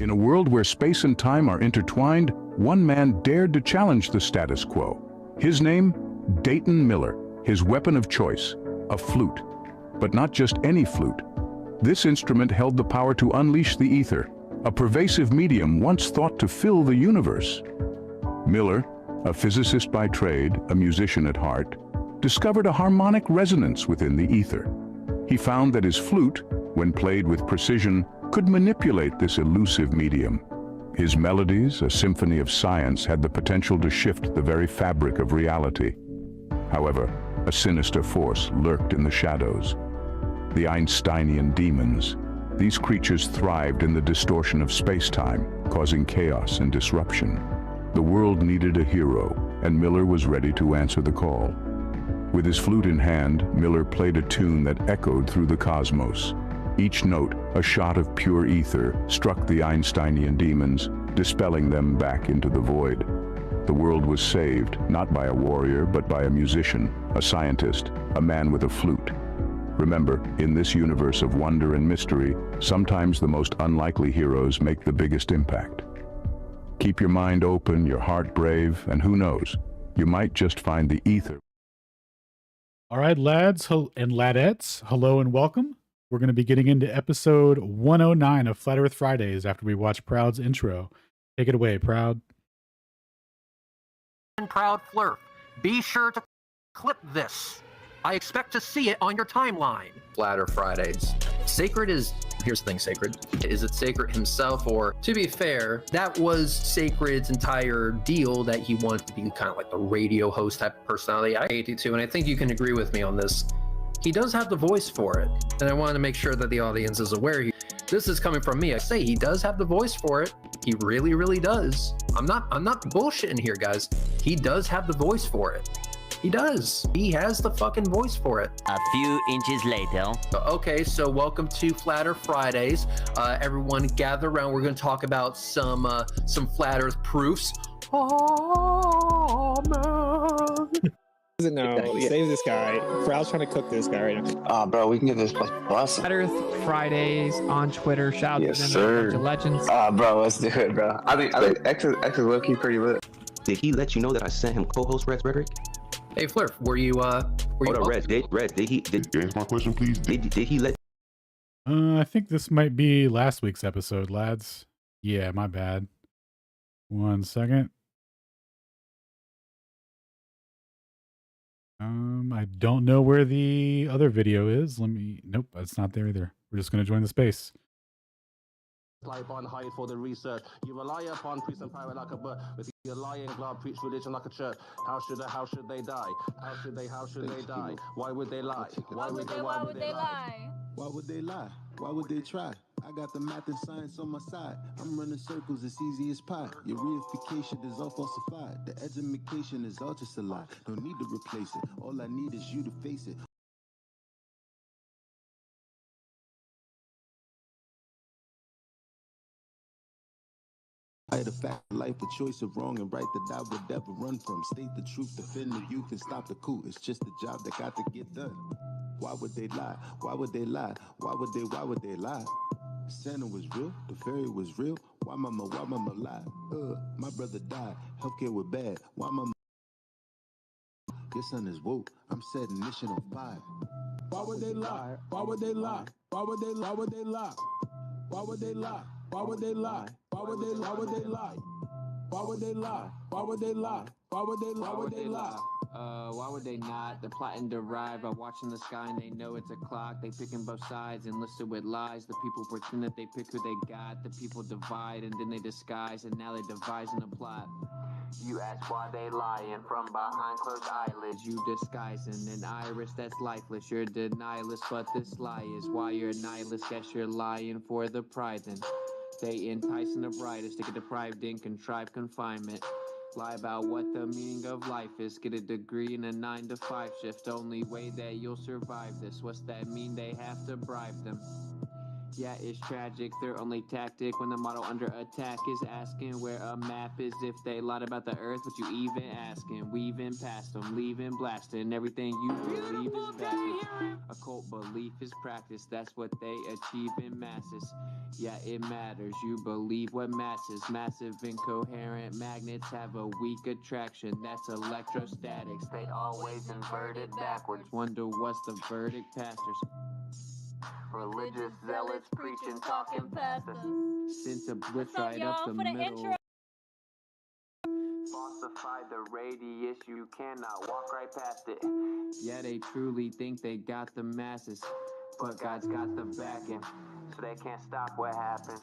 In a world where space and time are intertwined, one man dared to challenge the status quo. His name? Dayton Miller. His weapon of choice, a flute. But not just any flute. This instrument held the power to unleash the ether, a pervasive medium once thought to fill the universe. Miller, a physicist by trade, a musician at heart, discovered a harmonic resonance within the ether. He found that his flute, when played with precision, could manipulate this elusive medium. His melodies, a symphony of science, had the potential to shift the very fabric of reality. However, a sinister force lurked in the shadows. The Einsteinian demons. These creatures thrived in the distortion of space-time, causing chaos and disruption. The world needed a hero, and Miller was ready to answer the call. With his flute in hand, Miller played a tune that echoed through the cosmos. Each note, a shot of pure ether, struck the Einsteinian demons, dispelling them back into the void. The world was saved, not by a warrior, but by a musician, a scientist, a man with a flute. Remember, in this universe of wonder and mystery, sometimes the most unlikely heroes make the biggest impact. Keep your mind open, your heart brave, and who knows, you might just find the ether. All right, lads and ladettes, hello and welcome. We're going to be getting into episode 109 of Flat Earth Fridays after we watch Proud's intro. Take it away, Proud. Proud Flurf, be sure to clip this. I expect to see it on your timeline. Flat Earth Fridays. Sacred is, here's the thing, Sacred. Is it Sacred himself, or, to be fair, that was Sacred's entire deal, that he wanted to be kind of like the radio host type of personality. I hate you too, and I think you can agree with me on this. He does have the voice for it, and I wanted to make sure that the audience is aware. This is coming from me. I say he does have the voice for it. He really, really does. I'm not bullshitting here, guys. He does have the voice for it. He does. He has the fucking voice for it. A few inches later. Okay, so welcome to Flat Earth Fridays. Everyone gather around. We're going to talk about some Flat Earth proofs. Oh, man. No, save this guy. Proud's trying to cook this guy right now. Bro, we can get this plus. Flat Earth Fridays on Twitter. Shout out to them, sir. The legends. Bro, let's do it, bro. I think X is low-key pretty lit. Did he let you know that I sent him co-host Red's Rhetoric? Hey, Flurf, were you Red, did he Answer my question, please. did he let I think this might be last week's episode, lads. Yeah, my bad. 1 second. I don't know where the other video is. Nope, it's not there either. We're just going to join the space. On hide for the research. You rely upon priest and pirate like a bird. With your lying blood, preach religion like a church. How should they die? How should they die? Why would they lie? Why would they lie? Why would they lie? Why would they try? I got the math and science on my side. I'm running circles as easy as pie. Your reification is all falsified. The education is all just a lie. No need to replace it. All I need is you to face it. I had a fact of life, a choice of wrong and right that I would never run from. State the truth, defend the youth, and stop the coup. It's just a job that got to get done. Why would they lie? Why would they lie? Why would they lie? Santa was real, the fairy was real. Why mama lie? My brother died, healthcare was bad. Why mama? Your son is woke, I'm setting mission on fire. Why would they lie? Why would they lie? Why would they lie? Why would they lie? Why would they lie? Why would they lie? Why would they lie? Why would they lie? Why would they lie? Why would they lie? Why would they not? They're plotting to arrive by watching the sky and they know it's a clock. They picking both sides and listed with lies. The people pretend that they pick who they got. The people divide and then they disguise and now they devising a plot. You ask why they lying from behind closed eyelids. You disguising an iris that's lifeless. You're denialist, but this lie is why you're a nihilist. Guess you're lying for the pride then. They enticing the brightest to get deprived in contrived confinement. Lie about what the meaning of life is. Get a degree in a 9-to-5 shift. Only way that you'll survive this. What's that mean? They have to bribe them. Yeah, it's tragic. Their only tactic when the model under attack is asking where a map is. If they lied about the earth, what you even asking? Weaving past them, leaving blasting. Everything you believe is backwards. Occult belief is practice. That's what they achieve in masses. Yeah, it matters. You believe what masses. Massive incoherent magnets have a weak attraction. That's electrostatics. They always invert it backwards. Wonder what's the verdict, pastors? Religious zealots preaching, talking past us. Since a blitz right up the middle. Falsified the radius, you cannot walk right past it. Yeah, they truly think they got the masses, but God's got the backing, so they can't stop what happens.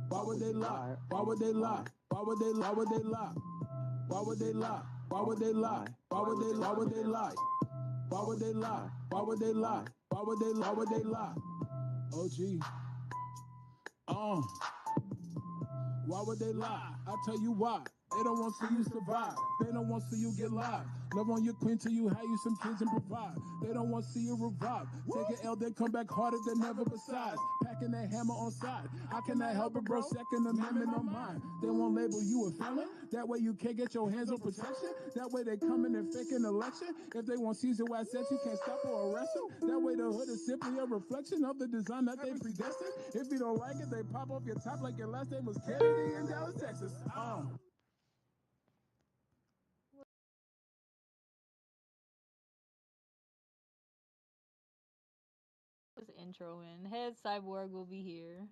Why would they lie? Why would they lie? Why would they lie? Why would they lie? Why would they lie? Why would they lie? Why would they lie? Why would they lie? Why would they lie? Why would they lie? Why would they lie? Why would they lie? Oh gee. Why would they lie? I'll tell you why. They don't want to see you survive. They don't want to see you get live. Love on your queen till you have you some kids and provide. They don't want to see you revive. Take an L, then come back harder than ever besides. Packing that hammer on side. How can I help it, bro? Second Amendment on mine. They won't label you a felon. That way you can't get your hands on protection. That way they come in and fake an election. If they want Caesar assets, you can't stop or arrest them. That way the hood is simply a reflection of the design that they predestined. If you don't like it, they pop off your top like your last name was Kennedy in Dallas, Texas. This intro in. Head Cyborg will be here.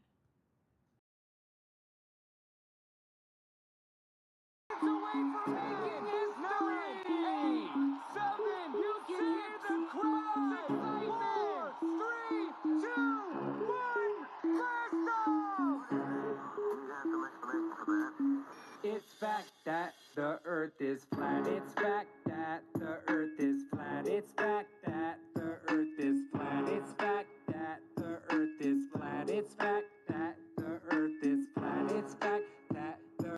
It's away from making history. 8, 7, you can hear the crowd's excitement. 4, 3, 2, 1, blast off! It's fact that the earth is flat. It's fact that the earth is flat. It's fact that the earth is flat. It's fact that the earth is flat. It's fact that the earth is flat. It's fact that the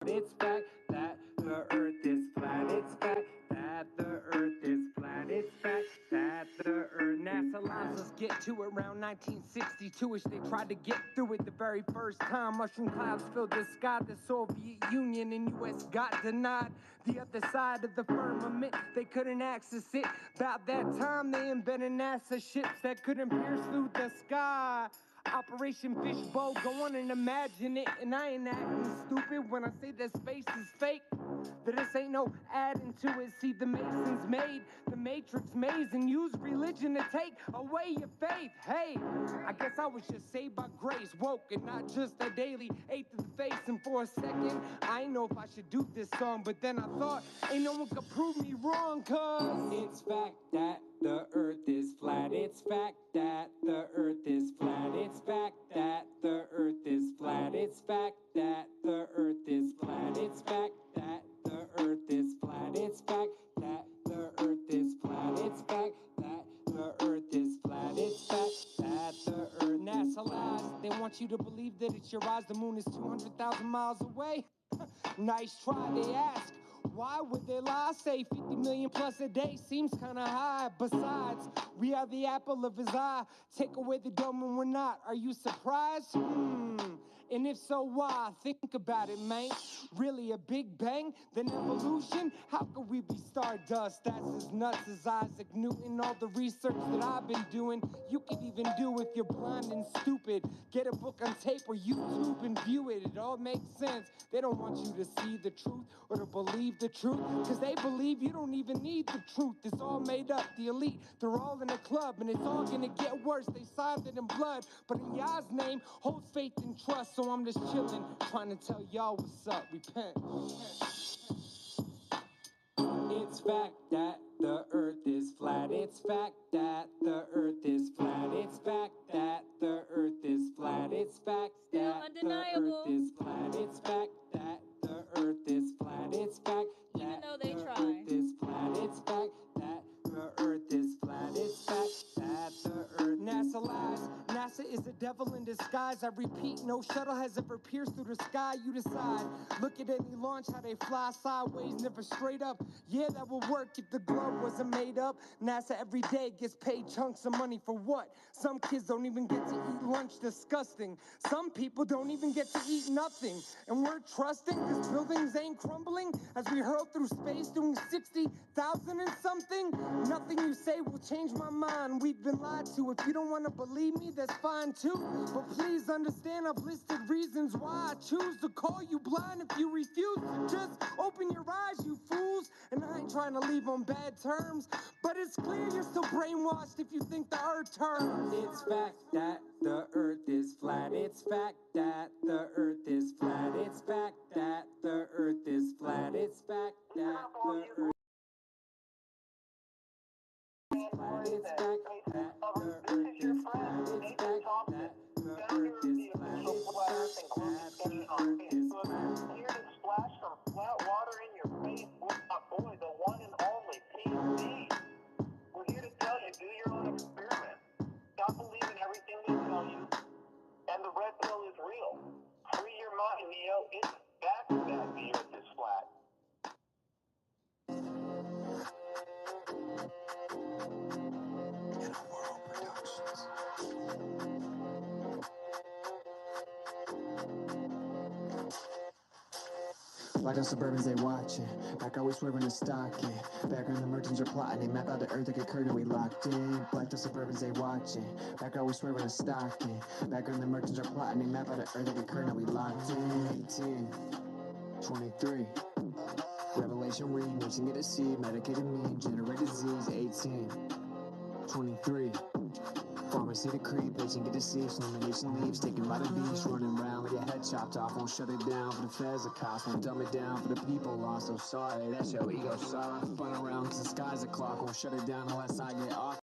It's fact that the earth is flat. It's fact that the earth is flat. It's fact that the earth. NASA allows us get to it around 1962ish. They tried to get through it the very first time. Mushroom clouds filled the sky. The Soviet Union and US got denied. The other side of the firmament, they couldn't access it. About that time, they invented NASA ships that couldn't pierce through the sky. Operation Fishbowl, go on and imagine it. And I ain't acting stupid when I say that space is fake. That this ain't no adding to it. See, the Masons made the Matrix maze and used religion to take away your faith. Hey, I guess I was just saved by grace, woke and not just a daily eighth of the face. And for a second, I ain't know if I should do this song, but then I thought, ain't no one could prove me wrong, cause it's fact that the earth is flat. It's fact that the earth is flat. It's fact that the earth is flat. It's fact that the earth is flat. It's fact that the earth is flat. It's fact that the earth is flat. It's fact that the earth is flat. It's fact that the earth. NASA lies. They want you to believe that it's your eyes. The moon is 200,000 miles away. Nice try, they ask. Why would they lie? Say 50 million plus a day seems kinda high. Besides, we are the apple of his eye. Take away the dome and we're not. Are you surprised? And if so, why? Think about it, man. Really a big bang? Then evolution? How could we be stardust? That's as nuts as Isaac Newton. All the research that I've been doing, you could even do if you're blind and stupid. Get a book on tape or YouTube and view it. It all makes sense. They don't want you to see the truth or to believe the truth, cause they believe you don't even need the truth. It's all made up. The elite, they're all in a club, and it's all gonna get worse. They signed it in blood, but in Yah's name, hold faith and trust. So I'm just chilling, trying to tell y'all what's up. Repent. It's fact that the earth is flat. It's fact that the earth is flat. It's fact that the earth is flat. It's fact that the earth is flat. It's fact that the earth is flat. It's fact that the earth is flat. It's fact that the earth is flat. It's fact that the earth. NASA lies. NASA NASA is the devil in disguise. I repeat, no shuttle has ever pierced through the sky. You decide. Look at any launch, how they fly sideways, never straight up. Yeah, that would work if the glove wasn't made up. NASA every day gets paid chunks of money for what? Some kids don't even get to eat lunch, disgusting. Some people don't even get to eat nothing. And we're trusting this buildings ain't crumbling as we hurl through space doing 60,000 and something. Nothing you say will change my mind. We've been lied to. If you don't want to believe me, that's fine too. But please understand I've listed reasons why I choose to call you blind. If you refuse to just open your eyes, you fools. And I ain't trying to leave on bad terms, but it's clear you're still brainwashed if you think the earth turns. It's fact that the earth is flat. It's fact that the earth is flat. It's fact that the earth is flat. It's fact that the earth is flat. It's fact that the earth is flat. It's fact that the earth is flat. It's fact that the earth is flat. Here to splash some flat water in your face with my boy, the one and only PC. We're here to tell you, do your own experiment. Stop believing everything they tell you. And the red pill is real. Free your mind, Neo. It's back that the earth is flat. Like the Suburbans, they watching. Back always swerving and stocking. Background the merchants are plotting. They map out the earth like a curtain, we locked in. Like the Suburbans, they watching. Back always swerving and stocking. Background the merchants are plotting. They map out the earth like a curtain, we locked in. 18, 23. Revelation read, nation get a seed. Medicated mean, generate disease. 18, 23. Pharmacy decree, patient get deceived, elimination leaves, taken by the beach, running around with your head chopped off, won't shut it down for the feds, the cops won't dumb it down for the people lost, so sorry, that's your ego, sorry, fun around cause the sky's a clock, won't shut it down unless I get off.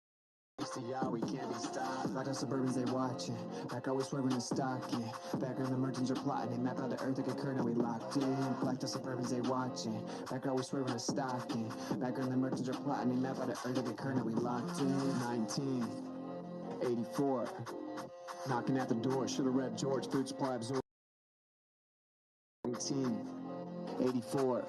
To y'all, we can't be stopped. Like the Suburbans, they watching. Back always swerving and stocking. Background the merchants are plotting. They map out the earth like a curtain, we locked in. Like the Suburbans, they watching. Back always swerving and stocking. Background the merchants are plotting. They map out the earth like a curtain, we locked in. 19, 84. Knocking at the door. Should've read George. Food supply absorbed. 19, 84.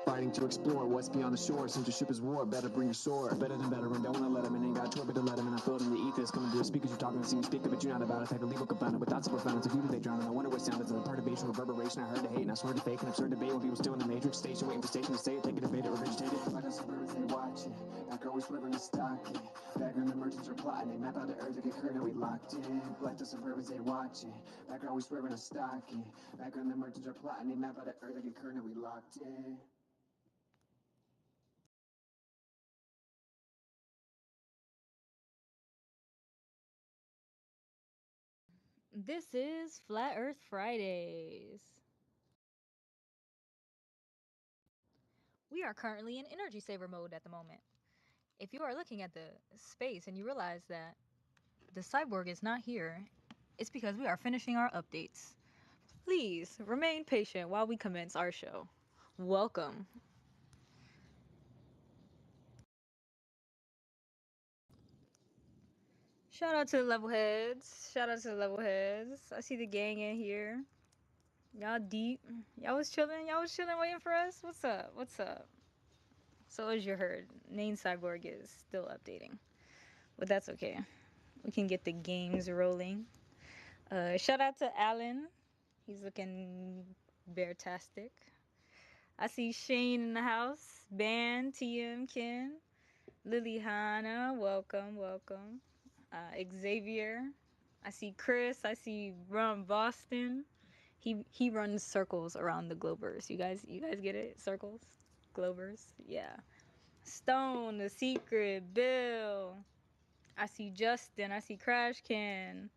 Fighting to explore what's beyond the shore. Censorship is war. Better bring your sword. Better than veteran. Don't wanna let him in. Ain't got a choice but to let him in. I feel it in the ethers. Coming through the speakers. You're talking to see me speak, but you're not about it. Type of legal confounded. Without so profound. To who do they drown? And I wonder what sound is the perturbation, reverberation. I heard the hate and I swear to fake and absurd debate when people still in the matrix station, waiting for station to say it. Take a debate it, regurgitate it. Like the Suburbans, they watching. Back always swerving and stocking. Background the merchants are plotting. They map out the earth like a curtain, we locked in. Like the Suburbans, they watching. Back always swerving and stocking. Background the merchants are plotting. They map out the earth like a curtain, we locked in. This is Flat Earth Fridays. We are currently in energy saver mode at the moment. If you are looking at the space and you realize that the cyborg is not here, it's because we are finishing our updates. Please remain patient while we commence our show. Welcome. Shout out to the level heads. Shout out to the level heads. I see the gang in here. Y'all deep. Y'all was chilling. Y'all was chilling waiting for us. What's up? What's up? So as you heard, Nane Cyborg is still updating. But that's okay. We can get the games rolling. Shout out to Alan. He's looking bear-tastic. I see Shane in the house. Ban, TM, Ken. Liliana, welcome, welcome. Xavier. I see Chris. I see Ron Boston. He runs circles around the Globers. You guys get it? Circles? Globers? Yeah. Stone, The Secret, Bill. I see Justin. I see Crash Can.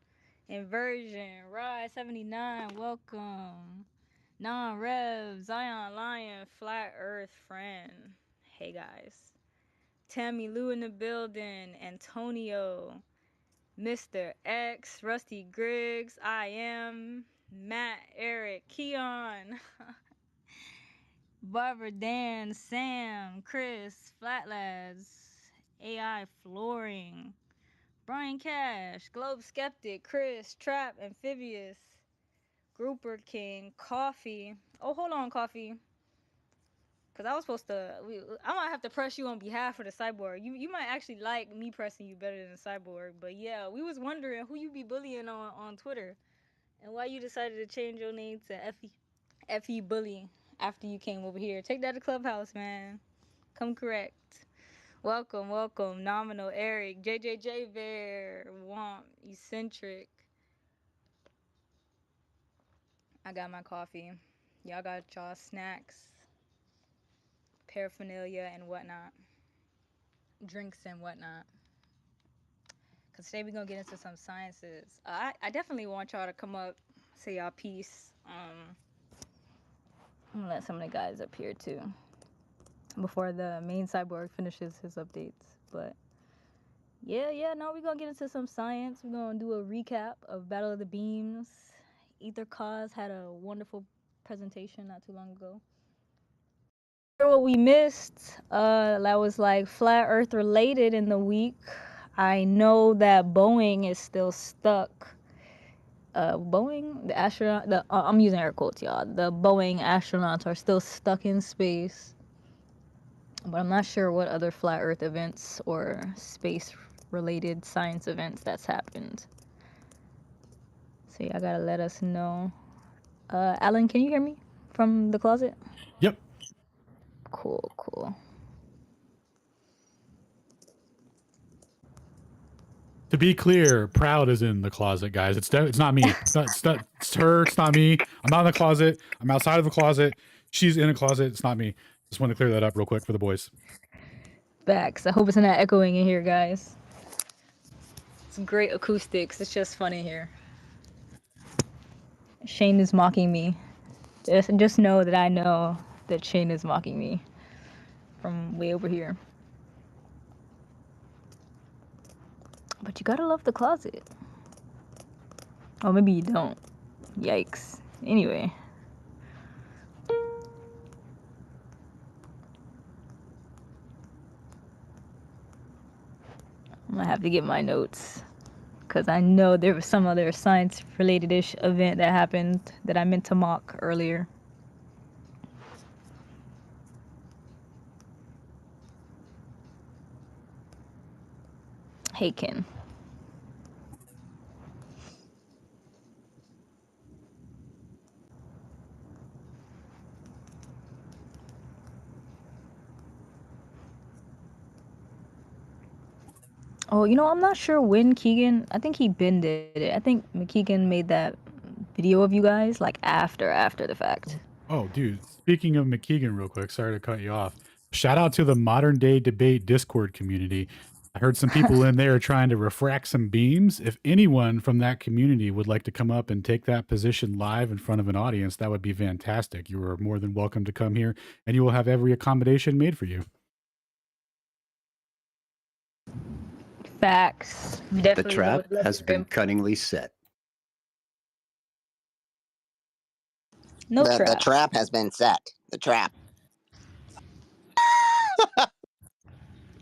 Inversion. Rye 79. Welcome. Non-Rev. Zion Lion. Flat Earth Friend. Hey guys. Tammy Lou in the building. Antonio. Mr. X. Rusty Griggs. I am. Matt, Eric, Keon. Barbara, Dan, Sam, Chris, Flatlads, AI Flooring, Brian Cash, Globe Skeptic, Chris, Trap, Amphibious, Grouper King, Coffee. Oh, hold on, Coffee. Cause I was supposed to. I might have to press you on behalf of the Cyborg. You might actually like me pressing you better than the Cyborg. But yeah, we was wondering who you be bullying on Twitter, and why you decided to change your name to Fe Bully after you came over here. Take that to Clubhouse, man. Come correct. Welcome, welcome. Nominal, Eric, JJJ Bear, Womp, Eccentric. I got my coffee. Y'all got y'all snacks, paraphernalia, and whatnot. Drinks and whatnot. Because today we're going to get into some sciences. I definitely want y'all to come up, say y'all piece. I'm going to let some of the guys up here too before the main Cyborg finishes his updates. But yeah, no, we're going to get into some science. We're going to do a recap of Battle of the Beams. Ether Cause had a wonderful presentation not too long ago. What we missed, that was like flat earth related in the week. I know that Boeing is still stuck. Boeing, the astronaut, I'm using air quotes, y'all. The Boeing astronauts are still stuck in space, but I'm not sure what other flat earth events or space related science events that's happened. So y'all gotta let us know. Alan, can you hear me from the closet? Yep. Cool. To be clear, Proud is in the closet, guys. It's not me. It's her. It's not me. I'm not in the closet. I'm outside of the closet. She's in a closet. It's not me. Just want to clear that up real quick for the boys. Facts. I hope it's not echoing in here, guys. It's great acoustics. It's just fun in here. Shane is mocking me. Just know that I know that Shane is mocking me from way over here. But you gotta love the closet. Oh, maybe you don't. Yikes. Anyway. I'm gonna have to get my notes. Because I know there was some other science-related-ish event that happened that I meant to mock earlier. Hey, Ken. Oh, I'm not sure when Keegan. I think he did it. I think McKeegan made that video of you guys like after the fact. Oh, dude. Speaking of McKeegan, real quick. Sorry to cut you off. Shout out to the Modern Day Debate Discord community. I heard some people in there trying to refract some beams. If anyone from that community would like to come up and take that position live in front of an audience, that would be fantastic. You are more than welcome to come here, and you will have every accommodation made for you. Facts. The trap has been cunningly set. The trap has been set. The trap.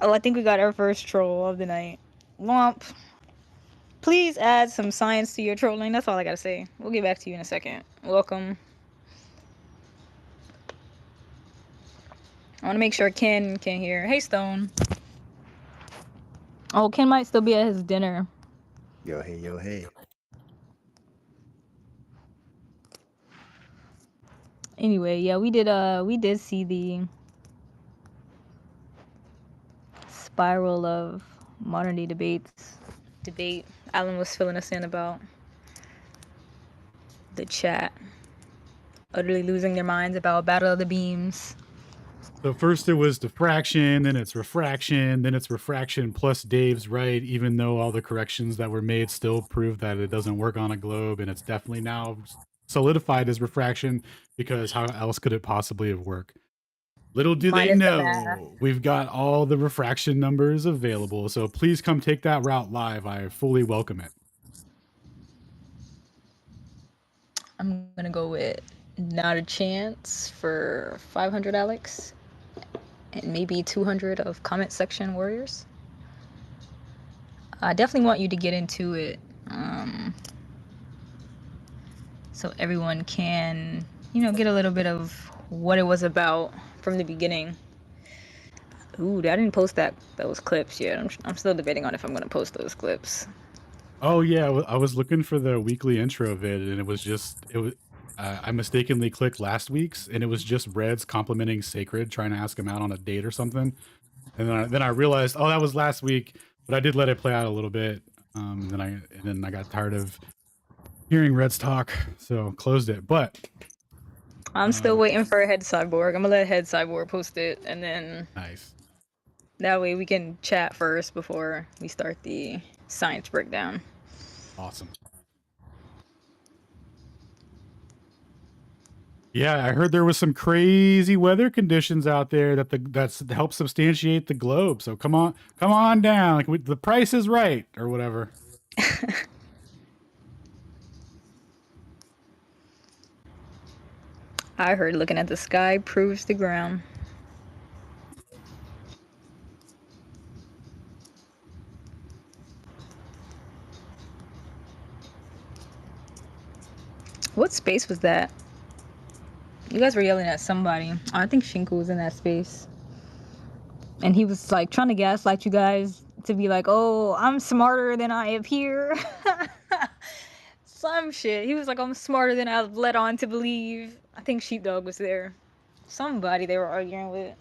Oh, I think we got our first troll of the night. Womp. Please add some science to your trolling. That's all I gotta say. We'll get back to you in a second. Welcome. I want to make sure Ken can hear. Hey, Stone. Oh, Ken might still be at his dinner. Yo, hey. Anyway, yeah, we did see the spiral of modern day debate. Alan was filling us in about the chat utterly losing their minds about Battle of the Beams. So first it was diffraction, then it's refraction, then it's refraction plus Dave's right, even though all the corrections that were made still prove that it doesn't work on a globe, and it's definitely now solidified as refraction, because how else could it possibly have worked? Little do they know, we've got all the refraction numbers available, so please come take that route live. I fully welcome it. I'm gonna go with not a chance for 500 Alex and maybe 200 of comment section warriors. I definitely want you to get into it, so everyone can, get a little bit of what it was about from the beginning. Ooh, I didn't post those clips yet. I'm still debating on if I'm gonna post those clips. Oh yeah, I was looking for the weekly intro vid, and it was. I mistakenly clicked last week's, and it was just Reds complimenting Sacred, trying to ask him out on a date or something. And then I realized, oh, that was last week. But I did let it play out a little bit. Then I got tired of hearing Reds talk, so closed it. But I'm still waiting for Head Cyborg. I'm gonna let Head Cyborg post it, and then nice. That way we can chat first before we start the science breakdown. Awesome. Yeah, I heard there was some crazy weather conditions out there that help substantiate the globe. So come on down. Like the price is right or whatever. I heard looking at the sky proves the ground. What space was that? You guys were yelling at somebody. I think Shinku was in that space. And he was like trying to gaslight you guys to be like, oh, I'm smarter than I appear. Some shit. He was like, I'm smarter than I've led on to believe. I think Sheepdog was there. Somebody they were arguing with.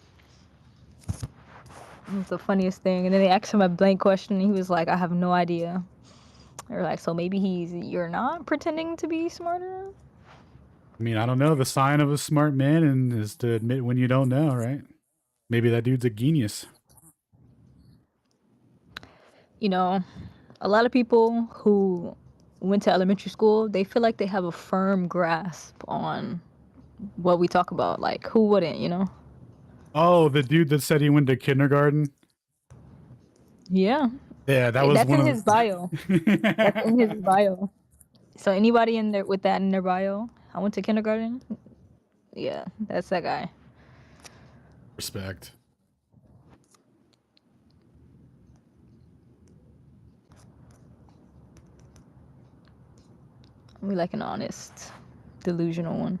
It was the funniest thing. And then they asked him a blank question and he was like, I have no idea. They're like, so maybe you're not pretending to be smarter? I mean, I don't know. The sign of a smart man is to admit when you don't know, right? Maybe that dude's a genius. You know, a lot of people who went to elementary school, they feel like they have a firm grasp on what we talk about. Like, who wouldn't, you know? Oh, the dude that said he went to kindergarten? Yeah. Yeah, that was That's one in of his bio. That's in his bio. So anybody in there with that in their bio, I went to kindergarten. Yeah, that's that guy. Respect. We like an honest, delusional one.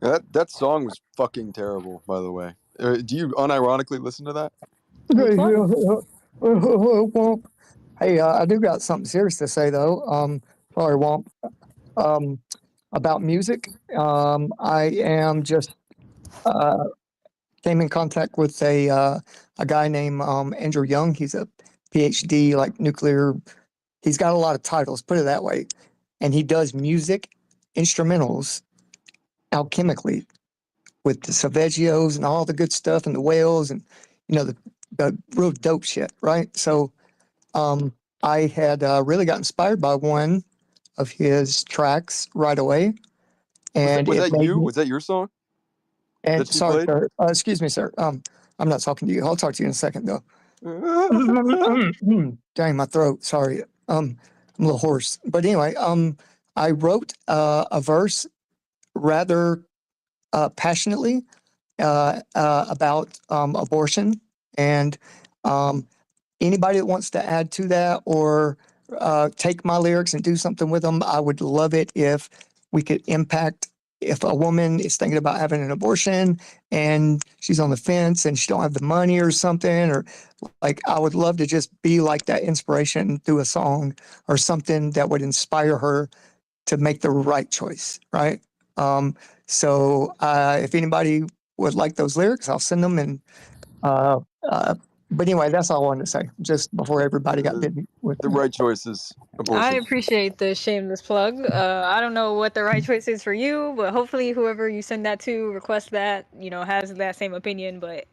That song was fucking terrible, by the way. Do you unironically listen to that? Hey, I do got something serious to say though. Sorry, Womp. About music. I am just came in contact with a guy named Andrew Young. He's a PhD, like nuclear. He's got a lot of titles, put it that way, and he does music instrumentals alchemically with the solfeggios and all the good stuff and the whales and the real dope shit, right? So I had really got inspired by one of his tracks right away, and was it that made you? me. Was that your song? And that you sorry, played? sir. Excuse me, sir. I'm not talking to you. I'll talk to you in a second, though. Dang, my throat. Sorry. I'm a little hoarse. But anyway, I wrote a verse rather passionately about abortion, and anybody that wants to add to that or take my lyrics and do something with them, I would love it if we could impact. If a woman is thinking about having an abortion and she's on the fence and she don't have the money or something, or like, I would love to just be like that inspiration through a song or something that would inspire her to make the right choice, right? So if anybody would like those lyrics, I'll send them. And but anyway, that's all I wanted to say. Just before everybody got busy with the right choice is abortion. I appreciate the shameless plug. I don't know what the right choice is for you, but hopefully whoever you send that to, request that, has that same opinion. But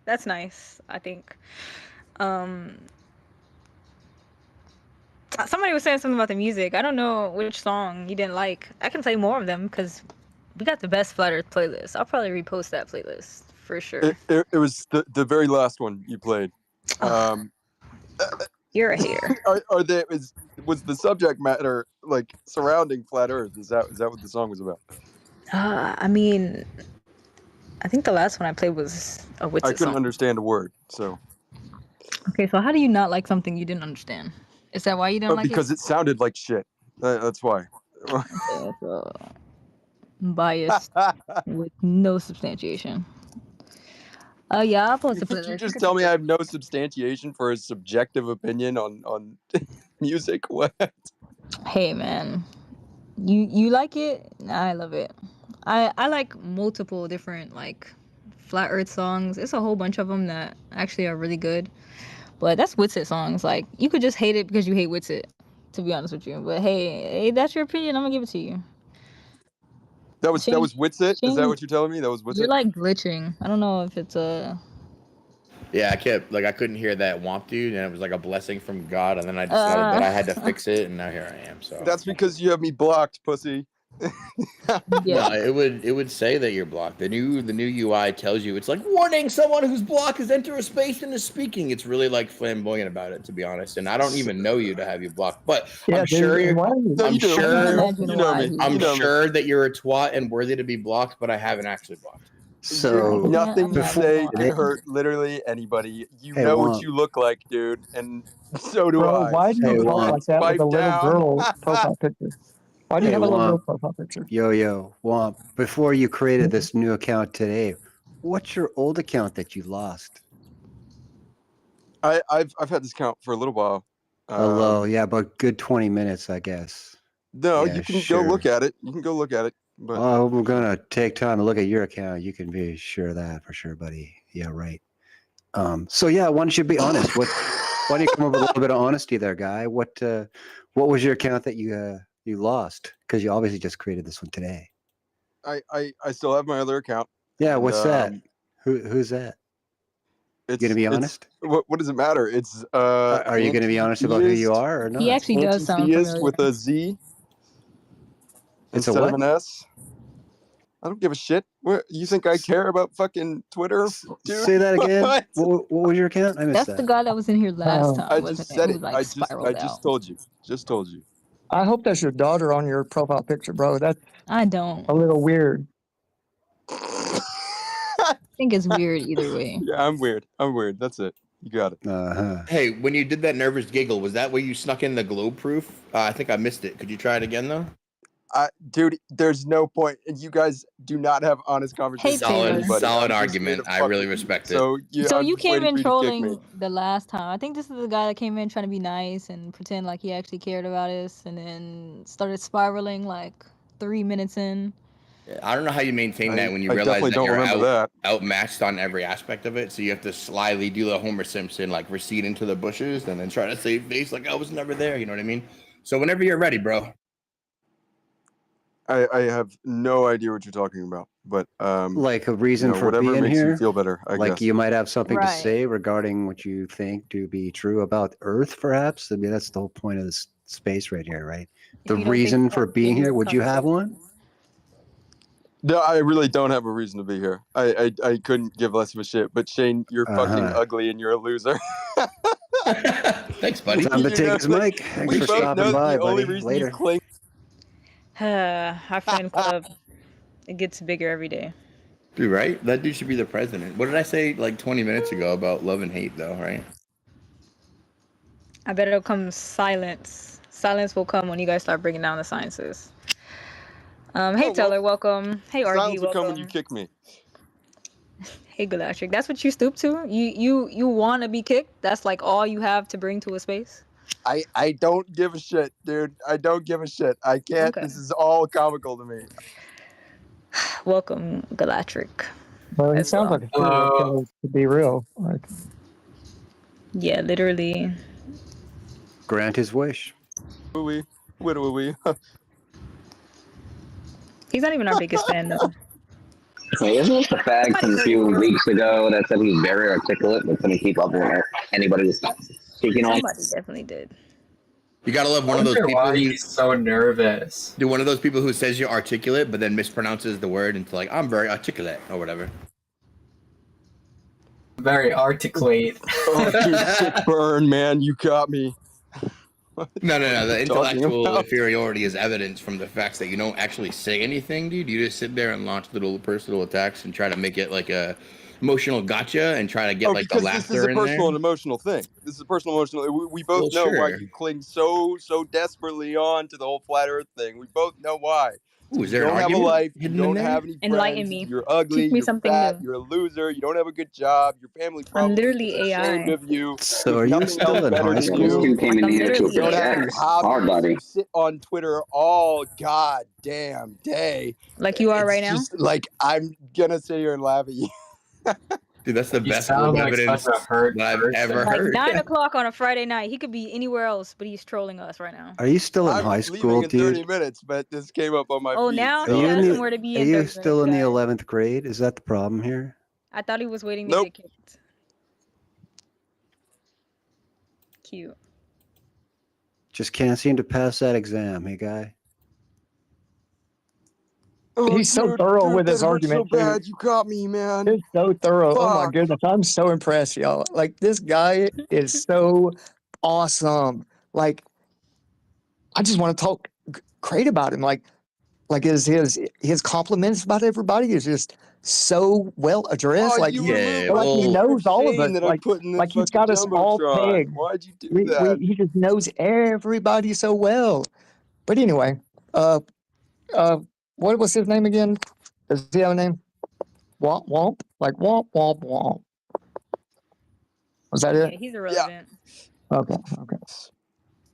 that's nice, I think. Somebody was saying something about the music. I don't know which song you didn't like. I can play more of them because we got the best Flat Earth playlist. I'll probably repost that playlist for sure. It was the very last one you played. You're a hater. Was the subject matter like surrounding flat Earth? Is that what the song was about? I mean, I think the last one I played was a Witsit I couldn't song. understand a word, so. Okay, so how do you not like something you didn't understand? Is that why you didn't like Because it sounded like shit. That's why. Okay, so biased with no substantiation. Yeah, I'll post a Did you playlist. just tell me I have no substantiation for a subjective opinion on music? What? Hey man, you like it? I love it. I like multiple different like flat Earth songs. It's a whole bunch of them that actually are really good. But that's Witsit songs. Like you could just hate it because you hate Witsit, to be honest with you. But hey, that's your opinion. I'm gonna give it to you. That was Witsit? Is that what you're telling me? That was You're Witsit? like glitching. I don't know if it's a. Yeah, I couldn't hear that womp dude, and it was like a blessing from God, and then I decided that I had to fix it, and now here I am. So That's because you have me blocked, pussy. no, it would say that you're blocked. The new UI tells you it's like warning: someone who's blocked has entered a space and is speaking. It's really like flamboyant about it, to be honest. And I don't even know you to have you blocked, but I'm sure you're. I'm sure. I'm sure that you're a twat and worthy to be blocked, but I haven't actually blocked. So Nothing you say Hey, can hurt literally anybody. You Hey, know what Womp. you look like, dude, and so do Bro, I. why do you Hey, talk Womp. like that with a Pipe little down. girl profile picture? Why do you Hey, have a little girl Womp. profile picture? Yo, Womp. Before you created this new account today, what's your old account that you lost? I've had this account for a little while. Hello, yeah, but good 20 minutes, I guess. No, Yeah, you can sure. go look at it. You can go look at it. But Oh, we're gonna take time to look at your account. You can be sure of that for sure, buddy. Yeah, right. So yeah, why don't you be honest? Why don't you come up with a little bit of honesty there, guy? What was your account that you lost? Because you obviously just created this one today. I still have my other account. Yeah, and, what's that? Who's that? You gonna be honest? What does it matter? It's Are you gonna be honest about who you are or not? He actually does sound Anti-theist familiar. with a Z It's a instead of what? an S. I don't give a shit. What, you think I care about fucking Twitter, dude? Say that again. What? What was your account? I missed That's that. the guy that was in here last time. I wasn't just it? said Who, it. like, I spiraled just out. told you. Just told you. I hope that's your daughter on your profile picture, bro. That's I don't. a little weird. I think it's weird either way. Yeah, I'm weird. I'm weird. That's it. You got it. Hey, when you did that nervous giggle, was that where you snuck in the globe proof? I think I missed it. Could you try it again though? Dude, there's no point. You guys do not have honest conversations. Solid with anybody. I'm just here argument. to I fuck really with you. respect it. So So I'm you just came waiting in for you to kick me. trolling the last time. I think this is the guy that came in trying to be nice and pretend like he actually cared about us, and then started spiraling like 3 minutes in. I don't know how you maintain that when you I realize definitely that don't you're remember outmatched on every aspect of it. So you have to slyly do the Homer Simpson, like recede into the bushes and then try to save face like I was never there. You know what I mean? So whenever you're ready, bro. I have no idea what you're talking about, but Like a reason for whatever being makes here. you feel better. I Like guess you might have something to Right. say regarding what you think to be true about Earth, perhaps. I mean, that's the whole point of this space right here, right? The you don't think reason you for have being bigger here. Would you have one? No, I really don't have a reason to be here. I couldn't give less of a shit. But Shane, you're fucking ugly and you're a loser. Thanks, buddy. Time to take his mic. Thanks for stopping by, buddy. Later. Our fan club, it gets bigger every day. Dude, right? That dude should be the president. What did I say like 20 minutes ago about love and hate, though, right? I bet it'll come silence. Silence will come when you guys start breaking down the sciences. Hey Teller, welcome. Hey RG, Silence will come when welcome. you kick me. Hey Galactic, that's what you stoop to? You want to be kicked? That's like all you have to bring to a space? I don't give a shit, dude. I don't give a shit. I can't. Okay. This is all comical to me. Welcome, Galactic. Well, it as sounds well. like a serial killer to be real. Like, Yeah, literally. Grant his wish. We. He's not even our biggest fan though. Hey, isn't it the fag from a few weeks ago that said he's very articulate but couldn't keep up with anybody was speaking on? Somebody definitely did. You gotta love one of those people why who, he's so nervous. Dude, one of those people who says you're articulate but then mispronounces the word into like, I'm very articulate or whatever. Very articulate. Oh, dude, sick burn, man. You got me. No. The you talking intellectual about? inferiority is evidence from the facts that you don't actually say anything, dude. You just sit there and launch little personal attacks and try to make it like a, emotional gotcha and try to get like the because this is laughter a in there. personal and emotional thing. This is a personal emotional. We both Well, know why sure. you cling so desperately on to the whole flat Earth thing. We both know why. Ooh, is You there an don't have a argument life. You hidden in don't there? have any Enlighten friends. me. You're ugly. Teach me You're something fat. new. You're a loser. You don't have a good job. Your family I'm probably is literally ashamed AI. of you. So There's are you nothing else still in better high to Yeah, these school? two do. came in I'm here to literally You don't have AI. any apologize. Hard hobbies. body. You sit on Twitter all goddamn day. Like you are It's right now. just like I'm gonna sit here and laugh at you. Dude, that's the You best sound globe like evidence such a hurt that I've person. ever Like heard. 9 o'clock on a Friday night. He could be anywhere else, but he's trolling us right now. Are you still in I'm high leaving school, in 30 dude? minutes, but this came up on my Oh, feed. now Are he you has in somewhere to be the? Are in you 30 still minutes, in the guys. 11th grade? Is that the problem here? I thought he was waiting to Nope. get kicked. Cute. Just can't seem to pass that exam, hey guy. Oh, He's so thorough with that his hurts so argument too. bad. You got me, man. He's so thorough. Oh my Fuck. goodness, I'm so impressed, y'all. Like this guy is so awesome. Like I just want to talk great about him. Like his compliments about everybody is just so well addressed. Oh, Like you he, removed like he the knows all of us. Shane that I Like put in the like he's fucking got us all jumbotron. pegged. Why'd you do that? He just knows everybody so well. But anyway, what was his name again? Does he have a name? Womp womp, like womp womp womp. Was that Yeah, it? he's irrelevant. Okay, okay.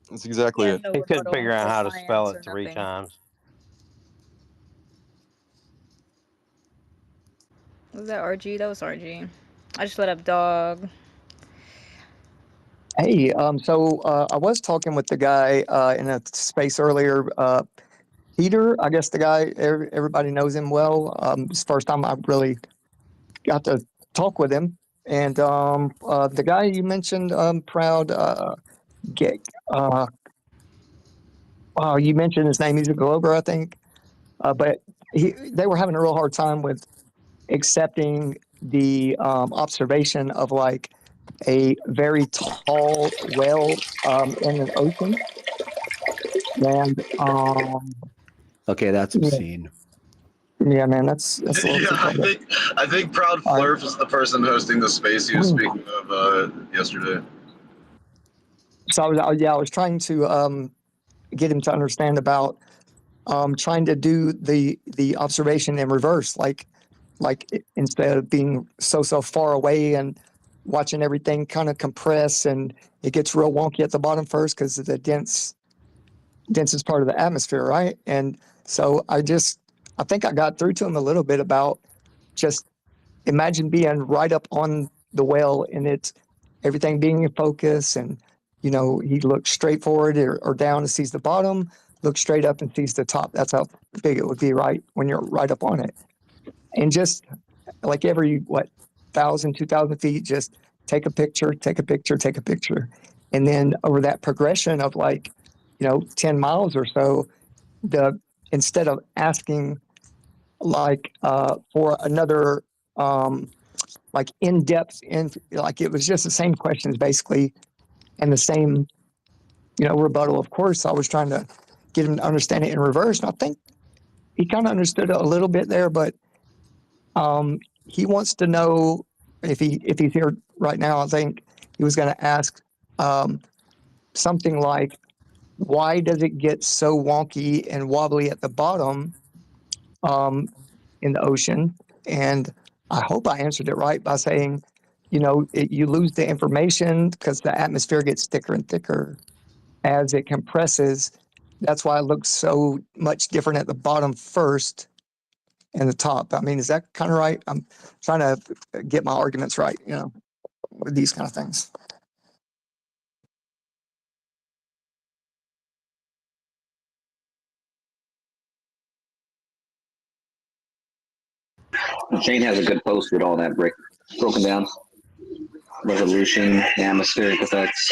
That's He exactly has it. no He couldn't rebuttal figure out or how to spell science it or 3 nothing. times. Was that RG? That was RG. I just let up dog. Hey, so I was talking with the guy in a space earlier. Peter, I guess the guy, everybody knows him well. It's the first time I really got to talk with him. And the guy you mentioned, Proud, you mentioned his name. He's a Glober, I think. But they were having a real hard time with accepting the observation of like a very tall whale in an ocean. And Okay, that's obscene. yeah, man, that's a little too far. I think Proud Flurf is the person hosting the space he was speaking of yesterday. So I was trying to get him to understand about trying to do the observation in reverse, like instead of being so far away and watching everything kind of compress and it gets real wonky at the bottom first because of the densest part of the atmosphere, right? And so I think I got through to him a little bit about just imagine being right up on the whale and it's everything being in focus and he looks straight forward or down and sees the bottom, looks straight up and sees the top. That's how big it would be right when you're right up on it. And just like every 1,000, 2,000 feet, just take a picture, take a picture, take a picture. And then over that progression of 10 miles or so, instead of asking for another in-depth it was just the same questions basically and the same rebuttal. Of course, I was trying to get him to understand it in reverse, and I think he kind of understood it a little bit there, but he wants to know if he's here right now. I think he was going to ask something like, why does it get so wonky and wobbly at the bottom in the ocean? And I hope I answered it right by saying, you lose the information because the atmosphere gets thicker and thicker as it compresses. That's why it looks so much different at the bottom first and the top. I mean, is that kind of right? I'm trying to get my arguments right, with these kind of things. Shane has a good post with all that broken down. Resolution, atmospheric effects.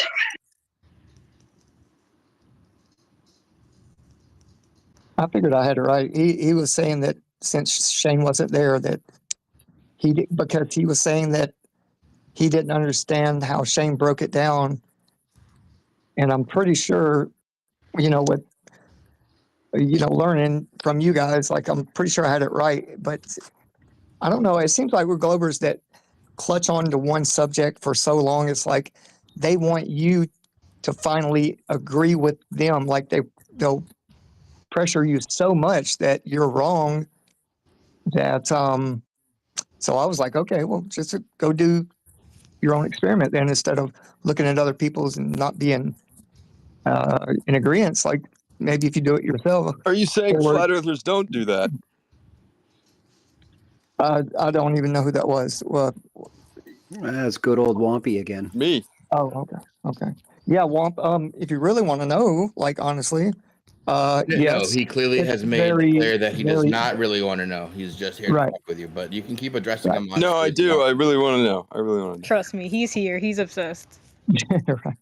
I figured I had it right. He was saying that since Shane wasn't there, that because he was saying that he didn't understand how Shane broke it down. And I'm pretty sure, with learning from you guys, I'm pretty sure I had it right. But I don't know. It seems like we're Globers that clutch on to one subject for so long. It's like they want you to finally agree with them. Like they'll pressure you so much that you're wrong. That so I was like, okay, well, just go do your own experiment then, instead of looking at other people's and not being in agreement. Like maybe if you do it yourself. Are you saying or, flat earthers don't do that? I don't even know who that was. That's good old Wampy again. Me. Oh, okay. Yeah, Womp. If you really want to know, like honestly, No, yes, he clearly it's has made very, clear that he does very- not really want to know. He's just here to Right. fuck with you. But you can keep addressing him. No, I honestly if you do. want. I really want to know. I really want to know. Trust me, he's here. He's obsessed. right.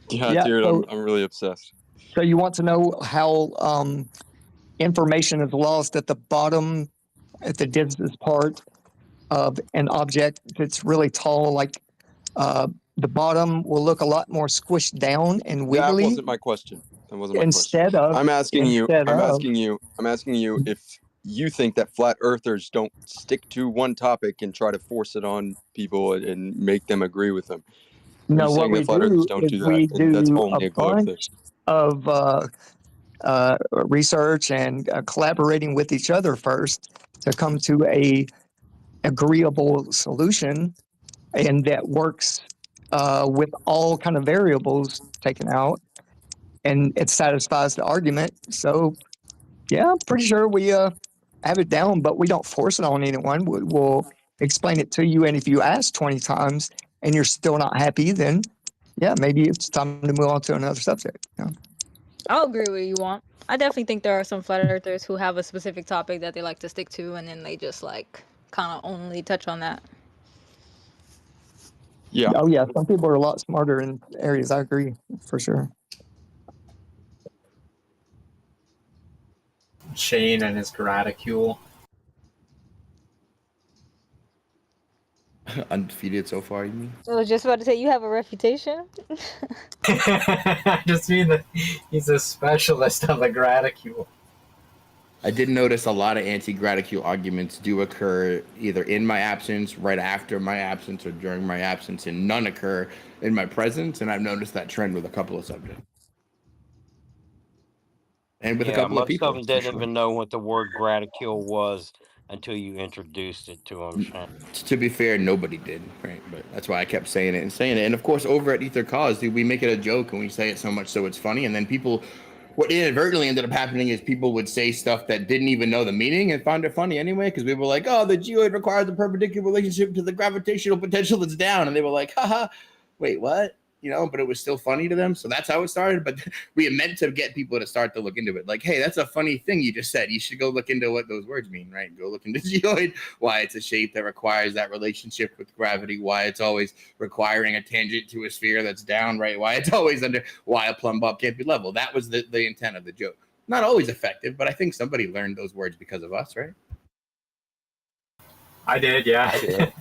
Yeah, Yeah, dude, so- I'm really obsessed. So you want to know how information is lost at the bottom, at the distance part of an object that's really tall, like the bottom will look a lot more squished down and That wiggly. wasn't my question. That wasn't my Instead question. of- I'm asking you. instead I'm of- asking you if you think that flat earthers don't stick to one topic and try to force it on people and make them agree with them. Are No, you what saying we that flat earthers do don't is do that, we and that's do only a a globe thing? bunch of research and collaborating with each other first to come to a agreeable solution, and that works with all kind of variables taken out, and it satisfies the argument. So yeah, I'm pretty sure we have it down, but we don't force it on anyone. We'll explain it to you, and if you ask 20 times and you're still not happy, then yeah, maybe it's time to move on to another subject. You know? I'll agree with you, Want. I definitely think there are some flat earthers who have a specific topic that they like to stick to, and then they just like kind of only touch on that. Yeah. Oh yeah, some people are a lot smarter in areas. I agree for sure. Shane and his graticule. Undefeated so far, you mean? I was just about to say, you have a reputation. I just mean that he's a specialist on the graticule. I did notice a lot of anti-graticule arguments do occur either in my absence, right after my absence, or during my absence, and none occur in my presence. And I've noticed that trend with a couple of subjects. And with a couple most of people. of them didn't even know what the word graticule was until you introduced it to them. Shane. To be fair, nobody did, right? But that's why I kept saying it and saying it. And of course, over at Ether Cause, dude, we make it a joke and we say it so much so it's funny. And then people, what inadvertently ended up happening is people would say stuff that didn't even know the meaning and found it funny anyway, because we were like, oh, the geoid requires a perpendicular relationship to the gravitational potential that's down. And they were like, haha, wait, what? You know, but it was still funny to them. So that's how it started. But we meant to get people to start to look into it. Like, hey, that's a funny thing you just said. You should go look into what those words mean, right? Go look into geoid, why it's a shape that requires that relationship with gravity, why it's always requiring a tangent to a sphere that's down, right? Why it's always under, why a plumb bob can't be level. That was the intent of the joke. Not always effective, but I think somebody learned those words because of us, right? I did, yeah. I did.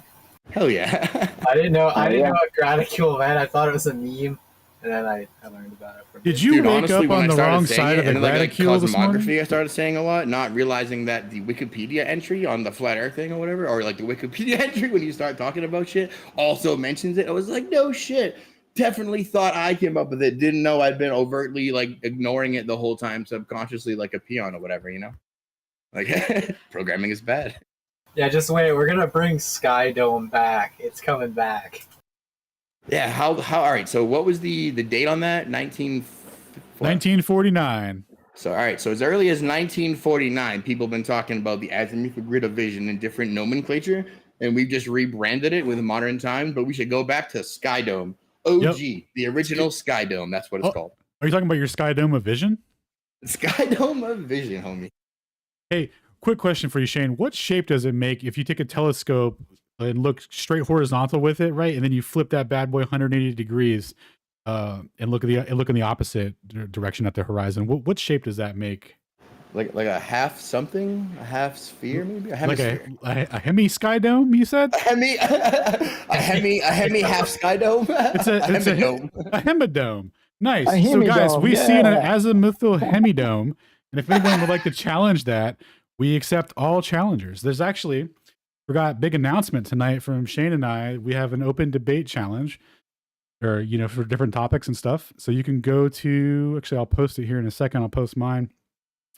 Hell yeah. I didn't know yeah. what graticule meant. I thought it was a meme, and then I learned about it from Did you wake honestly, up when on I the started wrong saying side it, of the and then, graticule this morning? cosmography I started saying a lot, not realizing that the Wikipedia entry on the flat earth thing or whatever, or like the Wikipedia entry when you start talking about shit also mentions it. I was like, no shit. Definitely thought I came up with it. Didn't know I'd been overtly like ignoring it the whole time, subconsciously, like a peon or whatever, you know? Like programming is bad. Yeah, just wait. We're gonna bring Sky Dome back. It's coming back. Yeah, how all right, so what was the date on that? 1949. So all right, so as early as 1949, people have been talking about the azimuthal grid of vision in different nomenclature, and we've just rebranded it with modern times, but we should go back to Sky Dome. OG, the original Sky Dome, that's what it's called. Are you talking about your Sky Dome of Vision? Sky Dome of Vision, homie. Hey, quick question for you, Shane. What shape does it make if you take a telescope and look straight horizontal with it, right? And then you flip that bad boy 180 degrees and look in the opposite direction at the horizon. What shape does that make? Like a half something, a half sphere, maybe a hemisphere. Like a hemi sky dome, you said? A hemi half sky dome. It's a hemidome. Nice. A So guys, hemidome, we see an yeah. azimuthal hemidome, and if anyone would like to challenge that, we accept all challengers. There's actually forgot, big announcement tonight from Shane and I. We have an open debate challenge, or for different topics and stuff. So you can go to. Actually, I'll post it here in a second. I'll post mine.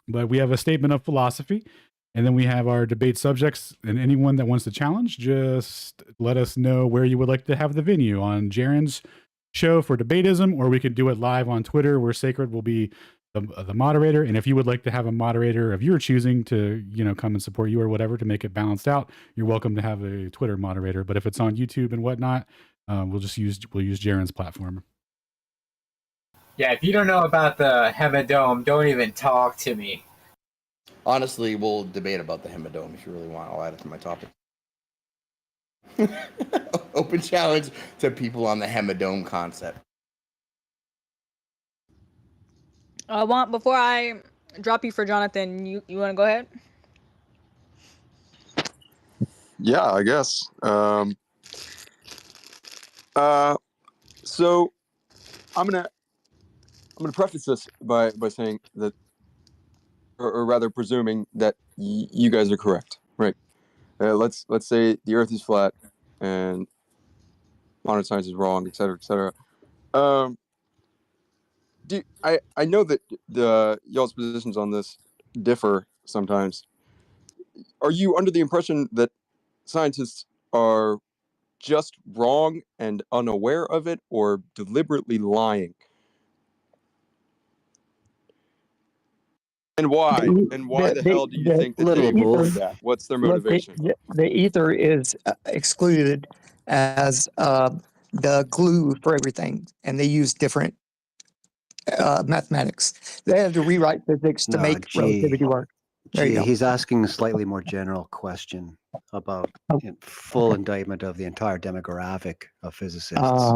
But we have a statement of philosophy, and then we have our debate subjects. And anyone that wants to challenge, just let us know where you would like to have the venue on Jaren's show for debatism, or we could do it live on Twitter, where Sacred will be the moderator. And if you would like to have a moderator of your choosing to come and support you or whatever to make it balanced out, you're welcome to have a Twitter moderator. But if it's on YouTube and whatnot, we'll use Jaren's platform. Yeah, if you don't know about the Hemodome, don't even talk to me. Honestly, we'll debate about the Hemodome if you really want. I'll add it to my topic. Open challenge to people on the Hemodome concept. Before I drop you for Jonathan, you want to go ahead? Yeah, I guess. So I'm gonna preface this by saying that, or rather presuming that you guys are correct, right? Let's say the Earth is flat and modern science is wrong, et cetera, et cetera. I know that y'all's positions on this differ sometimes. Are you under the impression that scientists are just wrong and unaware of it, or deliberately lying? And why? And why the hell do you think that they believe that? What's their motivation? The ether is excluded as the glue for everything, and they use different mathematics. They had to rewrite physics to make relativity work. There you go. He's asking a slightly more general question about full indictment of the entire demographic of physicists,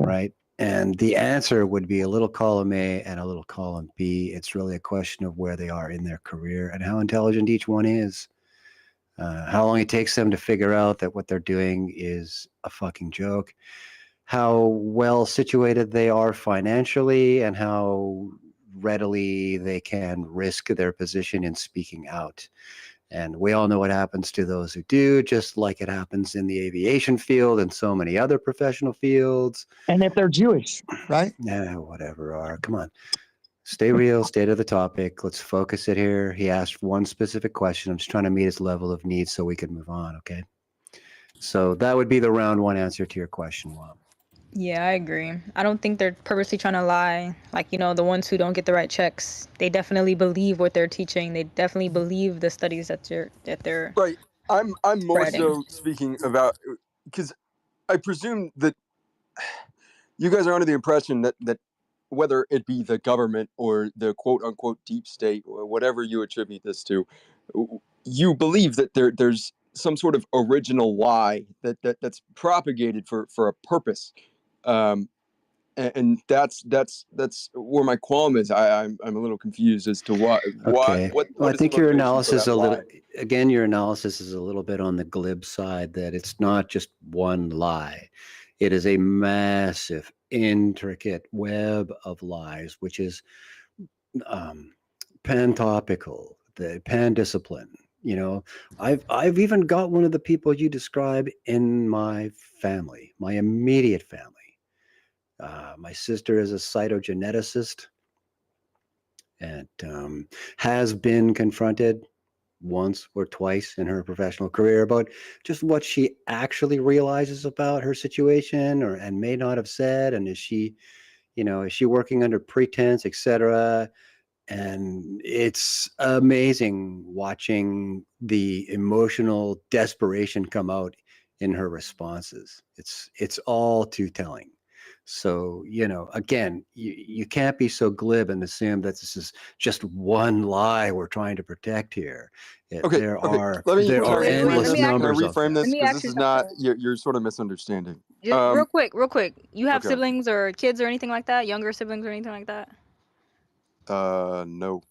right? And the answer would be a little column A and a little column B. It's really a question of where they are in their career and how intelligent each one is. How long it takes them to figure out that what they're doing is a fucking joke. How well situated they are financially, and how readily they can risk their position in speaking out. And we all know what happens to those who do, just like it happens in the aviation field and so many other professional fields. And if they're Jewish, right? Yeah, whatever. Come on. Stay real, stay to the topic. Let's focus it here. He asked one specific question. I'm just trying to meet his level of need so we can move on, okay? So that would be the round one answer to your question, Wam. Yeah, I agree. I don't think they're purposely trying to lie. Like, the ones who don't get the right checks, they definitely believe what they're teaching. They definitely believe the studies that they're right. I'm more spreading. so speaking about, because I presume that you guys are under the impression that whether it be the government or the quote unquote deep state or whatever you attribute this to, you believe that there's some sort of original lie that's propagated for a purpose. And that's where my qualm is. I'm a little confused as to what I think your analysis your analysis is a little bit on the glib side, that it's not just one lie. It is a massive, intricate web of lies, which is pantopical, the pandiscipline. I've even got one of the people you describe in my family, my immediate family. My sister is a cytogeneticist and has been confronted once or twice in her professional career about just what she actually realizes about her situation and may not have said, and is she working under pretense, etc. And it's amazing watching the emotional desperation come out in her responses. It's all too telling. So, again, you can't be so glib and assume that this is just one lie we're trying to protect here. There are endless numbers of them. Can I reframe this? Because this is not, you're sort of misunderstanding. Just real quick. You have Okay. siblings or kids or anything like that? Younger siblings or anything like that? No.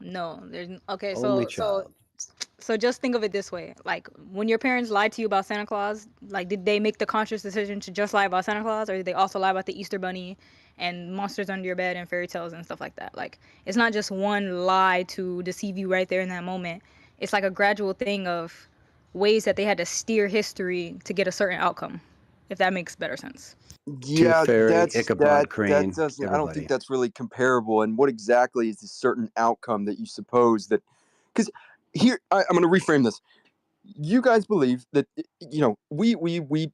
No, there's okay. Only child. So just think of it this way: like when your parents lied to you about Santa Claus, like did they make the conscious decision to just lie about Santa Claus, or did they also lie about the Easter Bunny and monsters under your bed and fairy tales and stuff like that? Like it's not just one lie to deceive you right there in that moment. It's like a gradual thing of ways that they had to steer history to get a certain outcome, if that makes better sense. Yeah, Fairy, that's Ichabod, that Crane, doesn't. I don't everybody. think that's really comparable. And what exactly is the certain outcome that you suppose that? Because here, I'm going to reframe this. You guys believe that we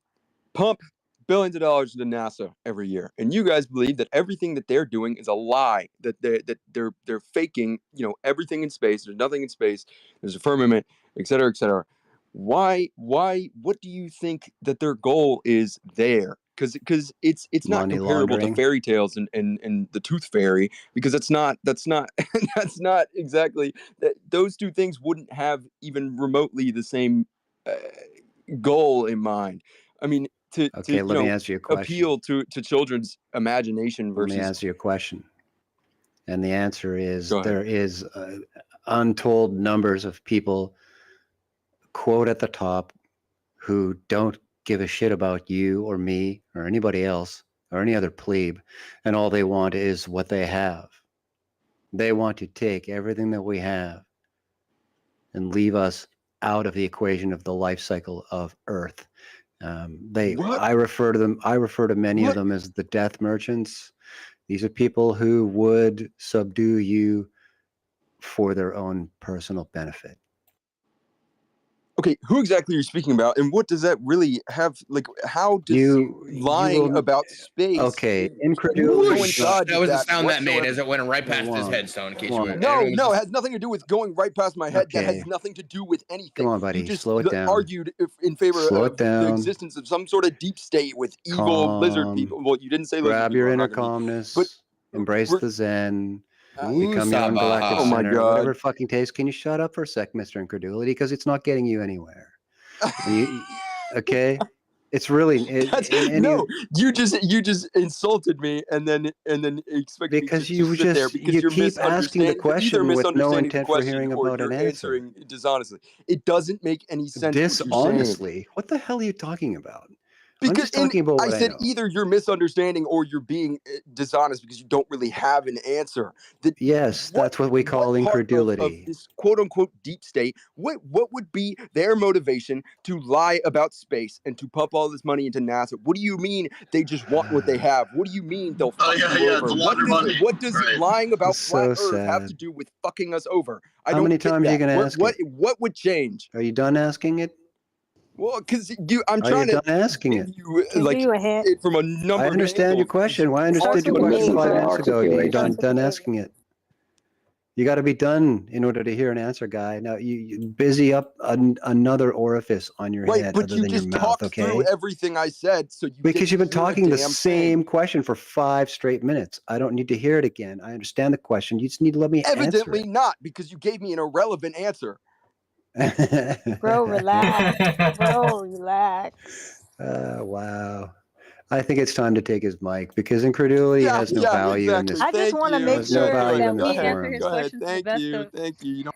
pump billions of dollars into NASA every year, and you guys believe that everything that they're doing is a lie. That they're faking. Everything in space. There's nothing in space. There's a firmament, et cetera, et cetera. Why? What do you think that their goal is there? Because it's not Money comparable to laundering. fairy tales and the tooth fairy, because that's not that's not exactly that. Those two things wouldn't have even remotely the same goal in mind. I mean, to Okay, let me answer your question. appeal to children's imagination Let me versus. answer your question. And the answer is Go ahead. there is untold numbers of people, quote at the top, who don't give a shit about you or me or anybody else or any other plebe, and all they want is what they have. They want to take everything that we have and leave us out of the equation of the life cycle of Earth. I refer to them. I refer to many of them as the death merchants. These are people who would subdue you for their own personal benefit. Okay, who exactly are you speaking about, and what does that really have? Like, how does lying about space? Okay, incredulity. Coincide That with was the sound that made whatsoever? as it went right past his headstone. In case you were, No, it has nothing to do with going right past my head. That has Okay. nothing to do with anything. Come on, buddy. You just Slow it down. argued in favor Slow of it the down. existence of some sort of deep state with evil lizard Calm. people. Well, you didn't say lizard Grab people. your I'm inner not gonna be- calmness. But Embrace the Zen. Become your own Sabaha. galactic Oh my center. God. Whatever it fucking takes. Can you shut up for a sec, Mr. Incredulity? Because it's not getting you anywhere. Okay? It's really you just insulted me and then expected because me to you sit there just because you you're keep asking the misunderstanding. You're either question with no misunderstanding the intent for question hearing or about you're an answer. answering dishonestly. It doesn't make any sense what you're saying. Dishonestly? What the hell are you talking about? I'm Because just talking about I what I said know. either you're misunderstanding or you're being dishonest because you don't really have an answer. Yes, that's what we call Part of incredulity. this quote unquote deep state, what would be their motivation to lie about space and to pump all this money into NASA? What do you mean they just want what they have? What do you mean they'll fuck you over? to launder money. What does Right. lying about So flat Earth have sad. to do with fucking us over? I How don't many get times are you that. gonna ask What it? what would change? Are you done asking it? Well, because I'm Are you trying to done asking give it? you Can like give you a hint. it from a number I of understand your angles. question. Well, I understood your Articulate. question 5 Articulate. minutes ago. You're Articulation. done asking it. You got to be done in order to hear an answer, guy. Now you busy up another orifice on your Right, head but other you than your just mouth, talked okay? through everything I said, so you Because you've been didn't hear a talking the damn same thing. question for 5 straight minutes. I don't need to hear it again. I understand the question. You just need to let me Evidently not, because you gave me an irrelevant answer. answer it. Bro, relax. Bro, relax. Wow. I think it's time to take his mic because incredulity has no value in this. I just want to make There's no sure value in that this we answer forum. his questions to the best of. Thank you.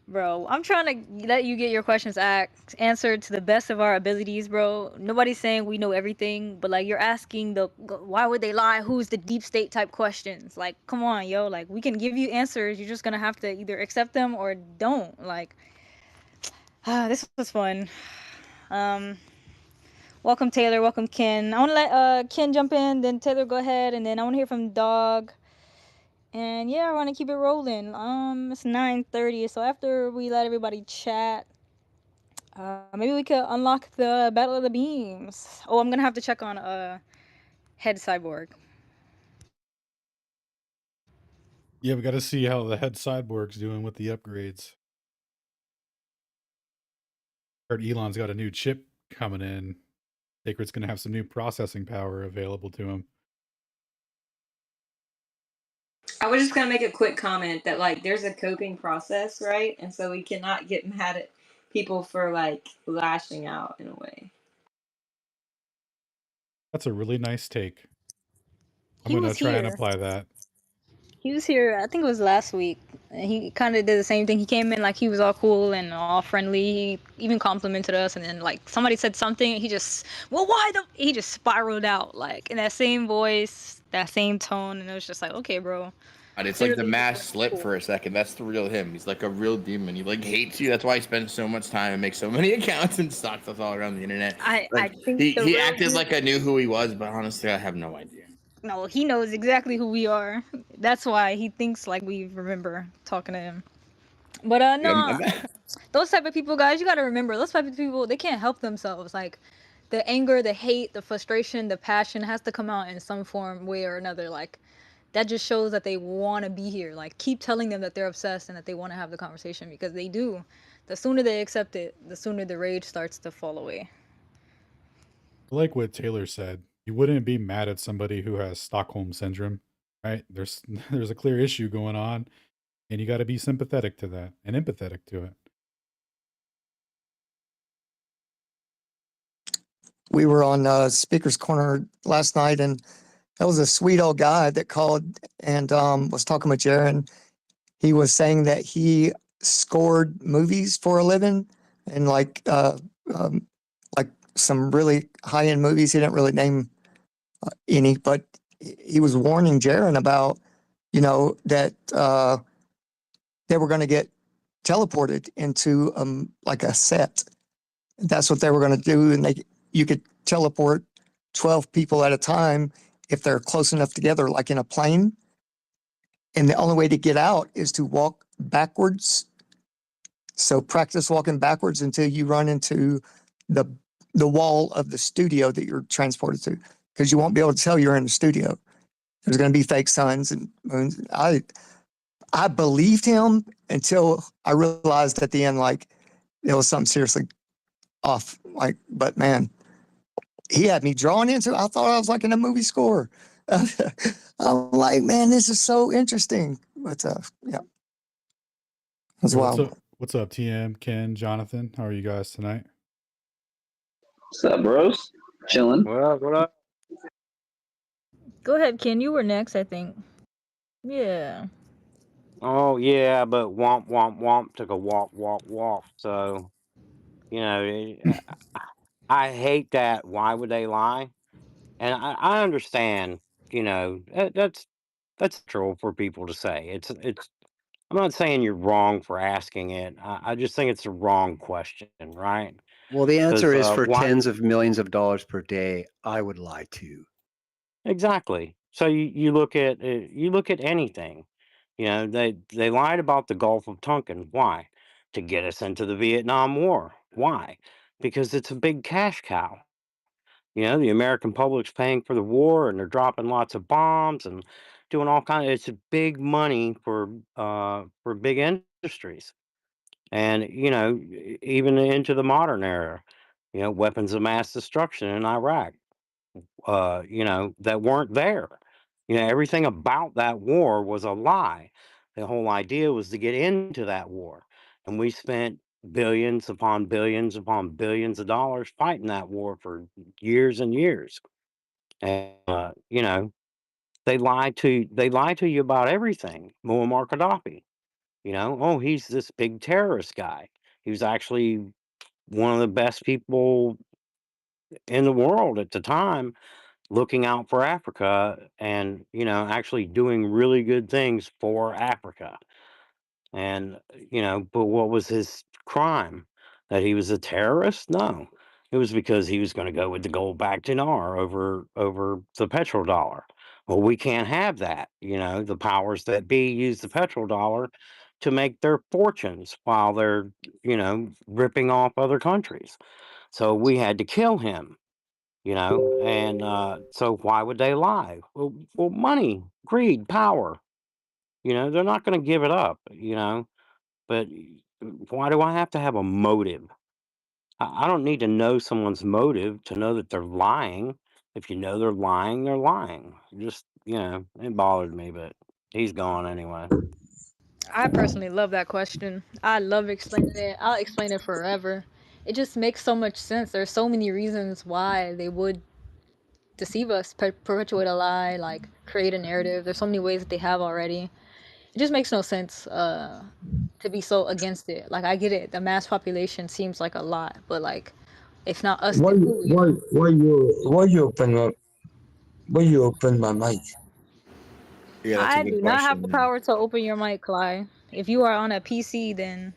Bro, I'm trying to let you get your questions answered to the best of our abilities, bro. Nobody's saying we know everything, but like you're asking the why would they lie? Who's the deep state type questions? Like, come on, yo. Like, we can give you answers. You're just gonna have to either accept them or don't. Like, this was fun. Welcome Taylor. Welcome Ken. I want to let Ken jump in, then Taylor go ahead, and then I want to hear from Dog. And yeah, I want to keep it rolling. It's 9:30, so after we let everybody chat, maybe we could unlock the Battle of the Beams. Oh, I'm gonna have to check on Head Cyborg. Yeah, we got to see how the head cyborg's doing with the upgrades. Heard Elon's got a new chip coming in. Sacred's gonna have some new processing power available to him. I was just gonna make a quick comment that like there's a coping process, right? And so we cannot get mad at people for like lashing out in a way. That's a really nice take. I'm He gonna was try and here. apply that. He was here, I think it was last week. And he kind of did the same thing. He came in like he was all cool and all friendly. He even complimented us. And then like somebody said something. He just, he just spiraled out like in that same voice, that same tone. And it was just like, okay, bro. It's like the Literally just mask looking slip cool. for a second. That's the real him. He's like a real demon. He like hates you. That's why he spends so much time and makes so many accounts and stalks us all around the internet. I Like think the he real acted you. like I knew who he was, but honestly, I have no idea. No, he knows exactly who we are. That's why he thinks like we remember talking to him. But no, those type of people, guys, you gotta remember, those type of people, they can't help themselves. Like, the anger, the hate, the frustration, the passion has to come out in some form, way or another. Like, that just shows that they want to be here. Like, keep telling them that they're obsessed and that they want to have the conversation, because they do. The sooner they accept it, the sooner the rage starts to fall away. I like what Taylor said. You wouldn't be mad at somebody who has Stockholm syndrome, right? There's there's a clear issue going on, and you got to be sympathetic to that and empathetic to it. We were on Speaker's Corner last night, and that was a sweet old guy that called and was talking with Jaron. He was saying that he scored movies for a living, and like some really high end movies. He didn't really name any, but he was warning Jaron about, that they were going to get teleported into like a set. That's what they were going to do, and you could teleport 12 people at a time if they're close enough together, like in a plane. And the only way to get out is to walk backwards. So practice walking backwards until you run into the wall of the studio that you're transported to, because you won't be able to tell you're in the studio. There's going to be fake suns and moons. I believed him until I realized at the end, like, there was something seriously off. Like, but man, he had me drawn into it. I thought I was like in a movie score. I'm like, man, this is so interesting. But yeah, as Hey, well. What's up, TM, Ken, Jonathan? How are you guys tonight? What's up, bros? Chilling. What up? What up? Go ahead, Ken. You were next, I think. Yeah. Oh yeah, but womp womp womp took a walk. So I hate that. Why would they lie? And I understand. That's natural for people to say. It's. I'm not saying you're wrong for asking it. I just think it's the wrong question, right? Well, the answer Because is for why? tens of millions of dollars per day, I would lie too. Exactly. So you look at anything. They lied about the Gulf of Tonkin. Why? To get us into the Vietnam War. Why? Because it's a big cash cow. The American public's paying for the war, and they're dropping lots of bombs and doing all kind of. It's big money for big industries, and even into the modern era. Weapons of mass destruction in Iraq. That weren't there. Everything about that war was a lie. The whole idea was to get into that war. And we spent billions upon billions upon billions of dollars fighting that war for years and years. And, they lied to you about everything. Muammar Gaddafi, oh, he's this big terrorist guy. He was actually one of the best people in the world at the time, looking out for Africa and, actually doing really good things for Africa. And, but what was his crime? That he was a terrorist? No. It was because he was going to go with the gold backed dinar over the petrodollar. Well, we can't have that. The powers that be use the petrodollar to make their fortunes while they're, ripping off other countries. So we had to kill him. And so why would they lie? Well, money, greed, power. They're not going to give it up. But why do I have to have a motive? I don't need to know someone's motive to know that they're lying. If you know they're lying, they're lying. Just it bothered me, but he's gone anyway. I personally love that question. I love explaining it. I'll explain it forever. It just makes so much sense. There's so many reasons why they would deceive us, perpetuate a lie, like create a narrative. There's so many ways that they have already. It just makes no sense to be so against it. Like, I get it. The mass population seems like a lot, but like, if not us, then who? Why you open my mic? Yeah, that's a I good do not have the question. power to open your mic, Cly. If you are on a PC, then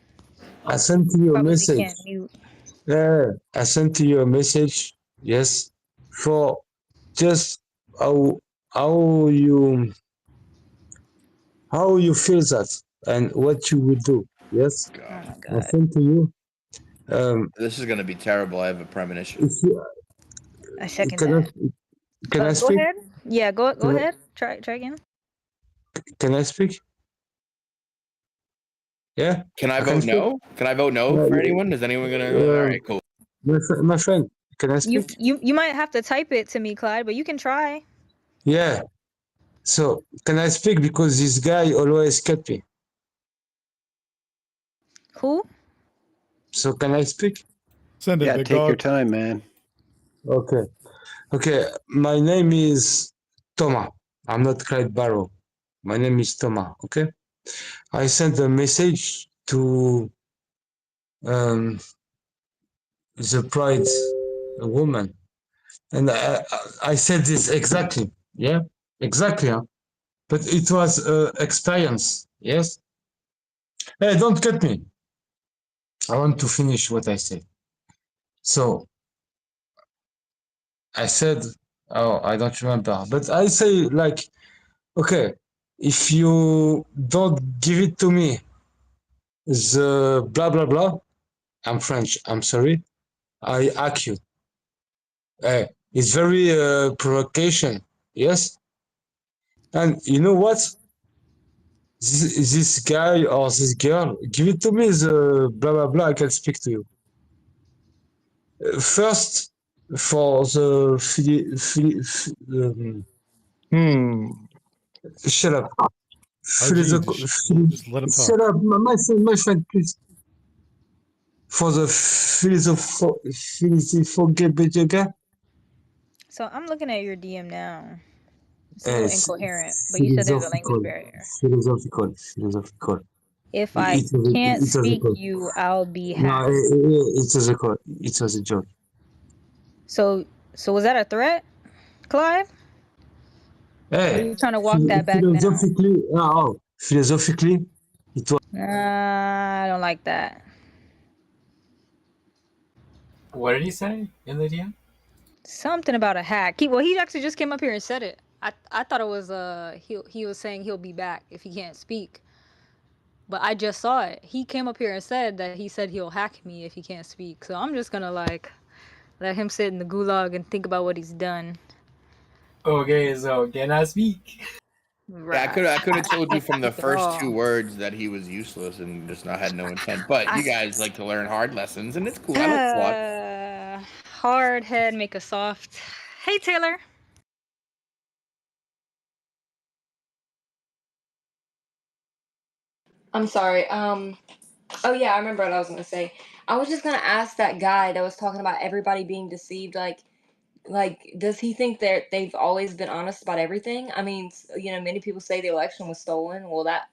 I sent you a probably message. can't mute. Yeah, I sent you a message. Yes, for just how how you how you feel that and what you will do. Yes, Oh my I god. sent to you. This is gonna be terrible. I have a premonition. If you, I second can I that. can I Go speak? ahead. Yeah, go Can I, ahead. Try again. can I speak? Yeah, Can I I can vote speak. no? Can I vote no for anyone? Is anyone gonna? All right, cool. My friend, can I You speak? you might have to type it to me, Clyde, but you can try. Yeah. So can I speak because this guy always cut me. Who? So can I speak? Send it, Yeah, big take your dog. time, man. Okay. Okay. My name is Thomas. I'm not Clyde Barrow. My name is Thomas. Okay. I sent a message to um, the Pride woman, and I said this exactly. Yeah, exactly. Huh? But it was experience. Yes. Hey, don't cut me. I want to finish what I said. So I said, oh, I don't remember, but I say like, okay, if you don't give it to me, the blah blah blah. I'm French. I'm sorry. I hack you. It's very provocation. Yes. And you know what? This guy or this girl, give it to me. The blah blah blah. I can speak to you. First, for the shut up. RG, just let him Shut talk. up, my friend, please. For the philosophical, So I'm looking at your DM now. It's a little incoherent, but you said there's a language philosophical, barrier. philosophical. If I It was, can't it was a speak code. you, I'll be No, hacked. it was a code. It was a joke. So was that a threat, Clive? Or are Hey, you trying to walk that back now? philosophically, it was. I don't like that. What did he say in the DM? Something about a hack. He actually just came up here and said it. I thought it was he was saying he'll be back if he can't speak. But I just saw it. He came up here and said that he said he'll hack me if he can't speak. So I'm just gonna like let him sit in the gulag and think about what he's done. Okay, so can I speak? Yeah, Right. I could have told you from the Speak at first two all. words that he was useless and just not had no intent. But you guys like to learn hard lessons, and it's cool. I like SWAT. Hard head make a soft. Hey Taylor. I'm sorry. Oh yeah, I remember what I was gonna say. I was just gonna ask that guy that was talking about everybody being deceived. Like, does he think that they've always been honest about everything? I mean, many people say the election was stolen. Well, that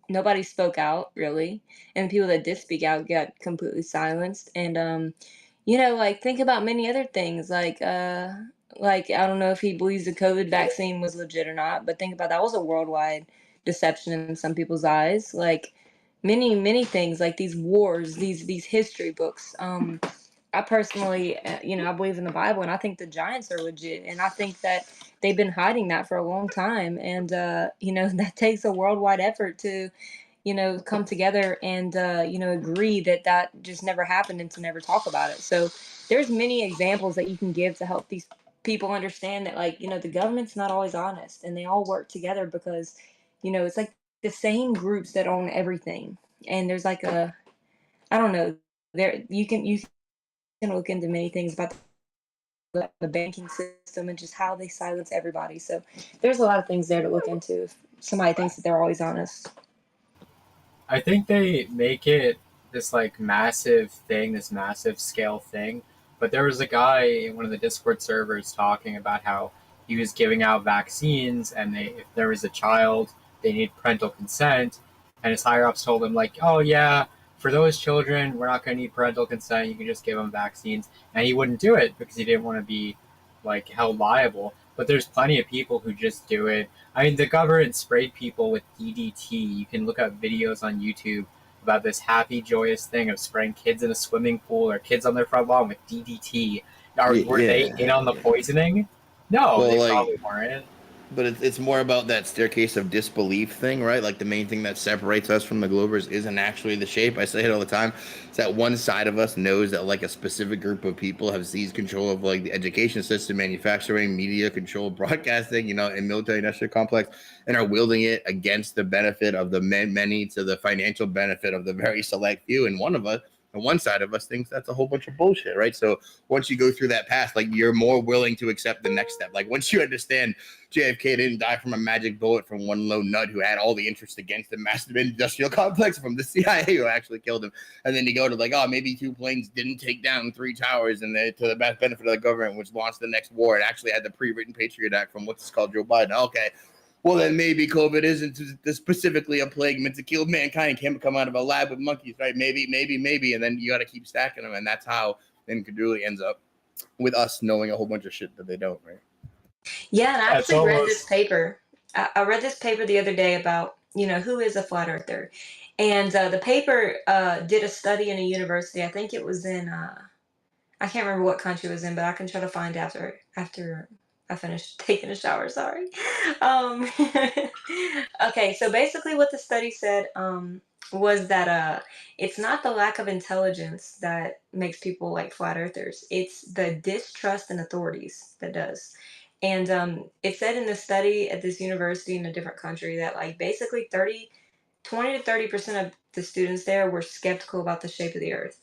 nobody spoke out really, and the people that did speak out got completely silenced. And like think about many other things. Like I don't know if he believes the COVID vaccine was legit or not, but think about that was a worldwide deception in some people's eyes. Like many things, like these wars, these history books. I personally, I believe in the Bible, and I think the giants are legit, and I think that they've been hiding that for a long time, and that takes a worldwide effort to, come together and agree that that just never happened and to never talk about it. So there's many examples that you can give to help these people understand that, like, the government's not always honest, and they all work together because, it's like the same groups that own everything, and there's like I don't know, there you can look into many things about the banking system and just how they silence everybody. So there's a lot of things there to look into if somebody thinks that they're always honest. I think they make it this like massive thing, this massive scale thing. But there was a guy in one of the Discord servers talking about how he was giving out vaccines, and if there was a child, they need parental consent. And his higher ups told him like, "Oh yeah, for those children, we're not going to need parental consent. You can just give them vaccines." And he wouldn't do it because he didn't want to be like held liable. but there's plenty of people who just do it. I mean, the government sprayed people with DDT. You can look up videos on YouTube about this happy, joyous thing of spraying kids in a swimming pool or kids on their front lawn with DDT. Were they in on the poisoning? No, Well, they like, probably weren't. but it's more about that staircase of disbelief thing, right? Like the main thing that separates us from the Globers isn't actually the shape. I say it all the time. It's that one side of us knows that like a specific group of people have seized control of like the education system, manufacturing, media control, broadcasting, you know, and military industrial complex, and are wielding it against the benefit of the many to the financial benefit of the very select few. And one of us, and one side of us thinks that's a whole bunch of bullshit, right? So once you go through that path, like you're more willing to accept the next step. Like once you understand JFK didn't die from a magic bullet from one lone nut who had all the interest against the massive industrial complex from the CIA who actually killed him. And then you go to like, oh, maybe 2 planes didn't take down 3 towers and they, to the best benefit of the government, which launched the next war. It actually had the pre-written Patriot Act from what's called Joe Biden. Okay. Well, then maybe COVID isn't specifically a plague meant to kill mankind. Can't come out of a lab with monkeys, right? Maybe. And then you got to keep stacking them. And that's how incredulity ends up with us knowing a whole bunch of shit that they don't, right? Yeah, and I That's actually read this almost paper. I read this paper the other day about, who is a flat earther. And the paper did a study in a university. I think it was in I can't remember what country it was in, but I can try to find after I finish taking a shower. Sorry. Um, okay, so basically, what the study said was that it's not the lack of intelligence that makes people like flat earthers. It's the distrust in authorities that does. And it said in the study at this university in a different country that like basically 20 to 30% of the students there were skeptical about the shape of the earth.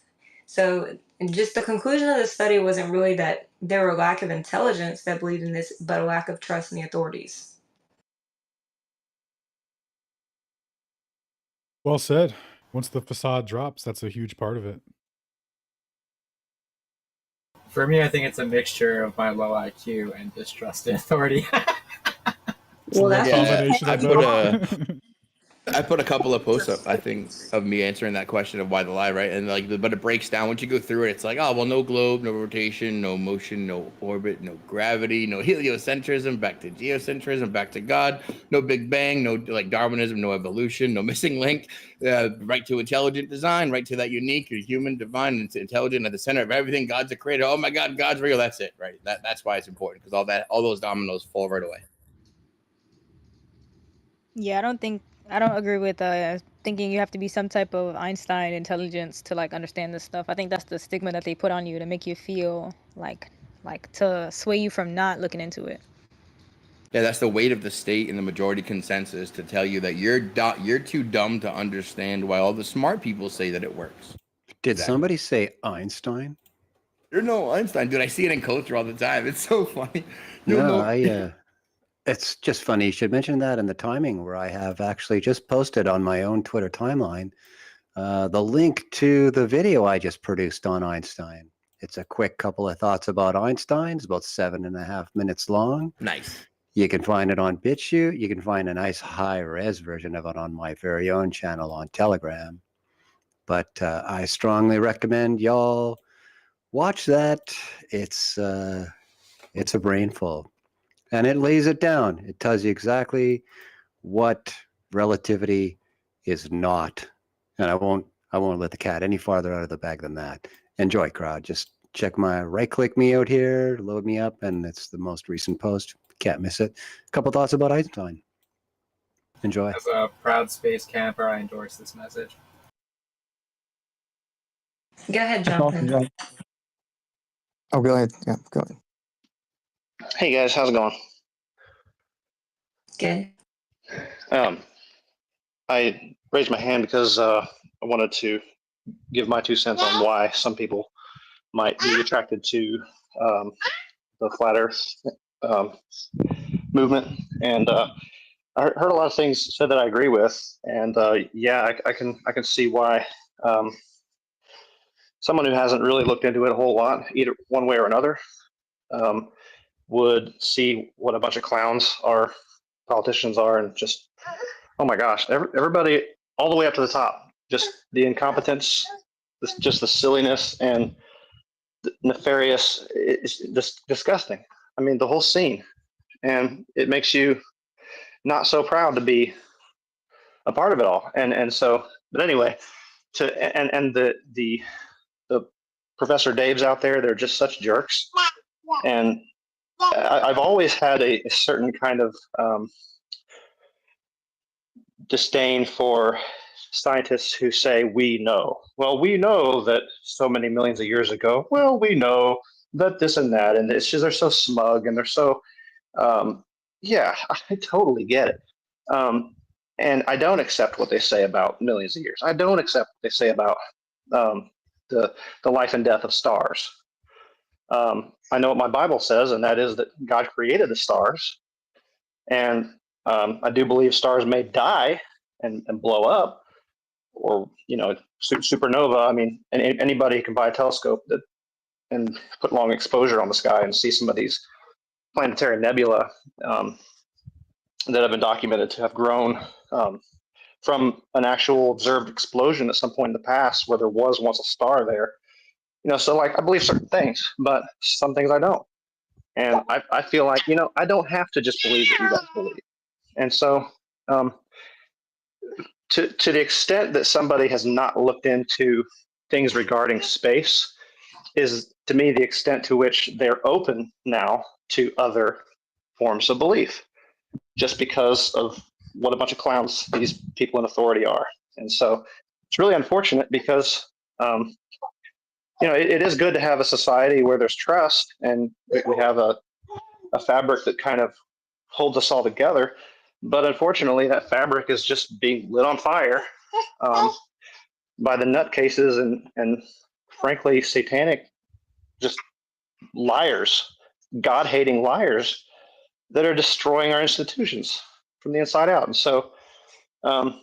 So, and just the conclusion of the study wasn't really that there were a lack of intelligence that believed in this, but a lack of trust in the authorities. Well said. Once the facade drops, that's a huge part of it. for me. I think it's a mixture of my low IQ and distrust in authority. It's a Well, little that's combination I of put both. I put a couple of posts up, I think, of me answering that question of why the lie, right? And like, but it breaks down once you go through it. It's like, oh, well, no globe, no rotation, no motion, no orbit, no gravity, no heliocentrism, back to geocentrism, back to God, no Big Bang, no like Darwinism, no evolution, no missing link, right to intelligent design, right to that unique, or human, divine, and intelligent at the center of everything. God's a creator. Oh my God, God's real. That's it, right? That's why it's important because all those dominoes fall right away. Yeah, I don't agree with thinking you have to be some type of Einstein intelligence to like understand this stuff. I think that's the stigma that they put on you to make you feel like to sway you from not looking into it. Yeah, that's the weight of the state and the majority consensus to tell you that you're too dumb to understand why all the smart people say that it works. Did somebody say Einstein? You're no Einstein, dude. I see it in culture all the time. It's so funny. It's just funny you should mention that, and the timing where I have actually just posted on my own Twitter timeline the link to the video I just produced on Einstein. It's a quick couple of thoughts about Einstein. It's about 7.5 minutes long. Nice. You can find it on BitChute. You can find a nice high-res version of it on my very own channel on Telegram. But I strongly recommend y'all watch that. It's a brainful. And it lays it down. It tells you exactly what relativity is not. And I won't let the cat any farther out of the bag than that. Enjoy, crowd. Just check my right-click me out here, load me up, and it's the most recent post. Can't miss it. A couple thoughts about Einstein. Enjoy. As a proud space camper, I endorse this message. Go ahead, Jonathan. Oh, go ahead. Yeah, go ahead. Hey guys, how's it going? Good. I raised my hand because I wanted to give my 2 cents on why some people might be attracted to the flat Earth movement, and I heard a lot of things said that I agree with, and yeah, I can see why someone who hasn't really looked into it a whole lot, either one way or another, would see what a bunch of clowns our politicians are, and just, oh my gosh, everybody all the way up to the top, just the incompetence, just the silliness and the nefarious, it's just disgusting. I mean, the whole scene. and it makes you not so proud to be a part of it all. And so, but anyway, and the Professor Daves out there, they're just such jerks. And I've always had a certain kind of disdain for scientists who say we know. Well, we know that so many millions of years ago. Well, we know that this and that, and it's just they're so smug and they're so yeah, I totally get it. And I don't accept what they say about millions of years. I don't accept what they say about the life and death of stars. I know what my Bible says, and that is that God created the stars. And I do believe stars may die and blow up, or supernova. I mean, anybody can buy a telescope and put long exposure on the sky and see some of these planetary nebula that have been documented to have grown from an actual observed explosion at some point in the past where there was once a star there. So like I believe certain things, but some things I don't. And I feel like, I don't have to just believe what you guys believe. And so to the extent that somebody has not looked into things regarding space is, to me, the extent to which they're open now to other forms of belief, just because of what a bunch of clowns these people in authority are. And so it's really unfortunate because, it is good to have a society where there's trust and we have a fabric that kind of holds us all together. But unfortunately, that fabric is just being lit on fire by the nutcases and frankly, satanic, just liars, God-hating liars that are destroying our institutions from the inside out. And so I'm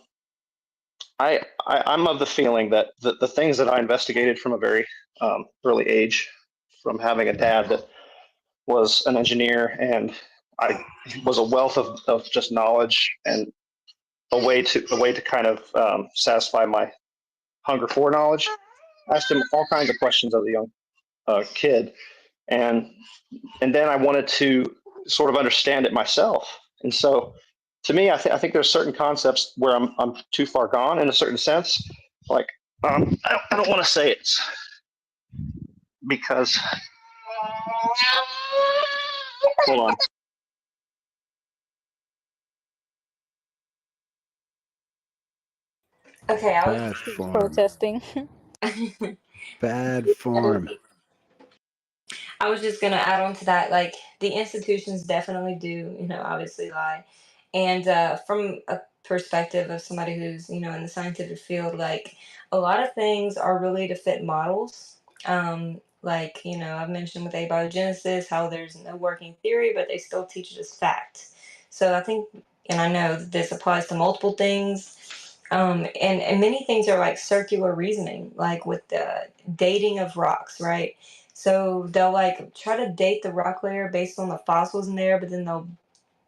of the feeling that the things that I investigated from a very early age, from having a dad that was an engineer, and I was a wealth of just knowledge and a way to kind of satisfy my hunger for knowledge. I asked him all kinds of questions as a young kid, and then I wanted to sort of understand it myself. And so, to me, I think there's certain concepts where I'm too far gone in a certain sense. Like I don't want to say it because hold on. Okay, I was Bad form. Protesting. Bad form. I was just gonna add on to that, like the institutions definitely do, obviously lie. And from a perspective of somebody who's, in the scientific field, like a lot of things are really to fit models. Like, I've mentioned with abiogenesis how there's no working theory, but they still teach it as fact. So I think, and I know that this applies to multiple things. And many things are like circular reasoning, like with the dating of rocks, right? So they'll like try to date the rock layer based on the fossils in there, but then they'll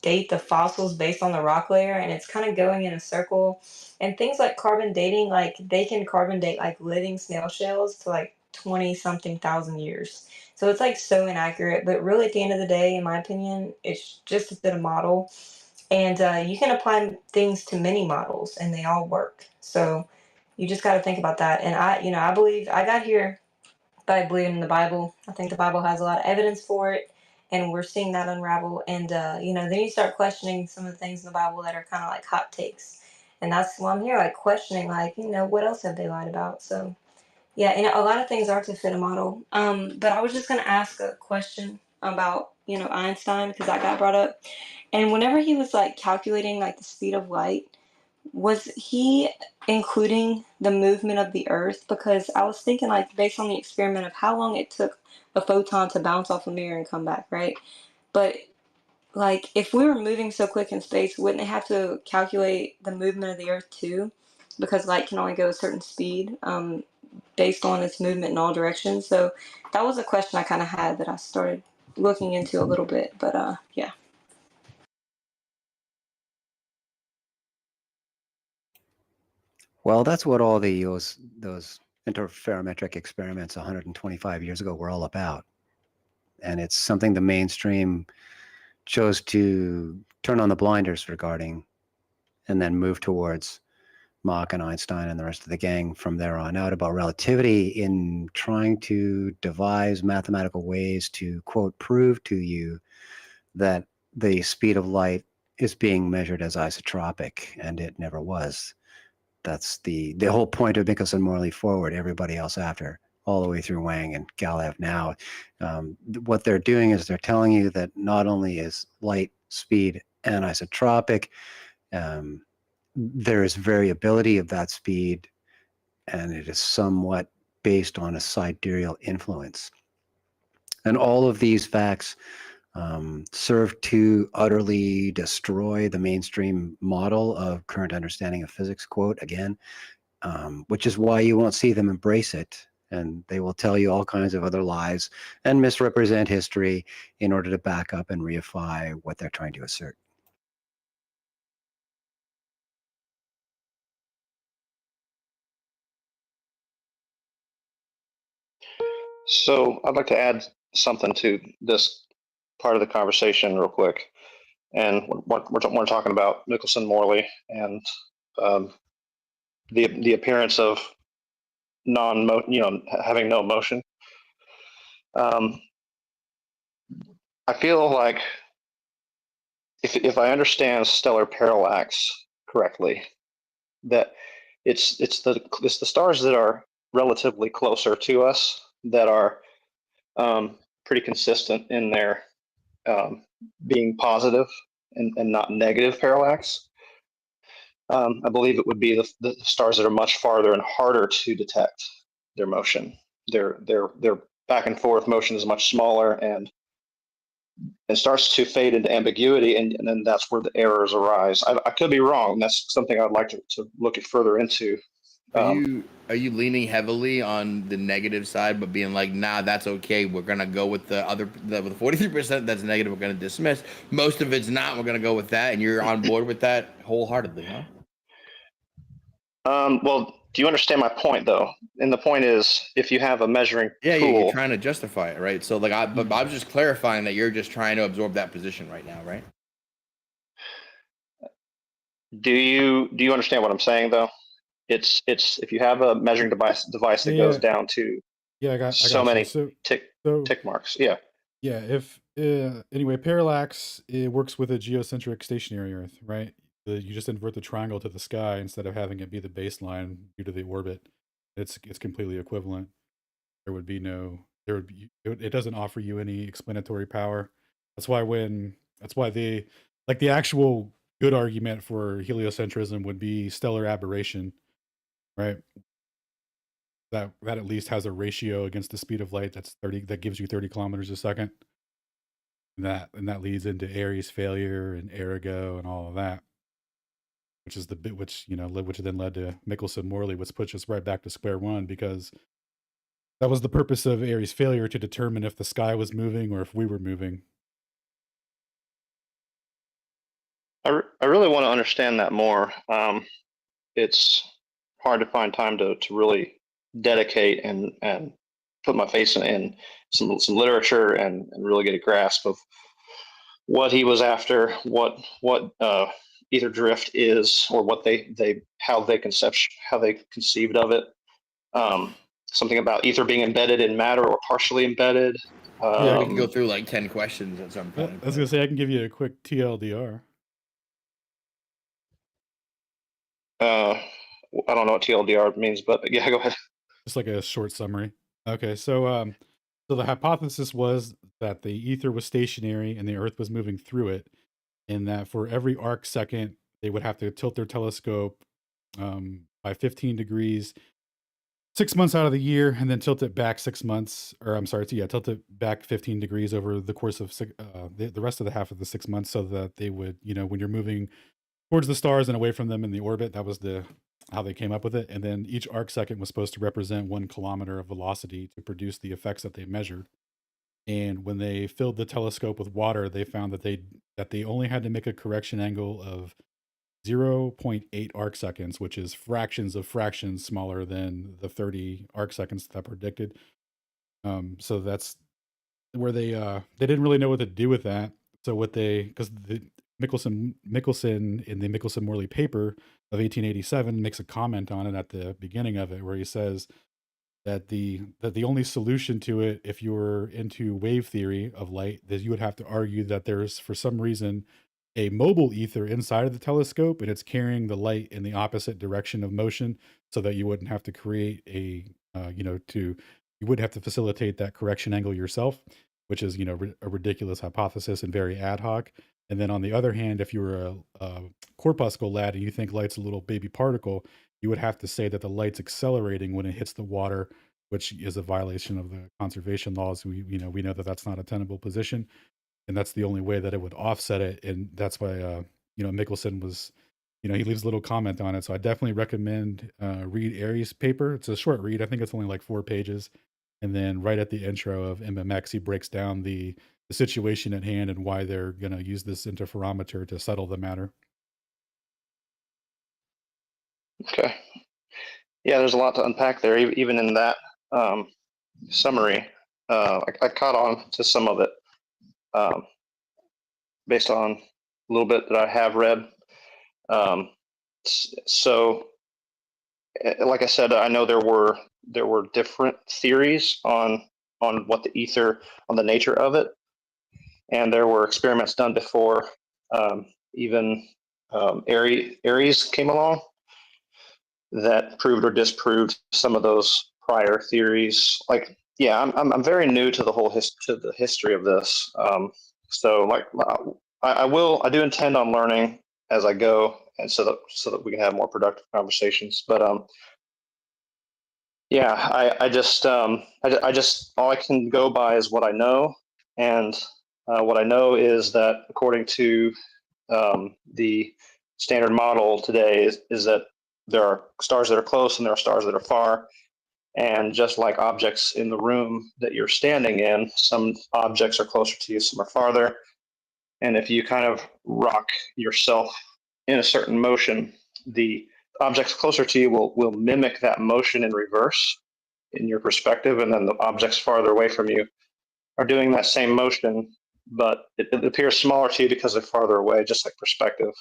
date the fossils based on the rock layer, and it's kind of going in a circle. And things like carbon dating, like they can carbon date like living snail shells to like 20 something thousand years. So it's like so inaccurate, but really at the end of the day, in my opinion, it's just a bit of model. And you can apply things to many models and they all work. So you just got to think about that. And I believe I got here by believing in the Bible. I think the Bible has a lot of evidence for it, and we're seeing that unravel. And then you start questioning some of the things in the Bible that are kind of like hot takes, and that's why I'm here, like questioning, like what else have they lied about? So yeah, a lot of things are to fit a model. But I was just gonna ask a question about Einstein because that got brought up, and whenever he was like calculating like the speed of light, was he including the movement of the earth? Because I was thinking, like, based on the experiment of how long it took a photon to bounce off a mirror and come back, right? But like, if we were moving so quick in space, wouldn't it have to calculate the movement of the earth too? Because light can only go a certain speed, based on its movement in all directions. So that was a question I kind of had that I started looking into a little bit. But yeah. Well, that's what all those interferometric experiments 125 years ago were all about. And it's something the mainstream chose to turn on the blinders regarding and then move towards Mach and Einstein and the rest of the gang from there on out about relativity in trying to devise mathematical ways to, quote, prove to you that the speed of light is being measured as isotropic, and it never was. That's the whole point of Michelson-Morley forward, everybody else after, all the way through Wang and Galev now. What they're doing is they're telling you that not only is light speed anisotropic, there is variability of that speed, and it is somewhat based on a sidereal influence. And all of these facts serve to utterly destroy the mainstream model of current understanding of physics, quote, again, which is why you won't see them embrace it. And they will tell you all kinds of other lies and misrepresent history in order to back up and reify what they're trying to assert. So I'd like to add something to this part of the conversation real quick. And we're talking about Michelson-Morley and the appearance of having no motion. I feel like if I understand stellar parallax correctly, that it's the stars that are relatively closer to us that are pretty consistent in their being positive and not negative parallax. I believe it would be the stars that are much farther and harder to detect their motion. Their back and forth motion is much smaller and starts to fade into ambiguity, and then that's where the errors arise. I could be wrong. That's something I'd like to look further into. Are you leaning heavily on the negative side, but being like, nah, that's okay. We're gonna go with the 43% that's negative. We're gonna dismiss. Most of it's not. We're gonna go with that, and you're on board with that wholeheartedly, huh? Well, do you understand my point though? And the point is, if you have a measuring tool, you're trying to justify it, right? So like, but I was just clarifying that you're just trying to absorb that position right now, right? Do you understand what I'm saying though? It's if you have a measuring device that goes down to I got many you. tick marks. Yeah. Yeah. If anyway, parallax, it works with a geocentric stationary Earth, right? You just invert the triangle to the sky instead of having it be the baseline due to the orbit. It's completely equivalent. It doesn't offer you any explanatory power. That's why the actual good argument for heliocentrism would be stellar aberration, right? That at least has a ratio against the speed of light that's 30, that gives you 30 kilometers a second. And that leads into Airy's failure and Arago and all of that, which is the bit which then led to Michelson-Morley, which puts us right back to square one, because that was the purpose of Airy's failure, to determine if the sky was moving or if we were moving. I really want to understand that more. It's hard to find time to really dedicate and put my face in some literature and really get a grasp of what he was after, what ether drift is, or what how they conceived of it. Something about ether being embedded in matter or partially embedded. We can go through like 10 questions at some point. I was gonna say, I can give you a quick TLDR. I don't know what TLDR means, but yeah, go ahead. Just like a short summary. Okay, so the hypothesis was that the ether was stationary and the Earth was moving through it, and that for every arc second they would have to tilt their telescope by 15 degrees 6 months out of the year, and then tilt it back 6 months, or I'm sorry, tilt it back 15 degrees over the course of the rest of the half of the 6 months, so that they would, when you're moving towards the stars and away from them in the orbit, that was how they came up with it. And then each arc second was supposed to represent 1 kilometer of velocity to produce the effects that they measured. And when they filled the telescope with water, they found that they only had to make a correction angle of 0.8 arc seconds, which is fractions of fractions smaller than the 30 arc seconds that predicted. So that's where they didn't really know what to do with that. So what they, because the Michelson in the Michelson-Morley paper of 1887 makes a comment on it at the beginning of it, where he says that the only solution to it, if you were into wave theory of light, that you would have to argue that there's for some reason a mobile ether inside of the telescope, and it's carrying the light in the opposite direction of motion, so that you wouldn't have to create a you would have to facilitate that correction angle yourself, which is a ridiculous hypothesis and very ad hoc. And then on the other hand, if you were a corpuscle lad and you think light's a little baby particle, you would have to say that the light's accelerating when it hits the water, which is a violation of the conservation laws. We know that that's not a tenable position, and that's the only way that it would offset it. And that's why Michelson was, he leaves a little comment on it. So I definitely recommend read Aries' paper. It's a short read. I think it's only like 4 pages. And then right at the intro of MMX, he breaks down the situation at hand and why they're going to use this interferometer to settle the matter. Okay. Yeah, there's a lot to unpack there, even in that summary. I caught on to some of it based on a little bit that I have read. So, like I said, I know there were different theories on what the ether, on the nature of it, and there were experiments done before even Aries came along that proved or disproved some of those prior theories. Like, yeah, I'm very new to the whole history of this. So like I do intend on learning as I go, and so that we can have more productive conversations. But yeah, I just all I can go by is what I know, and what I know is that according to the standard model today is that there are stars that are close and there are stars that are far. And just like objects in the room that you're standing in, some objects are closer to you, some are farther. And if you kind of rock yourself in a certain motion, the objects closer to you will mimic that motion in reverse in your perspective. And then the objects farther away from you are doing that same motion, but it appears smaller to you because they're farther away, just like perspective.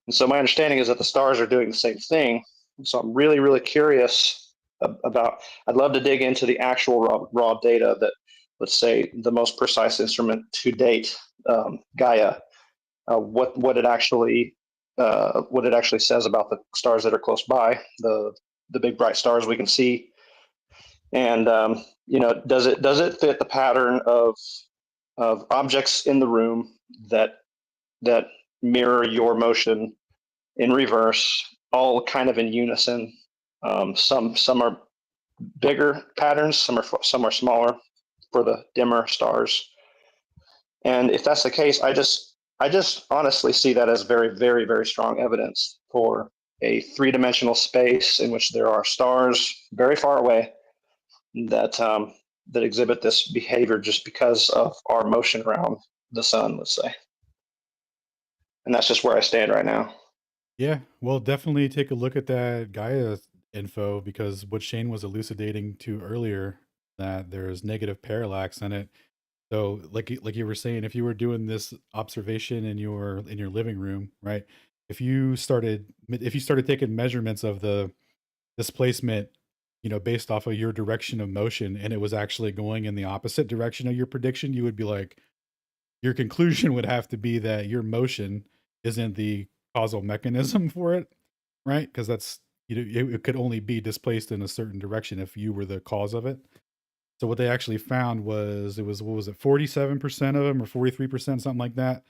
And so my understanding is that the stars are doing the same thing. So I'm really, really curious about, I'd love to dig into the actual raw data that, let's say, the most precise instrument to date, Gaia, what it actually says about the stars that are close by, the big bright stars we can see. And does it fit the pattern of objects in the room that mirror your motion in reverse, all kind of in unison? Some are bigger patterns, some are smaller for the dimmer stars. And if that's the case, I just honestly see that as very, very, very strong evidence for a 3-dimensional space in which there are stars very far away that exhibit this behavior just because of our motion around the sun, let's say. And that's just where I stand right now. Yeah, well, definitely take a look at that Gaia info, because what Shane was elucidating to earlier, that there's negative parallax in it. So like you were saying, if you were doing this observation in your living room, right? If you started taking measurements of the displacement, based off of your direction of motion, and it was actually going in the opposite direction of your prediction, you would be like, your conclusion would have to be that your motion isn't the causal mechanism for it, right? Because that's, it could only be displaced in a certain direction if you were the cause of it. So what they actually found was, what was it, 47% of them or 43%, something like that,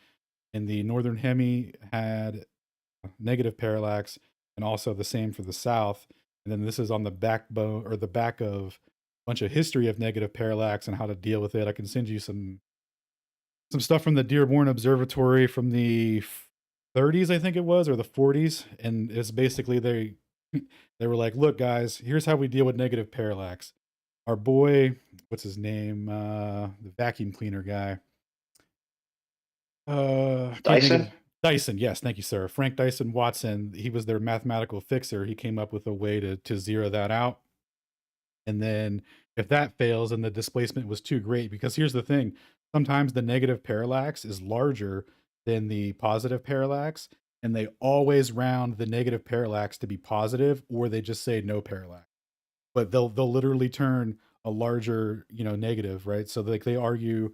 in the northern hemi had negative parallax, and also the same for the south. And then this is on the backbone, or the back of a bunch of history of negative parallax and how to deal with it. I can send you some stuff from the Dearborn Observatory from the 30s, I think it was, or the 40s. And it's basically they were like, look, guys, here's how we deal with negative parallax. Our boy, what's his name? The vacuum cleaner guy. Dyson? Dyson, yes, thank you, sir. Frank Dyson Watson, he was their mathematical fixer. He came up with a way to zero that out. And then if that fails and the displacement was too great, because here's the thing, sometimes the negative parallax is larger than the positive parallax, and they always round the negative parallax to be positive, or they just say no parallax. But they'll literally turn a larger, negative, right? So like they argue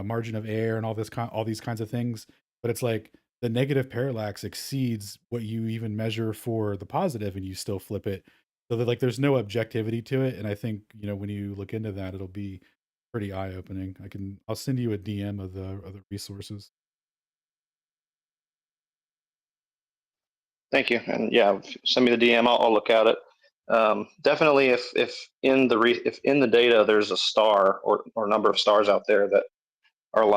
margin of error and all these kinds of things, but it's like the negative parallax exceeds what you even measure for the positive, and you still flip it. So that like there's no objectivity to it, and I think when you look into that, it'll be pretty eye opening. I'll send you a DM of the resources. Thank you. And yeah, send me the DM. I'll look at it. Definitely, if in the data there's a star or number of stars out there that are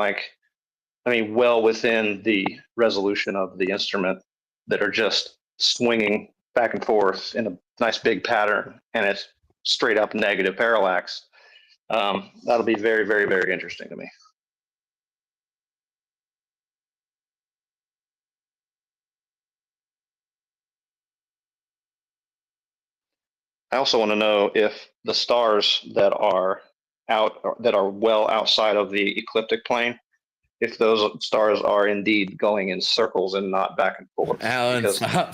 well within the resolution of the instrument, that are just swinging back and forth in a nice big pattern, and it's straight up negative parallax. That'll be very, very, very interesting to me. I also want to know if the stars that are well outside of the ecliptic plane, if those stars are indeed going in circles and not back and forth. Alan, because stop.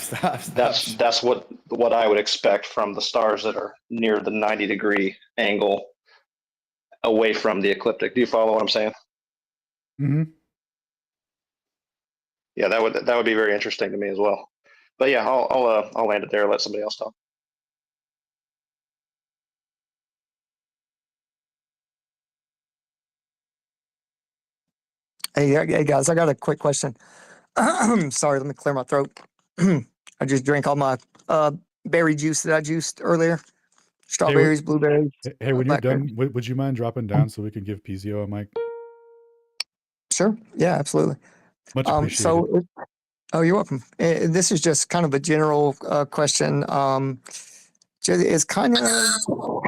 That's what I would expect from the stars that are near the 90-degree angle away from the ecliptic. Do you follow what I'm saying? Mm-hmm. Yeah, that would be very interesting to me as well. But yeah, I'll land it there and let somebody else talk. Hey guys, I got a quick question. Sorry, let me clear my throat. I just drank all my berry juice that I juiced earlier. Strawberries, blueberries. Hey, when you're blackberries. done, would you mind dropping down so we can give Pizio a mic? Sure. Yeah, absolutely. Much appreciated. Oh, you're welcome. This is just kind of a general question. It's kind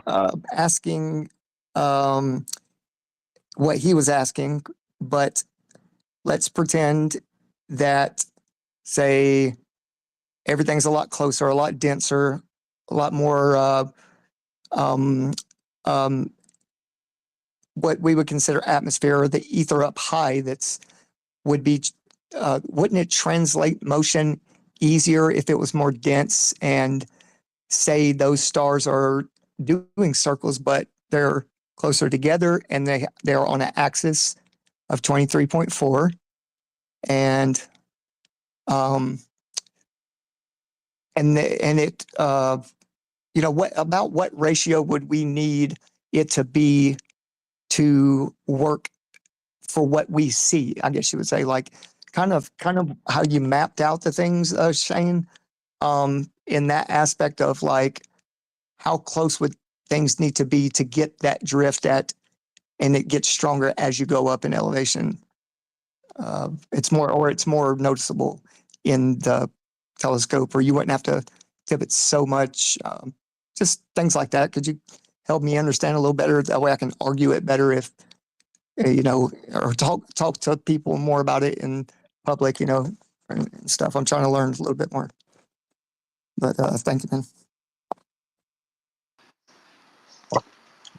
of asking what he was asking, but let's pretend that, say, everything's a lot closer, a lot denser, a lot more what we would consider atmosphere, or the ether up high. Wouldn't it translate motion easier if it was more dense, and say those stars are doing circles, but they're closer together and they're on an axis of 23.4, and what ratio would we need it to be to work for what we see? I guess you would say, like, kind of how you mapped out the things, Shane, in that aspect of like how close would things need to be to get that drift and it gets stronger as you go up in elevation. It's more noticeable in the telescope, or you wouldn't have to tip it so much. Just things like that. Could you help me understand a little better? That way I can argue it better if, or talk to people more about it in public, and stuff. I'm trying to learn a little bit more. But thank you, man.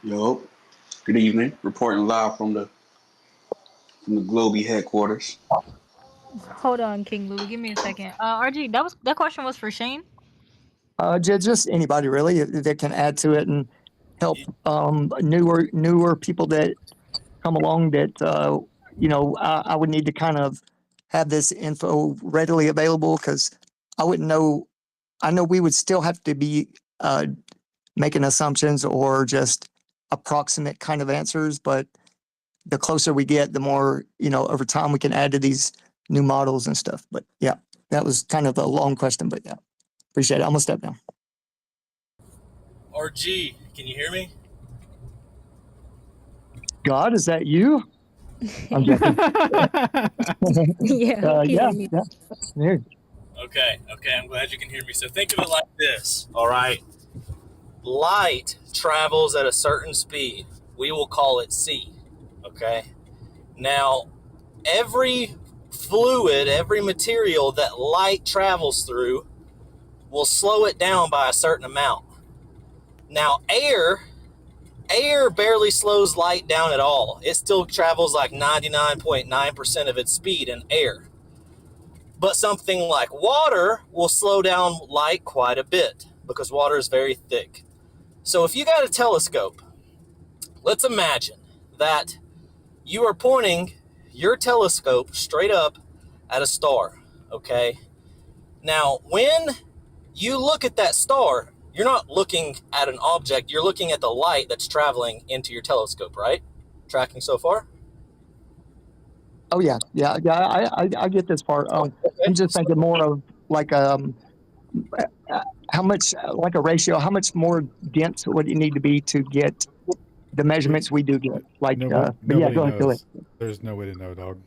Yo, good evening. Reporting live from the Globey headquarters. Hold on, King Louie. Give me a second. RG, that question was for Shane. Just anybody really that can add to it and help newer people that come along that I would need to kind of have this info readily available, because I wouldn't know. I know we would still have to be making assumptions or just approximate kind of answers, but the closer we get, the more over time we can add to these new models and stuff. But yeah, that was kind of a long question, but yeah, appreciate it. I'm gonna step down. RG, can you hear me? God, is that you? I'm joking. Yeah. Okay, I'm glad you can hear me. So think of it like this, all right? Light travels at a certain speed. We will call it c, okay? Now, every fluid, every material that light travels through will slow it down by a certain amount. Now, air Air barely slows light down at all. It still travels like 99.9% of its speed in air. But something like water will slow down light quite a bit because water is very thick. So if you got a telescope, let's imagine that you are pointing your telescope straight up at a star, okay? Now, when you look at that star, you're not looking at an object, you're looking at the light that's traveling into your telescope, right? Tracking so far? Oh yeah, yeah, yeah. I get this part. I'm just thinking more of like how much like a ratio. How much more dense would it need to be to get the measurements we do get? Like, but yeah, Nobody go ahead. knows. There's no way to know, dog.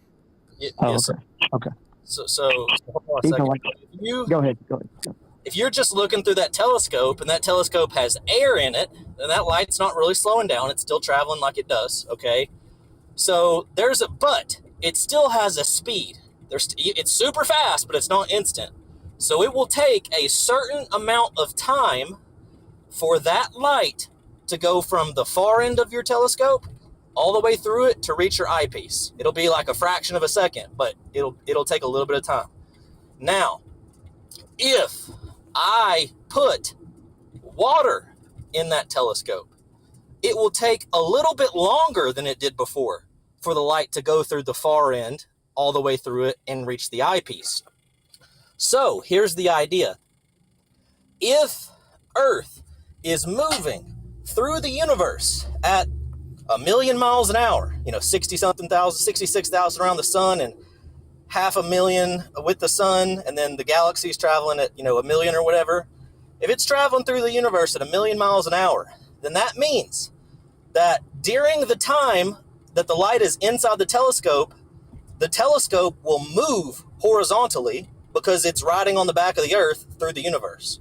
Oh, Yes. okay. Okay. So hold on a Even second. like, go ahead. Go ahead. If you're just looking through that telescope and that telescope has air in it, then that light's not really slowing down. It's still traveling like it does, okay? So but it still has a speed. It's super fast, but it's not instant. So it will take a certain amount of time for that light to go from the far end of your telescope all the way through it to reach your eyepiece. It'll be like a fraction of a second, but it'll take a little bit of time. Now, if I put water in that telescope, it will take a little bit longer than it did before for the light to go through the far end all the way through it and reach the eyepiece. So here's the idea. If Earth is moving through the universe at 1,000,000 miles an hour, 66,000 around the sun and 500,000 with the sun, and then the galaxy's traveling at, 1,000,000 or whatever. If it's traveling through the universe at 1,000,000 miles an hour, then that means that during the time that the light is inside the telescope will move horizontally because it's riding on the back of the Earth through the universe.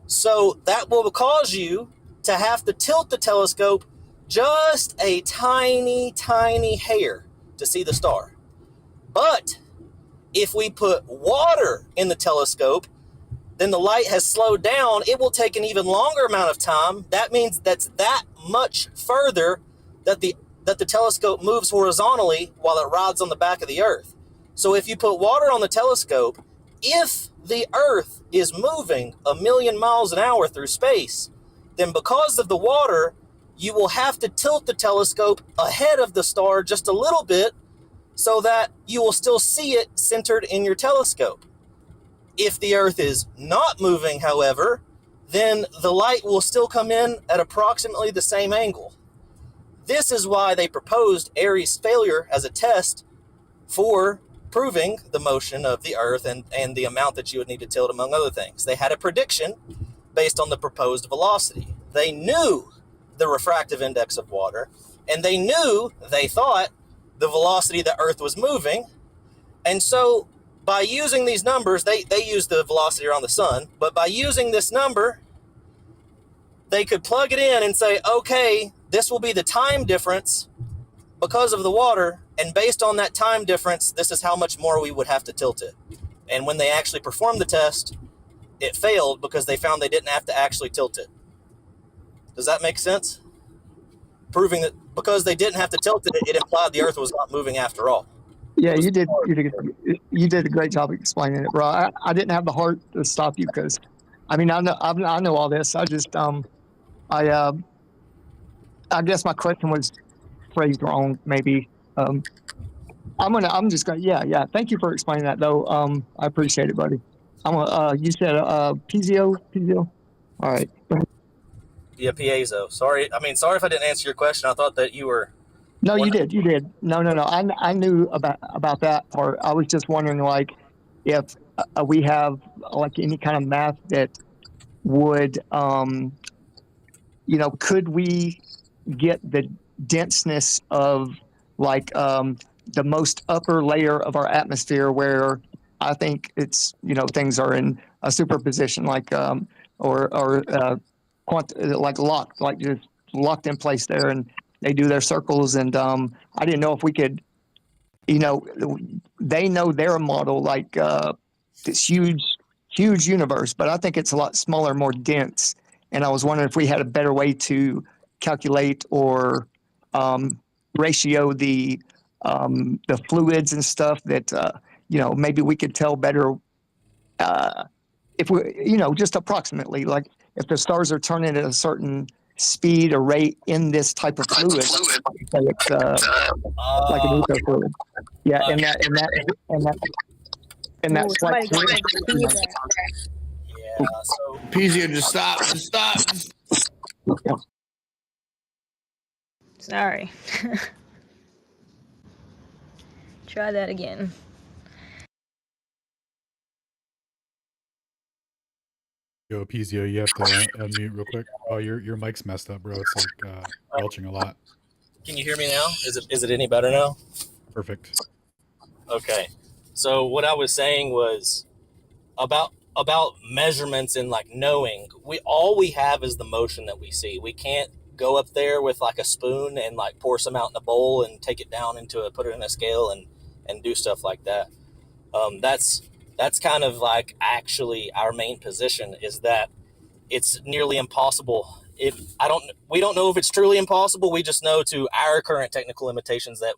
So that will cause you to have to tilt the telescope just a tiny, tiny hair to see the star. But if we put water in the telescope, then the light has slowed down. It will take an even longer amount of time. That means that's that much further that the telescope moves horizontally while it rides on the back of the Earth. So if you put water on the telescope, if the Earth is moving 1,000,000 miles an hour through space, then because of the water, you will have to tilt the telescope ahead of the star just a little bit so that you will still see it centered in your telescope. If the Earth is not moving, however, then the light will still come in at approximately the same angle. This is why they proposed Airy's failure as a test for proving the motion of the Earth and the amount that you would need to tilt, among other things. They had a prediction based on the proposed velocity. They knew the refractive index of water, and they thought the velocity the Earth was moving. And so by using these numbers, they used the velocity around the sun, but by using this number, they could plug it in and say, okay, this will be the time difference because of the water, and based on that time difference, this is how much more we would have to tilt it. And when they actually performed the test, it failed because they found they didn't have to actually tilt it. Does that make sense? Proving that because they didn't have to tilt it, it implied the Earth was not moving after all. Yeah, you did a great job explaining it, bro. I didn't have the heart to stop you because, I know all this. I just I guess my question was phrased wrong, maybe. I'm just gonna yeah. Thank you for explaining that though. I appreciate it, buddy. You said PZO. All right. Yeah, piezo. Sorry if I didn't answer your question. I thought that you were. No, you did. No. I knew about that part. I was just wondering, like, if we have like any kind of math that would, could we get the denseness of like the most upper layer of our atmosphere where I think it's, things are in a superposition, like like locked, like just locked in place there, and they do their circles. And I didn't know if we could, they know their model, like this huge universe, but I think it's a lot smaller, more dense. And I was wondering if we had a better way to calculate or ratio the fluids and stuff that maybe we could tell better if we just approximately, like if the stars are turning at a certain speed or rate in this type of fluid, say it's like an ether fluid. Yeah, and that Ooh, slight somebody got negative feedback. Yeah. So Pizio, just stop. Just stop. Sorry. Try that again. Yo, Pizio, you have to unmute real quick. Oh, your mic's messed up, bro. It's like belching a lot. can you hear me now? Is it any better now? Perfect. Okay. So what I was saying was about measurements and like knowing. All we have is the motion that we see. We can't go up there with like a spoon and like pour some out in a bowl and take it down put it in a scale and do stuff like that. That's kind of like actually our main position is that it's nearly impossible. We don't know if it's truly impossible. We just know to our current technical limitations that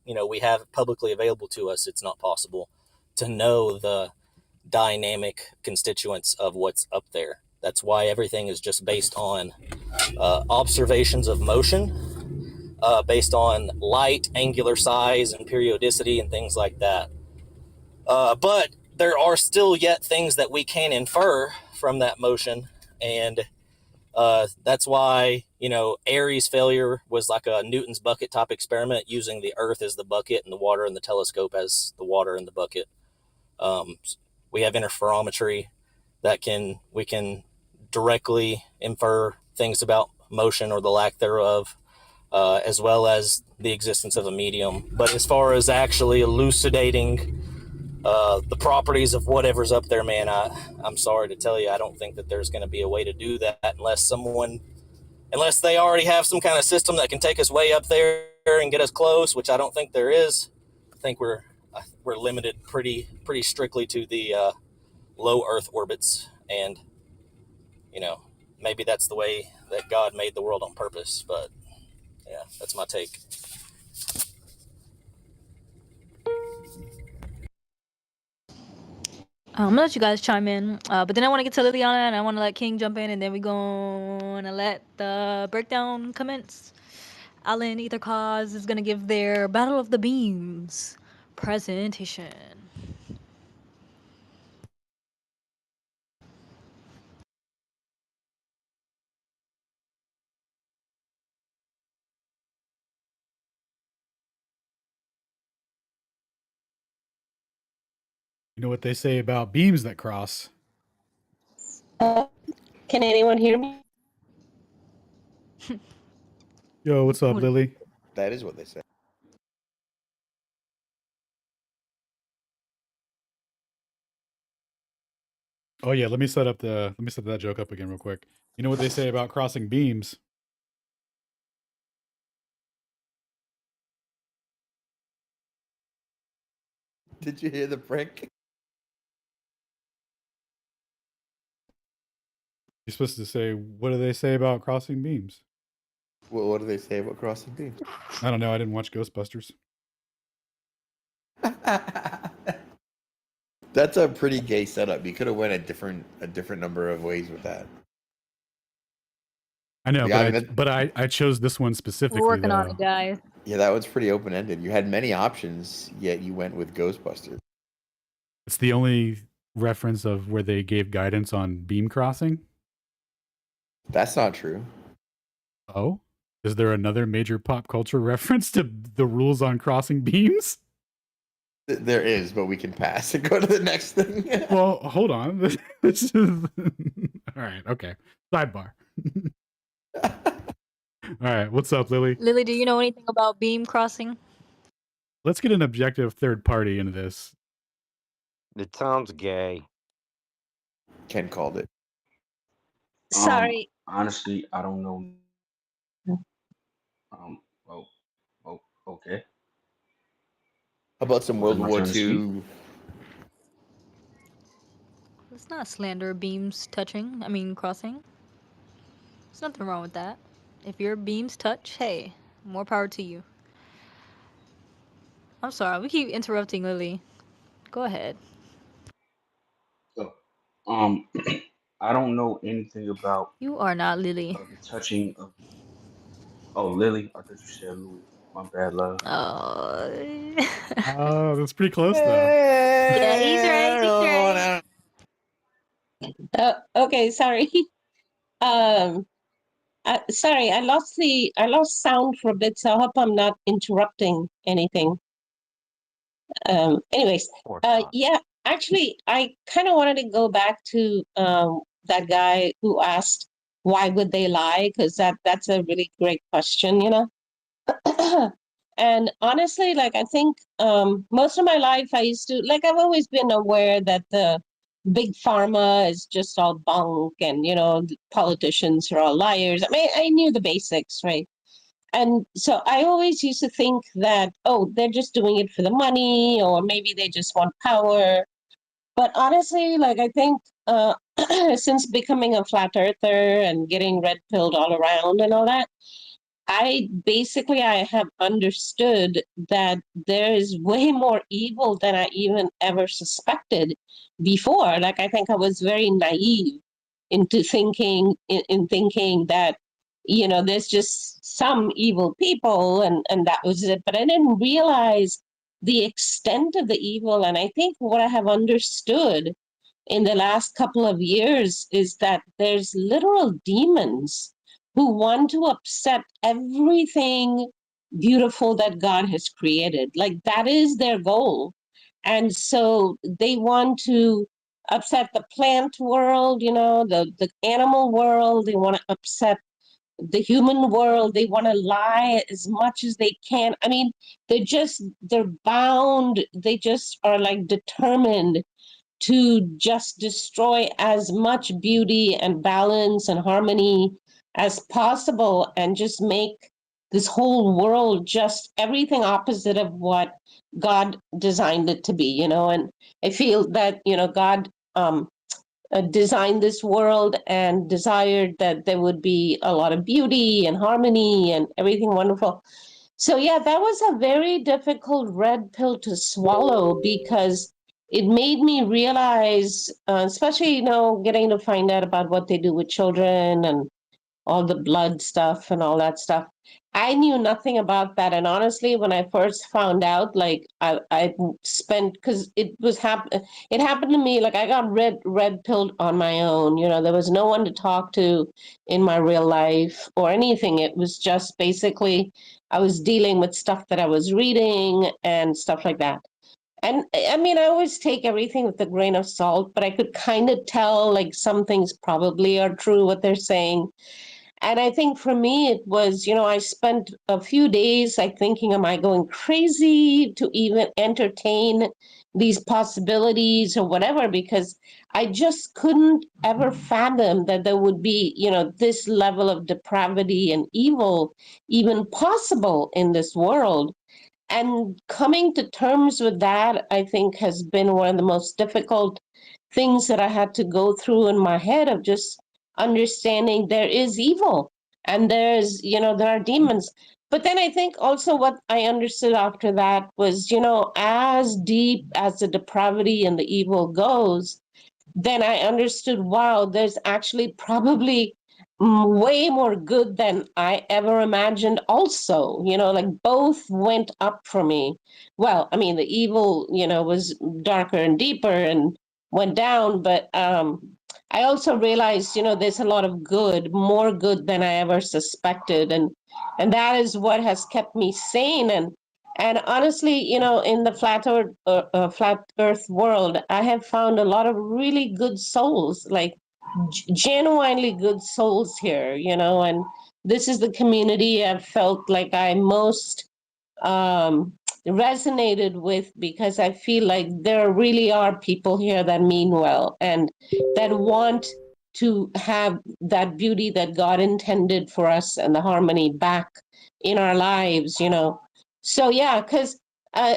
we have publicly available to us, it's not possible to know the dynamic constituents of what's up there. That's why everything is just based on observations of motion, based on light, angular size, and periodicity, and things like that. But there are still yet things that we can infer from that motion, and that's why Airy's failure was like a Newton's bucket type experiment, using the Earth as the bucket and the water and the telescope as the water in the bucket. We have interferometry that we can directly infer things about motion or the lack thereof, as well as the existence of a medium. But as far as actually elucidating the properties of whatever's up there, man, I'm sorry to tell you, I don't think that there's going to be a way to do that unless they already have some kind of system that can take us way up there and get us close, which I don't think there is. I think we're limited pretty strictly to the low Earth orbits, and maybe that's the way that God made the world on purpose. But yeah, that's my take. I'm gonna let you guys chime in, but then I want to get to Liliana and I want to let King jump in, and then we're gonna let the breakdown commence. Alan Ether Cause is gonna give their Battle of the Beams presentation. You know what they say about beams that cross? Can anyone hear me? Yo, what's up, Lily? That is what they say. Oh yeah, let me set that joke up again real quick. You know what they say about crossing beams? Did you hear the prank? You're supposed to say, what do they say about crossing beams? Well, what do they say about crossing beams? I don't know. I didn't watch Ghostbusters. That's a pretty gay setup. You could have went a different number of ways with that. I know, Yeah, but I chose this one specifically. We're working on it, guys. Yeah, that was pretty open ended. You had many options, yet you went with Ghostbusters. It's the only reference of where they gave guidance on beam crossing. That's not true. Oh, is there another major pop culture reference to the rules on crossing beams? There is, but we can pass and go to the next thing. Well, hold on. This is all right. Okay, sidebar. All right, what's up, Lily? Lily, do you know anything about beam crossing? Let's get an objective third party into this. It sounds gay. Ken called it. Sorry. Honestly, I don't know. Okay. How about some World My War turn to speak? II? It's not slander beams crossing. There's nothing wrong with that. If your beams touch, hey, more power to you. I'm sorry, we keep interrupting Lily. Go ahead. So, I don't know anything about You are not Lily. the touching of. Oh, Lily. I thought you said Louis. My bad, love. Oh. Oh, that's pretty close though. Yeah, he's right. He's right. Okay, sorry. Sorry, I lost sound for a bit, so I hope I'm not interrupting anything. Anyways, yeah, actually, I kind of wanted to go back to that guy who asked why would they lie, because that's a really great question, you know. And honestly, like I think most of my life I used to like I've always been aware that the big pharma is just all bunk and you know the politicians are all liars. I mean, I knew the basics, right? And so I always used to think that, oh, they're just doing it for the money, or maybe they just want power. But honestly, like I think since becoming a flat earther and getting red pilled all around and all that, I have understood that there is way more evil than I even ever suspected before. Like I think I was very naive into thinking in thinking that you know there's just some evil people and that was it. But I didn't realize the extent of the evil. And I think what I have understood in the last couple of years is that there's literal demons who want to upset everything beautiful that God has created. Like that is their goal. And so they want to upset the plant world, you know, the animal world. They want to upset the human world. They want to lie as much as they can. I mean, they're bound. They just are like determined to just destroy as much beauty and balance and harmony as possible and just make this whole world just everything opposite of what God designed it to be, you know. And I feel that, you know, God designed this world and desired that there would be a lot of beauty and harmony and everything wonderful. So yeah, that was a very difficult red pill to swallow because it made me realize, especially you know, getting to find out about what they do with children and all the blood stuff and all that stuff. I knew nothing about that, and honestly, when I first found out, like I spent because it happened to me. Like I got red pilled on my own. You know, there was no one to talk to in my real life or anything. It was just basically I was dealing with stuff that I was reading and stuff like that. And I mean, I always take everything with a grain of salt, but I could kind of tell like some things probably are true what they're saying. And I think for me, it was, you know, I spent a few days like thinking, am I going crazy to even entertain these possibilities or whatever? Because I just couldn't ever fathom that there would be, you know, this level of depravity and evil even possible in this world. And coming to terms with that, I think, has been one of the most difficult things that I had to go through in my head of just understanding there is evil and there's, you know, there are demons. But then I think also what I understood after that was, you know, as deep as the depravity and the evil goes, then I understood, wow, there's actually probably way more good than I ever imagined, also. You know, like both went up for me. Well, I mean, the evil, you know, was darker and deeper and went down, but I also realized, you know, there's a lot of good, more good than I ever suspected. And that is what has kept me sane. And honestly, you know, in the flat Earth world, I have found a lot of really good souls, like genuinely good souls here, you know. And this is the community I've felt like I most um, resonated with because I feel like there really are people here that mean well and that want to have that beauty that God intended for us and the harmony back in our lives, you know. So, yeah, because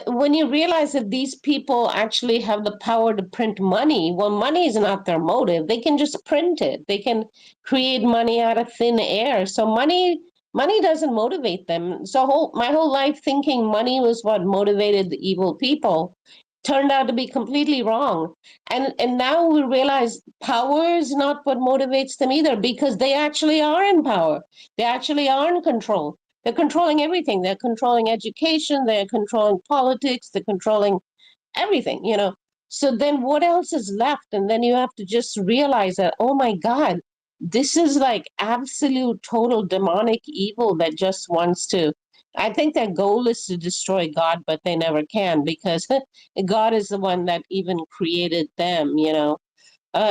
when you realize that these people actually have the power to print money, well, money is not their motive. They can just print it. They can create money out of thin air. So money Money doesn't motivate them. So my whole life thinking money was what motivated the evil people turned out to be completely wrong. And now we realize power is not what motivates them either, because they actually are in power. They actually are in control. They're controlling everything. They're controlling education, they're controlling politics, they're controlling everything, you know. So then what else is left? And then you have to just realize that, oh my God, this is like absolute total demonic evil that just wants to. I think their goal is to destroy God, but they never can, because God is the one that even created them, you know.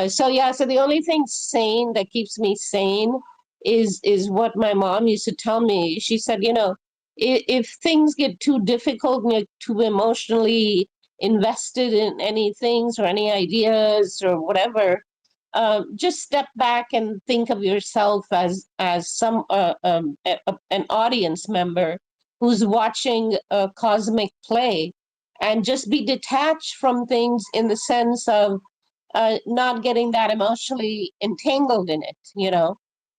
So yeah, so the only thing sane that keeps me sane is what my mom used to tell me. She said, you know, if things get too difficult and you're too emotionally invested in any things or any ideas or whatever, just step back and think of yourself as an audience member who's watching a cosmic play, and just be detached from things in the sense of not getting that emotionally entangled in it, you know.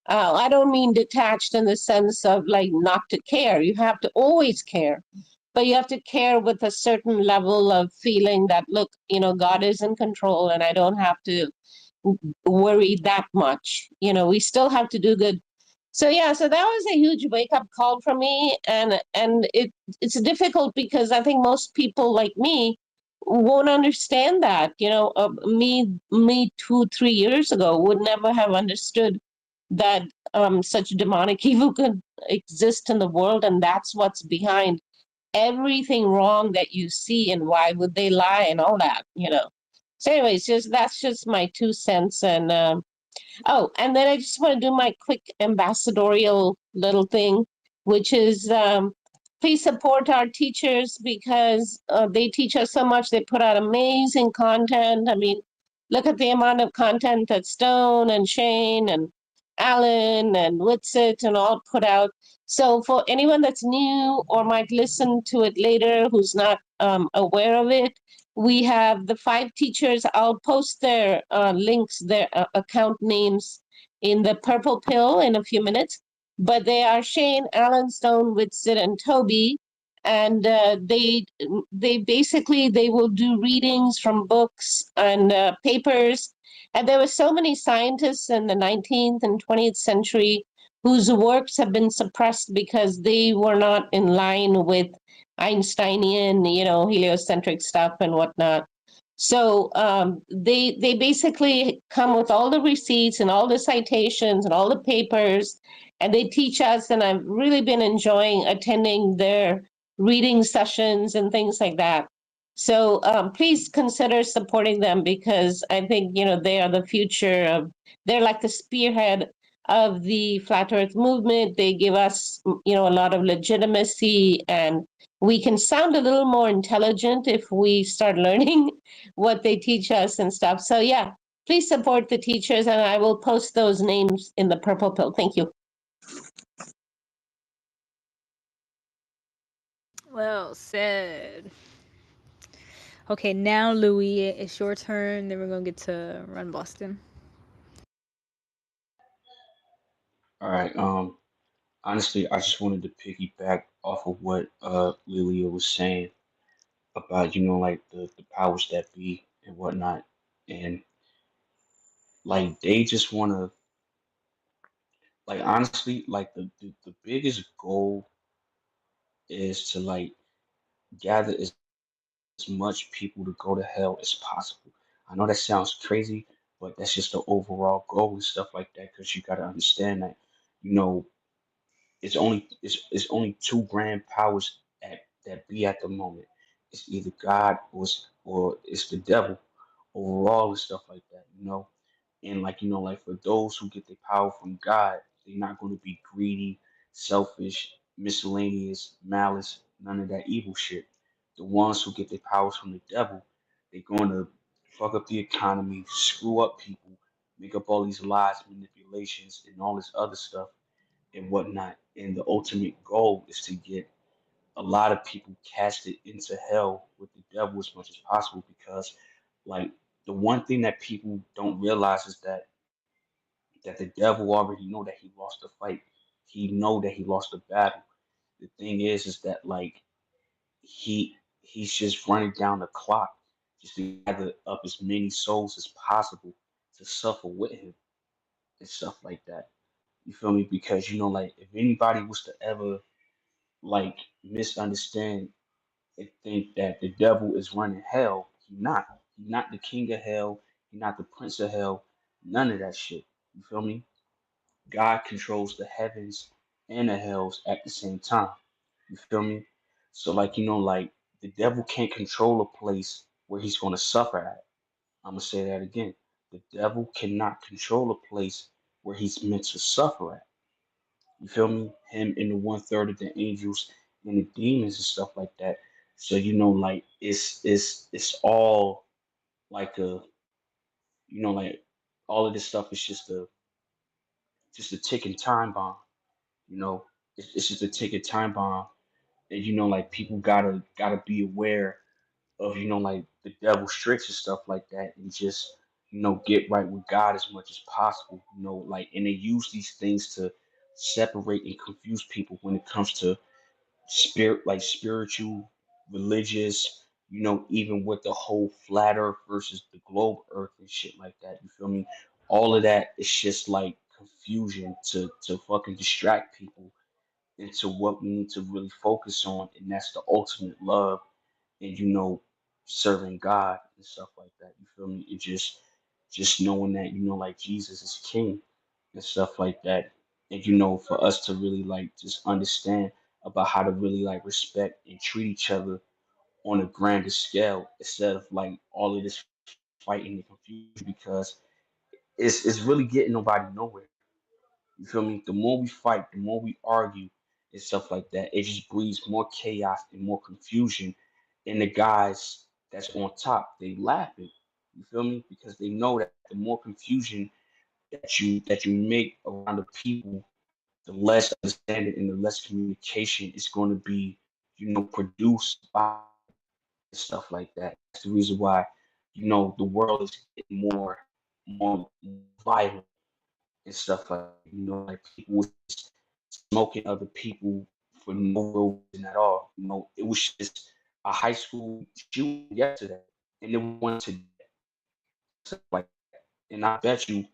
I don't mean detached in the sense of like not to care. You have to always care, but you have to care with a certain level of feeling that, look, you know, God is in control and I don't have to worry that much. You know, we still have to do good. So yeah, so that was a huge wake up call for me, and it's difficult because I think most people like me won't understand that. You know, me 2 3 years ago would never have understood that such demonic evil could exist in the world, and that's what's behind everything wrong that you see, and why would they lie and all that, you know. So anyways, just that's just my 2 cents. And oh, and then I just want to do my quick ambassadorial little thing, which is please support our teachers, because they teach us so much. They put out amazing content. I mean, look at the amount of content that Stone and Shane and Alan and Witsit and all put out. So for anyone that's new or might listen to it later who's not aware of it, we have the 5 teachers. I'll post their links, their account names in the purple pill in a few minutes. But they are Shane, Alan, Stone, Whitsit, and Toby. And they basically they will do readings from books and papers. And there were so many scientists in the 19th and 20th century whose works have been suppressed because they were not in line with Einsteinian, you know, heliocentric stuff and whatnot. So they basically come with all the receipts and all the citations and all the papers, and they teach us. And I've really been enjoying attending their reading sessions and things like that. So please consider supporting them, because I think, you know, they are the future of. They're like the spearhead of the flat Earth movement. They give us, you know, a lot of legitimacy, and we can sound a little more intelligent if we start learning what they teach us and stuff. So yeah, please support the teachers, and I will post those names in the purple pill. Thank you. Well said. Okay, now Louis, it's your turn. Then we're gonna get to Run Boston. All right. Honestly, I just wanted to piggyback off of what Lilia was saying about, like the powers that be and whatnot. And like they just wanna like honestly, like the biggest goal is to like gather as much people to go to hell as possible. I know that sounds crazy, but that's just the overall goal and stuff like that, because you gotta understand that, you know, it's only two grand powers that be at the moment. It's either God or it's the devil overall and stuff like that, you know. And like like for those who get their power from God, they're not going to be greedy, selfish, miscellaneous, malice, none of that evil shit. The ones who get their powers from the devil, they're going to fuck up the economy, screw up people, make up all these lies, manipulations, and all this other stuff and whatnot. And the ultimate goal is to get a lot of people casted into hell with the devil as much as possible, because like the one thing that people don't realize is that the devil already know that he lost the fight. he know that he lost the battle. The thing is that like he's just running down the clock just to gather up as many souls as possible to suffer with him and stuff like that. You feel me? Because like if anybody was to ever like misunderstand and think that the devil is running hell, he not. He not the king of hell. He not the prince of hell. None of that shit. You feel me? God controls the heavens and the hells at the same time. You feel me? So like like the devil can't control a place where he's gonna suffer at. I'm gonna say that again. The devil cannot control a place where he's meant to suffer at. You feel me? Him and the one third of the angels and the demons and stuff like that. So like it's all like a like all of this stuff is just a ticking time bomb. You know, it's just a ticking time bomb, and like people gotta be aware of like the devil's tricks and stuff like that, and just get right with God as much as possible. Like, and they use these things to separate and confuse people when it comes to spiritual, religious, even with the whole flat earth versus the globe earth and shit like that. You feel me? All of that is just like confusion to fucking distract people into what we need to really focus on, and that's the ultimate love and serving God and stuff like that. You feel me? It just knowing that like Jesus is King and stuff like that, and for us to really like just understand about how to really like respect and treat each other on a grander scale instead of like all of this fighting and confusion because it's really getting nobody nowhere. You feel me? The more we fight, the more we argue and stuff like that, it just breeds more chaos and more confusion. And the guys that's on top, they laugh it. You feel me? Because they know that the more confusion that you make around the people, the less understanding and the less communication is going to be, produced by stuff like that. That's the reason why, the world is getting more violent and stuff like that. Like people was just smoking other people for no real reason at all. It was just a high school shooting yesterday, and then one today, stuff like that. And I bet you,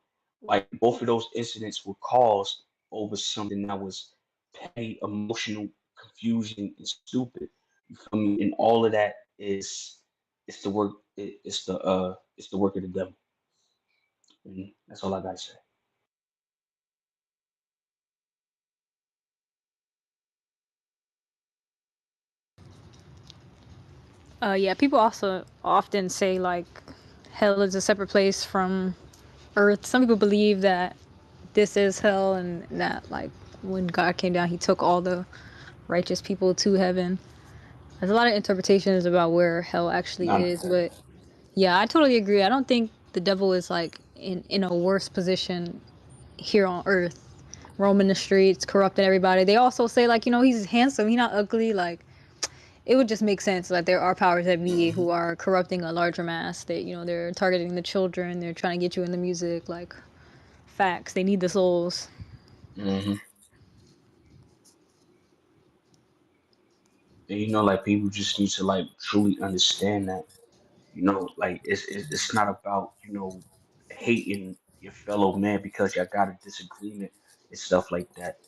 like both of those incidents were caused over something that was petty, emotional, confusing, and stupid. You feel me? And all of that is it's the work. It's the work of the devil. And that's all I gotta say. Yeah, people also often say like hell is a separate place from earth. Some people believe that this is hell and that like when God came down, he took all the righteous people to heaven. There's a lot of interpretations about where hell actually None of is, that. but yeah, I totally agree. I don't think the devil is like in a worse position here on earth, roaming the streets, corrupting everybody. They also say like, he's handsome, he's not ugly. Like it would just make sense that there are powers that be who are corrupting a larger mass. That they're targeting the children. They're trying to get you in the music. Like facts. They need the souls. hmm And like people just need to like truly understand that. Like it's not about hating your fellow man because y'all got a disagreement and stuff like that.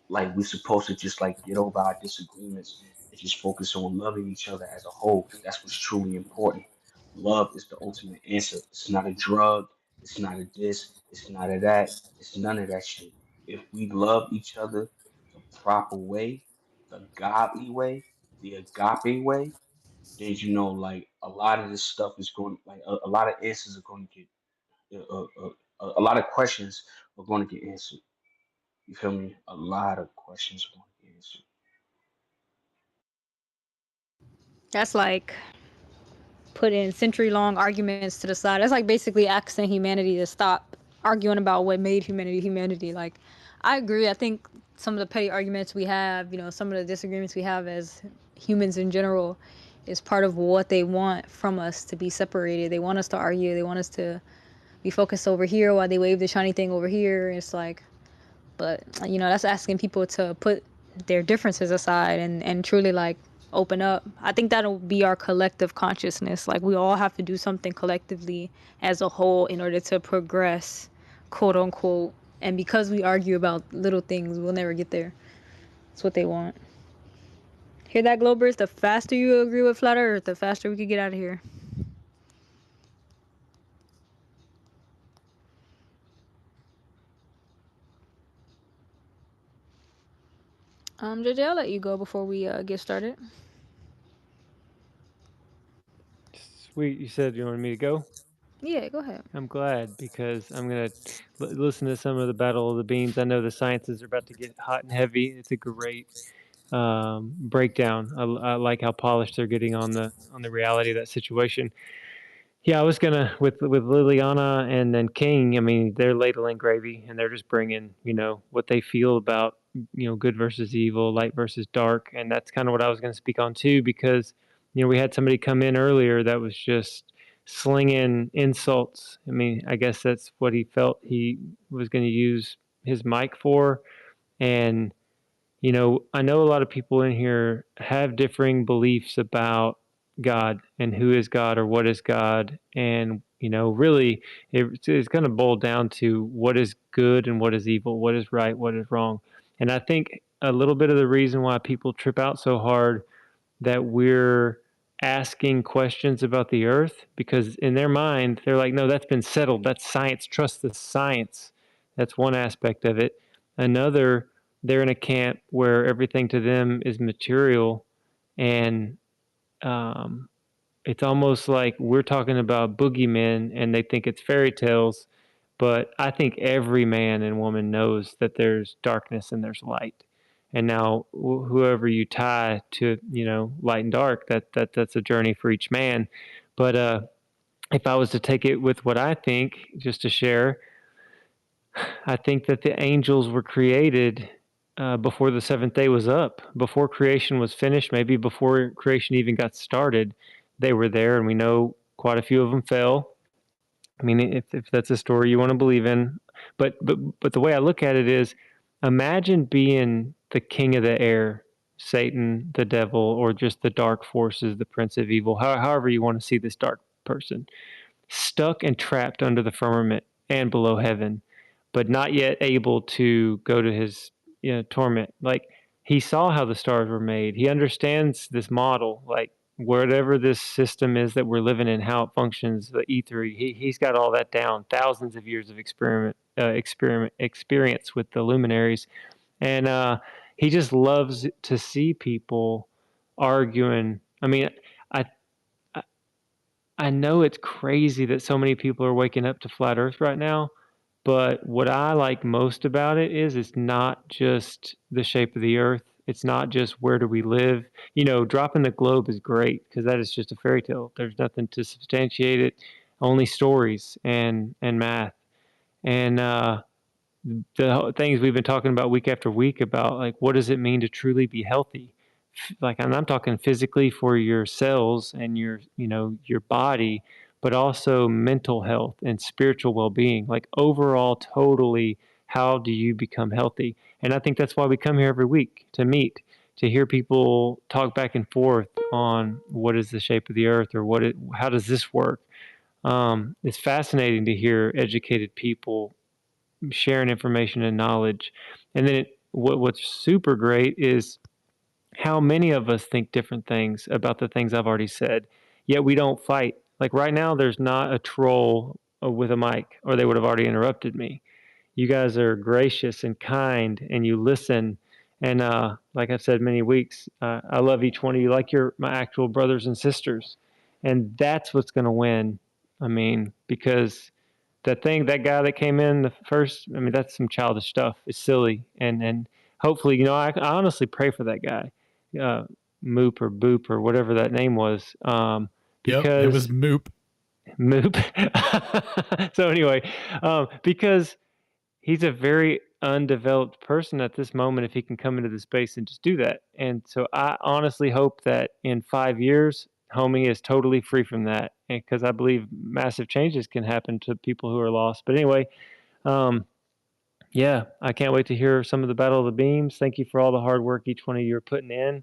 Like we're supposed to just like get over our disagreements and just focus on loving each other as a whole. That's what's truly important. Love is the ultimate answer. It's not a drug. It's not a this. It's not a that. It's none of that shit. If we love each other the proper way, the godly way, the agape way, then like a lot of this stuff is going like a lot of answers are going to get a lot of questions are going to get answered. You feel me? A lot of questions are going to get answered. That's like putting century-long arguments to the side. That's like basically asking humanity to stop arguing about what made humanity humanity. Like, I agree. I think some of the petty arguments we have, some of the disagreements we have as humans in general, is part of what they want from us to be separated. They want us to argue. They want us to be focused over here while they wave the shiny thing over here. It's like But that's asking people to put their differences aside and truly like open up. I think that'll be our collective consciousness. Like we all have to do something collectively as a whole in order to progress, quote unquote. And because we argue about little things, we'll never get there. That's what they want. Hear that, Globers? The faster you agree with Flat Earth, the faster we could get out of here. JJ, I'll let you go before we get started. Sweet. You said you wanted me to go? Yeah, go ahead. I'm glad because I'm going to listen to some of the Battle of the Beans. I know the sciences are about to get hot and heavy. It's a great breakdown. I like how polished they're getting on the reality of that situation. Yeah, I was gonna with Liliana and then King. I mean, they're ladling gravy, and they're just bringing what they feel about good versus evil, light versus dark, and that's kind of what I was going to speak on too, because we had somebody come in earlier that was just slinging insults. I mean, I guess that's what he felt he was going to use his mic for, and I know a lot of people in here have differing beliefs about God and who is God or what is God. And, really it's going to boil down to what is good and what is evil, what is right, what is wrong. And I think a little bit of the reason why people trip out so hard that we're asking questions about the earth, because in their mind, they're like, no, that's been settled. That's science. Trust the science. That's one aspect of it. Another, they're in a camp where everything to them is material, and it's almost like we're talking about boogeymen and they think it's fairy tales. But I think every man and woman knows that there's darkness and there's light. And now whoever you tie to, light and dark, that's a journey for each man. But if I was to take it with what I think, just to share, I think that the angels were created before the seventh day was up, before creation was finished, maybe before creation even got started. They were there, and we know quite a few of them fell. I mean, if that's a story you want to believe in, but the way I look at it is, imagine being the king of the air, Satan, the devil, or just the dark forces, the prince of evil, however you want to see this dark person, stuck and trapped under the firmament and below heaven, but not yet able to go to his torment. Like, he saw how the stars were made. He understands this model, like whatever this system is that we're living in, how it functions, the ether. He's got all that down. Thousands of years of experience with the luminaries, and he just loves to see people arguing. I mean, I I know it's crazy that so many people are waking up to flat Earth right now, but what I like most about it is it's not just the shape of the Earth. It's not just where do we live. Dropping the globe is great because that is just a fairy tale. There's nothing to substantiate it, only stories and math. And the things we've been talking about week after week about, like, what does it mean to truly be healthy? Like, and I'm talking physically for your cells and your body, but also mental health and spiritual well-being. Like, overall, totally, how do you become healthy? And I think that's why we come here every week to meet, to hear people talk back and forth on what is the shape of the earth, or how does this work. It's fascinating to hear educated people sharing information and knowledge. And then what's super great is how many of us think different things about the things I've already said, yet we don't fight. Like, right now, there's not a troll with a mic, or they would have already interrupted me. You guys are gracious and kind, and you listen. And like I've said many weeks, I love each one of you like you're my actual brothers and sisters. And that's what's going to win. I mean, because that guy that came in the first, I mean, that's some childish stuff. It's silly. And hopefully, I honestly pray for that guy, Moop or Boop or whatever that name was. Yep, it was Because Moop. So anyway, because he's a very undeveloped person at this moment, if he can come into the space and just do that. And so I honestly hope that in 5 years, homie is totally free from that, because I believe massive changes can happen to people who are lost. But anyway, yeah, I can't wait to hear some of the Battle of the Beams. Thank you for all the hard work each one of you are putting in,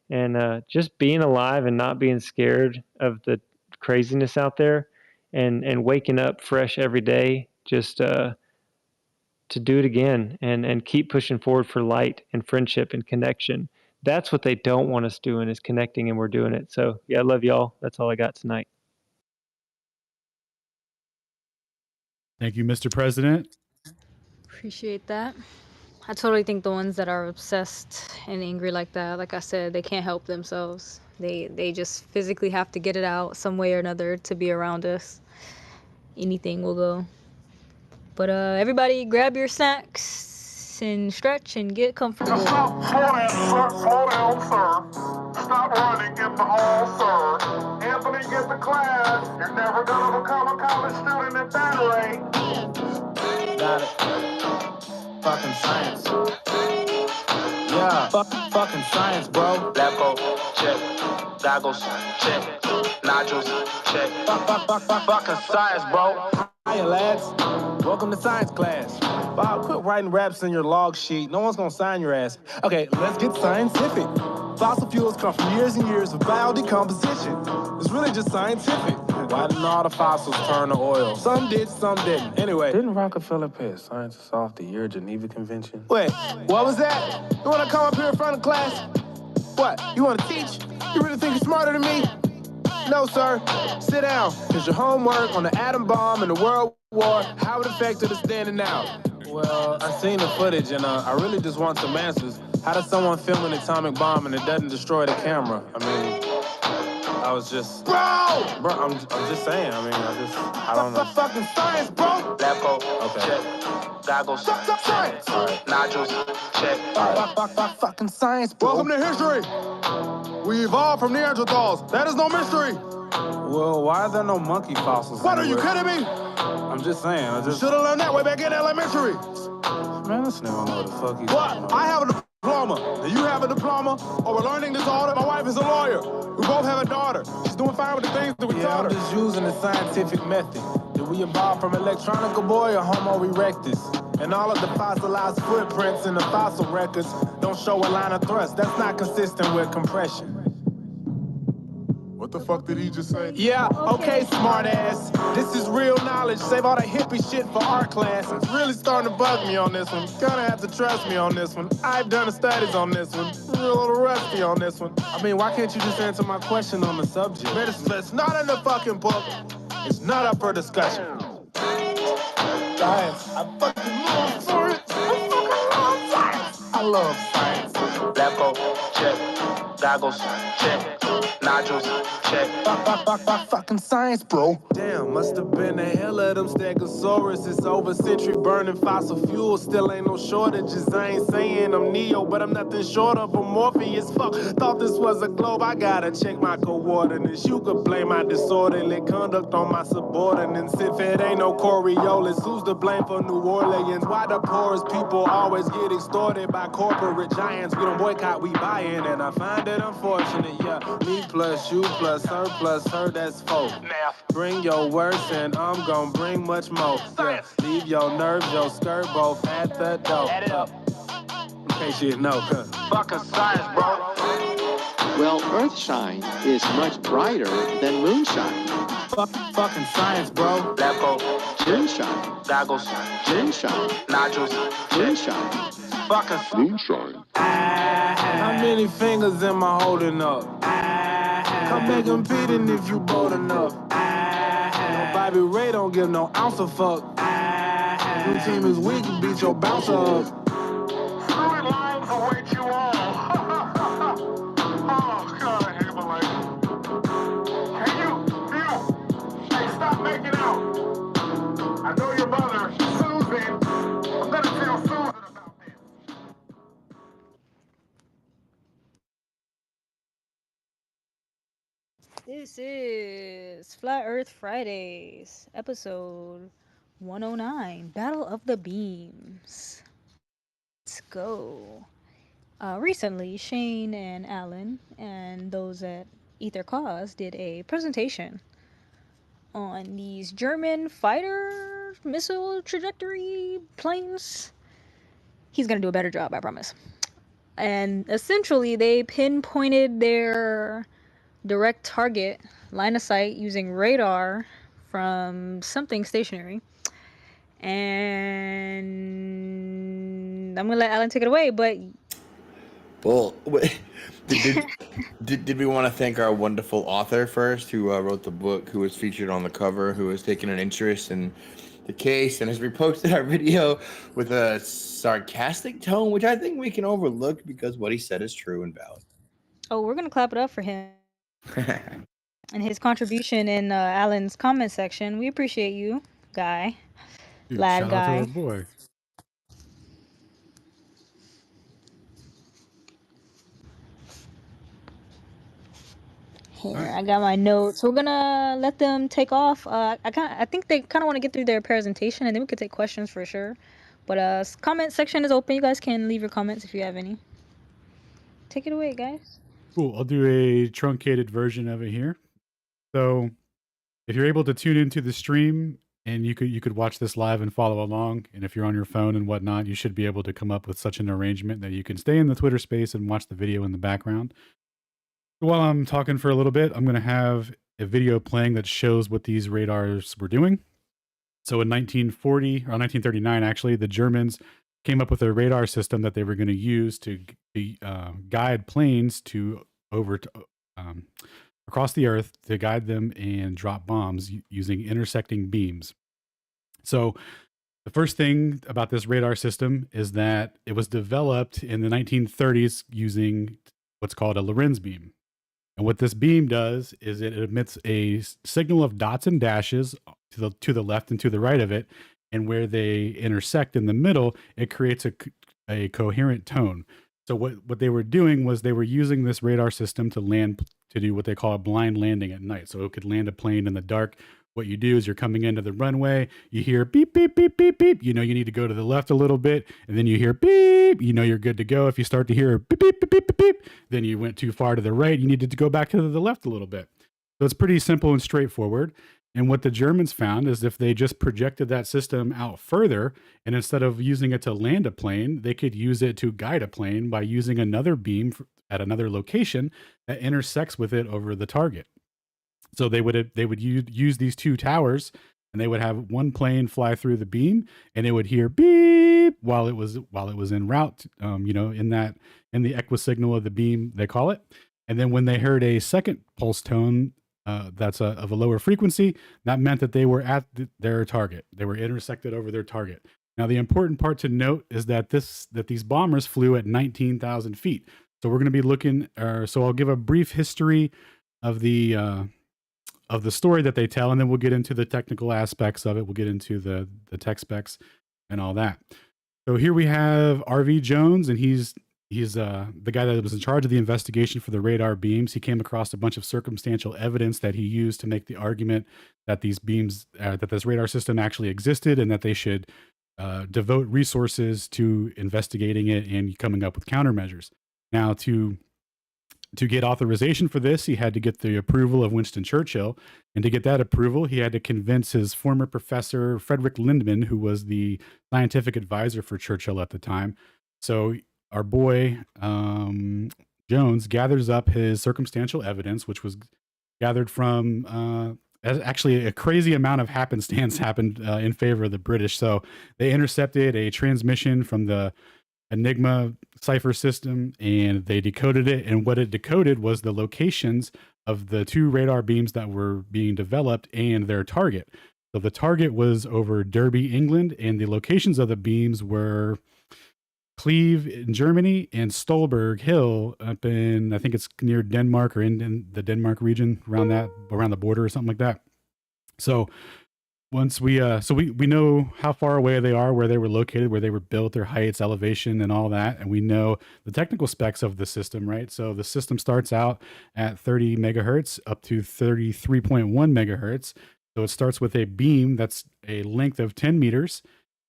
and just being alive and not being scared of the craziness out there, and waking up fresh every day, just to do it again and keep pushing forward for light and friendship and connection. That's what they don't want us doing, is connecting, and we're doing it. So yeah, I love y'all. That's all I got tonight. Thank you, Mr. President. Appreciate that. I totally think the ones that are obsessed and angry like that, like I said, they can't help themselves. They just physically have to get it out some way or another to be around us. Anything will go. But everybody grab your snacks and stretch and get comfortable. Slow down, sir. Stop running in the hall, sir. Anthony, get to class. You're never gonna become a college student at that rate. Got it. Fucking science. Yeah, fucking science, bro. Lab coat, check. Goggles, check. Nodules, check. Fucking science, bro. Hiya, lads. Welcome to science class. Bob, quit writing raps in your log sheet. No one's gonna sign your ass. Okay, let's get scientific. Fossil fuels come from years and years of biodecomposition. It's really just scientific. Why didn't all the fossils turn to oil? Some did, some didn't. Anyway. Didn't Rockefeller pay a scientist off the year Geneva Convention? Wait, what was that? You wanna come up here in front of class? What, you wanna teach? You really think you're smarter than me? No, sir. Sit down. Here's your homework on the atom bomb and the World War, how it affected us then and now. Well, I've seen the footage and I really just want some answers. How does someone film an atomic bomb and it doesn't destroy the camera? I mean, I was just... Bro, I'm just saying. I mean, I don't know. Fucking science, bro. Lab coat, okay. Check. Goggles, science. All right. Nodules, check. Fucking science, bro. Welcome to history. We evolved from Neanderthals. That is no mystery. Well, why are there no monkey fossils? What, anywhere? Are you kidding me? I'm just saying. I just should have learned that way back in elementary. Man, this nigga don't know what the fuck he's talking about. I have a diploma. Do you have a diploma? Or we're learning this order. My wife is a lawyer. We both have a daughter. She's doing fine with the things that we taught her. I'm just using the scientific method. Did we evolve from Electronica Boy or Homo erectus? And all of the fossilized footprints in the fossil records don't show a line of thrust. That's not consistent with compression. What the fuck did he just say? Yeah, okay, smartass. This is real knowledge. Save all that hippie shit for art class. It's really starting to bug me on this one. Gonna have to trust me on this one. I've done the studies on this one. Real little rusty on this one. I mean, why can't you just answer my question on the subject? It's not in the fucking book. It's not up for discussion. Science. I fucking love science. I fucking love science. I love science. Lab coat, check. Goggles, check. Nodules, check. Fucking science, bro. Damn, must have been the hell of them Stegosaurus. It's over century burning fossil fuel. Still ain't no shortages. I ain't saying I'm Neo, but I'm nothing short of a Morpheus. Fuck, thought this was a globe. I gotta check my coordinates. You could blame my disorderly conduct on my subordinates. If it ain't no Coriolis, who's to blame for New Orleans? Why the poorest people always get extorted by corporate giants? We don't boycott, we buy in, and I find it unfortunate, yeah. Me plus you plus her, that's four. Bring your worst and I'm gonna bring much more. Yeah. Leave your nerves, your skirt both at the door. Add it up. In case you didn't know. Fucking science, bro. Well, Earthshine is much brighter than moonshine. Fucking science, bro. Lab coat, Moonshine. goggles, Moonshine. nodules, Moonshine. fucking moonshine. How many fingers am I holding up? Come back competing if you bold enough. No Bobby Ray don't give no ounce of fuck. Your team is weak, you beat your bouncer up. Screwy lines await you all. Oh God, I hate my life. Hey you, hey stop making out. I know your mother, Susan. I'm gonna tell Susan about this. This is Flat Earth Fridays, episode 109, Battle of the Beams. Let's go. Recently, Shane and Alan and those at Ether Cause did a presentation on these German fighter missile trajectory planes he's gonna do a better job, I promise. And essentially, they pinpointed their direct target line of sight using radar from something stationary. And I'm gonna let Alan take it away, but Well, did we want to thank our wonderful author first, who wrote the book, who was featured on the cover, who has taken an interest in the case and has reposted our video with a sarcastic tone, which I think we can overlook because what he said is true and valid. oh, we're gonna clap it up for him and his contribution in Alan's comment section. We appreciate you, guy, Dude, lad shout out to guy. our boy. Here, I got my notes. We're gonna let them take off. I think they kind of want to get through their presentation, and then we could take questions for sure. But comment section is open. You guys can leave your comments if you have any. Take it away, guys. Cool. I'll do a truncated version of it here. So, if you're able to tune into the stream and you could watch this live and follow along, and if you're on your phone and whatnot, you should be able to come up with such an arrangement that you can stay in the Twitter space and watch the video in the background. While I'm talking for a little bit, I'm going to have a video playing that shows what these radars were doing. So in 1940 or 1939, actually, the Germans came up with a radar system that they were going to use to guide planes across the earth, to guide them and drop bombs using intersecting beams. So the first thing about this radar system is that it was developed in the 1930s using what's called a Lorenz beam. And what this beam does is it emits a signal of dots and dashes to the left and to the right of it. And where they intersect in the middle, it creates a coherent tone. So what they were doing was they were using this radar system to do what they call a blind landing at night. So it could land a plane in the dark. What you do is you're coming into the runway, you hear beep, beep, beep, beep, beep. You know you need to go to the left a little bit, and then you hear beep. You know you're good to go. If you start to hear beep, beep, beep, beep, beep, beep, then you went too far to the right. You needed to go back to the left a little bit. So it's pretty simple and straightforward. And what the Germans found is if they just projected that system out further, and instead of using it to land a plane, they could use it to guide a plane by using another beam at another location that intersects with it over the target. So they would use these two towers, and they would have one plane fly through the beam, and it would hear beep while it was en route. In the equisignal of the beam, they call it. And then when they heard a second pulse tone that's of a lower frequency, that meant that they were at their target. They were intersected over their target. Now, the important part to note is that these bombers flew at 19,000 feet. So we're going to be looking. So I'll give a brief history of the story that they tell, and then we'll get into the technical aspects of it. We'll get into the tech specs and all that. So here we have RV Jones, and he's the guy that was in charge of the investigation for the radar beams. He came across a bunch of circumstantial evidence that he used to make the argument that these beams, that this radar system actually existed, and that they should devote resources to investigating it and coming up with countermeasures. Now, to get authorization for this, he had to get the approval of Winston Churchill. And to get that approval, he had to convince his former professor, Frederick Lindman, who was the scientific advisor for Churchill at the time. So our boy, Jones, gathers up his circumstantial evidence, which was gathered from actually a crazy amount of happenstance happened in favor of the British. So they intercepted a transmission from the Enigma cipher system, and they decoded it. And what it decoded was the locations of the two radar beams that were being developed and their target. So the target was over Derby, England, and the locations of the beams were Cleve in Germany and Stolberg Hill up in, I think it's near Denmark, or in the Denmark region, around the border or something like that. So once we know how far away they are, where they were located, where they were built, their heights, elevation, and all that. And we know the technical specs of the system, right? So the system starts out at 30 megahertz up to 33.1 megahertz. So it starts with a beam that's a length of 10 meters.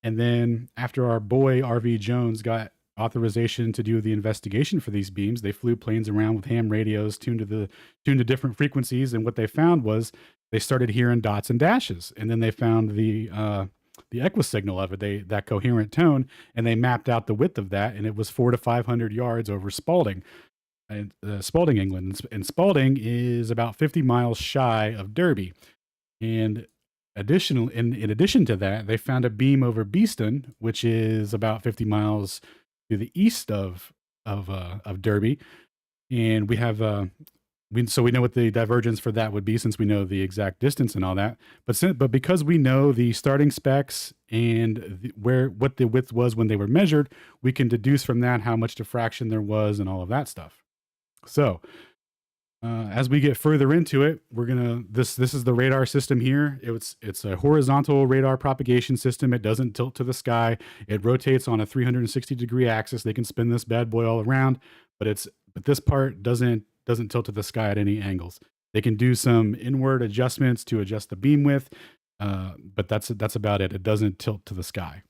And then after our boy RV Jones got authorization to do the investigation for these beams, they flew planes around with ham radios tuned to different frequencies. And what they found was they started hearing dots and dashes. And then they found the equisignal of it, that coherent tone, and they mapped out the width of that, and it was 400 to 500 yards over Spalding, and Spalding, England, and Spalding is about 50 miles shy of Derby. And in addition to that, they found a beam over Beeston, which is about 50 miles to the east of Derby, and we have so we know what the divergence for that would be since we know the exact distance and all that. But because we know the starting specs and what the width was when they were measured, we can deduce from that how much diffraction there was and all of that stuff. So as we get further into it, we're gonna this is the radar system here. It's a horizontal radar propagation system. It doesn't tilt to the sky. It rotates on a 360-degree axis. They can spin this bad boy all around, but this part doesn't tilt to the sky at any angles. They can do some inward adjustments to adjust the beam width, but that's about it. It doesn't tilt to the sky.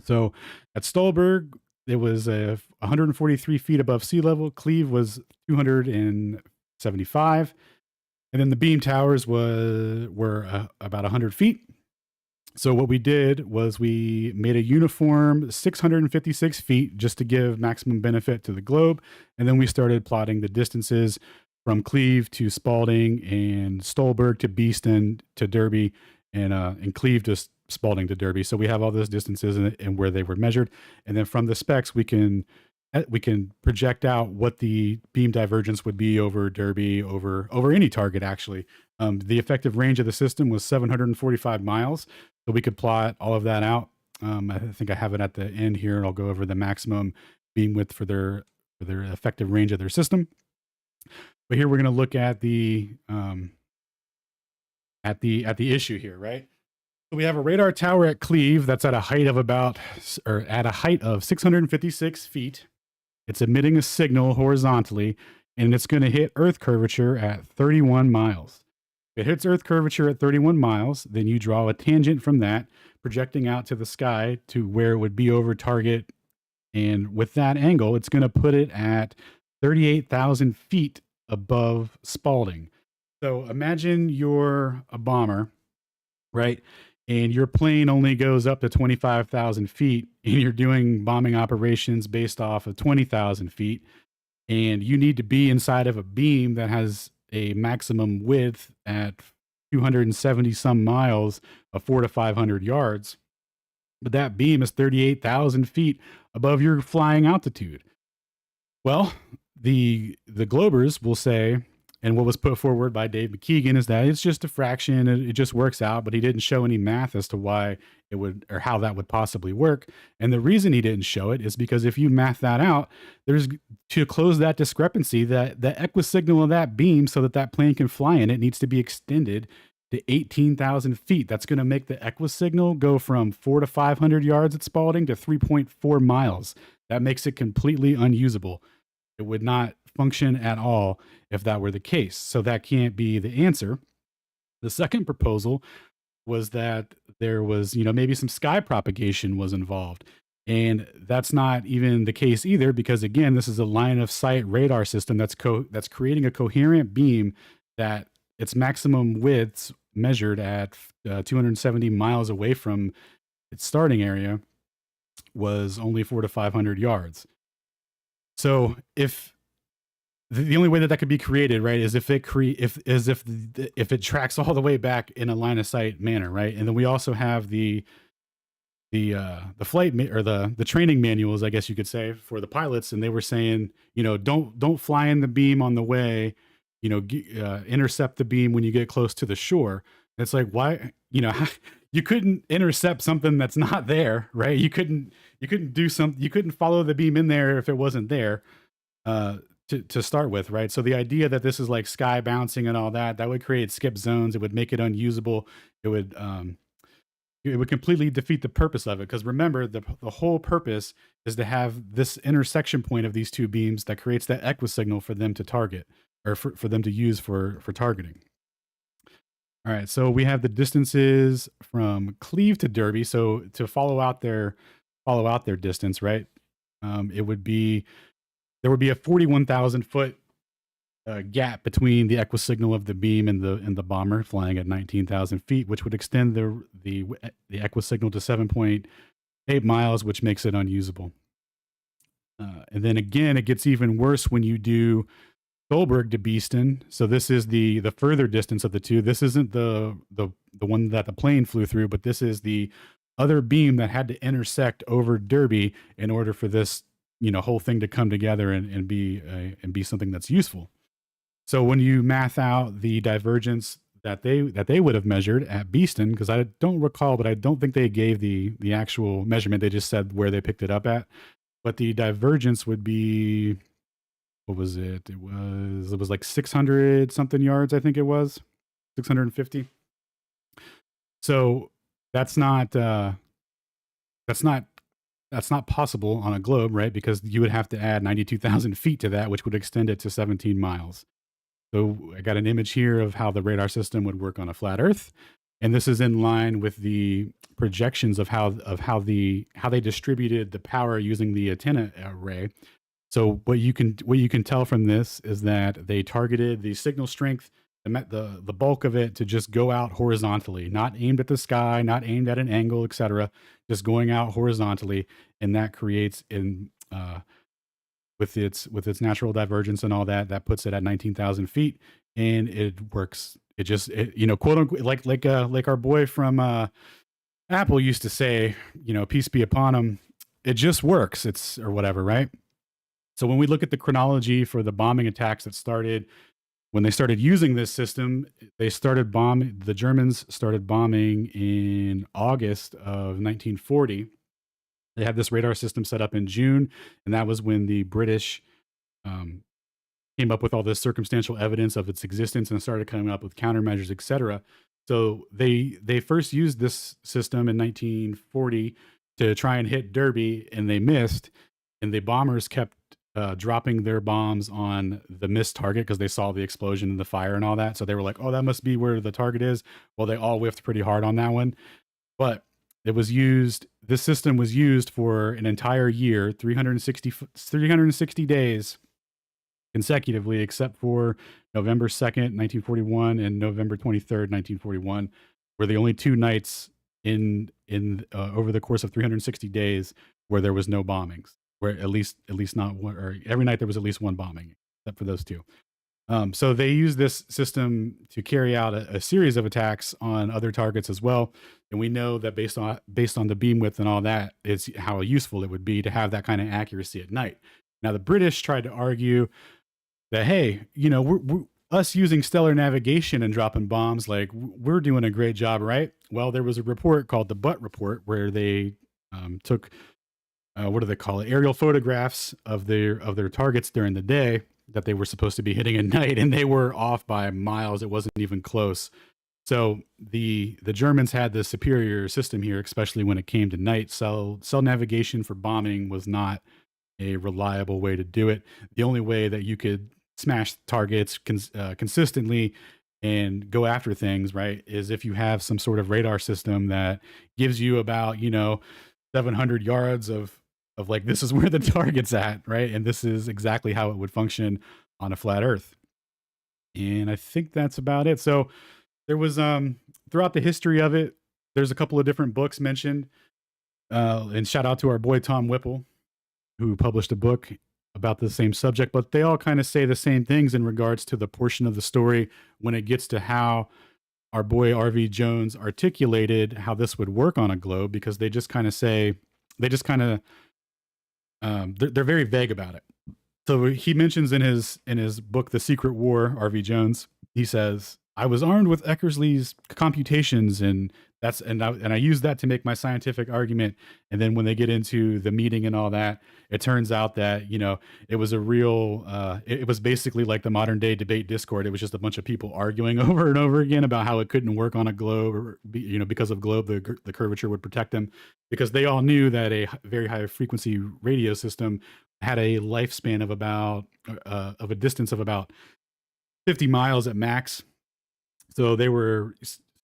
So at Stolberg, it was 143 feet above sea level. Cleve was 275, and then the beam towers were about 100 feet. So what we did was we made a uniform 656 feet just to give maximum benefit to the globe. And then we started plotting the distances from Cleve to Spalding and Stolberg to Beeston to Derby and Cleve to Spalding to Derby. So we have all those distances and where they were measured. And then from the specs, we can project out what the beam divergence would be over Derby, over any target, actually. The effective range of the system was 745 miles. So we could plot all of that out. I think I have it at the end here, and I'll go over the maximum beam width for their effective range of their system. But here we're going to look at the issue here, right? So we have a radar tower at Cleve that's at a height of 656 feet. It's emitting a signal horizontally, and it's going to hit Earth curvature at 31 miles. If it hits Earth curvature at 31 miles, then you draw a tangent from that, projecting out to the sky to where it would be over target. And with that angle, it's going to put it at 38,000 feet above Spalding. So imagine you're a bomber, right? And your plane only goes up to 25,000 feet, and you're doing bombing operations based off of 20,000 feet. And you need to be inside of a beam that has a maximum width at 270 some miles of 400 to 500 yards. But that beam is 38,000 feet above your flying altitude. Well, the Globers will say, and what was put forward by Dave McKeegan is that it's just a fraction. It just works out, but he didn't show any math as to why it would or how that would possibly work. And the reason he didn't show it is because if you math that out, there's to close that discrepancy, that the equisignal of that beam so that plane can fly in it needs to be extended to 18,000 feet. That's going to make the equisignal go from 400 to 500 yards at Spalding to 3.4 miles. That makes it completely unusable. It would not function at all if that were the case. So that can't be the answer. The second proposal was that there was, maybe some sky propagation was involved. And that's not even the case either, because again, this is a line of sight radar system that's creating a coherent beam that its maximum widths measured at 270 miles away from its starting area was only 400 to 500 yards. So if the only way that could be created, right, is if it tracks all the way back in a line of sight manner, right? And then we also have the flight or the training manuals, I guess you could say, for the pilots, and they were saying, don't fly in the beam on the way, intercept the beam when you get close to the shore. And it's like, why, you couldn't intercept something that's not there, right? You couldn't follow the beam in there if it wasn't there. To start with, right? So the idea that this is like sky bouncing and all that would create skip zones. It would make it unusable. It would completely defeat the purpose of it. Because remember, the whole purpose is to have this intersection point of these two beams that creates that equisignal for them to target, or for them to use for targeting. All right, so we have the distances from Cleve to Derby. So to follow out their distance, right? There would be a 41,000 foot gap between the equisignal of the beam and the bomber flying at 19,000 feet, which would extend the equisignal to 7.8 miles, which makes it unusable. And then again, it gets even worse when you do Stolberg to Beeston. So this is the further distance of the two. This isn't the one that the plane flew through, but this is the other beam that had to intersect over Derby in order for this whole thing to come together and be something that's useful. So when you math out the divergence that they would have measured at Beeston, because I don't recall, but I don't think they gave the actual measurement. They just said where they picked it up at. But the divergence would be, what was it? It was like 600 something yards, I think it was 650. So that's not possible on a globe, right? Because you would have to add 92,000 feet to that, which would extend it to 17 miles. So I got an image here of how the radar system would work on a flat Earth, and this is in line with the projections of how they distributed the power using the antenna array. So what you can tell from this is that they targeted the signal strength, the bulk of it, to just go out horizontally, not aimed at the sky, not aimed at an angle, etc., just going out horizontally, and that creates with its natural divergence and all that puts it at 19,000 feet, and it works. It quote unquote, like our boy from Apple used to say, peace be upon him. It just works. Or whatever, right? So when we look at the chronology for the bombing attacks that started when they started using this system, the Germans started bombing in August of 1940. They had this radar system set up in June, and that was when the British came up with all this circumstantial evidence of its existence and started coming up with countermeasures, etc. So they first used this system in 1940 to try and hit Derby, and they missed, and the bombers kept dropping their bombs on the missed target because they saw the explosion and the fire and all that. So they were like, oh, that must be where the target is. Well, they all whiffed pretty hard on that one. But this system was used for an entire year, 360 days consecutively, except for November 2nd, 1941 and November 23rd, 1941, were the only two nights in over the course of 360 days where there was no bombings, where at least not one, or every night there was at least one bombing, except for those two. So they use this system to carry out a series of attacks on other targets as well. And we know that based on the beam width and all that, it's how useful it would be to have that kind of accuracy at night. Now, the British tried to argue that, hey, we're us using stellar navigation and dropping bombs, like we're doing a great job, right? Well, there was a report called the Butt Report where they took, what do they call it? Aerial photographs of their targets during the day that they were supposed to be hitting at night, and they were off by miles. It wasn't even close. So the Germans had the superior system here, especially when it came to night. Cell navigation for bombing was not a reliable way to do it. The only way that you could smash targets consistently and go after things, right, is if you have some sort of radar system that gives you about 700 yards of like, this is where the target's at, right? And this is exactly how it would function on a flat Earth. And I think that's about it. So there was throughout the history of it, there's a couple of different books mentioned, and shout out to our boy Tom Whipple, who published a book about the same subject, but they all kind of say the same things in regards to the portion of the story when it gets to how our boy RV Jones articulated how this would work on a globe, because they just kind of say, they're very vague about it. So he mentions in his book, The Secret War, RV Jones, he says, I was armed with Eckersley's computations, and I used that to make my scientific argument. And then when they get into the meeting and all that, it turns out that, it was a real, it was basically like the modern day debate Discord. It was just a bunch of people arguing over and over again about how it couldn't work on a globe, or, because of globe, the curvature would protect them, because they all knew that a very high frequency radio system had a lifespan of about, of a distance of about 50 miles at max. So they were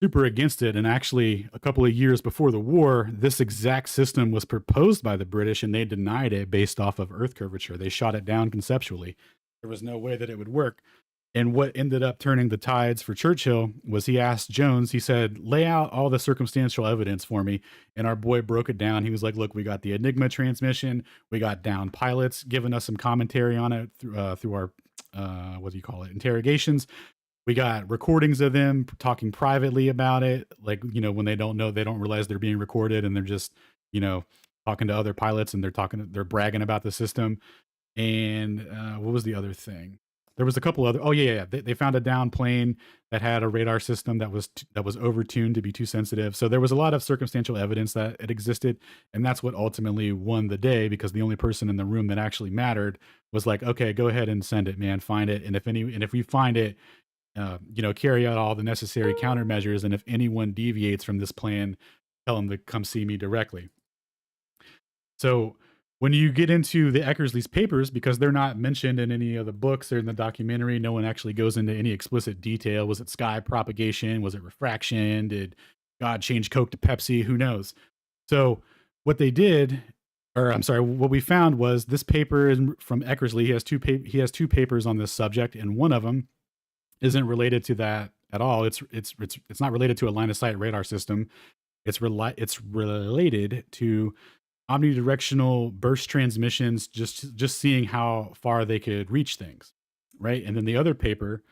super against it. And actually, a couple of years before the war, this exact system was proposed by the British, and they denied it based off of Earth curvature. They shot it down conceptually. There was no way that it would work. And what ended up turning the tides for Churchill was he asked Jones, he said, lay out all the circumstantial evidence for me. And our boy broke it down. He was like, look, we got the Enigma transmission. We got down pilots giving us some commentary on it through our, what do you call it, interrogations. We got recordings of them talking privately about it. Like, you know, when they don't know, they don't realize they're being recorded and they're just, you know, talking to other pilots and they're bragging about the system. And what was the other thing? There was a couple other. Oh yeah. They found a down plane that had a radar system that was overtuned to be too sensitive. So there was a lot of circumstantial evidence that it existed, and that's what ultimately won the day, because the only person in the room that actually mattered was like, okay, go ahead and send it, man, find it, and if we find it, you know, carry out all the necessary countermeasures, and if anyone deviates from this plan, tell them to come see me directly. So when you get into the Eckersley's papers, because they're not mentioned in any of the books or in the documentary, no one actually goes into any explicit detail. Was it sky propagation? Was it refraction? Did God change Coke to Pepsi? Who knows? So what they did, or I'm sorry, what we found was this paper is from Eckersley. He has two papers on this subject, and one of them isn't related to that at all. It's not related to a line of sight radar system. It's related to omnidirectional burst transmissions, just seeing how far they could reach things, right? And then the other paper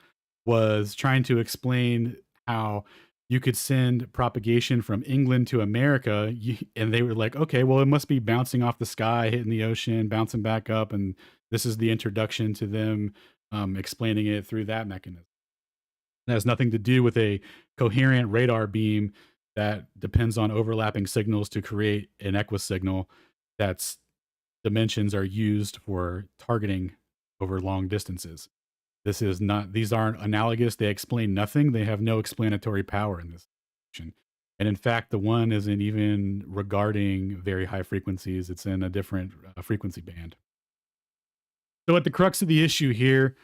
was trying to explain how you could send propagation from England to America, and they were like, okay, well, it must be bouncing off the sky, hitting the ocean, bouncing back up, and this is the introduction to them explaining it through that mechanism. It has nothing to do with a coherent radar beam that depends on overlapping signals to create an equisignal that's dimensions are used for targeting over long distances. These aren't analogous. They explain nothing. They have no explanatory power in this situation. And in fact, the one isn't even regarding very high frequencies. It's in a different frequency band. So at the crux of the issue here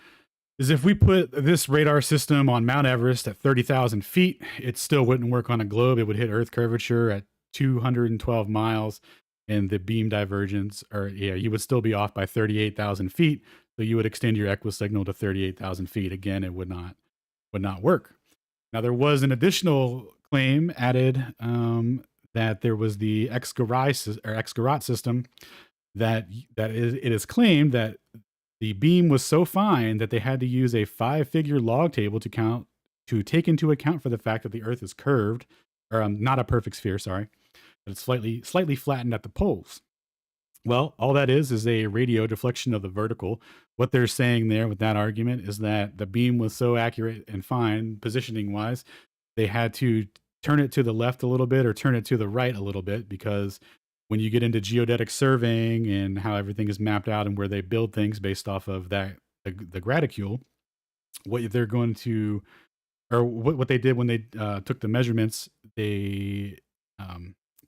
is if we put this radar system on Mount Everest at 30,000 feet, it still wouldn't work on a globe. It would hit Earth curvature at 212 miles, and the beam divergence, you would still be off by 38,000 feet. So you would extend your equisignal to 38,000 feet. Again, it would not work. Now, there was an additional claim added that there was the X-Garot system that it is claimed that the beam was so fine that they had to use a 5-figure log table to take into account for the fact that the Earth is curved, or not a perfect sphere, sorry, but it's slightly flattened at the poles. Well, all that is a radio deflection of the vertical. What they're saying there with that argument is that the beam was so accurate and fine, positioning-wise, they had to turn it to the left a little bit or turn it to the right a little bit, because when you get into geodetic surveying and how everything is mapped out and where they build things based off of that, the graticule, what they're going to, or what they did when they took the measurements, they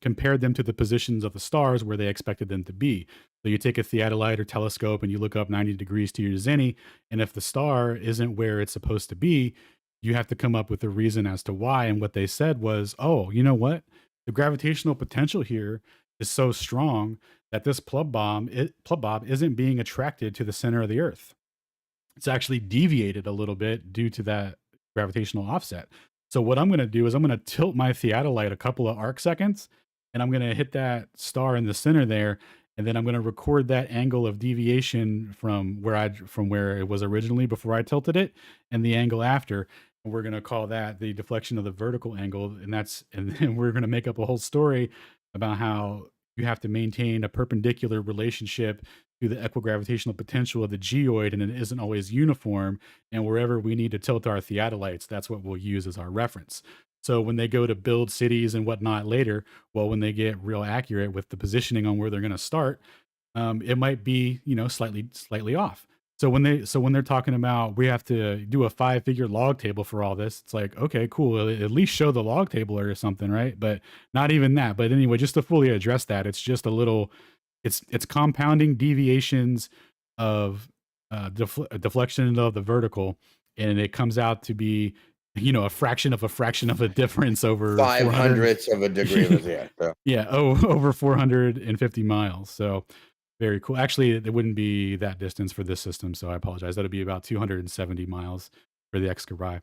compared them to the positions of the stars where they expected them to be. So you take a theodolite or telescope and you look up 90 degrees to your zenith, and if the star isn't where it's supposed to be, you have to come up with a reason as to why. And what they said was, oh, you know what? The gravitational potential here is so strong that this plug bob isn't being attracted to the center of the Earth. It's actually deviated a little bit due to that gravitational offset. So what I'm going to do is I'm going to tilt my theodolite a couple of arc seconds, and I'm going to hit that star in the center there, and then I'm going to record that angle of deviation from where it was originally before I tilted it, and the angle after. And we're going to call that the deflection of the vertical angle, and then we're going to make up a whole story about how you have to maintain a perpendicular relationship to the equigravitational potential of the geoid, and it isn't always uniform. And wherever we need to tilt our theodolites, that's what we'll use as our reference. So when they go to build cities and whatnot later, well, when they get real accurate with the positioning on where they're going to start, it might be, slightly off. So when they're talking about we have to do a 5-figure log table for all this, it's like, okay, cool. At least show the log table or something, right? But not even that. But anyway, just to fully address that, it's just a little, it's compounding deviations of deflection of the vertical, and it comes out to be, a fraction of a difference over 500ths of a degree of a, yeah, over 450 miles. So Very cool. Actually, it wouldn't be that distance for this system, so I apologize. That'd be about 270 miles for the Excalibur.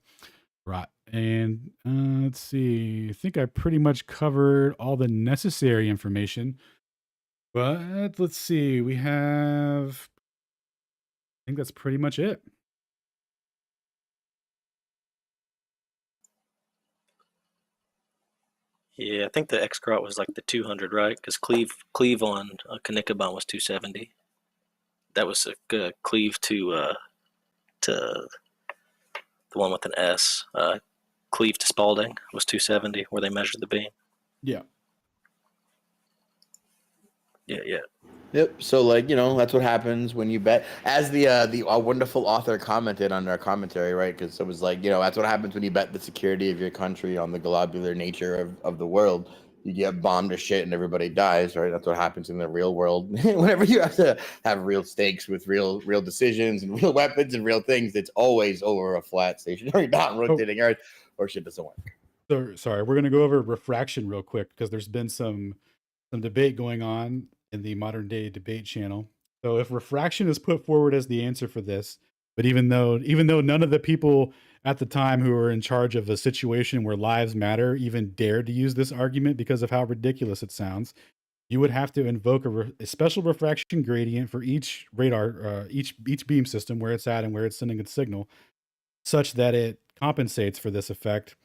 Right. And let's see. I think I pretty much covered all the necessary information. But let's see. We have. I think that's pretty much it. Yeah, I think the X Crot was like the 200, right? Because Cleve on Kanikabon was 270. That was a Cleve to the one with an S. Cleve to Spalding was 270, where they measured the beam. Yeah. Yeah. Yep. So like, that's what happens when you bet. As the wonderful author commented on our commentary, right? Because it was like, that's what happens when you bet the security of your country on the globular nature of the world. You get bombed to shit and everybody dies, right? That's what happens in the real world. Whenever you have to have real stakes with real decisions and real weapons and real things, it's always over a flat stationary non-rotating Earth, or shit doesn't work. So sorry, we're gonna go over refraction real quick because there's been some debate going on in the modern day debate channel. So if refraction is put forward as the answer for this, but even though none of the people at the time who were in charge of a situation where lives matter even dared to use this argument because of how ridiculous it sounds, you would have to invoke a special refraction gradient for each radar, each beam system where it's at and where it's sending its signal, such that it compensates for this effect.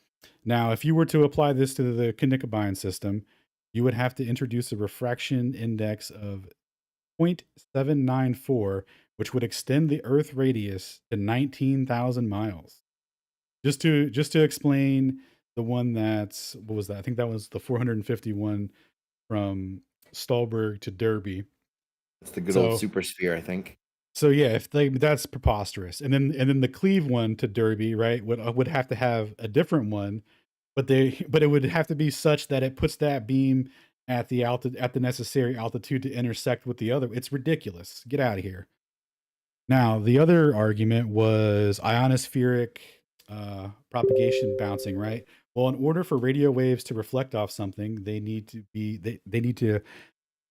Now, if you were to apply this to the Kanikabine system, you would have to introduce a refraction index of 0.794, which would extend the Earth radius to 19,000 miles. Just to explain the one that's, what was that? I think that was the 451 from Stallberg to Derby. It's the good old super sphere, I think. So yeah, that's preposterous. And then the Cleve one to Derby, right, would have to have a different one, but it would have to be such that it puts that beam at the necessary altitude to intersect with the other. It's ridiculous. Get out of here. Now, the other argument was ionospheric propagation bouncing, right? Well, in order for radio waves to reflect off something, they need to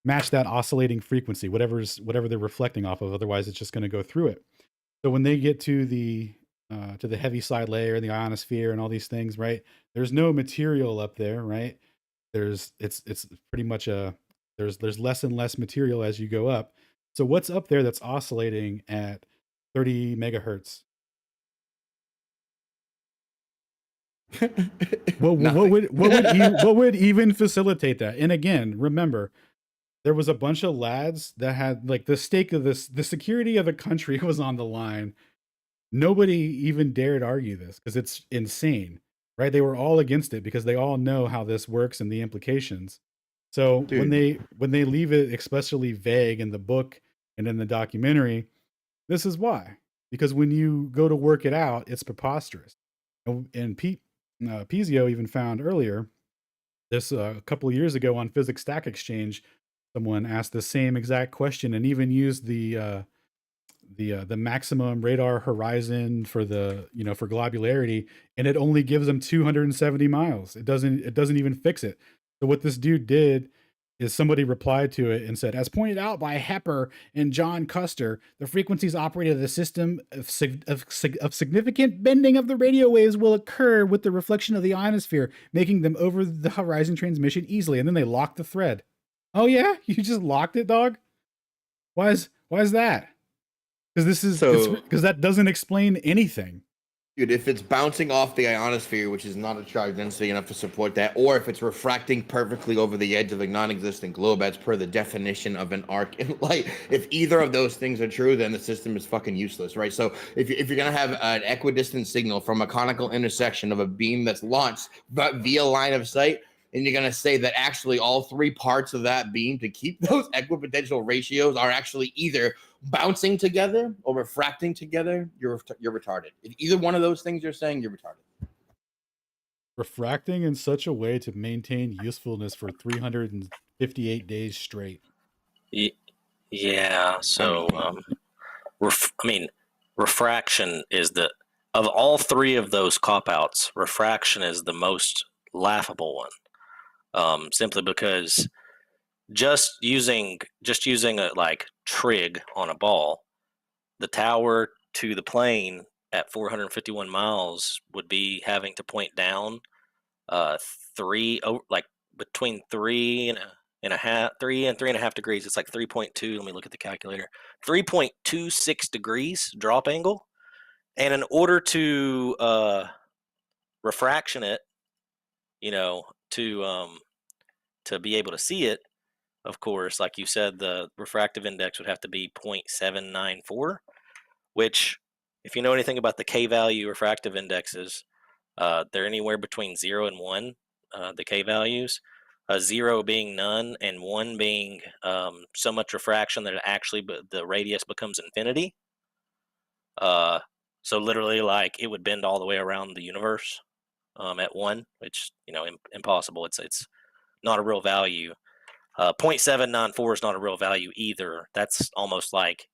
match that oscillating frequency, whatever they're reflecting off of. Otherwise, it's just going to go through it. So when they get to the heavy side layer, the ionosphere, and all these things, right? There's no material up there, right? It's pretty much there's less and less material as you go up. So what's up there that's oscillating at 30 megahertz? what would even facilitate that? And again, remember, there was a bunch of lads that had like the stake of the security of the country was on the line. Nobody even dared argue this because it's insane, right? They were all against it because they all know how this works and the implications. So when they leave it especially vague in the book and in the documentary, this is why. Because when you go to work it out, it's preposterous. And Pizio even found earlier, this a couple of years ago on Physics Stack Exchange, someone asked the same exact question and even used the maximum radar horizon for for globularity, and it only gives them 270 miles. It doesn't even fix it. So what this dude did is somebody replied to it and said, as pointed out by Hepper and John Custer, the frequencies operated of the system of significant bending of the radio waves will occur with the reflection of the ionosphere, making them over the horizon transmission easily. And then they locked the thread. Oh yeah, you just locked it, dog? Why is that? Because that doesn't explain anything. Dude, if it's bouncing off the ionosphere, which is not a charge density enough to support that, or if it's refracting perfectly over the edge of a non-existent globe as per the definition of an arc in light, if either of those things are true, then the system is fucking useless, right? So if you're going to have an equidistant signal from a conical intersection of a beam that's launched via line of sight, and you're going to say that actually all three parts of that beam to keep those equipotential ratios are actually either bouncing together or refracting together, you're retarded. If either one of those things you're saying, you're retarded. Refracting in such a way to maintain usefulness for 358 days straight. Yeah. So, refraction is of all three of those cop-outs, refraction is the most laughable one. Simply because just using a like trig on a ball, the tower to the plane at 451 miles would be having to point down like between 3.5 degrees. It's like 3.2. Let me look at the calculator. 3.26 degrees drop angle. And in order to refraction it, to be able to see it, of course, like you said, the refractive index would have to be 0.794, which, if you know anything about the K-value refractive indexes, they're anywhere between 0 and 1, the K-values. 0 being none and 1 being so much refraction that the radius becomes infinity. So literally, like, it would bend all the way around the universe at 1, which, impossible. It's not a real value. 0.794 is not a real value either. That's almost like,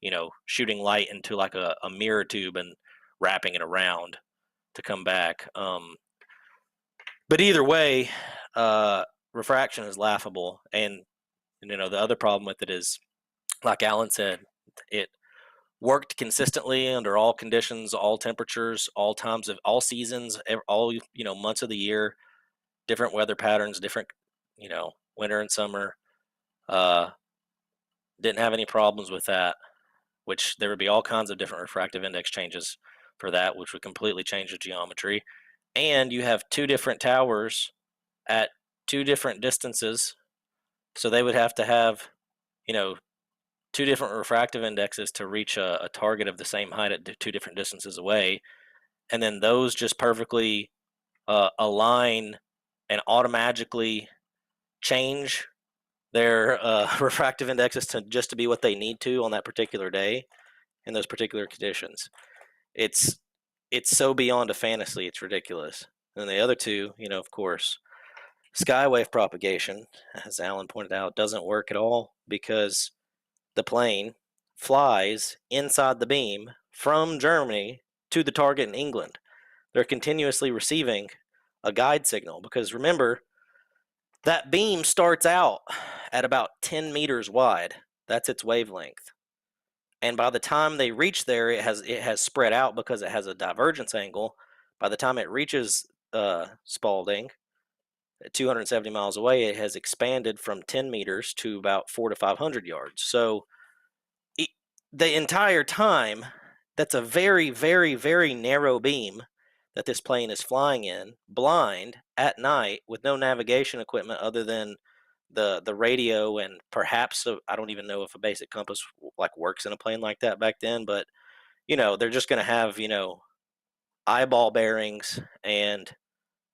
shooting light into like a mirror tube and wrapping it around to come back. But either way, refraction is laughable. And, the other problem with it is, like Alan said, it worked consistently under all conditions, all temperatures, all times of all seasons, all, months of the year, different weather patterns, different, winter and summer. Didn't have any problems with that, which there would be all kinds of different refractive index changes for that, which would completely change the geometry. And you have 2 different towers at 2 different distances. So they would have to have, 2 different refractive indexes to reach a target of the same height at 2 different distances away. And then those just perfectly align and automatically change their refractive indexes to be what they need to on that particular day in those particular conditions. It's so beyond a fantasy, it's ridiculous. And the other two, of course, skywave propagation, as Alan pointed out, doesn't work at all because the plane flies inside the beam from Germany to the target in England. They're continuously receiving a guide signal because, remember, that beam starts out at about 10 meters wide. That's its wavelength. And by the time they reach there, it has spread out because it has a divergence angle. By the time it reaches Spalding, at 270 miles away, it has expanded from 10 meters to about 400 to 500 yards. So the entire time, that's a very, very, very narrow beam that this plane is flying in, blind, at night, with no navigation equipment other than the radio and perhaps I don't even know if a basic compass like works in a plane like that back then, but they're just going to have eyeball bearings and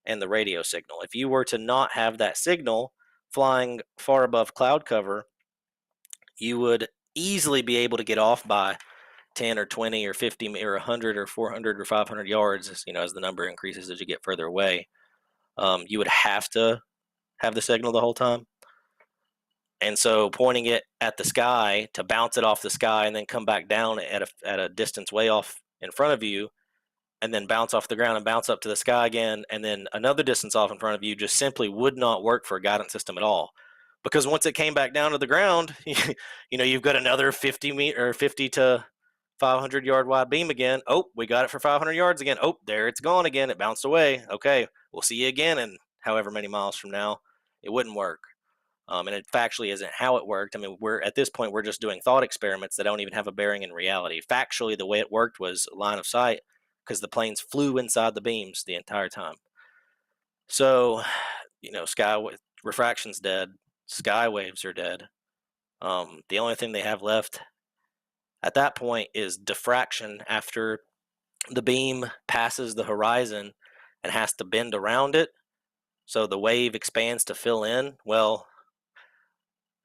the radio signal. If you were to not have that signal flying far above cloud cover, you would easily be able to get off by 10 or 20 or 50 or 100 or 400 or 500 yards, as the number increases as you get further away. You would have to have the signal the whole time. And so pointing it at the sky to bounce it off the sky and then come back down at a distance way off in front of you, and then bounce off the ground and bounce up to the sky again, and then another distance off in front of you, just simply would not work for a guidance system at all. Because once it came back down to the ground, you've got another 50 to 500 yard wide beam again. Oh, we got it for 500 yards again. Oh, there it's gone again. It bounced away. Okay, we'll see you again in however many miles from now. It wouldn't work. And it factually isn't how it worked. I mean, at this point, we're just doing thought experiments that don't even have a bearing in reality. Factually, the way it worked was line of sight because the planes flew inside the beams the entire time. So, refraction's dead. Sky waves are dead. The only thing they have left at that point is diffraction after the beam passes the horizon and has to bend around it. So the wave expands to fill in. Well,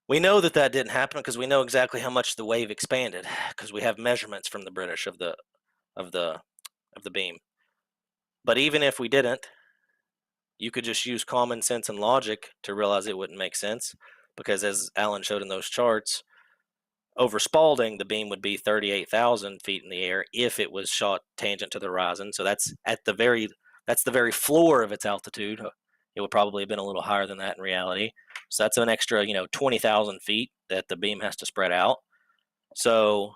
we know that didn't happen because we know exactly how much the wave expanded because we have measurements from the British of the beam. But even if we didn't, you could just use common sense and logic to realize it wouldn't make sense because, as Alan showed in those charts, over Spalding, the beam would be 38,000 feet in the air if it was shot tangent to the horizon. So that's the very floor of its altitude. it would probably have been a little higher than that in reality. So that's an extra, 20,000 feet that the beam has to spread out. So,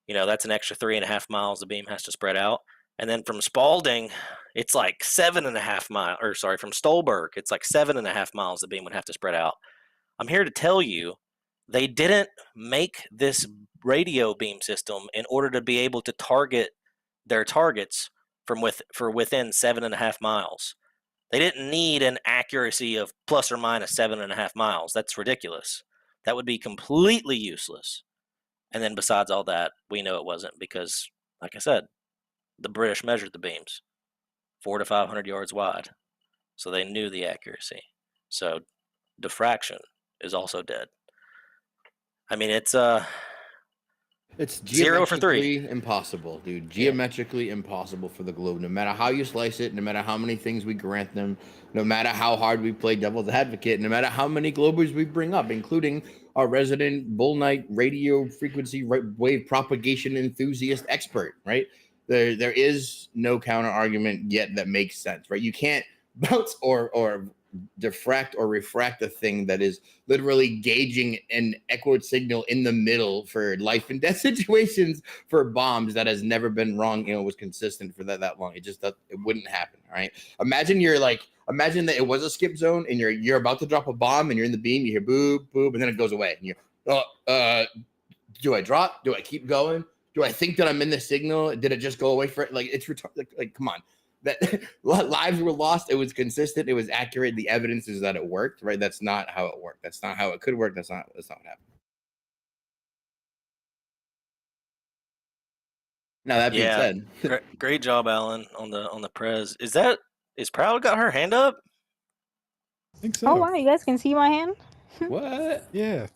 that's an extra 3.5 miles the beam has to spread out. And then from Spalding, it's like 7.5 miles, or sorry, from Stolberg, it's like 7.5 miles the beam would have to spread out. I'm here to tell you, they didn't make this radio beam system in order to be able to target their targets for within 7.5 miles. They didn't need an accuracy of plus or minus 7.5 miles. That's ridiculous. That would be completely useless. And then besides all that, we know it wasn't because, like I said, the British measured the beams 400 to 500 yards wide. So they knew the accuracy. So diffraction is also dead. I mean, it's 0 for 3. geometrically impossible, dude. Geometrically impossible for the globe. No matter how you slice it, no matter how many things we grant them, no matter how hard we play devil's advocate, no matter how many globers we bring up, including our resident Bull Knight radio frequency wave propagation enthusiast expert, right? There is no counter argument yet that makes sense, right? You can't bounce or diffract or refract a thing that is literally gauging an echoed signal in the middle for life and death situations for bombs that has never been wrong, was consistent for that long. It wouldn't happen. All right. Imagine that it was a skip zone and you're about to drop a bomb and you're in the beam, you hear boop, boop, and then it goes away. And you're, do I drop? Do I keep going? Do I think that I'm in the signal? Did it just go away for it? Like, it's retarded. Like, come on. That lives were lost. It was consistent. It was accurate. The evidence is that it worked, right? That's not how it worked. That's not how it could work. That's not what happened. Now that being said, great job, Alan, on the prez. Is Proud got her hand up? I think so. Oh wow, you guys can see my hand? What? Yeah.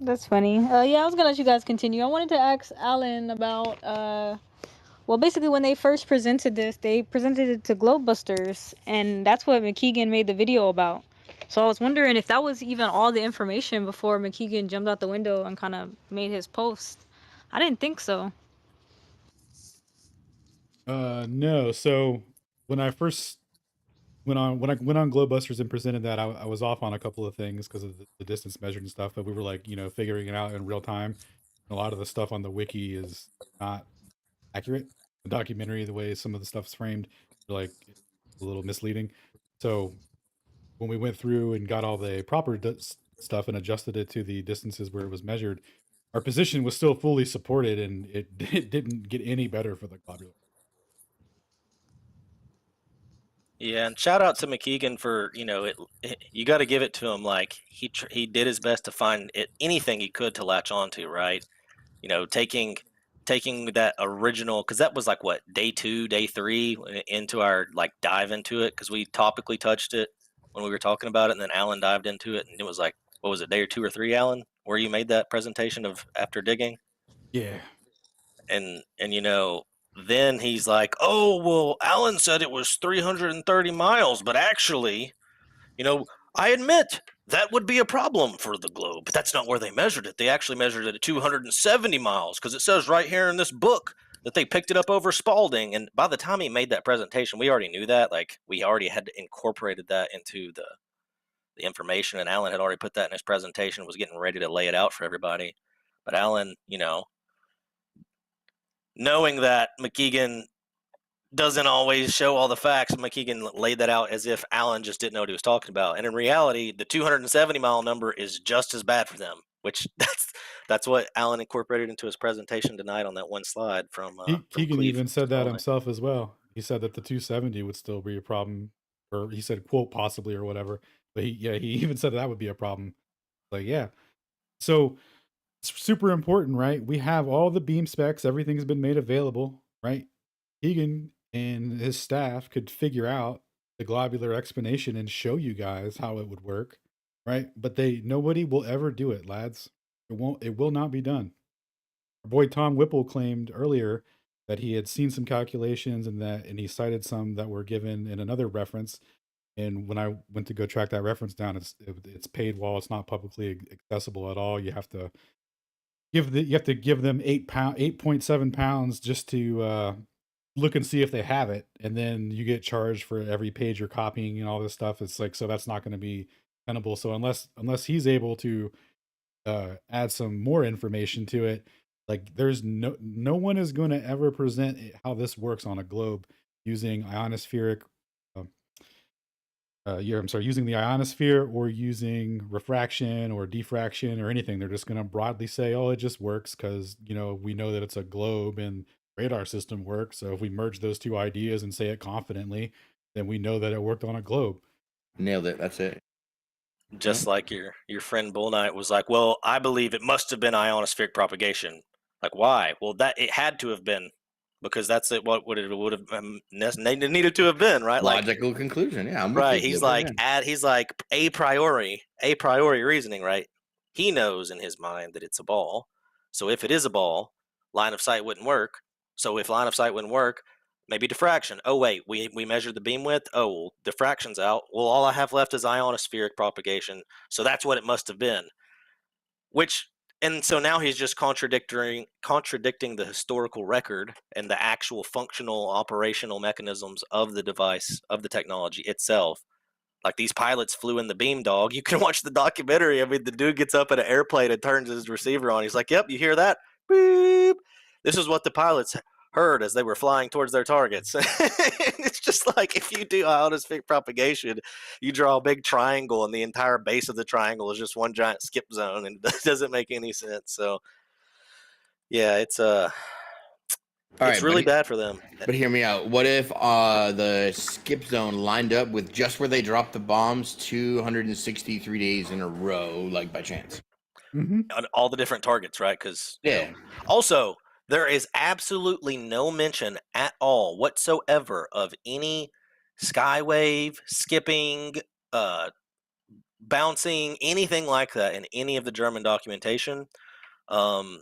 That's funny. Yeah, I was gonna let you guys continue. I wanted to ask Alan about well, basically when they first presented this, they presented it to Globebusters, and that's what McKeegan made the video about. So I was wondering if that was even all the information before McKeegan jumped out the window and kind of made his post. I didn't think so. No. So when I first went on Globebusters and presented that, I was off on a couple of things because of the distance measured and stuff, but we were like, figuring it out in real time. A lot of the stuff on the wiki is not accurate. The documentary, the way some of the stuff's framed, like a little misleading. So when we went through and got all the proper stuff and adjusted it to the distances where it was measured, our position was still fully supported, and it didn't get any better for the globular. Yeah, and shout out to McKeegan for you got to give it to him. Like he did his best to find anything he could to latch onto, right? Taking that original, because that was like what, day 2, day 3 into our like dive into it, because we topically touched it when we were talking about it, and then Alan dived into it, and it was like, what was it, day 2 or 3, Alan, where you made that presentation of after digging? Yeah. And then he's like, oh, well, Alan said it was 330 miles, but actually, I admit that would be a problem for the globe. But that's not where they measured it. They actually measured it at 270 miles, because it says right here in this book that they picked it up over Spalding. And by the time he made that presentation, we already knew that. Like, we already had incorporated that into the information, and Alan had already put that in his presentation, was getting ready to lay it out for everybody. But Alan, knowing that McKeegan doesn't always show all the facts, McKeegan laid that out as if Alan just didn't know what he was talking about. And in reality, the 270 mile number is just as bad for them, which that's what Alan incorporated into his presentation tonight on that one slide from Keegan even said that himself as well. He said that the 270 would still be a problem, or he said, quote, possibly, or whatever. But he even said that would be a problem. Like, yeah. So it's super important, right? We have all the beam specs. Everything's been made available, right? Keegan and his staff could figure out the globular explanation and show you guys how it would work, right? But nobody will ever do it, lads. It will not be done. Our boy Tom Whipple claimed earlier that he had seen some calculations and he cited some that were given in another reference. And when I went to go track that reference down, it's paid wall. It's not publicly accessible at all. You have to give them 8.7 pounds just to look and see if they have it, and then you get charged for every page you're copying and all this stuff. It's like, so that's not going to be tenable. So unless he's able to add some more information to it, like there's no one is going to ever present how this works on a globe using ionospheric using the ionosphere or using refraction or diffraction or anything. They're just going to broadly say, oh, it just works because, we know that it's a globe and radar system works. So if we merge those two ideas and say it confidently, then we know that it worked on a globe. Nailed it. That's it. Just like your friend Bull Knight was like, well, I believe it must have been ionospheric propagation. Like, why? Well, that it had to have been, because that's it. What would it would have needed to have been, right? Logical conclusion. Yeah, I'm with right. you, He's Gilbert, like, he's like a priori reasoning, right? He knows in his mind that it's a ball. So if it is a ball, line of sight wouldn't work. So if line of sight wouldn't work, maybe diffraction. Oh wait, we measured the beam width. Oh, well, diffraction's out. Well, all I have left is ionospheric propagation. So that's what it must have been. And so now he's just contradicting the historical record and the actual functional operational mechanisms of the device, of the technology itself. Like, these pilots flew in the beam dog. You can watch the documentary. I mean, the dude gets up in an airplane and turns his receiver on. He's like, yep, you hear that? Beep. This is what the pilots heard as they were flying towards their targets. It's just like, if you do ionospheric propagation, you draw a big triangle and the entire base of the triangle is just one giant skip zone, and it doesn't make any sense. So yeah, it's really bad for them. But hear me out. What if the skip zone lined up with just where they dropped the bombs 263 days in a row, like by chance? Mm-hmm. On all the different targets, right? Because yeah. Also, there is absolutely no mention at all whatsoever of any skywave, skipping, bouncing, anything like that in any of the German documentation. And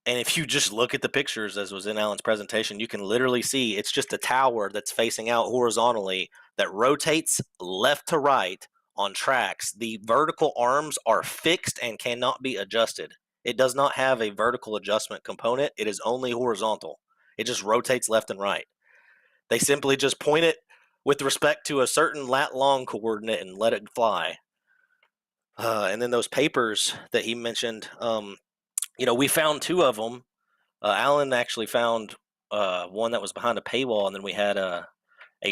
if you just look at the pictures, as was in Alan's presentation, you can literally see it's just a tower that's facing out horizontally that rotates left to right on tracks. The vertical arms are fixed and cannot be adjusted. It does not have a vertical adjustment component. It is only horizontal. It just rotates left and right. They simply just point it with respect to a certain lat-long coordinate and let it fly. And then those papers that he mentioned, we found two of them. Alan actually found one that was behind a paywall, and then we had a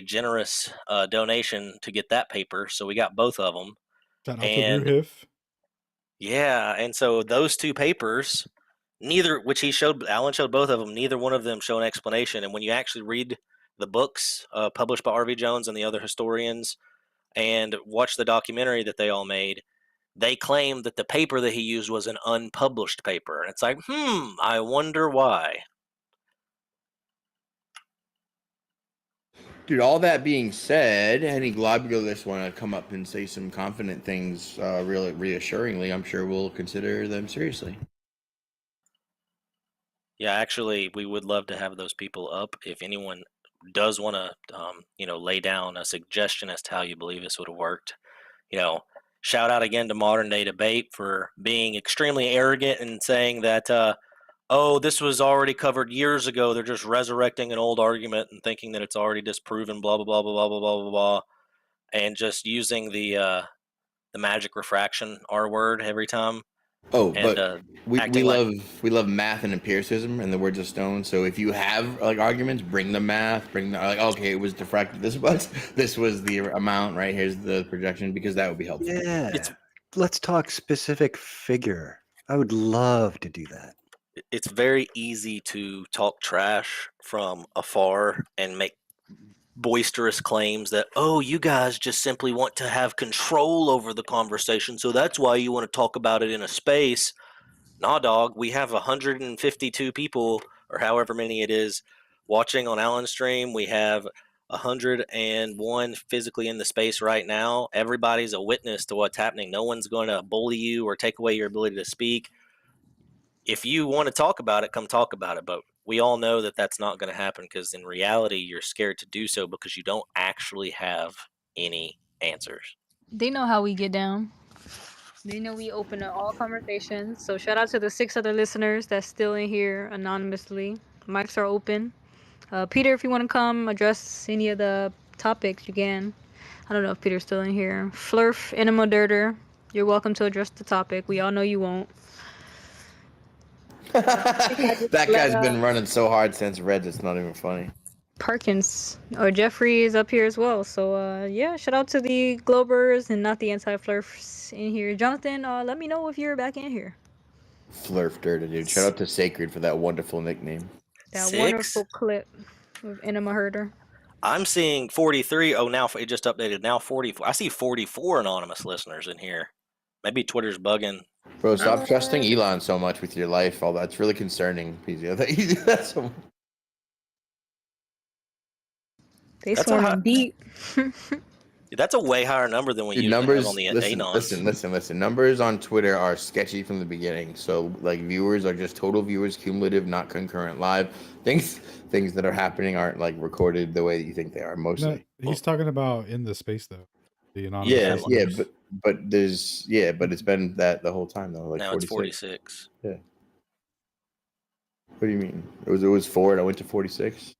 generous donation to get that paper, so we got both of them. Shout out to Ruhif. Yeah, and so those two papers, Alan showed both of them. Neither one of them show an explanation. And when you actually read the books published by R.V. Jones and the other historians, and watch the documentary that they all made, they claim that the paper that he used was an unpublished paper. And it's like, I wonder why. Dude, all that being said, any globularists want to come up and say some confident things really reassuringly, I'm sure we'll consider them seriously. Yeah, actually, we would love to have those people up. If anyone does want to, lay down a suggestion as to how you believe this would have worked, shout out again to Modern Day Debate for being extremely arrogant and saying that, this was already covered years ago. They're just resurrecting an old argument and thinking that it's already disproven, blah, blah, blah, blah, blah, blah, blah, blah, blah, and just using the magic refraction R word every time. Oh, but we love math and empiricism and the words of stone. So if you have arguments, bring the math, okay, it was diffracted this much. This was the amount, right? Here's the projection, because that would be helpful. Yeah. Let's talk specific figure. I would love to do that. It's very easy to talk trash from afar and make boisterous claims that, you guys just simply want to have control over the conversation, so that's why you want to talk about it in a space. Nah, dog, we have 152 people, or however many it is, watching on Alan's stream. We have 101 physically in the space right now. Everybody's a witness to what's happening. No one's going to bully you or take away your ability to speak. If you want to talk about it, come talk about it. But we all know that that's not going to happen, because in reality, you're scared to do so because you don't actually have any answers. They know how we get down. They know we open up all conversations. So shout out to the 6 other listeners that's still in here anonymously. Mics are open. Peter, if you want to come address any of the topics, you can. I don't know if Peter's still in here. Flurf, Enema Dirter, you're welcome to address the topic. We all know you won't. I think I just That let guy's been running so hard since Reds, it's not even funny. Perkins or Jeffrey is up here as well. So yeah, shout out to the Globers and not the anti-flurfs in here. Jonathan, let me know if you're back in here. Flurf Dirty, dude. Shout out to Sacred for that wonderful nickname. That 6? wonderful clip of Enema Herder. I'm seeing 43. Oh, now it just updated. Now 44. I see 44 anonymous listeners in here. Maybe Twitter's bugging. Bro, stop trusting Elon so much with your life. All that's really concerning. That you do that so much. They That's swarm a in deep. That's a way higher number than we Dude, usually numbers, have on the listen, Anons. listen. Numbers on Twitter are sketchy from the beginning. So, like, viewers are just total viewers, cumulative, not concurrent live. Things that are happening aren't, like, recorded the way that you think they are, mostly. No, he's talking about in the space, though. The anonymous Yeah, listeners. but it's been that the whole time, though. Like, Now 46. it's 46. Yeah. What do you mean? It was 4 and I went to 46?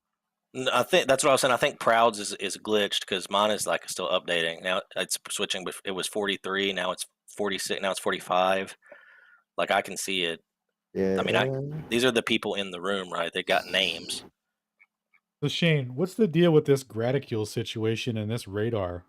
I think that's what I was saying. I think Prouds is glitched because mine is like still updating. Now it's switching, but it was 43. Now it's 46. Now it's 45. Like I can see it. Yeah. I mean, these are the people in the room, right? They got names. So Shane, what's the deal with this graticule situation and this radar?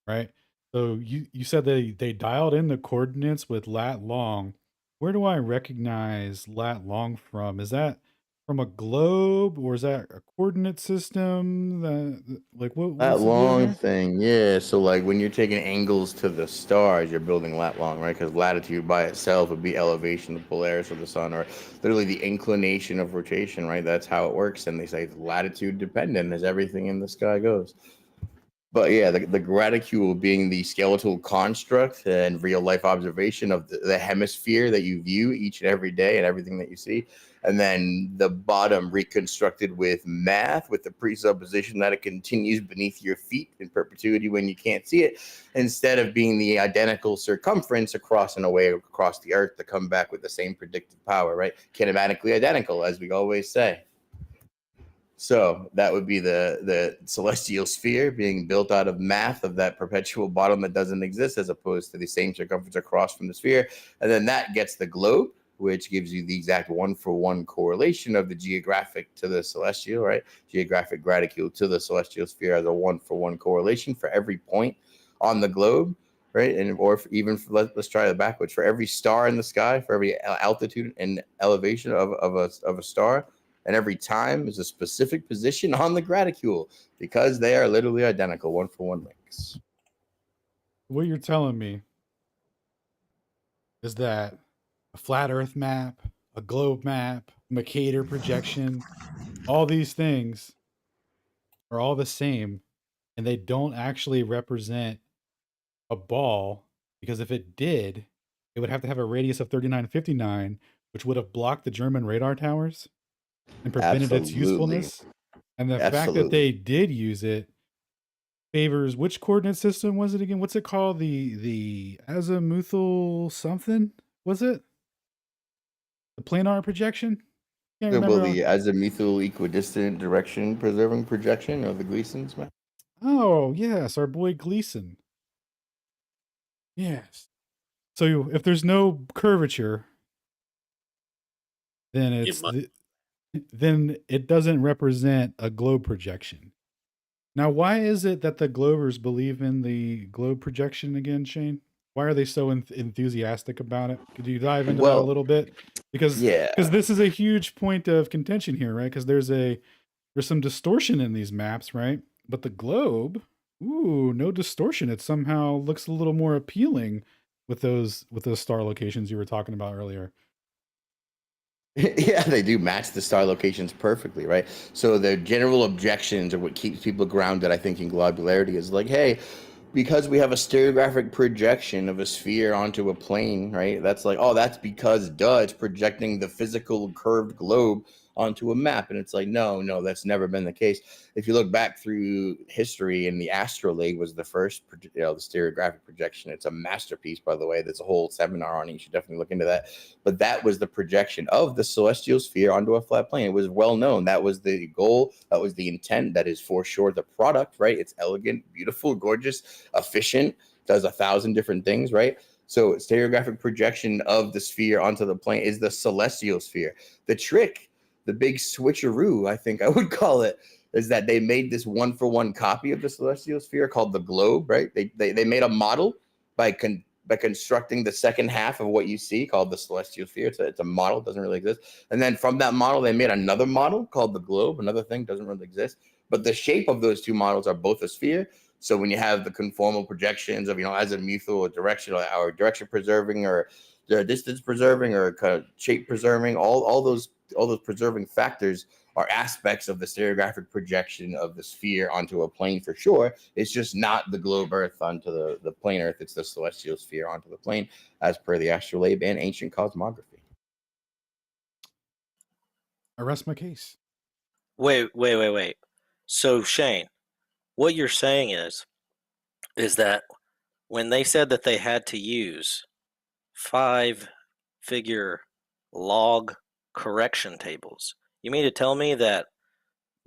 Right? So you said they dialed in the coordinates with lat long. Where do I recognize lat long from? Is that from a globe or is that a coordinate system? Like That what's the deal long here? thing, yeah. So, like, when you're taking angles to the stars, you're building lat long, right? Because latitude by itself would be elevation, the polaris of the sun, or literally the inclination of rotation, right? That's how it works. And they say it's latitude dependent as everything in the sky goes. But yeah, the graticule being the skeletal construct and real life observation of the hemisphere that you view each and every day and everything that you see. And then the bottom reconstructed with math, with the presupposition that it continues beneath your feet in perpetuity when you can't see it, instead of being the identical circumference across and away across the earth to come back with the same predictive power, right? Kinematically identical, as we always say. So that would be the celestial sphere being built out of math of that perpetual bottom that doesn't exist, as opposed to the same circumference across from the sphere. And then that gets the globe, which gives you the exact 1-for-1 correlation of the geographic to the celestial, right? Geographic graticule to the celestial sphere as a 1-for-1 correlation for every point on the globe, right? And let's try it backwards. For every star in the sky, for every altitude and elevation of a star, and every time is a specific position on the graticule, because they are literally identical, 1-for-1 links. What you're telling me is that a flat Earth map, a globe map, Mercator projection, all these things are all the same, and they don't actually represent a ball, because if it did, it would have to have a radius of 3959, which would have blocked the German radar towers and prevented its usefulness. And the fact that they did use it favors which coordinate system was it again? What's it called? The azimuthal something? Was it? The planar projection? Can't remember. The azimuthal equidistant direction preserving projection, or the Gleason's map. Oh, yes, our boy Gleason. Yes. So if there's no curvature, then then it doesn't represent a globe projection. Now, why is it that the Globers believe in the globe projection again, Shane? Why are they so enthusiastic about it? Could you dive into that a little bit? Because this is a huge point of contention here, right? Because there's some distortion in these maps, right? But the globe, no distortion. It somehow looks a little more appealing with those star locations you were talking about earlier. Yeah, they do match the star locations perfectly, right? So the general objections, or what keeps people grounded, I think, in globularity is like, hey, because we have a stereographic projection of a sphere onto a plane, right? That's like, oh, that's because, it's projecting the physical curved globe onto a map. And it's like, no, that's never been the case. If you look back through history, and the astrolabe was the first, the stereographic projection. It's a masterpiece, by the way. There's a whole seminar on it. You should definitely look into that. But that was the projection of the celestial sphere onto a flat plane. It was well known. That was the goal. That was the intent. That is for sure the product, right? It's elegant, beautiful, gorgeous, efficient, does 1,000 different things, right? So stereographic projection of the sphere onto the plane is the celestial sphere. The trick, the big switcheroo, I think I would call it, is that they made this 1-for-1 copy of the celestial sphere called the globe, right? They made a model by constructing the second half of what you see called the celestial sphere. It's a model, doesn't really exist. And then from that model, they made another model called the globe, another thing, doesn't really exist. But the shape of those two models are both a sphere. So when you have the conformal projections of, azimuthal or directional, or direction preserving, or the distance preserving, or kind of shape preserving, all those preserving factors are aspects of the stereographic projection of the sphere onto a plane for sure. It's just not the globe Earth onto the plane Earth. It's the celestial sphere onto the plane, as per the astrolabe and ancient cosmography. I rest my case. Wait. So Shane, what you're saying is that when they said that they had to use 5-figure log correction tables, you mean to tell me that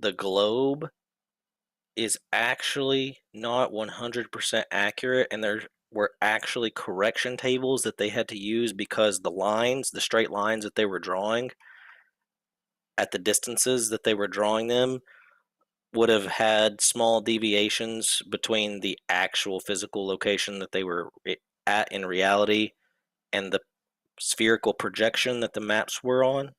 the globe is actually not 100% accurate, and there were actually correction tables that they had to use because the straight lines that they were drawing at the distances that they were drawing them would have had small deviations between the actual physical location that they were at in reality and the spherical projection that the maps were on?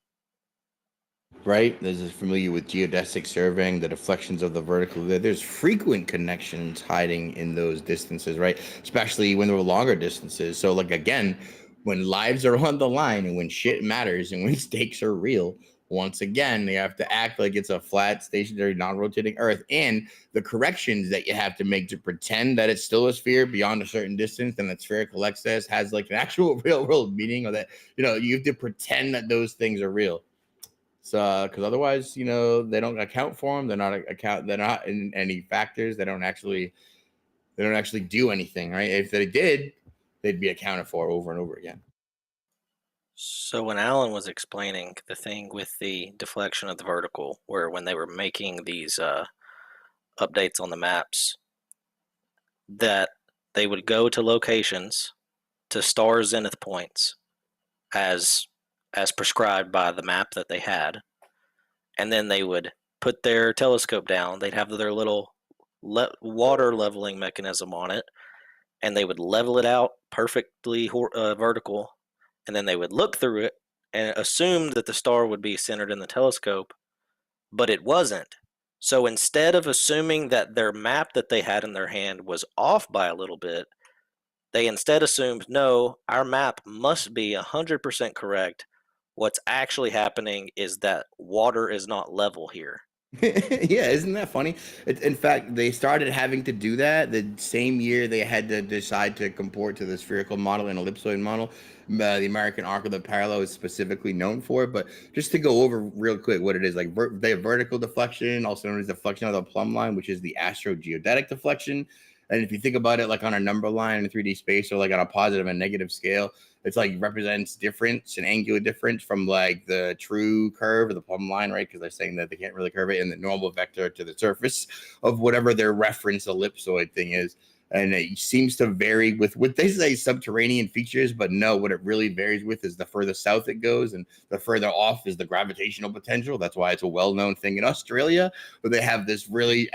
Right? This is familiar with geodesic surveying, the deflections of the vertical. There's frequent connections hiding in those distances, right? Especially when there were longer distances. So, like, again, when lives are on the line and when shit matters and when stakes are real, once again, they have to act like it's a flat, stationary, non-rotating Earth. And the corrections that you have to make to pretend that it's still a sphere beyond a certain distance and that spherical excess has like an actual real-world meaning, or that, you have to pretend that those things are real. So, because otherwise, they don't account for them. They're not in any factors. They don't actually do anything, right? If they did, they'd be accounted for over and over again. So when Alan was explaining the thing with the deflection of the vertical, where when they were making these updates on the maps, that they would go to locations, to star zenith points, as prescribed by the map that they had, and then they would put their telescope down. They'd have their little water leveling mechanism on it, and they would level it out perfectly vertical, and then they would look through it and assume that the star would be centered in the telescope, but it wasn't. So instead of assuming that their map that they had in their hand was off by a little bit, they instead assumed, no, our map must be 100% correct. What's actually happening is that water is not level here. Yeah, isn't that funny? In fact, they started having to do that the same year they had to decide to comport to the spherical model and ellipsoid model. The American arc of the parallel is specifically known for it. But just to go over real quick what it is, like they have vertical deflection, also known as deflection of the plumb line, which is the astrogeodetic deflection. And if you think about it like on a number line in 3D space, or like on a positive and negative scale, it's like represents difference and angular difference from like the true curve of the plumb line, right? Because they're saying that they can't really curve it in the normal vector to the surface of whatever their reference ellipsoid thing is. And it seems to vary with what they say subterranean features, but no, what it really varies with is the further south it goes, and the further off is the gravitational potential. That's why it's a well-known thing in Australia, but they have this really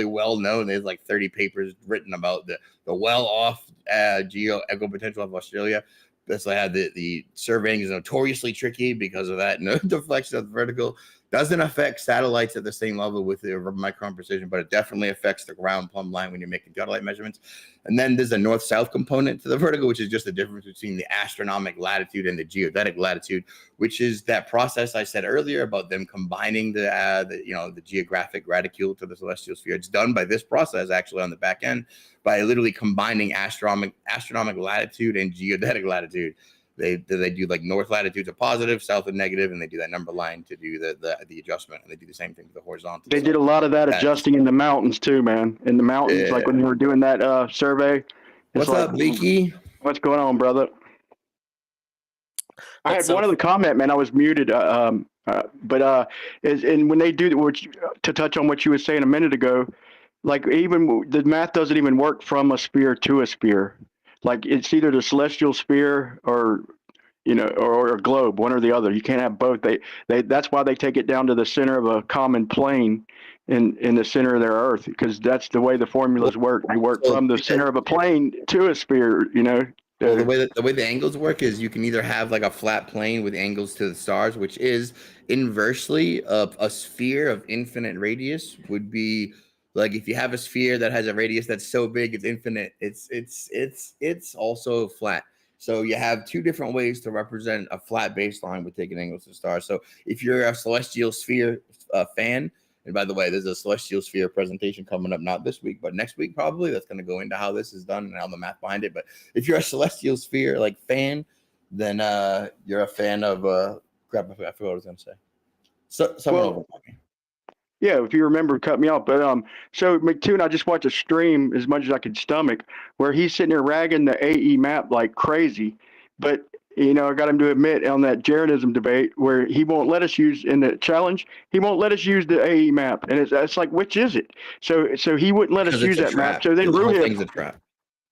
well-known. There's like 30 papers written about the well-off geo-echo potential of Australia. That's why the surveying is notoriously tricky because of that. No deflection of the vertical doesn't affect satellites at the same level with the micron precision, but it definitely affects the ground plumb line when you're making satellite measurements. And then there's a north-south component to the vertical, which is just the difference between the astronomic latitude and the geodetic latitude, which is that process I said earlier about them combining the geographic reticule to the celestial sphere. It's done by this process actually on the back end by literally combining astronomic latitude and geodetic latitude. They do like north latitude's a positive, south a negative, and they do that number line to do the adjustment, and they do the same thing for the horizontal. They did a lot of that adjusting in the mountains too, man. In the mountains, like when they were doing that survey. What's up, Beaky? What's going on, brother? I had one other comment, man. I was muted, and when they do, which to touch on what you were saying a minute ago, like even the math doesn't even work from a sphere to a sphere. Like it's either the celestial sphere or or a globe, one or the other. You can't have both. That's why they take it down to the center of a common plane in the center of their Earth, because that's the way the formulas work. They work from the center of a plane to a sphere. Well, the way the angles work is you can either have like a flat plane with angles to the stars, which is inversely a sphere of infinite radius would be like if you have a sphere that has a radius that's so big it's infinite, it's also flat. So you have two different ways to represent a flat baseline with taking angles to the stars. So if you're a celestial sphere fan, and by the way, there's a celestial sphere presentation coming up, not this week, but next week probably. That's going to go into how this is done and how the math behind it. But if you're a celestial sphere like fan, then you're a fan of crap. I forgot what I was going to say. Someone over me. Yeah, if you remember, cut me off. But so McToon, I just watched a stream as much as I could stomach where he's sitting there ragging the AE map like crazy. But I got him to admit on that Jaredism debate where he won't let us use in the challenge, he won't let us use the AE map, and it's like, which is it? So he wouldn't let us use that map. So then the whole thing's a trap.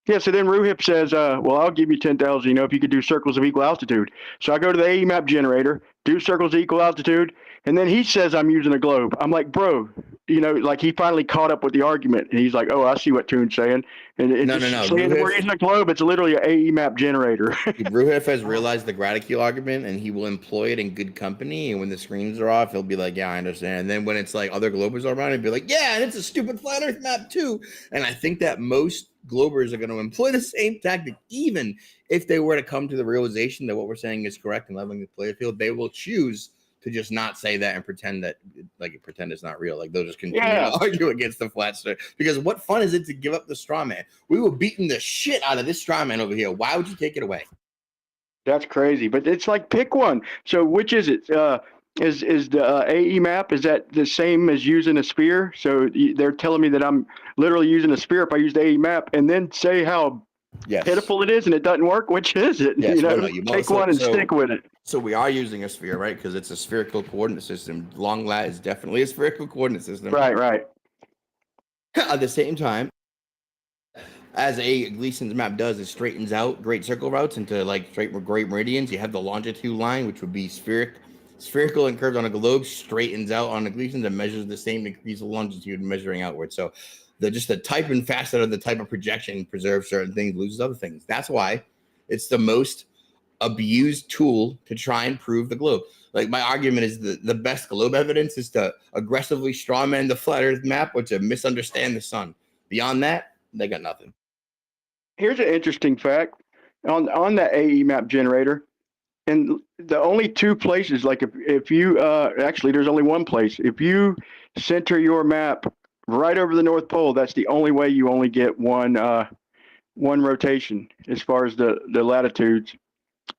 Yeah, so then Ruhip says, well, I'll give you 10,000, if you could do circles of equal altitude. So I go to the AE map generator, do circles of equal altitude, and then he says I'm using a globe. I'm like, bro, like he finally caught up with the argument, and he's like, oh, I see what Toon's saying. And No. We're using a globe. It's literally an AE map generator. Ruhif has realized the Graticule argument, and he will employ it in good company. And when the screens are off, he'll be like, yeah, I understand. And then when it's like other globers are around, he'll be like, yeah, and it's a stupid flat Earth map too. And I think that most globers are going to employ the same tactic, even if they were to come to the realization that what we're saying is correct and leveling the playing field. They will choose to just not say that and pretend it's not real. Like they'll just continue to argue against the flat earth, because what fun is it to give up the straw man? We were beating the shit out of this straw man over here. Why would you take it away? That's crazy, but it's like pick one. So which is it? Is the AE map, is that the same as using a sphere? So they're telling me that I'm literally using a sphere if I use the AE map, and then say how pitiful it is and it doesn't work. Which is it? Yes, Take one and stick with it. So we are using a sphere, right? Because it's a spherical coordinate system. Long lat is definitely a spherical coordinate system. Right. At the same time, as a Gleason's map does, it straightens out great circle routes into like straight great meridians. You have the longitude line, which would be spherical and curved on a globe, straightens out on the Gleason's and measures the same degrees of longitude measuring outward. So the type and facet of the type of projection preserves certain things, loses other things. That's why it's the most abused tool to try and prove the globe. Like my argument is the best globe evidence is to aggressively strawman the flat Earth map or to misunderstand the sun. Beyond that, they got nothing. Here's an interesting fact on that AE map generator. And the only two places, like if you actually, there's only one place. If you center your map right over the North Pole, that's the only way you only get one rotation as far as the latitudes.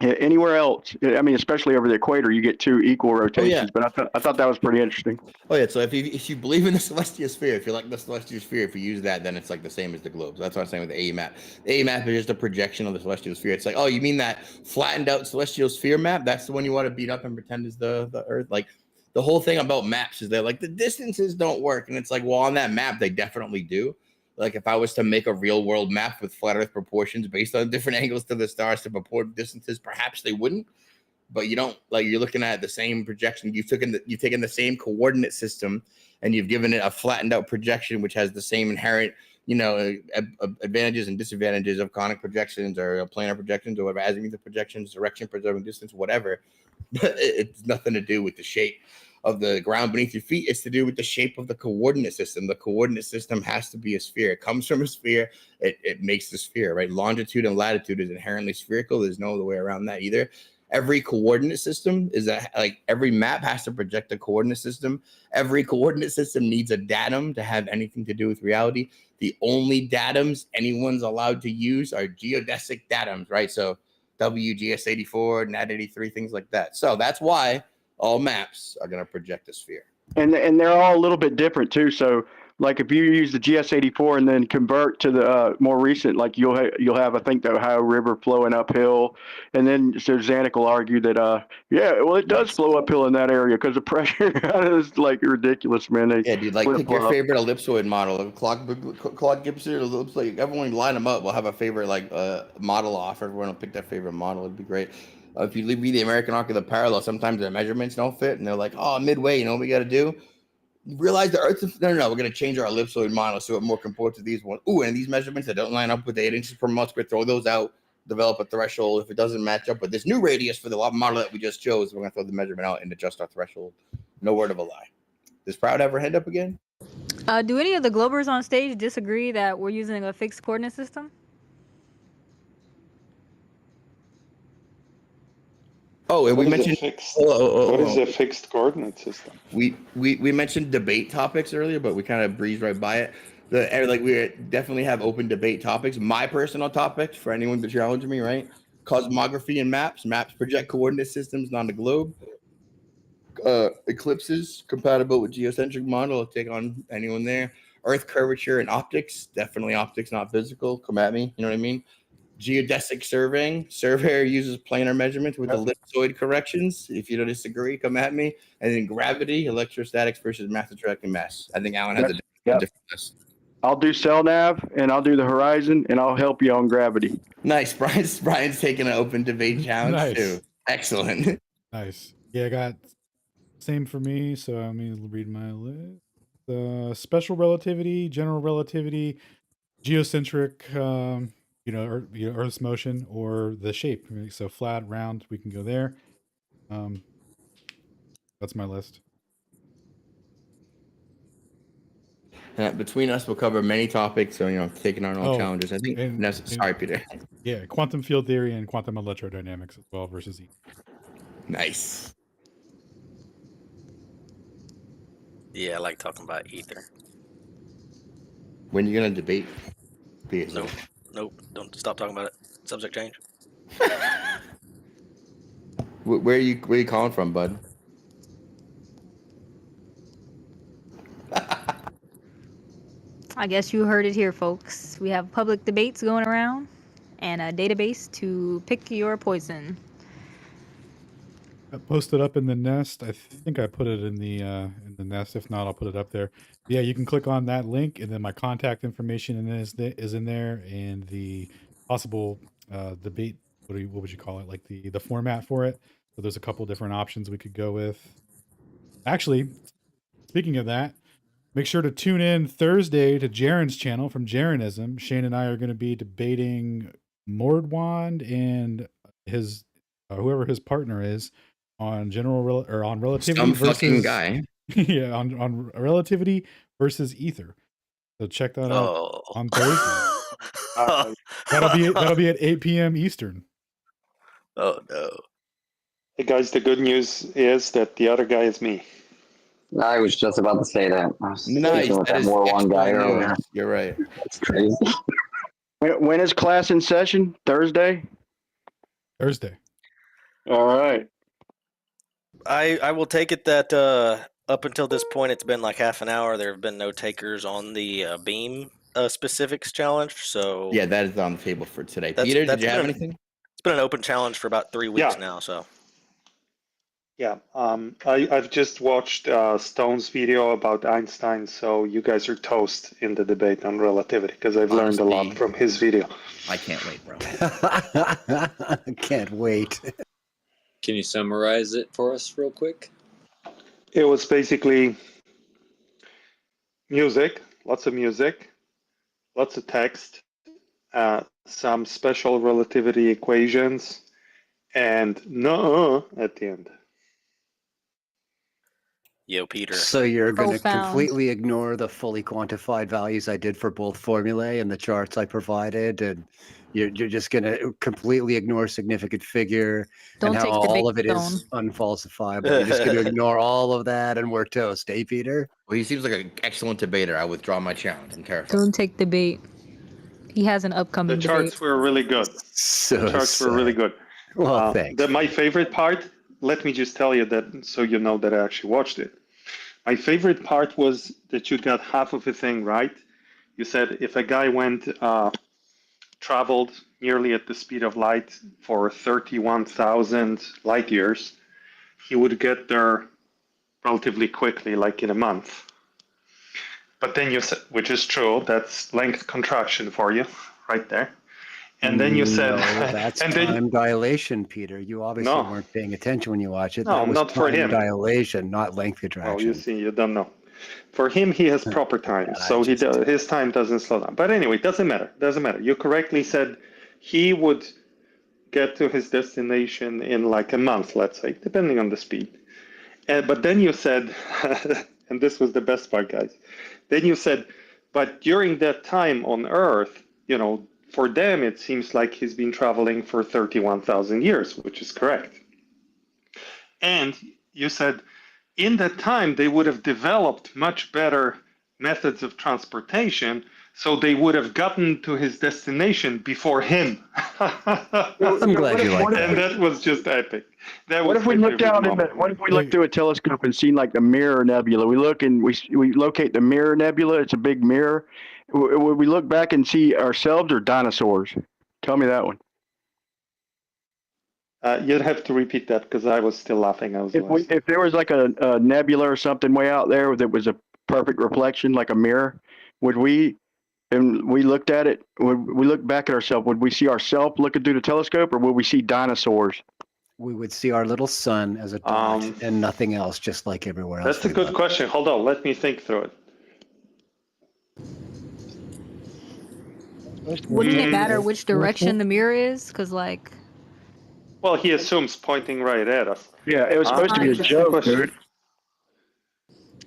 Anywhere else, I mean, especially over the equator, you get two equal rotations. But I thought that was pretty interesting. Oh yeah, so if you believe in the celestial sphere, if you like the celestial sphere, if you use that, then it's like the same as the globe. So that's what I'm saying with the AE map. The AE map is just a projection of the celestial sphere. It's like, oh, you mean that flattened out celestial sphere map? That's the one you want to beat up and pretend is the Earth? Like the whole thing about maps is that like the distances don't work, and it's like, well, on that map they definitely do. Like if I was to make a real world map with flat Earth proportions based on different angles to the stars to purport distances, perhaps they wouldn't. But you don't, like you're looking at the same projection. You've taken the same coordinate system and you've given it a flattened out projection, which has the same inherent, advantages and disadvantages of conic projections or planar projections or whatever, azimuthal projections, direction preserving distance, whatever. But it's nothing to do with the shape of the ground beneath your feet. It's to do with the shape of the coordinate system. The coordinate system has to be a sphere. It comes from a sphere. It makes the sphere, right? Longitude and latitude is inherently spherical. There's no other way around that either. Every coordinate system is every map has to project a coordinate system. Every coordinate system needs a datum to have anything to do with reality. The only datums anyone's allowed to use are geodesic datums, right? So WGS84, NAT83, things like that. So that's why all maps are going to project a sphere. And they're all a little bit different too. So like if you use the GS84 and then convert to the more recent, like you'll have I think the Ohio River flowing uphill, and then so Zanuck will argue that it does flow uphill in that area because the pressure is like ridiculous, man. Dude, like pick your favorite ellipsoid model. Claude Gibson, it looks like everyone line them up. We'll have a favorite model off. Everyone will pick their favorite model. It'd be great. If you read the American Arc of the Parallel, sometimes their measurements don't fit, and they're like, "Oh, midway, you know what we got to do? You realize the Earth's no. We're going to change our ellipsoid model so it more comports to these ones. Ooh, and these measurements that don't line up with 8 inches per musket, throw those out. Develop a threshold. If it doesn't match up with this new radius for the model that we just chose, we're going to throw the measurement out and adjust our threshold. No word of a lie. Does Proud ever end up again? Do any of the Globers on stage disagree that we're using a fixed coordinate system? Oh, and we mentioned what is a fixed coordinate system? We mentioned debate topics earlier, but we kind of breezed right by it. We definitely have open debate topics. My personal topics for anyone to challenge me, right? Cosmography and maps. Maps project coordinate systems on the globe. Eclipses compatible with geocentric model. I'll take on anyone there. Earth curvature and optics. Definitely optics, not physical. Come at me. You know what I mean? Geodesic surveying. Surveyor uses planar measurements with ellipsoid corrections. If you don't disagree, come at me. And then gravity, electrostatics versus mass attracting mass. I think Alan has a different list. I'll do cell nav and I'll do the horizon and I'll help you on gravity. Nice. Brian's taking an open debate challenge too. Excellent. Nice. Yeah, I got same for me. So let me read my list. Special relativity, general relativity, geocentric, Earth's motion, or the shape. So flat, round, we can go there. That's my list. Between us, we'll cover many topics. So, taking on all challenges. I think. Sorry, Peter. Yeah, quantum field theory and quantum electrodynamics as well versus E. Nice. Yeah, I like talking about ether. When you gonna debate? Nope. Don't stop talking about it. Subject change. Where are you calling from, bud? I guess you heard it here, folks. We have public debates going around and a database to pick your poison. I posted up in the nest. I think I put it in the nest. If not, I'll put it up there. Yeah, you can click on that link, and then my contact information is in there, and the possible debate. What would you call it? Like the format for it. So there's a couple different options we could go with. Actually, speaking of that, make sure to tune in Thursday to Jaren's channel from Jarenism. Shane and I are going to be debating Mordwand and his whoever his partner is on on relativity Some versus fucking guy. Yeah, on relativity versus ether. So check that out on Thursday. That'll be at 8 p.m. Eastern. Oh no. Hey guys, the good news is that the other guy is me. I was just about to say that. Nice. That is more one guy earlier. You're right. That's crazy. When is class in session? Thursday? Thursday. All right. I will take it that up until this point, it's been like half an hour. There have been no takers on the beam specifics challenge. So yeah, that is on the table for today. Peter, did you have anything? It's been an open challenge for about 3 weeks now. So yeah, I've just watched Stone's video about Einstein. So you guys are toast in the debate on relativity because I've learned a lot from his video. I can't wait, bro. Can't wait. Can you summarize it for us real quick? It was basically music, lots of music, lots of text, some special relativity equations, and no at the end. Yo, Peter. So you're going to completely ignore the fully quantified values I did for both formulae and the charts I provided, and you're just going to completely ignore significant figure and how all of it is unfalsifiable. You're just going to ignore all of that, and we're toast, eh, Peter? Well, he seems like an excellent debater. I withdraw my challenge. I'm terrified. Don't take the bait. He has an upcoming The charts were really good. So the charts were really good. Well, thanks. My favorite part, let me just tell you that so you know that I actually watched it. My favorite part was that you got half of a thing right. You said if a guy traveled nearly at the speed of light for 31,000 light years, he would get there relatively quickly, like in a month. But then you said, which is true, that's length contraction for you, right there. And then you said, no, that's and time then, dilation, Peter. You obviously weren't paying attention when you watch it. No, that was not for time him. dilation, not length contraction. Well, you see, you don't know. For him, he has proper time, so his time doesn't slow down. But anyway, it doesn't matter. Doesn't matter. You correctly said he would get to his destination in like a month, let's say, depending on the speed. But then you said, and this was the best part, guys. Then you said, but during that time on Earth, for them, it seems like he's been traveling for 31,000 years, which is correct. And you said, in that time, they would have developed much better methods of transportation, so they would have gotten to his destination before him. I'm glad you like that. And that was just epic. What if we looked out what if we looked through a telescope and seen like the Mirror Nebula? We look and we locate the Mirror Nebula. It's a big mirror. Would we look back and see ourselves or dinosaurs? Tell me that one. You'd have to repeat that because I was still laughing. If there was like a nebula or something way out there that was a perfect reflection, like a mirror, would we? And we looked at it. Would we look back at ourselves? Would we see ourselves looking through the telescope, or would we see dinosaurs? We would see our little sun as a dot and nothing else, just like everywhere else. That's a good question. Hold on, let me think through it. Wouldn't it matter which direction the mirror is? Because, like... Well, he assumes pointing right at us. Yeah, it was supposed to be a joke, dude.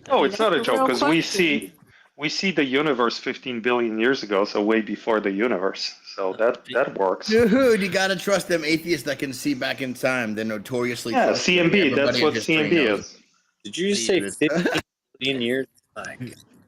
Oh, it's not a joke, because we see the universe 15 billion years ago, so way before the universe. So that works. Dude, you gotta trust them atheists that can see back in time. They're notoriously CMB. That's what CMB is. Did you just say 15 billion years?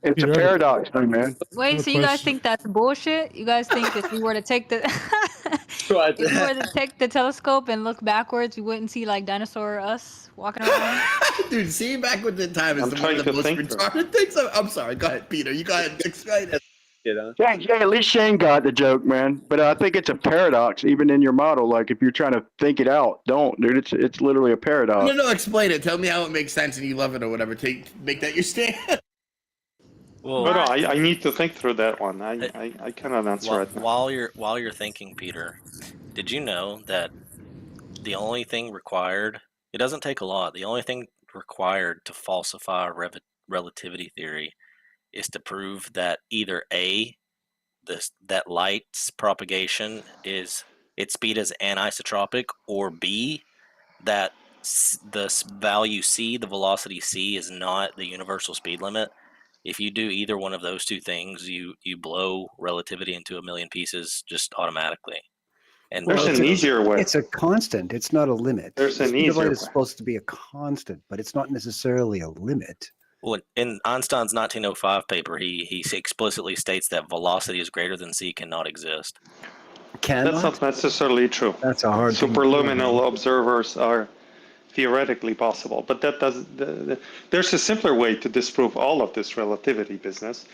It's a paradox, though, man. Wait, so you guys think that's bullshit? You guys think if we were to take the if we were to take the telescope and look backwards, we wouldn't see like dinosaur us walking around? Dude, seeing back with the time is one of the most retarded things. I'm sorry. Go ahead, Peter. You go ahead. Explain it. Yeah, at least Shane got the joke, man. But I think it's a paradox, even in your model. Like if you're trying to think it out, don't, dude. It's literally a paradox. No, explain it. Tell me how it makes sense and you love it or whatever. Make that your stand. Well, no, I need to think through that one. I cannot answer right now. While you're thinking, Peter, did you know that the only thing required, it doesn't take a lot, the only thing required to falsify relativity theory is to prove that either A, that light's propagation its speed is anisotropic, or B, that the value c, the velocity c, is not the universal speed limit. If you do either one of those two things, you blow relativity into a million pieces just automatically. And there's an easier way. It's a constant. It's not a limit. There's an easier way. It's supposed to be a constant, but it's not necessarily a limit. Well, in Einstein's 1905 paper, he explicitly states that velocity is greater than c cannot exist. That's not necessarily true. That's a hard Superluminal observers are theoretically possible, but that doesn't. There's a simpler way to disprove all of this relativity business,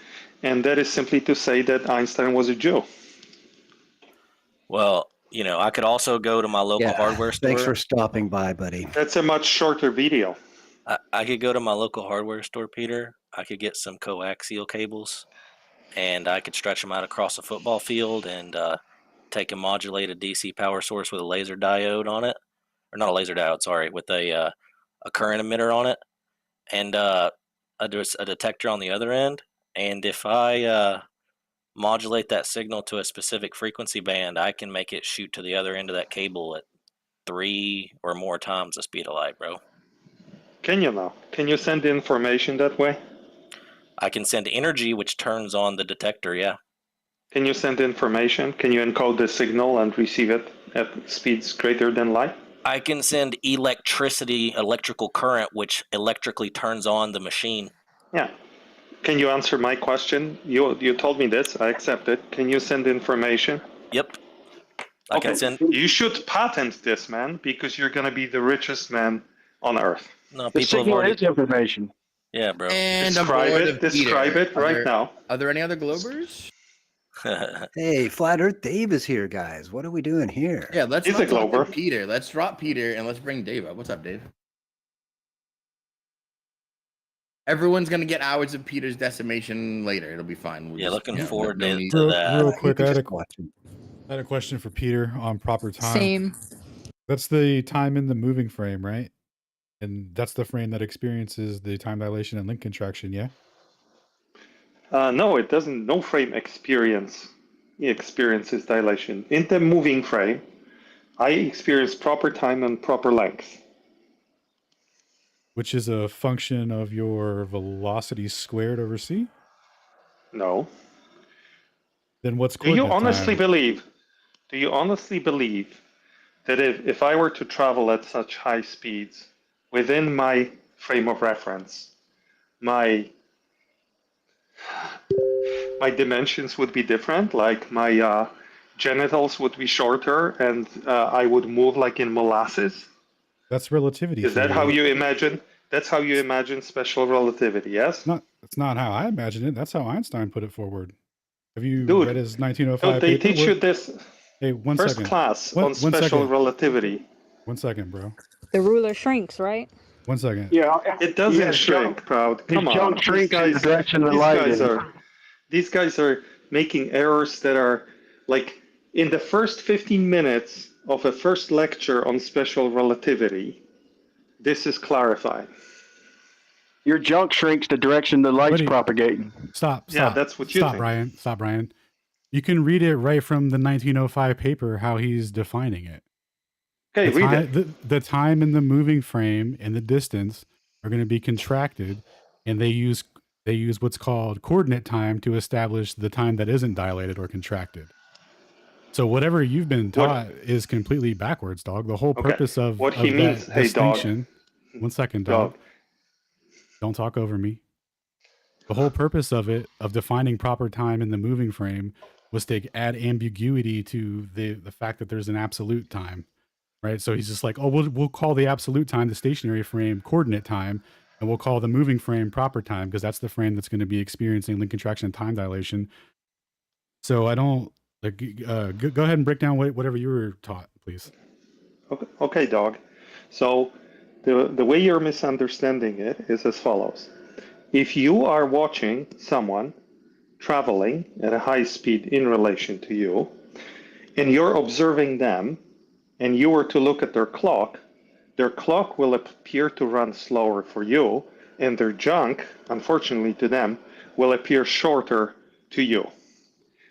and that is simply to say that Einstein was a Jew. Well, I could also go to my local hardware store. Thanks for stopping by, buddy. That's a much shorter video. I could go to my local hardware store, Peter. I could get some coaxial cables, and I could stretch them out across a football field and take a modulated DC power source with a laser diode on it. Or not a laser diode, sorry, with a current emitter on it, and a detector on the other end. And if I modulate that signal to a specific frequency band, I can make it shoot to the other end of that cable at 3 or more times the speed of light, bro. Can you now? Can you send information that way? I can send energy, which turns on the detector, yeah. Can you send information? Can you encode the signal and receive it at speeds greater than light? I can send electrical current, which electrically turns on the machine. Yeah. Can you answer my question? You told me this. I accept it. Can you send information? Yep. Like it's in. You should patent this, man, because you're gonna be the richest man on Earth. No, The people have signal already. is information. Yeah, bro. And Describe aboard it. of Describe Peter. it right now. Are there any other Globers? Hey, Flat Earth Dave is here, guys. What are we doing here? Yeah, let's He's not a talk to Glober. Peter. Let's drop Peter and let's bring Dave up. What's up, Dave? Everyone's gonna get hours of Peter's decimation later. It'll be fine. Yeah, looking forward no to need. that. Real quick, I Just had watching. a question for Peter on proper time. Same. That's the time in the moving frame, right? And that's the frame that experiences the time dilation and link contraction, yeah? No, it doesn't. No frame experiences dilation. In the moving frame, I experience proper time and proper length. Which is a function of your velocity squared over c? No. Then what's Do you coordinate honestly time? believe? Do you honestly believe that if I were to travel at such high speeds within my frame of reference, my dimensions would be different? Like my genitals would be shorter, and I would move like in molasses. That's relativity. Is that how theory. you imagine? That's how you imagine special relativity, yes? That's not how I imagine it. That's how Einstein put it forward. Have you Dude, read his 1905 they paper? teach you this Hey, one first second. class One on special second. relativity. 1 second, bro. The ruler shrinks, right? 1 second. Yeah, It doesn't yeah, shrink, Proud. Come his on. junk shrinks in the direction of the light is. These guys are making errors that are like in the first 15 minutes of a first lecture on special relativity. This is clarified. Your junk shrinks the direction the light's propagating. Stop. Yeah, that's what you Stop, think. Brian. Stop, Brian. You can read it right from the 1905 paper how he's defining it. Okay, the read time, it. The time in the moving frame and the distance are going to be contracted, and they use what's called coordinate time to establish the time that isn't dilated or contracted. So whatever you've been taught is completely backwards, dog. The whole purpose of what he that means, hey, dog. distinction. 1 second, dog. Don't talk over me. The whole purpose of it, of defining proper time in the moving frame, was to add ambiguity to the fact that there's an absolute time, right? So he's just like, oh, we'll call the absolute time, the stationary frame, coordinate time, and we'll call the moving frame proper time, because that's the frame that's going to be experiencing link contraction and time dilation. So I don't, like, go ahead and break down whatever you were taught, please. Okay, dog. So the way you're misunderstanding it is as follows. If you are watching someone traveling at a high speed in relation to you, and you're observing them, and you were to look at their clock will appear to run slower for you, and their junk, unfortunately to them, will appear shorter to you.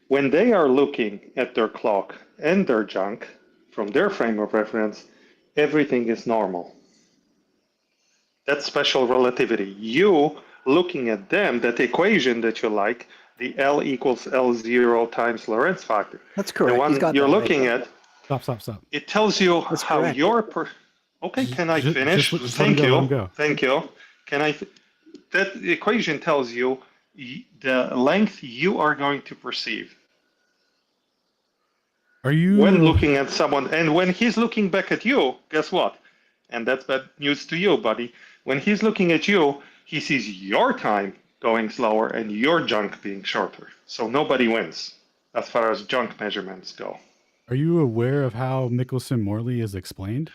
When they are looking at their clock and their junk, from their frame of reference, everything is normal. That's special relativity. You looking at them, that equation that you like, the L equals L0 times Lorentz factor. That's correct. The one you're looking at. Stop. It tells you That's how correct. your okay, can I finish? Just let him go. Thank you. That equation tells you the length you are going to perceive. Are you When looking at someone, and when he's looking back at you, guess what? And that's bad news to you, buddy. When he's looking at you, he sees your time going slower and your junk being shorter. So nobody wins as far as junk measurements go. Are you aware of how Michelson-Morley is explained?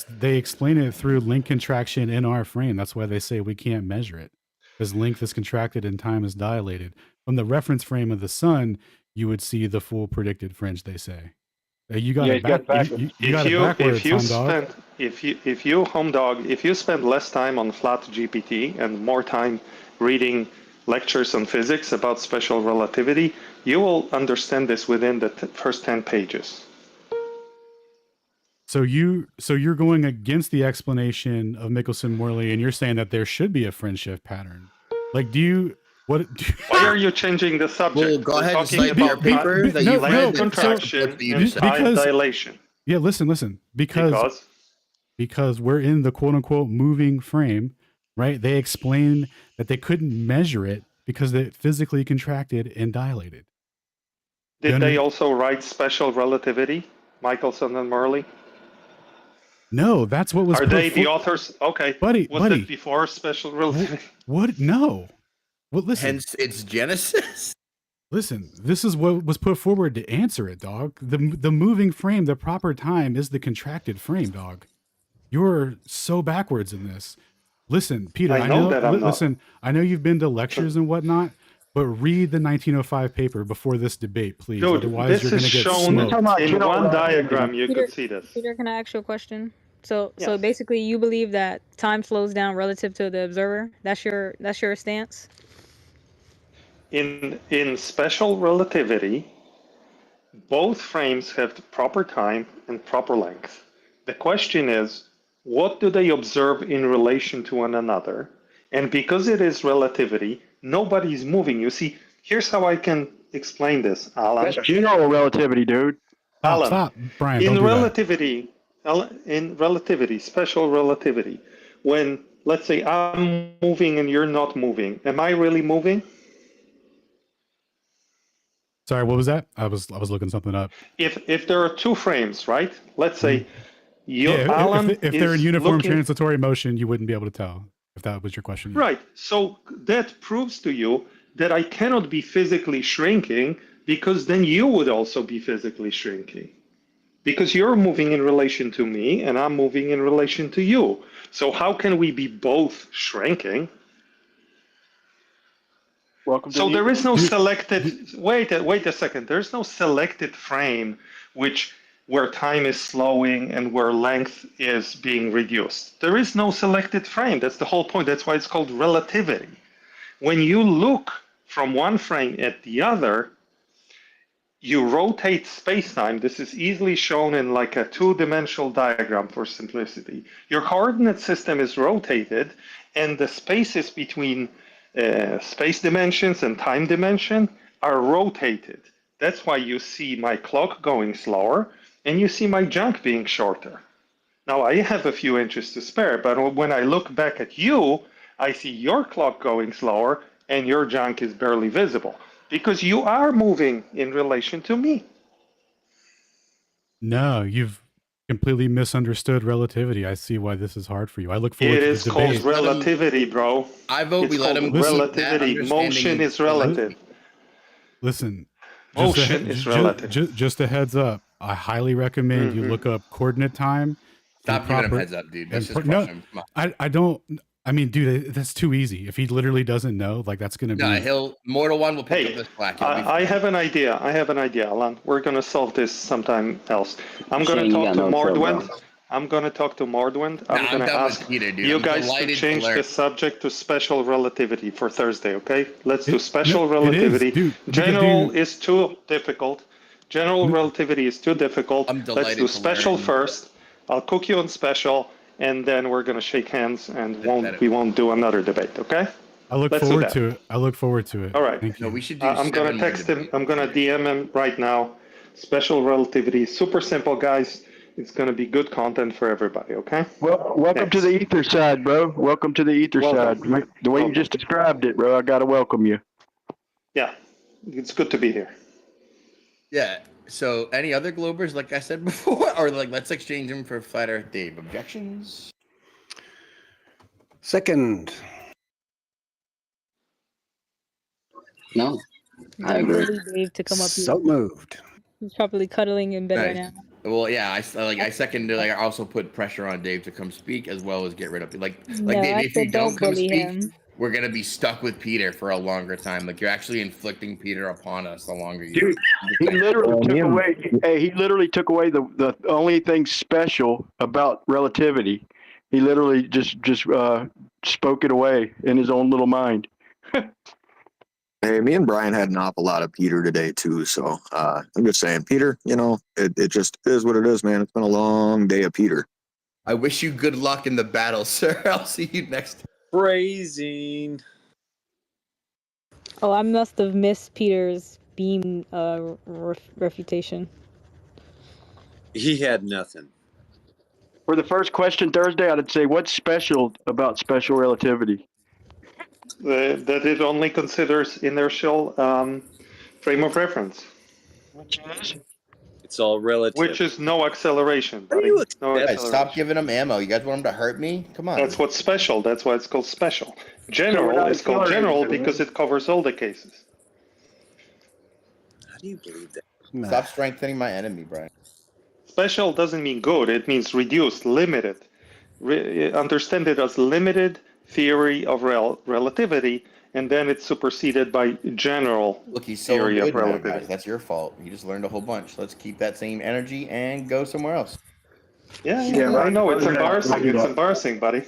They explain it through link contraction in our frame. That's why they say we can't measure it, because length is contracted and time is dilated. From the reference frame of the sun, you would see the full predicted fringe, they say. You got it backwards. You got it backwards, home dog. If you spend less time on flat GPT and more time reading lectures on physics about special relativity, you will understand this within the first 10 pages. So you're going against the explanation of Michelson-Morley, and you're saying that there should be a fringe shift pattern. Like, why are you changing the subject? Well, go ahead and cite your paper that you read. Contraction and time dilation. Yeah, listen. Because we're in the quote unquote moving frame, right? They explain that they couldn't measure it because it physically contracted and dilated. Did they also write special relativity? Michelson and Morley? No, that's what was Are put they the for- authors? Okay. buddy. Was that before special relativity? What? No. Well, listen. Hence, it's Genesis. Listen, this is what was put forward to answer it, dog. The moving frame, the proper time is the contracted frame, dog. You're so backwards in this. Listen, Peter, I know that I'm not. listen, I know you've been to lectures and whatnot, but read the 1905 paper before this debate, please. Dude, Otherwise, you're going to this is get shown smoked. in one diagram. You Peter, could see this. Peter, can I ask you a question? So Yes. basically, you believe that time slows down relative to the observer. That's your stance. In special relativity, both frames have the proper time and proper length. The question is, what do they observe in relation to one another? And because it is relativity, nobody's moving. You see, here's how I can explain this, Alan. That's general relativity, dude. Alan, Stop, Brian. in Don't do relativity, special relativity, when let's say I'm moving and you're not moving, am I really moving? Sorry, what was that? I was looking something up. If there are two frames, right? Let's say Alan if they're in is uniform looking, transitory motion, you wouldn't be able to tell if that was your question. right? So that proves to you that I cannot be physically shrinking, because then you would also be physically shrinking. Because you're moving in relation to me and I'm moving in relation to you. So how can we be both shrinking? Welcome to So the there is no selected, wait a second, there's no selected frame where time is slowing and where length is being reduced. There is no selected frame. That's the whole point. That's why it's called relativity. When you look from one frame at the other, you rotate space-time. This is easily shown in like a two-dimensional diagram for simplicity. Your coordinate system is rotated, and the spaces between space dimensions and time dimension are rotated. That's why you see my clock going slower, and you see my junk being shorter. Now, I have a few inches to spare, but when I look back at you, I see your clock going slower, and your junk is barely visible. Because you are moving in relation to me. No, you've completely misunderstood relativity. I see why this is hard for you. I look forward It to is the called debate. relativity, bro. I vote It's we let called him relativity. Motion is relative. Listen, Motion is relative. just a heads up. I highly recommend you look up coordinate time. Stop giving him heads up, dude. Let's just crush him. Come on. I don't. I mean, dude, that's too easy. If he literally doesn't know, like that's gonna be. Mortal One will pick up this black. I have an idea. Alan. We're gonna solve this sometime else. I'm gonna talk to Mordwin. I'm gonna talk to Mordwin. I'm gonna ask Peter, dude. you guys to change the subject to special relativity for Thursday. Okay? Let's do special relativity. Dude, General is too difficult. General relativity is too difficult. Let's do special first. I'll cook you on special, and then we're gonna shake hands, and we won't do another debate. Okay? I look forward to it. I look forward to it. All right. Thank you. No, we should do. I'm gonna text him. I'm gonna DM him right now. Special relativity, super simple, guys. It's gonna be good content for everybody. Okay. Well, welcome to the ether side, bro. Welcome to the ether side. The way you just described it, bro, I gotta welcome you. Yeah, it's good to be here. Yeah. So, any other Globers, like I said before, or like let's exchange them for Flat Earth Dave. Objections? Second. No, I agree. Really Dave to come up here. So moved. He's probably cuddling in bed right now. Well, yeah, I second. Like, I also put pressure on Dave to come speak, as well as get rid of it. Like No, Dave, I if said you don't come bully speak, him. we're gonna be stuck with Peter for a longer time. Like, you're actually inflicting Peter upon us the longer you. Dude, he literally took away. Hey, he literally took away the only thing special about relativity. He literally just spoke it away in his own little mind. Hey, me and Brian had an awful lot of Peter today too. So I'm just saying, Peter, it just is what it is, man. It's been a long day of Peter. I wish you good luck in the battle, sir. I'll see you next. Phrasing. Oh, I must have missed Peter's beam refutation. He had nothing. For the first question Thursday, I'd say, what's special about special relativity? That it only considers inertial frame of reference. Which is? It's all relative. Which is no acceleration, buddy. No Guys, acceleration. stop giving them ammo. You guys want them to hurt me? Come on. That's what's special. That's why it's called special. we're General not is called accelerating, general then, because right? it covers all the cases. How do you believe that? Stop strengthening my enemy, Brian. Special doesn't mean good. It means reduced, limited. Understand it as limited theory of relativity, and then it's superseded by general Look, he's so theory good of now, relativity. guys. That's your fault. You just learned a whole bunch. Let's keep that same energy and go somewhere else. Yeah, Yeah, I know. It's Ron's gonna embarrassing. do It's that. embarrassing, buddy.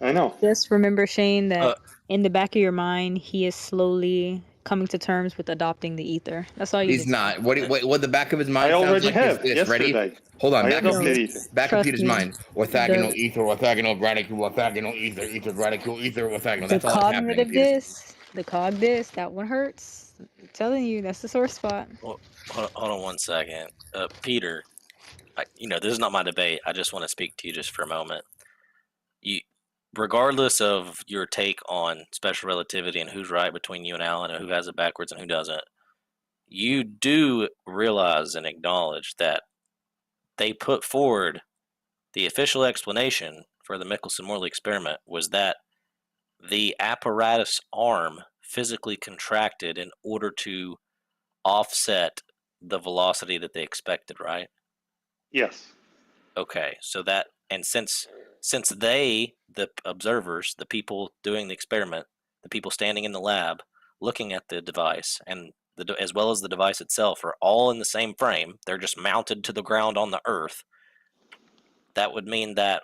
I know. Just remember, Shane, that in the back of your mind, he is slowly coming to terms with adopting the ether. That's all you He's need. not. What the back of his mind I sounds already like have is this. yesterday. Ready? Hold on. I Back of adopted Peter's, ether. back of Trust Peter's me. mind. Orthogonal The- ether, orthogonal radical, orthogonal ether, ether radical, ether, orthogonal. The That's all that's happening. cognitive Peter's. diss, the cog diss, that one hurts. I'm telling you, that's the sore spot. Well, hold on 1 second. Peter, this is not my debate. I just want to speak to you just for a moment. Regardless of your take on special relativity and who's right between you and Alan and who has it backwards and who doesn't, you do realize and acknowledge that they put forward the official explanation for the Michelson-Morley experiment was that the apparatus arm physically contracted in order to offset the velocity that they expected, right? Yes. Okay, so that, and since they, the observers, the people doing the experiment, the people standing in the lab looking at the device, and as well as the device itself, are all in the same frame, they're just mounted to the ground on the Earth. That would mean that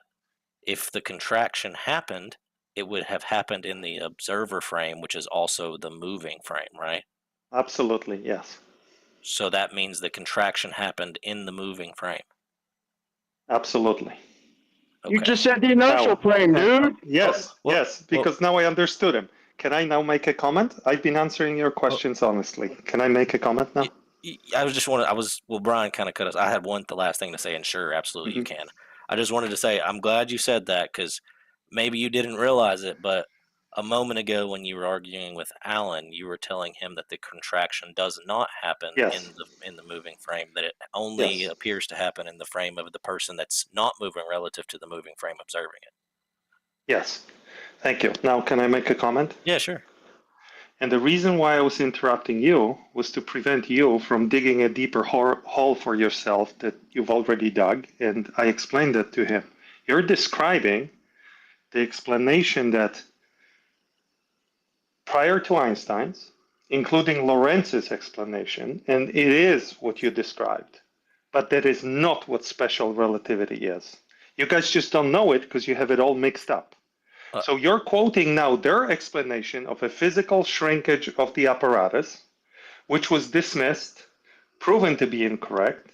if the contraction happened, it would have happened in the observer frame, which is also the moving frame, right? Absolutely, yes. So that means the contraction happened in the moving frame. Absolutely. Okay. You just said the inertial frame, dude. Yes, yes, because now I understood him. Can I now make a comment? I've been answering your questions honestly. Can I make a comment now? Brian kind of cut us. I had the last thing to say, and sure, absolutely you can. I just wanted to say, I'm glad you said that, because maybe you didn't realize it, but a moment ago when you were arguing with Alan, you were telling him that the contraction does not happen in the moving frame, that it only appears to happen in the frame of the person that's not moving relative to the moving frame observing it. Yes. Thank you. Now, can I make a comment? Yeah, sure. And the reason why I was interrupting you was to prevent you from digging a deeper hole for yourself that you've already dug, and I explained that to him. You're describing the explanation that prior to Einstein's, including Lorentz's explanation, and it is what you described, but that is not what special relativity is. You guys just don't know it because you have it all mixed up. So you're quoting now their explanation of a physical shrinkage of the apparatus, which was dismissed, proven to be incorrect,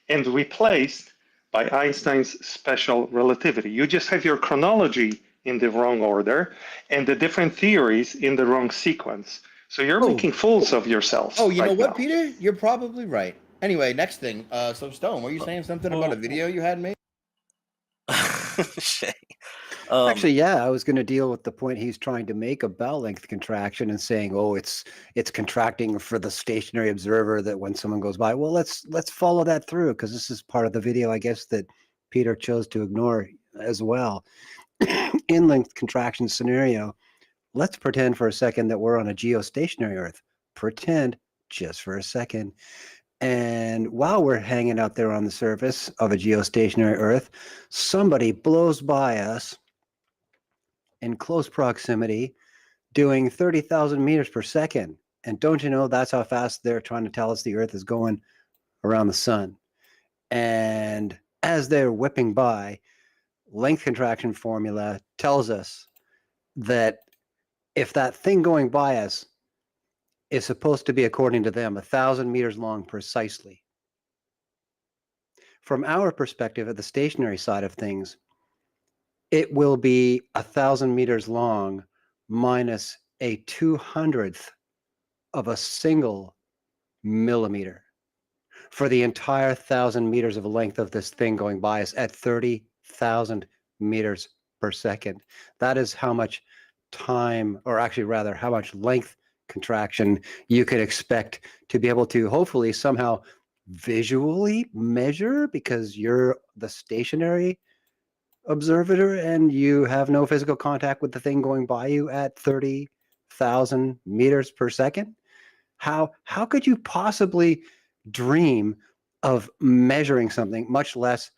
and replaced by Einstein's special relativity. You just have your chronology in the wrong order and the different theories in the wrong sequence. So you're making fools of yourselves. Oh, you know right what, now. Peter? You're probably right. Anyway, next thing. So Stone, were you saying something about a video you had made? Actually, yeah, I was going to deal with the point he's trying to make about length contraction and saying, oh, it's contracting for the stationary observer, that when someone goes by. Well, let's follow that through, because this is part of the video, I guess, that Peter chose to ignore as well. In length contraction scenario, let's pretend for a second that we're on a geostationary Earth. Pretend just for a second. And while we're hanging out there on the surface of a geostationary Earth, somebody blows by us in close proximity doing 30,000 meters per second. And don't you know that's how fast they're trying to tell us the Earth is going around the sun? And as they're whipping by, length contraction formula tells us that if that thing going by us is supposed to be, according to them, 1,000 meters long precisely, from our perspective at the stationary side of things, it will be 1,000 meters long minus a 200th of a single millimeter for the entire 1,000 meters of length of this thing going by us at 30,000 meters per second. That is how much time, or actually rather how much length contraction you could expect to be able to hopefully somehow visually measure because you're the stationary observer and you have no physical contact with the thing going by you at 30,000 meters per second? How could you possibly dream of measuring something, much less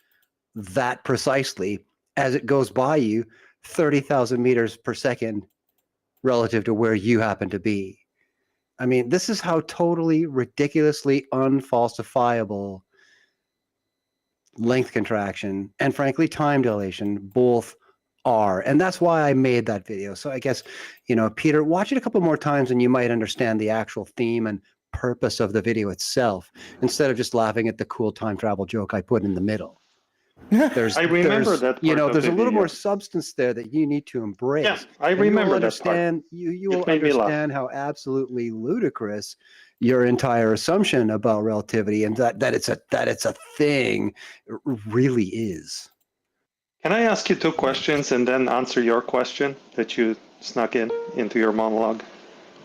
that precisely, as it goes by you 30,000 meters per second relative to where you happen to be? I mean, this is how totally ridiculously unfalsifiable length contraction and frankly time dilation both are. And that's why I made that video. So I guess, Peter, watch it a couple more times and you might understand the actual theme and purpose of the video itself, instead of just laughing at the cool time travel joke I put in the middle. I remember that part of there's the a little video. more substance there that you need to embrace. Yeah, I And remember you will that part. understand, you will made me laugh. understand how absolutely ludicrous your entire assumption about relativity and that it's a thing really is. Can I ask you two questions and then answer your question that you snuck into your monologue?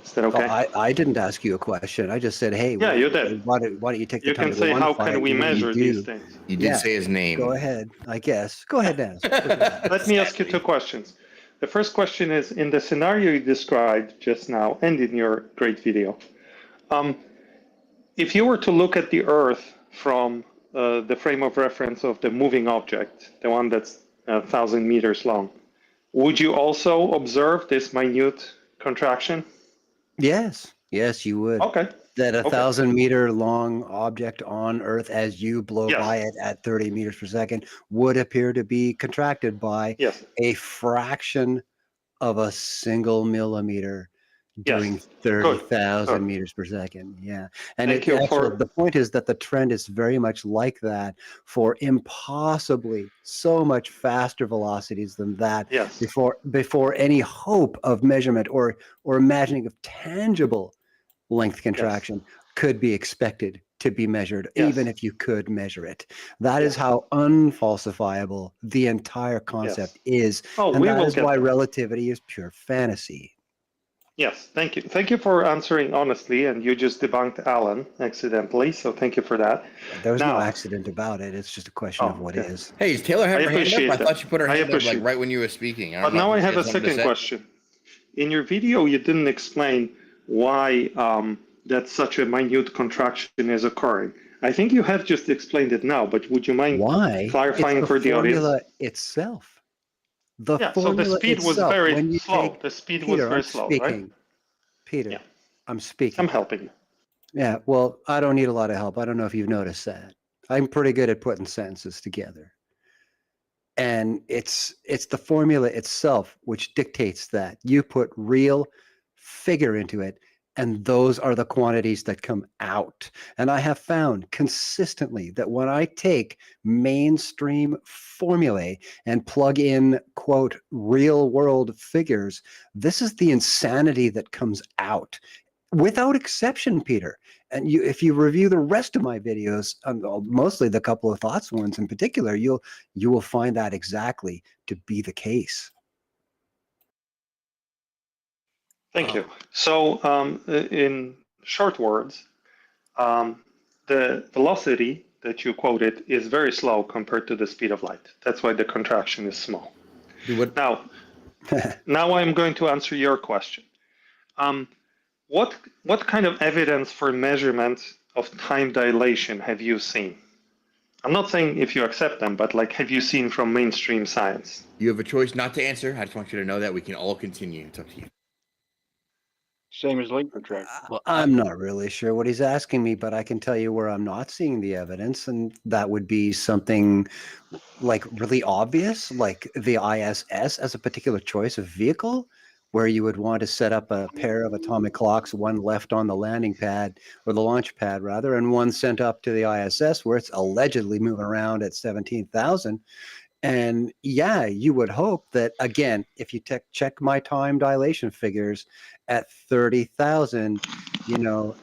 Is that okay? I didn't ask you a question. I just said, hey, Yeah, you did. why don't you take the You time can to say, how quantify can it we and what you measure these things? You did say his name. Go ahead, I guess. Go ahead and ask. Let me ask you two questions. The first question is, in the scenario you described just now and in your great video, if you were to look at the Earth from the frame of reference of the moving object, the one that's 1,000 meters long, would you also observe this minute contraction? Yes, you would. Okay. That 1,000-meter long object on Earth, as you blow Yes. by it at 30 meters per second, would appear to be contracted by a fraction of a single millimeter doing 30,000 meters per second. Yeah. And the point is that the trend is very much like that for impossibly so much faster velocities than that before any hope of measurement or imagining of tangible length contraction could be expected to be measured, even if you could measure it. That is how unfalsifiable the entire concept is. And that is why relativity is pure fantasy. Yes, thank you. Thank you for answering honestly, and you just debunked Alan accidentally, so thank you for that. There's no accident about it. It's just a question of what is. Hey, is Taylor have her hand up? I thought she put her hand up like that. right when you were speaking. But now I have a second question. In your video, you didn't explain why that such a minute contraction is occurring. I think you have just explained it now, but would you mind clarifying for the audience? Formula itself. The so the formula speed was itself, very when you slow. The speed was Peter, very I'm slow, speaking. right? Peter, I'm speaking. I'm helping you. Yeah, well, I don't need a lot of help. I don't know if you've noticed that. I'm pretty good at putting sentences together. And it's the formula itself which dictates that. You put real figure into it, and those are the quantities that come out. And I have found consistently that when I take mainstream formulae and plug in, quote, real world figures, this is the insanity that comes out. Without exception, Peter. And if you review the rest of my videos, mostly the couple of thoughts ones in particular, you will find that exactly to be the case. Thank you. So in short words, the velocity that you quoted is very slow compared to the speed of light. That's why the contraction is small. Now I'm going to answer your question. What kind of evidence for measurement of time dilation have you seen? I'm not saying if you accept them, but like, have you seen from mainstream science? You have a choice not to answer. I just want you to know that we can all continue. It's up to you. Same as length contraction. Well, I'm not really sure what he's asking me, but I can tell you where I'm not seeing the evidence, and that would be something like really obvious, like the ISS as a particular choice of vehicle, where you would want to set up a pair of atomic clocks, one left on the landing pad, or the launch pad rather, and one sent up to the ISS where it's allegedly moving around at 17,000. And yeah, you would hope that, again, if you check my time dilation figures at 30,000,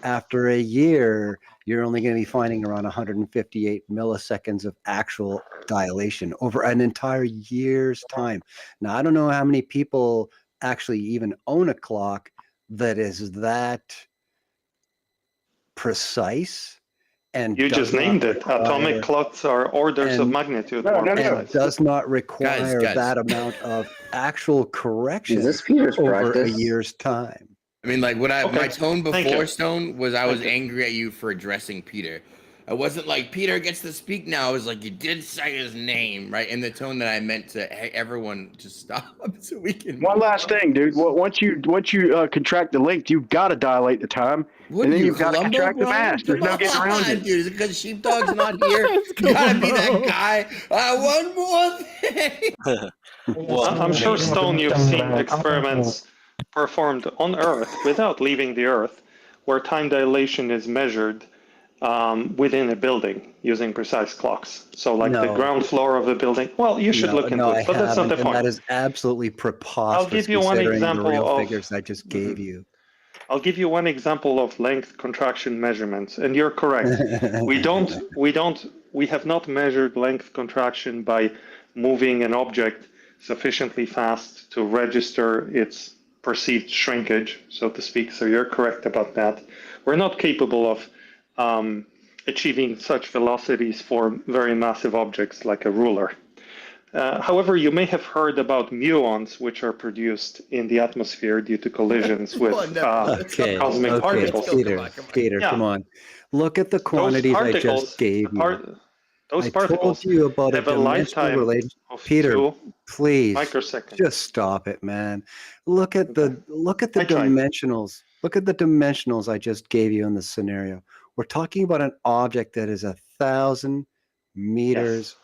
after a year, you're only going to be finding around 158 milliseconds of actual dilation over an entire year's time. Now, I don't know how many people actually even own a clock that is that precise and You does just not named it. require- Atomic clocks are orders of and- magnitude No, more no, no. and precise. does not require Guys. that amount of actual correction Is this Peter's over practice? a year's time. I mean, like, my Okay. tone Thank before you. Stone was I was Thank you. angry at you for addressing Peter. I wasn't like, Peter gets to speak now. I was like, you did say his name, right? In the tone that I meant to everyone to stop so we can. One last thing, dude. Well, once you contract the length, you've got to dilate the time, What and are then you, you've got to Columbo, contract the Brian? mass. There's no getting around it. Dude, is it because Sheepdog's not here? You gotta be that guy. One more thing. I'm sure, Stone, you've seen experiments performed on Earth without leaving the Earth, where time dilation is measured within a building using precise clocks. So, like the No. ground floor of a building. Well, you should look into it, but that's not the and point. that is absolutely preposterous. I'll give you one considering example the real of- figures I just gave you. I'll give you one example of length contraction measurements, and you're correct. We have not measured length contraction by moving an object sufficiently fast to register its perceived shrinkage, so to speak. So you're correct about that. We're not capable of achieving such velocities for very massive objects like a ruler. However, you may have heard about muons, which are produced in the atmosphere due to collisions with cosmic particles. Peter, Yeah. come on. Look at the quantities I just gave you. Those I particles told you about a have a dimensional lifetime relation. of Peter, 2 please, microseconds. just stop it, man. Look at the I tried. dimensionals. Look at the dimensionals I just gave you in the scenario. We're talking about an object that is 1,000 meters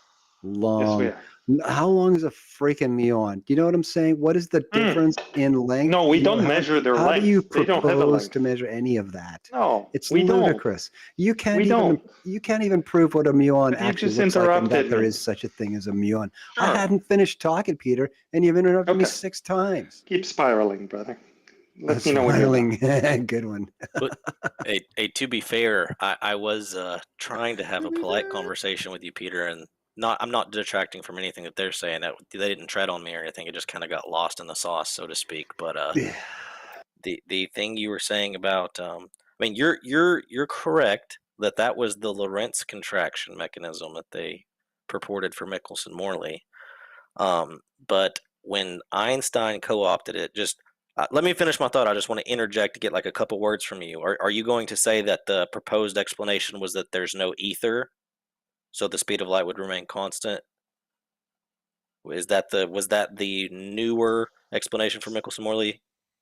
long. Yes, we are. How long is a freaking muon? Do you know what I'm saying? What is the difference in length? No, we You know, don't how- measure their How length. do you They don't have a propose length. to measure any of that? No, It's we don't. ludicrous. You can't We even don't. you can't even prove what a muon But you actually just looks like, and that interrupted there me. is such a thing as a muon. I Sure. hadn't finished talking, Peter, and you've interrupted me Okay. 6 times. Keep spiraling, brother. Let me know when you're done. Smiling. Good one. But to be fair, I was trying to have a polite conversation with you, Peter, and I'm not detracting from anything that they're saying. That they didn't tread on me or anything. It just kind of got lost in the sauce, so to speak. But the thing you were saying about, I mean, you're correct that was the Lorentz contraction mechanism that they purported for Michelson-Morley. But when Einstein co-opted it, just let me finish my thought. I just want to interject to get like a couple words from you. Are you going to say that the proposed explanation was that there's no ether, so the speed of light would remain constant? Was that the newer explanation for Michelson-Morley?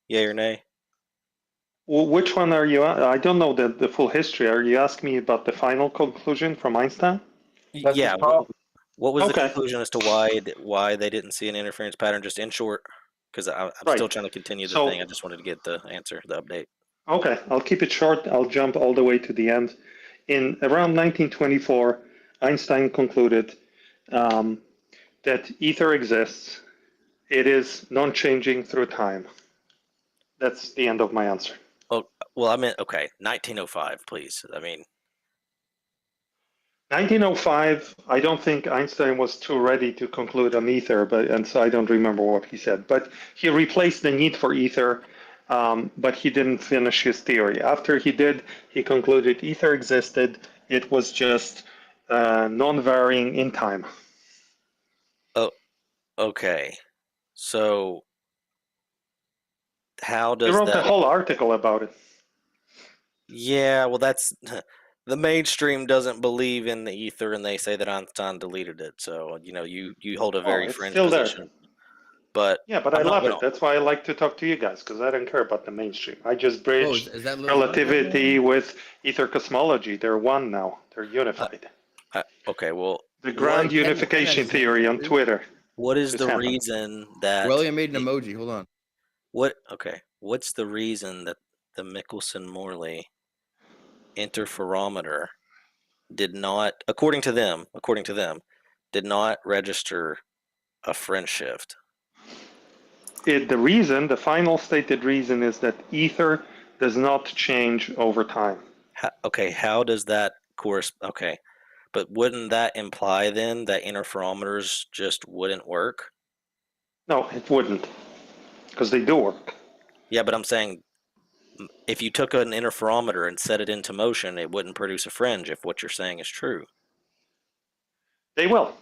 Yay or nay? Well, which one are you? I don't know the full history. Are you asking me about the final conclusion from Einstein? Yeah. What was the Okay. conclusion as to why they didn't see an interference pattern? Just in short, because I'm Right. still trying to continue the So- thing. I just wanted to get the answer, the update. Okay, I'll keep it short. I'll jump all the way to the end. In around 1924, Einstein concluded that ether exists. It is non-changing through time. That's the end of my answer. Oh, well, I meant, okay, 1905, please. I mean, 1905, I don't think Einstein was too ready to conclude on ether, and so I don't remember what he said. But he replaced the need for ether, but he didn't finish his theory. After he did, he concluded ether existed. It was just non-varying in time. oh, okay. So, how He does wrote a that? whole article about it. Yeah, well, that's the mainstream doesn't believe in the ether, and they say that Einstein deleted it. So, you hold a very it's fringe still there. position. But Yeah, but I'm I not love gonna- it. That's why I like to talk to you guys, because I don't care about the mainstream. I just Oh, bridged is that little relativity with ether cosmology. They're one now. They're unified. Okay, well, The grand unification theory on Twitter. what is Just the happened. reason that William made an emoji. Hold on. what's the reason that the Michelson-Morley interferometer did not, according to them, did not register a French shift? The final stated reason is that ether does not change over time. How does that okay, but wouldn't that imply then that interferometers just wouldn't work? No, it wouldn't, because they do work. Yeah, but I'm saying if you took an interferometer and set it into motion, it wouldn't produce a fringe if what you're saying is true. They will.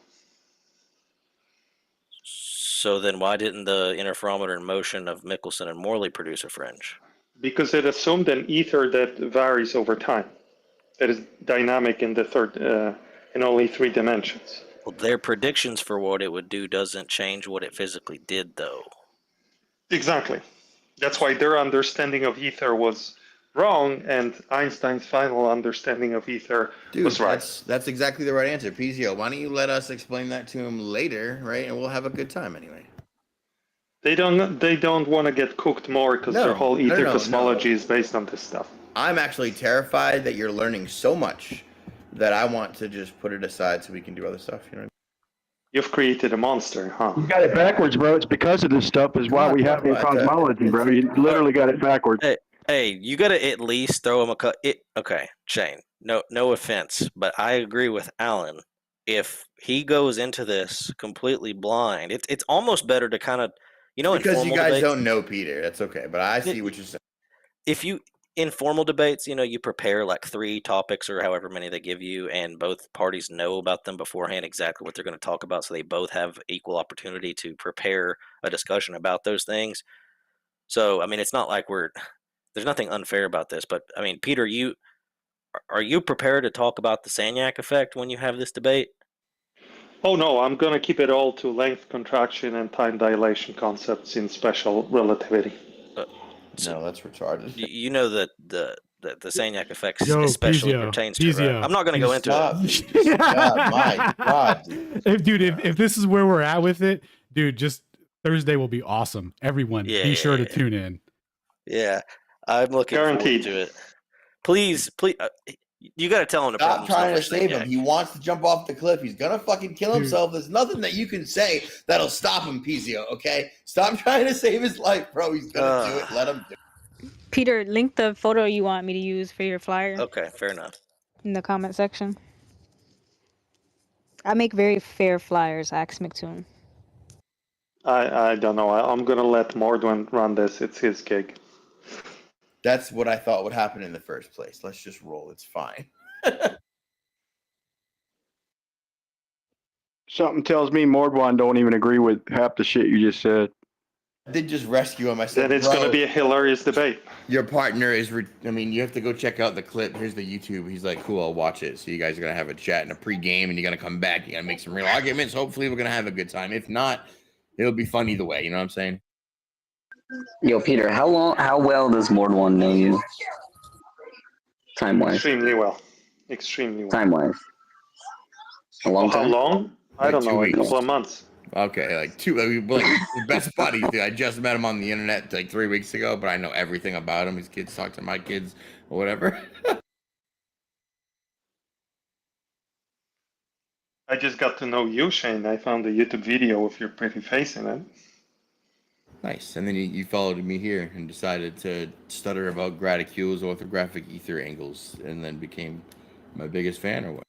So then why didn't the interferometer in motion of Michelson and Morley produce a fringe? Because it assumed an ether that varies over time, that is dynamic in the third, in only 3 dimensions. Well, their predictions for what it would do doesn't change what it physically did, though. Exactly. That's why their understanding of ether was wrong, and Einstein's final understanding of ether was right. That's exactly the right answer. PZO, why don't you let us explain that to him later, right? And we'll have a good time anyway. They don't want to get cooked more because their whole ether cosmology is based on this stuff. I'm actually terrified that you're learning so much that I want to just put it aside so we can do other stuff. You know what I mean? You've created a monster, huh? You got it backwards, bro. It's because of this stuff is why we have in cosmology, bro. You literally got it backwards. Hey, you got to at least throw him okay, Shane. No offense, but I agree with Alan. If he goes into this completely blind, it's almost better to kind of, because you guys debates, don't know Peter. That's okay, but I see what you're saying. If you informal debates, you prepare like 3 topics or however many they give you, and both parties know about them beforehand exactly what they're going to talk about, so they both have equal opportunity to prepare a discussion about those things. So, I mean, it's not like there's nothing unfair about this, but I mean, Peter, are you prepared to talk about the Sagnac effect when you have this debate? Oh no, I'm going to keep it all to length contraction and time dilation concepts in special relativity. No, that's retarded. You know that the Sagnac effect Yo, especially Pizio, pertains to, right? I'm not going to go into it. My God, dude. If this is where we're at with it, dude, just Thursday will be awesome. Everyone, be sure to tune in. Yeah, I'm looking Guaranteed. forward to it. Please, you got to tell him to stop trying to save him. He wants to jump off the cliff. He's gonna fucking kill himself. There's nothing that you can say that'll stop him, Pizio. Okay, stop trying to save his life, bro. He's gonna do it. Let him do it. Peter, link the photo you want me to use for your flyer. Okay, fair enough. In the comment section. I make very fair flyers, ask McToon. I don't know. I'm going to let Mordwin run this. It's his gig. That's what I thought would happen in the first place. Let's just roll. It's fine. Something tells me Mordwan don't even agree with half the shit you just said. I did just rescue him. I said, then it's going to be a hilarious debate. Your partner is, you have to go check out the clip. Here's the YouTube. He's like, cool, I'll watch it. So you guys are going to have a chat and a pregame, and you're going to come back. You're going to make some real arguments. Hopefully we're going to have a good time. If not, it'll be fun either way. You know what I'm saying? Yo, Peter, how well does Mord1 know you? Time-wise. Extremely well. Extremely well. Time-wise. A long time? How long? I don't know, a couple of months. Okay, like the best buddies. Dude. I just met him on the internet like 3 weeks ago, but I know everything about him. His kids talk to my kids or whatever. I just got to know you, Shane. I found a YouTube video of your pretty face in it. Nice. And then you followed me here and decided to stutter about graticules, orthographic ether angles, and then became my biggest fan, or what?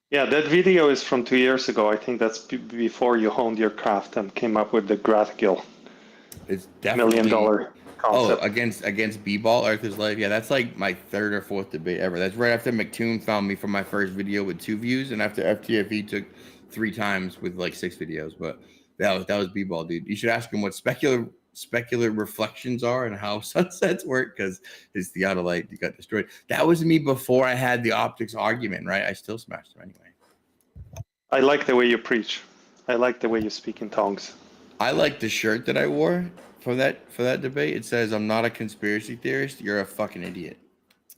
Yeah, that video is from 2 years ago. I think that's before you honed your craft and came up with the graticule. It's definitely $1 million concept. Oh, against B-Ball, Earth is Life. Yeah, that's like my 3rd or 4th debate ever. That's right after McToon found me for my first video with 2 views, and after FTFE took 3 times with like 6 videos. But that was B-Ball, dude. You should ask him what specular reflections are and how sunsets work, because his theodolite got destroyed. That was me before I had the optics argument, right? I still smashed him anyway. I like the way you preach. I like the way you speak in tongues. I like the shirt that I wore for that debate. It says, "I'm not a conspiracy theorist. You're a fucking idiot."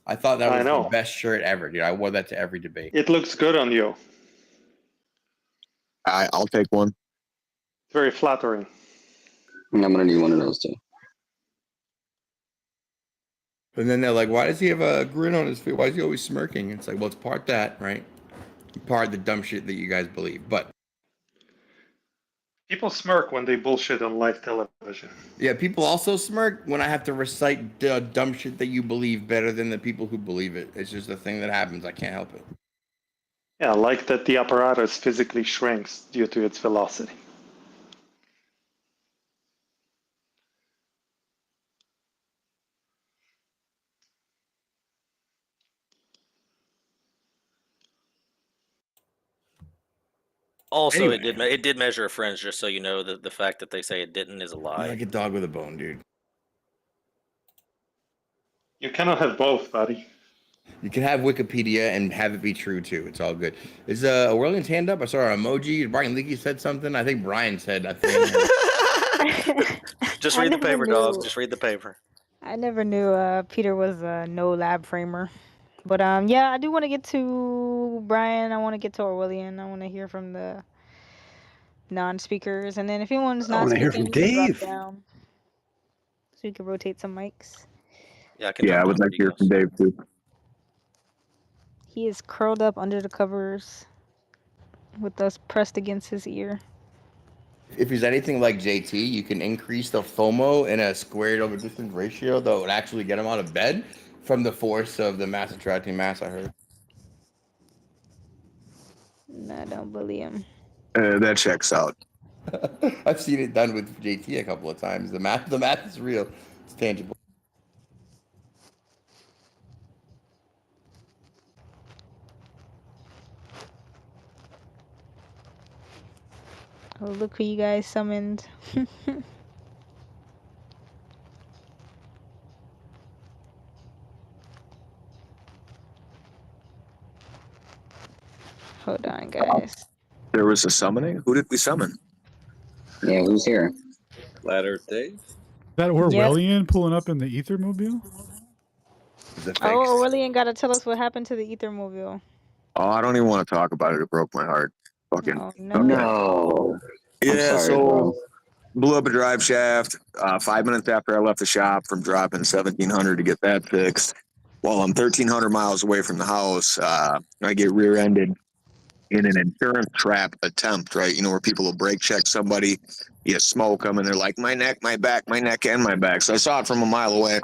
I thought that was the best shirt ever, dude. I wore that to every debate. It looks good on you. I'll take one. It's very flattering. I'm gonna need one of those too. And then they're like, "Why does he have a grin on his face? Why is he always smirking?" It's like, well, it's part that, right? Part of the dumb shit that you guys believe. But people smirk when they bullshit on live television. Yeah, people also smirk when I have to recite the dumb shit that you believe better than the people who believe it. It's just a thing that happens. I can't help it. Yeah, like that the apparatus physically shrinks due to its velocity. Also, Anyway. it did measure a fringe. Just so you know, the fact that they say it didn't is a You're lie. like a dog with a bone, dude. You cannot have both, buddy. You can have Wikipedia and have it be true too. It's all good. Is Aurelian's hand up? I saw an emoji. Brian Leakey said something. I think Brian said a thing. Just I read the never paper, dog. knew. Just read the paper. I never knew Peter was a no lab framer. But yeah, I do want to get to Brian. I want to get to Aurelian. I want to hear from the non-speakers, and then if anyone's I not want to hear speaking, from you can drop Dave. down so we can rotate some mics. Yeah, I can Yeah, drop I would down like for to you hear guys. from Dave too. He is curled up under the covers with us pressed against his ear. If he's anything like JT, you can increase the FOMO in a squared over distance ratio that would actually get him out of bed from the force of the mass attracting mass, I heard. I don't believe him. That checks out. I've seen it done with JT a couple of times. The math is real. It's tangible. Oh, look who you guys summoned. Hold on, guys. There was a summoning? Who did we summon? Yeah, who's here? Flat Earth Dave? That Orwellian pulling up in the Ethermobile? Oh, Aurelian got to tell us what happened to the Ethermobile. Oh, I don't even want to talk about it. It broke my heart. Fucking. Oh, no. Okay. No. I'm Yeah, sorry, so bro. blew up a drive shaft 5 minutes after I left the shop from dropping 1,700 to get that fixed. While I'm 1,300 miles away from the house, I get rear-ended in an insurance trap attempt, right? You know, where people will brake check somebody, you smoke them, and they're like, my neck, my back, my neck, and my back. So I saw it from a mile away,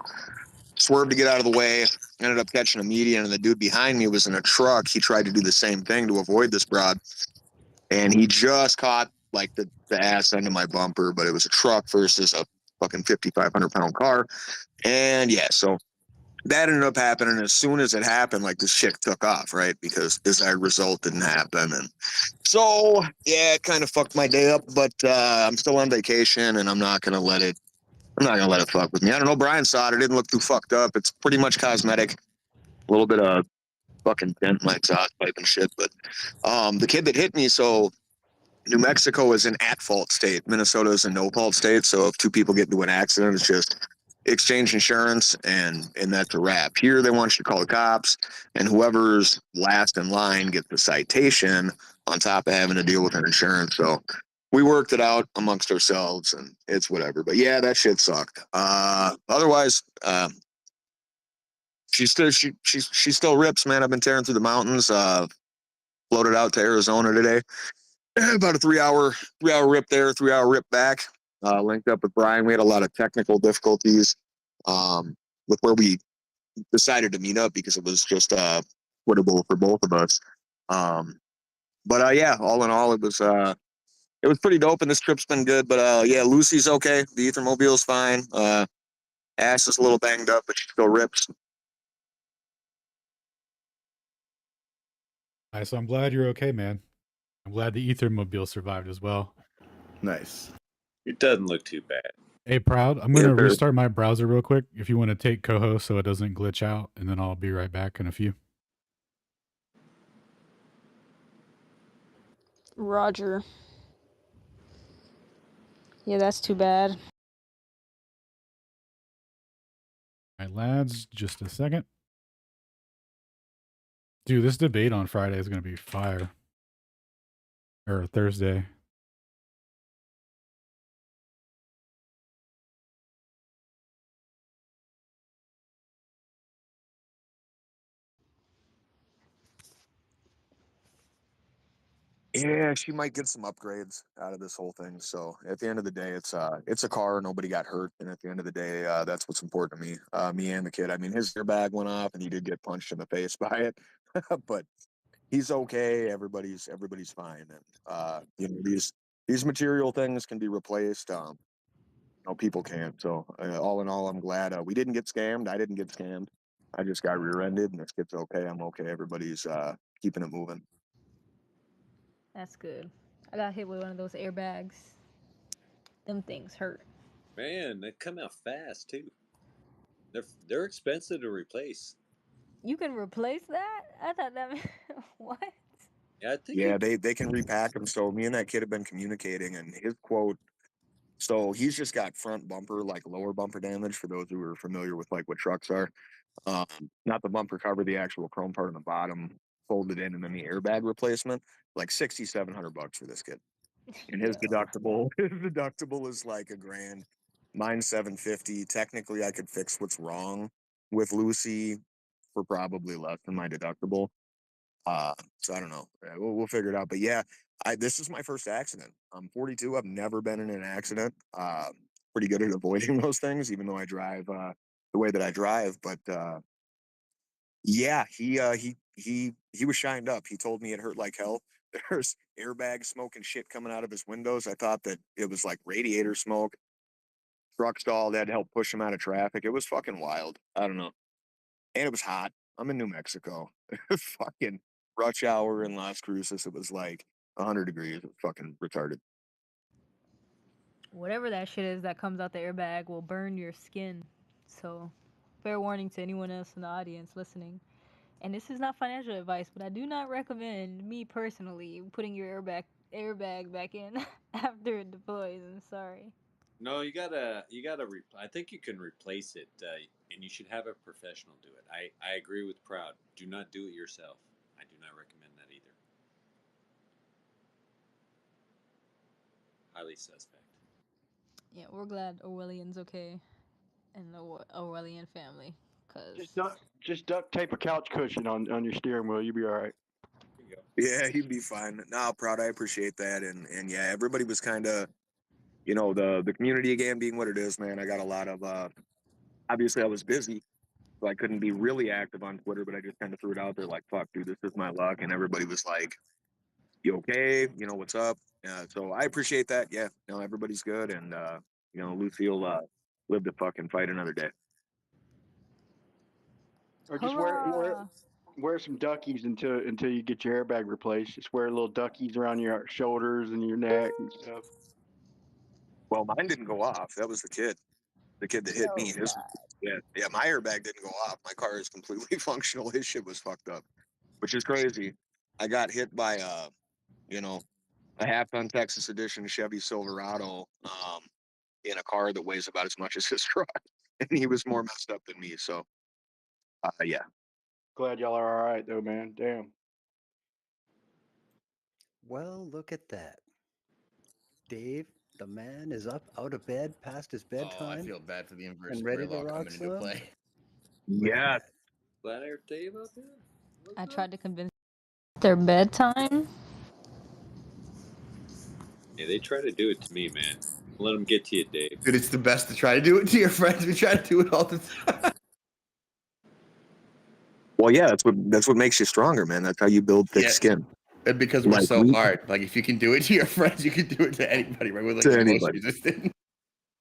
swerved to get out of the way, ended up catching a median, and the dude behind me was in a truck. He tried to do the same thing to avoid this broad, and he just caught like the ass end of my bumper, but it was a truck versus a fucking 5,500-pound car. And yeah, so that ended up happening. As soon as it happened, like this chick took off, right? Because desired result didn't happen. And so, yeah, it kind of fucked my day up, but I'm still on vacation and I'm not going to let it fuck with me. I don't know. Brian saw it. It didn't look too fucked up. It's pretty much cosmetic. A little bit of fucking dent in my exhaust pipe and shit. But the kid that hit me, so New Mexico is an at-fault state. Minnesota is a no-fault state. So if two people get into an accident, it's just exchange insurance and that's a wrap. Here they want you to call the cops, and whoever's last in line gets the citation on top of having to deal with an insurance. So we worked it out amongst ourselves, and it's whatever. But yeah, that shit sucked. Otherwise, she still rips, man. I've been tearing through the mountains. Floated out to Arizona today. About a 3-hour rip there, 3-hour rip back. Linked up with Brian. We had a lot of technical difficulties with where we decided to meet up because it was just quittable for both of us. But yeah, all in all, it was pretty dope, and this trip's been good. But yeah, Lucy's okay. The Ethermobile's fine. Ash is a little banged up, but she still rips. All right, so I'm glad you're okay, man. I'm glad the Ethermobile survived as well. Nice. It doesn't look too bad. Hey, Proud, I'm going to restart my browser real quick if you want to take co-host so it doesn't glitch out, and then I'll be right back in a few. Roger. Yeah, that's too bad. All right, lads, just a second. Dude, this debate on Friday is going to be fire. Or Thursday. Yeah, she might get some upgrades out of this whole thing. So at the end of the day, it's a car. Nobody got hurt, and at the end of the day, that's what's important to me. Me and the kid. I mean, his airbag went off, and he did get punched in the face by it, but he's okay. Everybody's fine, and you know, these material things can be replaced. You know, people can't. So all in all, I'm glad we didn't get scammed. I didn't get scammed. I just got rear-ended, and this kid's okay. I'm okay. Everybody's keeping it moving. That's good. I got hit with one of those airbags. Them things hurt. Man, they come out fast too. They're expensive to replace. You can replace that? I thought that what? Yeah, I think Yeah, they can repack them. So me and that kid have been communicating, and his quote. So he's just got front bumper, like lower bumper damage. For those who are familiar with like what trucks are, not the bumper cover, the actual chrome part on the bottom folded in, and then the airbag replacement. Like $6,700 for this kid. And his deductible is like $1,000. Mine's $750. Technically, I could fix what's wrong with Lucy for probably less than my deductible. So I don't know. We'll figure it out. But yeah, this is my first accident. I'm 42. I've never been in an accident. Pretty good at avoiding those things, even though I drive the way that I drive. But yeah, he was shined up. He told me it hurt like hell. There's airbag smoke and shit coming out of his windows. I thought that it was like radiator smoke. Truck stall that helped push him out of traffic. It was fucking wild. I don't know. And it was hot. I'm in New Mexico. Fucking rush hour in Las Cruces. It was like 100 degrees. It was fucking retarded. Whatever that shit is that comes out the airbag will burn your skin. So, fair warning to anyone else in the audience listening. And this is not financial advice, but I do not recommend, me personally, putting your airbag back in after it deploys. I'm sorry. No, you gotta. I think you can replace it, and you should have a professional do it. I agree with Proud. Do not do it yourself. I do not recommend that either. Highly suspect. Yeah, we're glad Orwellian's okay, and the Orwellian family, cause Just duct tape a couch cushion on your steering wheel. You'll be all right. Yeah, he'd be fine. No, Proud. I appreciate that. And yeah, everybody was kind of, the community again being what it is, man. I got a lot of, obviously I was busy, so I couldn't be really active on Twitter, but I just kind of threw it out there like, fuck, dude, this is my luck. And everybody was like, you okay? What's up? So I appreciate that. Yeah, everybody's good. And, Lucy will live to fucking fight another day. Or just wear some duckies until you get your airbag replaced. Just wear little duckies around your shoulders and your neck and stuff. Well, mine didn't go off. That was the kid that hit me. Yeah, my airbag didn't go off. My car is completely functional. His shit was fucked up, which is crazy. I got hit by a half-ton Texas edition Chevy Silverado in a car that weighs about as much as his truck, and he was more messed up than me. So, yeah. Glad y'all are all right though, man. Damn. Well, look at that. Dave, the man is up out of bed past his bedtime. Oh, I feel bad for the inverse and square ready to law rock coming into some. play. Yeah. Flat Earth Dave up here? I tried to convince their bedtime. Yeah, they try to do it to me, man. Let them get to you, Dave. Dude, it's the best to try to do it to your friends. We try to do it all the time. Well, yeah, that's what makes you stronger, man. That's how you build thick skin. And because we're so hard. Like, if you can do it to your friends, you can do it to anybody, right? We're like the most resistant.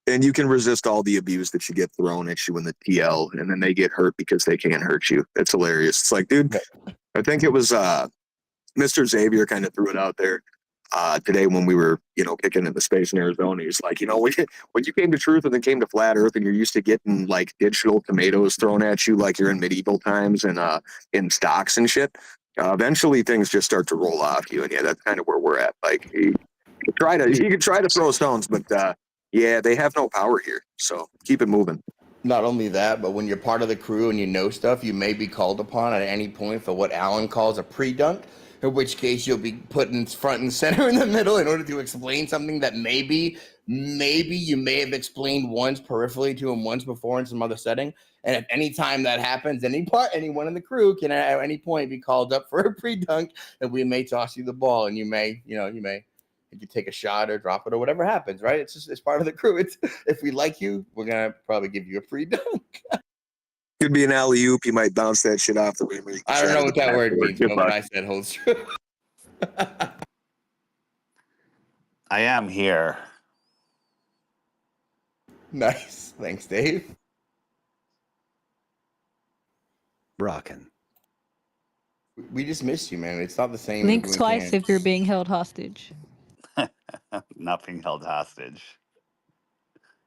And you can resist all the abuse that you get thrown at you in the TL, and then they get hurt because they can't hurt you. It's hilarious. It's like, dude, I think it was Mr. Xavier kind of threw it out there today when we were, kicking in the space in Arizona. He's like, when you came to truth and then came to flat earth and you're used to getting like digital tomatoes thrown at you like you're in medieval times and in stocks and shit, eventually things just start to roll off you. And yeah, that's kind of where we're at. Like you can try to throw stones, but yeah, they have no power here. So keep it moving. Not only that, but when you're part of the crew and you know stuff, you may be called upon at any point for what Alan calls a pre-dunk, in which case you'll be put in front and center in the middle in order to explain something that maybe you may have explained once peripherally to him once before in some other setting. And if any time that happens, anyone in the crew can at any point be called up for a pre-dunk, and we may toss you the ball, and you may take a shot or drop it or whatever happens, right? It's part of the crew. If we like you, we're gonna probably give you a free dunk. Could be an alley-oop. You might bounce that shit off the rim. I don't know what that word means, but what I said holds true. I am here. Nice. Thanks, Dave. Rockin'. We just missed you, man. It's not the same. Blink twice if you're being held hostage. Not being held hostage.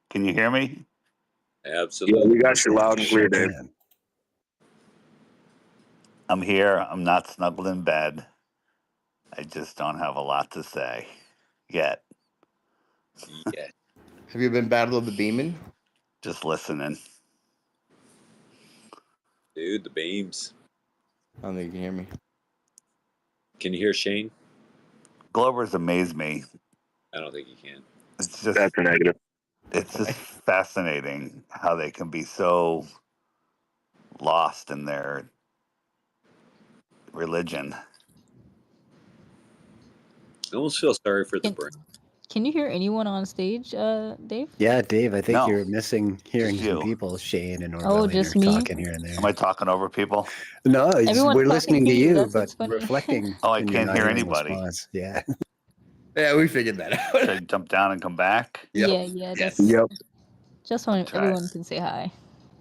Can you hear me? Absolutely. Yeah, we got you loud and clear, Sure Dave. can. I'm here. I'm not snuggled in bed. I just don't have a lot to say yet. Yeah. Have you been Battle of the Beeman? Just listening. Dude, the beams. I don't think you can hear me. Can you hear Shane? Globers amaze me. I don't think you can. It's just That's a negative. it's just fascinating how they can be so lost in their religion. I almost feel sorry for the Can, brain. can you hear anyone on stage, Dave? Yeah, Dave, I think No, you're missing hearing just some you. people. Shane and Oh, Orbellion just are me? talking here and Am there. I talking over people? No, Everyone's we're talking listening to to you. you, That's but what's funny. reflecting, Oh, I and you're can't not hear hearing anybody. response. Yeah. Yeah, we figured that out. Should I jump down and come back? Yep. Yeah, Yes. that's Yep. just I'll so try. everyone can say hi.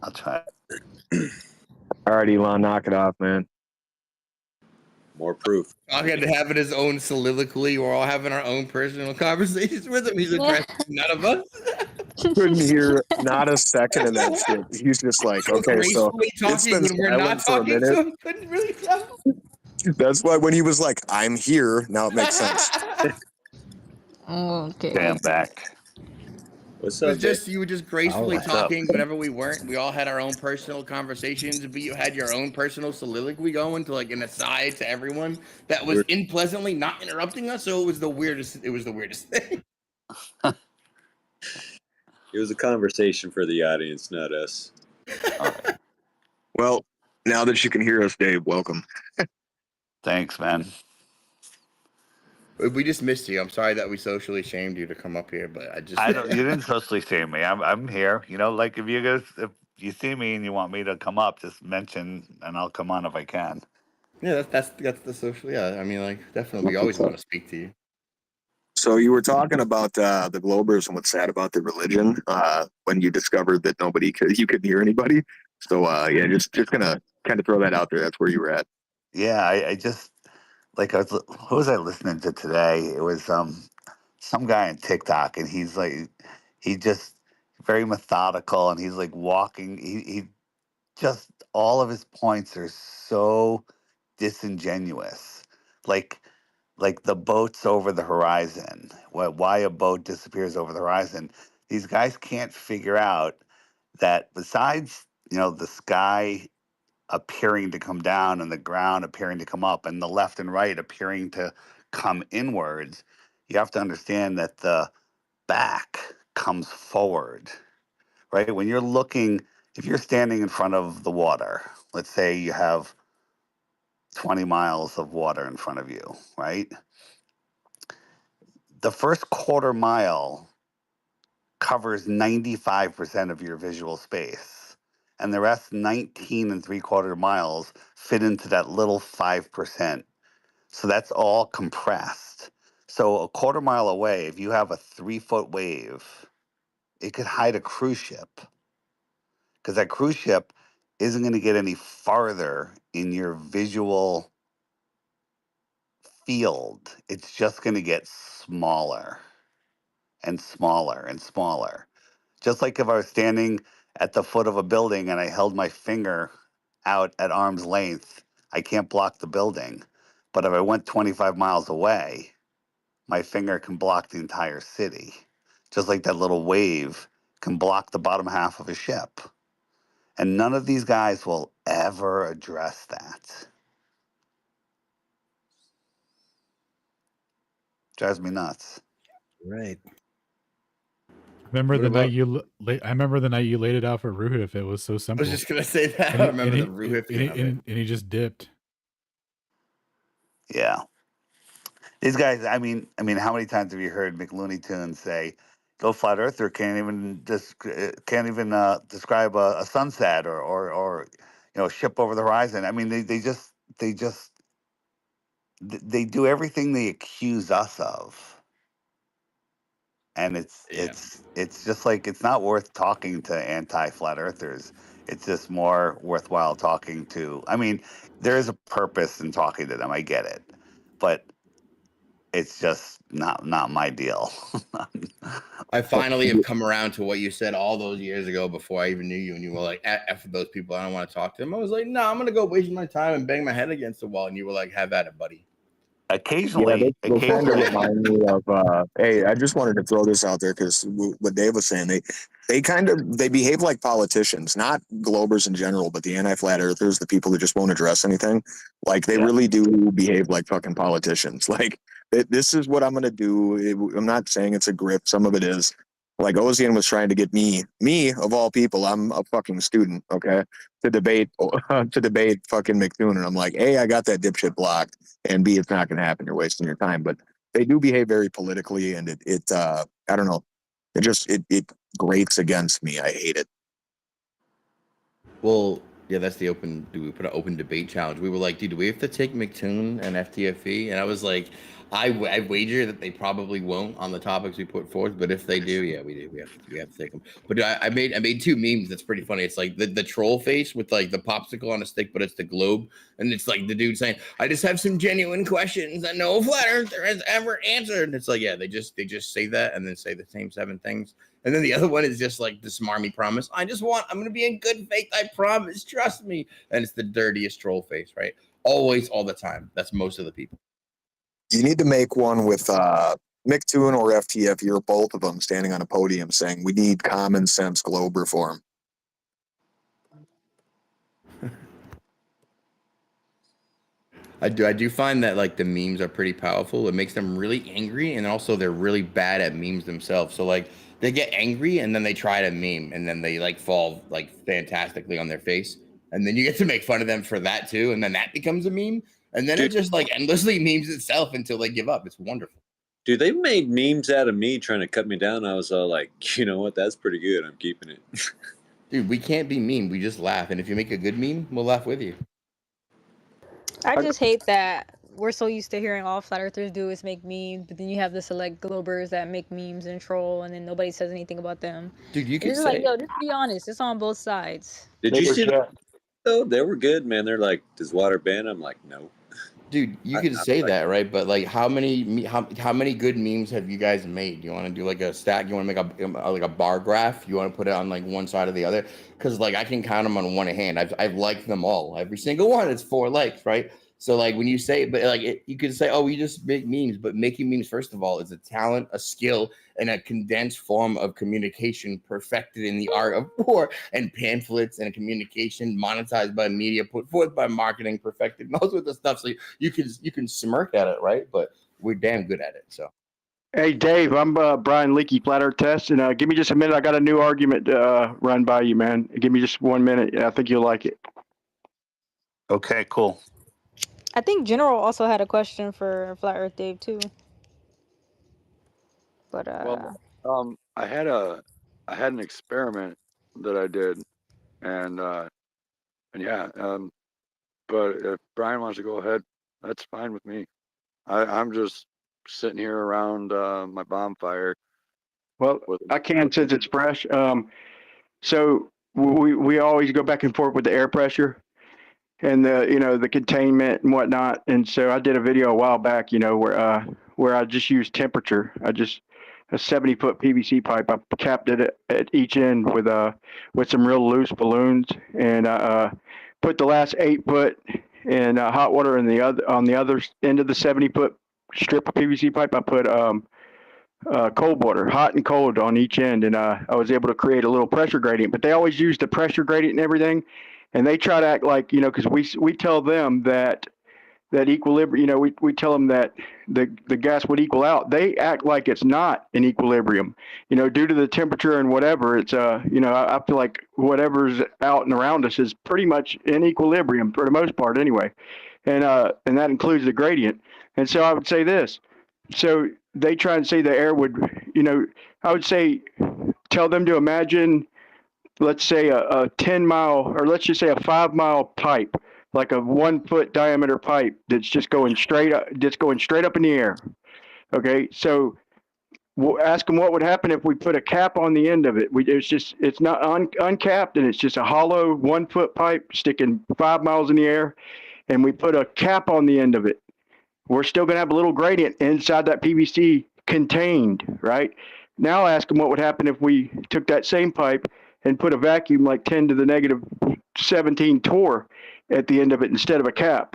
I'll try. All right, Elon, knock it off, man. More proof. All had to have it his own soliloquy. We're all having our own personal conversations with him. He's addressing none of us. Couldn't hear not a second of that shit. He's just like, We're okay, so gracefully it's talking been when we're not silent for a talking, minute. so he couldn't really tell. That's why when he was like, I'm here, now it makes sense. Okay. Okay, I'm back. What's It was up, Dave? just you were just gracefully What's up? talking whenever we weren't. We all had our own personal conversations, but you had your own personal soliloquy going to like an aside to everyone that was unpleasantly not interrupting us. So it was the weirdest. It was the weirdest thing. It was a conversation for the audience, not us. Well, now that you can hear us, Dave, welcome. Thanks, man. We just missed you. I'm sorry that we socially shamed you to come up here, but I just I don't. You didn't socially shame me. I'm here. You know, like if you see me and you want me to come up, just mention and I'll come on if I can. Yeah, that's the social. Yeah, I mean, like definitely, we always want to speak to you. So you were talking about the Globers and what's sad about the religion when you discovered that you couldn't hear anybody. So yeah, just gonna kind of throw that out there. That's where you were at. Yeah, I just like who was I listening to today? It was some guy on TikTok, and he's like he just very methodical, and he's like walking. He just all of his points are so disingenuous, like the boats over the horizon. Why a boat disappears over the horizon? These guys can't figure out that besides the sky appearing to come down and the ground appearing to come up and the left and right appearing to come inwards, you have to understand that the back comes forward, right? When you're looking, if you're standing in front of the water, let's say you have 20 miles of water in front of you, right? The first quarter mile covers 95% of your visual space, and the rest 19 and 3/4 miles fit into that little 5%. So that's all compressed. So a quarter mile away, if you have a 3-foot wave, it could hide a cruise ship, because that cruise ship isn't going to get any farther in your visual field. It's just going to get smaller and smaller and smaller. Just like if I was standing at the foot of a building and I held my finger out at arm's length, I can't block the building. But if I went 25 miles away, my finger can block the entire city. Just like that little wave can block the bottom half of a ship. And none of these guys will ever address that. Drives me nuts. Right. Remember What the night about- I remember the night you laid it out for Ruhif. It was so I simple. was just gonna say that. And I he- remember and the he- Ruhifing of it. and he just dipped. Yeah. These guys, I mean, how many times have you heard McLooney Tunes say, "Go flat earther can't even describe a sunset or ship over the horizon." I mean, they do everything they accuse us of, and it's just like it's not worth talking to anti-flat earthers. It's just more worthwhile talking to. I mean, there is a purpose in talking to them. I get it, but it's just not my deal. I finally have come around to what you said all those years ago before I even knew you, and you were like, "F those people, I don't want to talk to them." I was like, "No, I'm gonna go waste my time and bang my head against the wall," and you were like, "Have at it, buddy." Occasionally, they kind of remind me of. Hey, I just wanted to throw this out there because what Dave was saying, they behave like politicians, not Globers in general, but the anti-flat earthers, the people that just won't address anything. Like they really do behave like fucking politicians. Like this is what I'm gonna do. I'm not saying it's a grip. Some of it is. Like Ozian was trying to get me of all people. I'm a fucking student, okay, to debate fucking McToon, and I'm like, A, I got that dipshit blocked, and B, it's not going to happen. You're wasting your time. But they do behave very politically, and it I don't know, it grates against me. I hate it. Well, yeah, that's the open. Do we put an open debate challenge? We were like, dude, do we have to take McToon and FTFE? And I was like, I wager that they probably won't on the topics we put forth, but if they do, yeah, we do. We have to take them. But I made two memes that's pretty funny. It's like the troll face with like the popsicle on a stick, but it's the globe, and it's like the dude saying, "I just have some genuine questions that no flat earther has ever answered." And it's like, yeah, they just say that and then say the same 7 things. And then the other one is just like the smarmy promise. I'm going to be in good faith. I promise. Trust me. And it's the dirtiest troll face, right? Always, all the time. That's most of the people. You need to make one with McToon or FTF. You're both of them standing on a podium saying, "We need common sense globe reform." I do find that like the memes are pretty powerful. It makes them really angry, and also they're really bad at memes themselves. So like they get angry and then they try to meme, and then they like fall like fantastically on their face, and then you get to make fun of them for that too, and then that becomes a meme, and then it just like endlessly memes itself until they give up. It's wonderful. Dude, they made memes out of me trying to cut me down. I was all like, you know what? That's pretty good. I'm keeping it. Dude, we can't be mean. We just laugh, and if you make a good meme, we'll laugh with you. I just hate that we're so used to hearing all flat earthers do is make memes, but then you have the select Globers that make memes and troll, and then nobody says anything about them. Dude, you could It's say, like, yo, just be honest. It's on both sides. Did you see that? Though they were good, man. They're like, "Does water ban?" I'm like, "No." Dude, you could say that, right? But like, how many good memes have you guys made? You want to do like a stack? You want to make like a bar graph? You want to put it on like one side or the other? Because like I can count them on one hand. I've liked them all. Every single one. It's 4 likes, right? So like when you say, but like you could say, oh, we just make memes. But making memes, first of all, is a talent, a skill, and a condensed form of communication perfected in the art of war, and pamphlets and communication monetized by media, put forth by marketing, perfected, and all sorts of stuff. So you can smirk at it, right? But we're damn good at it. So. Hey, Dave, I'm Brian Leakey, Flat Earth Test, and give me just a minute. I got a new argument to run by you, man. Give me just 1 minute. I think you'll like it. Okay, cool. I think General also had a question for Flat Earth Dave too. But Well, I had an experiment that I did, and yeah, but if Brian wants to go ahead, that's fine with me. I'm just sitting here around my bonfire. Well, I can since it's fresh. So we always go back and forth with the air pressure and the containment and whatnot. And so I did a video a while back, where I just used temperature. I just a 70-foot PVC pipe. I capped it at each end with some real loose balloons, and put the last 8 foot in hot water on the other end of the 70-foot strip of PVC pipe. I put cold water, hot and cold on each end, and I was able to create a little pressure gradient. But they always use the pressure gradient and everything, and they try to act like, because we tell them that equilibrium, we tell them that the gas would equal out. They act like it's not in equilibrium, due to the temperature and whatever. It's I feel like whatever's out and around us is pretty much in equilibrium for the most part anyway, and that includes the gradient. And so I would say this. So they try and say the air would, I would say, tell them to imagine, let's say a 10-mile, or let's just say a 5-mile pipe, like a 1 foot diameter pipe that's just going straight up in the air. Okay. So we'll ask them what would happen if we put a cap on the end of it. It's not uncapped, and it's just a hollow 1 foot pipe sticking 5 miles in the air. And we put a cap on the end of it. we're still going to have a little gradient inside that PVC contained, right? Now ask them what would happen if we took that same pipe and put a vacuum like 10 to the negative 17 torr at the end of it instead of a cap.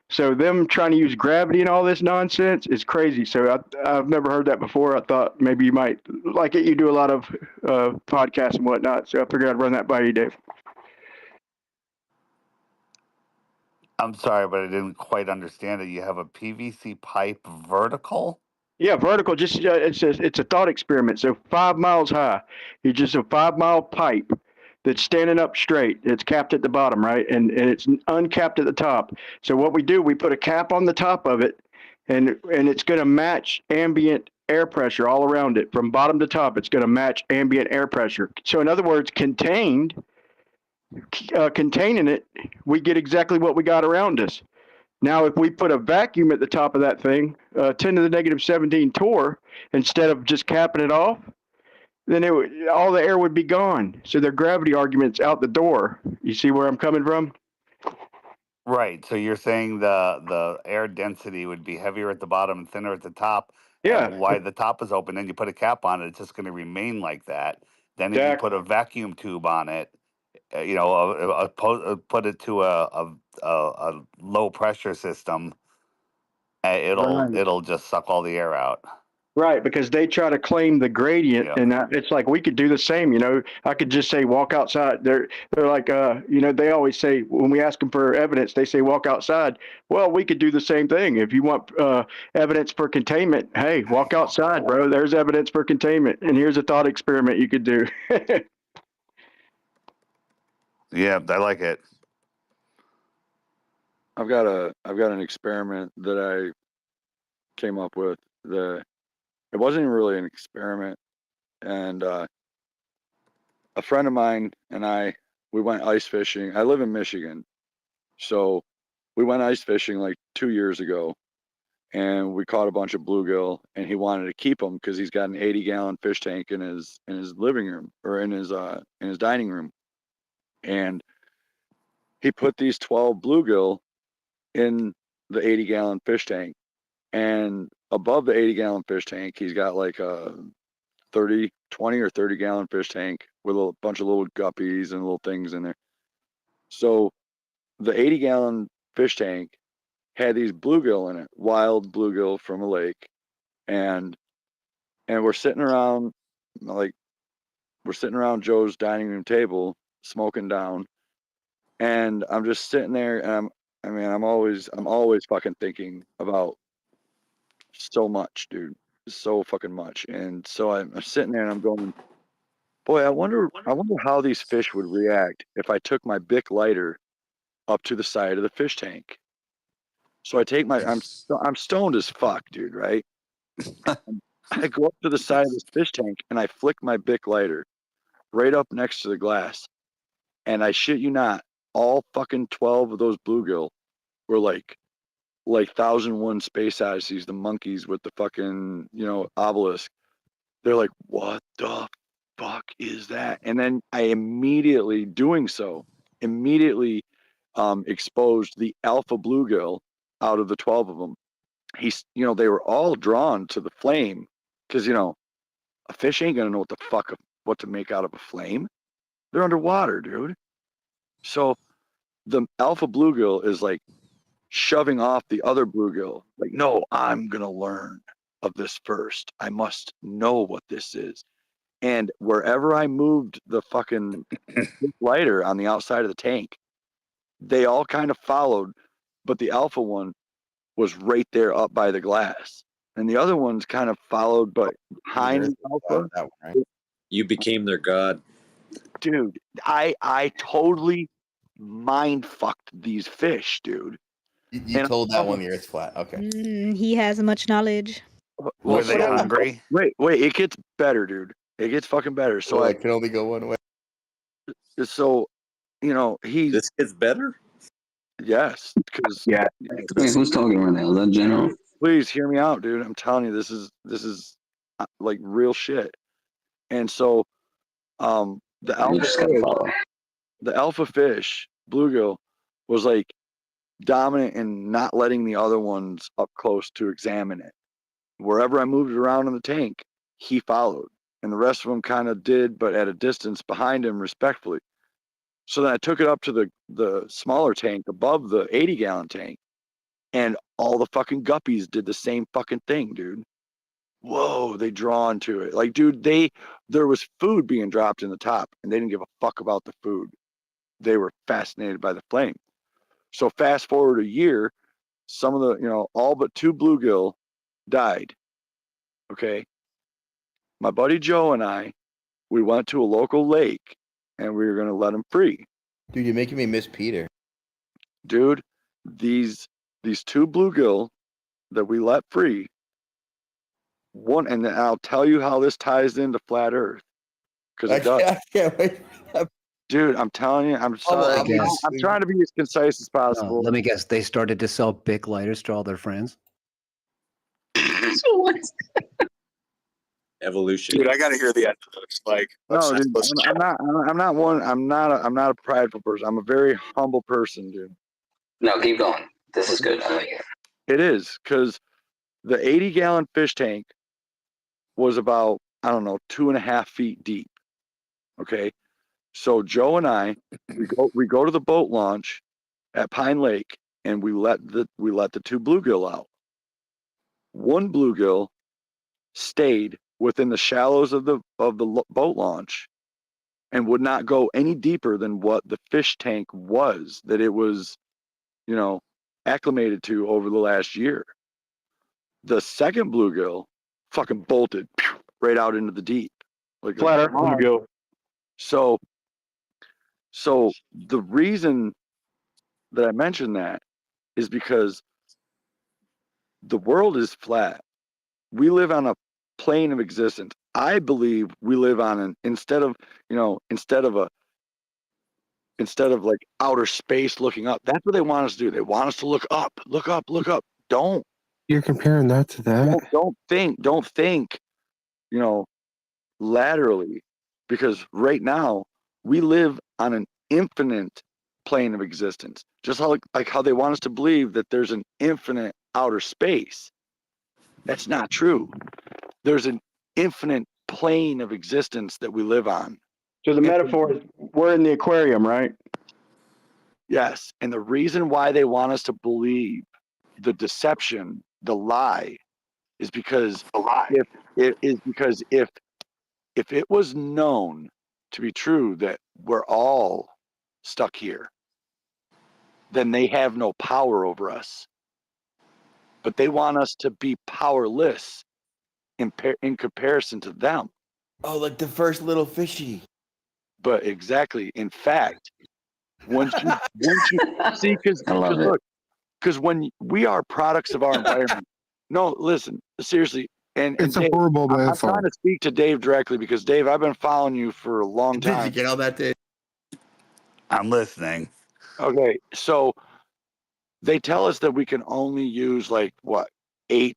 So them trying to use gravity and all this nonsense is crazy. So I've never heard that before. I thought maybe you might like it. You do a lot of podcasts and whatnot. So I figured I'd run that by you, Dave. I'm sorry, but I didn't quite understand it. You have a PVC pipe vertical? Yeah, vertical. Just it's a thought experiment. So 5 miles high, it's just a 5-mile pipe that's standing up straight. It's capped at the bottom, right, and it's uncapped at the top. So what we do, we put a cap on the top of it, and it's going to match ambient air pressure all around it from bottom to top. It's going to match ambient air pressure. So in other words, containing it, we get exactly what we got around us. Now, if we put a vacuum at the top of that thing, 10 to the negative 17 torr, instead of just capping it off, then all the air would be gone. So their gravity argument's out the door. You see where I'm coming from? Right. So you're saying the air density would be heavier at the bottom and thinner at the top. Yeah. And why the top is open, then you put a cap on it, it's just going to remain like that. Then if you put a vacuum tube on it, put it to a low pressure system, it'll just suck all the air out. Right, because they try to claim the gradient, and it's like we could do the same. I could just say walk outside. They're like, they always say when we ask them for evidence, they say walk outside. Well, we could do the same thing. If you want evidence for containment, hey, walk outside, bro. There's evidence for containment, and here's a thought experiment you could do. Yeah, I like it. I've got an experiment that I came up with. It wasn't really an experiment, and a friend of mine and we went ice fishing. I live in Michigan, so we went ice fishing like 2 years ago, and we caught a bunch of bluegill. And he wanted to keep them because he's got an 80-gallon fish tank in his living room, or in his dining room, and he put these 12 bluegill in the 80-gallon fish tank. And above the 80-gallon fish tank, he's got like a 20 or 30-gallon fish tank with a bunch of little guppies and little things in there. So the 80-gallon fish tank had these bluegill in it, wild bluegill from a lake. And we're sitting around Joe's dining room table smoking down. And I'm just sitting there, and I'm always fucking thinking about so much, dude, so fucking much. And so I'm sitting there and I'm going, boy, I wonder how these fish would react if I took my Bic lighter up to the side of the fish tank. So I take I'm stoned as fuck, dude, right? I go up to the side of this fish tank and I flick my Bic lighter right up next to the glass. And I shit you not, all fucking 12 of those bluegill were like 1001 Space Odysseys, the monkeys with the fucking, obelisk. They're like, what the fuck is that? And then I immediately exposed the alpha bluegill out of the 12 of them. They were all drawn to the flame because, a fish ain't gonna know what to make out of a flame. They're underwater, dude. So the alpha bluegill is like shoving off the other bluegill. Like, no, I'm gonna learn of this first. I must know what this is. And wherever I moved the fucking lighter on the outside of the tank, they all kind of followed, but the alpha one was right there up by the glass. And the other ones kind of followed, but behind the alpha. That one, right? You became their god. Dude, I totally mind fucked these fish, dude. You told that one the earth's flat. Okay. He has much knowledge. Were they hungry? Wait, it gets better, dude. It gets fucking better. So it can only go one way. So, this gets better. Yes, because Wait, who's talking right now? Is that General? Please hear me out, dude. I'm telling you, this is like real shit. And so, the alpha fish, bluegill, was like dominant in not letting the other ones up close to examine it. Wherever I moved around in the tank, he followed. And the rest of them kind of did, but at a distance behind him respectfully. So then I took it up to the smaller tank above the 80-gallon tank, and all the fucking guppies did the same fucking thing, dude. Whoa, they drawn to it. Like, dude, there was food being dropped in the top, and they didn't give a fuck about the food. They were fascinated by the flame. So fast forward a year, some of the, all but 2 bluegill died. Okay. My buddy Joe and I, we went to a local lake, and we were going to let them free. Dude, you're making me miss Peter. Dude, these 2 bluegill that we let free, and I'll tell you how this ties into flat Earth, because it does. I can't wait. Dude, I'm telling you, I'm sorry. I'm trying to be as concise as possible. Let me guess. They started to sell Bic lighters to all their friends. Evolution. Dude, I got to hear the end of this. Like, no, dude, I'm not a prideful person. I'm a very humble person, dude. No, keep going. This is good. I like it. It is, because the 80-gallon fish tank was about, I don't know, 2.5 feet deep. Okay. So Joe and I, we go to the boat launch at Pine Lake, and we let the 2 bluegill out. 1 bluegill stayed within the shallows of the boat launch and would not go any deeper than what the fish tank was, that it was, acclimated to over the last year. The second bluegill fucking bolted right out into the deep. Like Flat Earth bluegill. So the reason that I mentioned that is because the world is flat. We live on a plane of existence. I believe we live on instead of like outer space looking up. That's what they want us to do. They want us to look up, look up, look up. Don't. You're comparing that to that? Don't think, laterally, because right now we live on an infinite plane of existence. Just like how they want us to believe that there's an infinite outer space. That's not true. There's an infinite plane of existence that we live on. So the metaphor is we're in the aquarium, right? Yes. And the reason why they want us to believe the deception, the lie, is because if it was known to be true that we're all stuck here, then they have no power over us. But they want us to be powerless in comparison to them. Oh, like the first little fishy. But exactly. In fact, once you see, because when we are products of our environment. No, listen, seriously. And It's Dave, a horrible I'm metaphor. trying to speak to Dave directly, because Dave, I've been following you for a long time. Did you get all that, Dave? I'm listening. Okay, so they tell us that we can only use 8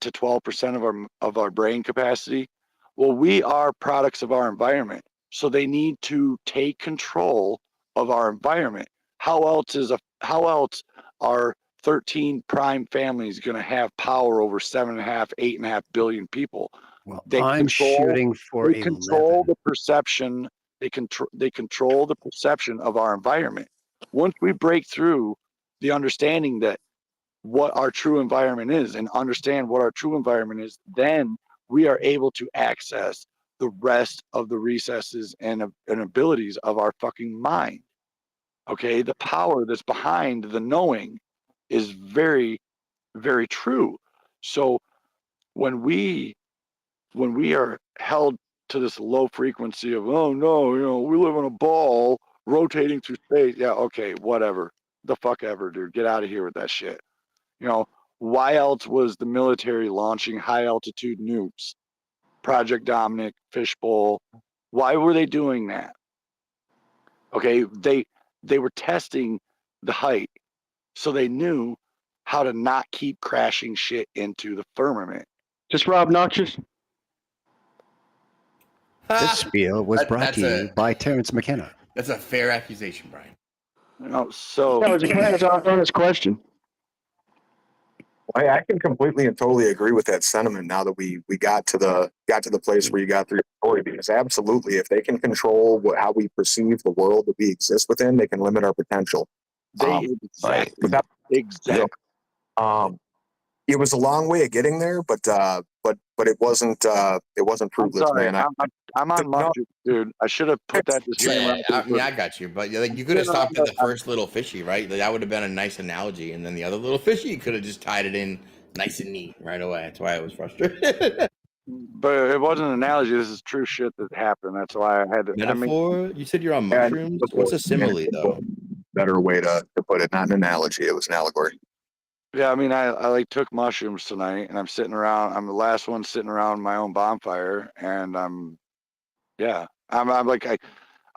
to 12% of our brain capacity. Well, we are products of our environment, so they need to take control of our environment. How else are 13 prime families going to have power over 7.5, 8.5 billion people? Well, I'm shooting for they control the perception. They control the perception of our environment. Once we break through the understanding that what our true environment is and understand what our true environment is, then we are able to access the rest of the recesses and abilities of our fucking mind. Okay, the power that's behind the knowing is very, very true. So when we are held to this low frequency of, oh no, we live in a ball rotating through space. Yeah, okay, whatever. The fuck ever, dude. Get out of here with that shit. Why else was the military launching high altitude nukes? Project Dominic, Fishbowl. Why were they doing that? Okay, they were testing the height, so they knew how to not keep crashing shit into the firmament. Just Rob Noxious. This spiel was brought to you by Terrence McKenna. That's a fair accusation, Brian. So that was an honest question. I can completely and totally agree with that sentiment now that we got to the place where you got through your story, because absolutely, if they can control how we perceive the world that we exist within, they can limit our potential. Exactly. It was a long way of getting there, but it wasn't fruitless, sorry, man. I'm on mushrooms, dude. I should have put that disclaimer. I got you, but like you could have stopped at the first little fishy, right? That would have been a nice analogy, and then the other little fishy, you could have just tied it in nice and neat right away. That's why I was frustrated. But it wasn't an analogy. This is true shit that happened. That's why I had to. Metaphor? You said you're on mushrooms. What's a simile, though? Better way to put it, not an analogy. It was an allegory. Yeah, I mean, I like took mushrooms tonight, and I'm sitting around. I'm the last one sitting around my own bonfire, and I'm like I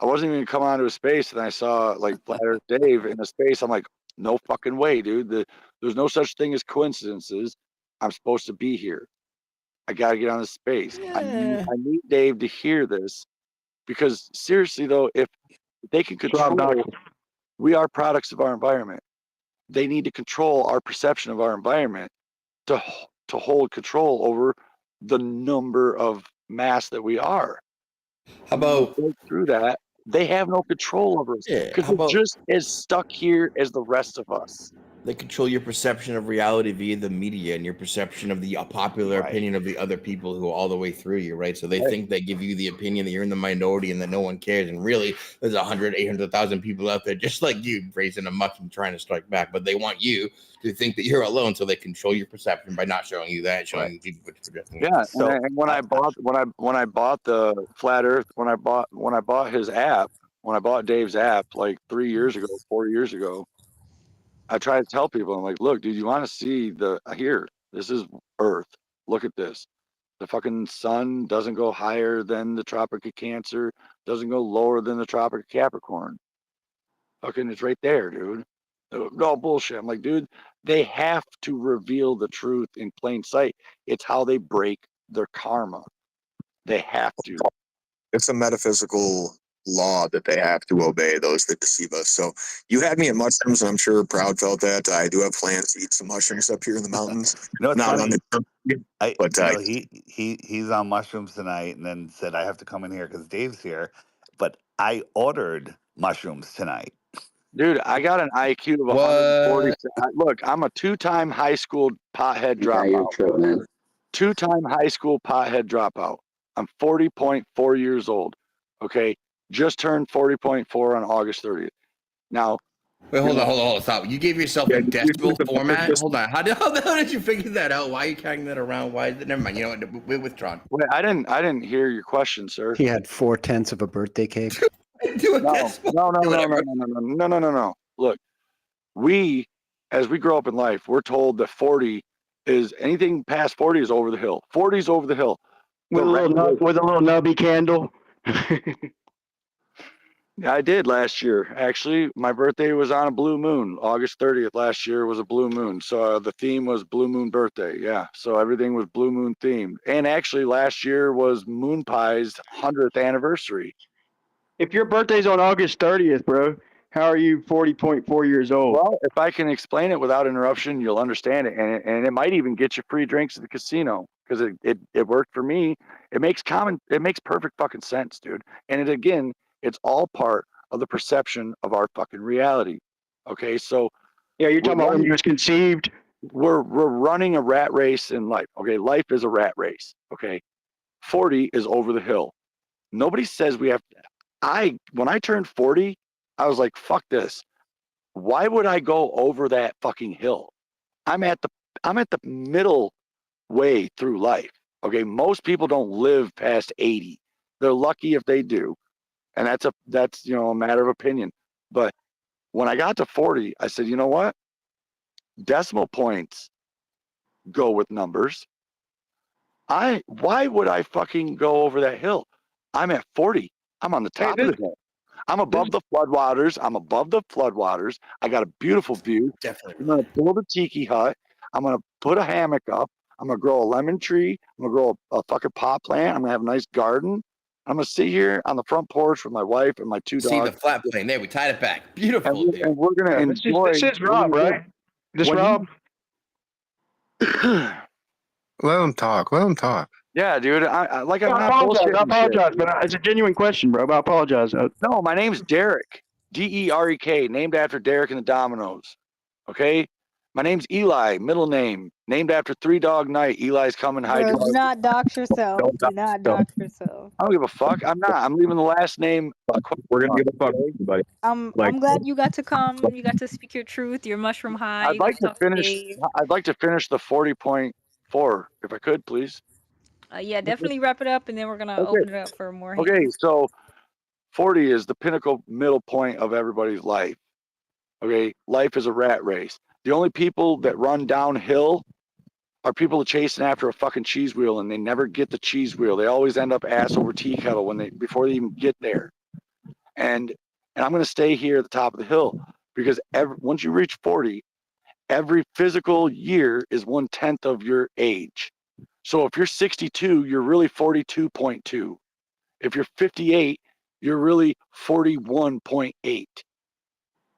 wasn't even coming onto a space, and I saw like Flat Earth Dave in a space. I'm like, no fucking way, dude. There's no such thing as coincidences. I'm supposed to be here. I gotta get on this space. I need Dave to hear this, because seriously though, if they can control, we are products of our environment. They need to control our perception of our environment to hold control over the number of mass that we are. How about through that? They have no control over us because they're just as stuck here as the rest of us. They control your perception of reality via the media and your perception of the popular opinion of the other people who are all the way through you, right? So they think they give you the opinion that you're in the minority and that no one cares. And really, there's 800,000 people out there just like you, raising a muck and trying to strike back. But they want you to think that you're alone, so they control your perception by not showing you that, showing you people which projecting. Yeah, so, and when I bought the Flat Earth, when I bought his app, when I bought Dave's app like 4 years ago, I try to tell people, I'm like, look, dude, you want to see this is Earth. Look at this. The fucking sun doesn't go higher than the Tropic of Cancer, doesn't go lower than the Tropic of Capricorn. Fucking, it's right there, dude. No bullshit. I'm like, dude, they have to reveal the truth in plain sight. It's how they break their karma. They have to. It's a metaphysical law that they have to obey, those that deceive us. So you had me at mushrooms, and I'm sure Proud felt that. I do have plans to eat some mushrooms up here in the mountains. Not funny. He's on mushrooms tonight, and then said I have to come in here because Dave's here. But I ordered mushrooms tonight. Dude, I got an IQ of 140. Look, I'm a two-time high school pothead dropout. Two-time high school pothead dropout. I'm 40.4 years old. Okay, just turned 40.4 on August 30th. Now, wait, hold on, stop. You gave yourself a decimal format. Hold on, how did you figure that out? Why are you carrying that around? Why? Never mind. You know what? We're with Tron. Wait, I didn't hear your question, sir. He had 4/10 of a birthday cake. No. Look, as we grow up in life, we're told that 40 is anything past 40 is over the hill. 40 is over the hill. With a little nubby candle. Yeah, I did last year. Actually, my birthday was on a blue moon. August 30th last year was a blue moon. So the theme was blue moon birthday. Yeah. So everything was blue moon themed. And actually last year was Moon Pie's 100th anniversary. If your birthday's on August 30th, bro, how are you 40.4 years old? Well, if I can explain it without interruption, you'll understand it. And it might even get you free drinks at the casino because it worked for me. It makes perfect fucking sense, dude. And it's all part of the perception of our fucking reality. Okay, so yeah, you're talking about when you was conceived. We're running a rat race in life. Okay, life is a rat race. Okay, 40 is over the hill. Nobody says we have. When I turned 40, I was like, fuck this. Why would I go over that fucking hill? I'm at the middle way through life. Okay, most people don't live past 80. They're lucky if they do. And that's a matter of opinion. But when I got to 40, I said, you know what? Decimal points go with numbers. Why would I fucking go over that hill? I'm at 40. I'm on the top of the hill. I'm above the floodwaters. I got a beautiful view. Definitely. I'm gonna build a tiki hut. I'm gonna put a hammock up. I'm gonna grow a lemon tree. I'm gonna grow a fucking pot plant. I'm gonna have a nice garden. I'm gonna sit here on the front porch with my wife and my two dogs. See the flat plane there. We tied it back. Beautiful. And we're gonna enjoy. This is Rob, right? This Rob. Let him talk. Let him talk. Yeah, dude. I'm I not apologize. bullshitting. I apologize, shit, but it's a genuine question, bro. I apologize. No, my name's Derek. Derek, named after Derek and the Dominoes. Okay? My name's Eli, middle name, named after Three Dog Night. Eli's coming, hide Bro, your do not dox yourself. Do not dox yourself. I don't give a fuck. I'm not. I'm leaving the last name. We're gonna give a fuck, buddy. I'm glad you got to come. You got to speak your truth. Your mushroom high. You got to talk to Dave. I'd like to finish the 40.4, if I could, please. Yeah, definitely wrap it up, and then we're gonna open it up for more hands. Okay, so 40 is the pinnacle middle point of everybody's life. Okay, life is a rat race. The only people that run downhill are people chasing after a fucking cheese wheel, and they never get the cheese wheel. They always end up ass over tea kettle before they even get there. And I'm going to stay here at the top of the hill because once you reach 40, every physical year is 1/10 of your age. So if you're 62, you're really 42.2. If you're 58, you're really 41.8.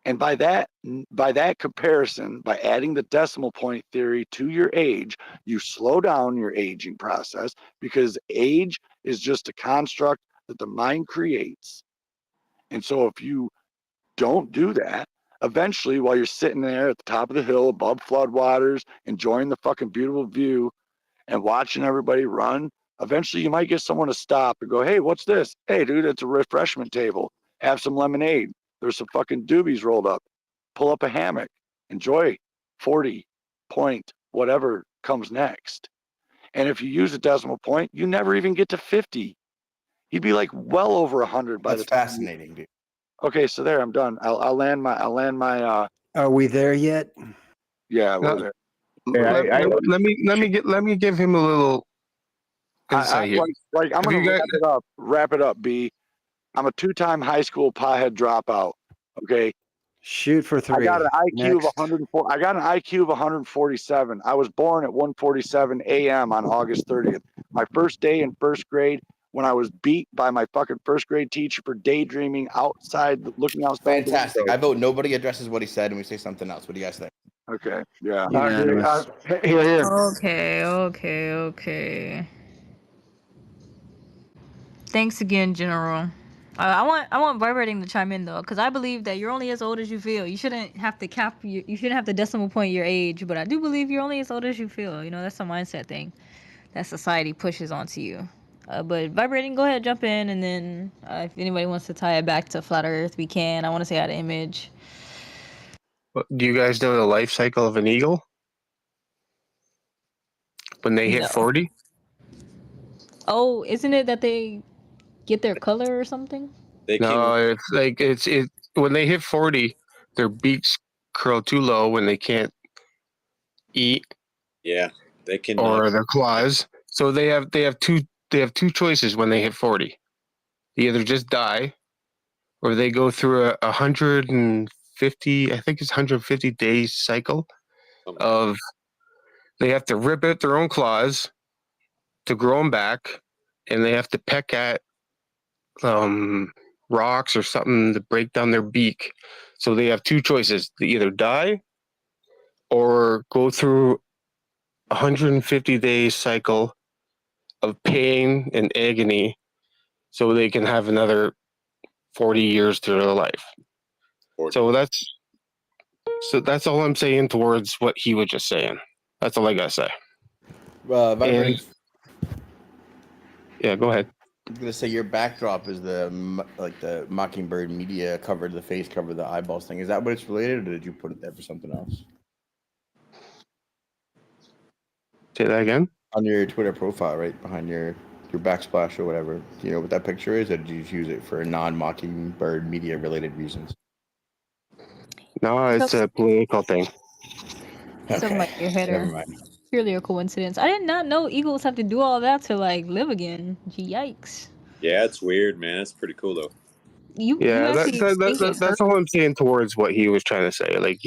And by that comparison, by adding the decimal point theory to your age, you slow down your aging process because age is just a construct that the mind creates. And so if you don't do that, eventually while you're sitting there at the top of the hill above floodwaters, enjoying the fucking beautiful view and watching everybody run, eventually you might get someone to stop and go, hey, what's this? Hey, dude, it's a refreshment table. Have some lemonade. There's some fucking doobies rolled up. Pull up a hammock. Enjoy 40 point whatever comes next. And if you use a decimal point, you never even get to 50. You'd be like well over 100 by the time. That's fascinating, dude. Okay, so there, I'm done. I'll land my. Are we there yet? Yeah, we're No. there. Let me give him a little insight here. I'm gonna wrap it up. B. I'm a 2-time high school pothead dropout. Okay. Shoot for 3. I got an IQ of Next. 104. I got an IQ of 147. I was born at 1:47 a.m. on August 30th. My first day in first grade, when I was beat by my fucking first grade teacher for daydreaming outside, looking outside. Fantastic. I vote nobody addresses what he said and we say something else. What do you guys think? Okay. Yeah. Unanimous. Here. Okay. Thanks again, General. I want vibrating to chime in though, because I believe that you're only as old as you feel. You shouldn't have to you shouldn't have to decimal point your age, but I do believe you're only as old as you feel. You know, that's a mindset thing that society pushes onto you. But vibrating, go ahead, jump in, and then if anybody wants to tie it back to flat Earth, we can. I want to say out of Image. Do you guys know the life cycle of an eagle? When they hit 40? Oh, isn't it that they get their color or something? It's like it's when they hit 40, their beaks curl too low when they can't eat. Yeah, they can. Or their claws. So they have two choices when they hit 40. They either just die, or they go through a 150, I think it's 150 days cycle of they have to rip out their own claws to grow them back, and they have to peck at rocks or something to break down their beak. So they have two choices: they either die or go through 150 days cycle of pain and agony so they can have another 40 years to their life. 40. So that's all I'm saying towards what he was just saying. That's all I gotta say. Yeah, go ahead. I was gonna say your backdrop is the Mockingbird media cover, the face cover, the eyeballs thing. Is that what it's related, or did you put it there for something else? Say that again. On your Twitter profile, right behind your backsplash or whatever. Do you know what that picture is, or did you use it for non-Mockingbird media related reasons? No, it's a political thing. Something like your header. Never mind. Purely a coincidence. I did not know eagles have to do all that to like live again. Yikes. Yeah, it's weird, man. It's pretty cool though. That's all I'm saying towards what he was trying to say. Like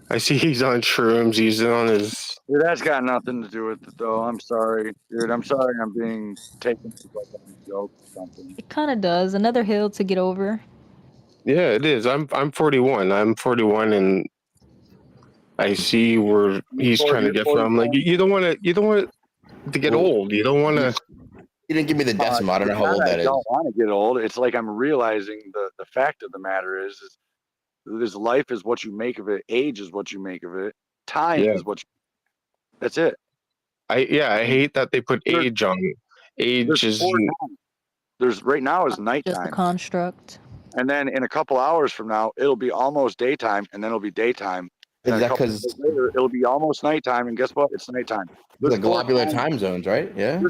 I see he's on shrooms. He's on his. Dude, that's got nothing to do with it, though. I'm sorry, dude. I'm sorry. I'm being taken like a joke or something. It kind of does. Another hill to get over. Yeah, it is. I'm 41. I'm 41, and I see where he's trying to get from. Like you don't want to get old. You don't want to. You didn't give me the decimal. I don't know how old that I is. don't want to get old. It's like I'm realizing the fact of the matter is this life is what you make of it. Age is what you make of it. Time is what. That's it. I hate that they put age on. Age is. There's right now is Just a nighttime. construct. And then in a couple hours from now, it'll be almost daytime, and then it'll be daytime. And Is a that couple 'cause- days later, it'll be almost nighttime, and guess what? It's nighttime. The globular time zones, right? Yeah.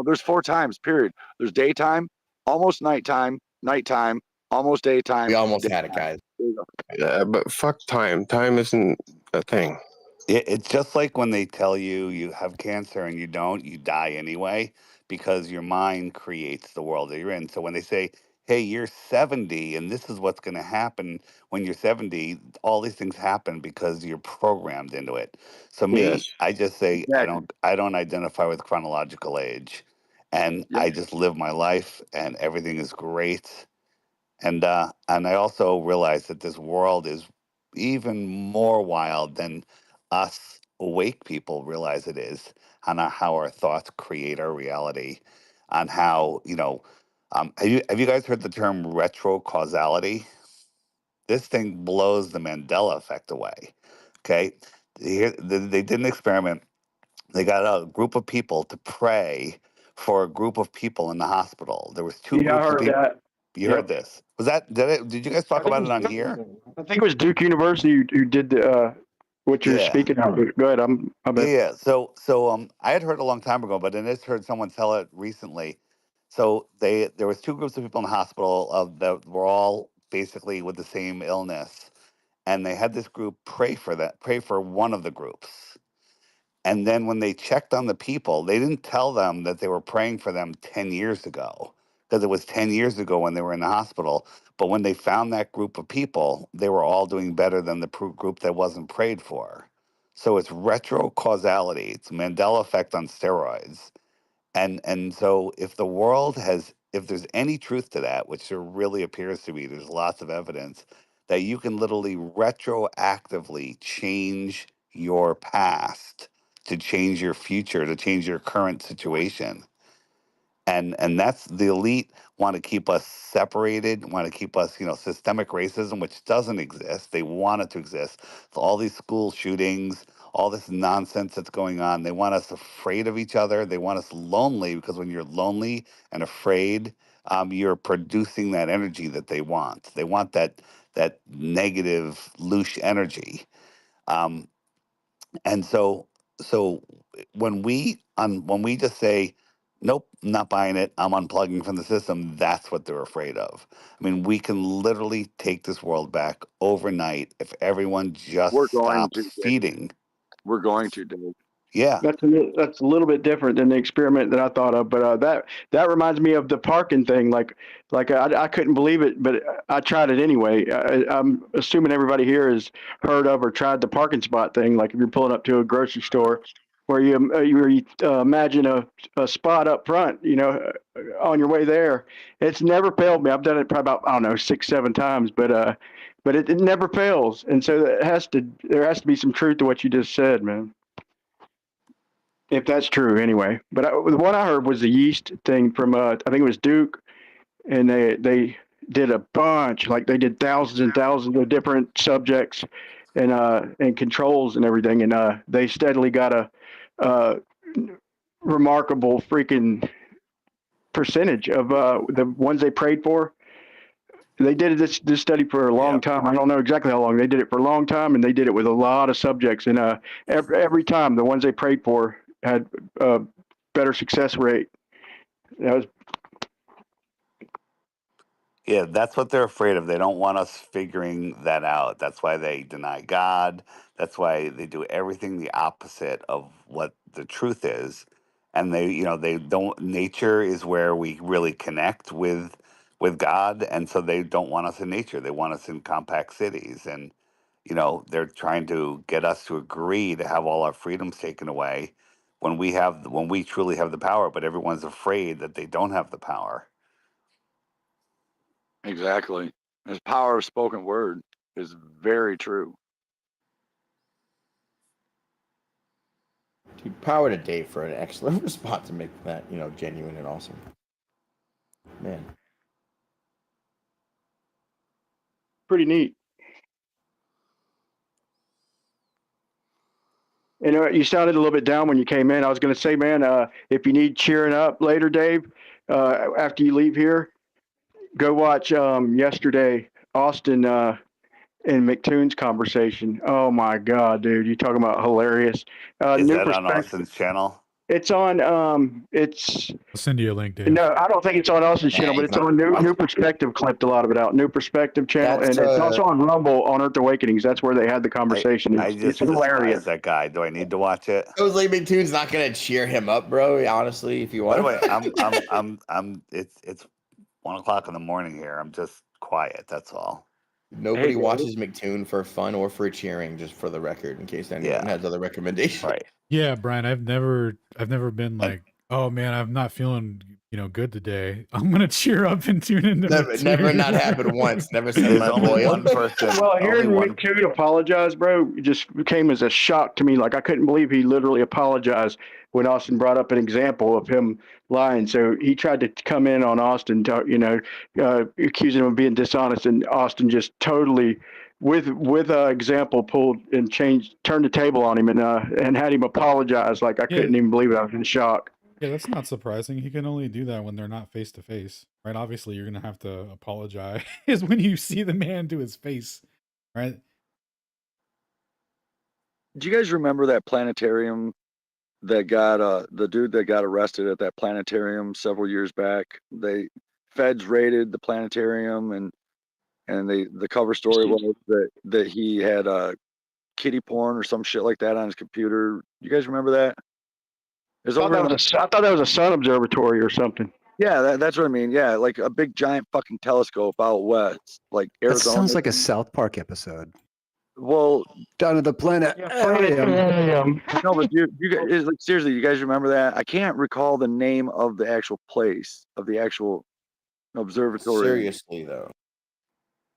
There's 4 times. Period. There's daytime, almost nighttime, nighttime, almost daytime. We almost had it, guys. Yeah, but fuck time. Time isn't a thing. It's just like when they tell you you have cancer and you don't, you die anyway, because your mind creates the world that you're in. So when they say, hey, you're 70 and this is what's going to happen when you're 70, all these things happen because you're programmed into it. So me, I just say I don't identify with chronological age, and I just live my life and everything is great. And I also realize that this world is even more wild than us awake people realize it is, on how our thoughts create our reality, on how have you guys heard the term retro causality? This thing blows the Mandela effect away. Okay, they did an experiment. They got a group of people to pray for a group of people in the hospital. There was 2 Yeah, I groups of heard people. that. You heard this? Was that did you guys talk about it on here? I think it was Duke University who did the what you're Yeah. speaking of. Go ahead. I bet. Yeah. So I had heard a long time ago, but I just heard someone tell it recently. So there was 2 groups of people in the hospital that were all basically with the same illness, and they had this group pray for one of the groups. And then when they checked on the people, they didn't tell them that they were praying for them 10 years ago, because it was 10 years ago when they were in the hospital. But when they found that group of people, they were all doing better than the group that wasn't prayed for. So it's retro causality. It's Mandela effect on steroids. And so if there's any truth to that, which there really appears to be, there's lots of evidence that you can literally retroactively change your past to change your future, to change your current situation. And that's the elite want to keep us separated, want to keep us, systemic racism, which doesn't exist. They want it to exist. So all these school shootings, all this nonsense that's going on, they want us afraid of each other. They want us lonely, because when you're lonely and afraid, you're producing that energy that they want. They want that negative, loose energy. Um, and so when we just say, nope, not buying it, I'm unplugging from the system, that's what they're afraid of. I mean, we can literally take this world back overnight if everyone just We're going stops to, Dave. feeding. We're going to, Dave. Yeah. That's a little bit different than the experiment that I thought of, but that reminds me of the parking thing. Like I couldn't believe it, but I tried it anyway. I'm assuming everybody here has heard of or tried the parking spot thing. Like if you're pulling up to a grocery store, where you imagine a spot up front, on your way there. It's never failed me. I've done it probably about, I don't know, 6, 7 times, but it never fails. And so there has to be some truth to what you just said, man. If that's true, anyway. But the one I heard was the yeast thing from I think it was Duke, and they did a bunch, like they did thousands and thousands of different subjects and controls and everything, and they steadily got a remarkable freaking percentage of the ones they prayed for. They did this study for a long time. I don't know exactly how long. They did it for a long time, and they did it with a lot of subjects. And every time, the ones they prayed for had a better success rate. That was Yeah, that's what they're afraid of. They don't want us figuring that out. That's why they deny God. That's why they do everything the opposite of what the truth is. And they don't. Nature is where we really connect with God, and so they don't want us in nature. They want us in compact cities, and they're trying to get us to agree to have all our freedoms taken away when we truly have the power. But everyone's afraid that they don't have the power. Exactly. His power of spoken word is very true. Power to Dave for an excellent response to make that, genuine and awesome. Man. Pretty neat. You sounded a little bit down when you came in. I was going to say, man, if you need cheering up later, Dave, after you leave here, go watch yesterday Austin and McToon's conversation. Oh my God, dude! You talking about hilarious? Is New that on perspective. Austin's channel? It's on. It's. I'll send you a link, Dave. No, I don't think it's on Austin's channel, but it's on New Perspective. Clipped a lot of it out. New Perspective channel, and it's also on Rumble on Earth Awakenings. That's where they had the conversation. I just it's hilarious. despise that guy. Do I need to watch it? I was like, McToon's not gonna cheer him up, bro. Honestly, if you want. By the way, it's 1 o'clock in the morning here. I'm just quiet. That's all. Nobody watches McToon for fun or for cheering, just for the record, in case anyone has other recommendations. Right. Yeah, Brian, I've never been like, oh man, I'm not feeling, good today. I'm gonna cheer up and tune into never not happened once. Never said There's my only boy. one person. Well, hearing McToon apologize, bro, just came as a shock to me. Like, I couldn't believe he literally apologized when Austin brought up an example of him lying. So he tried to come in on Austin, accusing him of being dishonest, and Austin just totally, with example, pulled and turned the table on him and had him apologize. Like, I couldn't even believe it. I was in shock. Yeah, that's not surprising. He can only do that when they're not face to face, right? Obviously, you're gonna have to apologize when you see the man to his face, right? Do you guys remember that planetarium that got the dude that got arrested at that planetarium several years back? Feds raided the planetarium, and the cover story was that he had kitty porn or some shit like that on his computer. You guys remember that? I thought that was a sun observatory or something. Yeah, that's what I mean. Yeah, like a big giant fucking telescope out west, like Arizona. That sounds like a South Park episode. Well, down to the planet. No, but you guys, like, seriously, you guys remember that? I can't recall the name of the actual place, of the actual observatory. Seriously, though.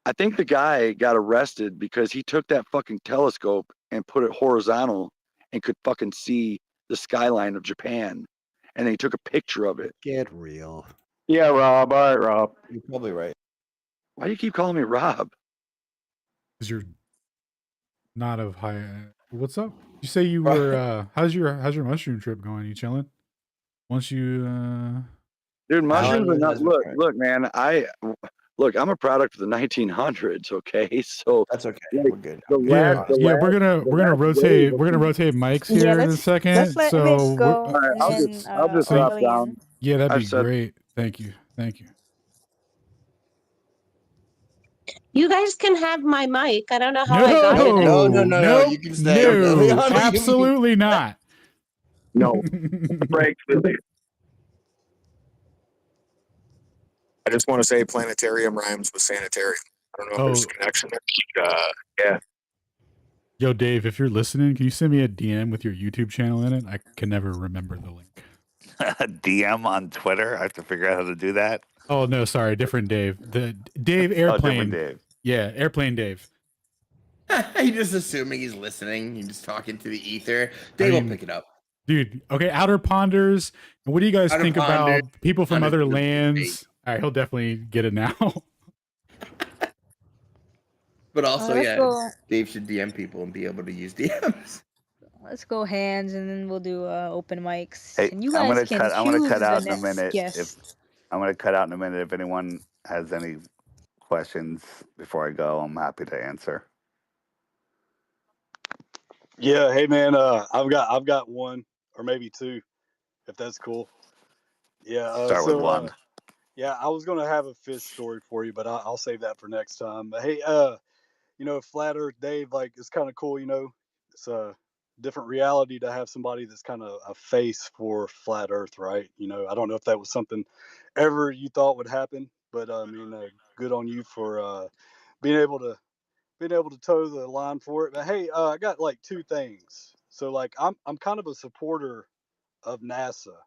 I think the guy got arrested because he took that fucking telescope and put it horizontal and could fucking see the skyline of Japan. And then he took a picture of it. Get real. Yeah, Rob. All right, Rob. You're probably right. Why do you keep calling me Rob? Because you're not of high. What's up? You say you were. How's your mushroom trip going? You chilling? Once you. Dude, mushrooms are not. Look, man. I'm a product of the 1900s. Okay, so that's okay. We're good. We're gonna rotate. We're gonna rotate mics here in a second. So I'll just drop down. Yeah, that'd be great. Thank you. You guys can have my mic. I don't know how I got it. No. You can stay. No, absolutely not. No. Break. I just want to say planetarium rhymes with sanitarium. I don't know if there's a connection there. Yeah. Yo, Dave, if you're listening, can you send me a DM with your YouTube channel in it? I can never remember the link. DM on Twitter? I have to figure out how to do that. Oh, no, sorry. Different Dave. The Dave Airplane. Dave. Yeah, Airplane Dave. You're just assuming he's listening. You're just talking to the ether. Dave will pick it up. Dude, okay, Outer Ponders. And what do you guys think about people from other lands? All right, he'll definitely get it now. But also, Dave should DM people and be able to use DMs. Let's go hands, and then we'll do open mics. Hey, and you guys I'm gonna cut out in a next minute. guest. I'm gonna cut out in a minute. If anyone has any questions before I go, I'm happy to answer. Yeah, hey man, I've got one or maybe two, if that's cool. Yeah, Start with one. Yeah, I was gonna have a fish story for you, but I'll save that for next time. But hey, Flat Earth Dave, like, it's kind of cool. It's a different reality to have somebody that's kind of a face for Flat Earth, right? I don't know if that was something ever you thought would happen, but good on you for being able to toe the line for it. But hey, I got like two things. So like I'm kind of a supporter of NASA.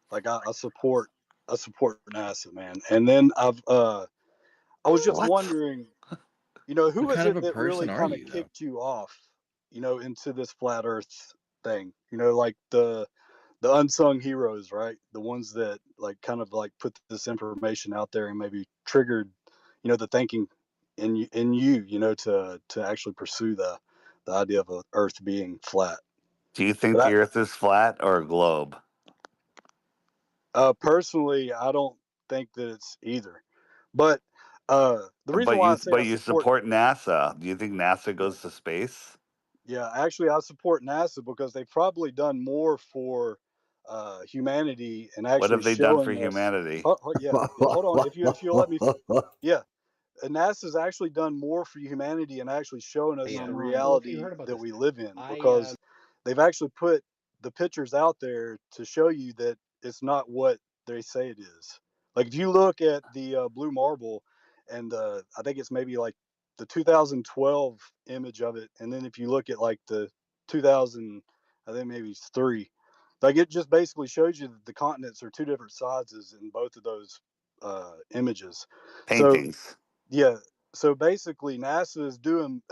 Like I support NASA, man. And then I was just wondering, who What is kind it of a that really person are kind of you, though? kicked you off, into this flat Earth thing. You know, like the unsung heroes, right? The ones that like kind of like put this information out there and maybe triggered, you know, the thinking in you, you know, to actually pursue the idea of a Earth being flat. Do you think But the Earth is flat or a globe? Personally, I don't think that it's either. But the reason why I say I you support, support NASA. Do you think NASA goes to space? yeah, actually I support NASA because they've probably done more for humanity and What actually have they done for showing us. humanity? Yeah, hold on. If you'll let me, yeah, NASA's actually done more for humanity and actually showing us the reality that we live in because they've actually put the pictures out there to show you that it's not what they say it is. Like if you look at the blue marble and I think it's maybe like the 2012 image of it, and then if you look at like the 2000, I think maybe it's 3, like it just basically shows you that the continents are two different sizes in both of those images. So Paintings. yeah. So basically NASA is doing,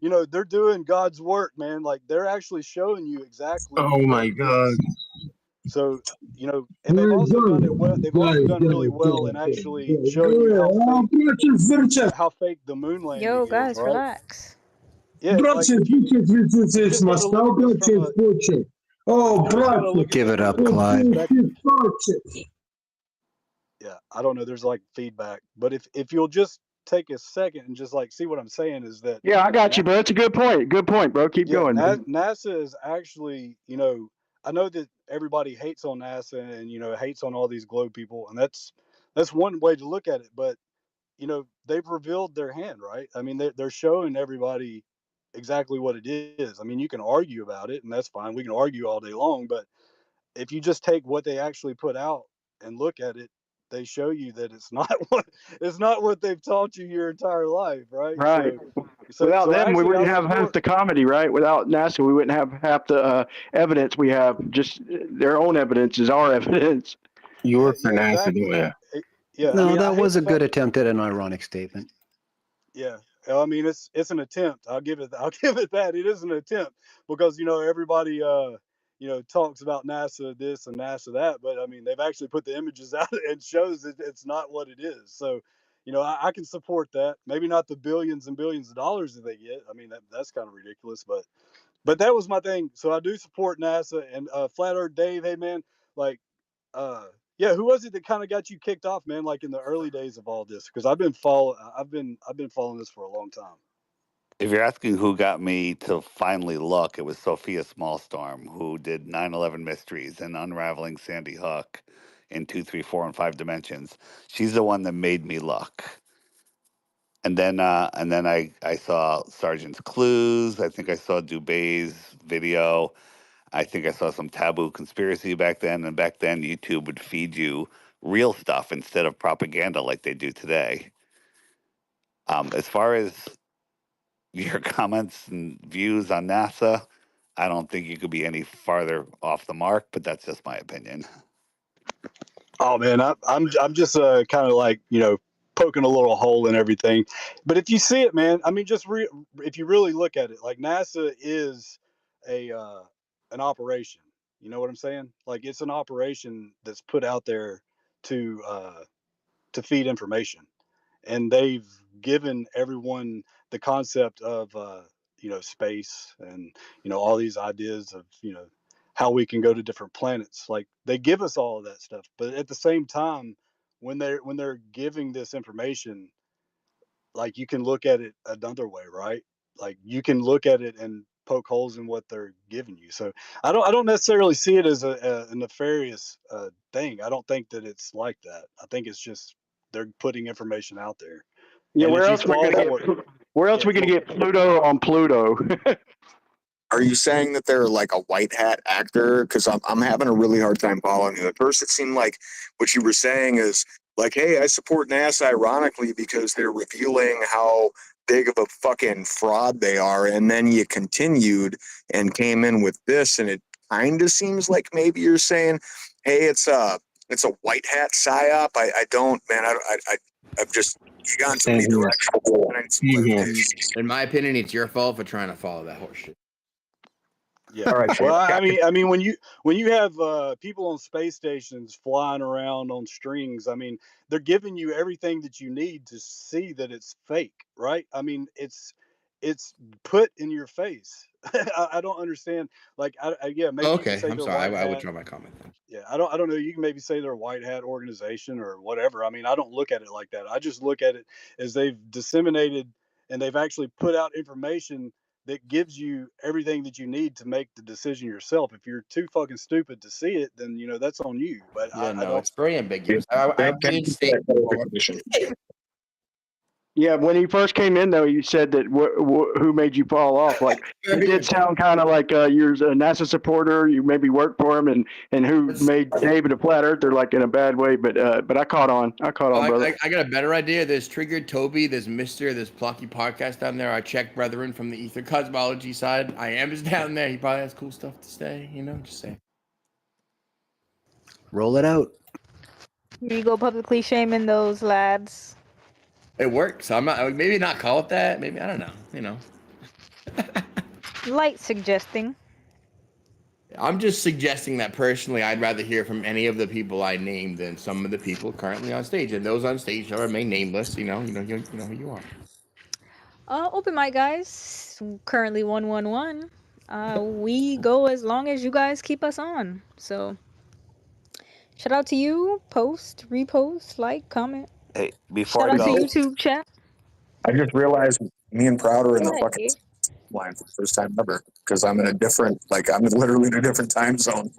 you know, they're doing God's work, man. Like they're actually showing you exactly Oh what my it God. is. So, you know, and they've also done it well. They've also done really well in actually showing you how fake the moon landing Yo, is, guys, right? relax. Yeah, like if you just got to look at this from a you just got to look at Give this it from up, a different Clyde. perspective. Yeah, I don't know. There's like feedback, but if you'll just take a second and just like see what I'm saying is that Yeah, I got you, bro. That's a good point. Good point, bro. Keep yeah, going. NASA is actually, you know, I know that everybody hates on NASA and you know hates on all these globe people, and that's one way to look at it. But you know, they've revealed their hand, right? I mean, they're showing everybody exactly what it is. I mean, you can argue about it, and that's fine. We can argue all day long, but if you just take what they actually put out and look at it, they show you that it's not what they've taught you your entire life, right? Right. So Without them, we actually, I wouldn't have half support. the comedy, right? Without NASA, we wouldn't have half the evidence we have. Just their own evidence is our evidence. You Yeah, work for yeah, NASA, exactly. don't you? Yeah, I No, mean, I that hate was the a good fact. attempt at an ironic statement. Yeah, I mean, it's an attempt. I'll give it. I'll give it that. It is an attempt because you know everybody you know talks about NASA this and NASA that, but I mean they've actually put the images out and shows that it's not what it is. So, you know, I can support that. Maybe not the billions and billions of dollars that they get. I mean that's kind of ridiculous, but that was my thing. So I do support NASA and Flat Earth Dave. Hey man, like yeah, who was it that kind of got you kicked off, man? Like in the early days of all this, because I've been following this for a long time. If you're asking who got me to finally look, it was Sophia Smallstorm, who did 9/11 Mysteries and Unraveling Sandy Hook in 2, 3, 4, and 5 dimensions. She's the one that made me look. And then I saw Sergeant's Clues. I think I saw Dubé's video. I think I saw some Taboo Conspiracy back then. And back then, YouTube would feed you real stuff instead of propaganda like they do today. As far as your comments and views on NASA, I don't think you could be any farther off the mark, but that's just my opinion. Oh man, I'm just kind of like you know poking a little hole in everything, but if you see it, man, I mean if you really look at it, like NASA is a an operation. You know what I'm saying? Like it's an operation that's put out there to feed information. And they've given everyone the concept of you know space and you know all these ideas of you know how we can go to different planets. Like they give us all of that stuff, but at the same time, when they're giving this information, like you can look at it another way, right? Like you can look at it and poke holes in what they're giving you. So I don't necessarily see it as a nefarious thing. I don't think that it's like that. I think it's just they're putting information out there. Yeah, And where if you else we fall gonna for get? Where else yeah, we gonna get Pluto on Pluto? Are you saying that they're like a white hat actor? Because I'm having a really hard time following you. At first, it seemed like what you were saying is like, hey, I support NASA ironically because they're revealing how big of a fucking fraud they are. And then you continued and came in with this, and it kind of seems like maybe you're saying, hey, it's a white hat psyop. I don't, man. I've just you gone too many directions. In my opinion, it's your fault for trying to follow that horse shit. Yeah. All right, Well, Shane. I mean, when you have people on space stations flying around on strings, I mean, they're giving you everything that you need to see that it's fake, right? I mean, it's put in your face. I don't understand. Like, yeah, maybe you can Okay, say I'm they're sorry. white I hat. withdraw my comment then. Yeah, I don't know. You can maybe say they're a white hat organization or whatever. I mean, I don't look at it like that. I just look at it as they've disseminated and they've actually put out information that gives you everything that you need to make the decision yourself. If you're too fucking stupid to see it, then that's on you. But Yeah, I no, don't. it's very ambiguous. I did state before. Yeah, when he first came in, though, you said that who made you fall off? Like, you did sound kind of like you're a NASA supporter. You maybe worked for him, and who made David a flat earther, like in a bad way. But I caught on. Brother. I got a better idea. There's Triggered Toby. There's there's Plucky Podcast down there. Our Czech brethren from the Ether Cosmology side. I am is down there. He probably has cool stuff to say. Just saying. Roll it out. You go publicly shaming those lads. It works. I'm not. Maybe not call it that. Maybe I don't know. Light suggesting. I'm just suggesting that personally, I'd rather hear from any of the people I named than some of the people currently on stage, and those on stage shall remain nameless. You know who you are. Open mic, guys. Currently 111. We go as long as you guys keep us on. So, shout out to you. Post, repost, like, comment. Hey, before Shout I out to go, YouTube chat. I just realized me and Proud are in the Go ahead, fucking Dave. line for the first time ever because I'm in a different, I'm literally in a different time zone.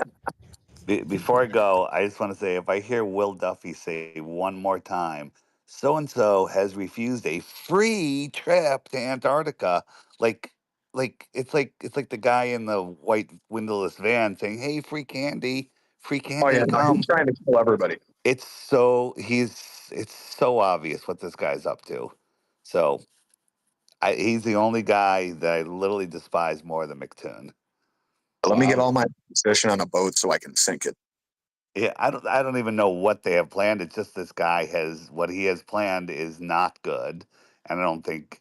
before I go, I just want to say if I hear Will Duffy say one more time, so and so has refused a free trip to Antarctica, it's like the guy in the white windowless van saying, "Hey, free Oh candy, yeah, no, come." he's trying to kill everybody. It's so obvious what this guy's up to. So he's the only guy that I literally despise more than McToon. Let me get all my position on a boat so I can sink it. Yeah, I don't even know what they have planned. It's just this guy has what he has planned is not good, and I don't think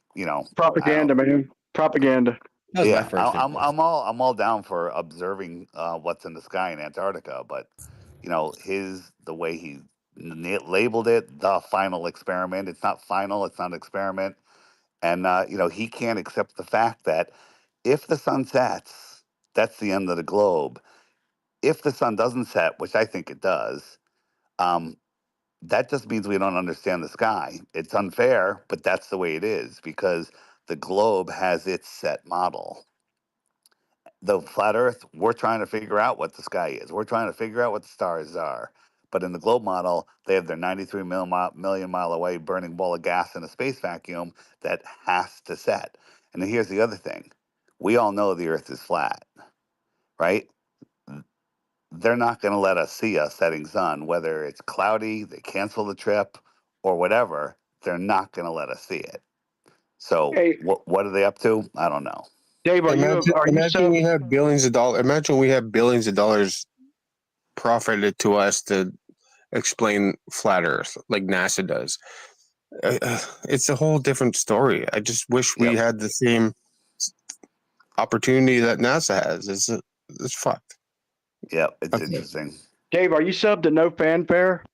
Propaganda, man. Propaganda. That was my Yeah, first impulse. I'm all down for observing what's in the sky in Antarctica, but the way he labeled it, the final experiment. It's not final. It's not an experiment, and he can't accept the fact that if the sun sets, that's the end of the globe. If the sun doesn't set, which I think it does, that just means we don't understand the sky. It's unfair, but that's the way it is because the globe has its set model. The flat Earth, we're trying to figure out what the sky is. We're trying to figure out what the stars are. But in the globe model, they have their 93 million mile away burning ball of gas in a space vacuum that has to set. And then here's the other thing: we all know the Earth is flat, right? They're not going to let us see a setting sun, whether it's cloudy, they cancel the trip, or whatever. They're not going to let us see it. So Hey, what are they up to? I don't know. Dave, Imagine we have billions of dollars. Imagine we have billions of dollars profited to us to explain flat Earth like NASA does. It's a whole different story. I just wish we had the same opportunity that NASA has. It's fucked. Yeah, it's interesting. Dave, are you subbed to No Fanfare?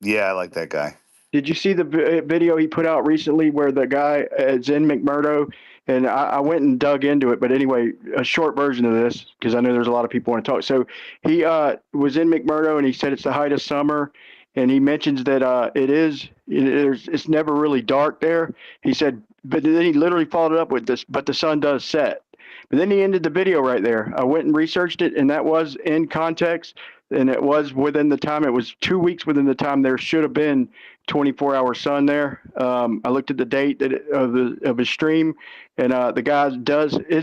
Yeah, I like that guy. Did you see the video he put out recently where the guy is in McMurdo? And I went and dug into it. But anyway, a short version of this, because I know there's a lot of people want to talk. So he was in McMurdo and he said it's the height of summer. And he mentions that it's never really dark there. He said, but then he literally followed it up with this, but the sun does set. But then he ended the video right there. I went and researched it, and that was in context, and it was within the time. It was 2 weeks within the time there should have been 24-hour sun there. I looked at the date of his stream, and the guy is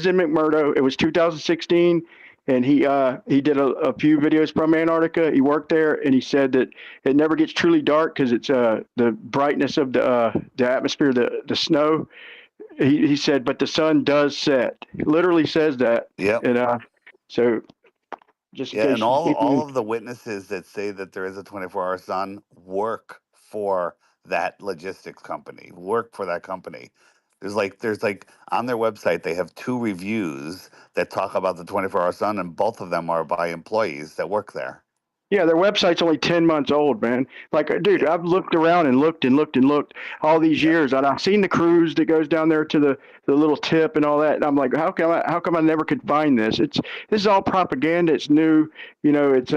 in McMurdo. It was 2016, and he did a few videos from Antarctica. He worked there, and he said that it never gets truly dark because it's the brightness of the atmosphere, the snow. He said, but the sun does set. He literally says that. Yep. And so just in Yeah, case and you all people- of the witnesses that say that there is a 24-hour sun work for that logistics company, work for that company. There's like on their website they have 2 reviews that talk about the 24-hour sun, and both of them are by employees that work there. Yeah, their website's only 10 months old, man. Like, dude, I've looked around and looked all these years, and I've seen the cruise that goes down there to the little tip and all that. And I'm like, how come I never could find this? This is all propaganda. It's new. It's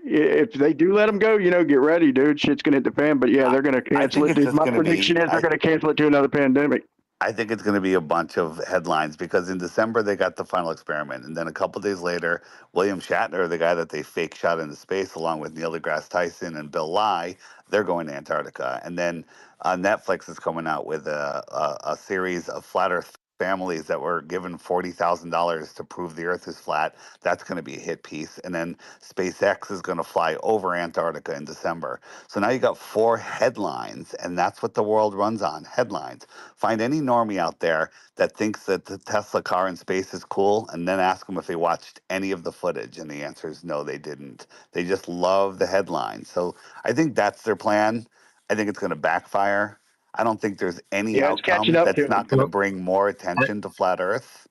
if they do let them go, get ready, dude. Shit's gonna hit the fan. But yeah, they're gonna cancel it, dude. My prediction is they're gonna cancel it to another pandemic. I think it's going to be a bunch of headlines because in December they got the final experiment, and then a couple days later, William Shatner, the guy that they fake shot into space, along with Neil deGrasse Tyson and Bill Nye, they're going to Antarctica. And then Netflix is coming out with a series of flat Earth families that were given $40,000 to prove the Earth is flat. That's going to be a hit piece. And then SpaceX is going to fly over Antarctica in December. So now you got 4 headlines, and that's what the world runs on, headlines. Find any normie out there that thinks that the Tesla car in space is cool, and then ask them if they watched any of the footage. And the answer is no, they didn't. They just love the headlines. So I think that's their plan. I think it's going to backfire. I don't think there's any Yeah, it's catching outcome up to that's not them. going to bring more attention to flat Earth.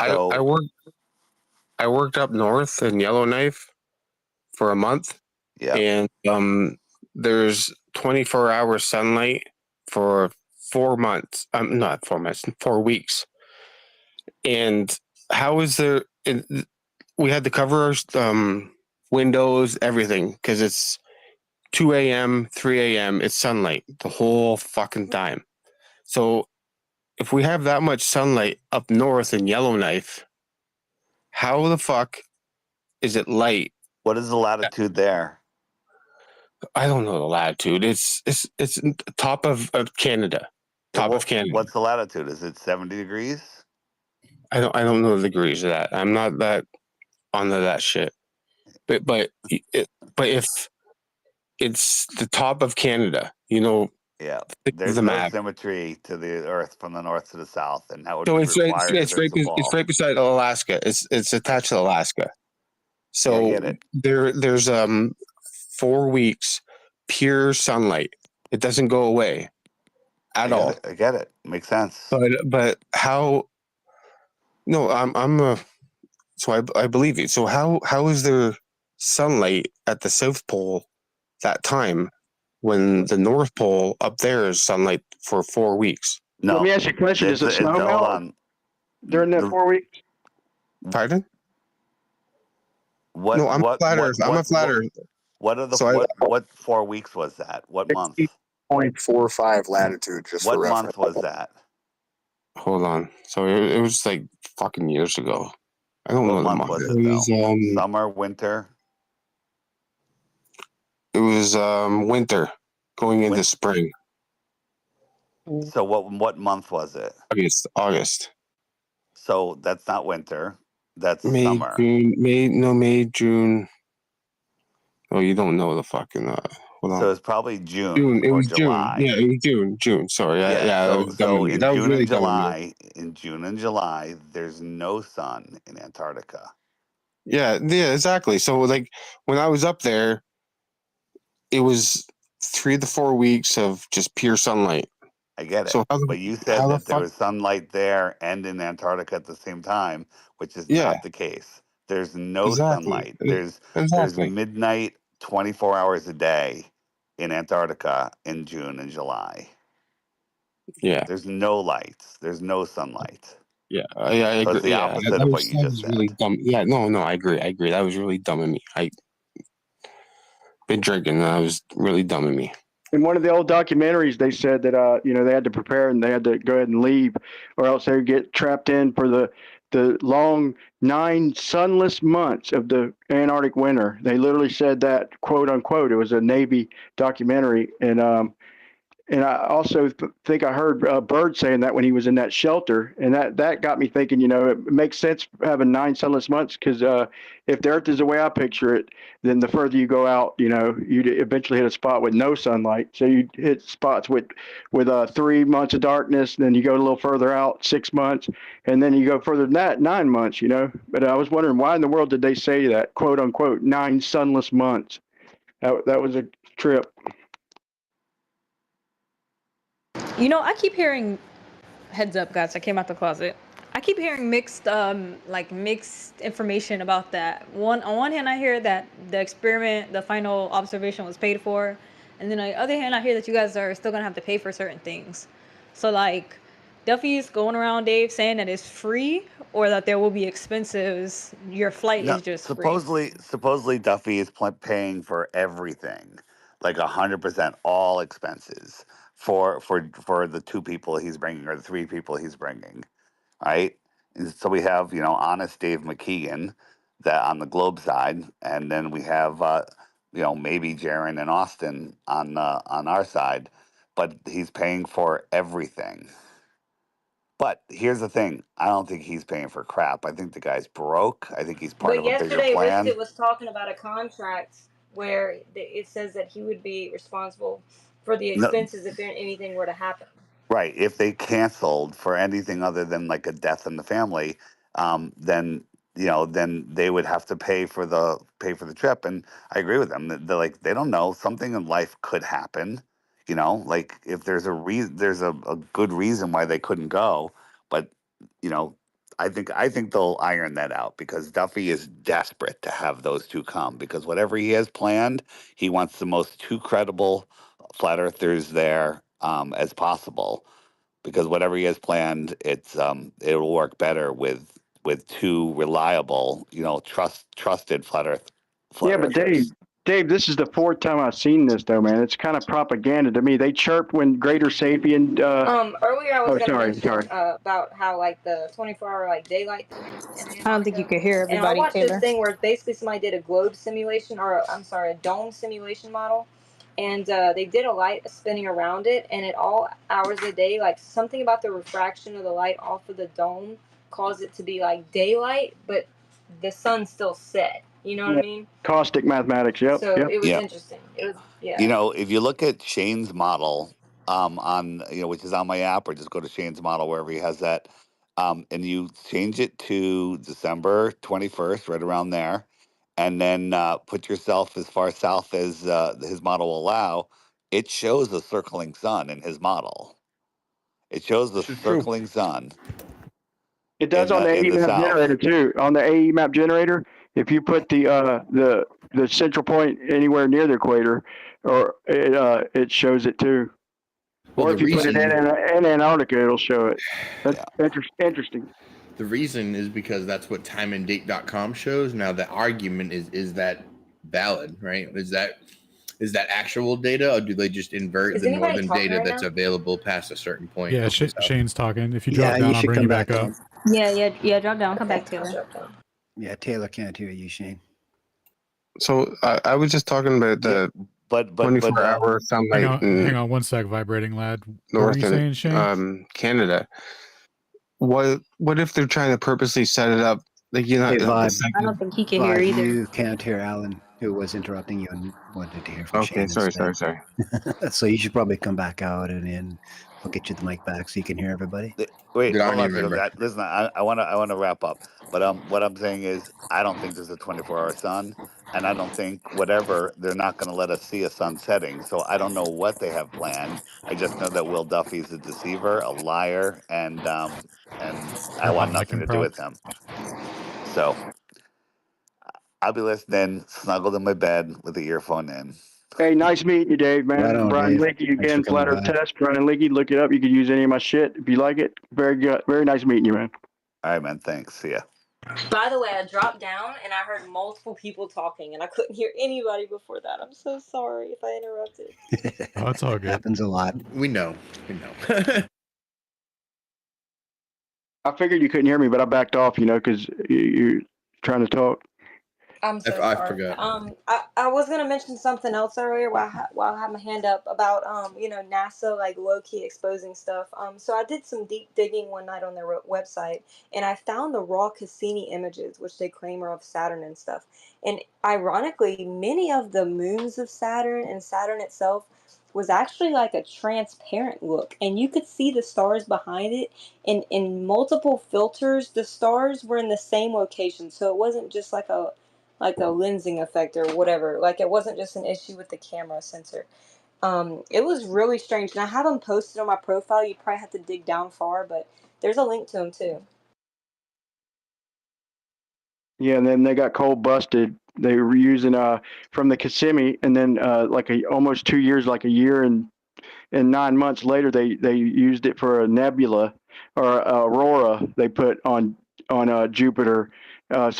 So I worked up north in Yellowknife for a month. Yeah. And there's 24-hour sunlight for 4 months. Not 4 months, 4 weeks. And how is there? We had to cover our windows, everything, because it's 2 a.m., 3 a.m. It's sunlight the whole fucking time. So if we have that much sunlight up north in Yellowknife, how the fuck is it light? What is the latitude there? I don't know the latitude. It's top of Canada. Top of Canada. What's the latitude? Is it 70 degrees? I don't know the degrees of that. I'm not that onto that shit. But if it's the top of Canada, Yeah, think of there's the no map. symmetry to the Earth from the north to the south, and that would So be it's required if there's a it's ball. right beside Alaska. It's attached to Alaska. So I get it. there's 4 weeks pure sunlight. It doesn't go away at all. I get it. Makes sense. But how? No, so I believe you. So how is there sunlight at the South Pole that time when the North Pole up there is sunlight for 4 weeks? No. Let me ask you a question. Does the snow hold melt on. during that 4 weeks? Pardon? What? No, I'm what? a flat What? Earth. I'm a flat Earth. What are the So what 4 weeks was that? What month? 0.45 latitude, just What for month reference. was that? Hold on. So it was like fucking years ago. I don't know What the month month. was It it was though? Summer, winter? it was winter going into spring. So what month was it? August. So that's not winter. That's May, summer. June, May, June. Oh, you don't know the fucking. Hold on. So it's probably June It or was July. June. Yeah, it was June. Sorry. Yeah, that was dumb of me. in That was June really and dumb of me. June and July, there's no sun in Antarctica. Yeah, exactly. So like when I was up there, it was 3 to 4 weeks of just pure sunlight. I get it. So But you said that there was sunlight there and in Antarctica at the same time, which is not the case. There's no sunlight. There's midnight 24 hours a day in Antarctica in June and July. Yeah. There's no lights. There's no sunlight. Yeah, I agree. So it's the opposite of what you just said. Really dumb. Yeah, no, I agree. That was really dumb of me. I been drinking. And that was really dumb of me. In one of the old documentaries, they said that they had to prepare and they had to go ahead and leave, or else they would get trapped in for the long 9 sunless months of the Antarctic winter. They literally said that, quote unquote. It was a Navy documentary, and I also think I heard Bird saying that when he was in that shelter, and that got me thinking. It makes sense having 9 sunless months because if the Earth is the way I picture it, then the further you go out, you'd eventually hit a spot with no sunlight. So you hit spots with 3 months of darkness, then you go a little further out, 6 months, and then you go further than that, 9 months. But I was wondering why in the world did they say that, quote unquote, 9 sunless months? That was a trip. I keep hearing Heads up, guys! I came out the closet. I keep hearing mixed, mixed information about that. On one hand, I hear that the experiment, the final observation, was paid for, and then on the other hand, I hear that you guys are still gonna have to pay for certain things. So like, Duffy's going around, Dave, saying that it's free, or that there will be expenses. Your flight No, is just free. supposedly Duffy is paying for everything, like 100% all expenses for the two people he's bringing or the three people he's bringing, right? And so we have honest Dave McKeegan that on the Globe side, and then we have maybe Jaron and Austin on our side, but he's paying for everything. But here's the thing. I don't think he's paying for crap. I think the guy's broke. I think he's part But of a bigger yesterday, plan. Ristit was talking about a contract where it says that he would be responsible for the No, expenses if anything were to happen. right. If they canceled for anything other than like a death in the family, then then they would have to pay for the trip. And I agree with them. They're like they don't know. Something in life could happen. Like if there's a reason, there's a good reason why they couldn't go. But you know, I think they'll iron that out because Duffy is desperate to have those two come because whatever he has planned, he wants the most two credible flat earthers there as possible because whatever he has planned, it'll work better with two reliable, trusted flat Yeah, but earthers. Dave, this is the fourth time I've seen this though, man. It's kind of propaganda to me. They chirp when Greater Sapien. Earlier I was Oh, gonna sorry. mention about how like the 24-hour like daylight thing in Antarctica. I don't think you could hear everybody. And I watched this thing where basically somebody did a globe simulation, or I'm sorry, a dome simulation model, and they did a light spinning around it, and at all hours of the day, like something about the refraction of the light off of the dome caused it to be like daylight, but the sun still set. You know what I Yeah. mean? Caustic mathematics. Yep. So Yep. it was Yeah. interesting. It was yeah. If you look at Shane's model, on which is on my app, or just go to Shane's model wherever he has that, and you change it to December 21st, right around there, and then put yourself as far south as his model will allow. It shows the circling sun in his model. It shows the This is true. circling sun It does on the in AE the map south. generator too. On the AE map generator, if you put the central point anywhere near the equator, or it shows it too. Well, Or the if you put it reason in Antarctica, it'll show it. That's interesting. the reason is because that's what timeanddate.com shows. Now the argument is that valid, right? Is that actual data, or do they just invert Is the anybody northern talking data right that's now? available past a certain point? Yeah, Okay, so Shane's talking. If you Yeah, drop you down, I'll should bring come you back back up. up. Yeah, drop down. Come back, Taylor. Drop down. Yeah, Taylor can't hear you, Shane. So I was just talking about the But 24-hour sunlight Hang on 1 sec, vibrating lad. What were north you saying, Shane? and Canada. What if they're trying to purposely set it up like Hey, Vibe. I don't think he can hear Vibe, either. you can't hear Alan, who was interrupting you and wanted to hear from Okay, Shane sorry. instead. So you should probably come back out and in. I'll get you the mic back so you can hear everybody. Wait, good on hold you, on a second. member. Listen, I want to wrap up, but what I'm saying is I don't think there's a 24-hour sun, and I don't think whatever they're not going to let us see a sun setting. So I don't know what they have planned. I just know that Will Duffy's a deceiver, a liar, and I Drop want that mic nothing in, to do Proud. with him. So I'll be listening, snuggled in my bed with the earphone in. Hey, nice meeting you, Dave, man. Right on, Brian Dave. Leakey Thanks for again, coming Flat Earth by. Test. Brian Leakey, look it up. You could use any of my shit if you like it. Very good. Very nice meeting you, man. All right, man. Thanks. See ya. By the way, I dropped down and I heard multiple people talking, and I couldn't hear anybody before that. I'm so sorry if I interrupted. Oh, it's all good. Happens a lot. We know. I figured you couldn't hear me, but I backed off, because you're trying to talk. I'm so I sorry. forgot. I was gonna mention something else earlier while I had my hand up about NASA like low key exposing stuff. So I did some deep digging one night on their website, and I found the raw Cassini images, which they claim are of Saturn and stuff. And ironically, many of the moons of Saturn and Saturn itself was actually like a transparent look, and you could see the stars behind it. And in multiple filters, the stars were in the same location, so it wasn't just like a lensing effect or whatever. Like it wasn't just an issue with the camera sensor. It was really strange, and I have them posted on my profile. You probably have to dig down far, but there's a link to them too. Yeah, and then they got cold busted. They were using from the Kissimmee, and then almost 2 years, like a year and 9 months later, they used it for a nebula or aurora they put on Jupiter, or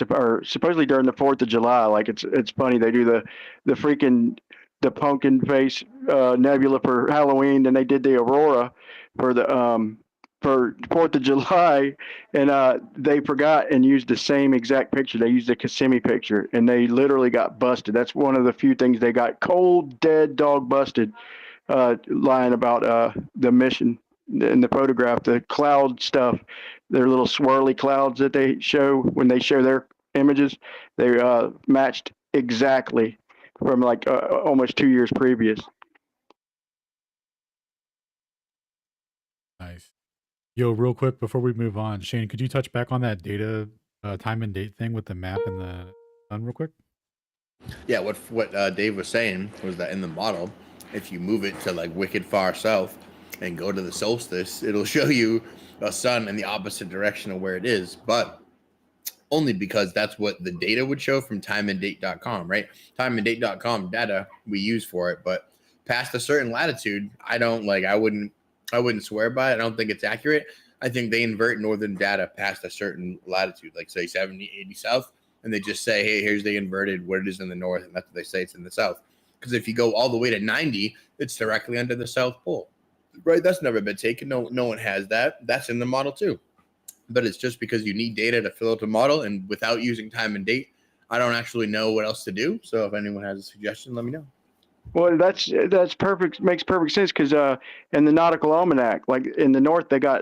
supposedly during the 4th of July. Like it's funny, they do the pumpkin face nebula for Halloween, and they did the aurora for the for 4th of July, and they forgot and used the same exact picture. They used the Kissimmee picture, and they literally got busted. That's one of the few things they got cold, dead dog busted, lying about the mission in the photograph. The cloud stuff, their little swirly clouds that they show when they show their images, they matched exactly from like almost 2 years previous. Nice. Yo, real quick before we move on, Shane, could you touch back on that data, time and date thing with the map and the sun real quick? Yeah, what Dave was saying was that in the model, if you move it to like wicked far south and go to the solstice, it'll show you a sun in the opposite direction of where it is, but only because that's what the data would show from timeanddate.com, right? Timeanddate.com data we use for it, but past a certain latitude, I wouldn't swear by it. I don't think it's accurate. I think they invert northern data past a certain latitude, like say 70, 80 south, and they just say, hey, here's the inverted, what it is in the north, and that's what they say it's in the south. Because if you go all the way to 90, it's directly under the South Pole, right? That's never been taken. No one has that. That's in the model too. But it's just because you need data to fill out the model, and without using time and date, I don't actually know what else to do. So if anyone has a suggestion, let me know. Well, that's perfect. Makes perfect sense because in the nautical almanac, like in the north, they got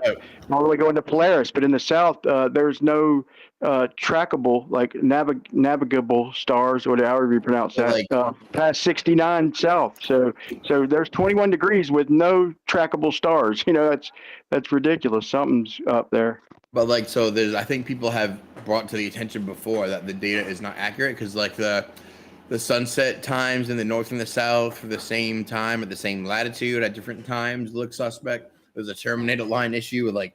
all the way going to Polaris, but in the south, there's no trackable, like navigable stars, or however you pronounce that, past 69 south. So there's 21 degrees with no trackable stars. You know, that's ridiculous. Something's up there. But I think people have brought to the attention before that the data is not accurate because the sunset times in the north and the south for the same time at the same latitude at different times look suspect. There's a terminated line issue with like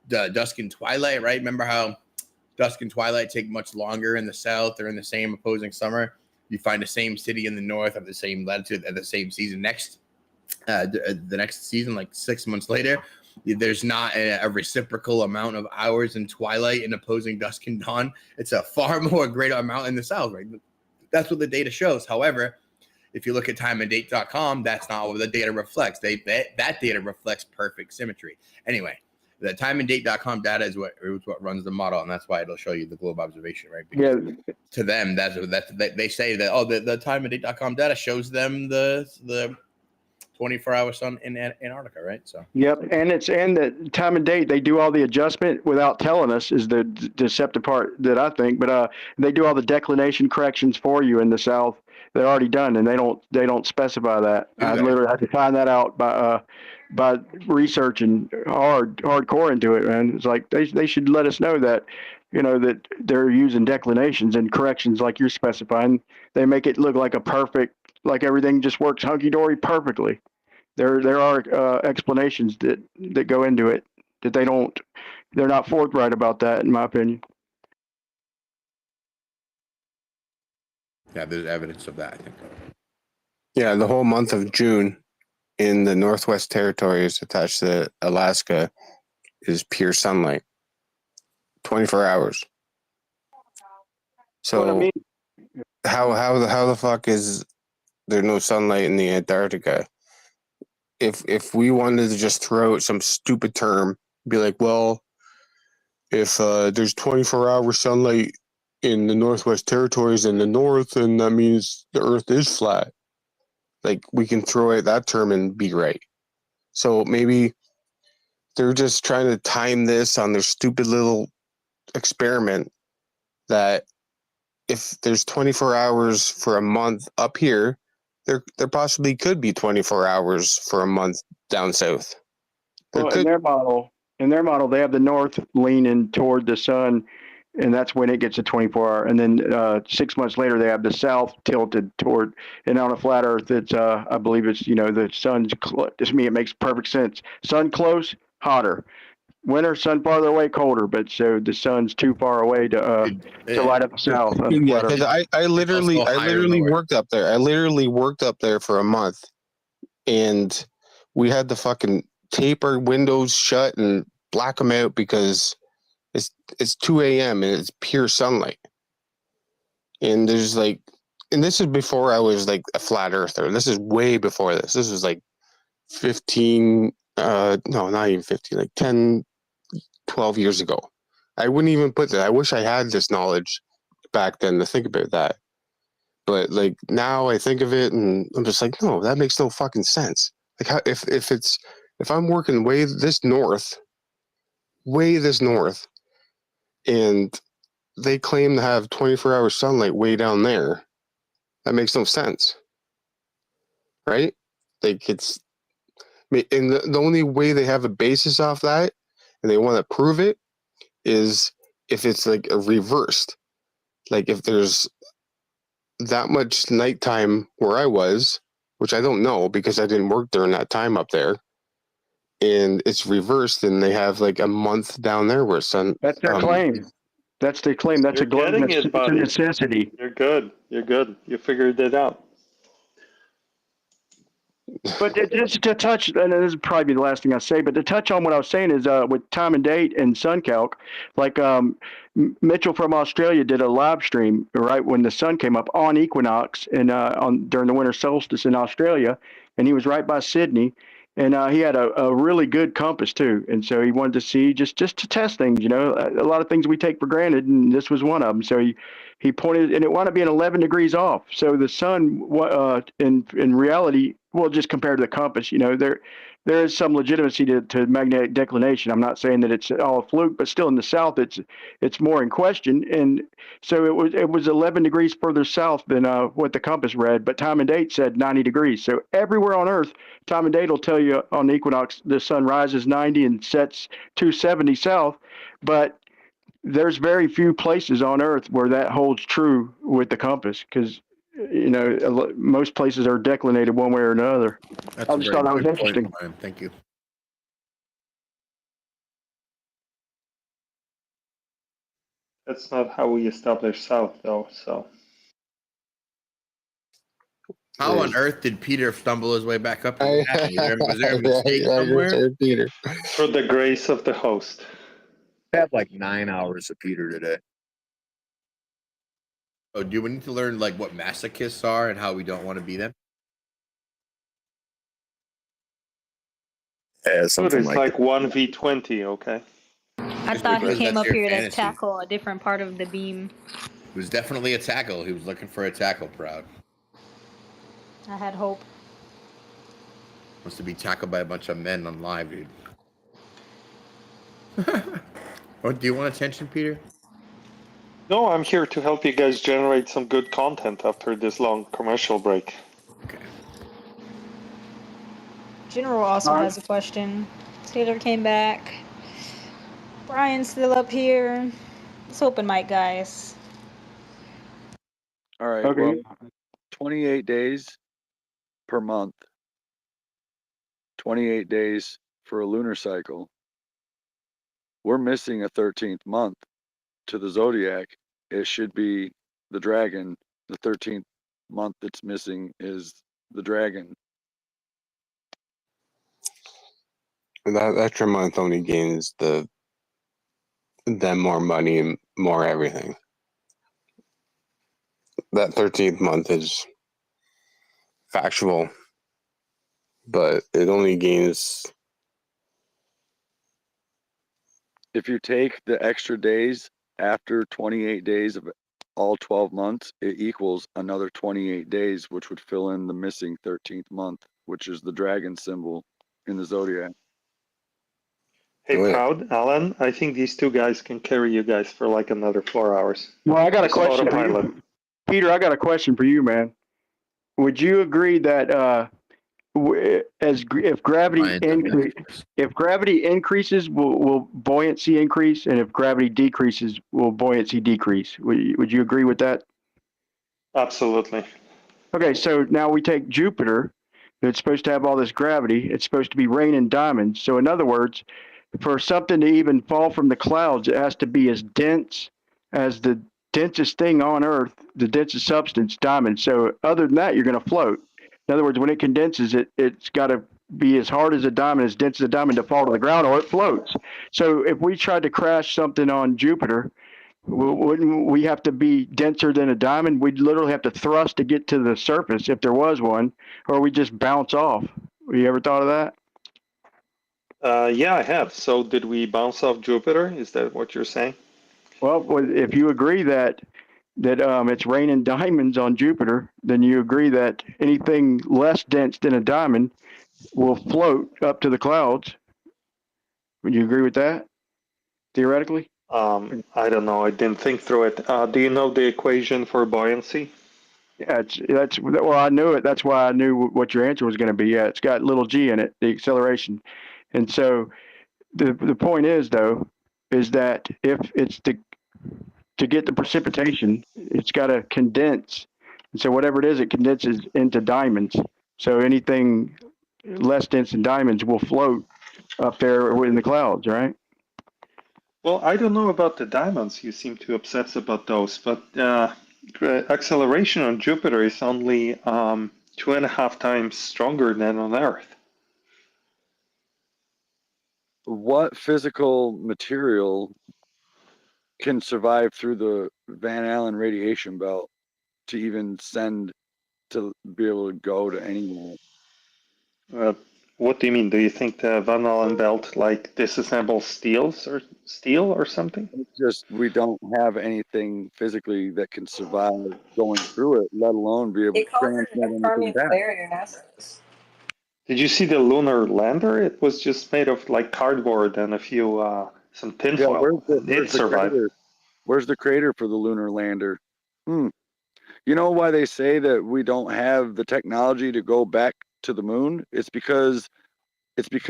dusk and twilight, right? Remember how dusk and twilight take much longer in the south? They're in the same opposing summer. You find the same city in the north at the same latitude at the same season the next season, like 6 months later. There's not a reciprocal amount of hours in twilight in opposing dusk and dawn. It's a far more greater amount in the south, right? That's what the data shows. However, if you look at timeanddate.com, that's not what the data reflects. That data reflects perfect symmetry. Anyway, the timeanddate.com data is what runs the model, and that's why it'll show you the globe observation, right? Because to them, that's they say that the timeanddate.com data shows them the 24-hour sun in Antarctica, right? So yep, and the time and date, they do all the adjustment without telling us is the deceptive part that I think. But they do all the declination corrections for you in the south. They're already done, and they don't specify that. I literally had to find that out by researching hardcore into it, man. It's like they should let us know that, you know, that they're using declinations and corrections like you're specifying. They make it look like like everything just works hunky-dory perfectly. There are explanations that go into it that they're not forthright about that, in my opinion. yeah, there's evidence of that, I think. Yeah, the whole month of June in the Northwest Territories attached to Alaska is pure sunlight, 24 hours. So Well, I mean, how the fuck is there no sunlight in the Antarctica? If we wanted to just throw out some stupid term, be like, well, if there's 24-hour sunlight in the Northwest Territories in the north, and that means the Earth is flat. Like, we can throw out that term and be right. So maybe they're just trying to time this on their stupid little experiment that if there's 24 hours for a month up here, there possibly could be 24 hours for a month down south. Well, in their model, they have the north leaning toward the sun, and that's when it gets a 24-hour. And then 6 months later, they have the south tilted toward. And on a flat Earth, it's I believe it's the sun's. To me, it makes perfect sense. Sun close, hotter. Winter, sun farther away, colder. But so the sun's too far away to light up the south. Yeah, because I literally worked up there. I literally worked up there for a month, and we had to fucking tape our windows shut and black them out because it's 2 a.m. and it's pure sunlight. And there's and this is before I was like a flat earther. This is way before this. This was like 15, no, not even 15, like 10, 12 years ago. I wouldn't even put that. I wish I had this knowledge back then to think about that. But like now I think of it and I'm just like, no, that makes no fucking sense. Like how, if I'm working way this north, and they claim to have 24-hour sunlight way down there, that makes no sense. Right? Like and the only way they have a basis off that and they want to prove it is if it's like a reversed. Like if there's that much nighttime where I was, which I don't know because I didn't work during that time up there, and it's reversed and they have like a month down there where sun. That's their claim. That's their claim. That's You're a globe. getting it, buddy. It's a necessity. You're good. You're good. You figured it out. But just to touch, and this is probably the last thing I say, but to touch on what I was saying is with time and date and SunCalc, like Mitchell from Australia did a live stream right when the sun came up on equinox and during the winter solstice in Australia, and he was right by Sydney, and he had a really good compass too, and so he wanted to see just to test things, a lot of things we take for granted, and this was one of them. So he pointed, and it wound up being 11 degrees off. So the sun, in reality, well, just compared to the compass, there is some legitimacy to magnetic declination. I'm not saying that it's all a fluke, but still in the south, it's more in question. And so it was 11 degrees further south than what the compass read, but time and date said 90 degrees. So everywhere on Earth, time and date will tell you on the equinox the sun rises 90 and sets 270 south, but there's very few places on Earth where that holds true with the compass because most places are declinated one way or another. I just thought that was interesting. Thank you. That's not how we establish south, though. So. How on earth did Peter stumble his way back up? Was there a mistake somewhere? Peter. Through the grace of the host. I had like 9 hours of Peter today. Oh, do we need to learn like what masochists are and how we don't want to be them? Yeah, something it's like 1v20, okay? I thought he came up here to tackle a different part of the beam. It was definitely a tackle. He was looking for a tackle, Proud. I had hope. Wants to be tackled by a bunch of men on live, dude. Or do you want attention, Peter? No, I'm here to help you guys generate some good content after this long commercial break. Okay. General also has a question. Taylor came back. Brian's still up here. It's open mic, guys. All right. Okay. Well, 28 days per month. 28 days for a lunar cycle. We're missing a 13th month to the zodiac. It should be the dragon. The 13th month that's missing is the dragon. That extra month only gains them more money and more everything. That 13th month is factual, but it only gains. If you take the extra days after 28 days of all 12 months, it equals another 28 days, which would fill in the missing 13th month, which is the dragon symbol in the zodiac. Hey, Proud, Alan, I think these two guys can carry you guys for like another 4 hours. Well, I got a Just question for autopilot. you. Peter, I got a question for you, man. Would you agree that if gravity increases, will buoyancy increase, and if gravity decreases, will buoyancy decrease? Would you agree with that? Absolutely. Okay, so now we take Jupiter. It's supposed to have all this gravity. It's supposed to be raining diamonds. So in other words, for something to even fall from the clouds, it has to be as dense as the densest thing on Earth, the densest substance, diamond. So other than that, you're going to float. In other words, when it condenses, it's got to be as hard as a diamond, as dense as a diamond to fall to the ground, or it floats. So if we tried to crash something on Jupiter, wouldn't we have to be denser than a diamond? We'd literally have to thrust to get to the surface if there was one, or we just bounce off. You ever thought of that? Yeah, I have. So did we bounce off Jupiter? Is that what you're saying? Well, if you agree that it's raining diamonds on Jupiter, then you agree that anything less dense than a diamond will float up to the clouds. Would you agree with that, theoretically? I don't know. I didn't think through it. Do you know the equation for buoyancy? Yeah, well, I knew it. That's why I knew what your answer was going to be. Yeah, it's got little g in it, the acceleration. And so the point is, though, is that if it's to get the precipitation, it's got to condense. And so whatever it is, it condenses into diamonds. So anything less dense than diamonds will float up there in the clouds, right? Well, I don't know about the diamonds. You seem to obsess about those, but acceleration on Jupiter is only 2.5 times stronger than on Earth. What physical material can survive through the Van Allen radiation belt to even send to be able to go to anywhere? What do you mean? Do you think the Van Allen belt like disassembles steel or something? It's just we don't have anything physically that can survive going through it, let alone be able It to calls it transmit an anything impermeable back. barrier, NASA. Did you see the lunar lander? It was just made of like cardboard and a few some Yeah, tinfoil, and it survived. crater? Where's the crater for the lunar lander? You know why they say that we don't have the technology to go back to the moon? It's because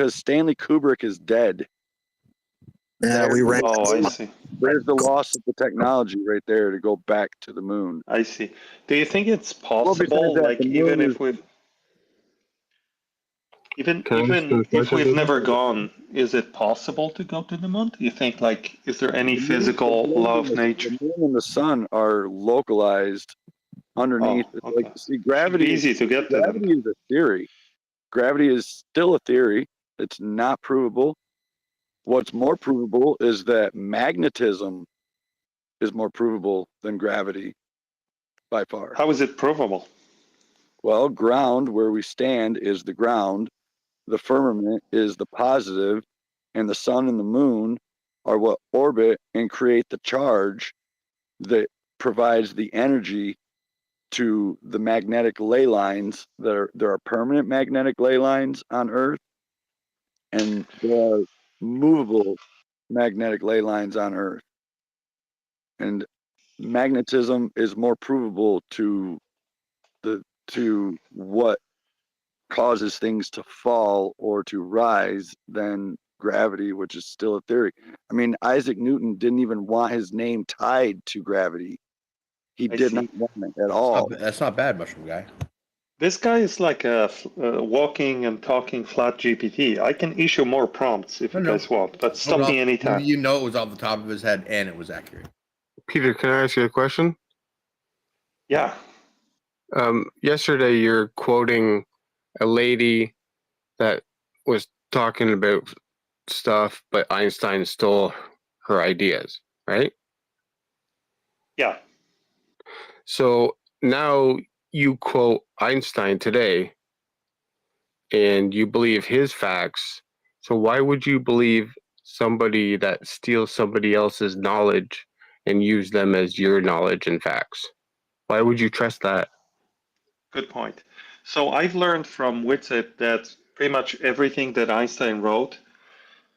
Stanley Kubrick is dead. Yeah, we ran. Oh, I see. There's the loss of the technology right there to go back to the moon. I see. Do you think it's Well, besides possible, that, like the even moon if we've even Can I ask you a even if question, we've David? never gone, is it possible to go to the moon? Do you think like is there any the moon, physical law of nature? the moon and the sun are localized underneath. Oh, Like, okay. see, Should be easy to get to them. gravity is a theory. Gravity is still a theory. It's not provable. What's more provable is that magnetism is more provable than gravity by far. How is it provable? Well, ground, where we stand, is the ground. The firmament is the positive, and the sun and the moon are what orbit and create the charge that provides the energy to the magnetic ley lines. There are permanent magnetic ley lines on Earth, and there are movable magnetic ley lines on Earth. And magnetism is more provable to what causes things to fall or to rise than gravity, which is still a theory. I mean, Isaac Newton didn't even want his name tied to gravity. He did not want it at all. That's not bad, Mushroom Guy. This guy is like a walking and talking flat GPT. I can issue more prompts if you guys want, but stop me anytime. You know it was off the top of his head and it was accurate. Peter, can I ask you a question? Yeah. Yesterday, you're quoting a lady that was talking about stuff, but Einstein stole her ideas, right? Yeah. So now you quote Einstein today and you believe his facts. So why would you believe somebody that steals somebody else's knowledge and use them as your knowledge and facts? Why would you trust that? Good point. So I've learned from Witsit that pretty much everything that Einstein wrote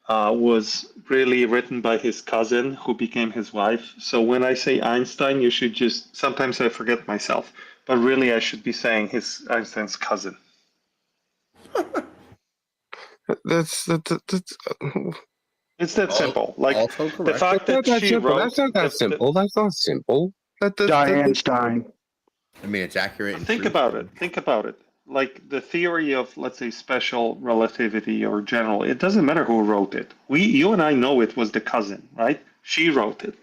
was really written by his cousin who became his wife. So when I say Einstein, you should just, sometimes I forget myself, but really I should be saying Einstein's cousin. That's It's that simple. Like Also the correct. fact that That's not that she simple. wrote. That's not that simple. That's not simple. Diane Stein. I mean, it's accurate and Think true. about it. Think about it. Like the theory of, let's say, special relativity or general. It doesn't matter who wrote it. You and I know it was the cousin, right? She wrote it.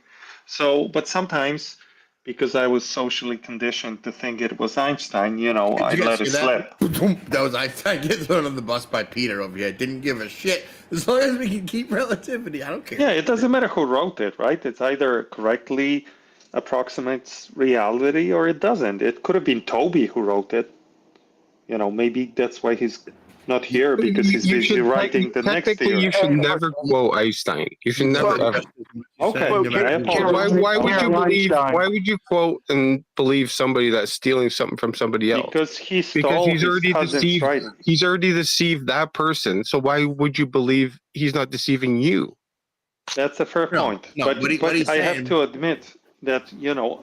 So, but sometimes, because I was socially conditioned to think it was Einstein, I Did you guys let it hear slip. that? That was Einstein getting thrown on the bus by Peter over here. Didn't give a shit. As long as we can keep relativity, I don't care. Yeah, it doesn't matter who wrote it, right? It's either correctly approximates reality or it doesn't. It could have been Toby who wrote it. Maybe that's why he's not here, because he's busy writing the next technically theory. you should never quote Einstein. You should never ever. Okay, I Why apologize. would you believe? Why would you quote and believe somebody that's stealing something from somebody else? Because he Because stole his cousin's deceived. writing. He's already deceived that person. So why would you believe he's not deceiving you? That's a fair point. no, But what he's I saying- have to admit that,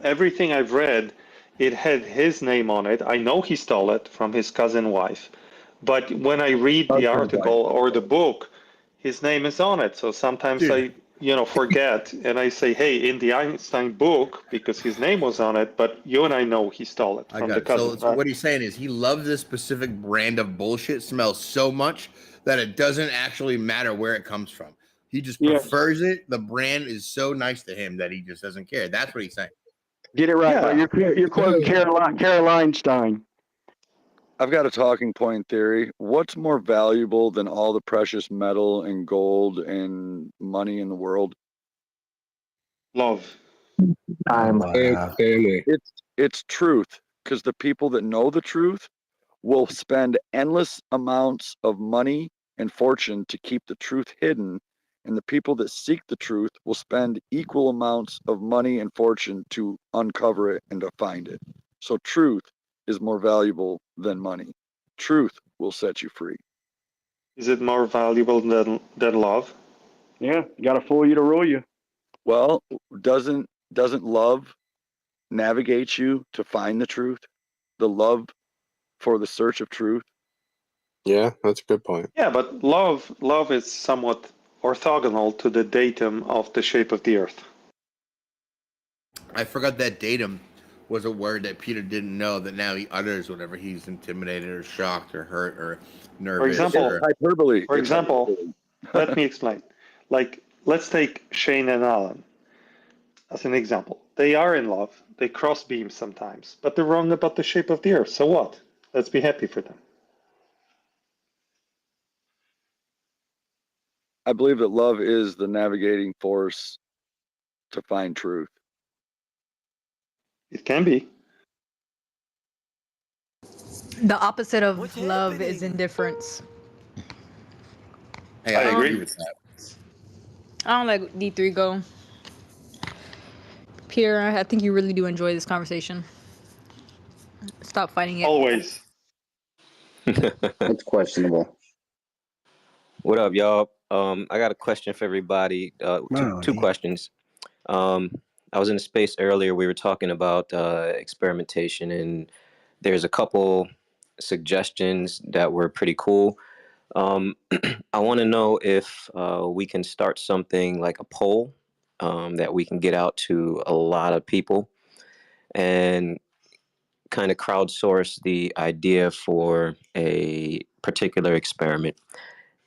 everything I've read, it had his name on it. I know he stole it from his cousin wife. But when I read the article or the book, his name is on it. So sometimes Dude. I, forget and I say, hey, in the Einstein book, because his name was on it, but you and I know he stole it I from got the it. cousin. So what he's saying is he loves this specific brand of bullshit smell so much that it doesn't actually matter where it comes from. He just prefers it. The brand is so nice to him that he just doesn't care. That's what he's saying. Get it right, bro. You're quoting Caroline Stein. I've got a talking point theory. What's more valuable than all the precious metal and gold and money in the world? Love. Family. It's truth, because the people that know the truth will spend endless amounts of money and fortune to keep the truth hidden, and the people that seek the truth will spend equal amounts of money and fortune to uncover it and to find it. So truth is more valuable than money. Truth will set you free. Is it more valuable than love? Yeah, got to fool you to rule you. Well, doesn't love navigate you to find the truth? The love for the search of truth? Yeah, that's a good point. Yeah, but love is somewhat orthogonal to the datum of the shape of the earth. I forgot that datum was a word that Peter didn't know that now he utters whenever he's intimidated or shocked or hurt or nervous. For example, hyperbole. For example, let me explain. Like, let's take Shane and Alan as an example. They are in love. They cross beam sometimes, but they're wrong about the shape of the earth. So what? Let's be happy for them. I believe that love is the navigating force to find truth. It can be. The opposite of love is indifference. Hey, I I agree agree with that. I don't let D3 go. Peter, I think you really do enjoy this conversation. Stop fighting it. Always. That's questionable. What up, y'all? I got a question for everybody. Two questions. I was in a space earlier. We were talking about experimentation, and there's a couple suggestions that were pretty cool. I want to know if we can start something like a poll that we can get out to a lot of people and kind of crowdsource the idea for a particular experiment,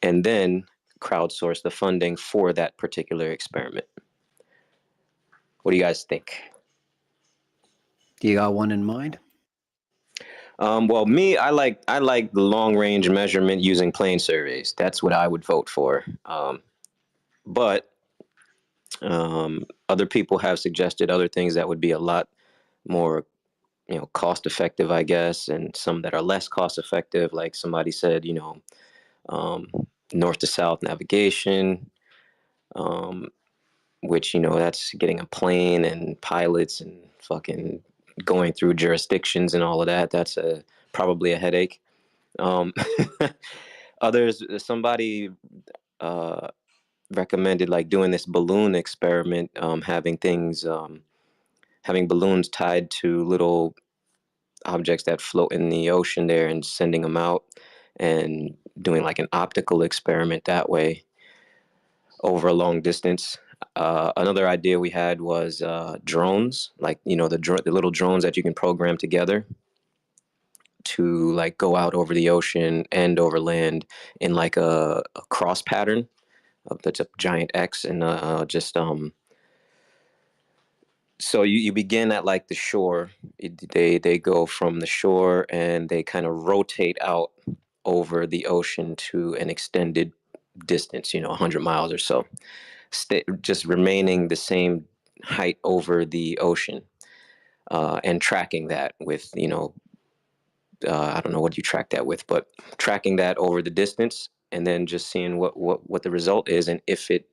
and then crowdsource the funding for that particular experiment. What do you guys think? Do you got one in mind? Well, me, I like the long range measurement using plane surveys. That's what I would vote for. But other people have suggested other things that would be a lot more, cost effective, I guess, and some that are less cost effective. Like somebody said, north to south navigation, which, that's getting a plane and pilots and fucking going through jurisdictions and all of that. That's probably a headache. Somebody recommended like doing this balloon experiment, having balloons tied to little objects that float in the ocean there and sending them out. and doing like an optical experiment that way over a long distance. Another idea we had was drones, like, you know, the little drones that you can program together to like go out over the ocean and over land in like a cross pattern that's a giant X, and so you begin at like the shore. They go from the shore and they kind of rotate out over the ocean to an extended distance, you know, 100 miles or so, just remaining the same height over the ocean, and tracking that with, you know, I don't know what you track that with, but tracking that over the distance and then just seeing what the result is, and if it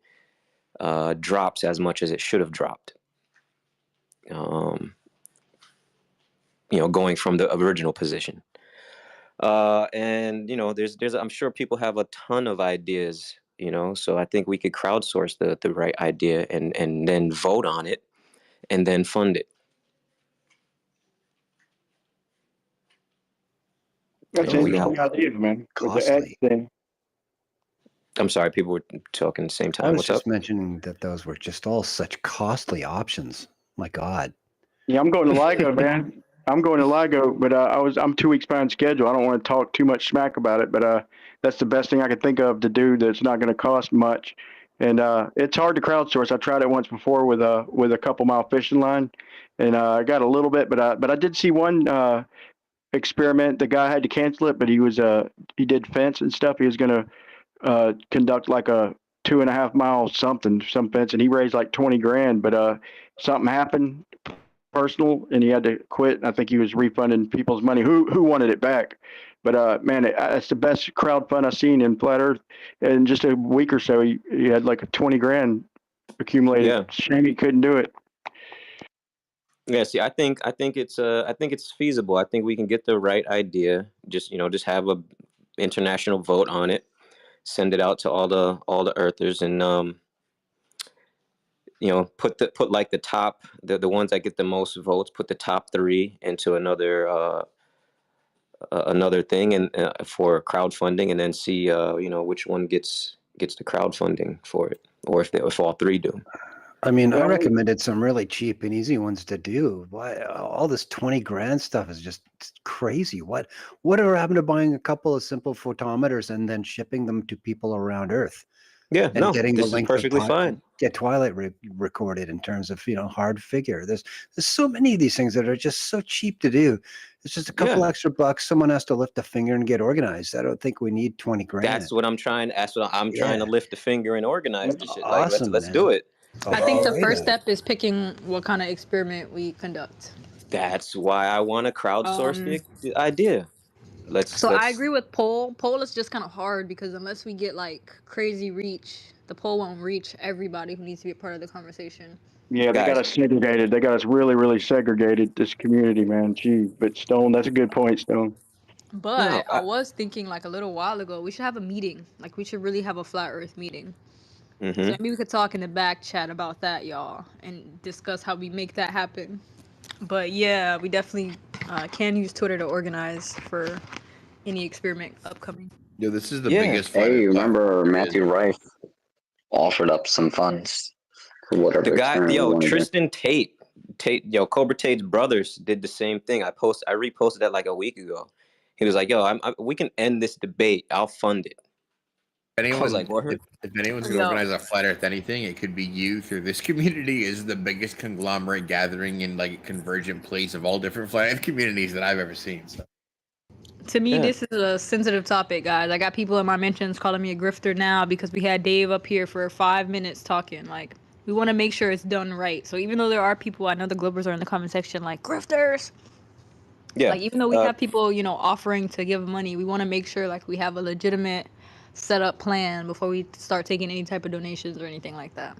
drops as much as it should have dropped. You know, going from the original position. And you know, there's I'm sure people have a ton of ideas, you know, so I think we could crowdsource the right idea and then vote on it and then fund it. That's You an know, interesting idea, man. With the X Costly. thing. I'm sorry, people were talking at the same I time. was What's up? just mentioning that those were just all such costly options. My God. Yeah, I'm going to LIGO, man. I'm going to LIGO, but I'm 2 weeks behind schedule. I don't want to talk too much smack about it, but that's the best thing I could think of to do that's not going to cost much. And it's hard to crowdsource. I tried it once before with a couple mile fishing line, and I got a little bit, but I did see one experiment. The guy had to cancel it, but he did fence and stuff. He was going to conduct like a 2.5 mile some fence, and he raised like 20 grand, but something happened personal and he had to quit. I think he was refunding people's money who wanted it back. But man, it's the best crowd fund I've seen in Flat Earth. In just a week or so, he had like 20 grand accumulated. Yeah. Shame he couldn't do it. Yeah, see, I think it's feasible. I think we can get the right idea. Just, you know, just have a international vote on it, send it out to all the Earthers, and you know, put like the ones that get the most votes, put the top 3 into another thing, and for crowdfunding, and then see you know, which one gets the crowdfunding for it, or if all 3 do. I mean, I recommended some really cheap and easy ones to do. Why all this 20 grand stuff is just crazy. Whatever happened to buying a couple of simple photometers and then shipping them to people around Earth? Yeah, and getting this the is length perfectly of fine. Get Twilight recorded in terms of, you know, hard figure. There's so many of these things that are just so cheap to do. It's just a couple extra bucks. Someone has to lift a finger and get organized. I don't think we need 20 grand. That's what I'm trying to lift the finger and organize this shit. Like, Awesome, let's man. do it. I think the first step is picking what kind of experiment we conduct. That's why I want to crowdsource the idea. I agree with poll. Poll is just kind of hard because unless we get like crazy reach, the poll won't reach everybody who needs to be a part of the conversation. Yeah, they got us segregated. They got us really, really segregated, this community, man. Gee, but Stone, that's a good point, Stone. But I was thinking like a little while ago, we should have a meeting. Like we should really have a flat Earth meeting. So maybe we could talk in the back chat about that, y'all, and discuss how we make that happen. But yeah, we definitely can use Twitter to organize for any experiment upcoming. Yo, this is the biggest. Hey, remember Matthew Rife offered up some funds for whatever The guy, experiment we wanted to do. Tristan Tate, Cobra Tate's brothers did the same thing. I reposted that like a week ago. He was like, "Yo, we can end this debate. I'll fund it." I was like, "What?" If anyone's going to organize a flat Earth anything, it could be you through this community. Is the biggest conglomerate gathering in like a convergent place of all different flat Earth communities that I've ever seen. So. To me, this is a sensitive topic, guys. I got people in my mentions calling me a grifter now because we had Dave up here for 5 minutes talking. Like, we want to make sure it's done right. So even though there are people, I know the Globers are in the comment section like, grifters. Yeah. Like, even though we have people, you know, offering to give money, we want to make sure, like, we have a legitimate setup plan before we start taking any type of donations or anything like that.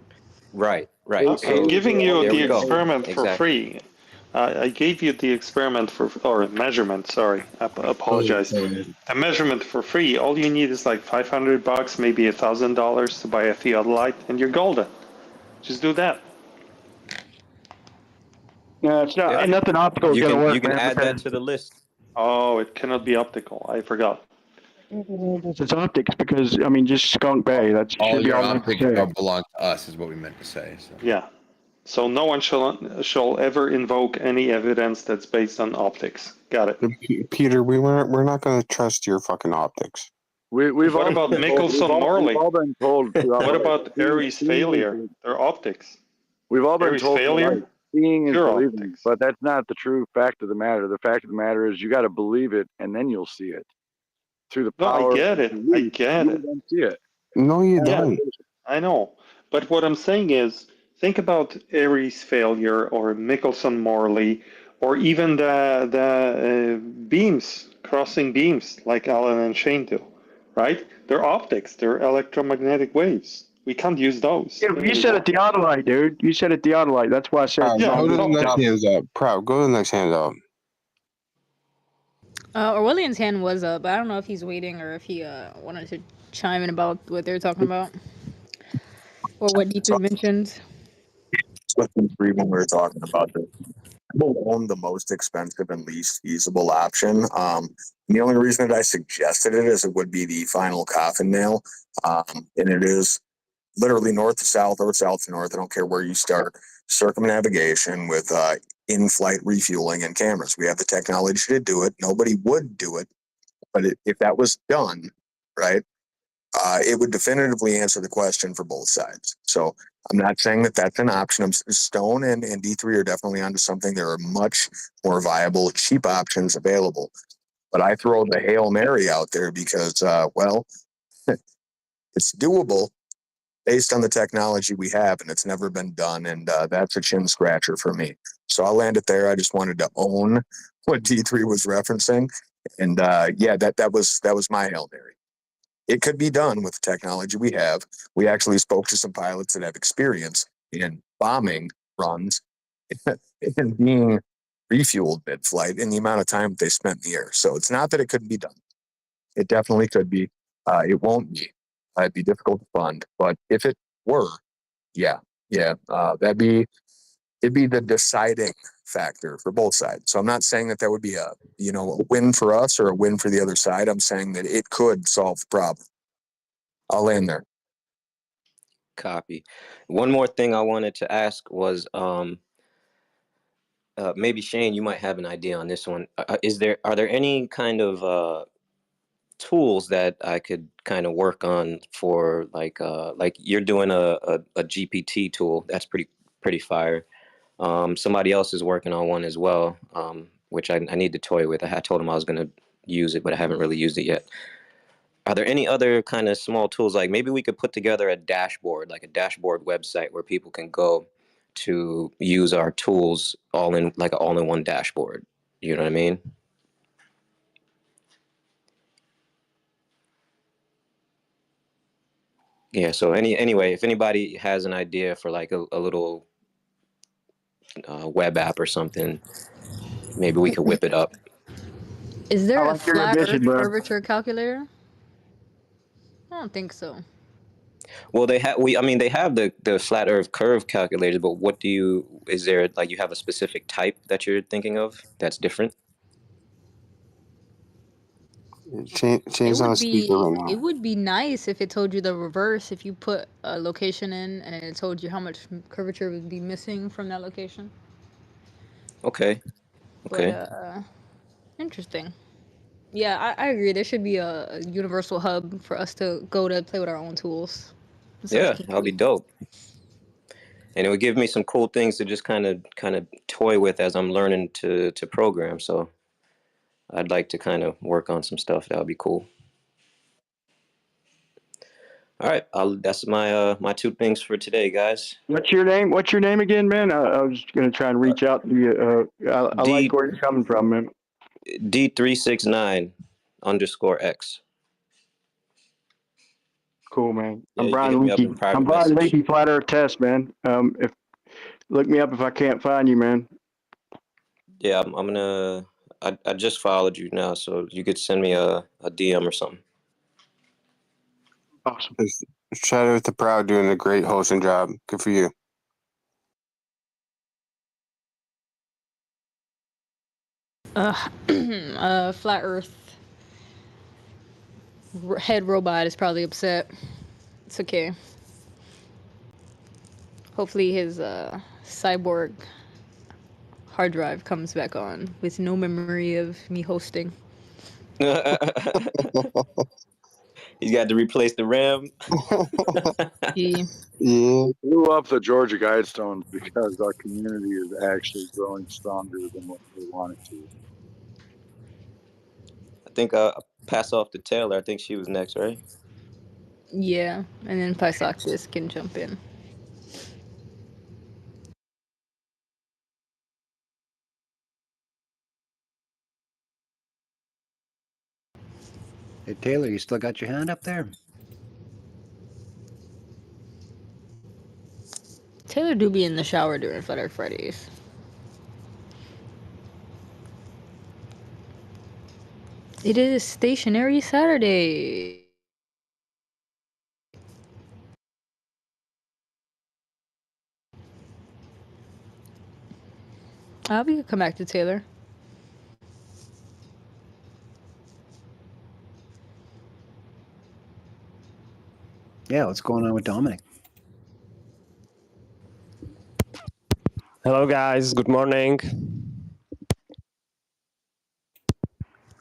Right. I'm giving you the experiment for Exactly. free. I gave you the experiment or measurement, sorry. I apologize. The measurement for free. All you need is like $500, maybe $1,000 to buy a theodolite, and you're golden. Just do that. No, it's not. Nothing optical is going to work. You can man, add that to the list. Oh, it cannot be optical. I forgot. It's optics because I mean, just Skunk Bay. That All should be your all I optics say. belong to us, is what we meant to say. So. Yeah. So no one shall ever invoke any evidence that's based on optics. Got it. Peter, we're not going to trust your fucking optics. We've What all about been told, Mickelson-Morley? we've all been told throughout What life. about Aries failure? They're optics. We've all been Aries told through life, failure? seeing is Pure believing, optics. but that's not the true fact of the matter. The fact of the matter is you got to believe it, and then you'll see it. Through the No, power I get of it. I belief, get you it. will then see it. No, you Yeah, don't. I know. But what I'm saying is, think about Aries failure or Mickelson-Morley, or even the beams, crossing beams, like Alan and Shane do, right? They're optics. They're electromagnetic waves. We can't use those Yeah, you said a anymore. theodolite, dude. You said a theodolite. That's why I said. Proud, Yeah, go to it's the next optics. hands up. Proud, go to the next hands up. Aurelian's hand was up, but I don't know if he's waiting or if he wanted to chime in about what they're talking about or what So D3 mentioned. when we were talking about this, people own the most expensive and least feasible option. The only reason that I suggested it is it would be the final coffin nail, and it is literally north to south or south to north. I don't care where you start. Circumnavigation with in-flight refueling and cameras. We have the technology to do it. Nobody would do it, but if that was done, right, it would definitively answer the question for both sides. So I'm not saying that that's an option. Stone and D3 are definitely onto something. There are much more viable, cheap options available. But I throw the Hail Mary out there because, well, it's doable based on the technology we have, and it's never been done. And that's a chin scratcher for me. So I'll land it there. I just wanted to own what D3 was referencing. And yeah, that was my Hail Mary. It could be done with the technology we have. We actually spoke to some pilots that have experience in bombing runs and being refueled mid-flight in the amount of time they spent in the air. So it's not that it couldn't be done. It definitely could be. It won't be. It'd be difficult to fund, but if it were, yeah, it'd be the deciding factor for both sides. So I'm not saying that would be a win for us or a win for the other side. I'm saying that it could solve the problem. I'll land there. Copy. One more thing I wanted to ask was, maybe Shane, you might have an idea on this one. Are there any kind of tools that I could kind of work on for like you're doing a GPT tool that's pretty fire. Somebody else is working on one as well, which I need to toy with. I told him I was going to use it, but I haven't really used it yet. Are there any other kind of small tools? Like maybe we could put together a dashboard, like a dashboard website where people can go to use our tools all in one dashboard. You know what I mean? Yeah. So anyway, if anybody has an idea for like a little web app or something, maybe we could whip it up. Is there I a like your flat addition, Earth bro. curvature calculator? I don't think so. Well, they have they have the flat Earth curve calculators, but is there like you have a specific type that you're thinking of that's different? Shane's on a speaker right now. It would be nice if it told you the reverse. If you put a location in and it told you how much curvature would be missing from that location. Okay. But interesting. Yeah, I agree. There should be a universal hub for us to go to play with our own tools. Yeah, that'll be dope. And it would give me some cool things to just kind of toy with as I'm learning to program. So I'd like to kind of work on some stuff. That would be cool. All right, that's my two things for today, guys. What's your name? What's your name again, man? I was gonna try and reach out to you. I like where you're coming from, man. D369_X. Cool, man. Yeah, I'm you can Brian hit me up Leakey. in private I'm Brian message. Leakey, Flat Earth Test, man. If look me up if I can't find you, man. Yeah, I'm gonna. I just followed you now, so you could send me a DM or something. Awesome. Shout out to Proud doing a great hosting job. Good for you. Flat Earth. head robot is probably upset. It's okay. Hopefully his cyborg hard drive comes back on with no memory of me hosting. He's got to replace the RAM. Yeah. Blew up the Georgia Guidestones because our community is actually growing stronger than what we want it to. I think I'll pass off to Taylor. I think she was next, right? Yeah, and then Pysoctis can jump in. Hey, Taylor, you still got your hand up there? Taylor do be in the shower during Flat Earth Fridays. It is Stationary Saturday. We could come back to Taylor. Yeah, what's going on with Dominic? Hello, guys. Good morning.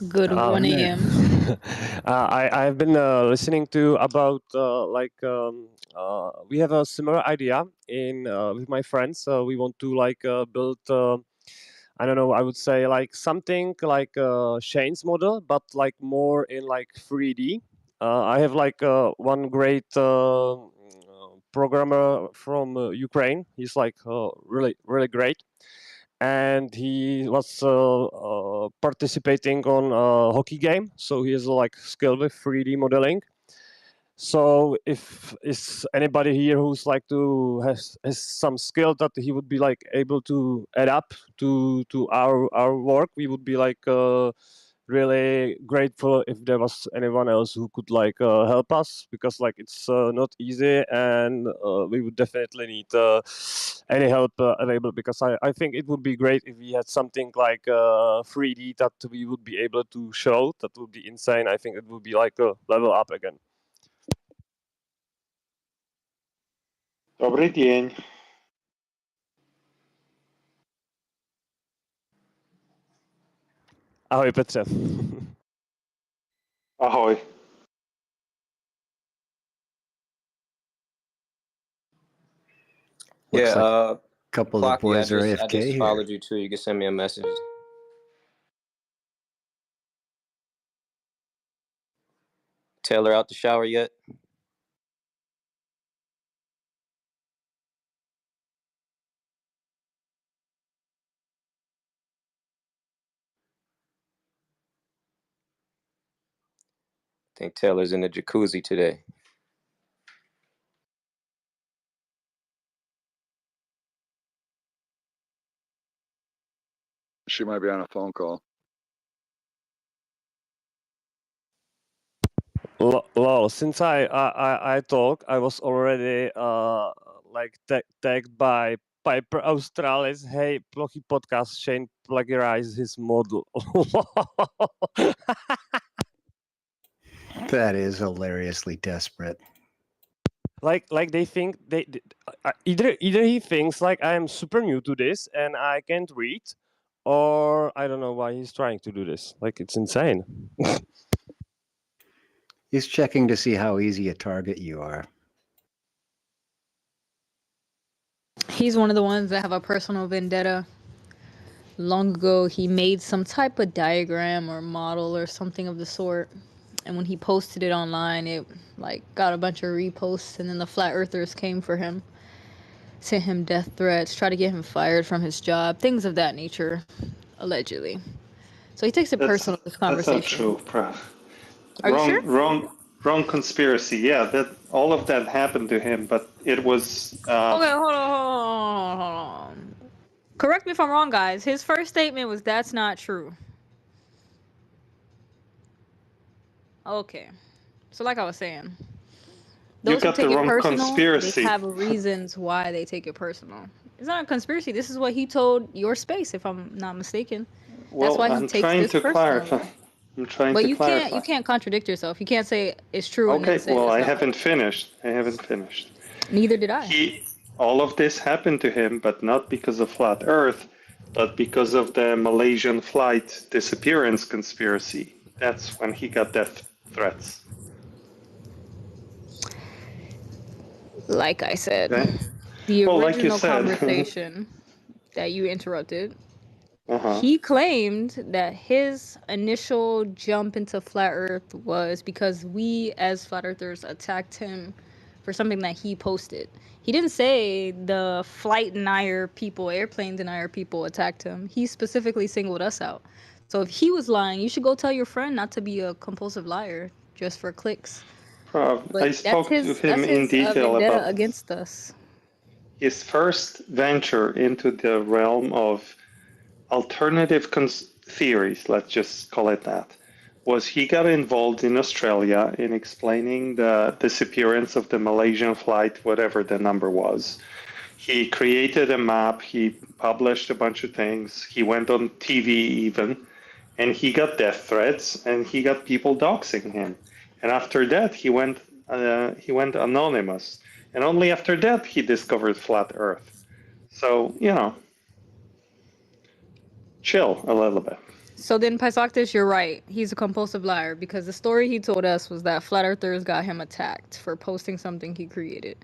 Good 1 a.m. I've been listening to about we have a similar idea in with my friends. We want to build I don't know. I would say like something like Shane's model, but like more in like 3D. I have one great programmer from Ukraine. He's like really great, and he was participating on a hockey game, so he has like skill with 3D modeling. So if is anybody here who's like to has some skill that he would be like able to add up to our work, we would be like really grateful if there was anyone else who could like help us, because like it's not easy, and we would definitely need any help available, because I think it would be great if we had something like 3D that we would be able to show. That would be insane. I think it would be like a level up again. Добрый день. Ahoj, Petře. Ahoj. Looks Yeah, like a couple of the Clocky, boys are I AFK just here. followed you too. You can send me a message. Taylor out the shower yet? I think Taylor's in the jacuzzi today. She might be on a phone call. Lol, since I talk, I was already tagged by Piper Australis. Hey, Plochy podcast, Shane plagiarized his model. That is hilariously desperate. Like they think either he thinks like I am super new to this and I can't read, or I don't know why he's trying to do this. Like, it's insane. He's checking to see how easy a target you are. He's one of the ones that have a personal vendetta. Long ago, he made some type of diagram or model or something of the sort, and when he posted it online, it like got a bunch of reposts, and then the flat earthers came for him, sent him death threats, tried to get him fired from his job, things of that nature, allegedly. So he takes it personal, this conversation. That's not true, Prav. Are you sure? Wrong conspiracy. Yeah, that all of that happened to him, but it was. Okay, hold on. Correct me if I'm wrong, guys. His first statement was, "That's not true." Okay, so like I was saying, those who got the take it wrong personal, conspiracy. they have reasons why they take it personal. It's not a conspiracy. This is what he told your space, if I'm not mistaken. Well, That's why he I'm takes trying this to personal. clarify. I'm trying But to you clarify. can't contradict yourself. You can't say it's true and Okay, then say well, it's I not. haven't finished. I haven't finished. Neither did I. All of this happened to him, but not because of flat Earth, but because of the Malaysian flight disappearance conspiracy. That's when he got death threats. Like I said, Okay? the Well, like you original said. conversation that you interrupted, Uh-huh. he claimed that his initial jump into flat Earth was because we as flat earthers attacked him for something that he posted. He didn't say the flight denier people, airplane denier people attacked him. He specifically singled us out. So if he was lying, you should go tell your friend not to be a compulsive liar just for clicks. But I spoke to him that's in his detail vendetta about against us. his first venture into the realm of alternative theories, let's just call it that, was he got involved in Australia in explaining the disappearance of the Malaysian flight, whatever the number was. He created a map, he published a bunch of things, he went on TV even, and he got death threats and he got people doxing him. And after that, he went anonymous. And only after that, he discovered flat Earth. So, chill a little bit. So then, Paisaktis, you're right. He's a compulsive liar because the story he told us was that flat earthers got him attacked for posting something he created.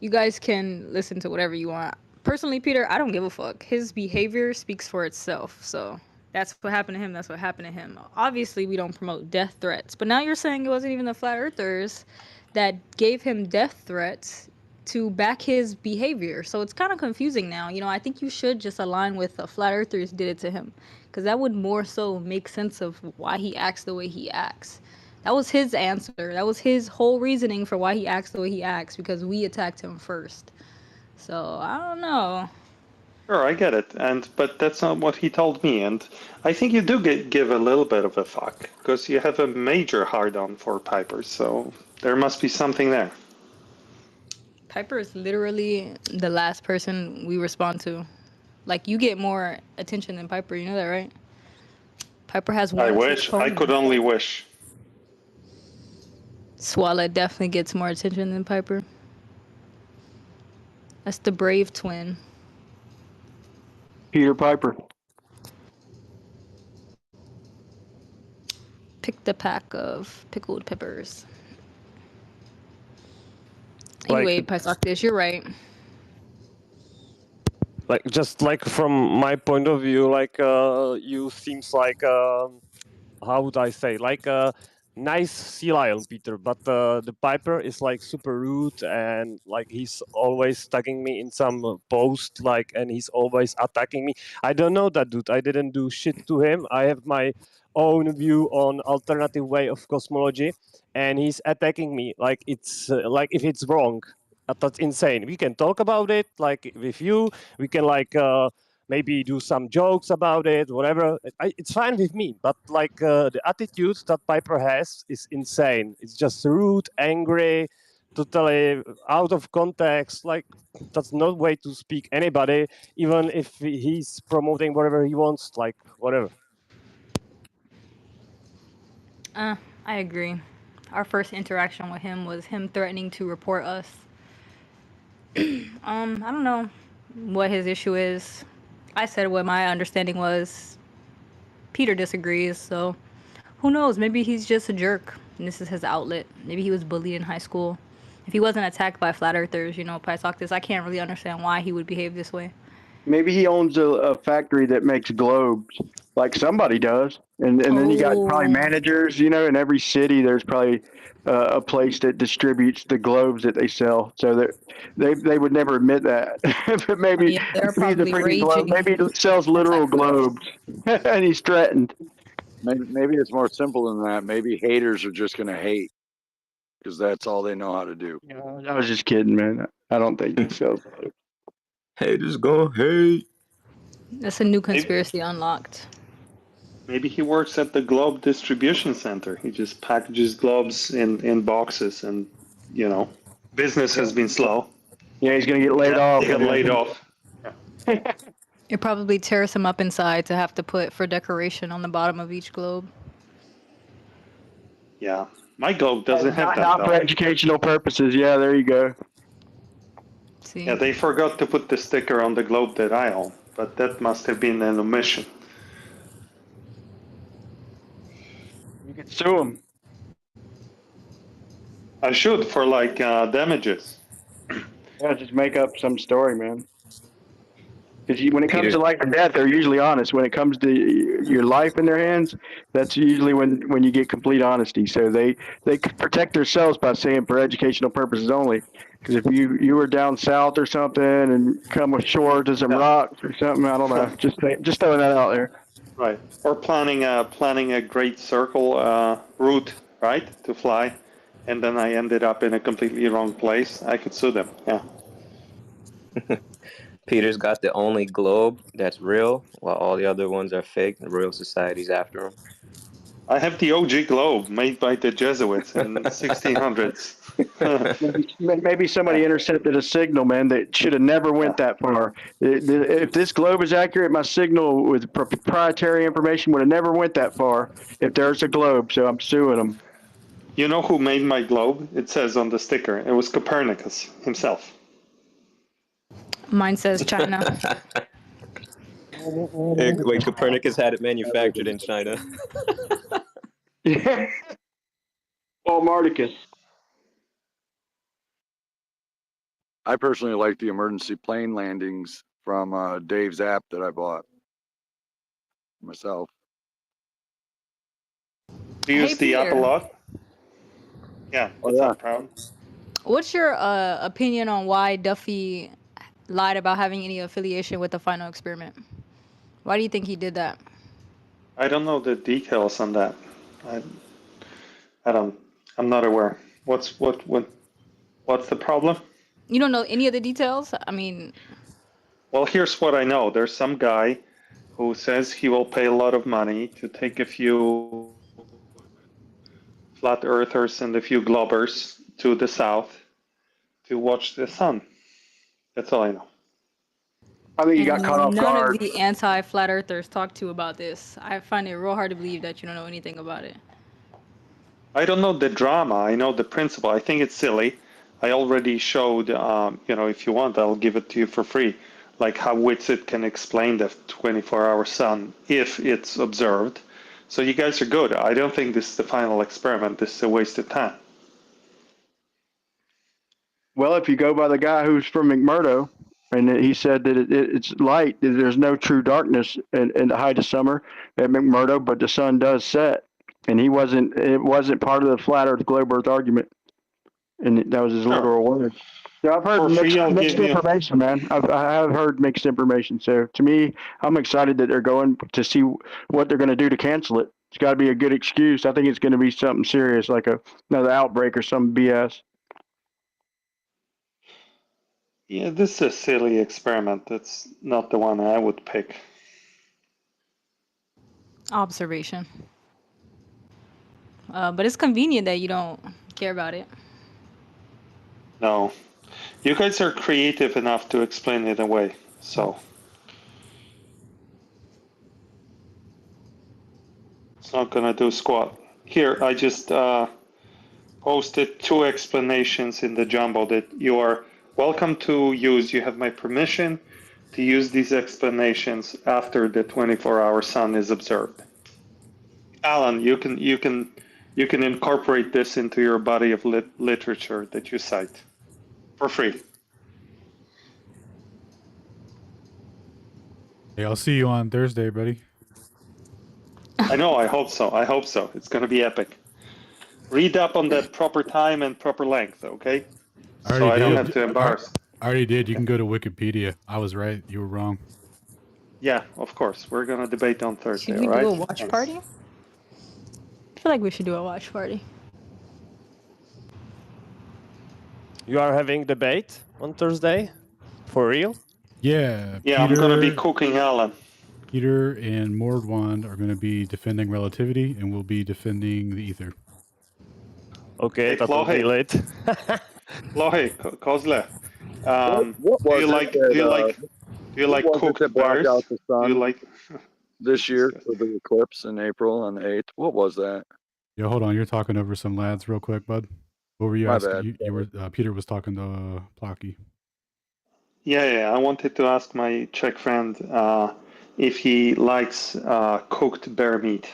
You guys can listen to whatever you want. Personally, Peter, I don't give a fuck. His behavior speaks for itself. So that's what happened to him. That's what happened to him. Obviously, we don't promote death threats. But now you're saying it wasn't even the flat earthers that gave him death threats to back his behavior. So it's kind of confusing now. I think you should just align with the flat earthers did it to him, because that would more so make sense of why he acts the way he acts. That was his answer. That was his whole reasoning for why he acts the way he acts, because we attacked him first. So I don't know. Sure, I get it, but that's not what he told me, and I think you do give a little bit of a fuck, because you have a major hard-on for Piper, so there must be something there. Piper is literally the last person we respond to. Like, you get more attention than Piper, you know that, right? Piper has I 1 or 6 wish. I could ponies. only wish. Swala definitely gets more attention than Piper. That's the brave twin. Peter Piper. Picked a pack of pickled peppers. Like- Anyway, Paisaktis, you're right. Like, just like from my point of view, like you seems like how would I say, like a nice sea lion, Peter, but the Piper is like super rude, and like he's always tagging me in some post, like, and he's always attacking me. I don't know that dude. I didn't do shit to him. I have my own view on alternative way of cosmology, and he's attacking me like it's like if it's wrong. That's insane. We can talk about it, like with you. We can like maybe do some jokes about it, whatever. It's fine with me. But like the attitude that Piper has is insane. It's just rude, angry, totally out of context. Like, that's no way to speak anybody, even if he's promoting whatever he wants. Like, whatever. I agree. Our first interaction with him was him threatening to report us. I don't know what his issue is. I said what my understanding was. Peter disagrees, so who knows? Maybe he's just a jerk, and this is his outlet. Maybe he was bullied in high school. If he wasn't attacked by flat earthers, Paisaktis, I can't really understand why he would behave this way. Maybe he owns a factory that makes globes, like somebody does. And then you got probably managers, in every city there's probably a place that distributes the globes that they sell. So that they would never admit that. But maybe they're he's a probably freaking globe. raging. Maybe he sells literal globes, and he's threatened. Maybe it's more simple than that. Maybe haters are just going to hate because that's all they know how to do. I was just kidding, man. I don't think he sells globes. Haters gonna hate. That's a new conspiracy unlocked. Maybe he works at the Globe Distribution Center. He just packages globes in boxes, and business has been slow. Yeah, he's gonna get laid off. He got laid off. It probably tears him up inside to have to put for decoration on the bottom of each globe. Yeah, my globe doesn't have that. Not for Though. educational purposes. Yeah, there you go. See. Yeah, they forgot to put the sticker on the globe that I own, but that must have been an omission. You could sue them. I should for like damages. Yeah, just make up some story, man. Because when it comes Peter, to life and death, they're usually honest. When it comes to your life in their hands, that's usually when you get complete honesty. So they protect themselves by saying for educational purposes only. Because if you were down south or something and come ashore to some rocks or something, I don't know. Just throwing that out there. Right. Or planning a great circle route, right, to fly, and then I ended up in a completely wrong place. I could sue them. Yeah. Peter's got the only globe that's real, while all the other ones are fake. The Royal Society's after him. I have the OG globe made by the Jesuits in 1600s. Maybe somebody intercepted a signal, man, that should have never went that far. If this globe is accurate, my signal with proprietary information would have never went that far if there's a globe, so I'm suing them. You know who made my globe? It says on the sticker. It was Copernicus himself. Mine says China. Wait, Copernicus had it manufactured in China. Yeah. Marticus. I personally like the emergency plane landings from Dave's app that I bought myself. Do you use the app a lot? Yeah. What's up, Proud? What's your opinion on why Duffy lied about having any affiliation with the final experiment? Why do you think he did that? I don't know the details on that. I'm not aware. What's the problem? You don't know any of the details? I mean, Well, here's what I know. There's some guy who says he will pay a lot of money to take a few flat earthers and a few globbers to the south to watch the sun. That's all I know. I think you got caught off none guard. of the anti-flat earthers talk to you about this. I find it real hard to believe that you don't know anything about it. I don't know the drama. I know the principle. I think it's silly. I already showed, if you want, I'll give it to you for free, like how Witsit can explain the 24-hour sun if it's observed. So you guys are good. I don't think this is the final experiment. This is a waste of time. Well, if you go by the guy who's from McMurdo, and he said that it's light, there's no true darkness in the height of summer at McMurdo, but the sun does set. And it wasn't part of the flat earth globe earth argument. And that was his literal word. Yeah, I've heard mixed information, man. I have heard mixed information. So to me, I'm excited that they're going to see what they're going to do to cancel it. It's got to be a good excuse. I think it's going to be something serious, like another outbreak or some BS. Yeah, this is a silly experiment. That's not the one I would pick. Observation. But it's convenient that you don't care about it. No. You guys are creative enough to explain it away, so. It's not gonna do squat. Here, I just posted 2 explanations in the Jumbo that you are welcome to use. You have my permission to use these explanations after the 24-hour sun is observed. Alan, you can incorporate this into your body of literature that you cite for free. Hey, I'll see you on Thursday, buddy. I know. I hope so. I hope so. It's going to be epic. Read up on the proper time and proper length, okay? So I don't have to embarrass. I already did. You can go to Wikipedia. I was right. You were wrong. Yeah, of course. We're going to debate on Thursday, Should we all right? do a watch party? I feel like we should do a watch party. You are having debate on Thursday? For real? Yeah. Yeah, I'm going to be cooking Alan. Peter and Mordwand are going to be defending relativity, and we'll be defending the ether. Okay, that will be late. Lohe, Kozle. What was do you like cooked that blocked bears? out the sun Do you like this year for the eclipse in April on the 8th? What was that? Yeah, hold on. You're talking over some lads real quick, bud. What were you My asking? bad. You were Peter was talking to Plocky. Yeah. I wanted to ask my Czech friend if he likes cooked bear meat.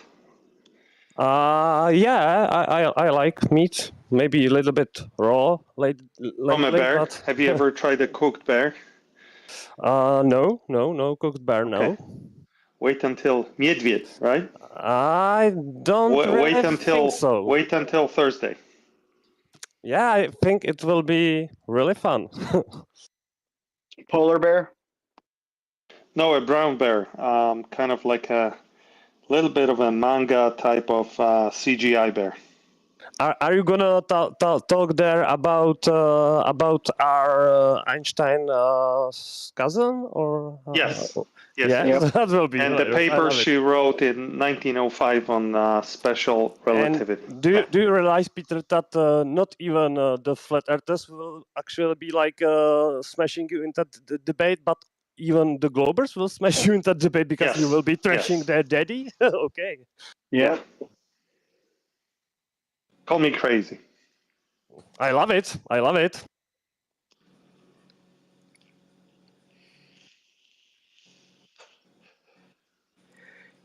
Yeah, I like meat. Maybe a little bit raw From a lately, bear? but Have you ever tried a cooked bear? no cooked bear, no. Wait until Miedwied, right? I don't really think so. Wait until Thursday. Yeah, I think it will be really fun. Polar bear? No, a brown bear. Kind of like a little bit of a manga type of CGI bear. Are you gonna talk there about our Einstein cousin or? Yes. Yeah, Yes. that will be. And the hilarious. I paper love it. she wrote in 1905 on special relativity. And do you realize, Peter, that not even the flat earthers will actually be like smashing you into the debate, but even the globers will smash you into the debate because you will be trashing their daddy? Okay. Yeah. Call me crazy. I love it. I love it.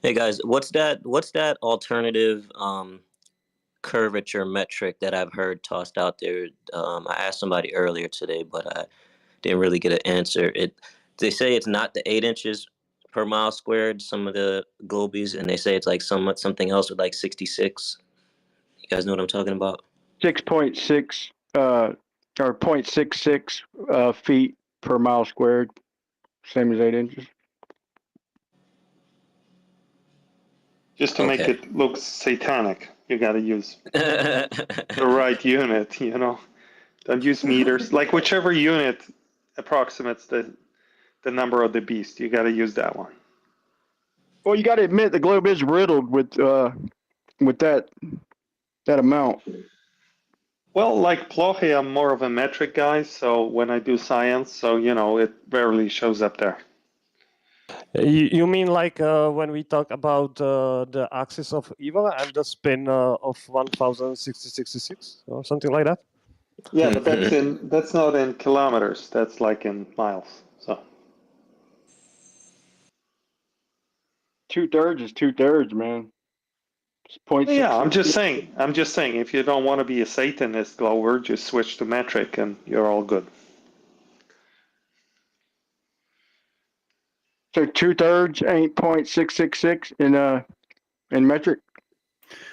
Hey guys, what's that alternative curvature metric that I've heard tossed out there? I asked somebody earlier today, but I didn't really get an answer. They say it's not the 8 inches per mile squared, some of the globies, and they say it's like something else with like 66. You guys know what I'm talking about? 6.6 or 0.66 feet per mile squared, same as 8 inches. Just to make it look satanic, you got to use the right unit, you know. Don't use meters. Like whichever unit approximates the number of the beast, you got to use that one. Well, you got to admit the globe is riddled with that amount. Well, like Plohe, I'm more of a metric guy, so when I do science, so you know, it rarely shows up there. You mean like when we talk about the axis of evil and the spin of 1066 or something like that? Yeah, but that's not in kilometers. That's like in miles. So 2/3 is 2/3, man. It's 0.6. yeah, I'm just saying. If you don't want to be a Satanist, Glover, just switch to metric, and you're all good. So 2/3 ain't 0.666 in metric.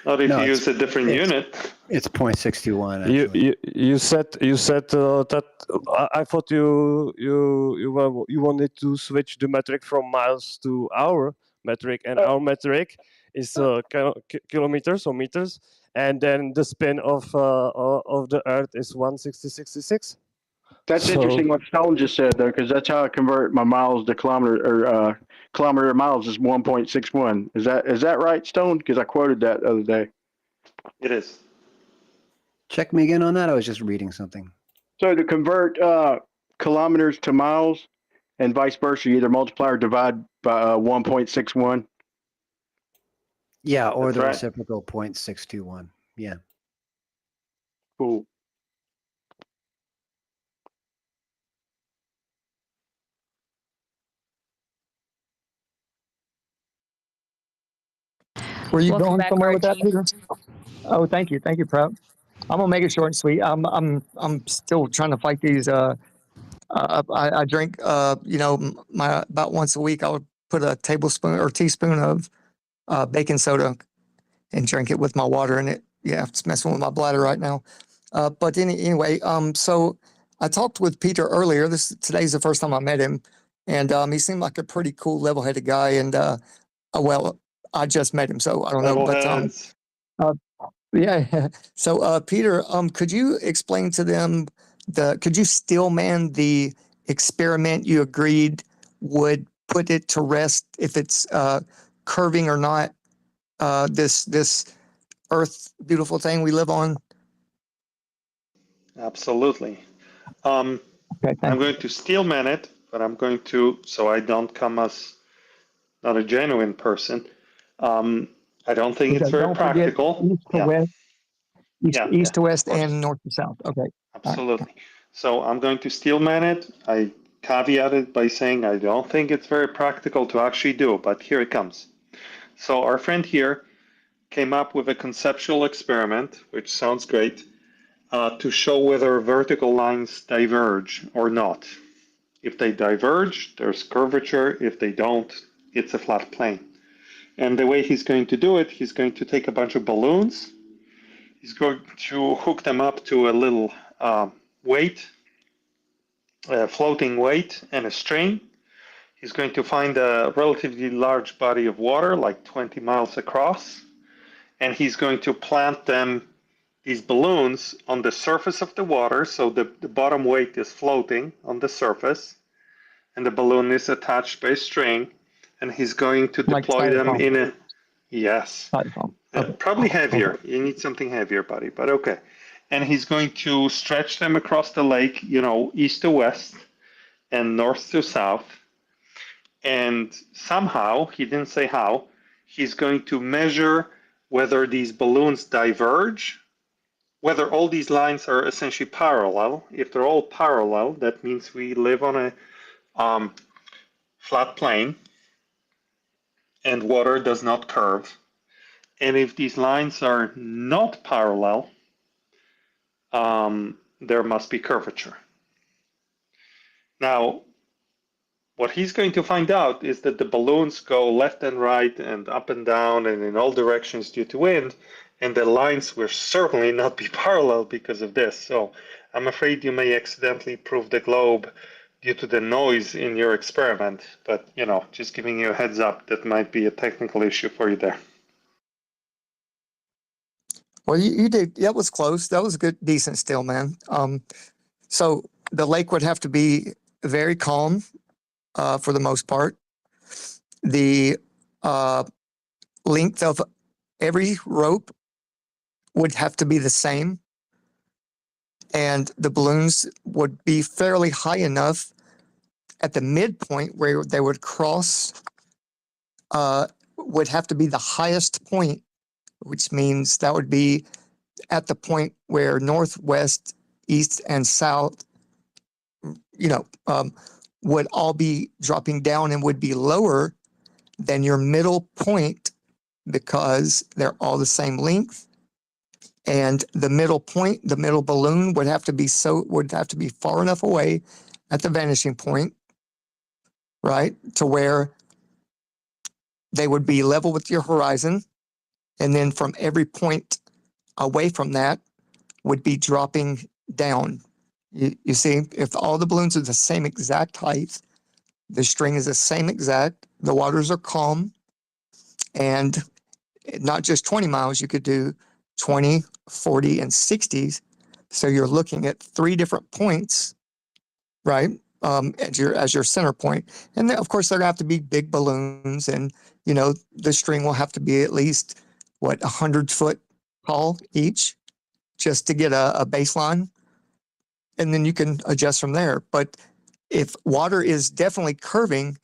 Not if you use a different unit. It's 0.621 actually. You said that I thought you wanted to switch the metric from miles to our metric, and our metric is kilometers or meters, and then the spin of the Earth is 16066. That's interesting what Stone just said though, because that's how I convert my miles to kilometer or kilometer to miles is 1.61. Is that right, Stone? Because I quoted that the other day. It is. Check me again on that. I was just reading something. So to convert kilometers to miles and vice versa, you either multiply or divide by 1.61. Yeah, or That's the right. reciprocal 0.621. Yeah. Cool. Were you Welcome going back, somewhere with that, RG. Peter? Oh, thank you, Prep. I'm gonna make it short and sweet. I'm still trying to fight these. I drink. My about once a week I would put a tablespoon or teaspoon of baking soda and drink it with my water, and it's messing with my bladder right now. But anyway, so I talked with Peter earlier. Today's the first time I met him, and he seemed like a pretty cool, level-headed guy. And well, I just met him, so I don't know. But yeah. So Peter, could you explain to them could you steel man the experiment you agreed would put it to rest if it's curving or not? This Earth, beautiful thing we live on. Absolutely. I'm going to steelman it, but I'm going to, so I don't come as not a genuine person. I don't think it's Because very don't forget practical. east to Yeah, west, yeah, east to of west, course. and north to south. Okay. All right. Absolutely. So I'm going to steelman it. I caveat it by saying I don't think it's very practical to actually do, but here it comes. So our friend here came up with a conceptual experiment, which sounds great, to show whether vertical lines diverge or not. If they diverge, there's curvature. If they don't, it's a flat plane. And the way he's going to do it, he's going to take a bunch of balloons. He's going to hook them up to a little weight, a floating weight, and a string. He's going to find a relatively large body of water, like 20 miles across, and he's going to plant these balloons on the surface of the water, so the bottom weight is floating on the surface, and the balloon is attached by a string, and he's going to Like deploy them styrofoam. in a, yes, Styrofoam. Okay. probably Okay. heavier. You need something heavier, buddy, but okay. And he's going to stretch them across the lake, east to west and north to south. And somehow, he didn't say how, he's going to measure whether these balloons diverge, whether all these lines are essentially parallel. If they're all parallel, that means we live on a flat plane and water does not curve. And if these lines are not parallel, there must be curvature. Now, what he's going to find out is that the balloons go left and right and up and down and in all directions due to wind, and the lines will certainly not be parallel because of this. So I'm afraid you may accidentally prove the globe due to the noise in your experiment, but just giving you a heads up, that might be a technical issue for you there. Well, you did. That was close. That was a good, decent still, man. So the lake would have to be very calm for the most part. The length of every rope would have to be the same. And the balloons would be fairly high enough at the midpoint where they would cross, would have to be the highest point, which means that would be at the point where northwest, east, and south, would all be dropping down and would be lower than your middle point because they're all the same length. And the middle point, the middle balloon would have to be far enough away at the vanishing point, right, to where they would be level with your horizon. And then from every point away from that would be dropping down. You see, if all the balloons are the same exact height, the string is the same exact, the waters are calm, and not just 20 miles, you could do 20, 40, and 60s. So you're looking at 3 different points, right? As your center point. And then, of course, there have to be big balloons, and the string will have to be at least 100 foot tall each, just to get a baseline, and then you can adjust from there. But if water is definitely curving,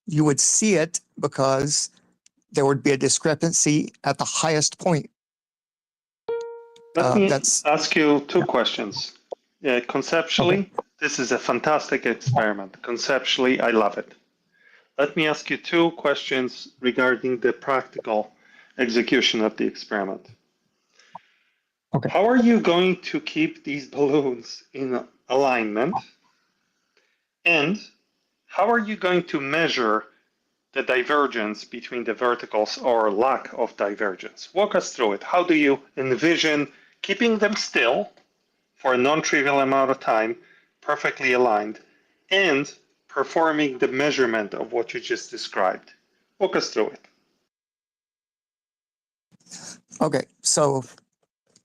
you would see it because there would be a discrepancy at the highest point. Let me ask you 2 questions. Conceptually, this is a fantastic experiment. Conceptually, I love it. Let me ask you 2 questions regarding the practical execution of the experiment. Okay. How are you going to keep these balloons in alignment? And how are you going to measure the divergence between the verticals or lack of divergence? Walk us through it. How do you envision keeping them still for a non-trivial amount of time, perfectly aligned, and performing the measurement of what you just described? Walk us through it. Okay, so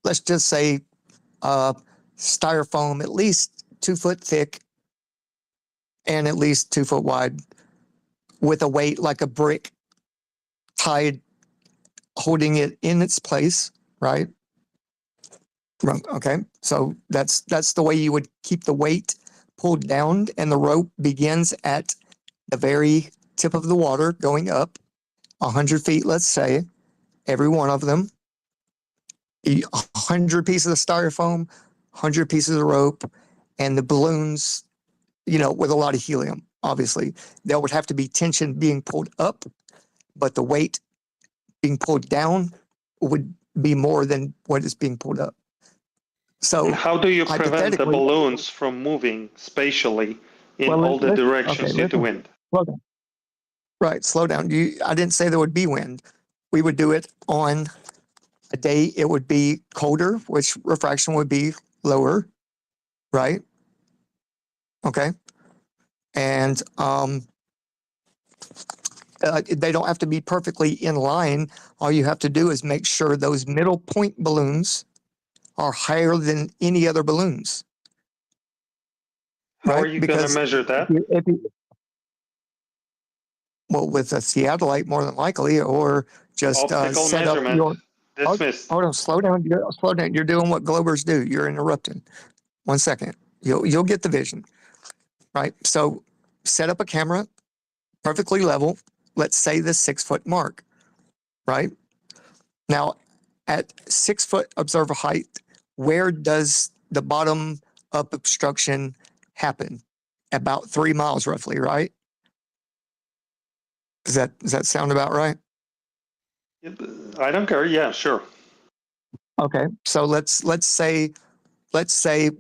let's just say styrofoam at least 2 foot thick and at least 2 foot wide, with a weight like a brick tied, holding it in its place, right? Okay, so that's the way you would keep the weight pulled down, and the rope begins at the very tip of the water going up 100 feet, let's say, every one of them, 100 pieces of styrofoam, 100 pieces of rope, and the balloons, with a lot of helium, obviously. There would have to be tension being pulled up, but the weight being pulled down would be more than what is being pulled up. So how do you prevent the hypothetically, balloons from moving spatially in all the okay, directions due to listen. wind? Slow down. Right, slow down. I didn't say there would be wind. We would do it on a day it would be colder, which refraction would be lower, right? Okay. And they don't have to be perfectly in line. All you have to do is make sure those middle point balloons are higher than any other balloons. How right? are you going to measure that? Well, with a theodolite, more than likely, or just Optical set up measurement your. dismissed. Hold on, slow down. Slow down. You're doing what Globers do. You're interrupting. 1 second. You'll get the vision, right? So, set up a camera, perfectly level. Let's say the 6 foot mark, right? Now, at 6 foot observer height, where does the bottom up obstruction happen? About 3 miles, roughly, right? Does that sound about right? I don't care. Yeah, sure. Okay, so let's say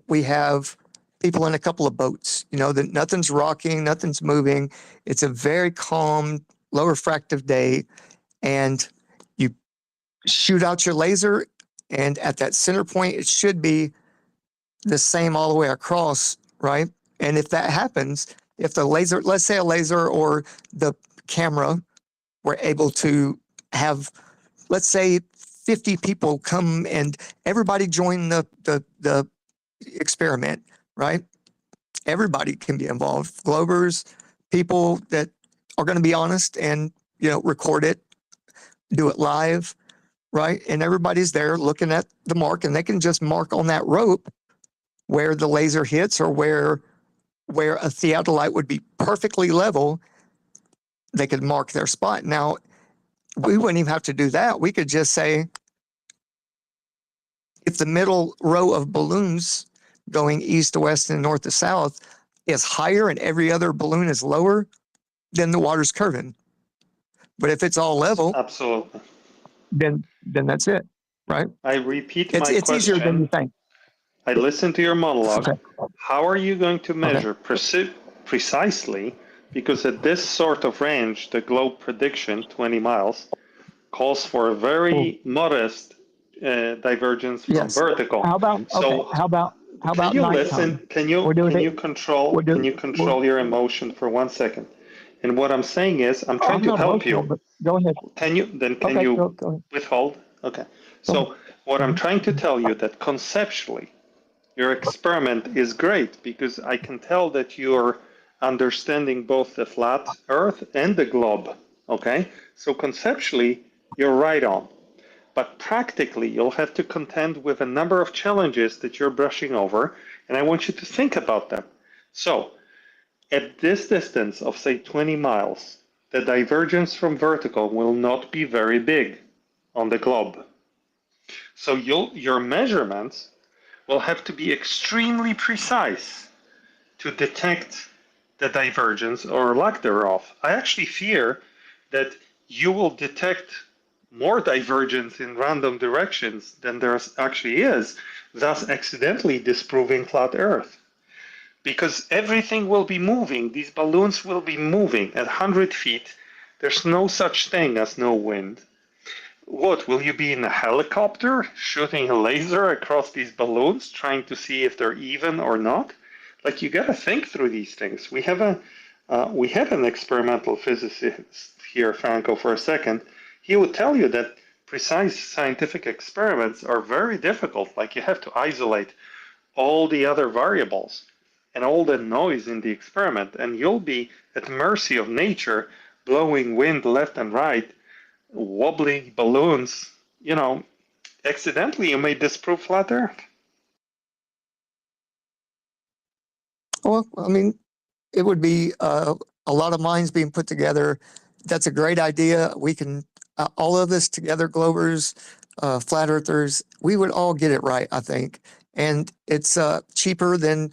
we have people in a couple of boats. That nothing's rocking, nothing's moving. It's a very calm, low refractive day, and you shoot out your laser, and at that center point, it should be the same all the way across, right? And if that happens, if the laser, let's say a laser or the camera were able to have, let's say 50 people come and everybody join the experiment, right? Everybody can be involved. Globers, people that are going to be honest and, record it, do it live, right? And everybody's there looking at the mark, and they can just mark on that rope where the laser hits or where a theodolite would be perfectly level. They could mark their spot. Now, we wouldn't even have to do that. We could just say, if the middle row of balloons going east to west and north to south is higher and every other balloon is lower, then the water's curving. But if it's all level, absolutely, then that's it, right? I repeat It's my easier question. than you think. I listened to your monologue. Okay. How are you going to measure precisely? Because at this sort of range, the globe prediction, 20 miles, calls for a very modest divergence from Yes. vertical. How about Can you nighttime? listen? Can you control your emotion for 1 second? And what I'm saying is, I'm trying to help you. But go ahead. Can you Go ahead. withhold? Okay. So what I'm trying to tell you that conceptually, your experiment is great because I can tell that you're understanding both the flat Earth and the globe. Okay. So conceptually, you're right on. But practically, you'll have to contend with a number of challenges that you're brushing over, and I want you to think about them. So, at this distance of, say, 20 miles, the divergence from vertical will not be very big on the globe. So, your measurements will have to be extremely precise to detect the divergence or lack thereof. I actually fear that you will detect more divergence in random directions than there actually is, thus accidentally disproving flat Earth. Because everything will be moving, these balloons will be moving at 100 feet. There's no such thing as no wind. What, will you be in a helicopter shooting a laser across these balloons trying to see if they're even or not? Like, you gotta think through these things. We have an experimental physicist here, Franco, for a second. He would tell you that precise scientific experiments are very difficult. Like, you have to isolate all the other variables and all the noise in the experiment, and you'll be at mercy of nature, blowing wind left and right, wobbling balloons. Accidentally you may disprove flat Earth. Well, I mean, it would be a lot of minds being put together. That's a great idea. all of us together, Globers, flat earthers, we would all get it right, I think. And it's cheaper than,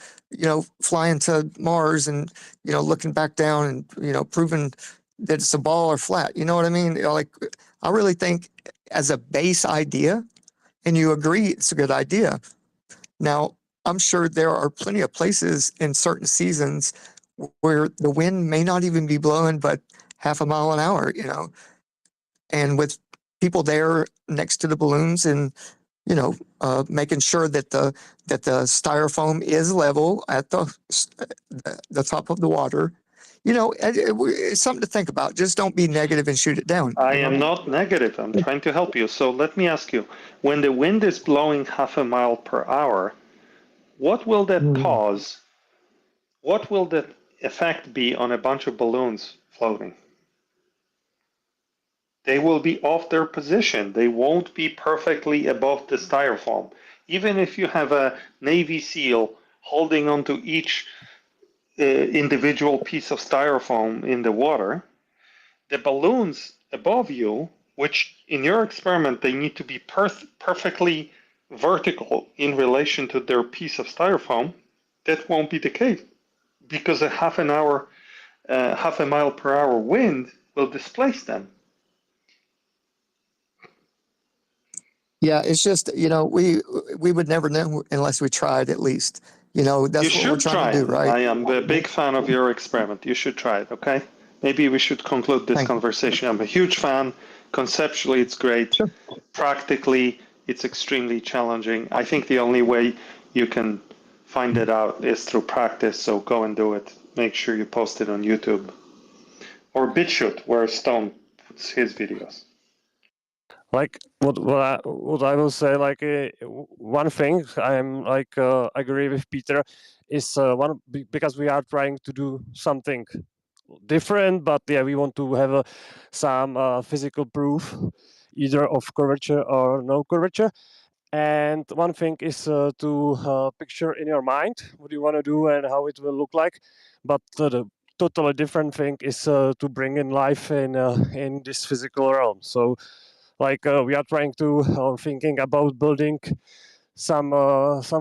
flying to Mars and, looking back down and, proving that it's a ball or flat. You know what I mean? Like, I really think as a base idea, and you agree it's a good idea. Now, I'm sure there are plenty of places in certain seasons where the wind may not even be blowing but half a mile an hour, and with people there next to the balloons and making sure that the styrofoam is level at the top of the water. It's something to think about. Just don't be negative and shoot it down. I am not negative. I'm trying to help you. So let me ask you, when the wind is blowing half a mile per hour, what will that cause? What will the effect be on a bunch of balloons floating? They will be off their position. They won't be perfectly above the styrofoam. Even if you have a Navy SEAL holding onto each individual piece of styrofoam in the water, the balloons above you, which in your experiment they need to be perfectly vertical in relation to their piece of styrofoam, that won't be the case because a half a mile per hour wind will displace them. Yeah, it's just, we would never know unless we tried at least. That's what we're trying to do, right? I am a big fan of your experiment. You should try it, okay? Maybe we should conclude this conversation. I'm a huge fan. Conceptually, it's great. Sure. Practically, it's extremely challenging. I think the only way you can find it out is through practice, so go and do it. Make sure you post it on YouTube. Or BitChute, where Stone puts his videos. Like what I will say, like one thing I'm like agree with Peter is because we are trying to do something different, but yeah, we want to have some physical proof either of curvature or no curvature. And one thing is to picture in your mind what you want to do and how it will look like, but the totally different thing is to bring in life in this physical realm. So like we are trying to thinking about building some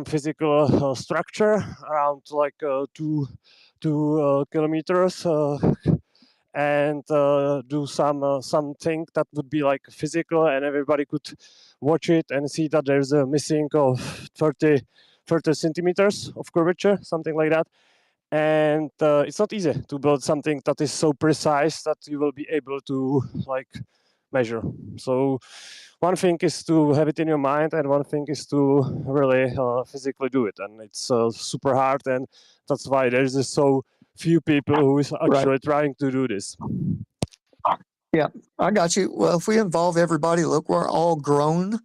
physical structure around like 2 kilometers and do something that would be like physical and everybody could watch it and see that there's a missing of 30 centimeters of curvature, something like that. And it's not easy to build something that is so precise that you will be able to like measure. So one thing is to have it in your mind, and one thing is to really physically do it. And it's super hard, and that's why there's just so few people who is actually trying to do this. Yeah, I got you. Well, if we involve everybody, look, we're all grown.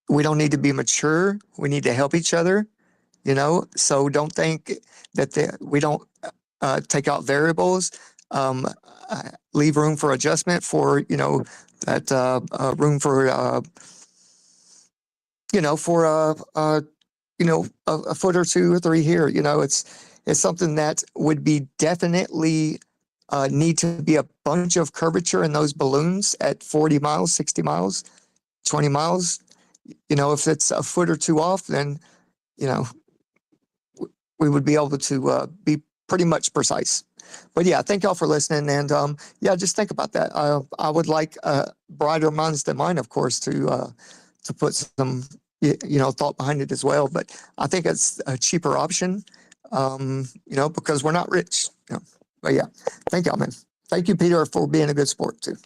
We don't need to be mature. We need to help each other, so don't think that we don't take out variables, leave room for adjustment for, that room for, for a foot or 2 or 3 here. It's something that would be definitely need to be a bunch of curvature in those balloons at 40 miles, 60 miles, 20 miles. If it's a foot or 2 off, then, we would be able to be pretty much precise. But yeah, thank y'all for listening. And yeah, just think about that. I would like brighter minds than mine, of course, to put some, thought behind it as well. But I think it's a cheaper option, because we're not rich. But yeah, thank y'all, man. Thank you, Peter, for being a good sport too.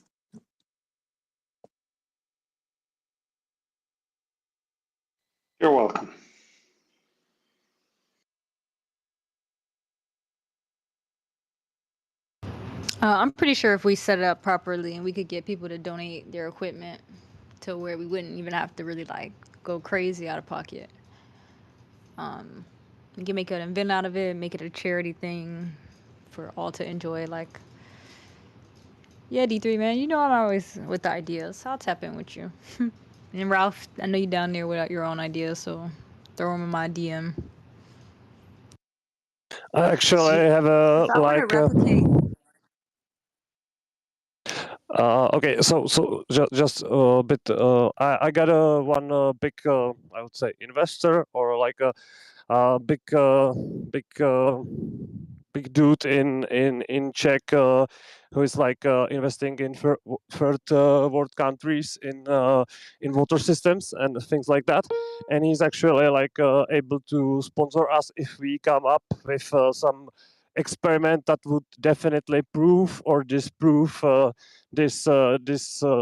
You're welcome. I'm pretty sure if we set it up properly and we could get people to donate their equipment to where we wouldn't even have to really like go crazy out of pocket. We can make an event out of it, make it a charity thing for all to enjoy. Like, yeah, D3, man, I'm always with the ideas. I'll tap in with you. And Ralph, I know you're down there without your own ideas, so throw them in my DM. Actually, I have a like. Okay, so just a bit. I got one big, I would say, investor or like a big big dude in Czech who is like investing in third world countries in water systems and things like that, and he's actually like able to sponsor us if we come up with some experiment that would definitely prove or disprove this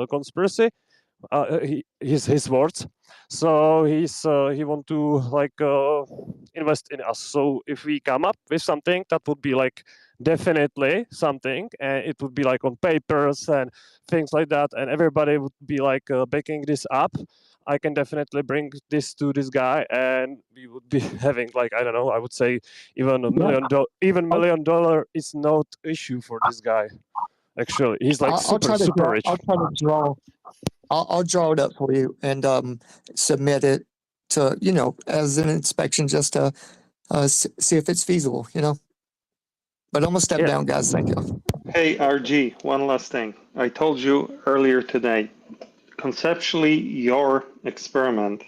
conspiracy. His words. So he want to like invest in us. So if we come up with something that would be like definitely something, and it would be like on papers and things like that, and everybody would be like backing this up, I can definitely bring this to this guy, and we would be having like, I don't know, I would say even $1 million is not issue for this guy. Actually, he's like super rich. I'll draw it up for you and submit it to, as an inspection just to see if it's feasible, But I'm gonna step down, guys. Thank you. Hey, RG, one last thing. I told you earlier today, conceptually, your experiment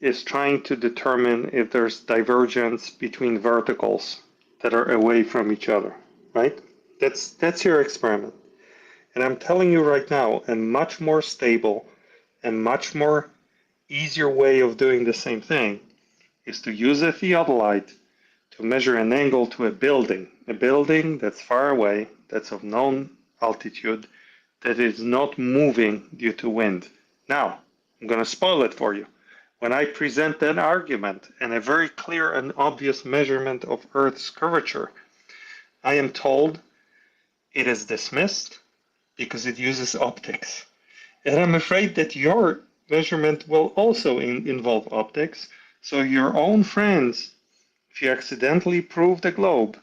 is trying to determine if there's divergence between verticals that are away from each other, right? That's your experiment. And I'm telling you right now, a much more stable and much more easier way of doing the same thing is to use a theodolite to measure an angle to a building that's far away, that's of known altitude, that is not moving due to wind. Now, I'm going to spoil it for you. When I present that argument and a very clear and obvious measurement of Earth's curvature, I am told it is dismissed because it uses optics. And I'm afraid that your measurement will also involve optics. So your own friends, if you accidentally prove the globe,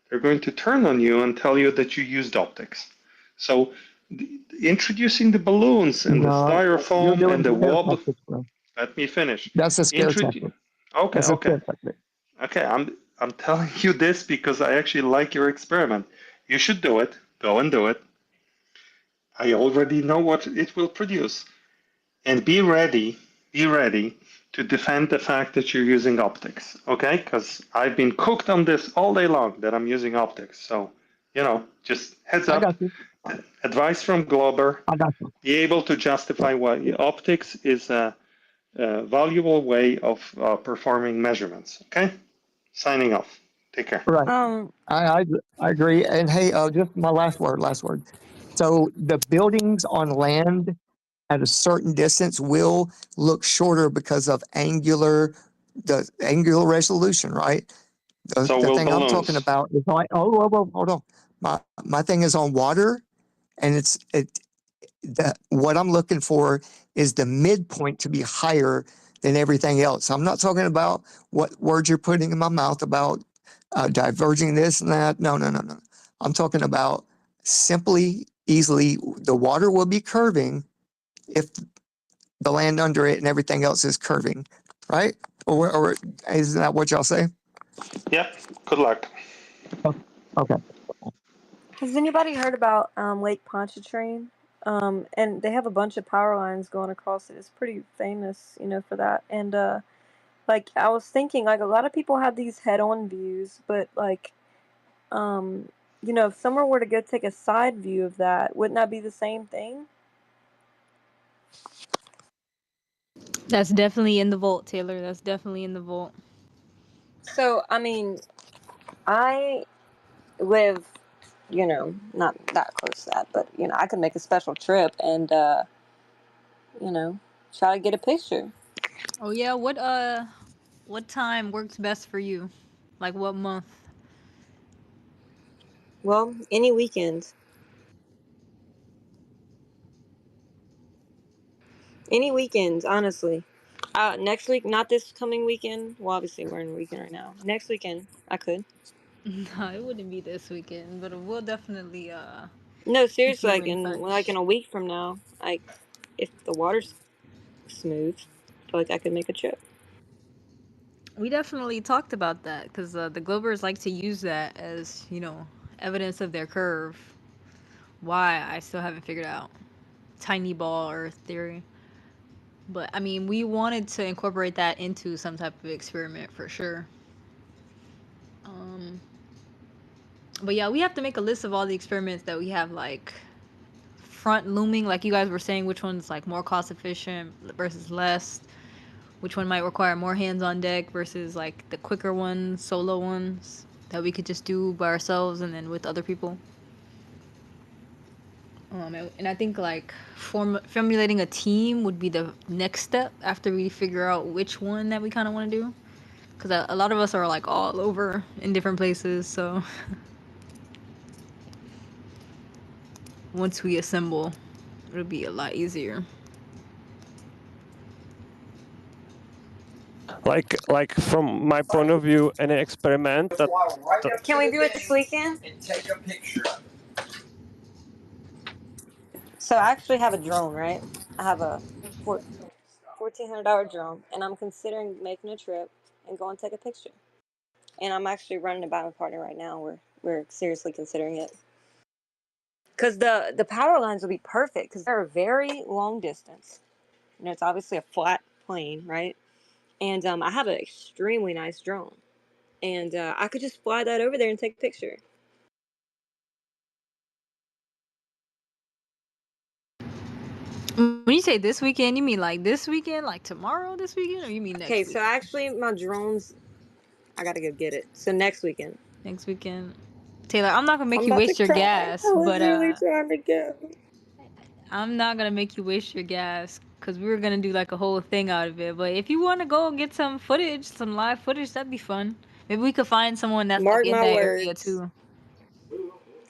they're going to turn on you and tell you that you used optics. So introducing the balloons and the styrofoam and the wobble. Let me finish. That's a scare tactic. Okay. I'm telling you this because I actually like your experiment. You should do it. Go and do it. I already know what it will produce. And be ready to defend the fact that you're using optics, okay? Because I've been cooked on this all day long that I'm using optics. So, just heads up. Advice from Glober. Be able to justify why optics is a valuable way of performing measurements, okay? Signing off. Take care. Right. I agree. And hey, just my last word. So the buildings on land at a certain distance will look shorter because of the angular resolution, right? The thing I'm talking about is like, hold on. My thing is on water, and what I'm looking for is the midpoint to be higher than everything else. I'm not talking about what words you're putting in my mouth about diverging this and that. No. I'm talking about simply, easily, the water will be curving if the land under it and everything else is curving, right? Or isn't that what y'all say? Yep. Good luck. Okay. Has anybody heard about Lake Pontchartrain? And they have a bunch of power lines going across it. It's pretty famous, for that. And like I was thinking, like a lot of people have these head-on views, but like, if someone were to go take a side view of that, wouldn't that be the same thing? That's definitely in the vault, Taylor. That's definitely in the vault. So, I mean, I live, not that close to that, but, I could make a special trip and, try to get a picture. Oh yeah, what time works best for you? Like what month? Well, any weekend. Any weekend, honestly. Next week, not this coming weekend. Well, obviously we're in a weekend right now. Next weekend, I could. No, it wouldn't be this weekend, but we'll definitely No, keep seriously, you like in touch. in a week from now, like if the water's smooth, I feel like I could make a trip. We definitely talked about that because the Globers like to use that as evidence of their curve. why I still haven't figured out. Tiny ball Earth theory. But I mean, we wanted to incorporate that into some type of experiment for sure. But yeah, we have to make a list of all the experiments that we have like front looming, like you guys were saying, which one's like more cost efficient versus less, which one might require more hands on deck versus like the quicker ones, solo ones that we could just do by ourselves and then with other people. And I think like formulating a team would be the next step after we figure out which one that we kind of want to do, because a lot of us are like all over in different places, so once we assemble it'll be a lot easier. Like from my point of view, an experiment that Can we do it this weekend? And take a picture of it. So I actually have a drone, right? I have a $1,400 drone, and I'm considering making a trip and going to take a picture. And I'm actually running it by my partner right now. We're seriously considering it. Because the power lines will be perfect because they're a very long distance. You know, it's obviously a flat plane, right? And I have an extremely nice drone. And I could just fly that over there and take a picture. When you say this weekend, you mean like this weekend, like tomorrow, this weekend, or you mean next Okay, week? so actually my drones, I gotta go get it. So next weekend. Next weekend. Taylor, I'm not gonna make I'm you about to waste your cry. gas, I was but really trying to go. I'm not gonna make you waste your gas because we were gonna do like a whole thing out of it. But if you want to go get some footage, some live footage, that'd be fun. Maybe we could find someone that's like Mark in my that area words. too.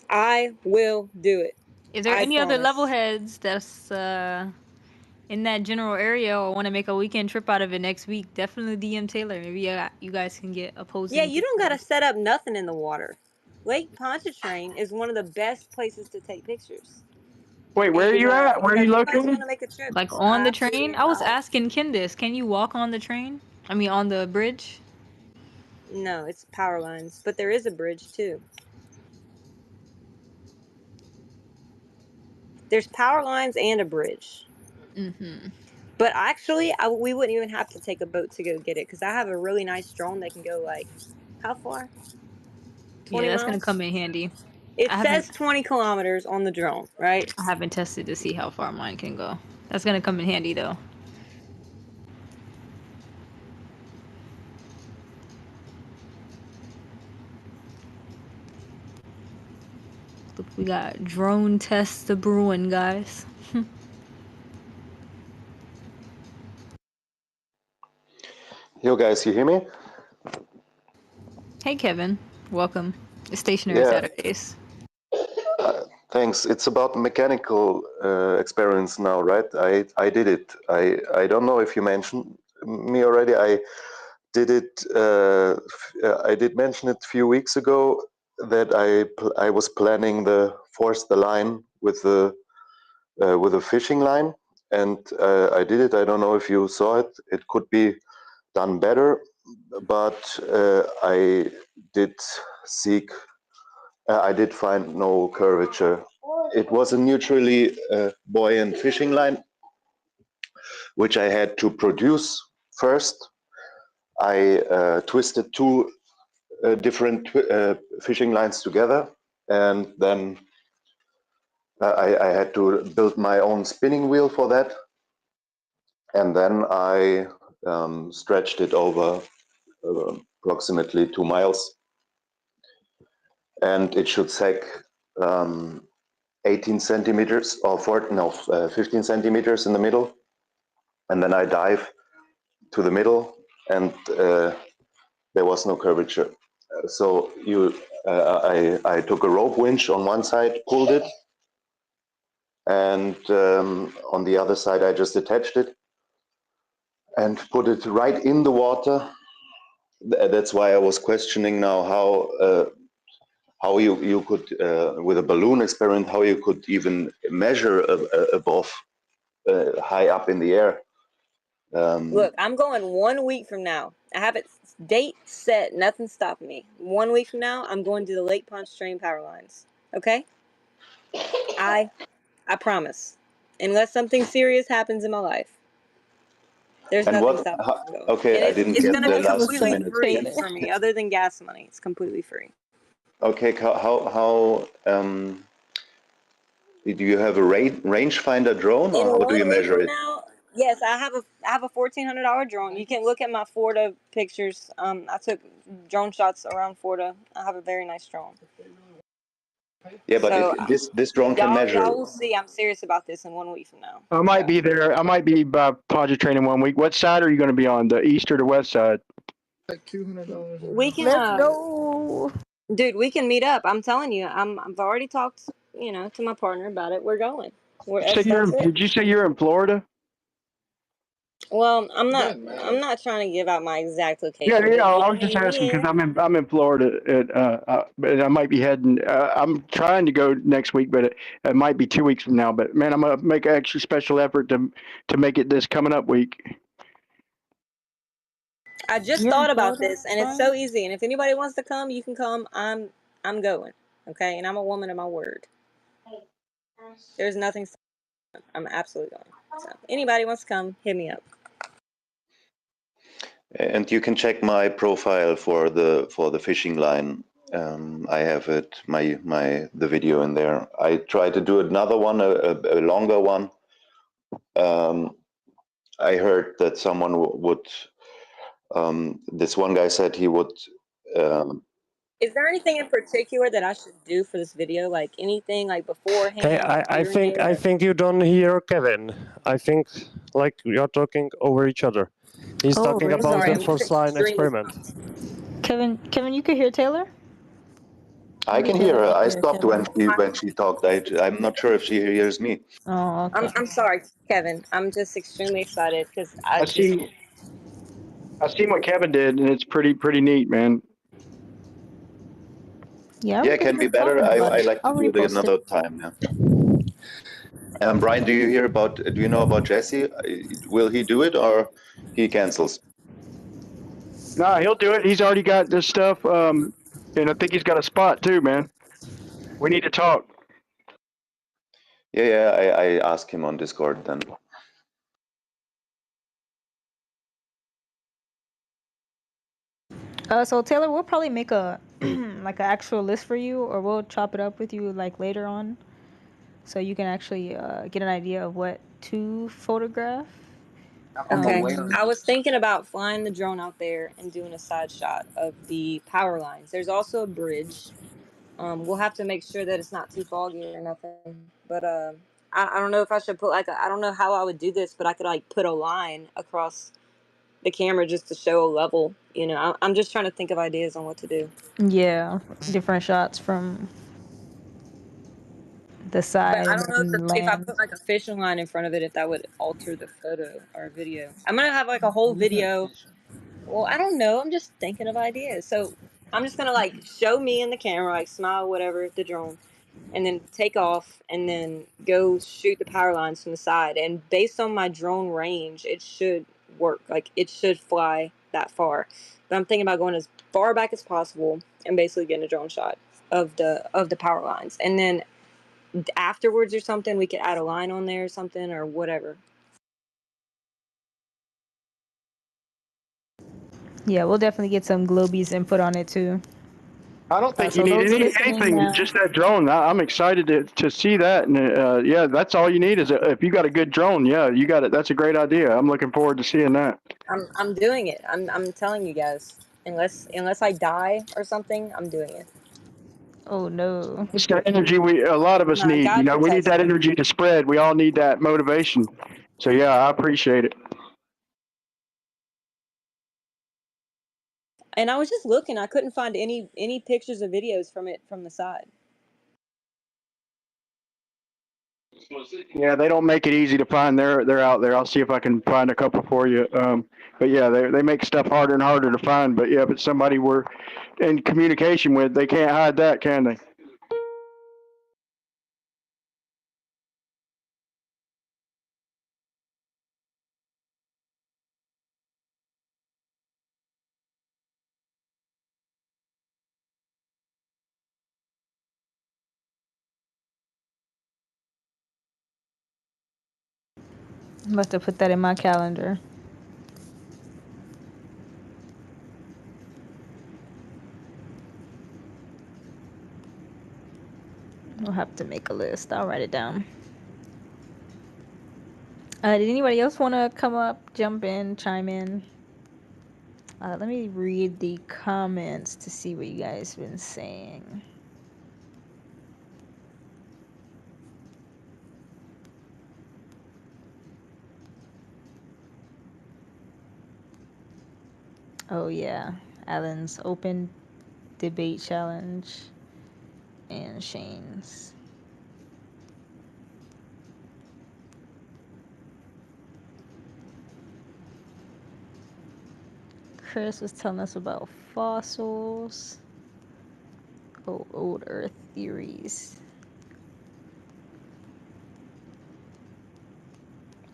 I will do it. Is there I any other promise. level heads that's in that general area or want to make a weekend trip out of it next week? Definitely DM Taylor. Maybe you guys can get opposing. Yeah, you don't gotta pictures. set up nothing in the water. Lake Pontchartrain is one of the best places to take pictures. Wait, where are you at? Where are you If you guys located? want to make a trip, Like on I the absolutely train? I was advise. asking Kindis, can you walk on the train? I mean, on the bridge? No, it's power lines, but there is a bridge too. There's power lines and a bridge. Mm-hmm. But actually, we wouldn't even have to take a boat to go get it because I have a really nice drone that can go like, how far? 20 Yeah, that's gonna miles? come in handy. It I haven't says 20 kilometers on the drone, right? I haven't tested to see how far mine can go. That's gonna come in handy though. Look, we got drone tests the brewing, guys. Yo, guys, you hear me? Hey Kevin, welcome. It's Stationary Yeah, Saturdays. thanks. It's about mechanical experiments now, right? I did it. I don't know if you mentioned me already. I did it. I did mention it a few weeks ago that I was planning the force the line with a fishing line, and I did it. I don't know if you saw it. It could be done better, but I did seek. I did find no curvature. It was a neutrally buoyant fishing line, which I had to produce first. I twisted two different fishing lines together, and then I had to build my own spinning wheel for that. And then I stretched it over approximately 2 miles, and it should sag 18 centimeters or 15 centimeters in the middle, and then I dive to the middle, and there was no curvature. So I took a rope winch on one side, pulled it, and on the other side I just attached it and put it right in the water. That's why I was questioning now how you could with a balloon experiment, how you could even measure above high up in the air. Look, I'm going 1 week from now. I have it date set. Nothing's stopping me. 1 week from now, I'm going to the Lake Pontchartrain power lines. Okay? I promise. Unless something serious happens in my life, there's And nothing what? stopping me from going. Okay, And I didn't it's get gonna the be last two completely minutes. free for me, other than gas money. It's completely free. Okay, how do you have a rangefinder drone, In or how do you 1 week measure from it? now, yes, I have a $1,400 drone. You can look at my Florida pictures. I took drone shots around Florida. I have a very nice drone. Yeah, but So this drone can measure. y'all will see. I'm serious about this in 1 week from now. I might be there. I might be by Project Training 1 week. What side are you going to be on? The east or the west side? Like $200. We can. Let's go. Dude, we can meet up. I'm telling you. I've already talked, to my partner about it. We're going. That's it. Did you say you're in Florida? Well, I'm not trying to give out my exact Yeah, location, yeah. but I was just asking because I'm in Florida, and I might be heading. I'm trying to go next week, but it might be 2 weeks from now. But man, I'm gonna make an extra special effort to make it this coming up week. I just You're in thought about Florida, this, and it's Brian? so easy. And if anybody wants to come, you can come. I'm going. Okay, and I'm a woman of my word. There's nothing. I'm absolutely going. So anybody wants to come, hit me up. And you can check my profile for the fishing line. I have the video in there. I tried to do another one, a longer one. I heard that someone would. This one guy said he would. Is there anything in particular that I should do for this video? Like anything like Hey, beforehand, like I during think it? I Or... think you don't hear Kevin. I think like you're talking over each other. He's Oh, talking I'm really? about sorry. the I'm just first line extremely experiment. sorry. Kevin, you could hear Taylor? I Maybe can hear Taylor her. can't I hear stopped Kevin. when she talked. I'm not sure if she hears me. Oh, okay. I'm sorry, Kevin. I'm just extremely excited because I I just seen what Kevin did, and it's pretty neat, man. Yeah, I Yeah, it remember can be him better. talking about I it. like to I'll do it repost it. another time. Yeah. Brian, do you know about Jesse? Will he do it or he cancels? Nah, he'll do it. He's already got this stuff, and I think he's got a spot too, man. We need to talk. Yeah, I asked him on Discord then. So Taylor, we'll probably make a like an actual list for you, or we'll chop it up with you like later on, so you can actually get an idea of what to photograph. okay. I was thinking about flying the drone out there and doing a side shot of the power lines. There's also a bridge. We'll have to make sure that it's not too foggy or nothing. But I don't know if I should put I don't know how I would do this, but I could like put a line across the camera just to show a level. I'm just trying to think of ideas on what to do. Yeah, different shots from the But side I and don't know then if I land. put like a fishing line in front of it, if that would alter the photo or video. I'm gonna have like a whole video. Well, I don't know. I'm just thinking of ideas. So I'm just gonna like show me in the camera, like smile, whatever, the drone, and then take off and then go shoot the power lines from the side. And based on my drone range, it should work. Like it should fly that far. But I'm thinking about going as far back as possible and basically getting a drone shot of the power lines. And then afterwards or something, we could add a line on there or something or whatever. Yeah, we'll definitely get some Globies input on it too. I don't think you So need those listening anything. now, Just that drone. I'm excited to see that. And yeah, that's all you need is if you got a good drone. Yeah, you got it. That's a great idea. I'm looking forward to seeing that. I'm doing it. I'm telling you guys. Unless I die or something, I'm doing it. oh no. It's the energy a lot of us Nah, need. God We need protects that me. energy to spread. We all need that motivation. So yeah, I appreciate it. And I was just looking. I couldn't find any pictures or videos from it from the side. Yeah, they don't make it easy to find. They're out there. I'll see if I can find a couple for you. But yeah, they make stuff harder and harder to find. But yeah, if it's somebody we're in communication with, they can't hide that, can they? I'm about to put that in my calendar. I'll have to make a list. I'll write it down. Did anybody else want to come up, jump in, chime in? Let me read the comments to see what you guys have been saying. Oh yeah, Alan's open debate challenge and Shane's. Chris was telling us about fossils. Oh, old Earth theories.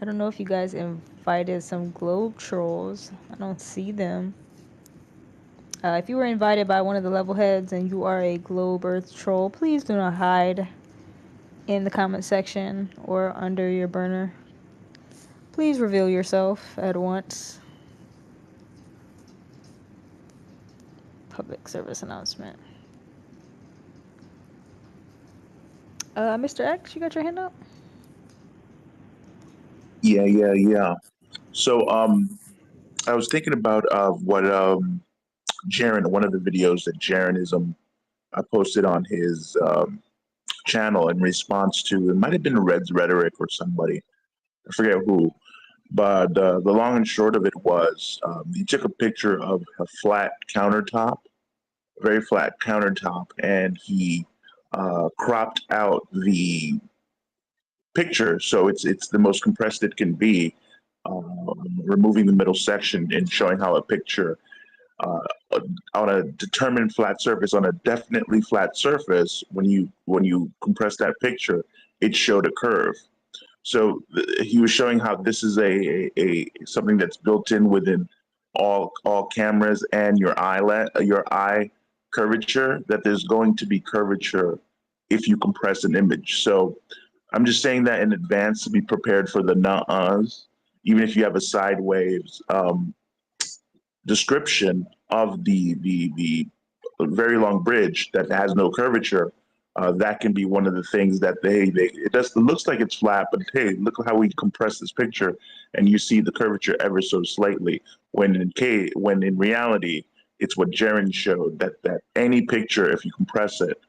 I don't know if you guys invited some globe trolls. I don't see them. If you were invited by one of the level heads and you are a globe Earth troll, please do not hide in the comment section or under your burner. Please reveal yourself at once. Public service announcement. Mr. X, you got your hand up? Yeah. So, I was thinking about what Jaren, one of the videos that Jaren is posted on his channel in response to, it might have been Red's Rhetoric or somebody, I forget who, but the long and short of it was he took a picture of a flat countertop, very flat countertop, and he cropped out the picture so it's the most compressed it can be, removing the middle section and showing how a picture uh, on a determined flat surface, on a definitely flat surface, when you compress that picture, it showed a curve. So he was showing how this is a something that's built in within all cameras and your eye curvature, that there's going to be curvature if you compress an image. So I'm just saying that in advance to be prepared for the nuh-uhs, even if you have a sideways description of the very long bridge that has no curvature. That can be one of the things that it looks like it's flat, but hey, look how we compress this picture, and you see the curvature ever so slightly. When in reality, it's what Jaren showed, that any picture, if you compress it,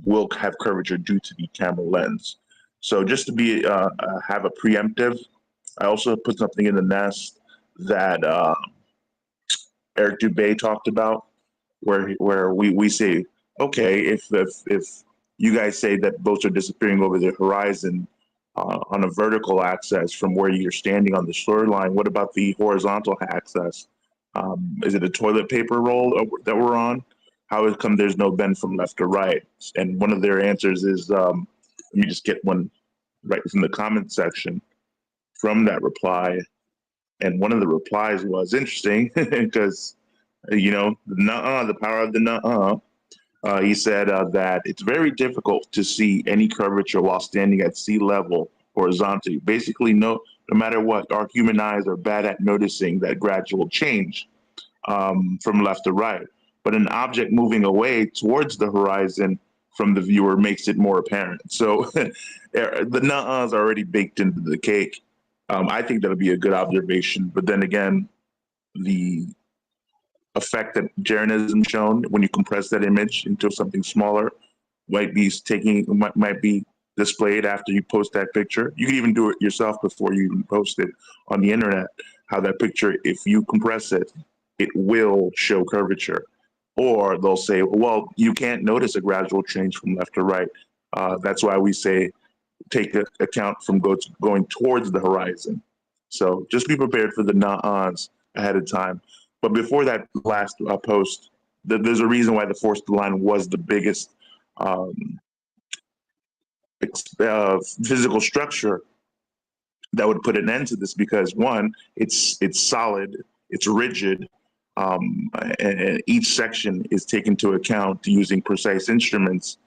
will have curvature due to the camera lens. So just to be have a preemptive, I also put something in the nest that Eric Dubay talked about, where we say, okay, if you guys say that boats are disappearing over the horizon on a vertical axis from where you're standing on the shoreline, what about the horizontal axis? Is it a toilet paper roll that we're on? How come there's no bend from left to right? And one of their answers is, let me just get one right from the comment section from that reply. And one of the replies was interesting because, the power of the nuh-uh. He said that it's very difficult to see any curvature while standing at sea level horizontally. Basically, no matter what, our human eyes are bad at noticing that gradual change from left to right. But an object moving away towards the horizon from the viewer makes it more apparent. So the nuh-uhs are already baked into the cake. I think that'll be a good observation. But then again, the effect that Jaren has shown when you compress that image into something smaller might be displayed after you post that picture. You can even do it yourself before you even post it on the internet. How that picture, if you compress it, it will show curvature. Or they'll say, well, you can't notice a gradual change from left to right. That's why we say take account from going towards the horizon. So just be prepared for the nuh-uhs ahead of time. But before that last post, there's a reason why the forced line was the biggest physical structure that would put an end to this, because one, it's solid, it's rigid, and each section is taken into account using precise instruments.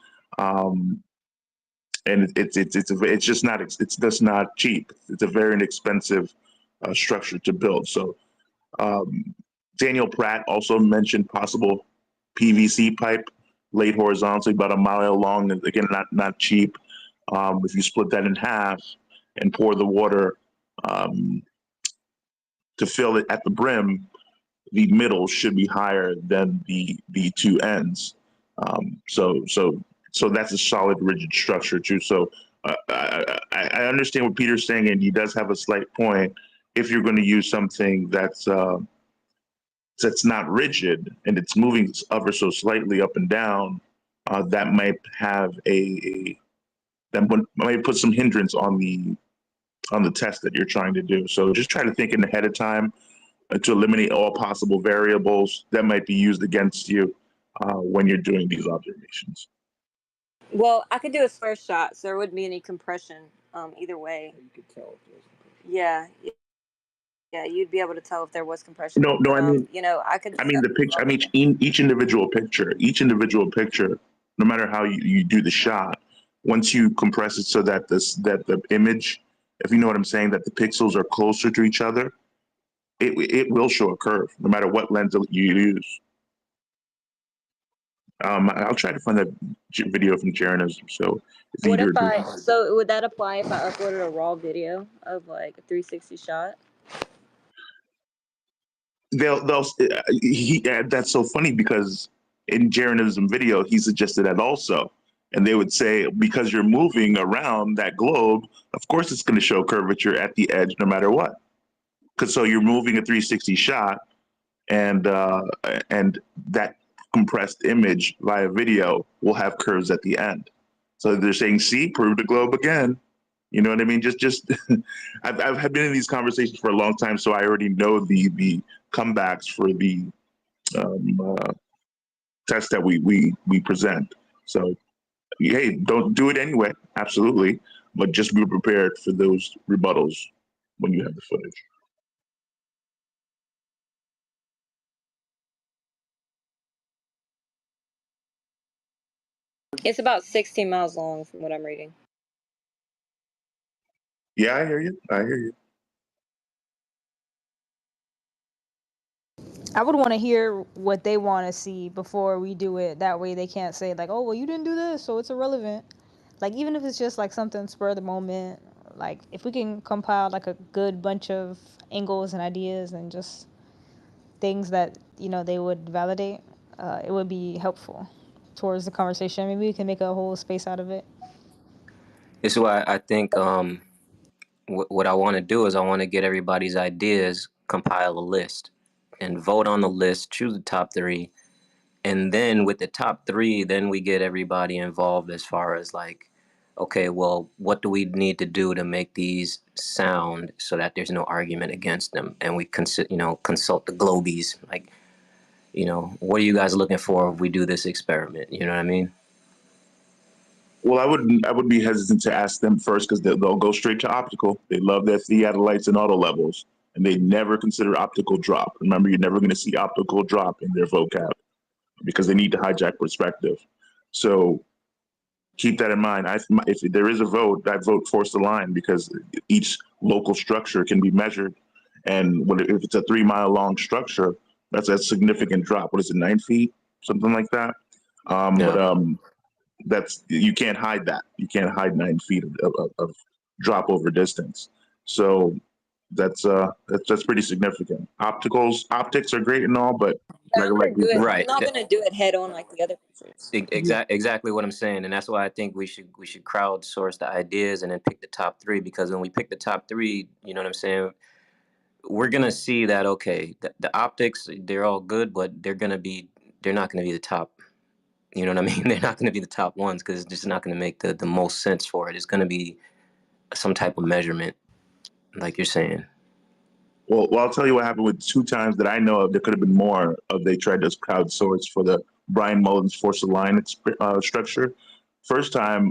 and it's just not cheap. It's a very inexpensive structure to build. So Daniel Pratt also mentioned possible PVC pipe laid horizontally about a mile long, and again, not cheap. If you split that in half and pour the water to fill it at the brim, the middle should be higher than the two ends. So that's a solid rigid structure too. So I understand what Peter's saying, and he does have a slight point. If you're going to use something that's not rigid and it's moving ever so slightly up and down, that might have might put some hindrance on the test that you're trying to do. So just try to think in ahead of time to eliminate all possible variables that might be used against you when you're doing these observations. Well, I could do a square shot, so there wouldn't be any compression either way. You could tell if there was compression. Yeah, you'd be able to tell if there was compression. No, I mean, I could. I mean the picture. I mean each individual picture. No matter how you do the shot, once you compress it so that the image, if you know what I'm saying, that the pixels are closer to each other, it will show a curve no matter what lens you use. I'll try to find that video from Jeranism. So What if so would that apply if I uploaded a raw video of like a 360 shot? That's so funny because in Jeranism video he suggested that also, and they would say because you're moving around that globe, of course it's going to show curvature at the edge no matter what. Because so you're moving a 360 shot, and that compressed image via video will have curves at the end. So they're saying, see, prove the globe again. You know what I mean? Just I've been in these conversations for a long time, so I already know the comebacks for the test that we present. So hey, don't do it anyway, absolutely, but just be prepared for those rebuttals when you have the footage. It's about 16 miles long from what I'm reading. Yeah, I hear you. I would want to hear what they want to see before we do it. That way they can't say like, oh, well, you didn't do this, so it's irrelevant. Like, even if it's just like something spur of the moment, like if we can compile like a good bunch of angles and ideas and just things that, they would validate, it would be helpful towards the conversation. Maybe we can make a whole space out of it. This is why I think what I want to do is I want to get everybody's ideas, compile a list, and vote on the list, choose the top 3. And then with the top 3, then we get everybody involved as far as like, okay, well, what do we need to do to make these sound so that there's no argument against them? And we consult the globies, like, what are you guys looking for if we do this experiment? You know what I mean? Well, I would be hesitant to ask them first because they'll go straight to optical. They love their theodolites and auto levels, and they never consider optical drop. Remember, you're never going to see optical drop in their vocab because they need to hijack perspective. So keep that in mind. If there is a vote, I vote force the line because each local structure can be measured. And if it's a 3 mile long structure, that's a significant drop. What is it, 9 feet? Something like that. But you can't hide that. You can't hide 9 feet of drop over distance. So that's pretty significant. Optics are great and all, but I'm not gonna do it head on like the other pictures. Exactly what I'm saying, and that's why I think we should crowdsource the ideas and then pick the top 3, because when we pick the top 3, you know what I'm saying, we're gonna see that okay, the optics, they're all good, but they're not gonna be the top. You know what I mean? They're not gonna be the top ones because it's just not gonna make the most sense for it. It's gonna be some type of measurement, like you're saying. Well, I'll tell you what happened with 2 times that I know of. There could have been more of they tried to crowdsource for the Brian Mullins Force Alliance structure. First time,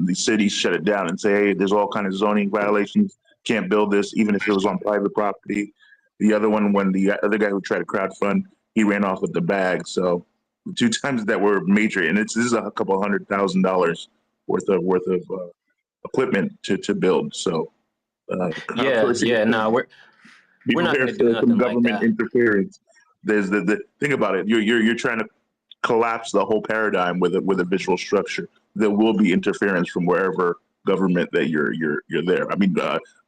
the city shut it down and say, hey, there's all kind of zoning violations. Can't build this, even if it was on private property. The other one, when the other guy who tried to crowdfund, he ran off with the bag. So the 2 times that were major, and this is a couple $100,000 worth of equipment to build. So Yeah. No, be we're not prepared going to do for some nothing like government that. interference. There's the think about it. You're trying to collapse the whole paradigm with a visual structure. There will be interference from wherever government that you're there. I mean,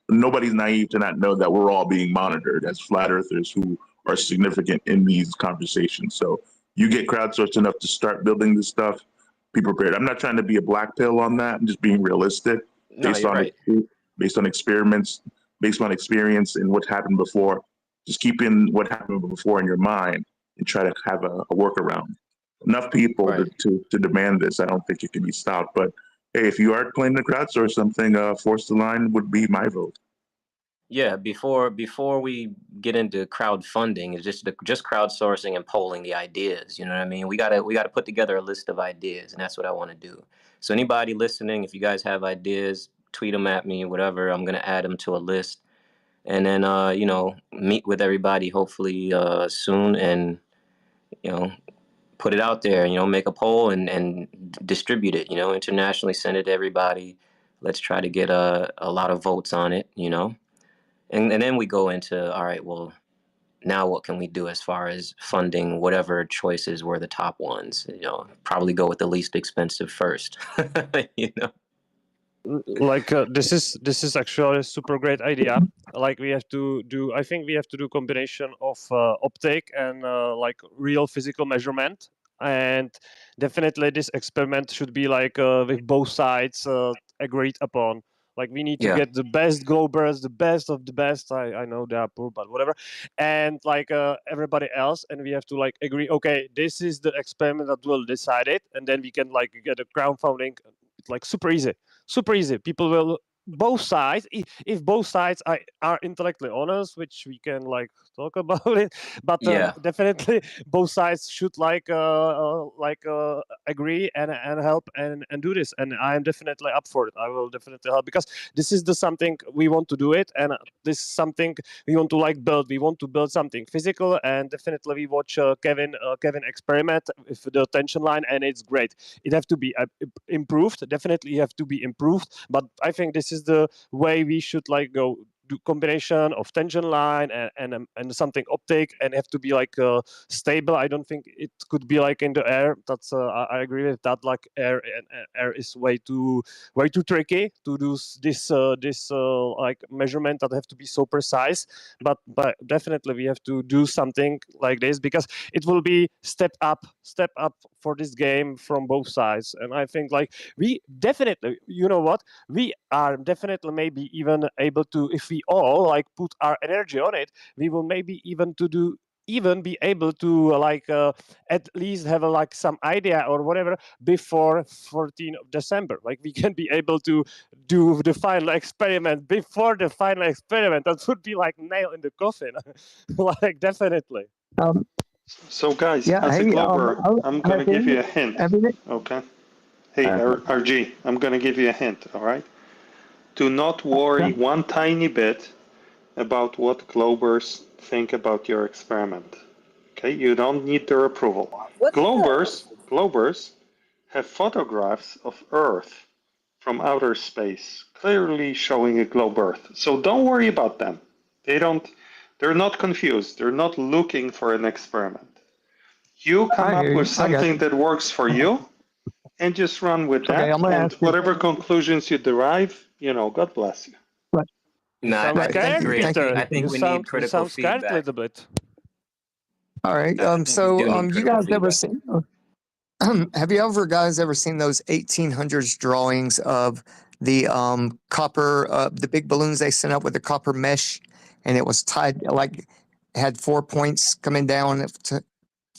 nobody's naive to not know that we're all being monitored as flat earthers who are significant in these conversations. So you get crowdsourced enough to start building this stuff. Be prepared. I'm not trying to be a black pill on that. I'm just being realistic No, you're right. based on experiments, based on experience and what happened before. Just keeping what happened before in your mind and try to have a workaround. Enough people to demand this. I don't think it can be stopped. But hey, if you are planning to crowdsource something, Force the Line would be my vote. Yeah, before we get into crowdfunding, it's just crowdsourcing and polling the ideas. You know what I mean? We gotta put together a list of ideas, and that's what I want to do. So anybody listening, if you guys have ideas, tweet them at me, whatever. I'm gonna add them to a list, and then meet with everybody hopefully soon, and put it out there. Make a poll and distribute it. Internationally, send it to everybody. Let's try to get a lot of votes on it. And then we go into, all right, well, now what can we do as far as funding whatever choices were the top ones? Probably go with the least expensive first. Like this is actually a super great idea. Like I think we have to do combination of optic and like real physical measurement. And definitely this experiment should be like with both sides agreed upon. Like we need to get the best Globers, the best of the best. I know they are poor, but whatever. And like everybody else, and we have to like agree. Okay, this is the experiment that will decide it, and then we can like get a crowdfunding. It's like super easy. People will both sides, if both sides are intellectually honest, which we can like talk about it, but definitely both sides should like agree and help and do this. And I am definitely up for it. I will definitely help, because this is the something we want to do it, and this is something we want to like build. We want to build something physical, and definitely we watch Kevin experiment with the tension line, and it's great. It have to be improved. Definitely you have to be improved, but I think this is the way we should like go. Do combination of tension line and something optic, and have to be like stable. I don't think it could be like in the air. That's I agree with that. Like air is way too tricky to do this like measurement that have to be so precise. But definitely we have to do something like this, because it will be step up for this game from both sides. And I think like we definitely, you know what, we are definitely maybe even able to, if we all like put our energy on it, we will maybe even be able to at least have like some idea or whatever before 14th of December. Like we can be able to do the final experiment before the final experiment. That would be like nail in the coffin. Like definitely. So guys, Yeah, as a hey, Glober, I'm going to give you a hint. everything. Okay. Hey, RG, I'm going to give you a hint, all right? Do not worry one tiny bit about what Globers think about your experiment. Okay, you don't need their approval. Globers have photographs of Earth from outer space, clearly showing a globe Earth. So don't worry about them. They're not confused. They're not looking for an experiment. You come up with something that works for you, and just run with that. And whatever conclusions you derive, God bless you. Right. No, I agree. I think we need critical sound scared feedback. a little bit. All right. You guys ever seen? Have you guys ever seen those 1800s drawings of the copper, the big balloons they sent out with the copper mesh, and it was tied like had 4 points coming down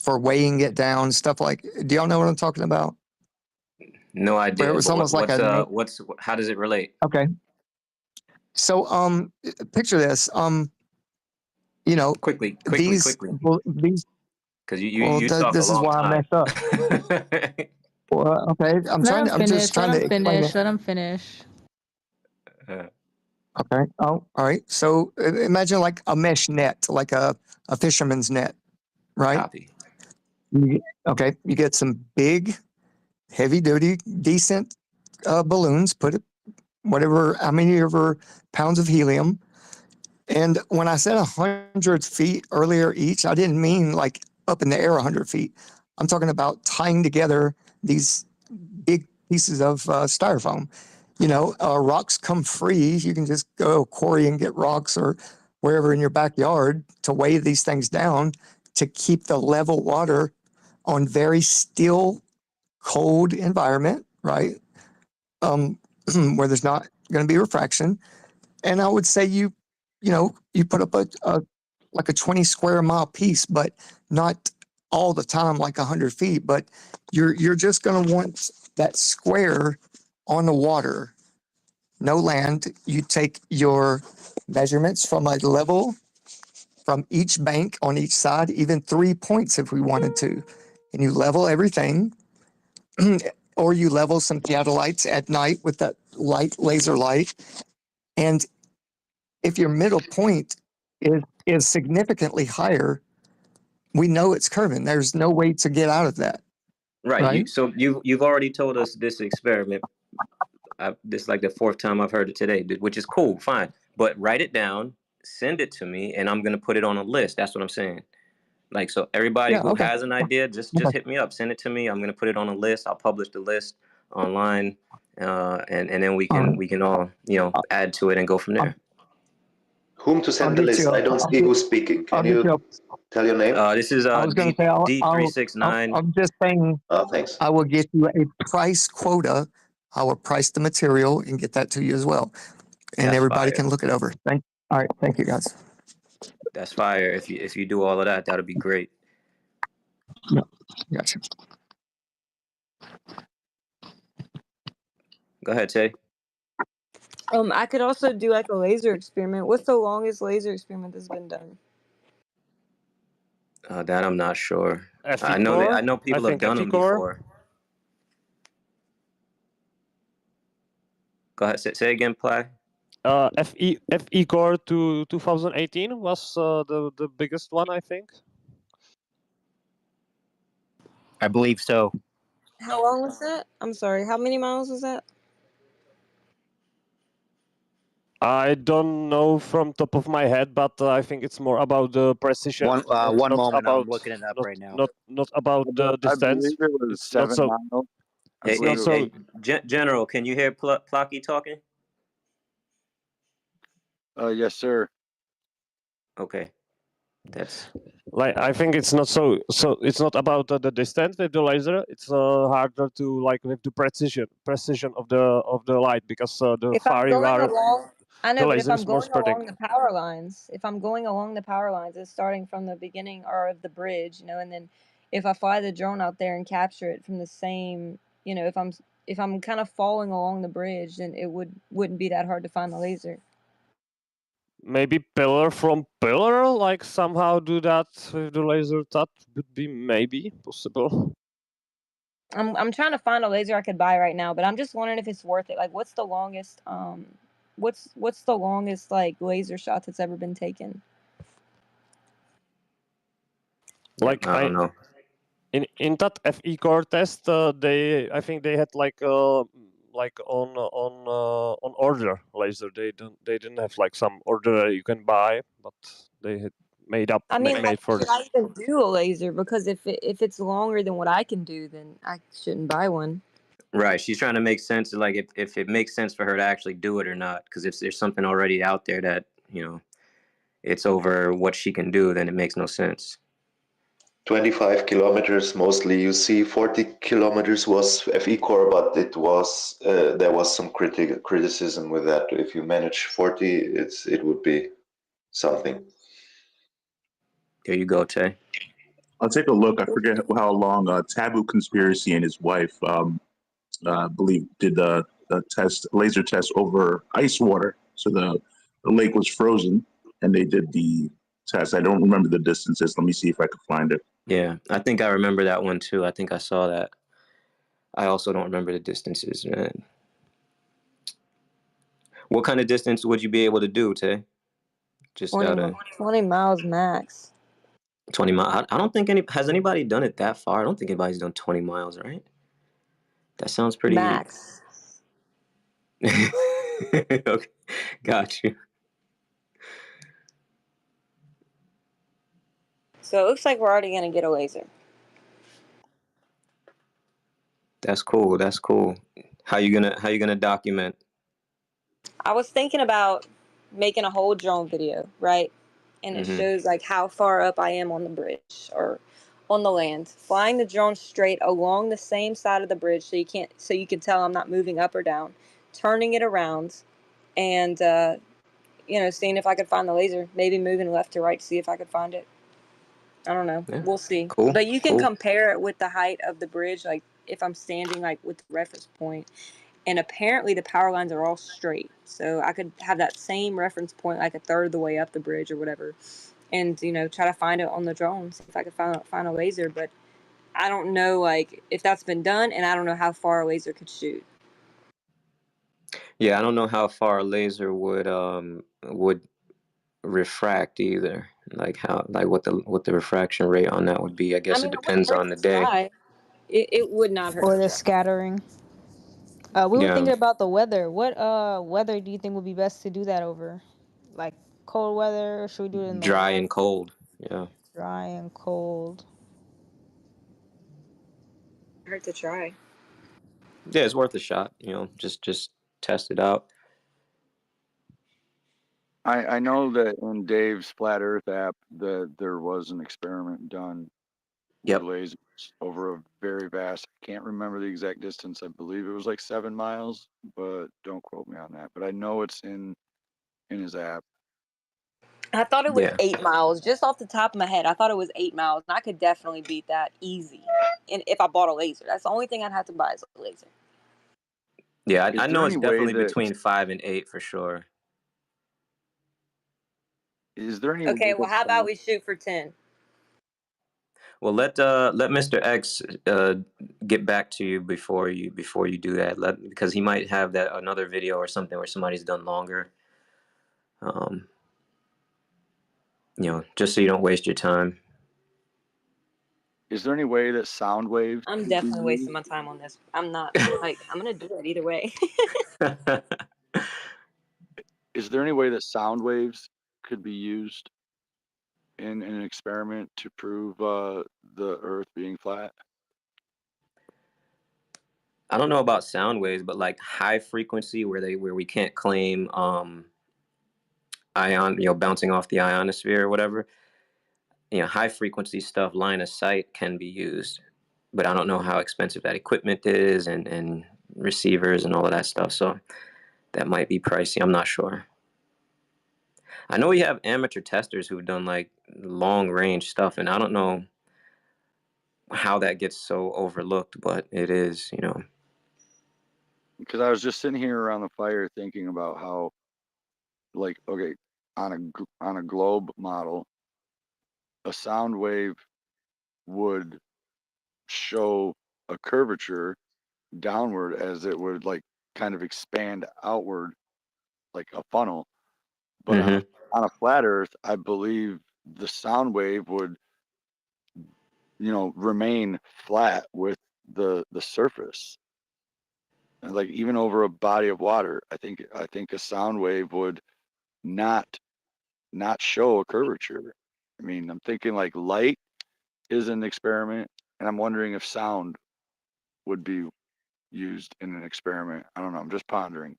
for weighing it down, stuff like? Do y'all know what I'm talking about? No idea. Where it was almost like how does it relate? Okay. So picture this. Quickly. These because you talk this a is long why time. I messed up. Well, okay, I'm just trying to explain it. Let him finish. Okay. Oh, all right. So imagine like a mesh net, like a fisherman's net, right? Copy. You get some big, heavy duty, decent balloons, put it how many ever pounds of helium. And when I said 100 feet earlier each, I didn't mean like up in the air 100 feet. I'm talking about tying together these big pieces of styrofoam. Rocks come free. You can just go quarry and get rocks or wherever in your backyard to weigh these things down to keep the level water on very still, cold environment, right? Where there's not going to be refraction. And I would say you put up like a 20 square mile piece, but not all the time, like 100 feet, but you're just going to want that square on the water, no land. You take your measurements from a level from each bank on each side, even 3 points if we wanted to, and you level everything. Or you level some theodolites at night with that laser light. And if your middle point is significantly higher, we know it's curving. There's no way to get out of that. Right. So you've already told us this experiment. This is like the 4th time I've heard it today, which is cool, fine. But write it down, send it to me, and I'm gonna put it on a list. That's what I'm saying. Like, so everybody who has an idea, just hit me up, send it to me. I'm gonna put it on a list. I'll publish the list online, and then we can all add to it and go from there. Whom to send the list? I don't see who's speaking. Can you tell your name? This is I was going to say, D369. I'm just saying, thanks. I will get you a price quota. I will price the material and get that to you as well. And That's everybody fire. can look it over. All right. Thank you, guys. That's fire. If you do all of that, that'd be great. Yeah, gotcha. Go ahead, Tay. I could also do like a laser experiment. What's the longest laser experiment that's been done? That I'm not sure. FE I know core? I know people I have think done FE them core. before. Go ahead. Say again, Ply. FE core to 2018 was the biggest one, I think. I believe so. How long was that? I'm sorry. How many miles was that? I don't know from top of my head, but I think it's more about the precision. One not moment, about, I'm looking it up right now. Not about the distance. I believe it was It's 7 not so. miles. Hey, General, can you hear Plocky talking? Yes, sir. Okay, that's like I think it's not so. So it's not about the distance with the laser. It's harder to like with the precision of the light because the If I'm fiery going wire. along, I know, The but if laser I'm is more going along spreading. the power lines, it's starting from the beginning or of the bridge, and then if I fly the drone out there and capture it from the same, if I'm kind of following along the bridge, then it wouldn't be that hard to find the laser. Maybe pillar from pillar, like somehow do that with the laser. That would be maybe possible. I'm trying to find a laser I could buy right now, but I'm just wondering if it's worth it. Like, what's the longest like laser shot that's ever been taken? Like I don't know. In that FE core test, I think they had like on order laser. They didn't have like some order you can buy, but they had made up. I mean, made for should I even do a laser? Because if it's longer than what I can do, then I shouldn't buy one. Right. She's trying to make sense of like if it makes sense for her to actually do it or not. Because if there's something already out there that it's over what she can do, then it makes no sense. 25 kilometers mostly. You see 40 kilometers was FE core, but it was there was some criticism with that. If you manage 40, it would be something. There you go, Tay. I'll take a look. I forget how long Taboo Conspiracy and his wife, I believe, did the laser test over ice water. So the lake was frozen, and they did the test. I don't remember the distances. Let me see if I can find it. Yeah, I think I remember that one too. I think I saw that. I also don't remember the distances, man. What kind of distance would you be able to do, Tay? Just 20 miles max. 20 miles. I don't think has anybody done it that far. I don't think anybody's done 20 miles, right? That sounds pretty max. Okay, got you. So it looks like we're already gonna get a laser. That's cool. That's cool. How you gonna document? I was thinking about making a whole drone video, right? And it Mm-hmm. shows like how far up I am on the bridge or on the land. Flying the drone straight along the same side of the bridge so you can tell I'm not moving up or down. Turning it around and seeing if I could find the laser. Maybe moving left to right to see if I could find it. I don't know. Yeah. We'll see. Cool. But you can Cool. compare it with the height of the bridge, like if I'm standing like with the reference point. And apparently the power lines are all straight. So I could have that same reference point like a third of the way up the bridge or whatever. And, try to find it on the drone, see if I could find a laser. But I don't know like if that's been done, and I don't know how far a laser could shoot. Yeah, I don't know how far a laser would refract either. Like what the refraction rate on that would be. I guess it It wouldn't depends hurt on the to day. try. It would not hurt Or to the try. scattering. We were Yeah, thinking about the weather. What weather do you think would be best to do that over? Like cold weather, or should we do it in the dry warm? and cold. Yeah. Dry and cold. Hurt to try. Yeah, it's worth a shot. Just test it out. I know that in Dave's Flat Earth app that there was an experiment done Yep. with lasers over a very vast, I can't remember the exact distance. I believe it was like 7 miles, but don't quote me on that. But I know it's in his app. I thought it was Yeah. 8 miles. Just off the top of my head, I thought it was 8 miles. And I could definitely beat that easy. And if I bought a laser, that's the only thing I'd have to buy is a laser. Yeah, Is I there know any it's way definitely that between 5 and 8 for sure. is there any Okay, way well, that how about we shoot for 10? Well, let Mr. X get back to you before you do that. Because he might have that another video or something where somebody's done longer. Just so you don't waste your time. is there any way that sound waves I'm could be definitely wasting used? my time on this. I'm not like I'm gonna do it either way. Is there any way that sound waves could be used in an experiment to prove the Earth being flat? I don't know about sound waves, but like high frequency where we can't claim bouncing off the ionosphere or whatever. High frequency stuff, line of sight can be used, but I don't know how expensive that equipment is and receivers and all of that stuff. So that might be pricey. I'm not sure. I know we have amateur testers who've done like long range stuff, and I don't know how that gets so overlooked, but it is, Because I was just sitting here around the fire thinking about how, like, okay, on a globe model, a sound wave would show a curvature downward as it would like kind of expand outward like a funnel. But on a flat Earth, I believe the sound wave would, remain flat with the surface. And like even over a body of water, I think a sound wave would not show a curvature. I mean, I'm thinking like light is an experiment, and I'm wondering if sound would be used in an experiment. I don't know. I'm just pondering.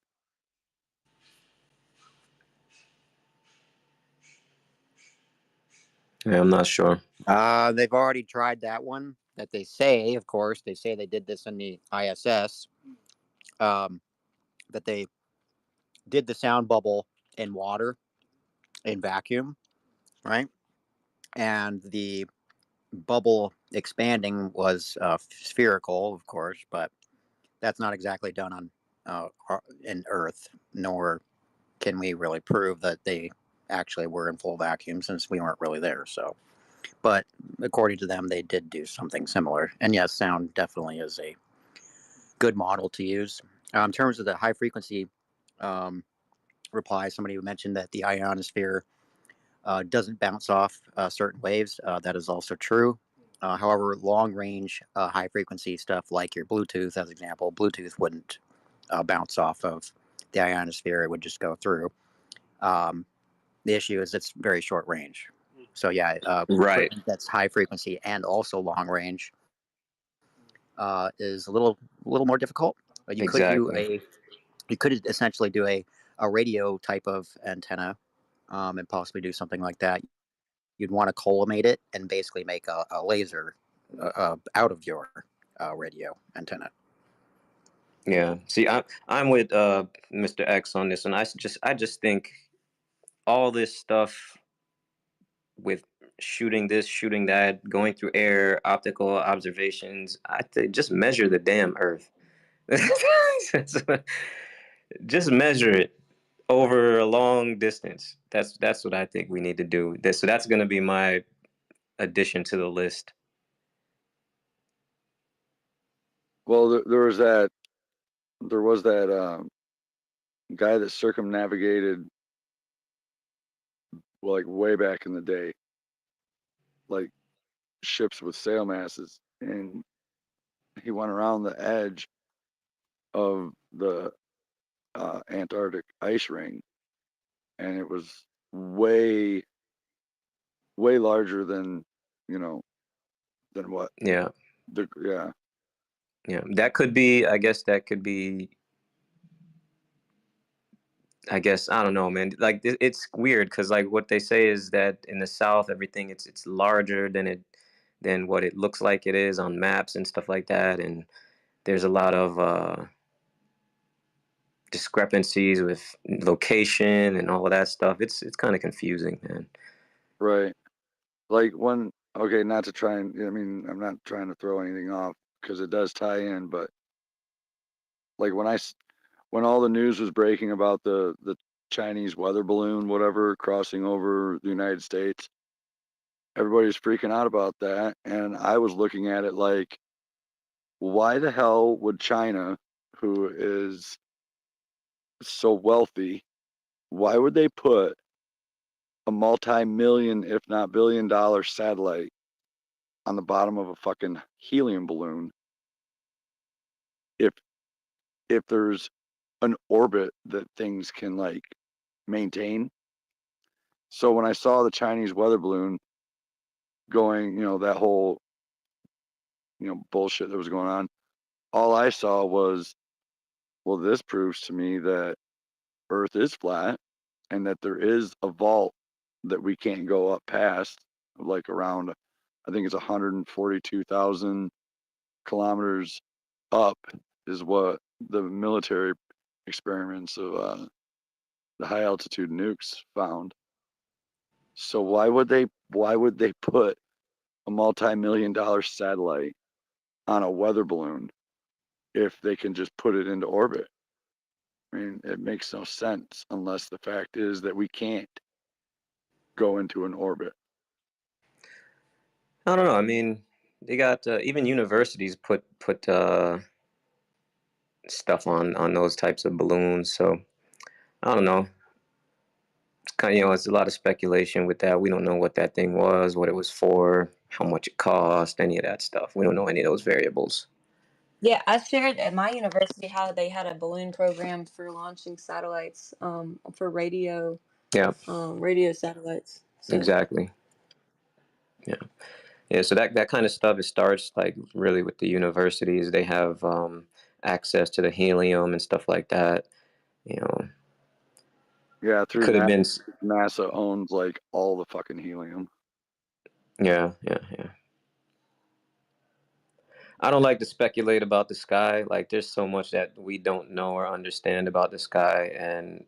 Yeah, I'm not sure. They've already tried that one. That they say, of course, they say they did this in the ISS. That they did the sound bubble in water, in vacuum, right? And the bubble expanding was spherical, of course, but that's not exactly done on in Earth, nor can we really prove that they actually were in full vacuum since we weren't really there. So, but according to them, they did do something similar. And yes, sound definitely is a good model to use. In terms of the high frequency reply, somebody mentioned that the ionosphere doesn't bounce off certain waves. That is also true. However, long range, high frequency stuff like your Bluetooth, as example, Bluetooth wouldn't bounce off of the ionosphere, it would just go through. The issue is it's very short range. So yeah, Right. equipment that's high frequency and also long range is a little more difficult. You Exactly. could essentially do a radio type of antenna, and possibly do something like that. You'd want to collimate it and basically make a laser out of your radio antenna. Yeah. See, I'm with Mr. X on this, and I just think all this stuff with shooting this, shooting that, going through air, optical observations, I think just measure the damn Earth. Just measure it over a long distance. That's what I think we need to do. So that's going to be my addition to the list. Well, there was that guy that circumnavigated, well, like way back in the day, like ships with sail masses, and he went around the edge of the Antarctic ice ring, and it was way larger than, you know, than what Yeah. yeah. Yeah. That could be, I guess I don't know, man. Like it's weird because like what they say is that in the South, everything it's larger than what it looks like it is on maps and stuff like that, and there's a lot of discrepancies with location and all of that stuff. It's kind of confusing, man. Right. Like okay, not to try and, I mean, I'm not trying to throw anything off because it does tie in, but like when all the news was breaking about the Chinese weather balloon, whatever, crossing over the United States, everybody was freaking out about that. And I was looking at it like, why the hell would China, who is so wealthy, why would they put a multi-million, if not billion-dollar satellite on the bottom of a fucking helium balloon if there's an orbit that things can like maintain? So when I saw the Chinese weather balloon going, that whole, bullshit that was going on, all I saw was, well, this proves to me that Earth is flat and that there is a vault that we can't go up past, like around, I think it's 142,000 kilometers up is what the military experiments of the high altitude nukes found. So why would they put a multi-million-dollar satellite on a weather balloon if they can just put it into orbit? I mean, it makes no sense unless the fact is that we can't go into an orbit. I don't know. I mean, they got even universities put stuff on those types of balloons. So I don't know. It's kind of, it's a lot of speculation with that. We don't know what that thing was, what it was for, how much it cost, any of that stuff. We don't know any of those variables. Yeah, I shared at my university how they had a balloon program for launching satellites, for radio, Yeah. radio satellites. So. Exactly. Yeah. Yeah. So that kind of stuff, it starts like really with the universities. They have access to the helium and stuff like that. Yeah, through could have been. NASA owns like all the fucking helium. Yeah. I don't like to speculate about the sky. Like there's so much that we don't know or understand about the sky, and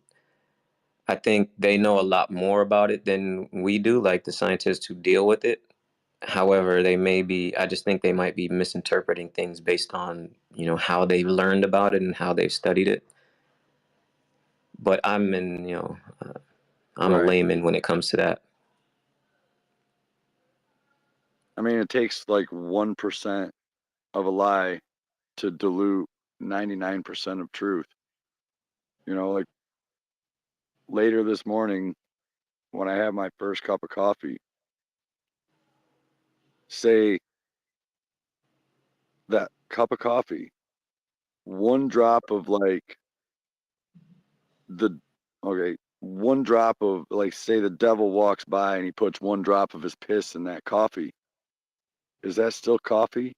I think they know a lot more about it than we do, like the scientists who deal with it. However, I just think they might be misinterpreting things based on, how they've learned about it and how they've studied it. But I'm a layman when it comes to that. I mean, it takes like 1% of a lie to dilute 99% of truth. Like later this morning when I have my first cup of coffee, say that cup of coffee, one drop of like one drop of, like, say the devil walks by and he puts one drop of his piss in that coffee. Is that still coffee?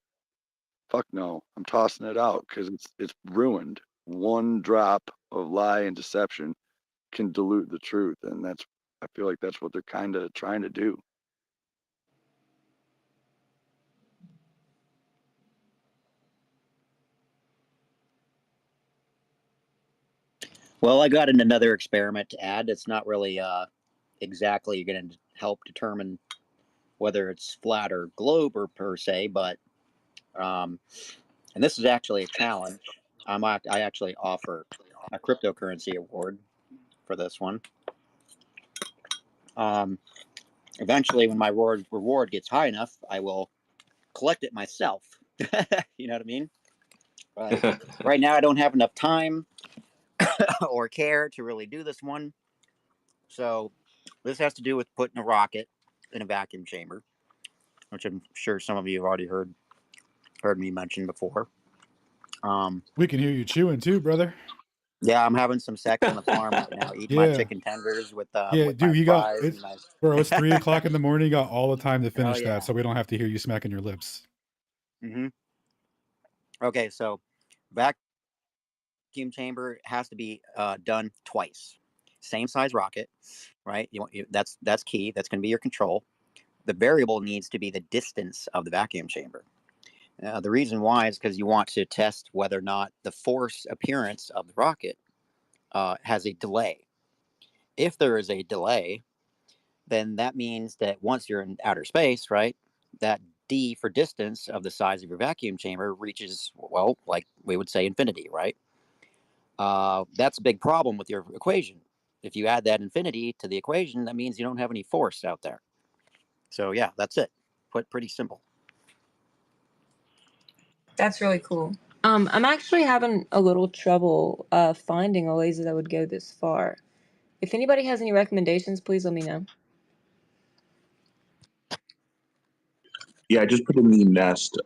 Fuck no. I'm tossing it out because it's ruined. One drop of lie and deception can dilute the truth, and I feel like that's what they're kind of trying to do. Well, I got another experiment to add. It's not really exactly going to help determine whether it's flat or globe or per se, but and this is actually a challenge. I actually offer a cryptocurrency award for this one. Eventually, when my reward gets high enough, I will collect it myself. You know what I mean? But right now, I don't have enough time or care to really do this one. So this has to do with putting a rocket in a vacuum chamber, which I'm sure some of you have already heard me mention before. We can hear you chewing too, brother. Yeah, I'm having some sex on the farm right now, eating my chicken tenders with dude, my you got fries. it, bro. It's 3 o'clock in the morning. You got all the time to finish yeah. that, so we don't have to hear you smacking your lips. Mm-hmm. Okay, so vacuum chamber has to be done twice. Same size rocket, right? That's key. That's going to be your control. The variable needs to be the distance of the vacuum chamber. The reason why is because you want to test whether or not the force appearance of the rocket has a delay. If there is a delay, then that means that once you're in outer space, right, that d for distance of the size of your vacuum chamber reaches, well, like we would say infinity, right? That's a big problem with your equation. If you add that infinity to the equation, that means you don't have any force out there. So yeah, that's it. Pretty simple. That's really cool. I'm actually having a little trouble finding a laser that would go this far. If anybody has any recommendations, please let me know. Yeah, I just put in the Nest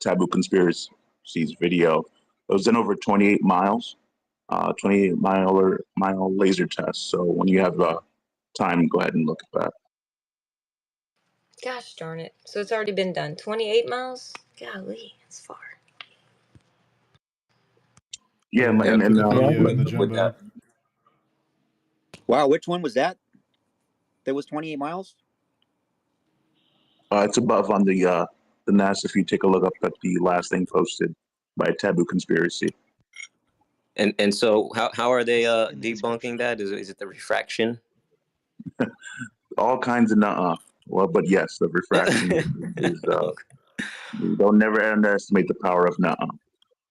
Taboo Conspiracies video. It was in over 28 miles, 28 mile laser test. So when you have time, go ahead and look at that. Gosh darn it. So it's already been done. 28 miles? Golly, it's far. Yeah, and with that. Wow, which one was that? That was 28 miles? it's above on the Nest. If you take a look up at the last thing posted by Taboo Conspiracy. And so how are they debunking that? Is it the refraction? All kinds of nuh-uh. Well, but yes, the refraction is you don't never underestimate the power of nuh-uh.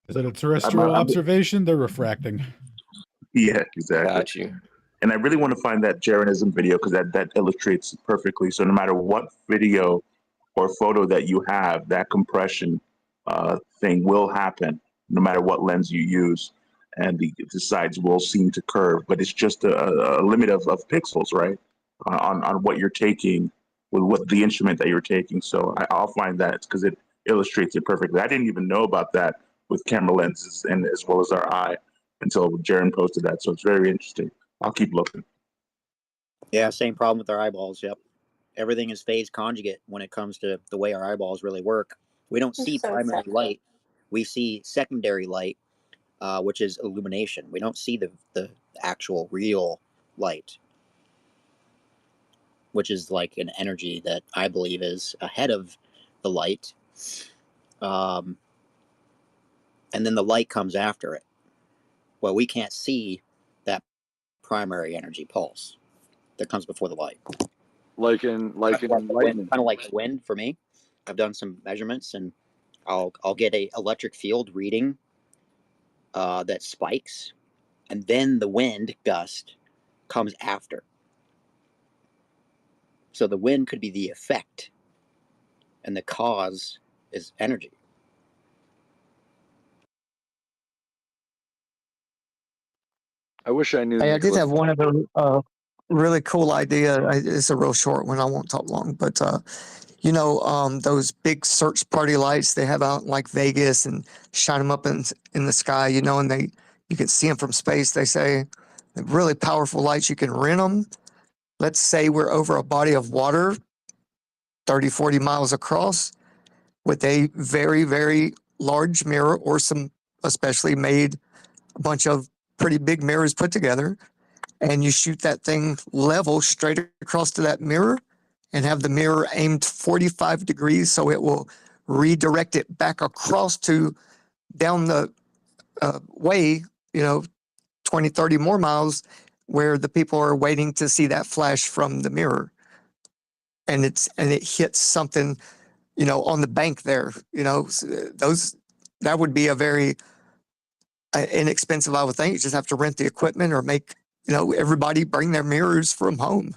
Is it a terrestrial observation? They're refracting. Yeah, exactly. Got you. And I really want to find that Jeranism video because that illustrates it perfectly. So no matter what video or photo that you have, that compression thing will happen no matter what lens you use. And the sides will seem to curve, but it's just a limit of pixels, right? On what you're taking with what the instrument that you're taking. So I'll find that because it illustrates it perfectly. I didn't even know about that with camera lenses and as well as our eye until Jaren posted that. So it's very interesting. I'll keep looking. Yeah, same problem with our eyeballs. Yep. Everything is phase conjugate when it comes to the way our eyeballs really work. We don't see primary light. We see secondary light, which is illumination. We don't see the actual real light, which is like an energy that I believe is ahead of the light. And then the light comes after it. Well, we can't see that primary energy pulse that comes before the light. Like in lightning. Kind of like the wind for me. I've done some measurements, and I'll get a electric field reading that spikes, and then the wind gust comes after. So the wind could be the effect, and the cause is energy. I wish I knew. Hey, I did have one other really cool idea. It's a real short one. I won't talk long, but those big search party lights they have out in like Vegas and shine them up in the sky, and you can see them from space. They say, really powerful lights. You can rent them. Let's say we're over a body of water, 30, 40 miles across, with a very, very large mirror, or some especially made a bunch of pretty big mirrors put together. And you shoot that thing level straight across to that mirror and have the mirror aimed 45 degrees, so it will redirect it back across to down the way, 20, 30 more miles, where the people are waiting to see that flash from the mirror. And it hits something, on the bank there, that would be a very inexpensive, I would think. You just have to rent the equipment, or make, everybody bring their mirrors from home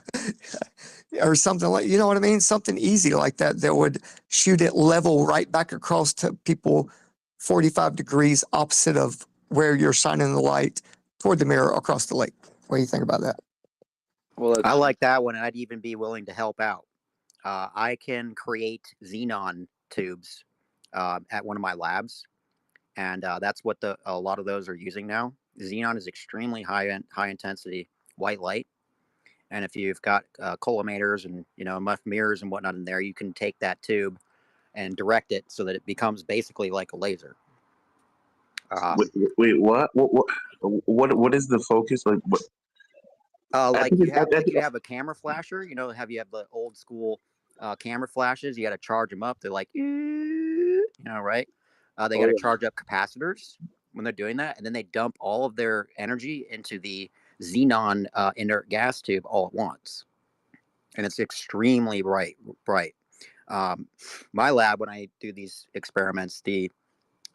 or something, like, you know what I mean? Something easy like that would shoot it level right back across to people 45 degrees opposite of where you're shining the light toward the mirror across the lake. What do you think about that? Well, I like that one, and I'd even be willing to help out. I can create xenon tubes at one of my labs, and that's what a lot of those are using now. Xenon is extremely high intensity white light, and if you've got collimators and enough mirrors and whatnot in there, you can take that tube and direct it so that it becomes basically like a laser. Wait, what? What is the focus? Like what? Like you have a camera flasher. You have the old school camera flashes. You got to charge them up. They're like, right? They got to charge up capacitors when they're doing that, and then they dump all of their energy into the xenon inert gas tube all at once, and it's extremely bright. My lab, when I do these experiments, the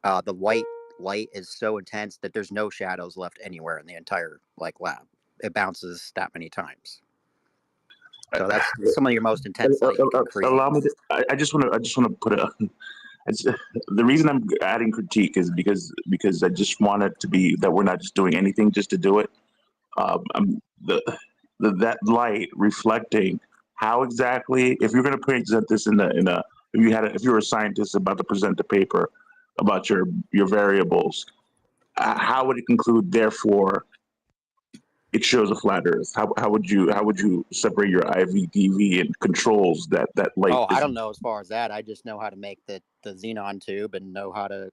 white light is so intense that there's no shadows left anywhere in the entire lab. It bounces that many times. So that's some of your most intense light you can create. Allow me to, I just want to put a. The reason I'm adding critique is because I just want it to be that we're not just doing anything just to do it. That light reflecting how exactly, if you're going to present this if you were a scientist about to present a paper about your variables, how would it conclude? Therefore, it shows a flat Earth. How would you separate your IVDV and controls that light? Oh, I don't know as far as that. I just know how to make the xenon tube and know how to,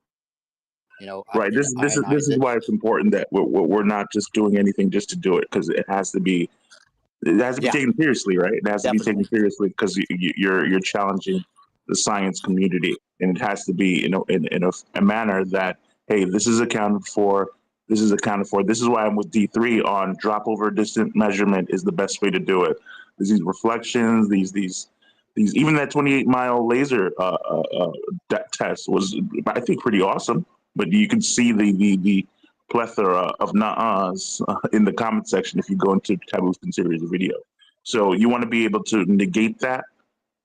Right. This is it. why it's important that we're not just doing anything just to do it, because it has to be taken seriously, right? It has to be taken seriously because you're challenging the science community, and it has to be in a manner that, hey, this is accounted for. This is accounted for. This is why I'm with D3 on drop over distant measurement is the best way to do it. These reflections, these even that 28-mile laser test was, I think, pretty awesome. But you can see the plethora of nah-ahs in the comment section if you go into Taboo's Conspiracy video. So you want to be able to negate that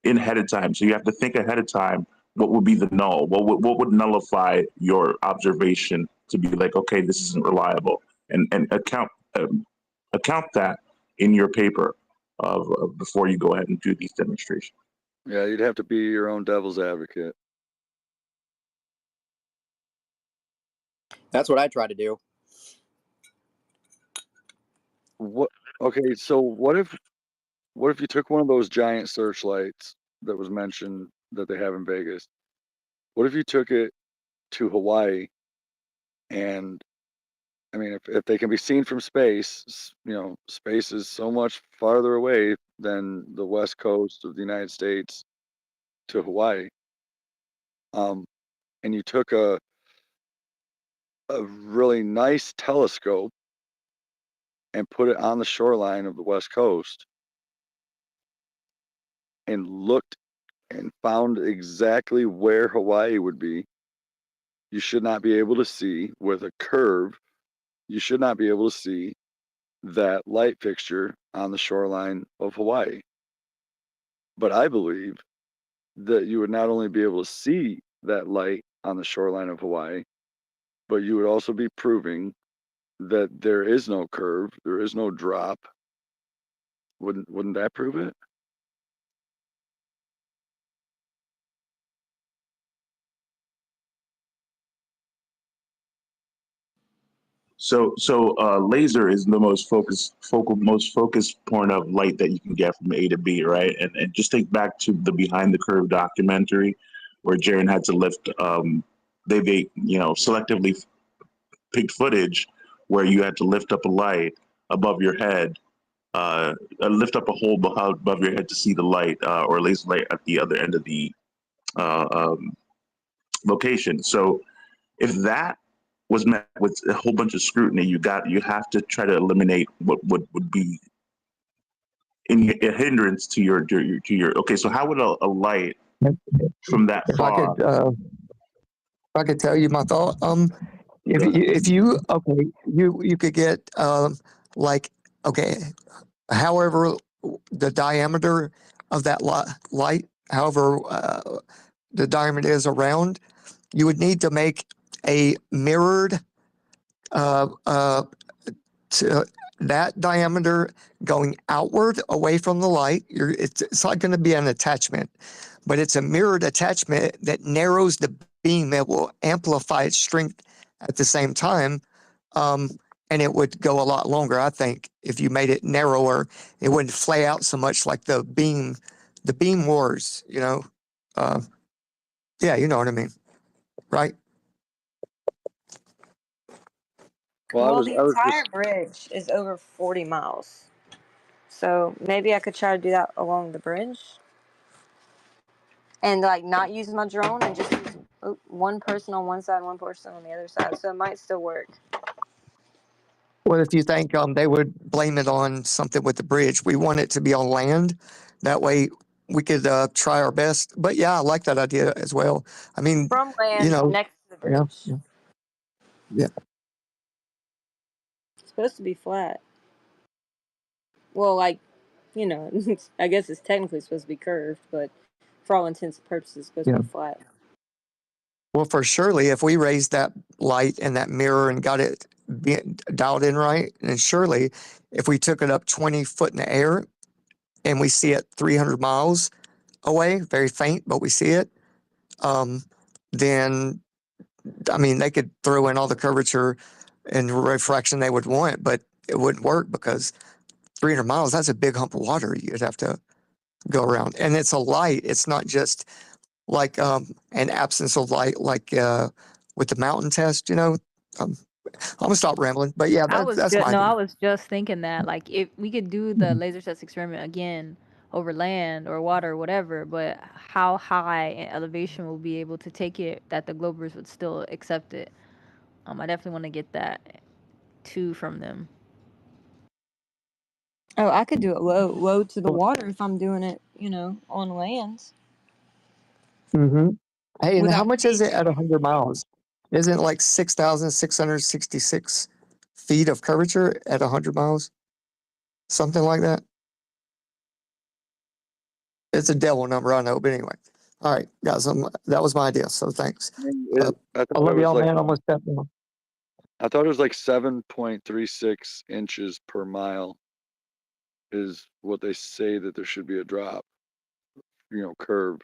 in ahead of time. So you have to think ahead of time what would be the null, what would nullify your observation to be like, okay, this isn't reliable, and account that in your paper of before you go ahead and do these demonstrations. Yeah, you'd have to be your own devil's advocate. That's what I try to do. What? Okay, so what if you took one of those giant searchlights that was mentioned that they have in Vegas? What if you took it to Hawaii? And I mean, if they can be seen from space, space is so much farther away than the west coast of the United States to Hawaii. And you took a really nice telescope and put it on the shoreline of the west coast and looked and found exactly where Hawaii would be. You should not be able to see with a curve. You should not be able to see that light fixture on the shoreline of Hawaii. But I believe that you would not only be able to see that light on the shoreline of Hawaii, but you would also be proving that there is no curve, there is no drop. Wouldn't that prove it? So laser is the most focused point of light that you can get from A to B, right? And just think back to the Behind the Curve documentary, where Jaren had to lift. They selectively picked footage where you had to lift up a light above your head, lift up a hole above your head to see the light or laser light at the other end of the uh, um, location. So if that was met with a whole bunch of scrutiny, you have to try to eliminate what would be a hindrance to your okay. So how would a light from that If far? I could tell you my thought. If you okay, you could get like okay, however the diameter of that light, however the diamond is around, you would need to make a mirrored to that diameter going outward away from the light. It's not going to be an attachment, but it's a mirrored attachment that narrows the beam that will amplify its strength at the same time. And it would go a lot longer, I think, if you made it narrower. It wouldn't flay out so much like the beam wars, yeah, you know what I mean, right? Well, the entire bridge is over 40 miles. So maybe I could try to do that along the bridge. And like not use my drone and just use one person on one side, one person on the other side. So it might still work. Well, if you think they would blame it on something with the bridge, we want it to be on land. That way we could try our best. But yeah, I like that idea as well. I mean, From land next to the bridge. Yeah. It's supposed to be flat. Well, like, I guess it's technically supposed to be curved, but for all intents and purposes, it's supposed to be flat. Well, for surely, if we raised that light and that mirror and got it dialed in right, and surely if we took it up 20 foot in the air and we see it 300 miles away, very faint, but we see it, then, I mean, they could throw in all the curvature and refraction they would want, but it wouldn't work because 300 miles, that's a big hump of water you'd have to go around. And it's a light. It's not just like an absence of light, like with the mountain test, I'm gonna stop rambling, but yeah, I was that's just, my no, idea. I was just thinking that like if we could do the laser test experiment again over land or water or whatever, but how high in elevation will be able to take it that the Globers would still accept it. I definitely want to get that too from them. Oh, I could do it low to the water if I'm doing it, on land. Mm-hmm. Hey, and how Without much is it at 100 miles? Isn't it like 6,666 feet of curvature at 100 miles? Something like that. It's a devil number, I know, but anyway. All right, guys, that was my idea, so thanks. I love y'all, man. Almost stepped down. I thought it was like 7.36 inches per mile is what they say that there should be a drop, curve.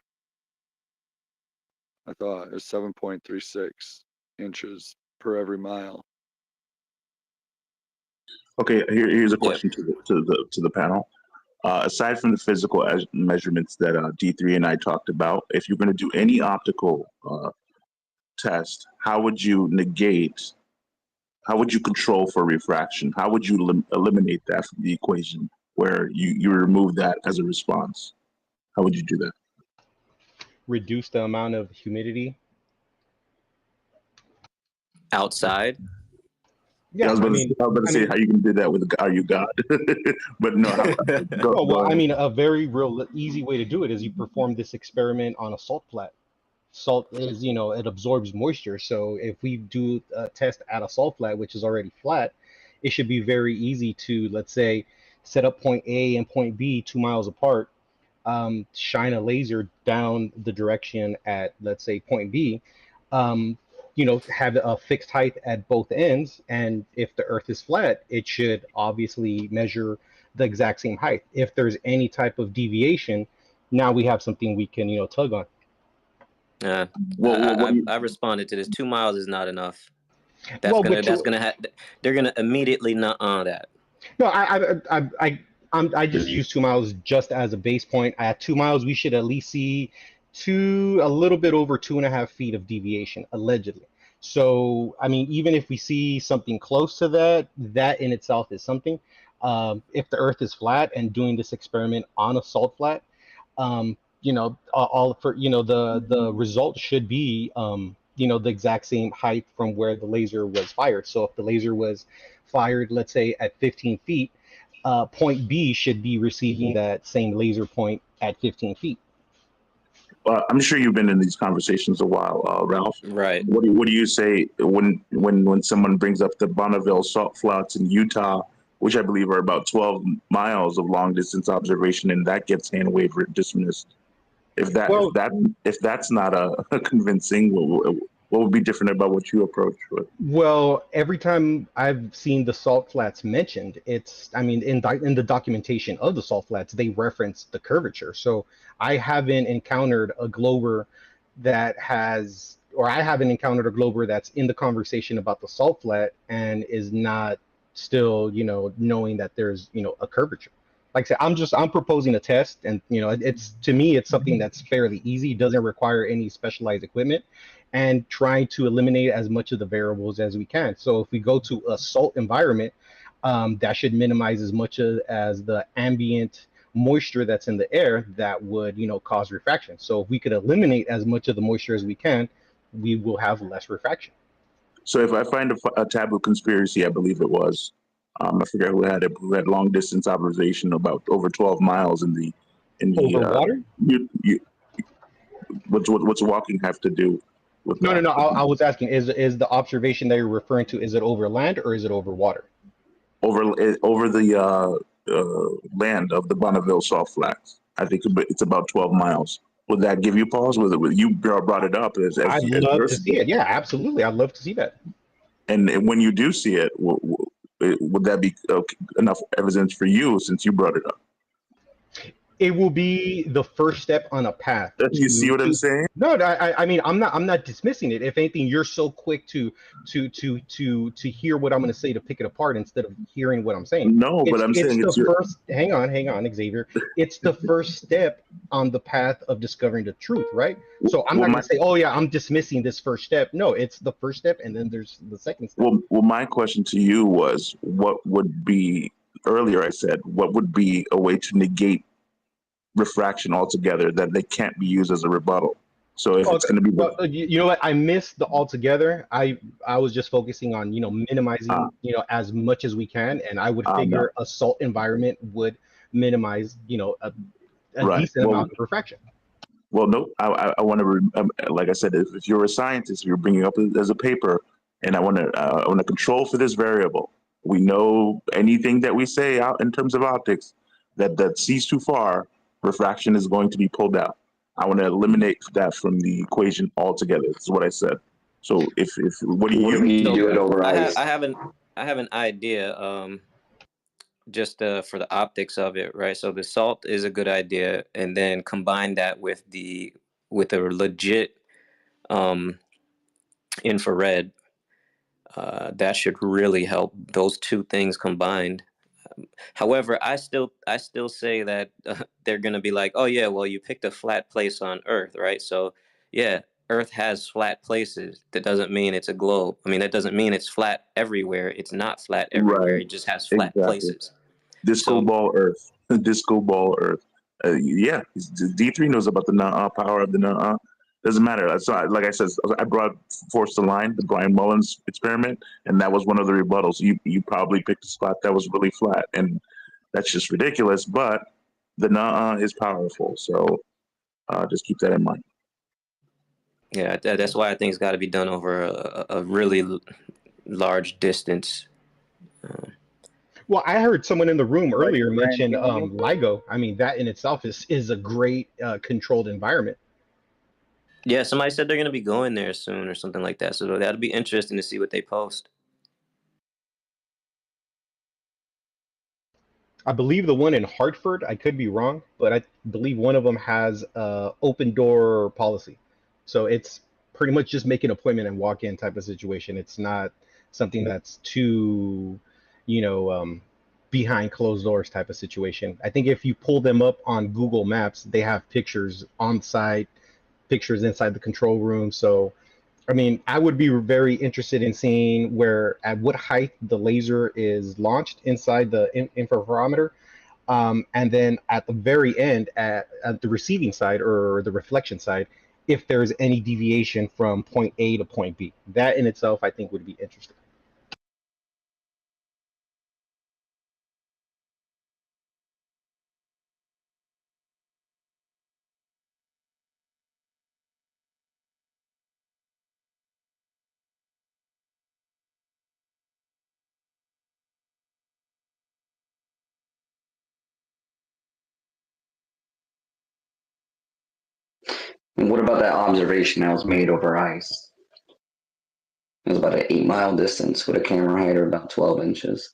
I thought it was 7.36 inches per every mile. Okay, here's a question to the panel. Aside from the physical measurements that D3 and I talked about, if you're going to do any optical test, how would you control for refraction? How would you eliminate that from the equation where you remove that as a response? How would you do that? Reduce the amount of humidity outside. Yeah, I was about to say how you can do that with "Are You God?" But no. Well, I mean, a very real easy way to do it is you perform this experiment on a salt flat. Salt is, it absorbs moisture. So if we do a test at a salt flat, which is already flat, it should be very easy to, let's say, set up point A and point B 2 miles apart, shine a laser down the direction at, let's say, point B, have a fixed height at both ends. And if the Earth is flat, it should obviously measure the exact same height. If there's any type of deviation, now we have something we can, tug on. I responded to this. 2 miles is not enough. They're gonna immediately not on that. No, I just use 2 miles just as a base point. At 2 miles, we should at least see a little bit over 2.5 feet of deviation, allegedly. So, I mean, even if we see something close to that, that in itself is something. If the Earth is flat and doing this experiment on a salt flat, all for the result should be the exact same height from where the laser was fired. So if the laser was fired, let's say at 15 feet, point B should be receiving that same laser point at 15 feet. I'm sure you've been in these conversations a while, Ralph. Right. What do you say when someone brings up the Bonneville salt flats in Utah, which I believe are about 12 miles of long distance observation, and that gets hand waved or dismissed? If that's not a convincing, what would be different about what you approach with? Well, every time I've seen the salt flats mentioned, in the documentation of the salt flats, they reference the curvature. So I haven't encountered a glober that's in the conversation about the salt flat and is not still, knowing that there's, a curvature. Like I said, I'm proposing a test, and to me it's something that's fairly easy. It doesn't require any specialized equipment, and trying to eliminate as much of the variables as we can. So if we go to a salt environment, that should minimize as much as the ambient moisture that's in the air that would cause refraction. So if we could eliminate as much of the moisture as we can, we will have less refraction. So if I find a taboo conspiracy, I believe it was, I forget who had long distance observation about over 12 miles in the over water. What's walking have to do with No, that? no. I was asking, is the observation that you're referring to, is it over land or is it over water? Over the land of the Bonneville salt flats. I think it's about 12 miles. Would that give you pause? You brought it up as I'd love to see it. Yeah, absolutely. I'd love to see that. And when you do see it, would that be enough evidence for you since you brought it up? It will be the first step on a path. You see what I'm saying? No, I mean, I'm not dismissing it. If anything, you're so quick to hear what I'm going to say to pick it apart instead of hearing what I'm saying. No, but I'm saying it's the first. Hang on, Xavier. It's the first step on the path of discovering the truth, right? So I'm not going to say, oh yeah, I'm dismissing this first step. No, it's the first step, and then there's the second step. Well, my question to you was, what would be earlier? I said, what would be a way to negate refraction altogether that they can't be used as a rebuttal? So if it's going to be, you know what, I missed the altogether. I was just focusing on minimizing as much as we can, and I would figure a salt environment would minimize a decent amount of refraction. Well, no, I want to like I said, if you're a scientist, you're bringing up as a paper, and I want to control for this variable. We know anything that we say out in terms of optics that sees too far, refraction is going to be pulled out. I want to eliminate that from the equation altogether. That's what I said. So if what do you do it over ice? I have an idea just for the optics of it, right? So the salt is a good idea, and then combine that with a legit infrared. That should really help. Those two things combined. However, I still say that they're going to be like, oh yeah, well, you picked a flat place on Earth, right? So yeah, Earth has flat places. That doesn't mean it's a globe. I mean, that doesn't mean it's flat everywhere. It's not flat everywhere. Right. It just has flat places. Disco ball Earth. Disco ball Earth. Yeah, D3 knows about the power of the Doesn't matter. So, like I said, I brought forth the line, the Brian Mullins experiment, and that was one of the rebuttals. You probably picked a spot that was really flat, and that's just ridiculous. But the is powerful, so just keep that in mind. Yeah, that's why I think it's got to be done over a really large distance. Well, I heard someone in the room earlier mention LIGO. I mean, that in itself is a great controlled environment. Yeah, somebody said they're going to be going there soon or something like that. So that'll be interesting to see what they post. I believe the one in Hartford, I could be wrong, but I believe one of them has open door policy. So it's pretty much just make an appointment and walk in type of situation. It's not something that's too, behind closed doors type of situation. I think if you pull them up on Google Maps, they have pictures on site, pictures inside the control room. So, I mean, I would be very interested in seeing at what height the laser is launched inside the interferometer. And then at the very end, at the receiving side or the reflection side, if there's any deviation from point A to point B. That in itself, I think, would be interesting. And what about that observation that was made over ice? It was about an 8-mile distance with a camera height of about 12 inches.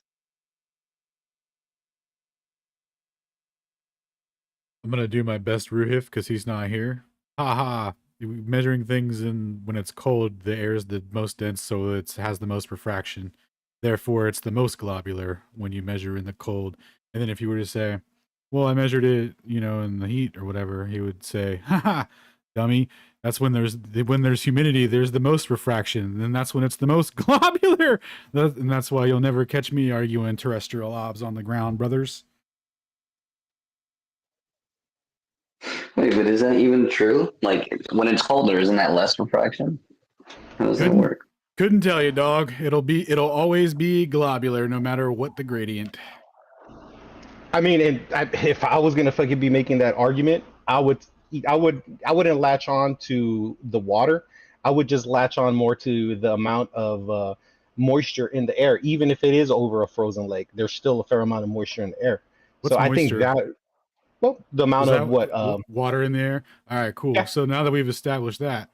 I'm gonna do my best Ruhif because he's not here. Ha ha. Measuring things in when it's cold, the air is the most dense, so it has the most refraction. Therefore, it's the most globular when you measure in the cold. And then if you were to say, "Well, I measured it, in the heat or whatever," he would say, "Ha ha, dummy. That's when there's humidity. There's the most refraction, and that's when it's the most globular. And that's why you'll never catch me arguing terrestrial obs on the ground, brothers." Wait, but is that even true? Like, when it's colder, isn't that less refraction? How does that work? Couldn't tell you, dog. It'll always be globular, no matter what the gradient. I mean, if I was gonna fucking be making that argument, I wouldn't latch on to the water. I would just latch on more to the amount of moisture in the air. Even if it is over a frozen lake, there's still a fair amount of moisture in the air. What's so I think moisture? that, well, the amount of water in the air. All right, cool. Yeah. So now that we've established that,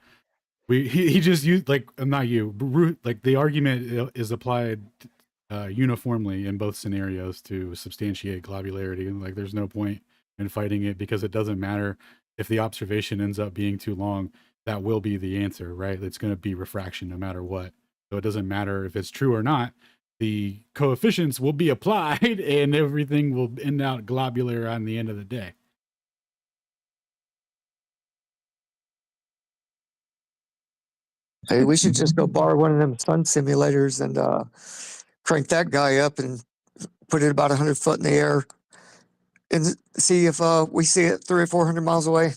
he just used not you, but like the argument is applied uniformly in both scenarios to substantiate globularity. And like, there's no point in fighting it because it doesn't matter if the observation ends up being too long. That will be the answer, right? It's going to be refraction no matter what. So it doesn't matter if it's true or not. The coefficients will be applied, and everything will end out globular on the end of the day. Hey, we should just go borrow one of them sun simulators and crank that guy up and put it about 100 foot in the air and see if we see it 300 or 400 miles away.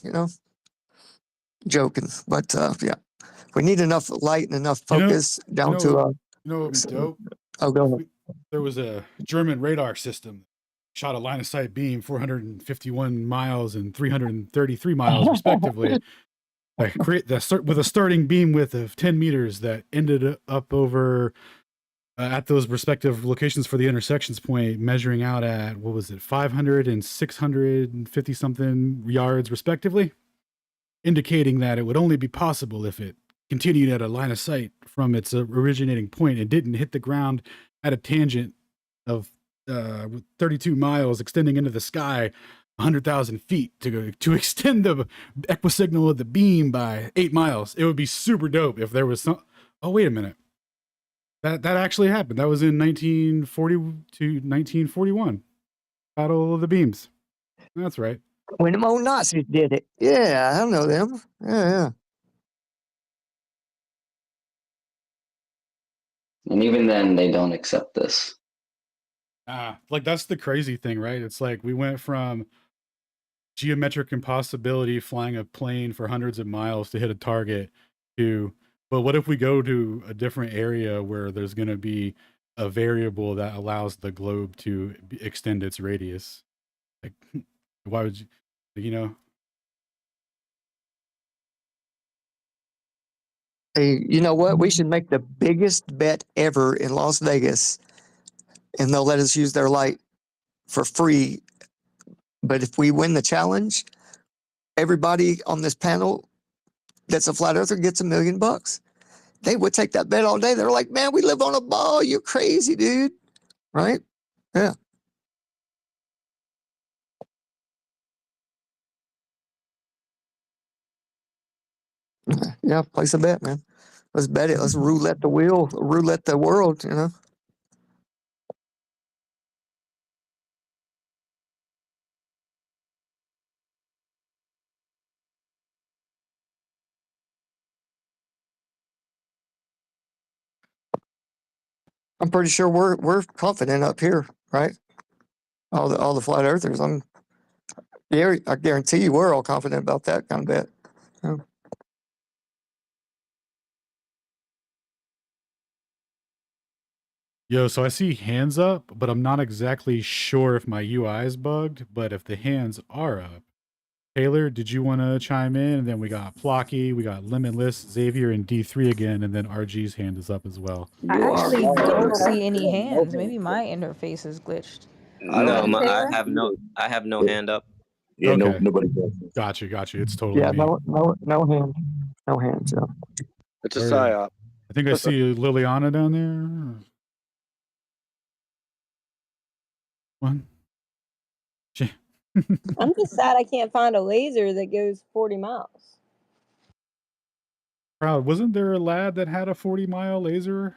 Joking, but yeah, we need enough light and enough focus down to. What would be dope? Oh, go ahead. There was a German radar system shot a line of sight beam 451 miles and 333 miles respectively. With a starting beam width of 10 meters that ended up over at those respective locations for the intersections point, measuring out at, 500 and 650 something yards respectively, indicating that it would only be possible if it continued at a line of sight from its originating point and didn't hit the ground at a tangent of 32 miles extending into the sky 100,000 feet to extend the equisignal of the beam by 8 miles. It would be super dope if there was some. Oh, wait a minute. That actually happened. That was in 1940 to 1941. Battle of the Beams. That's right. When the old Nazis did it. Yeah, I know them. Yeah. And even then, they don't accept this. Like, that's the crazy thing, right? It's like we went from geometric impossibility flying a plane for hundreds of miles to hit a target to, but what if we go to a different area where there's going to be a variable that allows the globe to extend its radius? Like, why would you, Hey, you know what? We should make the biggest bet ever in Las Vegas, and they'll let us use their light for free. But if we win the challenge, everybody on this panel that's a flat earther gets $1 million. They would take that bet all day. They're like, man, we live on a ball. You're crazy, dude. Right? Yeah. Yeah, place a bet, man. Let's bet it. Let's roulette the wheel, roulette the world. You know. I'm pretty sure we're confident up here, right? All the flat earthers. I guarantee you we're all confident about that kind of bet. Yeah. Yo, so I see hands up, but I'm not exactly sure if my UI is bugged. But if the hands are up, Taylor, did you want to chime in? And then we got Flocky, we got Limitless, Xavier, and D3 again, and then RG's hand is up as well. I actually Oh, don't okay. see any hands. Maybe my interface is glitched. I don't. No, Taylor? I have no hand up. Yeah, Okay. nobody does. Gotcha. It's totally Yeah, me. no hands. No hands. Yeah. It's a Word. psyop. I think I see Liliana down there. One. I'm just sad I can't find a laser that goes 40 miles. Proud. Wasn't there a lad that had a 40-mile laser?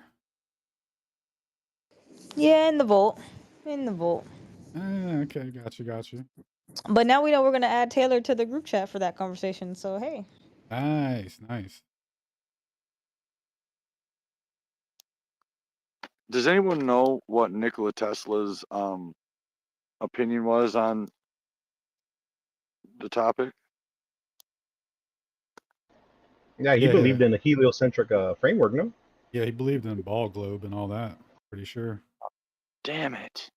Yeah, in the vault. In the vault. Okay, gotcha. But now we know we're gonna add Taylor to the group chat for that conversation. So hey. Nice. Does anyone know what Nikola Tesla's opinion was on the topic? Yeah, he believed in the heliocentric framework, no? Yeah, he believed in ball globe and all that. Pretty sure. Damn it.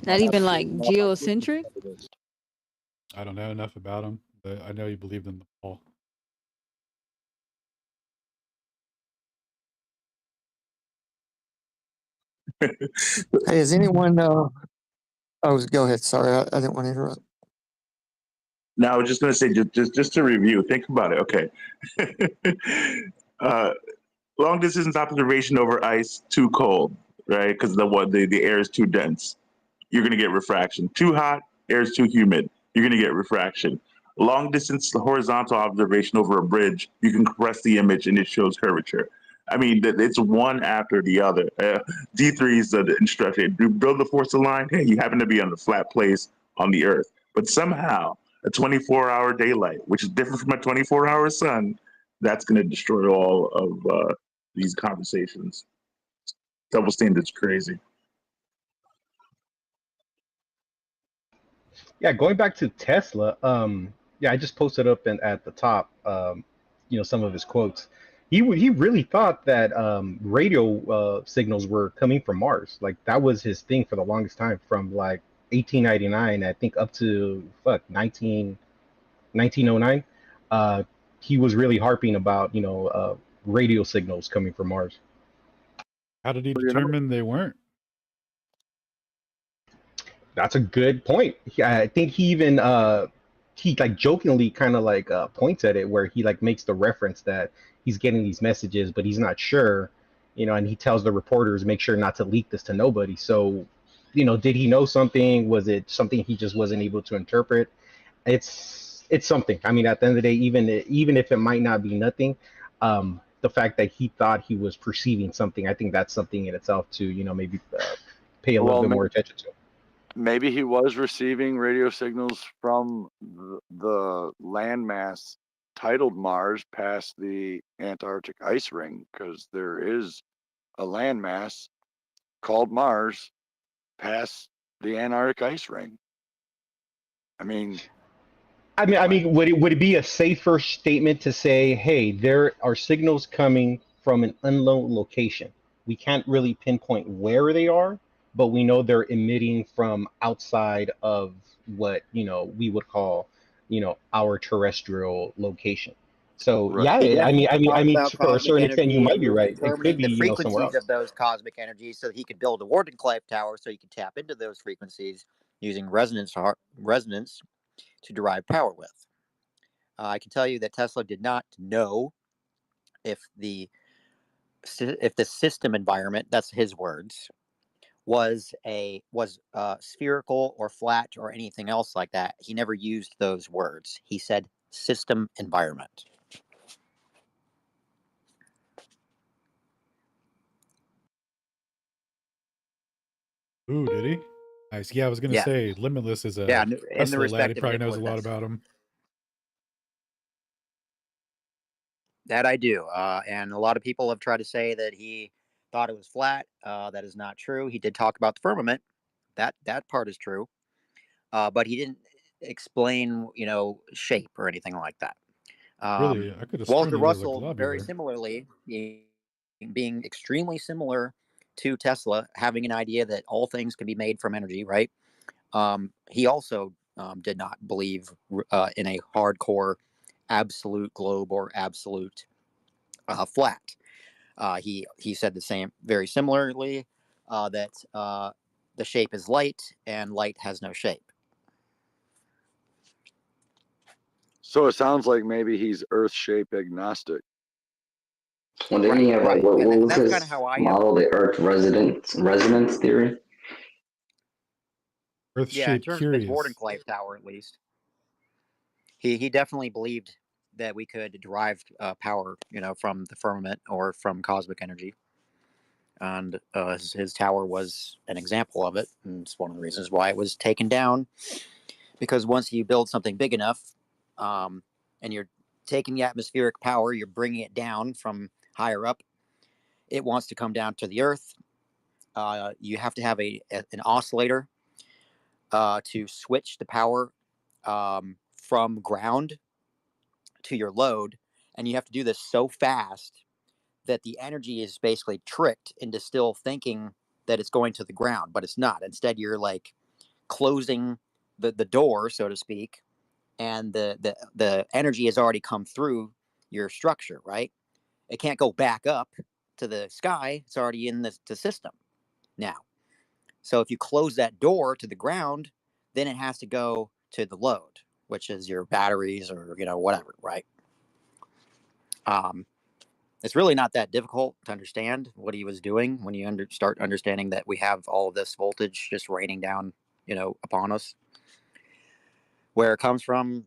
Not even like geocentric. I don't know enough about him, but I know he believed in the ball. Hey, is anyone? Oh, go ahead. Sorry, I didn't want to interrupt. No, I was just going to say, just to review, think about it. Okay. Long distance observation over ice, too cold, right? Because the air is too dense. You're going to get refraction. Too hot, air is too humid. You're going to get refraction. Long distance horizontal observation over a bridge, you can compress the image and it shows curvature. I mean, it's one after the other. D3 is the instruction. You build the force line, hey, you happen to be on the flat place on the Earth. But somehow, a 24-hour daylight, which is different from a 24-hour sun, that's going to destroy all of these conversations. Double standard's crazy. Yeah, going back to Tesla, yeah, I just posted up at the top, some of his quotes. He really thought that radio signals were coming from Mars. Like that was his thing for the longest time, from like 1899, I think, up to 1909. He was really harping about radio signals coming from Mars. How did he determine they weren't? That's a good point. I think he even he like jokingly kind of like points at it, where he like makes the reference that he's getting these messages, but he's not sure, and he tells the reporters, make sure not to leak this to nobody. So, did he know something? Was it something he just wasn't able to interpret? It's something. I mean, at the end of the day, even if it might not be nothing, the fact that he thought he was perceiving something, I think that's something in itself to maybe pay a little bit more attention to. Maybe he was receiving radio signals from the landmass titled Mars past the Antarctic ice ring, because there is a landmass called Mars past the Antarctic ice ring. I mean, would it be a safer statement to say, hey, there are signals coming from an unknown location? We can't really pinpoint where they are, but we know they're emitting from outside of what we would call our terrestrial location. So He yeah, I definitely talked mean, about for a cosmic certain extent, you energy might and be was right. It could determining be the somewhere frequencies else. of those cosmic energies so he could build a Wardenclyffe tower so he could tap into those frequencies using resonance to derive power with. I can tell you that Tesla did not know if the system environment, that's his words, was spherical or flat or anything else like that. He never used those words. He said system environment. Ooh, did he? Nice. Yeah, I was gonna Yeah. say Limitless is a Yeah, in the Tesla lad. He respective probably knows a lot Limitless. about him. That I do. And a lot of people have tried to say that he thought it was flat. That is not true. He did talk about the firmament. That part is true. But he didn't explain, shape or anything like that. Really, I could have sworn Walter he was a Russell, very globular. similarly, being extremely similar to Tesla, having an idea that all things can be made from energy, right? He also did not believe in a hardcore absolute globe or absolute flat. He said the same, very similarly, that the shape is light and light has no shape. So it sounds like maybe he's Earth shape agnostic. Well, didn't he have Right. what And was that's kind his of how I am. model, the Earth resonance theory? Yeah, in Earth-shaped terms of his curious. Wardenclyffe tower, at least. He definitely believed that we could derive power, from the firmament or from cosmic energy. And his tower was an example of it. And it's one of the reasons why it was taken down. Because once you build something big enough, and you're taking the atmospheric power, you're bringing it down from higher up, it wants to come down to the Earth. You have to have an oscillator to switch the power from ground to your load. And you have to do this so fast that the energy is basically tricked into still thinking that it's going to the ground, but it's not. Instead, you're like closing the door, so to speak, and the energy has already come through your structure, right? It can't go back up to the sky. It's already in the system now. So if you close that door to the ground, then it has to go to the load, which is your batteries or whatever, right? It's really not that difficult to understand what he was doing when you start understanding that we have all of this voltage just raining down, upon us. Where it comes from,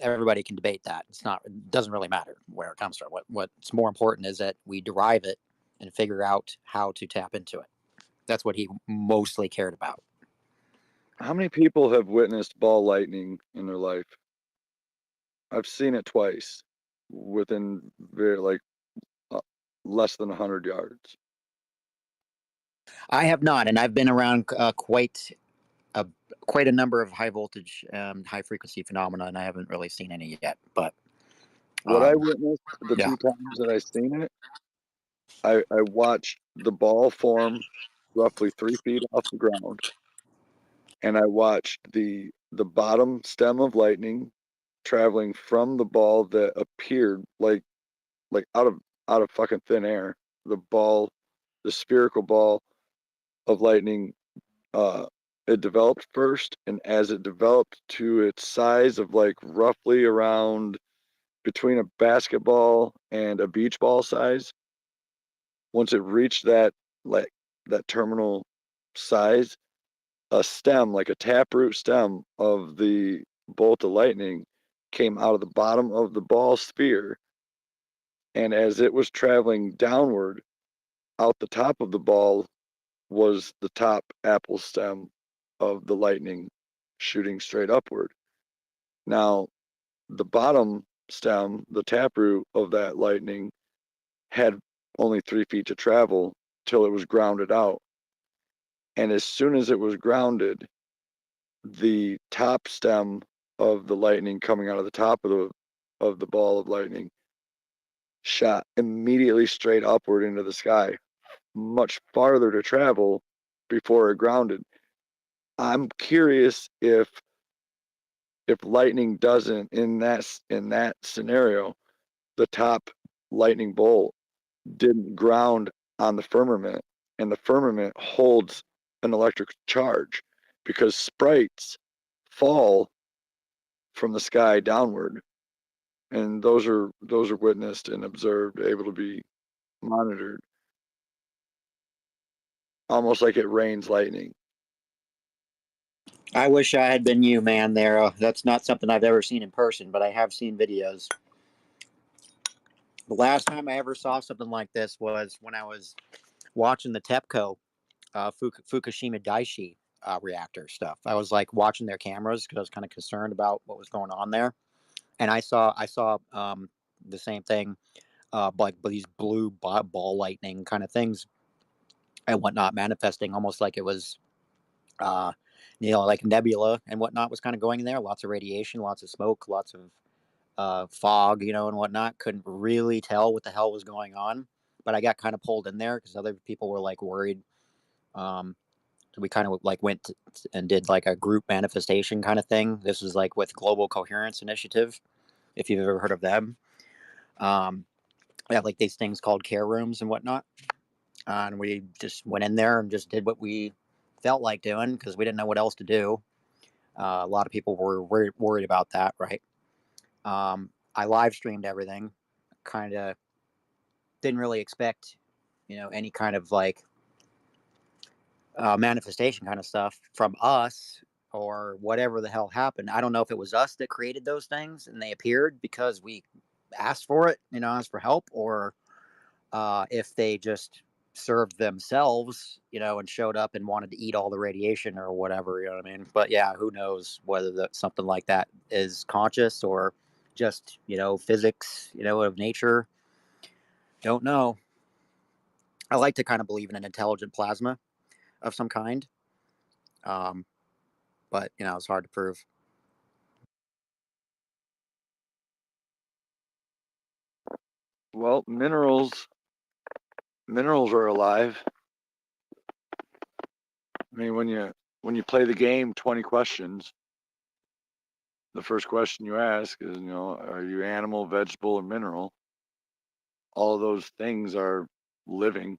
everybody can debate that. It doesn't really matter where it comes from. What's more important is that we derive it and figure out how to tap into it. That's what he mostly cared about. How many people have witnessed ball lightning in their life? I've seen it twice within less than 100 yards. I have not, and I've been around quite a number of high voltage, high frequency phenomena, and I haven't really seen any yet. But what I witnessed the yeah. 2 times that I seen it, I watched the ball form roughly 3 feet off the ground, and I watched the bottom stem of lightning traveling from the ball that appeared like out of fucking thin air. The spherical ball of lightning, it developed first, and as it developed to its size of like roughly around between a basketball and a beach ball size, once it reached that terminal size, a stem, like a taproot stem of the bolt of lightning, came out of the bottom of the ball sphere, and as it was traveling downward, out the top of the ball was the top apple stem of the lightning shooting straight upward. Now, the bottom stem, the taproot of that lightning, had only 3 feet to travel till it was grounded out. And as soon as it was grounded, the top stem of the lightning coming out of the top of the ball of lightning shot immediately straight upward into the sky, much farther to travel before it grounded. I'm curious if lightning doesn't, in that scenario, the top lightning bolt didn't ground on the firmament, and the firmament holds an electric charge because sprites fall from the sky downward, and those are witnessed and observed, able to be monitored. almost like it rains lightning. I wish I had been you, man. There, that's not something I've ever seen in person, but I have seen videos. The last time I ever saw something like this was when I was watching the TEPCO Fukushima Daiichi reactor stuff. I was like watching their cameras because I was kind of concerned about what was going on there, and I saw the same thing, like these blue ball lightning kind of things and whatnot manifesting, almost like it was, like nebula and whatnot was kind of going in there. Lots of radiation, lots of smoke, lots of fog, and whatnot. Couldn't really tell what the hell was going on, but I got kind of pulled in there because other people were like worried. So we kind of like went and did like a group manifestation kind of thing. This was like with Global Coherence Initiative, if you've ever heard of them. They have like these things called care rooms and whatnot. And we just went in there and just did what we felt like doing because we didn't know what else to do. A lot of people were worried about that, right? I live streamed everything. Kind of didn't really expect, any kind of like manifestation kind of stuff from us or whatever the hell happened. I don't know if it was us that created those things and they appeared because we asked for it, asked for help, or if they just served themselves, and showed up and wanted to eat all the radiation or whatever, you know what I mean? But yeah, who knows whether something like that is conscious or just, physics, of nature. Don't know. I like to kind of believe in an intelligent plasma of some kind. But it's hard to prove. Well, minerals are alive. I mean, when you play the game 20 questions, the first question you ask is, are you animal, vegetable, or mineral? All of those things are living.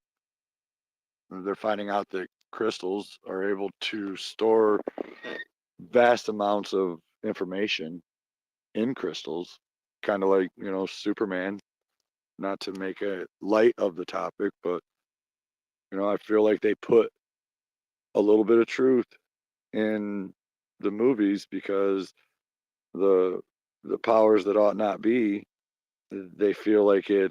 They're finding out that crystals are able to store vast amounts of information in crystals, kind of like, Superman. Not to make a light of the topic, but I feel like they put a little bit of truth in the movies because the powers that ought not be, they feel like it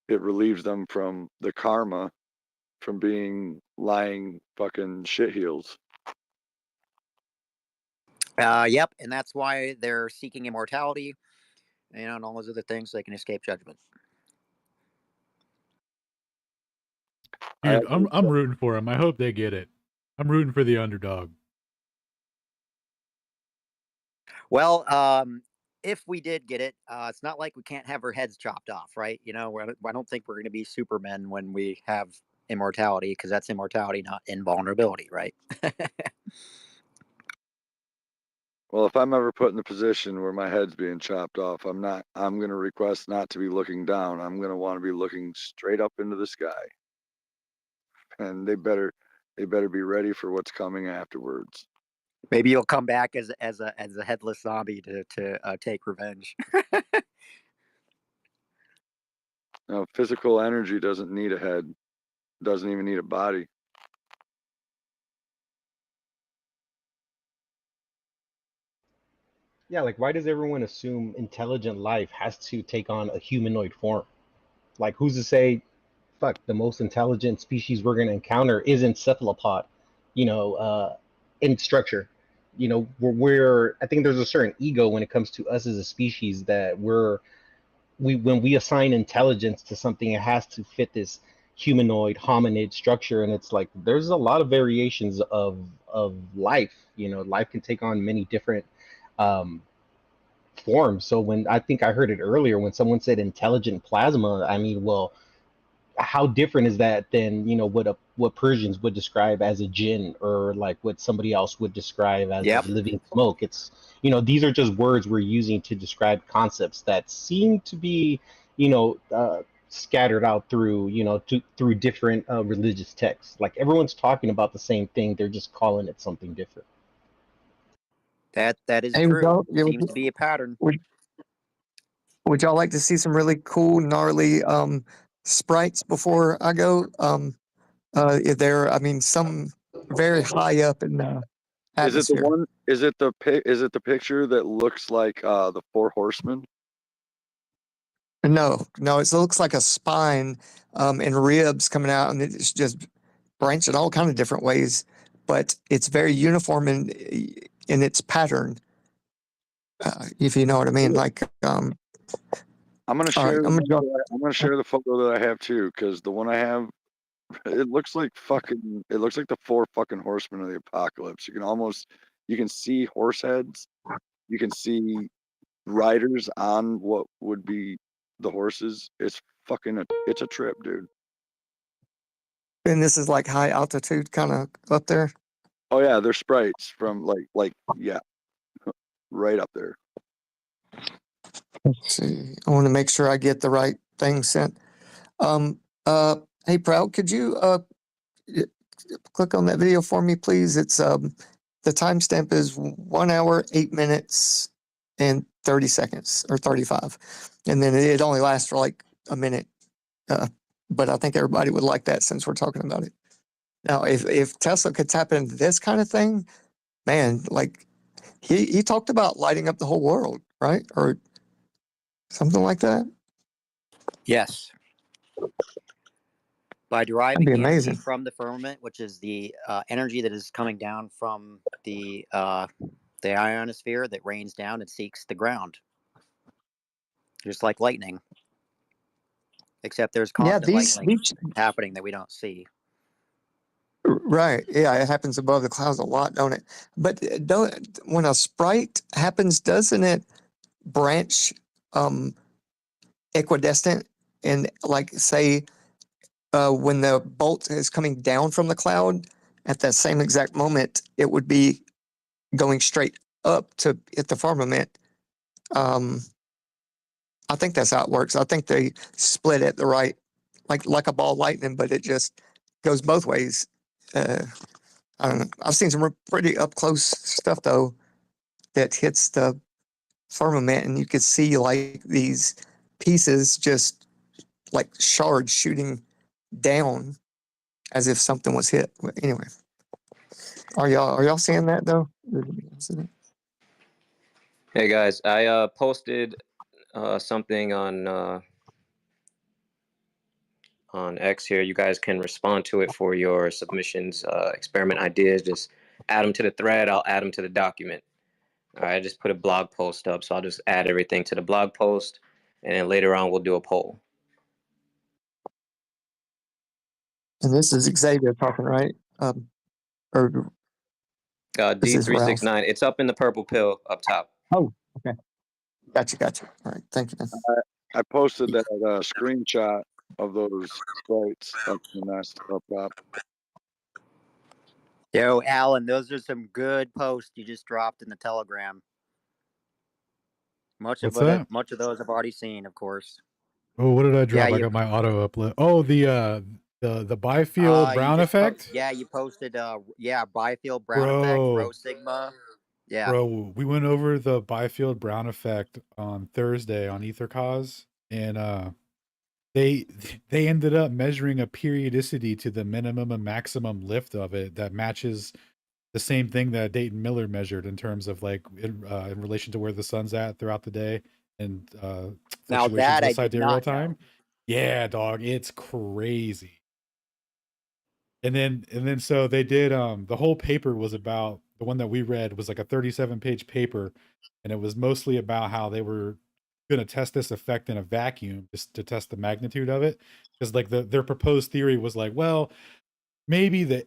relieves them from the karma from being lying fucking shitheels. Yep, and that's why they're seeking immortality, and all those other things so they can escape judgment. Dude, I'm rooting for them. I hope they get it. I'm rooting for the underdog. Well, if we did get it, it's not like we can't have our heads chopped off, right? I don't think we're going to be Supermen when we have immortality, because that's immortality, not invulnerability, right? Well, if I'm ever put in the position where my head's being chopped off, I'm going to request not to be looking down. I'm going to want to be looking straight up into the sky. And they better be ready for what's coming afterwards. Maybe you'll come back as a headless zombie to take revenge. Physical energy doesn't need a head, doesn't even need a body. Yeah, like why does everyone assume intelligent life has to take on a humanoid form? Like who's to say, fuck, the most intelligent species we're going to encounter isn't cephalopod, in structure. I think there's a certain ego when it comes to us as a species that when we assign intelligence to something, it has to fit this humanoid hominid structure, and it's like there's a lot of variations of life. Life can take on many different forms. So when I think I heard it earlier when someone said intelligent plasma, I mean, well, how different is that than what Persians would describe as a jinn, or like what somebody else would describe as Yep. living smoke? It's these are just words we're using to describe concepts that seem to be scattered out through through different religious texts. Like everyone's talking about the same thing, they're just calling it something different. That is Hey, true. Seems to be a pattern. Would y'all like to see some really cool, gnarly sprites before I go? They're, I mean, some very high up in the Is it the atmosphere. one? Is it the picture that looks like the Four Horsemen? No, it looks like a spine and ribs coming out, and it's just branched in all kind of different ways, but it's very uniform in its pattern, if you know what I mean. Like, I'm gonna all right, share. I'm gonna I'm gonna share the photo that I have too, because the one I have, it looks like the four fucking horsemen of the apocalypse. You can see horse heads. You can see riders on what would be the horses. It's a trip, dude. and this is like high altitude kind of up there. Oh yeah, they're sprites from yeah, right up there. Let's see. I want to make sure I get the right thing sent. Hey, Proud, could you click on that video for me, please? It's the timestamp is 1 hour, 8 minutes, and 30 seconds or 35, and then it only lasts for like a minute. But I think everybody would like that since we're talking about it. Now, if Tesla could tap into this kind of thing, man, like he talked about lighting up the whole world, right? Or something like that. Yes. By That'd deriving be the energy amazing. from the firmament, which is the energy that is coming down from the ionosphere that rains down and seeks the ground, just like lightning. Except there's constant lightning happening that we don't see. Right. Yeah, it happens above the clouds a lot, don't it? But when a sprite happens, doesn't it branch equidistant? And like say when the bolt is coming down from the cloud, at that same exact moment, it would be going straight up to hit the firmament. I think that's how it works. I think they split it the right, like a ball of lightning, but it just goes both ways. I don't know. I've seen some pretty up close stuff though that hits the firmament, and you could see like these pieces just like shards shooting down as if something was hit. But anyway, are y'all seeing that though? Hey guys, I posted something on X here. You guys can respond to it for your submissions, experiment ideas. Just add them to the thread. I'll add them to the document. All right, I just put a blog post up, so I'll just add everything to the blog post, and then later on we'll do a poll. And this is Xavier talking, right? Or this is Ralph. D369. It's up in the purple pill up top. Oh, okay. Gotcha. All right, thank you, man. I posted that screenshot of those sprites up in the nest up top. Yo, Alan, those are some good posts you just dropped in the Telegram. Much of those I've already seen, of course. Oh, what did I drop? Yeah, I got my auto upload. Oh, the Byfield Brown effect. You posted Byfield Brown Bro. effect, Rho Sigma. Yeah. Bro, we went over the Byfield Brown effect on Thursday on EtherCause, and they ended up measuring a periodicity to the minimum and maximum lift of it that matches the same thing that Dayton Miller measured in terms of like in relation to where the sun's at throughout the day and Now that I did sidereal not time. know. Yeah, dog, it's crazy. And then so they did the whole paper was about, the one that we read was like a 37-page paper, and it was mostly about how they were going to test this effect in a vacuum just to test the magnitude of it, because like their proposed theory was like, well, maybe maybe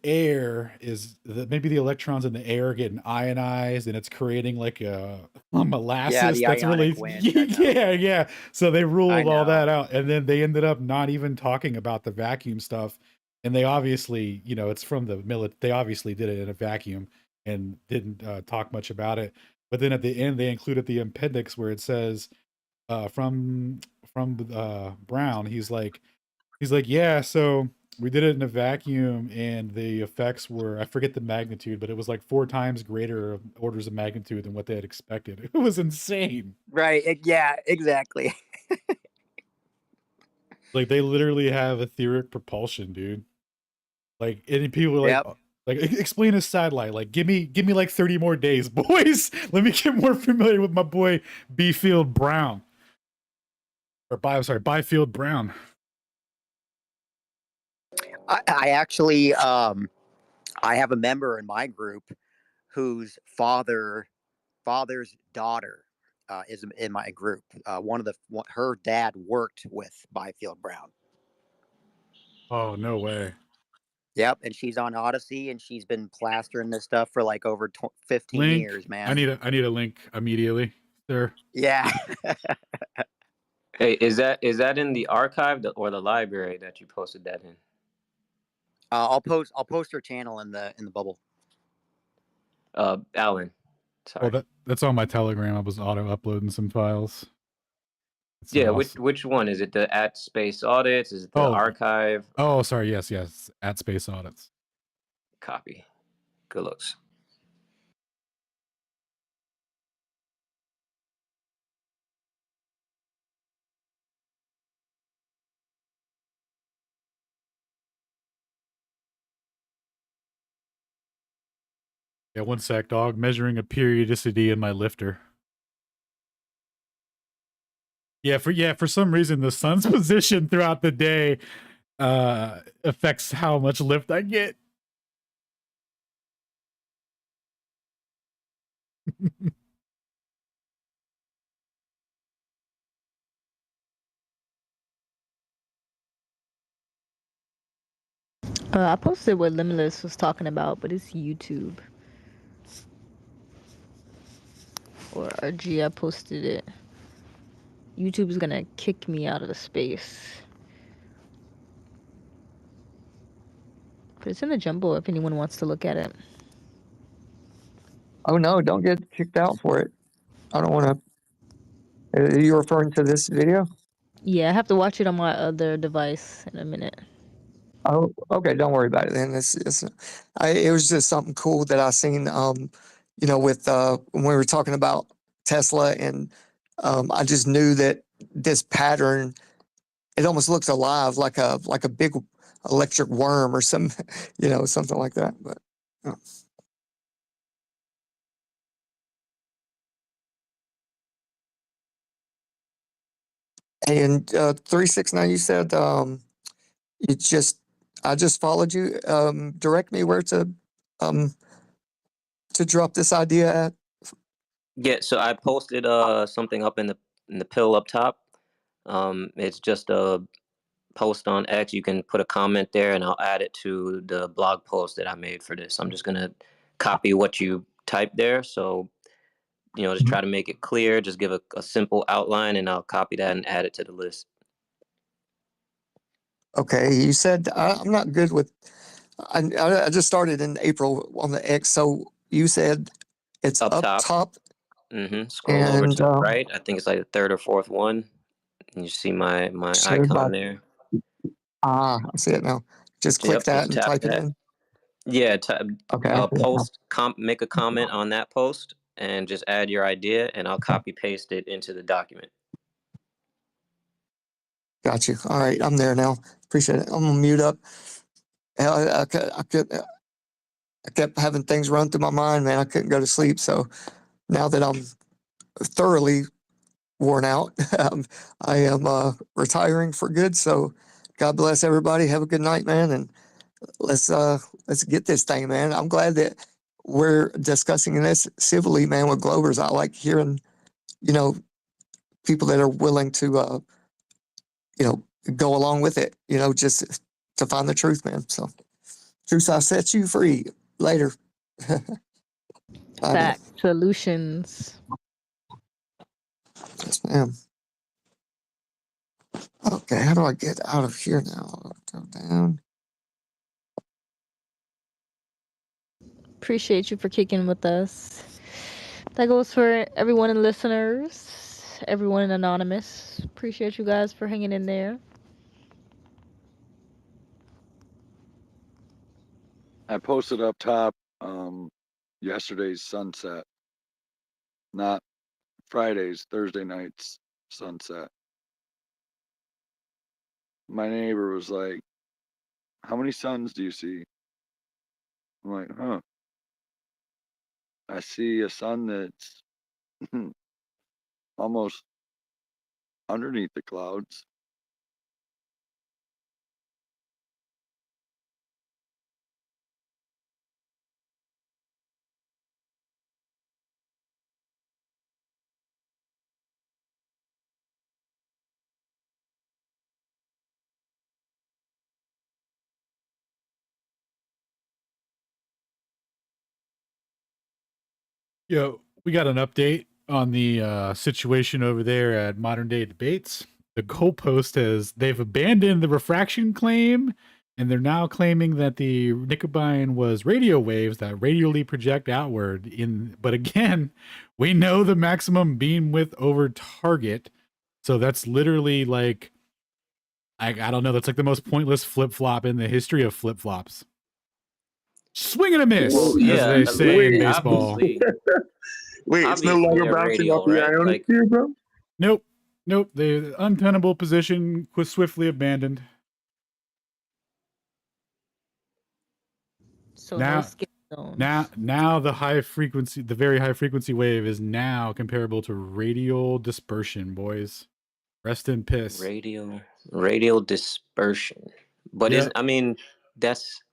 the electrons in the air are getting ionized and it's creating like a molasses that's really yeah. So they ruled all that out, and then they ended up not even talking about the vacuum stuff. And they obviously, it's from the they obviously did it in a vacuum and didn't talk much about it. But then at the end, they included the appendix where it says from Brown, he's like, yeah, so we did it in a vacuum and the effects were, I forget the magnitude, but it was like 4 times greater orders of magnitude than what they had expected. It was insane. Right. Yeah, exactly. Like they literally have etheric propulsion, dude. Like any people Yep. like explain his sidelight. Like give me like 30 more days, boys. Let me get more familiar with my boy Byfield Brown. Byfield Brown. I actually I have a member in my group whose father's daughter is in my group. Her dad worked with Byfield Brown. Oh, no way. Yep, and she's on Odyssey, and she's been plastering this stuff for like over 15 Link. years, man. I need a link immediately, sir. Yeah. Hey, is that in the archive or the library that you posted that in? I'll post her channel in the bubble. Alan. Sorry. Oh, that's on my Telegram. I was auto uploading some files. It's Yeah, awesome. which one is it? The @SpaceAudits? Is it the archive? Oh, sorry. Yes, @SpaceAudits. Copy. Good looks. Yeah, one sec, dog. Measuring a periodicity in my lifter. Yeah, for some reason the sun's position throughout the day affects how much lift I get. I posted what Limitless was talking about, but it's YouTube. Or RG, I posted it. YouTube's gonna kick me out of the space. But it's in the jumble if anyone wants to look at it. Oh no, don't get kicked out for it. I don't want to. Are you referring to this video? Yeah, I have to watch it on my other device in a minute. Oh, okay. Don't worry about it then. It was just something cool that I seen. With when we were talking about Tesla, and I just knew that this pattern, it almost looks alive, like a big electric worm or some, something like that. But. And 369, you said I just followed you. Direct me where to drop this idea at. Yeah, so I posted something up in the pill up top. It's just a post on X. You can put a comment there, and I'll add it to the blog post that I made for this. I'm just gonna copy what you typed there. So just try to make it clear. Just give a simple outline, and I'll copy that and add it to the list. Okay, you said I'm not good with. I just started in April on the X, so you said it's up top. Scroll over to the right. I think it's like the third or fourth one. And you see my icon there. I see it now. Just click that and type it in. Yeah. Okay. Make a comment on that post and just add your idea, and I'll copy paste it into the document. Got you. All right, I'm there now. Appreciate it. I'm gonna mute up. I kept having things run through my mind, man. I couldn't go to sleep. So now that I'm thoroughly worn out, I am retiring for good. So God bless everybody. Have a good night, man. And let's get this thing, man. I'm glad that we're discussing this civilly, man, with Globers. I like hearing, people that are willing to, go along with it, just to find the truth, man. So truth, I set you free. Later. Fact solutions. Yes, ma'am. Okay, how do I get out of here now? Go down. Appreciate you for kicking with us. That goes for everyone and listeners, everyone in Anonymous. Appreciate you guys for hanging in there. I posted up top yesterday's sunset, not Friday's, Thursday night's sunset. My neighbor was like, how many suns do you see? I'm like, huh. I see a sun that's almost underneath the clouds. Yo, we got an update on the situation over there at Modern Day Debates. The goalpost they've abandoned the refraction claim, and they're now claiming that the Nicobine was radio waves that radially project outward. But again, we know the maximum beam width over target, so that's literally like I don't know. That's like the most pointless flip flop in the history of flip flops. Swing and a miss, Well, as yeah, they say in like baseball. obviously, Wait, it's no obviously longer they're bouncing off radial, the right? Like, ionosphere, bro? Nope. Nope. The untenable position was swiftly abandoned. So no Now, skip zones. now the very high frequency wave is now comparable to radial dispersion, boys. Rest in piss. radial dispersion. But Yeah, I mean, that's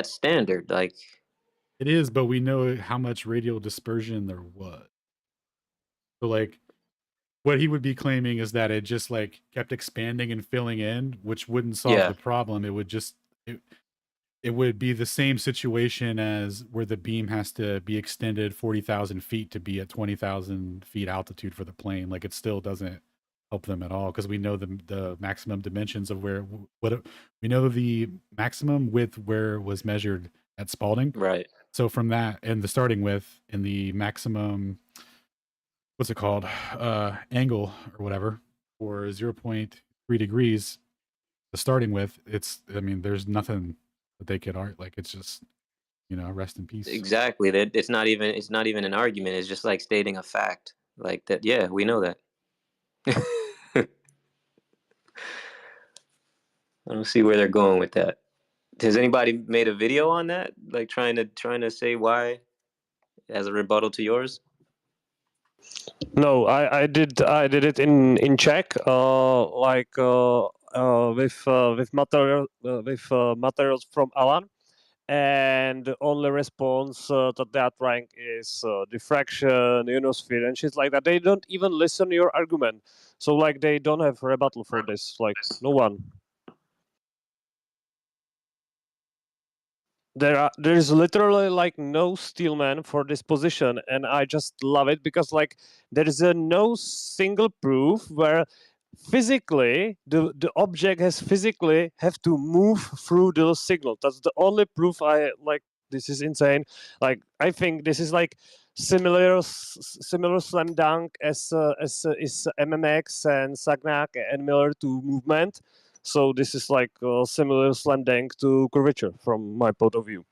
standard. Like, it is, but we know how much radial dispersion there was. So like what he would be claiming is that it just like kept expanding and filling in, which wouldn't solve yeah, the problem. It would just it would be the same situation as where the beam has to be extended 40,000 feet to be at 20,000 feet altitude for the plane. Like it still doesn't help them at all because we know the maximum dimensions of we know the maximum width where it was measured at Spalding. right. So from that and the starting width and the maximum, what's it called, angle or whatever for 0.3 degrees, the starting width, there's nothing that they could art. Like it's just, rest in peace. Exactly. That it's not even an argument. It's just like stating a fact. Like that. Yeah, we know that. I don't see where they're going with that. Has anybody made a video on that? Like trying to say why as a rebuttal to yours? No, I did it in Czech, with materials from Alan, and the only response to that rank is diffraction, ionosphere, and shit like that. They don't even listen to your argument, so like they don't have rebuttal for this. Like no one. There's literally like no steelman for this position, and I just love it because like there is no single proof where physically the object has physically have to move through the signal. That's the only proof I like. This is insane. Like I think this is like similar slam dunk as is MMX and Sagnac and Miller to movement. So this is like a similar slam dunk to curvature from my point of view.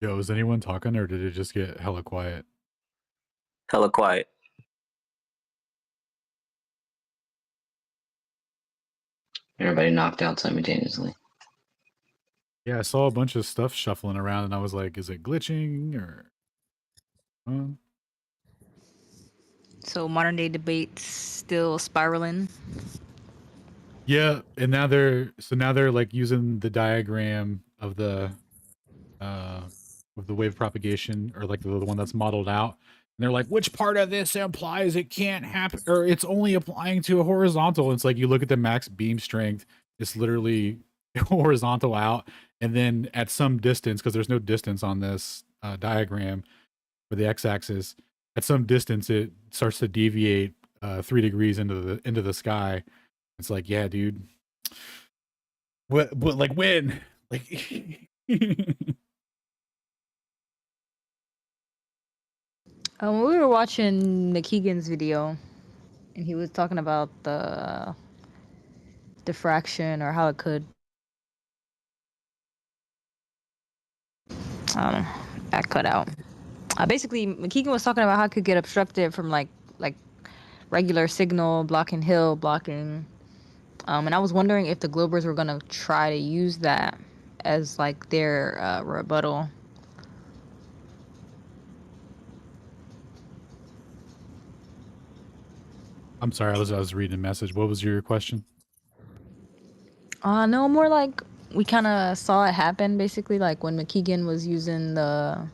Yo, is anyone talking or did it just get hella quiet? Hella quiet. Everybody knocked out simultaneously. Yeah, I saw a bunch of stuff shuffling around and I was like, is it glitching or? So modern day debates still spiraling. Yeah, and now they're like using the diagram of the wave propagation, or like the one that's modeled out. And they're like, which part of this implies it can't happen, or it's only applying to a horizontal? It's like you look at the max beam strength, it's literally horizontal out, and then at some distance, because there's no distance on this diagram for the x-axis, at some distance it starts to deviate 3 degrees into the sky. It's like, yeah, dude. What like when? Like We were watching McKeegan's video, and he was talking about the diffraction or how it could. That cut out. Basically, McKeegan was talking about how it could get obstructed from like regular signal blocking, hill blocking, and I was wondering if the Globers were gonna try to use that as like their rebuttal. I'm sorry, I was reading a message. What was your question? No, more like we kind of saw it happen, basically, like when McKeegan was using the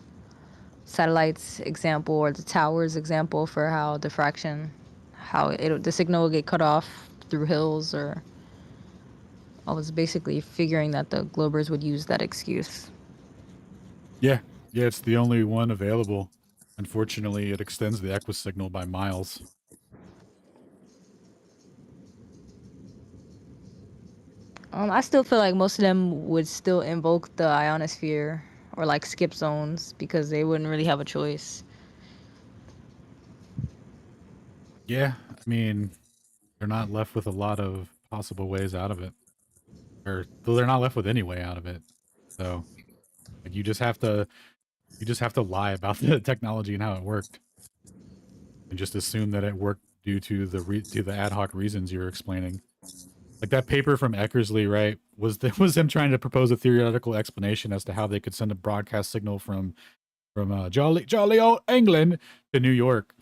satellites example or the towers example for how diffraction, how the signal will get cut off through hills, or I was basically figuring that the Globers would use that excuse. Yeah, it's the only one available. Unfortunately, it extends the Equus signal by miles. I still feel like most of them would still invoke the ionosphere or like skip zones because they wouldn't really have a choice. Yeah, I mean, they're not left with a lot of possible ways out of it, or they're not left with any way out of it. So, like, you just have to lie about the technology and how it worked, and just assume that it worked due to the ad hoc reasons you're explaining. Like that paper from Eckersley, right? Was them trying to propose a theoretical explanation as to how they could send a broadcast signal from jolly old England to New York.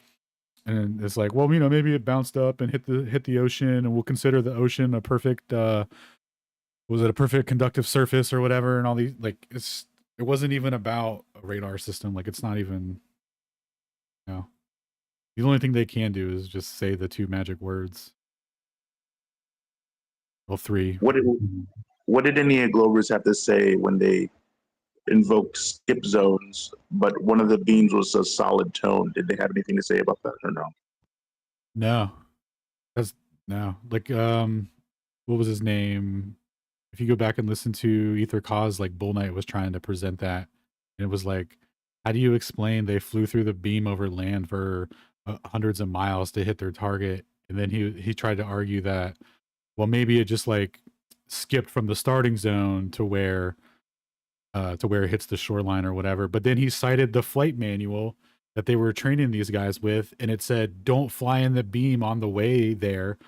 And it's like, well, maybe it bounced up and hit the ocean, and we'll consider the ocean a perfect was it a perfect conductive surface or whatever, and all these, like, it wasn't even about a radar system. Like, it's not even, the only thing they can do is just say the 2 magic words. Well, 3. What did any Globers have to say when they invoked skip zones, but one of the beams was a solid tone? Did they have anything to say about that or no? No. No. Like, what was his name? If you go back and listen to Ether Cause, like, Bull Knight was trying to present that, and it was like, how do you explain they flew through the beam over land for hundreds of miles to hit their target? And then he tried to argue that, well, maybe it just like skipped from the starting zone to where it hits the shoreline or whatever. But then he cited the flight manual that they were training these guys with, and it said, don't fly in the beam on the way there,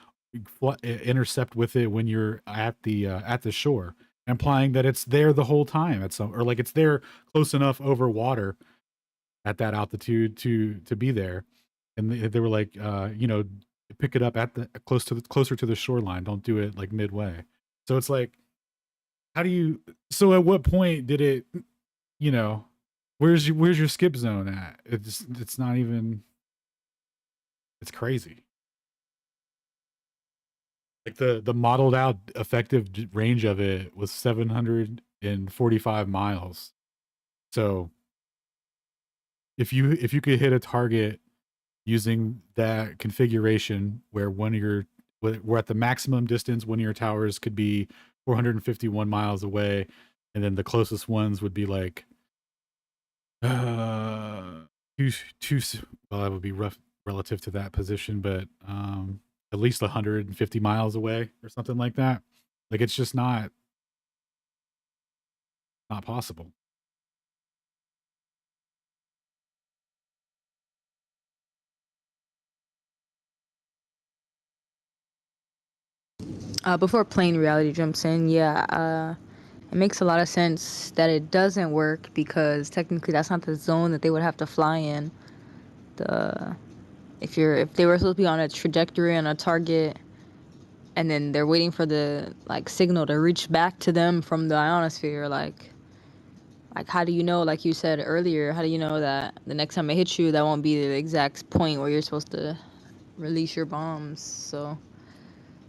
intercept with it when you're at the shore, implying that it's there the whole time or like it's there close enough over water at that altitude to be there. And they were like, pick it up at the closer to the shoreline, don't do it like midway. So it's like, how do you, so at what point did it, where's your skip zone at? It's not even, it's crazy. Like the modeled out effective range of it was 745 miles. So if you could hit a target using that configuration where we're at the maximum distance, one of your towers could be 451 miles away, and then the closest ones would be like two, well, that would be rough relative to that position, but at least 150 miles away or something like that. Like, it's just not possible. Before plain reality jumps in, it makes a lot of sense that it doesn't work because technically that's not the zone that they would have to fly in. If they were supposed to be on a trajectory on a target, and then they're waiting for the signal to reach back to them from the ionosphere, like how do you know, like you said earlier, how do you know that the next time it hits you, that won't be the exact point where you're supposed to release your bombs? So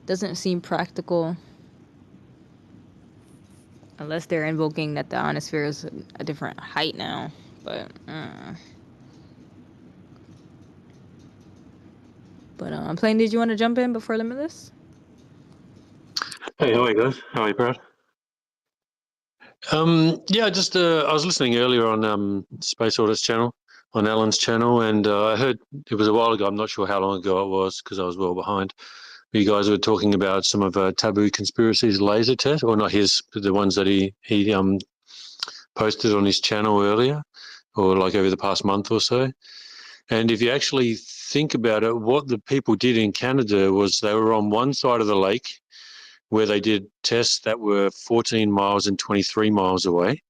doesn't seem practical unless they're invoking that the ionosphere is a different height now. But Plane, did you want to jump in before Limitless? Hey, how are you guys? How are you, Brad? Yeah, just I was listening earlier on Space Audits channel, on Alan's channel, and I heard it was a while ago. I'm not sure how long ago it was because I was well behind. But you guys were talking about some of Taboo Conspiracy's laser test, or not his, but the ones that he posted on his channel earlier, or like over the past month or so. And if you actually think about it, what the people did in Canada was they were on one side of the lake where they did tests that were 14 miles and 23 miles away.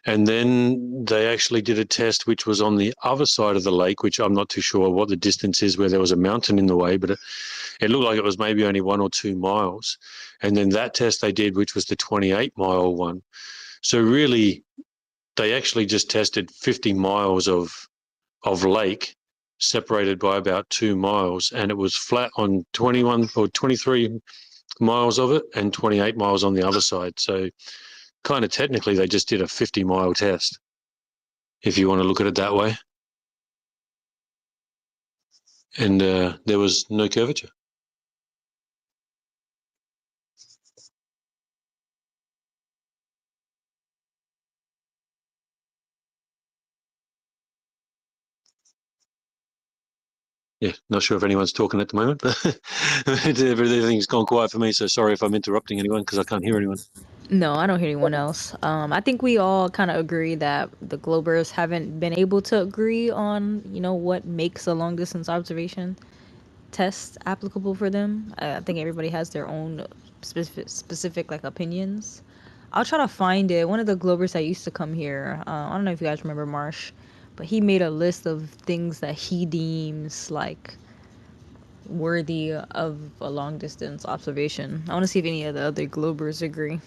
And then they actually did a test which was on the other side of the lake, which I'm not too sure what the distance is, where there was a mountain in the way, but it looked like it was maybe only 1 or 2 miles. And then that test they did, which was the 28-mile one. So really, they actually just tested 50 miles of lake separated by about 2 miles, and it was flat on 21 or 23 miles of it and 28 miles on the other side. So kind of technically they just did a 50-mile test, if you want to look at it that way. And there was no curvature. Yeah, not sure if anyone's talking at the moment, but everything's gone quiet for me, so sorry if I'm interrupting anyone because I can't hear anyone. No, I don't hear anyone else. I think we all kind of agree that the Globers haven't been able to agree on, what makes a long distance observation test applicable for them. I think everybody has their own specific opinions. I'll try to find it. One of the Globers that used to come here, I don't know if you guys remember Marsh, but he made a list of things that he deems worthy of a long distance observation. I want to see if any of the other Globers agree.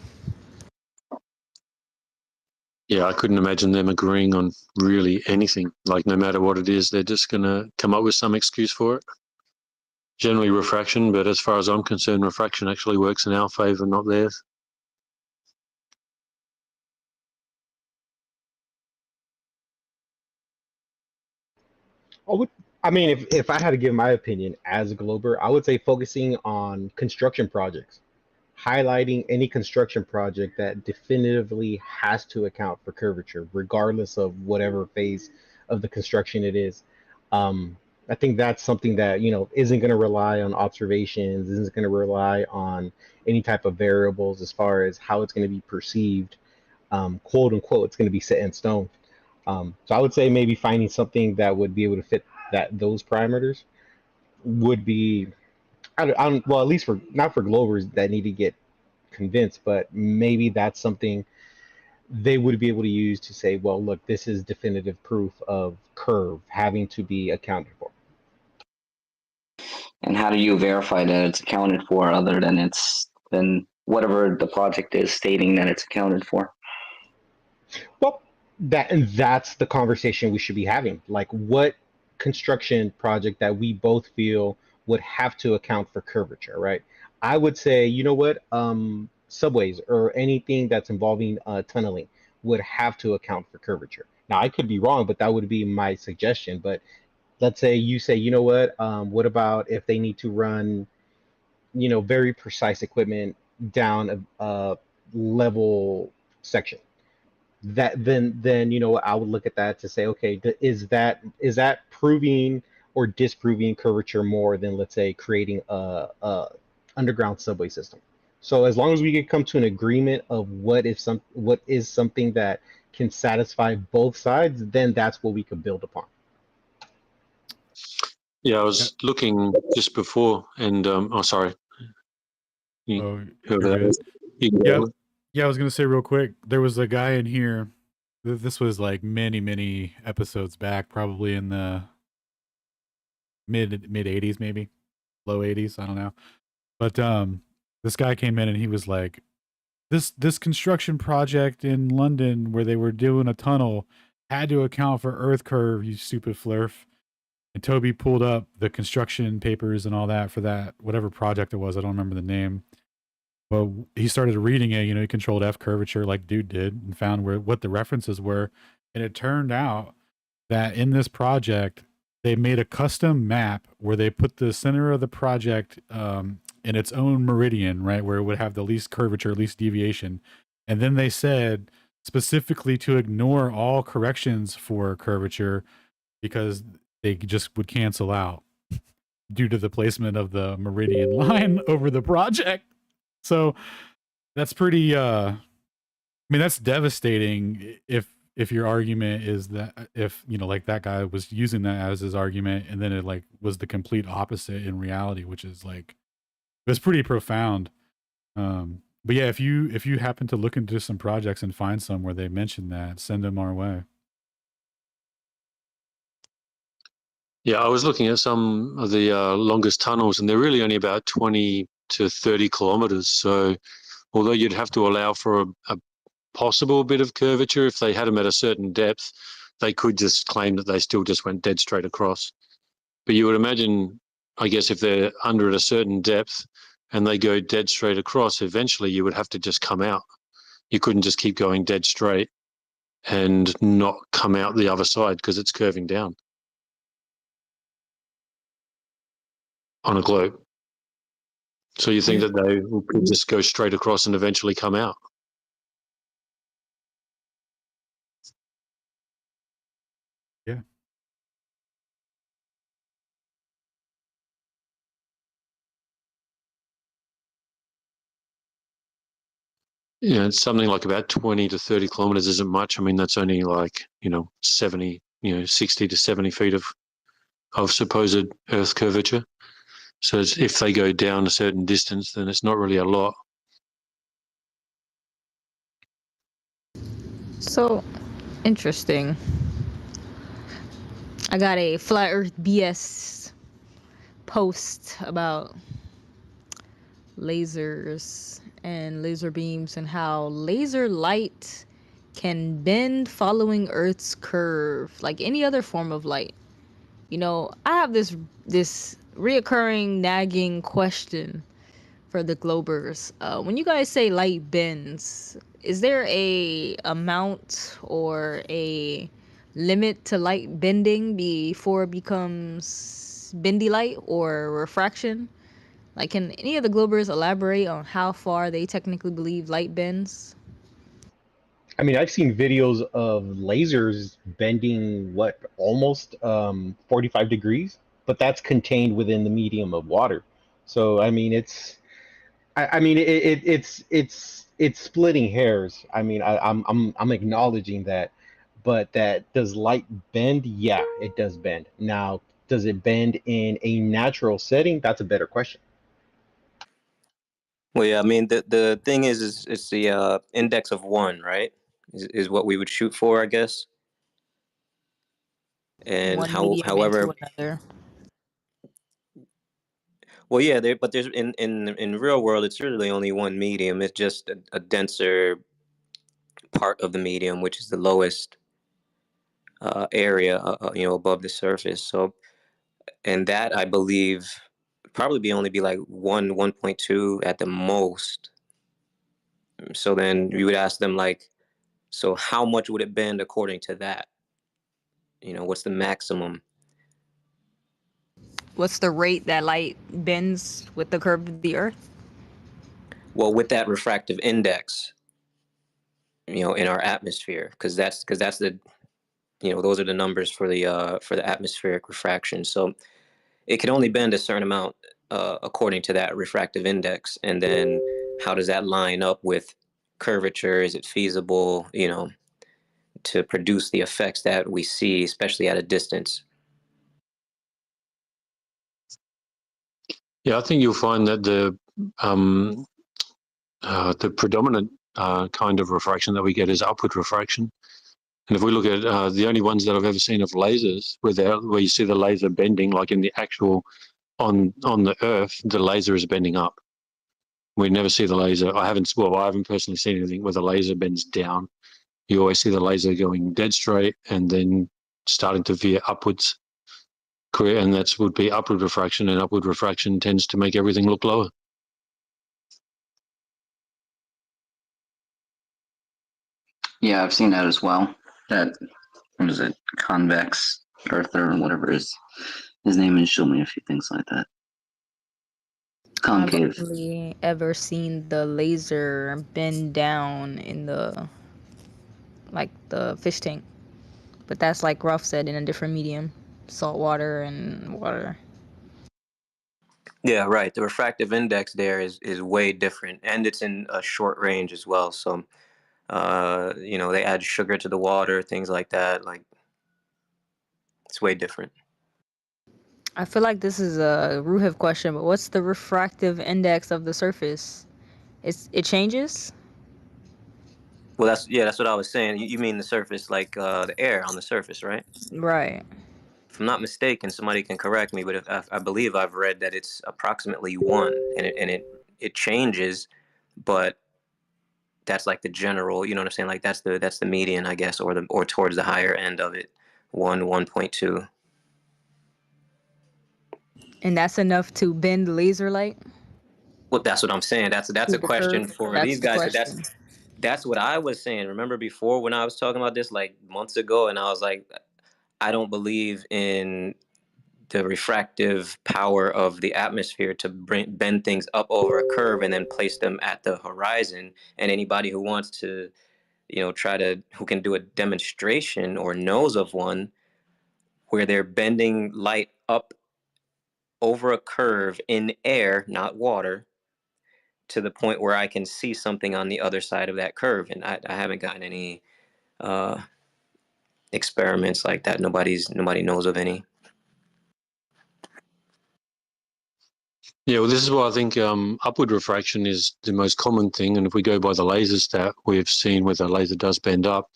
Yeah, I couldn't imagine them agreeing on really anything. Like, no matter what it is, they're just going to come up with some excuse for it. Generally refraction, but as far as I'm concerned, refraction actually works in our favor, not theirs. I mean, if I had to give my opinion as a Glober, I would say focusing on construction projects, highlighting any construction project that definitively has to account for curvature, regardless of whatever phase of the construction it is. I think that's something that, isn't going to rely on observations, isn't going to rely on any type of variables as far as how it's going to be perceived. Quote unquote, it's going to be set in stone. So I would say maybe finding something that would be able to fit those parameters would be, well, at least for not for Glovers that need to get convinced, but maybe that's something they would be able to use to say, well, look, this is definitive proof of curve having to be accounted for. And how do you verify that it's accounted for other than whatever the project is stating that it's accounted for? Well, that's the conversation we should be having. Like, what construction project that we both feel would have to account for curvature, right? I would say, you know what, subways or anything that's involving tunneling would have to account for curvature. Now, I could be wrong, but that would be my suggestion. But let's say you say, you know what about if they need to run, very precise equipment down a level section? That then I would look at that to say, okay, is that proving or disproving curvature more than, let's say, creating a underground subway system? So as long as we can come to an agreement of what is something that can satisfy both sides, then that's what we could build upon. Yeah, I was looking just before, and oh, sorry. Oh, whoever you're that good. is. You can Yeah, go. yeah. I was gonna say real quick. There was a guy in here. This was like many episodes back, probably in the mid '80s, maybe low '80s. I don't know. But this guy came in and he was like, this construction project in London where they were doing a tunnel had to account for Earth curve. You stupid flurf. And Toby pulled up the construction papers and all that for that whatever project it was. I don't remember the name. But he started reading it. He controlled F curvature like dude did and found what the references were. And it turned out that in this project, they made a custom map where they put the center of the project in its own meridian, right, where it would have the least curvature, least deviation. And then they said specifically to ignore all corrections for curvature because they just would cancel out due to the placement of the meridian line over the project. So that's pretty that's devastating if your argument is that if like that guy was using that as his argument and then it like was the complete opposite in reality, which is like it was pretty profound. But yeah, if you happen to look into some projects and find some where they mention that, send them our way. Yeah, I was looking at some of the longest tunnels, and they're really only about 20 to 30 kilometers. So, although you'd have to allow for a possible bit of curvature if they had them at a certain depth, they could just claim that they still just went dead straight across. But you would imagine, I guess, if they're under at a certain depth and they go dead straight across, eventually you would have to just come out. You couldn't just keep going dead straight and not come out the other side because it's curving down on a globe. So you think that they could just go straight across and eventually come out? Yeah. Yeah, it's something like about 20 to 30 kilometers isn't much. I mean, that's only like, 70, 60 to 70 feet of supposed Earth curvature. So if they go down a certain distance, then it's not really a lot. So interesting. I got a flat Earth BS post about lasers and laser beams and how laser light can bend following Earth's curve like any other form of light. I have this reoccurring nagging question for the Globers. When you guys say light bends, is there a amount or a limit to light bending before it becomes bendy light or refraction? Like, can any of the Globers elaborate on how far they technically believe light bends? I mean, I've seen videos of lasers bending almost 45 degrees, but that's contained within the medium of water. So I mean, it's splitting hairs. I mean, I'm acknowledging that, but that does light bend? Yeah, it does bend. Now, does it bend in a natural setting? That's a better question. Well, yeah, I mean, the thing is it's the index of 1, right? Is what we would shoot for, I guess. And One medium into however, another. well, yeah, but there's in real world, it's really only one medium. It's just a denser part of the medium, which is the lowest area, above the surface. So, and that I believe probably only be like 1.2 at the most. So then you would ask them like, so how much would it bend according to that? What's the maximum? What's the rate that light bends with the curve of the Earth? Well, with that refractive index, in our atmosphere, because that's the, those are the numbers for the atmospheric refraction. So it can only bend a certain amount according to that refractive index. And then how does that line up with curvature? Is it feasible, to produce the effects that we see, especially at a distance? Yeah, I think you'll find that the predominant kind of refraction that we get is upward refraction. And if we look at the only ones that I've ever seen of lasers where you see the laser bending, like in the actual on the Earth, the laser is bending up. We never see the laser. I haven't personally seen anything where the laser bends down. You always see the laser going dead straight and then starting to veer upwards. And that would be upward refraction, and upward refraction tends to make everything look lower. Yeah, I've seen that as well. That, what is it, convex Earther or whatever his name is, showed me a few things like that. Concave. I've only ever seen the laser bend down in the fish tank, but that's like Ruff said, in a different medium, salt water and water. Yeah, right. The refractive index there is way different, and it's in a short range as well. So, they add sugar to the water, things like that. Like, it's way different. I feel like this is a Ruhiv question, but what's the refractive index of the surface? It changes? Well, that's what I was saying. You mean the surface, like the air on the surface, right? Right. If I'm not mistaken, somebody can correct me, but I believe I've read that it's approximately 1, and it changes, but that's like the general. You know what I'm saying? Like that's the median, I guess, or towards the higher end of it, 1.2. And that's enough to bend laser light? Well, that's what I'm saying. That's To a the question curve? for That's these the guys, but question. that's what I was saying. Remember before when I was talking about this like months ago, and I was like, I don't believe in the refractive power of the atmosphere to bend things up over a curve and then place them at the horizon. And anybody who wants to, who can do a demonstration or knows of one where they're bending light up over a curve in air, not water, to the point where I can see something on the other side of that curve. And I haven't gotten any experiments like that. Nobody knows of any. Yeah, well, this is why I think upward refraction is the most common thing. And if we go by the lasers that we've seen where the laser does bend up,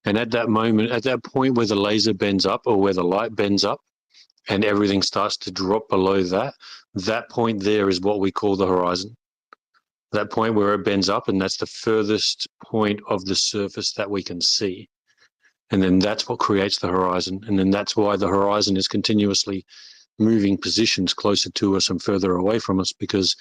and at that point where the laser bends up or where the light bends up and everything starts to drop below that point there is what we call the horizon. That point where it bends up, and that's the furthest point of the surface that we can see. And then that's what creates the horizon. And then that's why the horizon is continuously moving positions closer to us and further away from us, because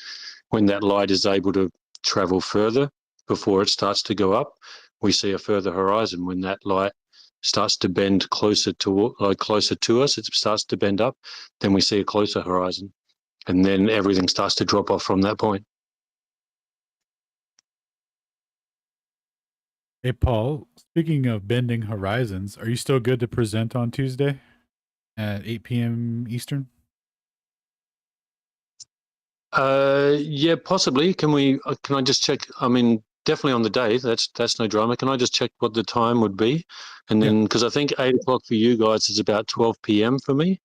when that light is able to travel further before it starts to go up, we see a further horizon. When that light starts to bend closer to us, it starts to bend up, then we see a closer horizon. And then everything starts to drop off from that point. Hey, Paul, speaking of bending horizons, are you still good to present on Tuesday at 8 p.m. Eastern? Yeah, possibly. Can I just check? I mean, definitely on the day. That's no drama. Can I just check what the time would be? And then, because I think 8 o'clock for you guys is about 12 p.m. for me.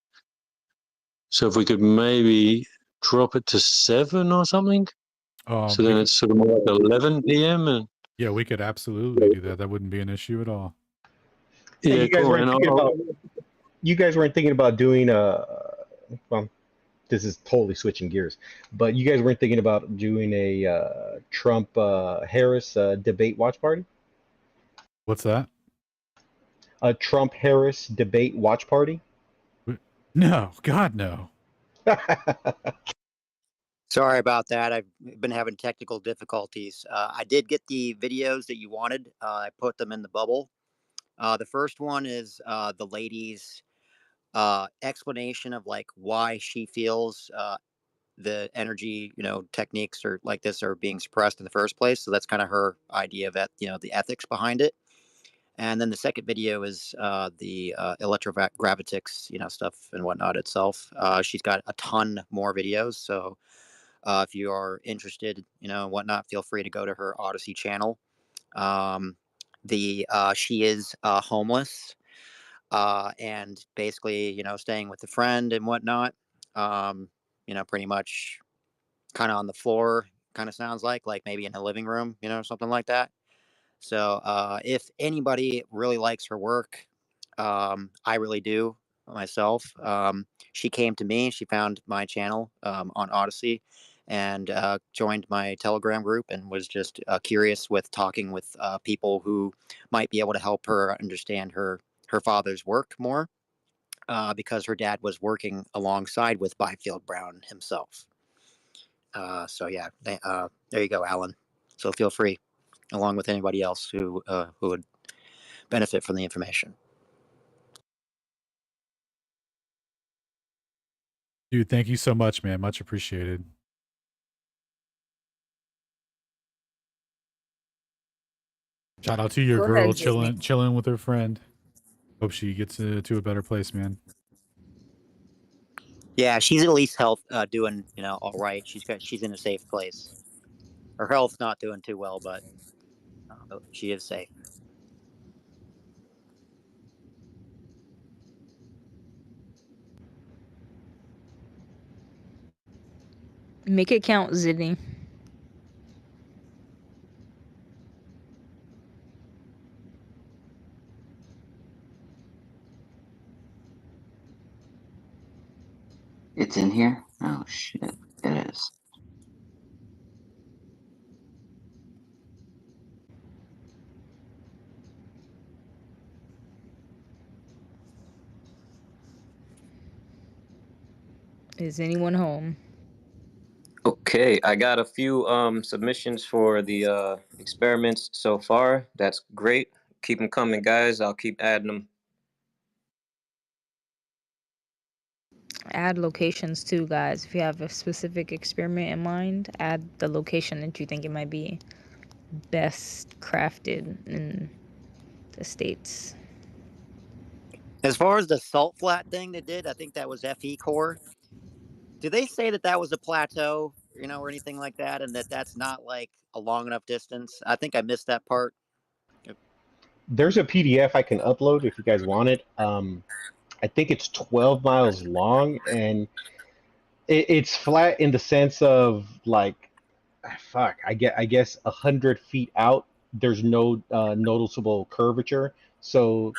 So if we could maybe drop it to 7 or something. So then it's sort of more like 11 p.m. And yeah, we could absolutely do that. That wouldn't be an issue at all. Hey, Yeah, you guys cool. weren't thinking about. You guys weren't thinking about doing well, this is totally switching gears, but you guys weren't thinking about doing a Trump Harris debate watch party? What's that? A Trump Harris debate watch party? No, God, no. Sorry about that. I've been having technical difficulties. I did get the videos that you wanted. I put them in the bubble. The first one is the lady's explanation of like why she feels the energy, techniques or like this are being suppressed in the first place. So that's kind of her idea of that, the ethics behind it. And then the second video is the electrogravitics, stuff and whatnot itself. She's got a ton more videos. So if you are interested, and whatnot, feel free to go to her Odyssey channel. She is homeless and basically, staying with a friend and whatnot. Pretty much kind of on the floor, kind of sounds like maybe in a living room, something like that. So if anybody really likes her work, I really do myself. She came to me. She found my channel on Odyssey and joined my Telegram group and was just curious with talking with people who might be able to help her understand her father's work more because her dad was working alongside with Byfield Brown himself. So yeah, there you go, Alan. So feel free, along with anybody else who would benefit from the information. Dude, thank you so much, man. Much appreciated. Shout out to your Go girl ahead, Disney. chilling with her friend. Hope she gets to a better place, man. Yeah, she's at least doing all right. She's in a safe place. Her health's not doing too well, but she is safe. Make it count, Zidney. It's in here? Oh shit, it is. Is anyone home? Okay, I got a few submissions for the experiments so far. That's great. Keep them coming, guys. I'll keep adding them. Add locations too, guys. If you have a specific experiment in mind, add the location that you think it might be best crafted in the States. As far as the salt flat thing they did, I think that was FE core. Do they say that was a plateau, or anything like that, and that's not like a long enough distance? I think I missed that part. There's a PDF I can upload if you guys want it. I think it's 12 miles long, and it's flat in the sense of like, fuck, I guess 100 feet out, there's no noticeable curvature. So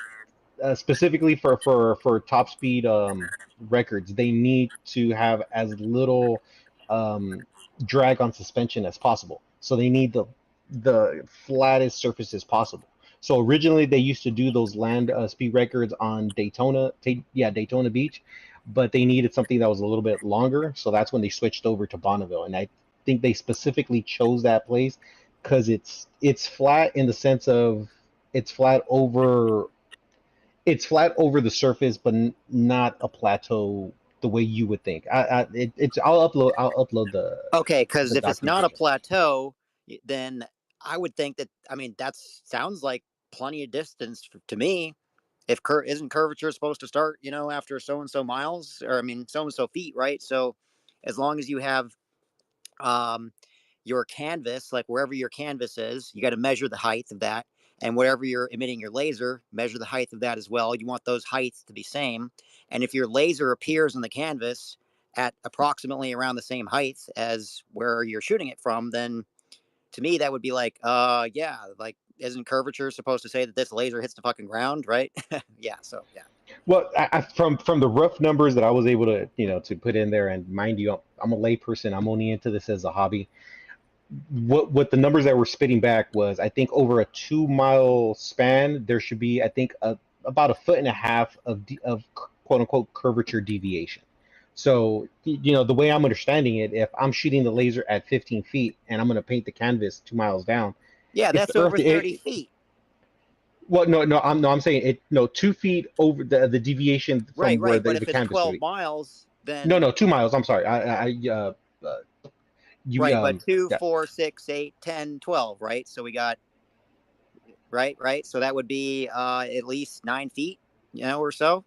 specifically for top speed records, they need to have as little drag on suspension as possible. So they need the flattest surface as possible. So originally they used to do those land speed records on Daytona Beach, but they needed something that was a little bit longer. So that's when they switched over to Bonneville, and I think they specifically chose that place because it's flat in the sense of it's flat over the surface, but not a plateau the way you would think. I'll upload the Okay, because if it's not a documentation. plateau, then I would think that. I mean, that sounds like plenty of distance to me. If isn't curvature supposed to start, after so and so miles, or I mean, so and so feet, right? So, as long as you have your canvas, like wherever your canvas is, you got to measure the height of that, and wherever you're emitting your laser, measure the height of that as well. You want those heights to be same, and if your laser appears on the canvas at approximately around the same height as where you're shooting it from, then to me that would be like, yeah, like isn't curvature supposed to say that this laser hits the fucking ground, right? Yeah, so yeah. Well, from the rough numbers that I was able to to put in there, and mind you, I'm a layperson. I'm only into this as a hobby. What the numbers that were spitting back was, I think over a 2 mile span, there should be, I think, about 1.5 feet of quote unquote curvature deviation. So, the way I'm understanding it, if I'm shooting the laser at 15 feet and I'm going to paint the canvas 2 miles down, Yeah, if that's the over Earth, 30 feet. well, I'm saying it. No, 2 feet over the deviation from where Right. But the if it's canvas would 12 be. miles, No, then 2 miles. I'm sorry. right, but 2, Yeah. 4, 6, 8, 10, 12, right? So we got right. So that would be at least 9 feet, or so.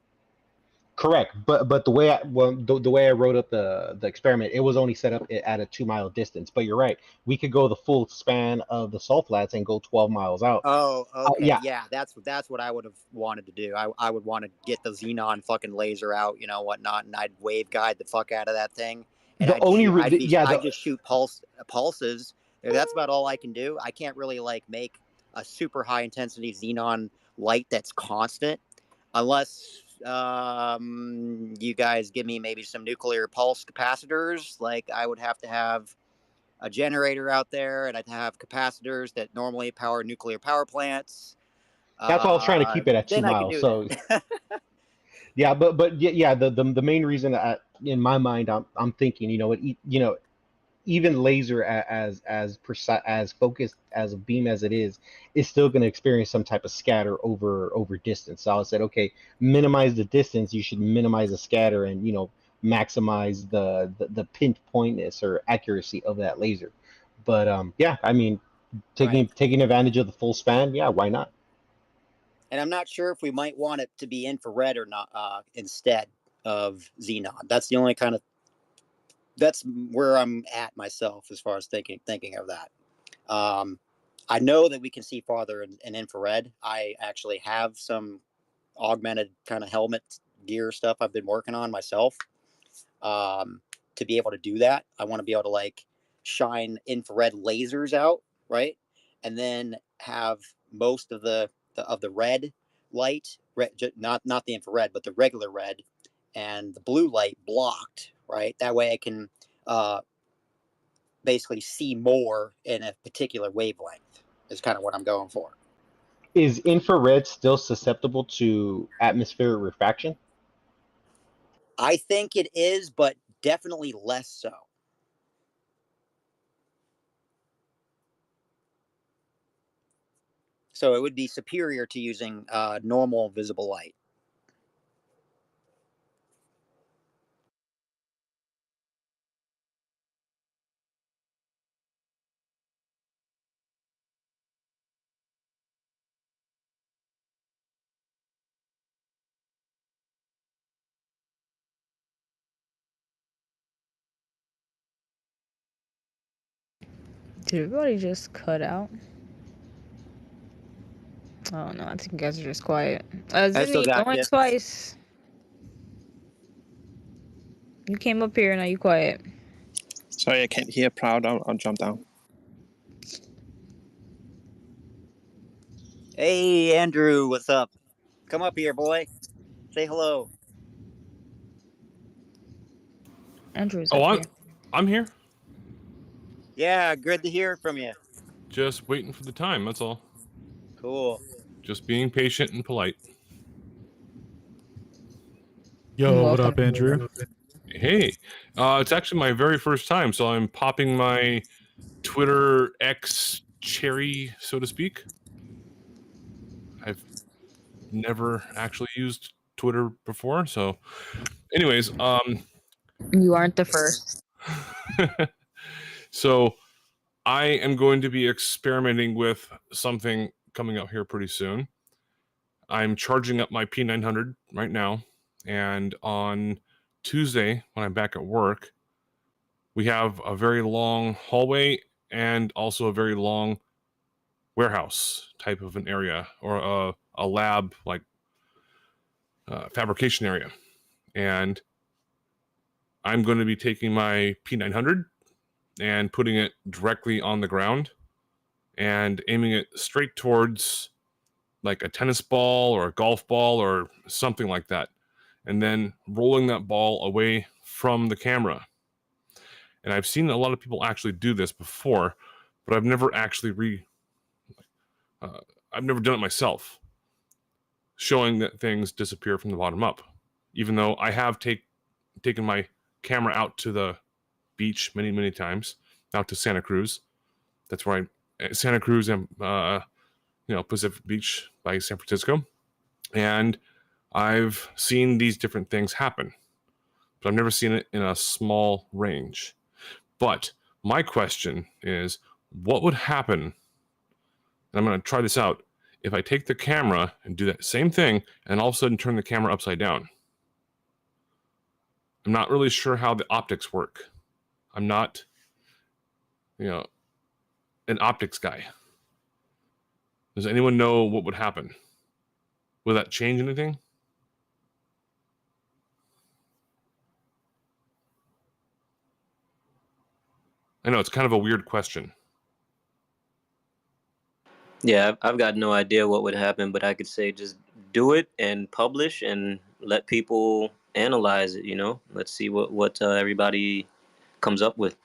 Correct, but the way the way I wrote up the experiment, it was only set up at a 2 mile distance. But you're right, we could go the full span of the salt flats and go 12 miles out. Oh, okay, Yeah, yeah, that's what I would have wanted to do. I would want to get the xenon fucking laser out, whatnot, and I'd wave guide the fuck out of that thing and The only re- the- yeah, I the, just shoot pulses. That's about all I can do. I can't really like make a super high intensity xenon light that's constant, unless you guys give me maybe some nuclear pulse capacitors. Like I would have to have a generator out there, and I'd have capacitors that normally power nuclear power plants. that's why I was trying to keep it at 2 Then I could miles. do So that. yeah, but yeah, the main reason in my mind I'm thinking, even laser as precise, as focused as a beam as it is still going to experience some type of scatter over distance. So I said, okay, minimize the distance. You should minimize the scatter and maximize the pinpointness or accuracy of that laser. But yeah, I mean, taking advantage of the full span, yeah, why not? And I'm not sure if we might want it to be infrared or not instead of xenon. That's the only kind of that's where I'm at myself as far as thinking of that. I know that we can see farther in infrared. I actually have some augmented kind of helmet gear stuff I've been working on myself to be able to do that. I want to be able to like shine infrared lasers out, right, and then have most of the red light, not the infrared, but the regular red, and the blue light blocked, right? That way I can basically see more in a particular wavelength. Is kind of what I'm going for. Is infrared still susceptible to atmospheric refraction? I think it is, but definitely less so. So it would be superior to using normal visible light. Did everybody just cut out? Oh no, I think you guys are just quiet. I still Zimmy, got going you. twice. You came up here, now you quiet. Sorry, I can't hear. Proud. I'll jump down. Hey, Andrew, what's up? Come up here, boy. Say hello. Andrew's Oh, up here. I'm here. Yeah, good to hear from you. Just waiting for the time. That's all. Cool. Just being patient and polite. Yo, what up, Andrew? Hey, it's actually my very first time, so I'm popping my Twitter X cherry, so to speak. I've never actually used Twitter before, so anyways, You aren't the first. so I am going to be experimenting with something coming out here pretty soon. I'm charging up my P900 right now, and on Tuesday when I'm back at work, we have a very long hallway and also a very long warehouse type of an area, or a lab like fabrication area. And I'm going to be taking my P900 and putting it directly on the ground and aiming it straight towards like a tennis ball or a golf ball or something like that, and then rolling that ball away from the camera. And I've seen a lot of people actually do this before, but I've never actually I've never done it myself, showing that things disappear from the bottom up, even though I have taken my camera out to the beach many times, out to Santa Cruz. That's where Santa Cruz and Pacific Beach by San Francisco, and I've seen these different things happen, but I've never seen it in a small range. But my question is, what would happen, and I'm going to try this out, if I take the camera and do that same thing and all of a sudden turn the camera upside down? I'm not really sure how the optics work. I'm not, an optics guy. Does anyone know what would happen? Will that change anything? I know it's kind of a weird question. Yeah, I've got no idea what would happen, but I could say just do it and publish and let people analyze it. Let's see what everybody comes up with.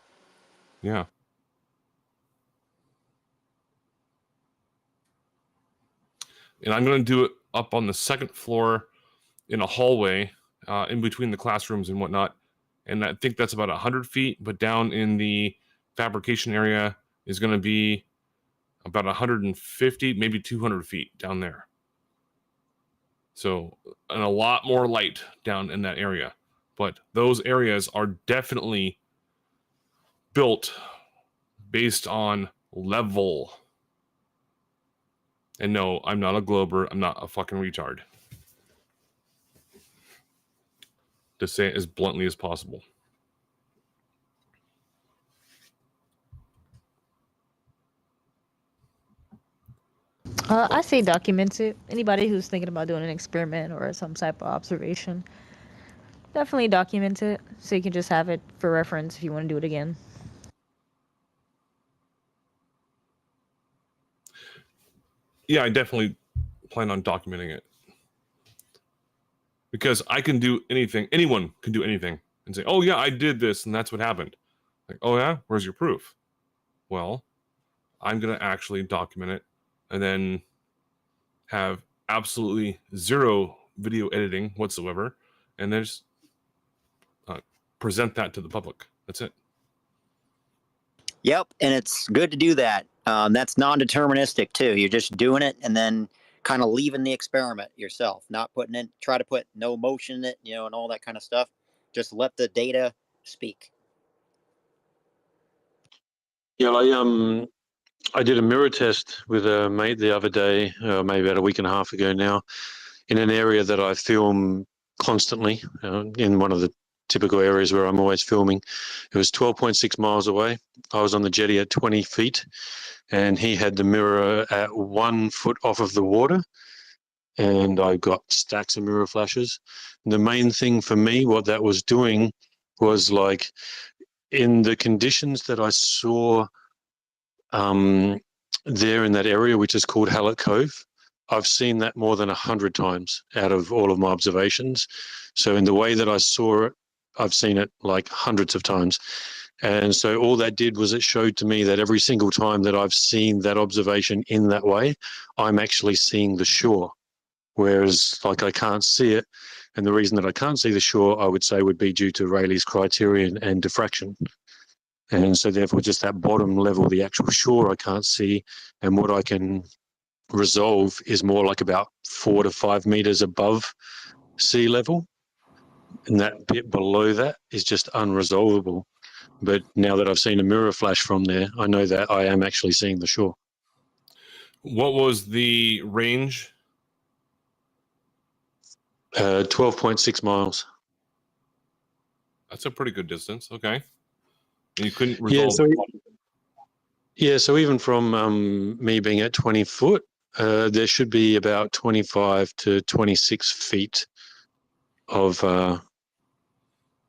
Yeah. And I'm going to do it up on the second floor in a hallway in between the classrooms and whatnot. And I think that's about 100 feet, but down in the fabrication area is going to be about 150, maybe 200 feet down there. So, and a lot more light down in that area. But those areas are definitely built based on level. And no, I'm not a glober. I'm not a fucking retard. To say it as bluntly as possible. I say document it. Anybody who's thinking about doing an experiment or some type of observation, definitely document it so you can just have it for reference if you want to do it again. Yeah, I definitely plan on documenting it. Because I can do anything. Anyone can do anything and say, oh yeah, I did this and that's what happened. Like, oh yeah, where's your proof? Well, I'm going to actually document it and then have absolutely zero video editing whatsoever and then just present that to the public. That's it. Yep, and it's good to do that. That's non-deterministic too. You're just doing it and then kind of leaving the experiment yourself, not putting in, try to put no emotion in it, and all that kind of stuff. Just let the data speak. Yeah, I did a mirror test with a mate the other day, maybe about a week and a half ago now, in an area that I film constantly, in one of the typical areas where I'm always filming. It was 12.6 miles away. I was on the jetty at 20 feet, and he had the mirror at 1 foot off of the water, and I got stacks of mirror flashes. The main thing for me, what that was doing was, like, in the conditions that I saw there in that area, which is called Hallett Cove, I've seen that more than 100 times out of all of my observations. So in the way that I saw it, I've seen it like hundreds of times. And so all that did was it showed to me that every single time that I've seen that observation in that way, I'm actually seeing the shore. Whereas, like, I can't see it. And the reason that I can't see the shore, I would say, would be due to Rayleigh's criterion and diffraction. And so therefore just that bottom level, the actual shore, I can't see. And what I can resolve is more like about 4 to 5 meters above sea level. And that bit below that is just unresolvable. But now that I've seen a mirror flash from there, I know that I am actually seeing the shore. What was the range? 12.6 miles. That's a pretty good distance. Okay. And you couldn't resolve. So even from me being at 20 foot, there should be about 25 to 26 feet of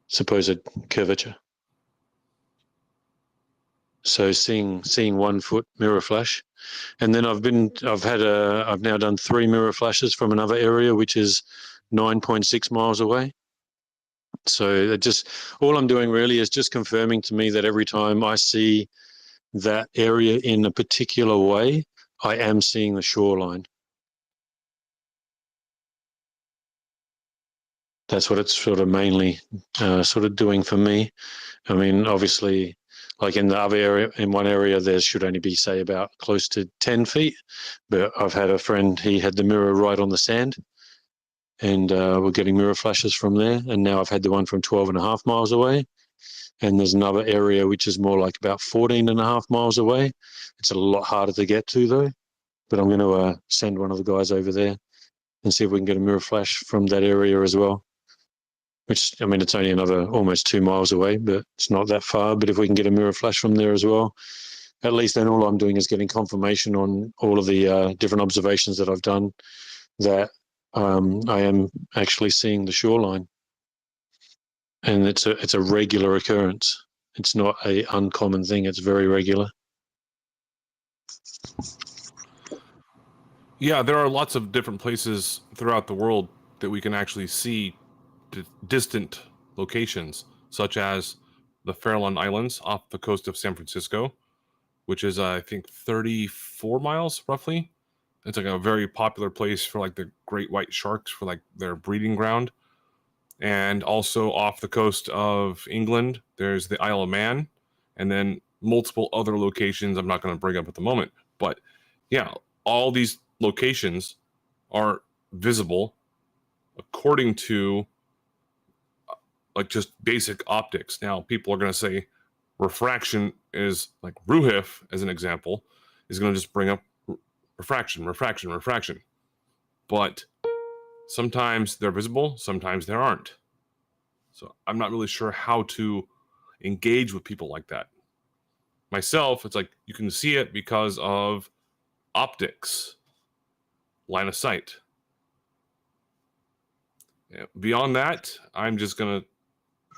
supposed curvature. So seeing 1 foot mirror flash, and then I've now done 3 mirror flashes from another area, which is 9.6 miles away. So all I'm doing really is just confirming to me that every time I see that area in a particular way, I am seeing the shoreline. That's what it's sort of mainly sort of doing for me. I mean, obviously, like in the other area, in one area, there should only be, say, about close to 10 feet. But I've had a friend, he had the mirror right on the sand, and we're getting mirror flashes from there. And now I've had the one from 12.5 miles away. And there's another area which is more like about 14.5 miles away. It's a lot harder to get to, though. But I'm going to send one of the guys over there and see if we can get a mirror flash from that area as well. Which, I mean, it's only another almost 2 miles away, but it's not that far. But if we can get a mirror flash from there as well, at least then all I'm doing is getting confirmation on all of the different observations that I've done that I am actually seeing the shoreline. And it's a regular occurrence. It's not a uncommon thing. It's very regular. Yeah, there are lots of different places throughout the world that we can actually see distant locations, such as the Farallon Islands off the coast of San Francisco, which is, I think, 34 miles roughly. It's like a very popular place for like the great white sharks for like their breeding ground. And also off the coast of England, there's the Isle of Man, and then multiple other locations I'm not going to bring up at the moment. But yeah, all these locations are visible according to like just basic optics. Now, people are going to say refraction is like Ruhif, as an example, is going to just bring up refraction. But sometimes they're visible, sometimes they aren't. So I'm not really sure how to engage with people like that. Myself, it's like you can see it because of optics, line of sight. Yeah, beyond that, I'm just going to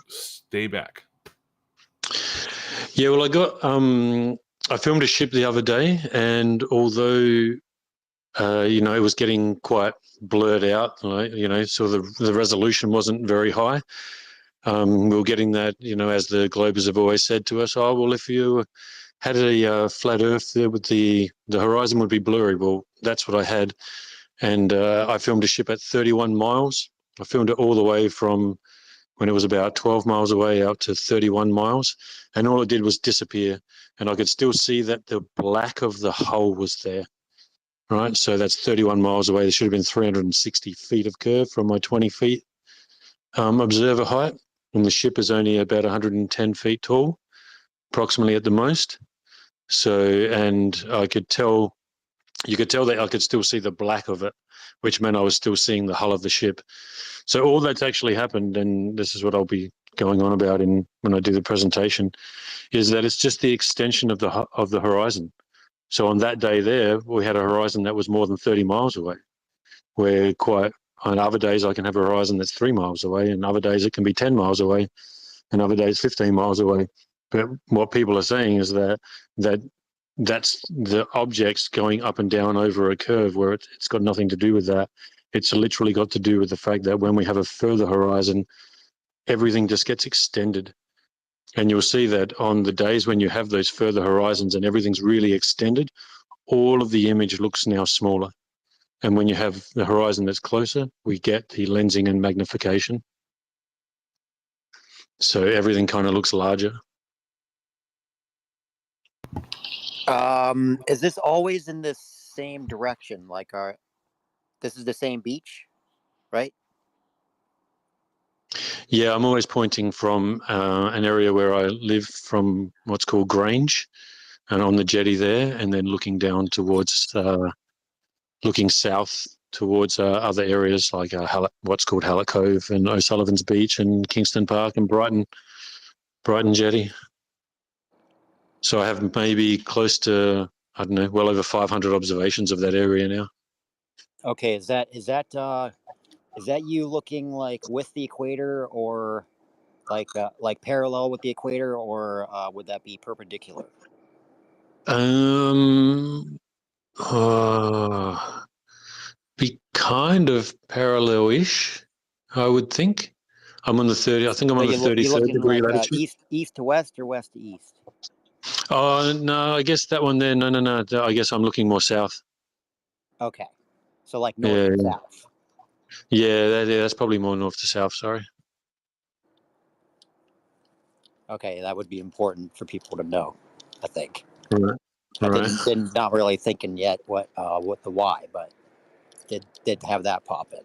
stay back. Yeah, well, I filmed a ship the other day, and although it was getting quite blurred out, so the resolution wasn't very high. We were getting that, as the Globers have always said to us, oh, well, if you had a flat Earth there with the horizon would be blurry. Well, that's what I had. And I filmed a ship at 31 miles. I filmed it all the way from when it was about 12 miles away out to 31 miles. And all it did was disappear. And I could still see that the black of the hull was there. Right. So that's 31 miles away. There should have been 360 feet of curve from my 20 feet observer height. And the ship is only about 110 feet tall, approximately at the most. So, and you could tell that I could still see the black of it, which meant I was still seeing the hull of the ship. So all that's actually happened, and this is what I'll be going on about when I do the presentation, is that it's just the extension of the horizon. So on that day there, we had a horizon that was more than 30 miles away. Where on other days I can have a horizon that's 3 miles away, and other days it can be 10 miles away, and other days 15 miles away. But what people are saying is that's the objects going up and down over a curve where it's got nothing to do with that. It's literally got to do with the fact that when we have a further horizon, everything just gets extended. And you'll see that on the days when you have those further horizons and everything's really extended, all of the image looks now smaller. And when you have the horizon that's closer, we get the lensing and magnification. So everything kind of looks larger. Is this always in the same direction? Like, this is the same beach, right? Yeah, I'm always pointing from an area where I live from what's called Grange, and on the jetty there, and then looking down towards, looking south towards other areas like what's called Hallett Cove and O'Sullivan's Beach and Kingston Park and Brighton Jetty. So I have maybe close to, I don't know, well over 500 observations of that area now. Okay, is that you looking like with the equator, or like parallel with the equator, or would that be perpendicular? Be kind of parallel-ish, I would think. I'm on the 30. I think I'm on the 33rd degree like latitude. east to west or west to east? Oh no, I guess that one there. No. I guess I'm looking more south. Okay, so like north to south. Yeah, that's probably more north to south. Sorry. Okay, that would be important for people to know, I think. Right. I didn't not really thinking yet what the why, but did have that pop in.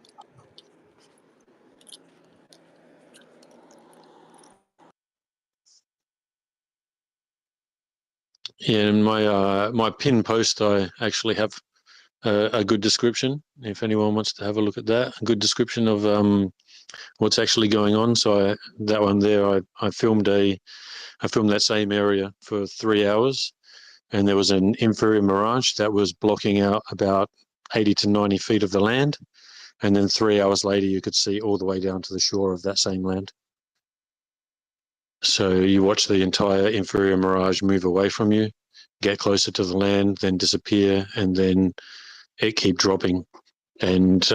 Yeah, in my pin post, I actually have a good description. If anyone wants to have a look at that, a good description of what's actually going on. So that one there, I filmed that same area for 3 hours, and there was an inferior mirage that was blocking out about 80 to 90 feet of the land, and then 3 hours later, you could see all the way down to the shore of that same land. So you watch the entire inferior mirage move away from you, get closer to the land, then disappear, and then it keep dropping. And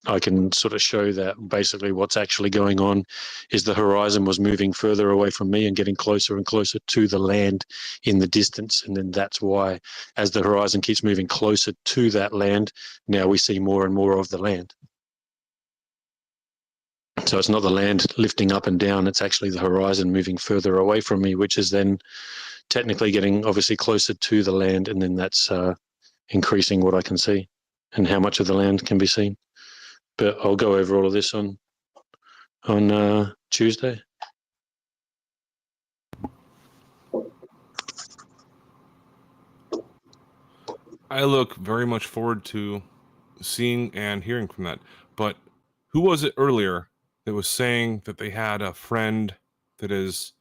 I can sort of show that basically what's actually going on is the horizon was moving further away from me and getting closer and closer to the land in the distance. And then that's why, as the horizon keeps moving closer to that land, now we see more and more of the land. So it's not the land lifting up and down, it's actually the horizon moving further away from me, which is then technically getting obviously closer to the land, and then that's increasing what I can see and how much of the land can be seen. But I'll go over all of this on Tuesday. I look very much forward to seeing and hearing from that. But who was it earlier that was saying that they had a friend that is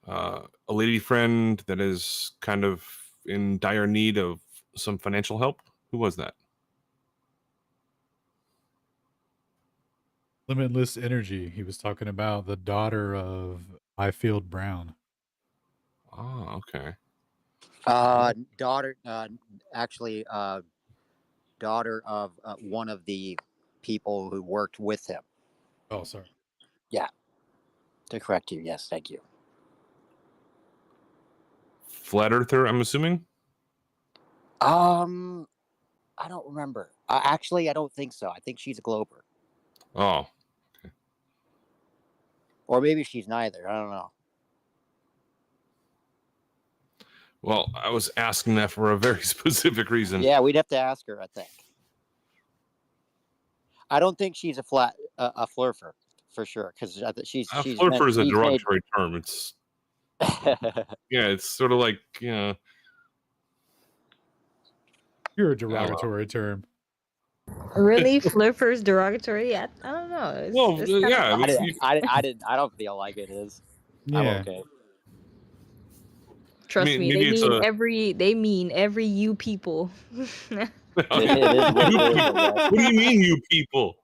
a lady friend that is kind of in dire need of some financial help? Who was that? Limitless Energy. He was talking about the daughter of Ifield Brown. Oh, okay. Daughter, actually, daughter of one of the people who worked with him. Oh, sorry. Yeah. To correct you, yes, thank you. Flat Earther, I'm assuming? I don't remember. Actually, I don't think so. I think she's a Glober. Oh. Okay. Or maybe she's neither. I don't know. Well, I was asking that for a very specific reason. Yeah, we'd have to ask her, I think. I don't think she's a flurfer for sure, because she's flurfer is a derogatory term. It's yeah, it's sort of like, you know, you're a derogatory term. Really, flurfer's derogatory? I don't know. It's yeah. I don't feel like it is. Yeah. I'm okay. Trust me, maybe they mean every you people. What do you mean, you people?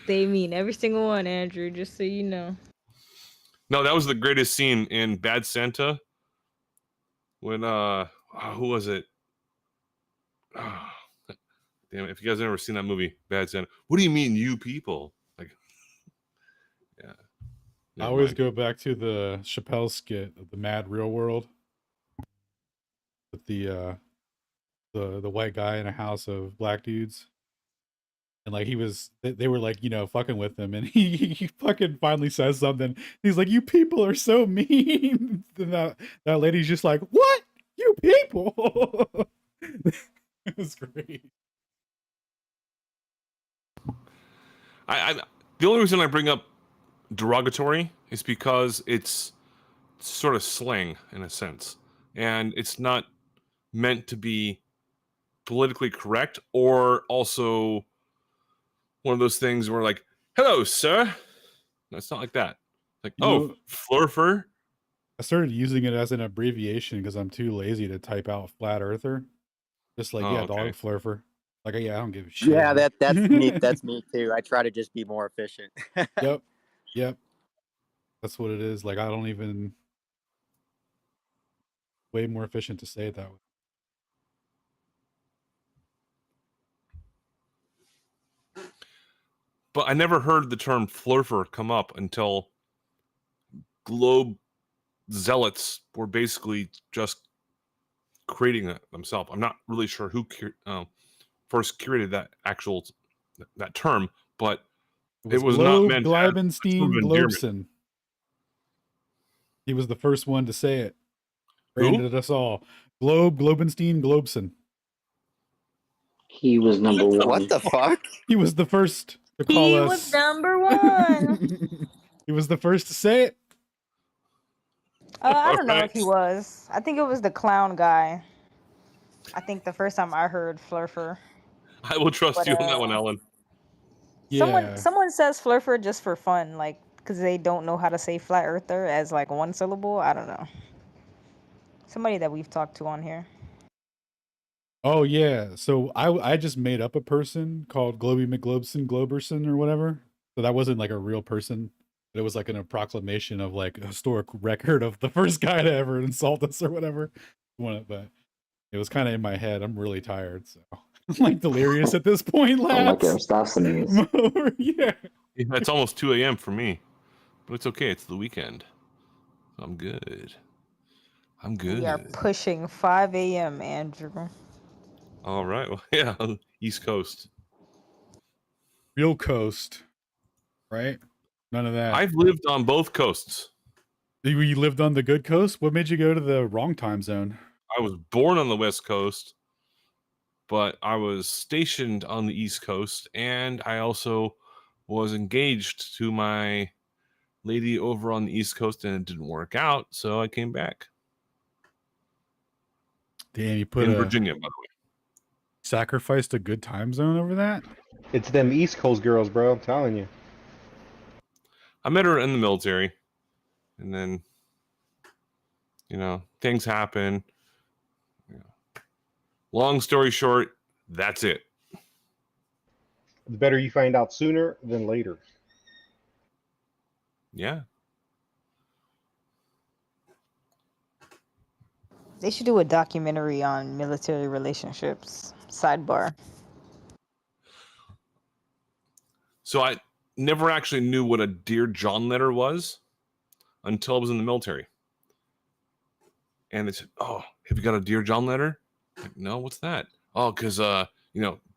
They mean every single one, Andrew, just so you know. No, that was the greatest scene in Bad Santa. When who was it? Oh, damn it, if you guys have never seen that movie, Bad Santa. What do you mean, you people? Like, yeah. I always go back to the Chappelle skit of the Mad Real World with the white guy in a house of black dudes. And like they were like, you know, fucking with him, and he fucking finally says something. He's like, "You people are so mean." And that lady's just like, "What? You people?" It was great. The only reason I bring up derogatory is because it's sort of slang in a sense, and it's not meant to be politically correct, or also one of those things where like, "Hello, sir." No, it's not like that. Like, flurfer. I started using it as an abbreviation because I'm too lazy to type out flat earther. Just like, okay. dog flurfer. Like, yeah, I don't give a shit. Yeah, that's me. That's me too. I try to just be more efficient. Yep. That's what it is. Like, I don't even. Way more efficient to say it that way. But I never heard the term flurfer come up until Globe zealots were basically just creating it themselves. I'm not really sure who first curated that term, but it was not meant Gleibenstein Globson. He was the first one to say it. Branded us all. Globenstein Globson. He was number one. What the fuck? He was the first to call us. He was number one. He was the first to say it. I don't know if he was. I think it was the clown guy. I think the first time I heard flurfer. I will trust you on that one, Alan. Someone says flurfer just for fun, like because they don't know how to say flat earther as like one syllable. I don't know. Somebody that we've talked to on here. Oh yeah, so I just made up a person called Globy McGlobson Globerson or whatever. So that wasn't like a real person. It was like a proclamation of like a historic record of the first guy to ever insult us or whatever. But it was kind of in my head. I'm really tired, so I'm like delirious at this point, Like lads. Aristophanes. Yeah. It's almost 2 a.m. for me, but it's okay. It's the weekend. I'm good. I'm We are good. pushing 5 a.m., Andrew. All right. Well, yeah, East Coast. Real coast, right? None of that. I've lived on both coasts. You lived on the good coast? What made you go to the wrong time zone? I was born on the West Coast, but I was stationed on the East Coast, and I also was engaged to my lady over on the East Coast, and it didn't work out, so I came back. Damn, you put in a Virginia, by the way. Sacrificed a good time zone over that? It's them East Coast girls, bro. I'm telling you. I met her in the military, and then, things happen. Long story short, that's it. It's better you find out sooner than later. Yeah. They should do a documentary on military relationships. Sidebar. So I never actually knew what a Dear John letter was until I was in the military. And they said, "Oh, have you got a Dear John letter?" I'm like, no, what's that? Oh, because blah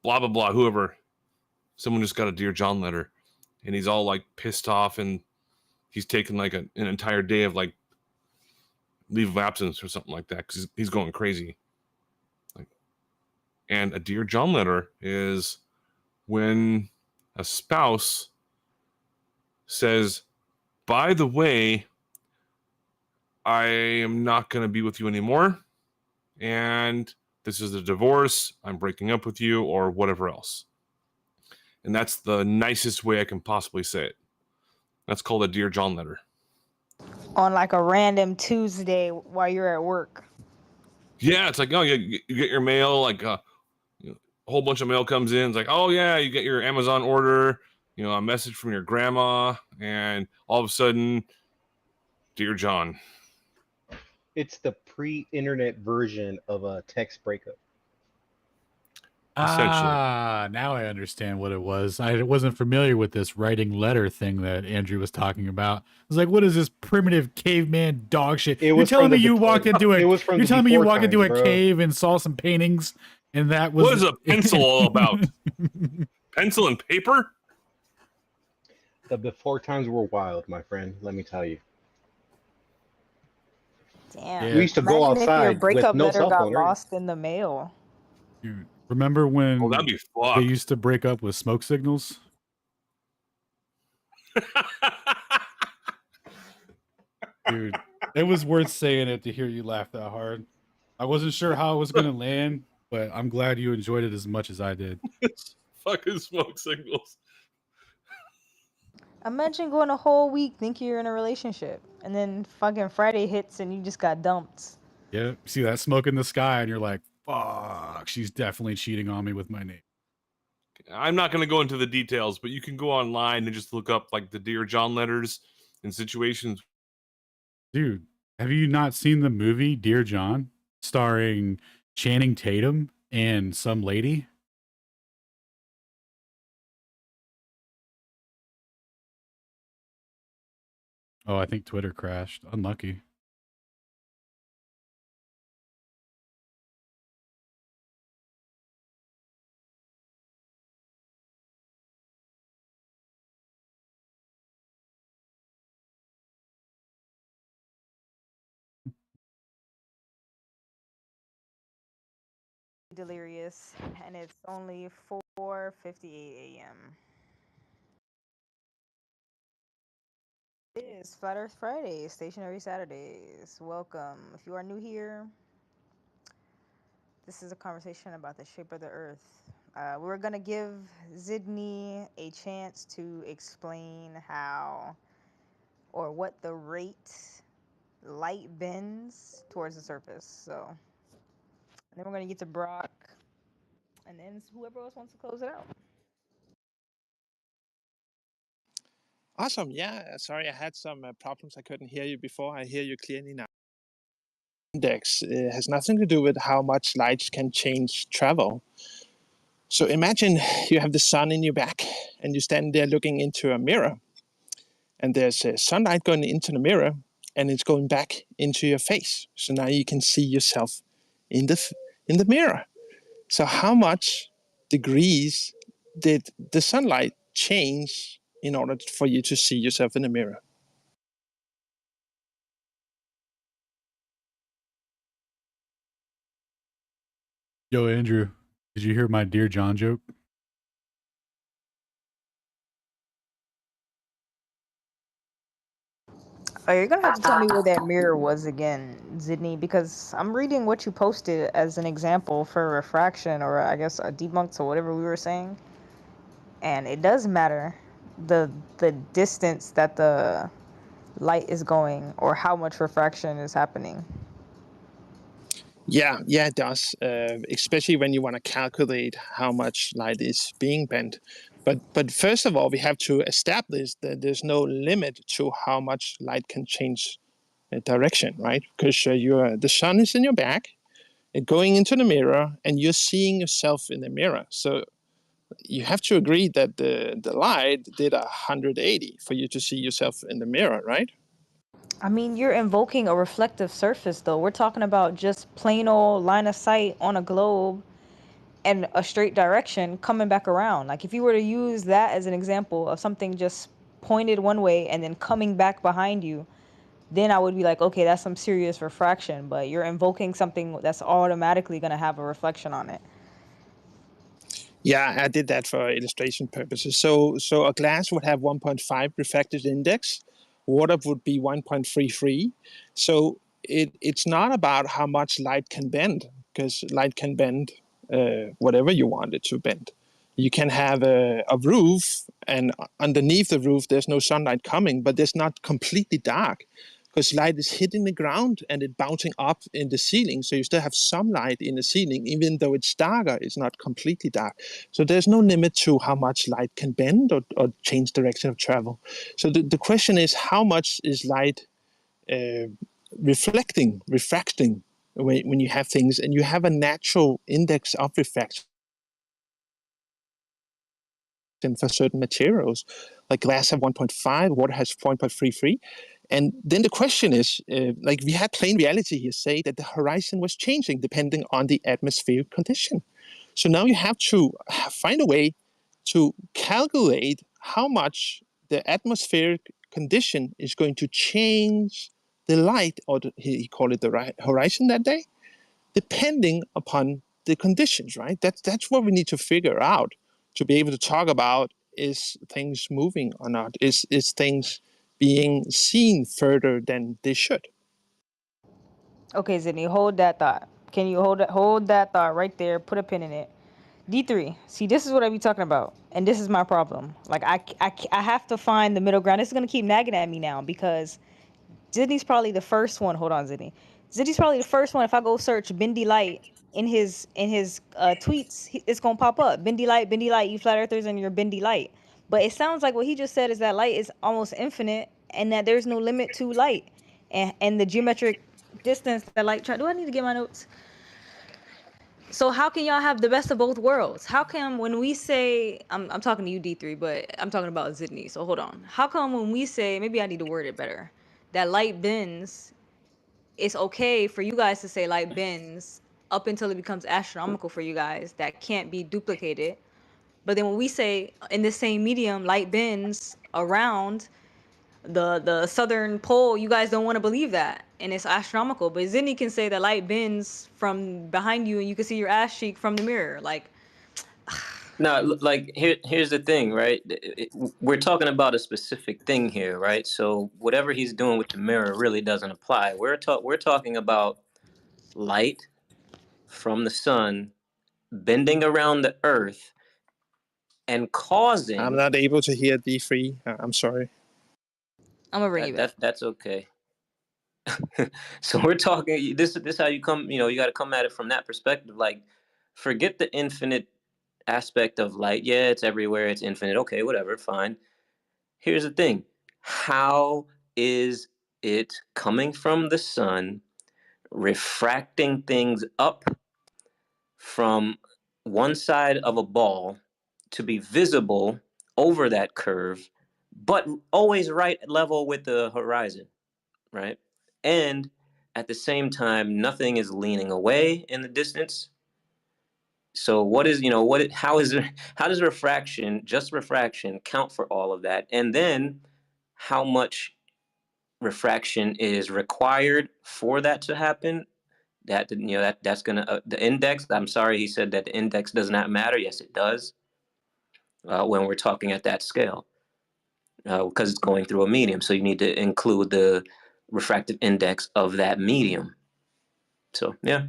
blah blah, whoever. Someone just got a Dear John letter, and he's all like pissed off, and he's taken like an entire day of like leave of absence or something like that because he's going crazy. And a Dear John letter is when a spouse says, "By the way, I am not going to be with you anymore, and this is a divorce. I'm breaking up with you," or whatever else. And that's the nicest way I can possibly say it. That's called a Dear John letter. On like a random Tuesday while you're at work. Yeah, it's like, oh, yeah, you get your mail, like a whole bunch of mail comes in. It's like, oh, yeah, you get your Amazon order, a message from your grandma, and all of a sudden, Dear John. It's the pre-internet version of a text breakup. Essentially. Now I understand what it was. I wasn't familiar with this writing letter thing that Andrew was talking about. I was like, what is this primitive caveman dog shit? You're telling me you walked into a cave and saw some paintings and that was What is a pencil all about? Pencil and paper? The before times were wild, my friend. Let me tell you. Damn. We used to go Imagine if your outside breakup with no letter cell got phone. Right? lost in the mail. Dude, remember when that'd be they used to break up with smoke signals? Dude, it was worth saying it to hear you laugh that hard. I wasn't sure how it was going to land, but I'm glad you enjoyed it as much as I did. Fucking smoke signals. Imagine going a whole week thinking you're in a relationship, and then fucking Friday hits and you just got dumped. Yeah, see that smoke in the sky, and you're like, fuck, she's definitely cheating on me with my name. I'm not going to go into the details, but you can go online and just look up like the Dear John letters and situations. Dude, have you not seen the movie Dear John, starring Channing Tatum and some lady? Oh, I think Twitter crashed. Unlucky. Delirious, and it's only 4:58 a.m. It is Flat Earth Fridays, Stationary Saturdays. Welcome. If you are new here, this is a conversation about the shape of the Earth. We're gonna give Zidney a chance to explain how or what the rate light bends towards the surface. So, and then we're gonna get to Brock, and then whoever else wants to close it out. Awesome. Yeah. Sorry, I had some problems. I couldn't hear you before. I hear you clearly now. Index has nothing to do with how much light can change travel. So imagine you have the sun in your back and you stand there looking into a mirror, and there's sunlight going into the mirror and it's going back into your face. So now you can see yourself in the mirror. So how much degrees did the sunlight change in order for you to see yourself in the mirror? Yo, Andrew, did you hear my Dear John joke? Oh, you're gonna have to tell me where that mirror was again, Sydney, because I'm reading what you posted as an example for refraction, or I guess a debunked or whatever we were saying, and it does matter the distance that the light is going or how much refraction is happening. Yeah, it does, especially when you want to calculate how much light is being bent. But first of all, we have to establish that there's no limit to how much light can change direction, right? Because the sun is in your back, going into the mirror, and you're seeing yourself in the mirror. So you have to agree that the light did 180 for you to see yourself in the mirror, right? I mean, you're invoking a reflective surface, though. We're talking about just plain old line of sight on a globe and a straight direction coming back around. Like, if you were to use that as an example of something just pointed one way and then coming back behind you, then I would be like, okay, that's some serious refraction. But you're invoking something that's automatically going to have a reflection on it. Yeah, I did that for illustration purposes. So a glass would have 1.5 refractive index. Water would be 1.33. So it's not about how much light can bend, because light can bend whatever you want it to bend. You can have a roof, and underneath the roof, there's no sunlight coming, but it's not completely dark, because light is hitting the ground and it bouncing up in the ceiling. So you still have some light in the ceiling, even though it's darker, it's not completely dark. So there's no limit to how much light can bend or change direction of travel. So the question is, how much is light refracting when you have things and you have a natural index of refraction for certain materials, like glass have 1.5, water has 0.33. And then the question is, like we had plain reality here say that the horizon was changing depending on the atmospheric condition. So now you have to find a way to calculate how much the atmospheric condition is going to change the light, or he called it the horizon that day, depending upon the conditions, right? That's what we need to figure out to be able to talk about, is things moving or not? Is things being seen further than they should? Okay, Sydney, hold that thought. Can you hold that thought right there? Put a pin in it. D3, see, this is what I be talking about, and this is my problem. Like, I have to find the middle ground. This is gonna keep nagging at me now because Sydney's probably the first one. Hold on, Sydney. Sydney's probably the first one. If I go search Bendy Light in his tweets, it's gonna pop up. Bendy Light, you flat earthers, and your Bendy Light. But it sounds like what he just said is that light is almost infinite, and that there's no limit to light, and the geometric distance that light. Do I need to get my notes? So how can y'all have the best of both worlds? How come when we say, I'm talking to you D3, but I'm talking about Sydney, so hold on. How come when we say, maybe I need to word it better, that light bends, it's okay for you guys to say light bends up until it becomes astronomical for you guys, that can't be duplicated. But then when we say in the same medium, light bends around the southern pole, you guys don't want to believe that, and it's astronomical. But Sydney can say that light bends from behind you and you can see your ass cheek from the mirror. Like, No, like here's the thing, right? We're talking about a specific thing here, right? So whatever he's doing with the mirror really doesn't apply. We're talking about light from the sun bending around the earth and I'm causing not able to hear D3. I'm sorry. I'm gonna bring you back. that's okay. So we're talking this how you come, you got to come at it from that perspective. Like, forget the infinite aspect of light. Yeah, it's everywhere, it's infinite. Okay, whatever, fine. here's the thing. How is it coming from the sun, refracting things up from one side of a ball to be visible over that curve, but always right level with the horizon, right? And at the same time, nothing is leaning away in the distance. So what is, how does refraction, just refraction, count for all of that? And then how much refraction is required for that to happen? That's gonna the index. I'm sorry, he said that the index does not matter. Yes, it does. When we're talking at that scale, because it's going through a medium, so you need to include the refractive index of that medium. So yeah.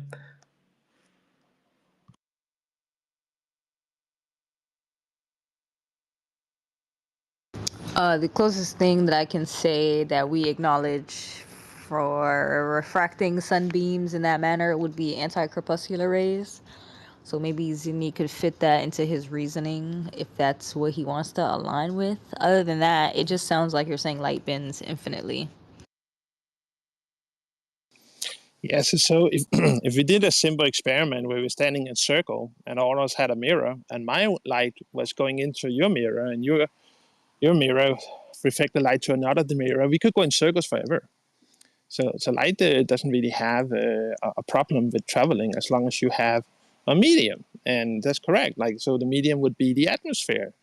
The closest thing that I can say that we acknowledge for refracting sunbeams in that manner would be anti-crepuscular rays. So maybe Zinni could fit that into his reasoning if that's what he wants to align with. Other than that, it just sounds like you're saying light bends infinitely. Yes, so if if we did a simple experiment where we're standing in a circle and all of us had a mirror and my light was going into your mirror and your mirror reflected light to another mirror, we could go in circles forever. So light doesn't really have a problem with traveling as long as you have a medium, and that's correct. Like, so the medium would be the atmosphere,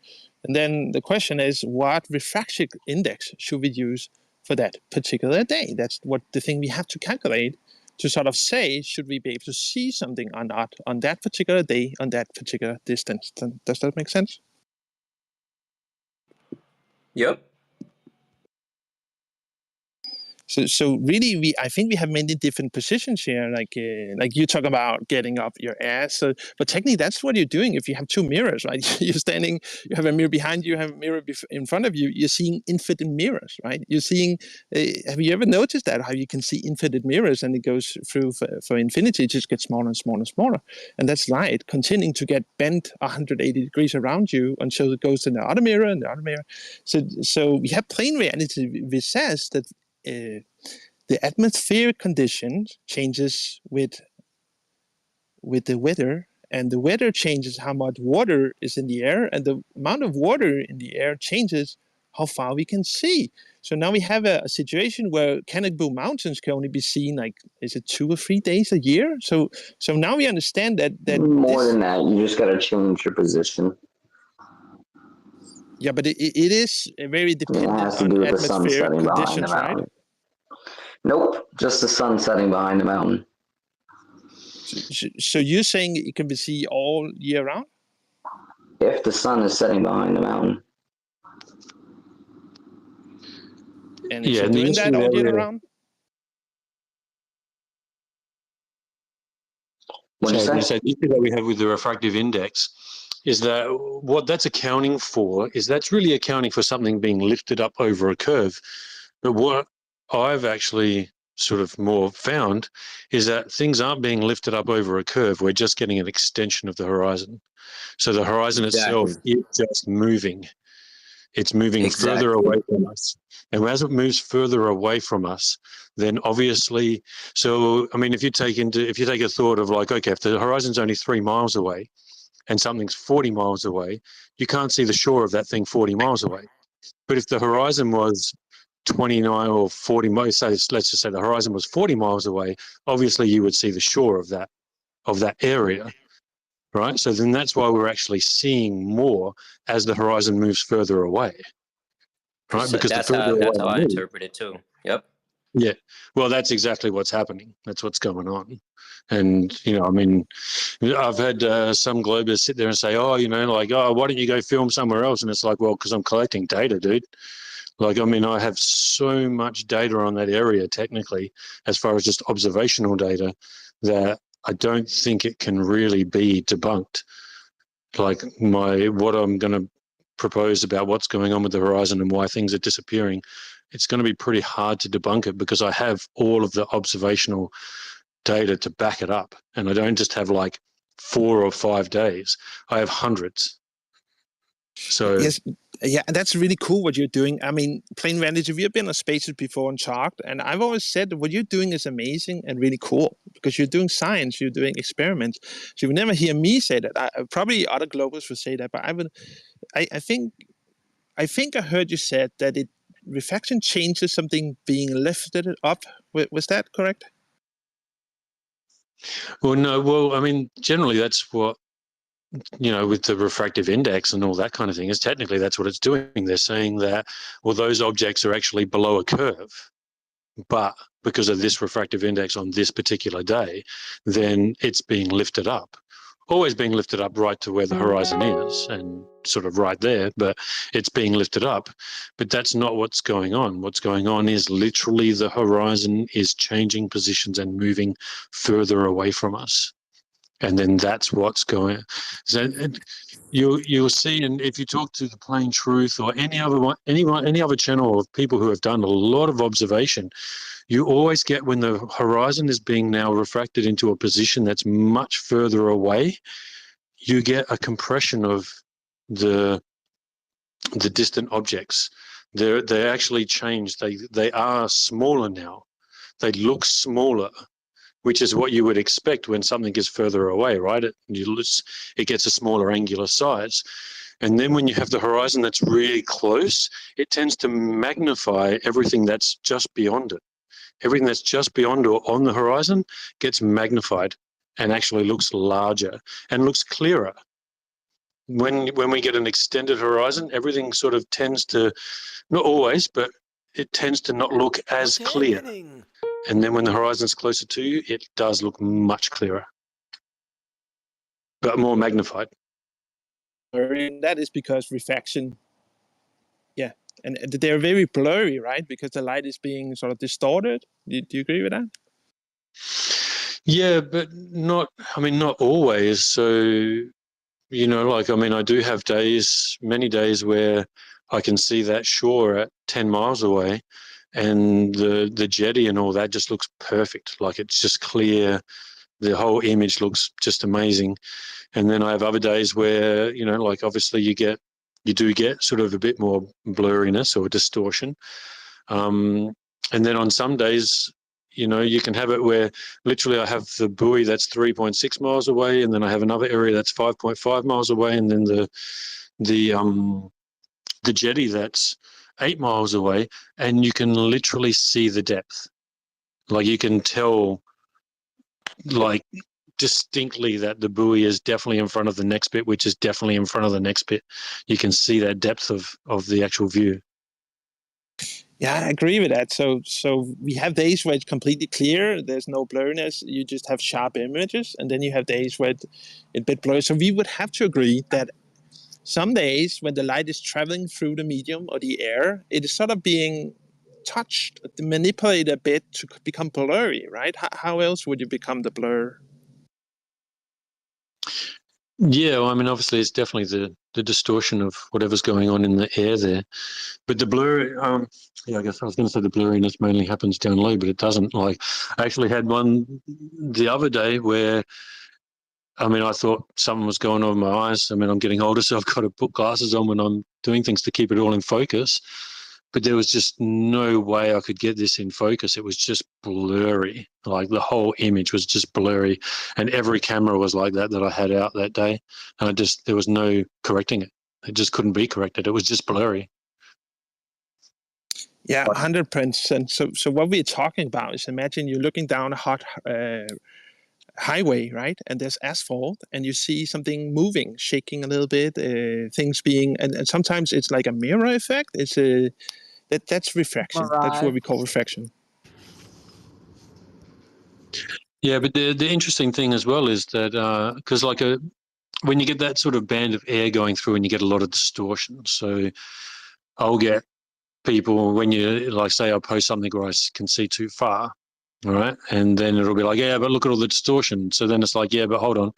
and then the question is, what refraction index should we use for that particular day? That's what the thing we have to calculate to sort of say, should we be able to see something or not on that particular day, on that particular distance? Does that make sense? Yep. So really, I think we have many different positions here. Like you talk about getting up your ass. So, but technically, that's what you're doing. If you have two mirrors, right? You're standing. You have a mirror behind you. You have a mirror in front of you. You're seeing infinite mirrors, right? You're seeing. Have you ever noticed that? How you can see infinite mirrors, and it goes through for infinity. It just gets smaller and smaller and smaller, and that's light continuing to get bent 180 degrees around you until it goes to the other mirror and the other mirror. So we have plane reality, which says that. The atmospheric conditions changes with the weather, and the weather changes how much water is in the air, and the amount of water in the air changes how far we can see. So now we have a situation where Canigbu Mountains can only be seen, like, is it 2 or 3 days a year? So now we understand that more than that, you just got to change your position. Yeah, but it is very dependent it has to on do with the sun atmospheric setting behind the conditions, right? mountain. Nope, just the sun setting behind the mountain. So you're saying it can be seen all year round? If the sun is setting behind the mountain. And is it doing that all year round? What'd you say? The issue that we have with the refractive index is that what that's accounting for is that's really accounting for something being lifted up over a curve. But what I've actually sort of more found is that things aren't being lifted up over a curve. We're just getting an extension of the horizon. So the horizon itself is just moving. It's moving further away from us. And as it moves further away from us, then obviously, so, I mean, if you take a thought of like, okay, if the horizon's only 3 miles away and something's 40 miles away, you can't see the shore of that thing 40 miles away. But if the horizon was 29 or 40 miles, let's just say the horizon was 40 miles away, obviously you would see the shore of that area. Right, so then that's why we're actually seeing more as the horizon moves further away. Right, because that's how I interpret it too. Yep. Yeah, well, that's exactly what's happening. That's what's going on, and I mean, I've had some Globers sit there and say, "Oh, why don't you go film somewhere else?" And it's like, well, because I'm collecting data, dude. Like, I mean, I have so much data on that area technically, as far as just observational data, that I don't think it can really be debunked. Like what I'm going to propose about what's going on with the horizon and why things are disappearing, it's going to be pretty hard to debunk it because I have all of the observational data to back it up. And I don't just have like 4 or 5 days. I have hundreds. So yes, yeah, that's really cool what you're doing. I mean, plain vantage, we have been on spaces before and talked, and I've always said that what you're doing is amazing and really cool because you're doing science, you're doing experiments. So you would never hear me say that. Probably other globals would say that, but I think I heard you said that refraction changes something being lifted up. Was that correct? well, no, well, I mean, generally that's what, with the refractive index and all that kind of thing, is technically that's what it's doing. They're saying that, well, those objects are actually below a curve, but because of this refractive index on this particular day, then it's being lifted up. Always being lifted up right to where the horizon is and sort of right there, but it's being lifted up. But that's not what's going on. What's going on is literally the horizon is changing positions and moving further away from us. And then that's what's going. So you'll see, and if you talk to the Plain Truth or any other channel of people who have done a lot of observation, you always get when the horizon is being now refracted into a position that's much further away, you get a compression of the distant objects. They actually change. They are smaller now. They look smaller, which is what you would expect when something is further away, right? It gets a smaller angular size. And then when you have the horizon that's really close, it tends to magnify everything that's just beyond it. Everything that's just beyond or on the horizon gets magnified and actually looks larger and looks clearer. When we get an extended horizon, everything sort of tends to, not always, but it tends to not look as clear. And then when the horizon's closer to you, it does look much clearer, but more magnified. That is because refraction. Yeah, and they're very blurry, right? Because the light is being sort of distorted. Do you agree with that? Yeah, but not always. So, I do have many days where I can see that shore at 10 miles away and the jetty and all that just looks perfect. Like it's just clear. The whole image looks just amazing. And then I have other days where, obviously you do get sort of a bit more blurriness or distortion. And then on some days, you can have it where literally I have the buoy that's 3.6 miles away, and then I have another area that's 5.5 miles away, and then the jetty that's 8 miles away, and you can literally see the depth. Like you can tell, like distinctly that the buoy is definitely in front of the next bit, which is definitely in front of the next bit. You can see that depth of the actual view. Yeah, I agree with that. So we have days where it's completely clear. There's no blurriness. You just have sharp images. And then you have days where it's a bit blurry. So we would have to agree that some days when the light is traveling through the medium or the air, it is sort of being touched, manipulated a bit to become blurry, right? How else would you become the blur? Yeah, well, obviously it's definitely the distortion of whatever's going on in the air there. But the blur, I guess I was going to say the blurriness mainly happens down low, but it doesn't. Like, I actually had one the other day where, I thought something was going on in my eyes. I'm getting older, so I've got to put glasses on when I'm doing things to keep it all in focus. But there was just no way I could get this in focus. It was just blurry. Like the whole image was just blurry. And every camera was like that I had out that day. And there was no correcting it. It just couldn't be corrected. It was just blurry. Yeah, 100%. So what we're talking about is, imagine you're looking down a hot highway, right? And there's asphalt, and you see something moving, shaking a little bit, things being, and sometimes it's like a mirror effect. That's refraction. That's what we call refraction. Yeah, but the interesting thing as well is that because when you get that sort of band of air going through and you get a lot of distortion, so I'll get people when you say I'll post something where I can see too far, all right, and then it'll be like, yeah, but look at all the distortion. So then it's like, yeah, but hold on,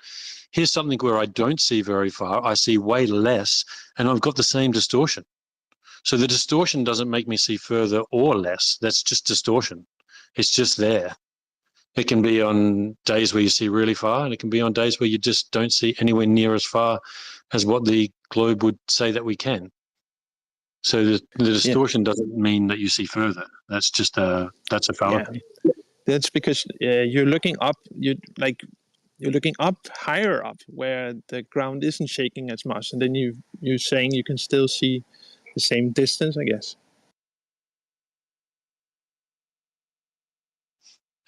here's something where I don't see very far, I see way less, and I've got the same distortion. So the distortion doesn't make me see further or less. That's just distortion. It's just there. It can be on days where you see really far, and it can be on days where you just don't see anywhere near as far as what the globe would say that we can. So the distortion doesn't mean that you see further. That's just that's a fallacy. That's because you're looking up. You're looking up higher up where the ground isn't shaking as much, and then you're saying you can still see the same distance, I guess.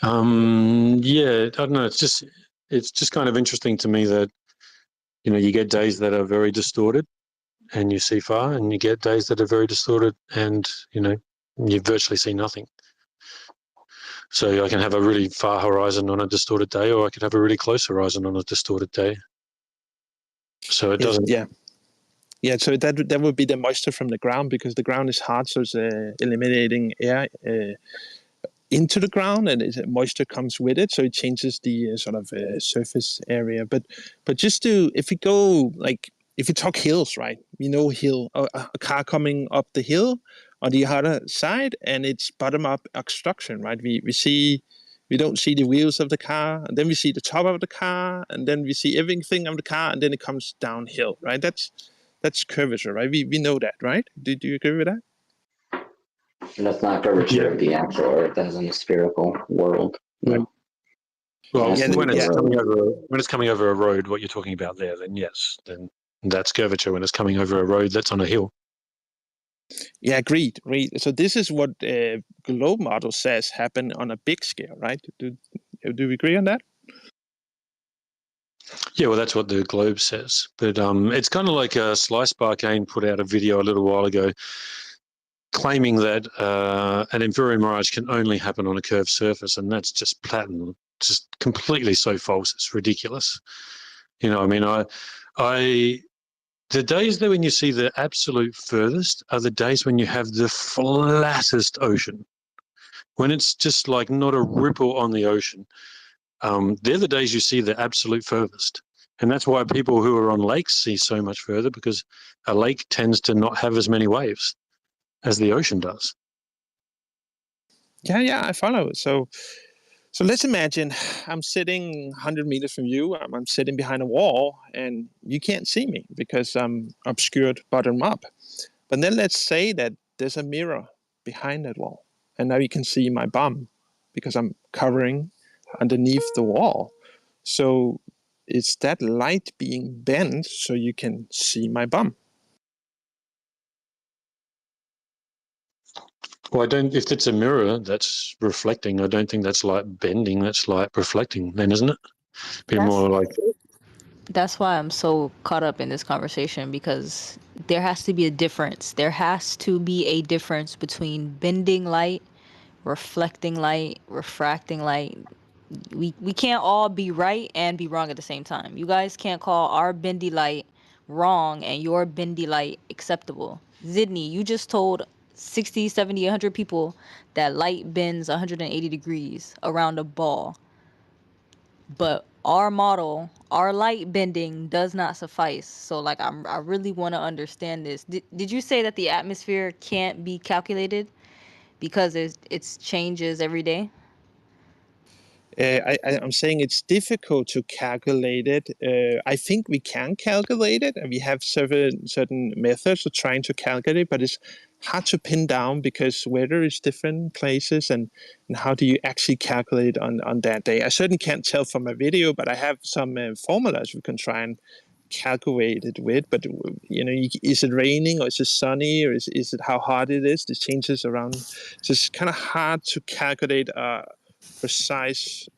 Yeah, I don't know. It's just kind of interesting to me that, you know, you get days that are very distorted and you see far, and you get days that are very distorted and, you know, you virtually see nothing. So I can have a really far horizon on a distorted day, or I could have a really close horizon on a distorted day. So it doesn't. Yeah, so that would be the moisture from the ground, because the ground is hard, so it's eliminating air into the ground, and moisture comes with it, so it changes the sort of surface area. But just if we go, like, if you talk hills, right? We know a car coming up the hill on the other side, and it's bottom up obstruction, right? We don't see the wheels of the car, and then we see the top of the car, and then we see everything of the car, and then it comes downhill, right? That's curvature, right? We know that, right? Do you agree with that? And that's not curvature of the actual Earth as in a spherical world. Like, Well, when it's coming over a road, what you're talking about there, then yes, then that's curvature. When it's coming over a road that's on a hill. Yeah, agreed. So this is what globe model says happen on a big scale, right? Do we agree on that? Yeah, well, that's what the globe says. But it's kind of like Slice Barcane put out a video a little while ago claiming that an inferior mirage can only happen on a curved surface, and that's just platinum, just completely so false. It's ridiculous. You know, I mean, the days that when you see the absolute furthest are the days when you have the flattest ocean, when it's just like not a ripple on the ocean. They're the days you see the absolute furthest. And that's why people who are on lakes see so much further, because a lake tends to not have as many waves as the ocean does. Yeah, I follow. So let's imagine I'm sitting 100 meters from you. I'm sitting behind a wall, and you can't see me because I'm obscured bottom up. But then let's say that there's a mirror behind that wall, and now you can see my bum because I'm covering underneath the wall. So it's that light being bent so you can see my bum. Well, if it's a mirror that's reflecting, I don't think that's light bending, that's light reflecting then, isn't it? Be more like. That's why I'm so caught up in this conversation, because there has to be a difference. There has to be a difference between bending light, reflecting light, refracting light. We can't all be right and be wrong at the same time. You guys can't call our bendy light wrong and your bendy light acceptable. Zidney, you just told 60, 70, 100 people that light bends 180 degrees around a ball. But our model, our light bending does not suffice. So like I really want to understand this. Did you say that the atmosphere can't be calculated because it's changes every day? I'm saying it's difficult to calculate it. I think we can calculate it, and we have certain methods of trying to calculate it, but it's hard to pin down because weather is different places, and how do you actually calculate on that day? I certainly can't tell from a video, but I have some formulas we can try and calculate it with. But you know, is it raining or is it sunny, or is it how hot it is? The changes around. So it's kind of hard to calculate precise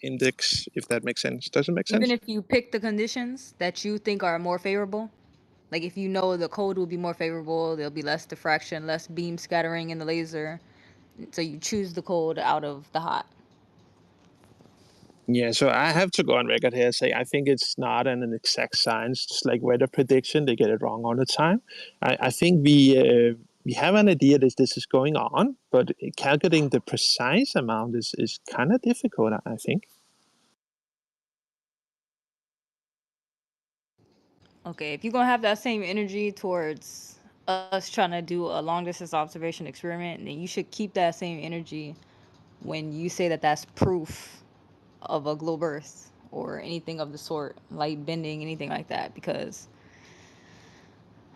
index, if that makes sense. Does it make sense? Even if you pick the conditions that you think are more favorable, like if you know the cold will be more favorable, there'll be less diffraction, less beam scattering in the laser, so you choose the cold out of the hot. Yeah, so I have to go on record here and say I think it's not an exact science. Just like weather prediction, they get it wrong all the time. I think we have an idea that this is going on, but calculating the precise amount is kind of difficult, I think. Okay, if you're gonna have that same energy towards us trying to do a long distance observation experiment, then you should keep that same energy when you say that that's proof of a globe Earth or anything of the sort, light bending, anything like that, because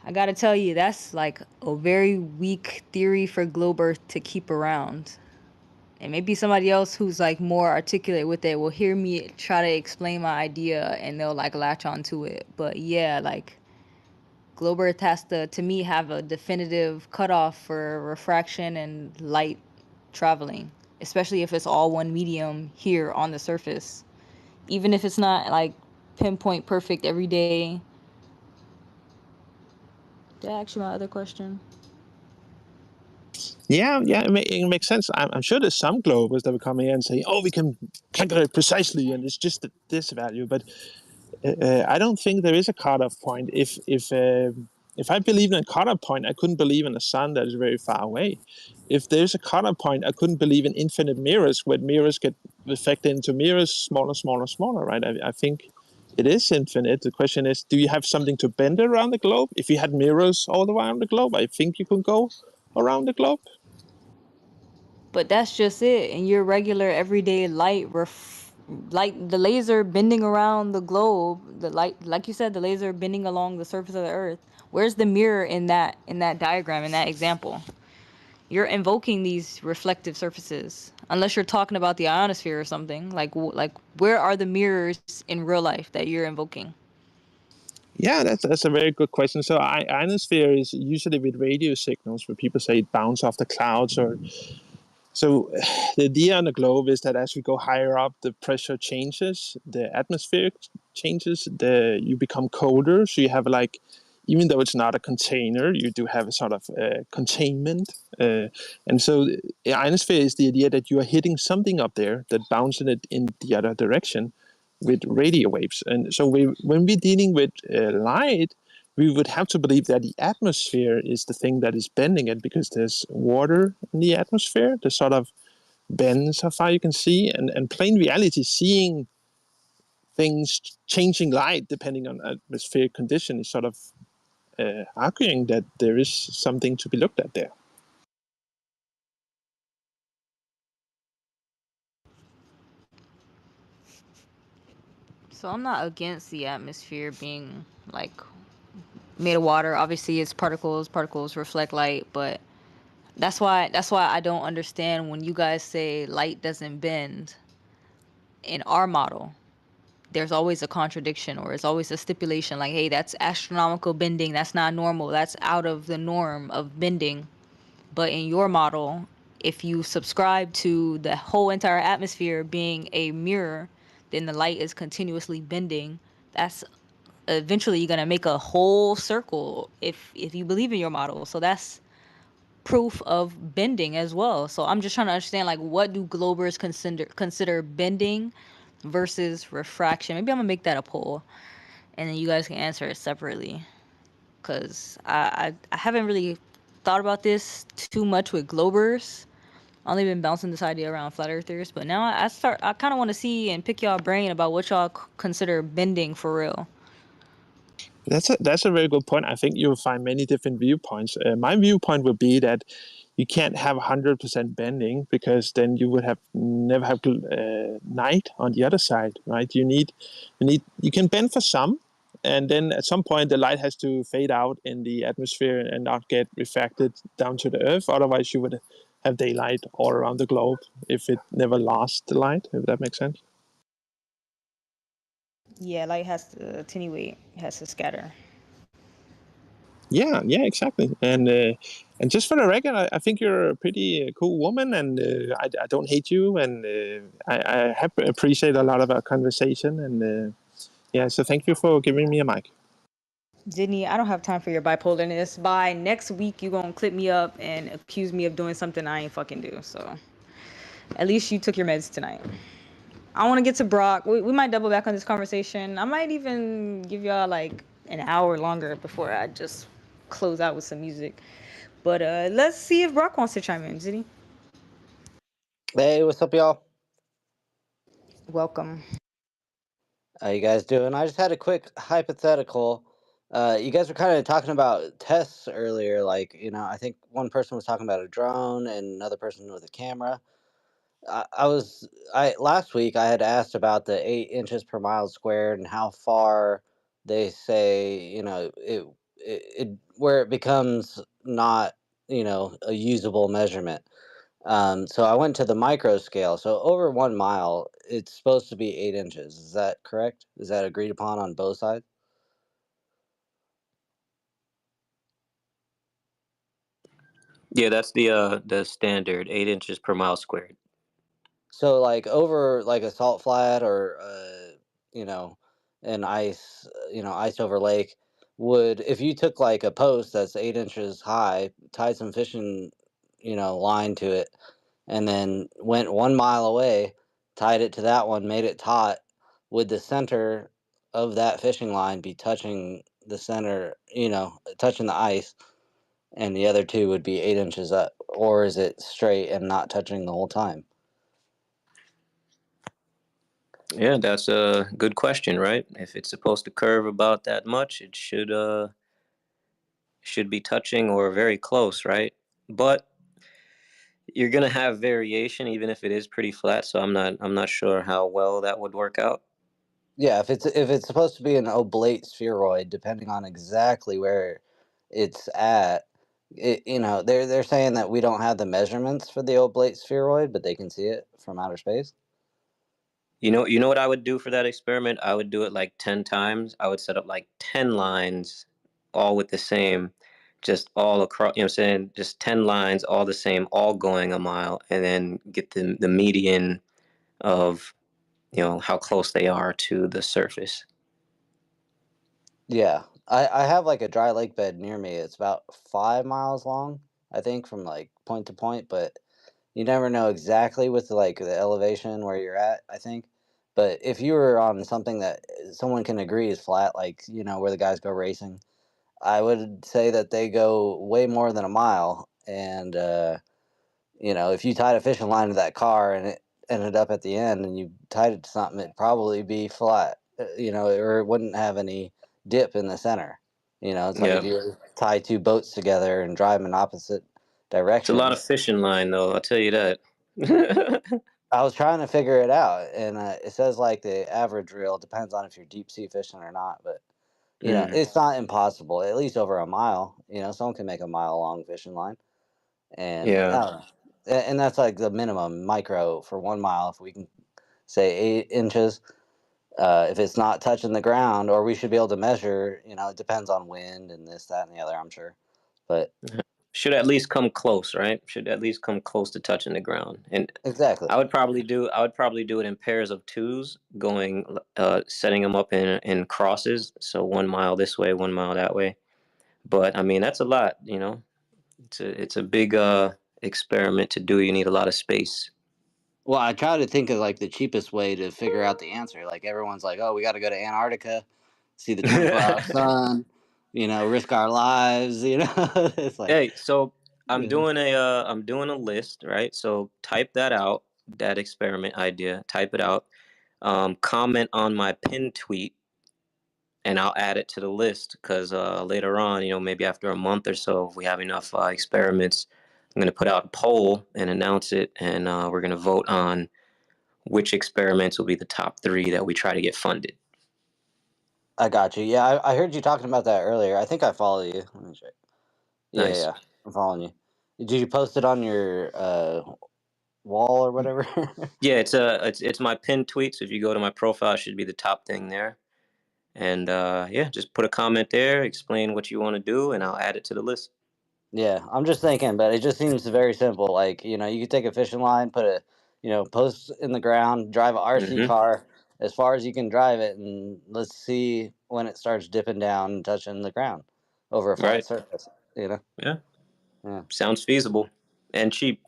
I gotta tell you, that's like a very weak theory for globe Earth to keep around. And maybe somebody else who's like more articulate with it will hear me try to explain my idea and they'll like latch onto it. But yeah, like globe Earth has to me, have a definitive cutoff for refraction and light traveling, especially if it's all one medium here on the surface. Even if it's not like pinpoint perfect every day. Did I ask you my other question? Yeah, it makes sense. I'm sure there's some globers that will come here and say, "Oh, we can calculate precisely, and it's just this value." But I don't think there is a cutoff point. If I believed in a cutoff point, I couldn't believe in a sun that is very far away. If there's a cutoff point, I couldn't believe in infinite mirrors, where mirrors get reflected into mirrors, smaller, smaller, smaller. Right? I think it is infinite. The question is, do you have something to bend around the globe? If you had mirrors all around the globe, I think you could go around the globe. But that's just it. In your regular everyday light, the laser bending around the globe, the light, like you said, the laser bending along the surface of the Earth. Where's the mirror in that diagram, in that example? You're invoking these reflective surfaces, unless you're talking about the ionosphere or something. Like where are the mirrors in real life that you're invoking? Yeah, that's a very good question. So ionosphere is usually with radio signals, where people say it bounces off the clouds. Or so the idea on the globe is that as we go higher up, the pressure changes, the atmosphere changes, you become colder. So you have like, even though it's not a container, you do have a sort of containment. And so the ionosphere is the idea that you are hitting something up there that bounces it in the other direction with radio waves. And so when we're dealing with light, we would have to believe that the atmosphere is the thing that is bending it, because there's water in the atmosphere that sort of bends how far you can see. And plain reality, seeing things changing light depending on atmospheric condition, is sort of arguing that there is something to be looked at there. So I'm not against the atmosphere being like made of water. Obviously, it's particles. Particles reflect light, but that's why I don't understand when you guys say light doesn't bend. In our model, there's always a contradiction, or it's always a stipulation like, hey, that's astronomical bending. That's not normal. That's out of the norm of bending. But in your model, if you subscribe to the whole entire atmosphere being a mirror, then the light is continuously bending. That's eventually you're gonna make a whole circle if you believe in your model. So that's proof of bending as well. So I'm just trying to understand, like, what do globers consider bending versus refraction? Maybe I'm gonna make that a poll, and then you guys can answer it separately. Cause I haven't really thought about this too much with globers. I only been bouncing this idea around flat earthers, but now I kind of want to see and pick y'all brain about what y'all consider bending for real. That's a very good point. I think you'll find many different viewpoints. My viewpoint would be that you can't have 100% bending, because then you would have never have night on the other side, right? You can bend for some, and then at some point the light has to fade out in the atmosphere and not get refracted down to the earth. Otherwise, you would have daylight all around the globe if it never lost the light. If that makes sense. Yeah, light has to attenuate, has to scatter. Yeah, exactly. And just for the record, I think you're a pretty cool woman, and I don't hate you, and I have appreciate a lot of our conversation, and yeah, so thank you for giving me a mic. Sydney, I don't have time for your bipolarness. By next week, you gonna clip me up and accuse me of doing something I ain't fucking do. So at least you took your meds tonight. I want to get to Brock. We might double back on this conversation. I might even give y'all like an hour longer before I just close out with some music. But let's see if Brock wants to chime in. Sydney, Hey, what's up, y'all? welcome. How you guys doing? I just had a quick hypothetical. You guys were kind of talking about tests earlier. Like, I think one person was talking about a drone and another person with a camera. Last week I had asked about the 8 inches per mile squared and how far they say, where it becomes not, a usable measurement. So I went to the micro scale. So over 1 mile, it's supposed to be 8 inches. Is that correct? Is that agreed upon on both sides? Yeah, that's the standard, 8 inches per mile squared. So like over like a salt flat or you know, an ice over lake would, if you took like a post that's 8 inches high, tied some fishing, line to it, and then went 1 mile away, tied it to that one, made it taut, would the center of that fishing line be touching the center, touching the ice, and the other two would be 8 inches up, or is it straight and not touching the whole time? Yeah, that's a good question, right? If it's supposed to curve about that much, it should be touching or very close, right? But you're gonna have variation even if it is pretty flat, so I'm not sure how well that would work out. Yeah, if it's supposed to be an oblate spheroid, depending on exactly where it's at, they're saying that we don't have the measurements for the oblate spheroid, but they can see it from outer space. You know what I would do for that experiment? I would do it like 10 times. I would set up like 10 lines, all with the same, just all across, you know what I'm saying? Just 10 lines, all the same, all going a mile, and then get the median of, how close they are to the surface. Yeah, I have like a dry lake bed near me. It's about 5 miles long, I think, from like point to point, but you never know exactly with like the elevation where you're at, I think. But if you were on something that someone can agree is flat, like, where the guys go racing, I would say that they go way more than a mile. And, if you tied a fishing line to that car and it ended up at the end and you tied it to something, it'd probably be flat, or it wouldn't have any dip in the center. It's like if Yeah. you tie two boats together and drive them in opposite It's a lot of directions. fishing line, though, I'll tell you that. I was trying to figure it out, and it says like the average reel depends on if you're deep sea fishing or not, but Mm, it's not impossible. At least over a mile, someone can make a mile long fishing line, and yeah. and that's like the minimum micro for 1 mile. If we can say 8 inches, if it's not touching the ground, or we should be able to measure. It depends on wind and this, that, and the other. I'm sure, but Should at least come close, right? Should at least come close to touching the ground. And exactly. I would probably do it in pairs of twos, going setting them up in crosses, so 1 mile this way, 1 mile that way. But I mean, that's a lot. It's a big experiment to do. You need a lot of space. Well, I try to think of like the cheapest way to figure out the answer. Like everyone's like, "Oh, we got to go to Antarctica, see the 24-hour sun, risk our lives." It's like, Hey, so I'm yeah. doing a list, right? So type that out, that experiment idea, type it out. Comment on my pin tweet, and I'll add it to the list because later on, maybe after a month or so, if we have enough experiments, I'm going to put out a poll and announce it, and we're going to vote on which experiments will be the top 3 that we try to get funded. I got you. Yeah, I heard you talking about that earlier. I think I follow you. Let me check. Yeah, Nice. yeah, I'm following you. Did you post it on your wall or whatever? Yeah, it's my pinned tweet. So if you go to my profile, it should be the top thing there. And yeah, just put a comment there, explain what you want to do, and I'll add it to the list. Yeah, I'm just thinking, but it just seems very simple. Like, you could take a fishing line, put a, post in the ground, drive a RC Mm-hmm. car as far as you can drive it, and let's see when it starts dipping down and touching the ground over a flat Right. surface, Yeah. Yeah. Sounds feasible and cheap.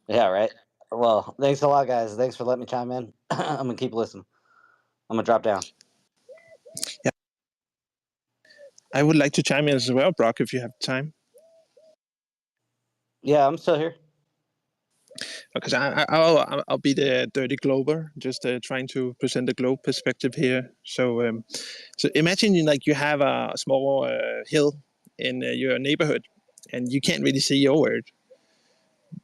Yeah, right. Well, thanks a lot, guys. Thanks for letting me chime in. I'm gonna keep listening. I'm gonna drop down. Yeah. I would like to chime in as well, Brock, if you have time. Yeah, I'm still here. Because I'll be the dirty glober, just trying to present the globe perspective here. So imagine you have a small hill in your neighborhood, and you can't really see over it.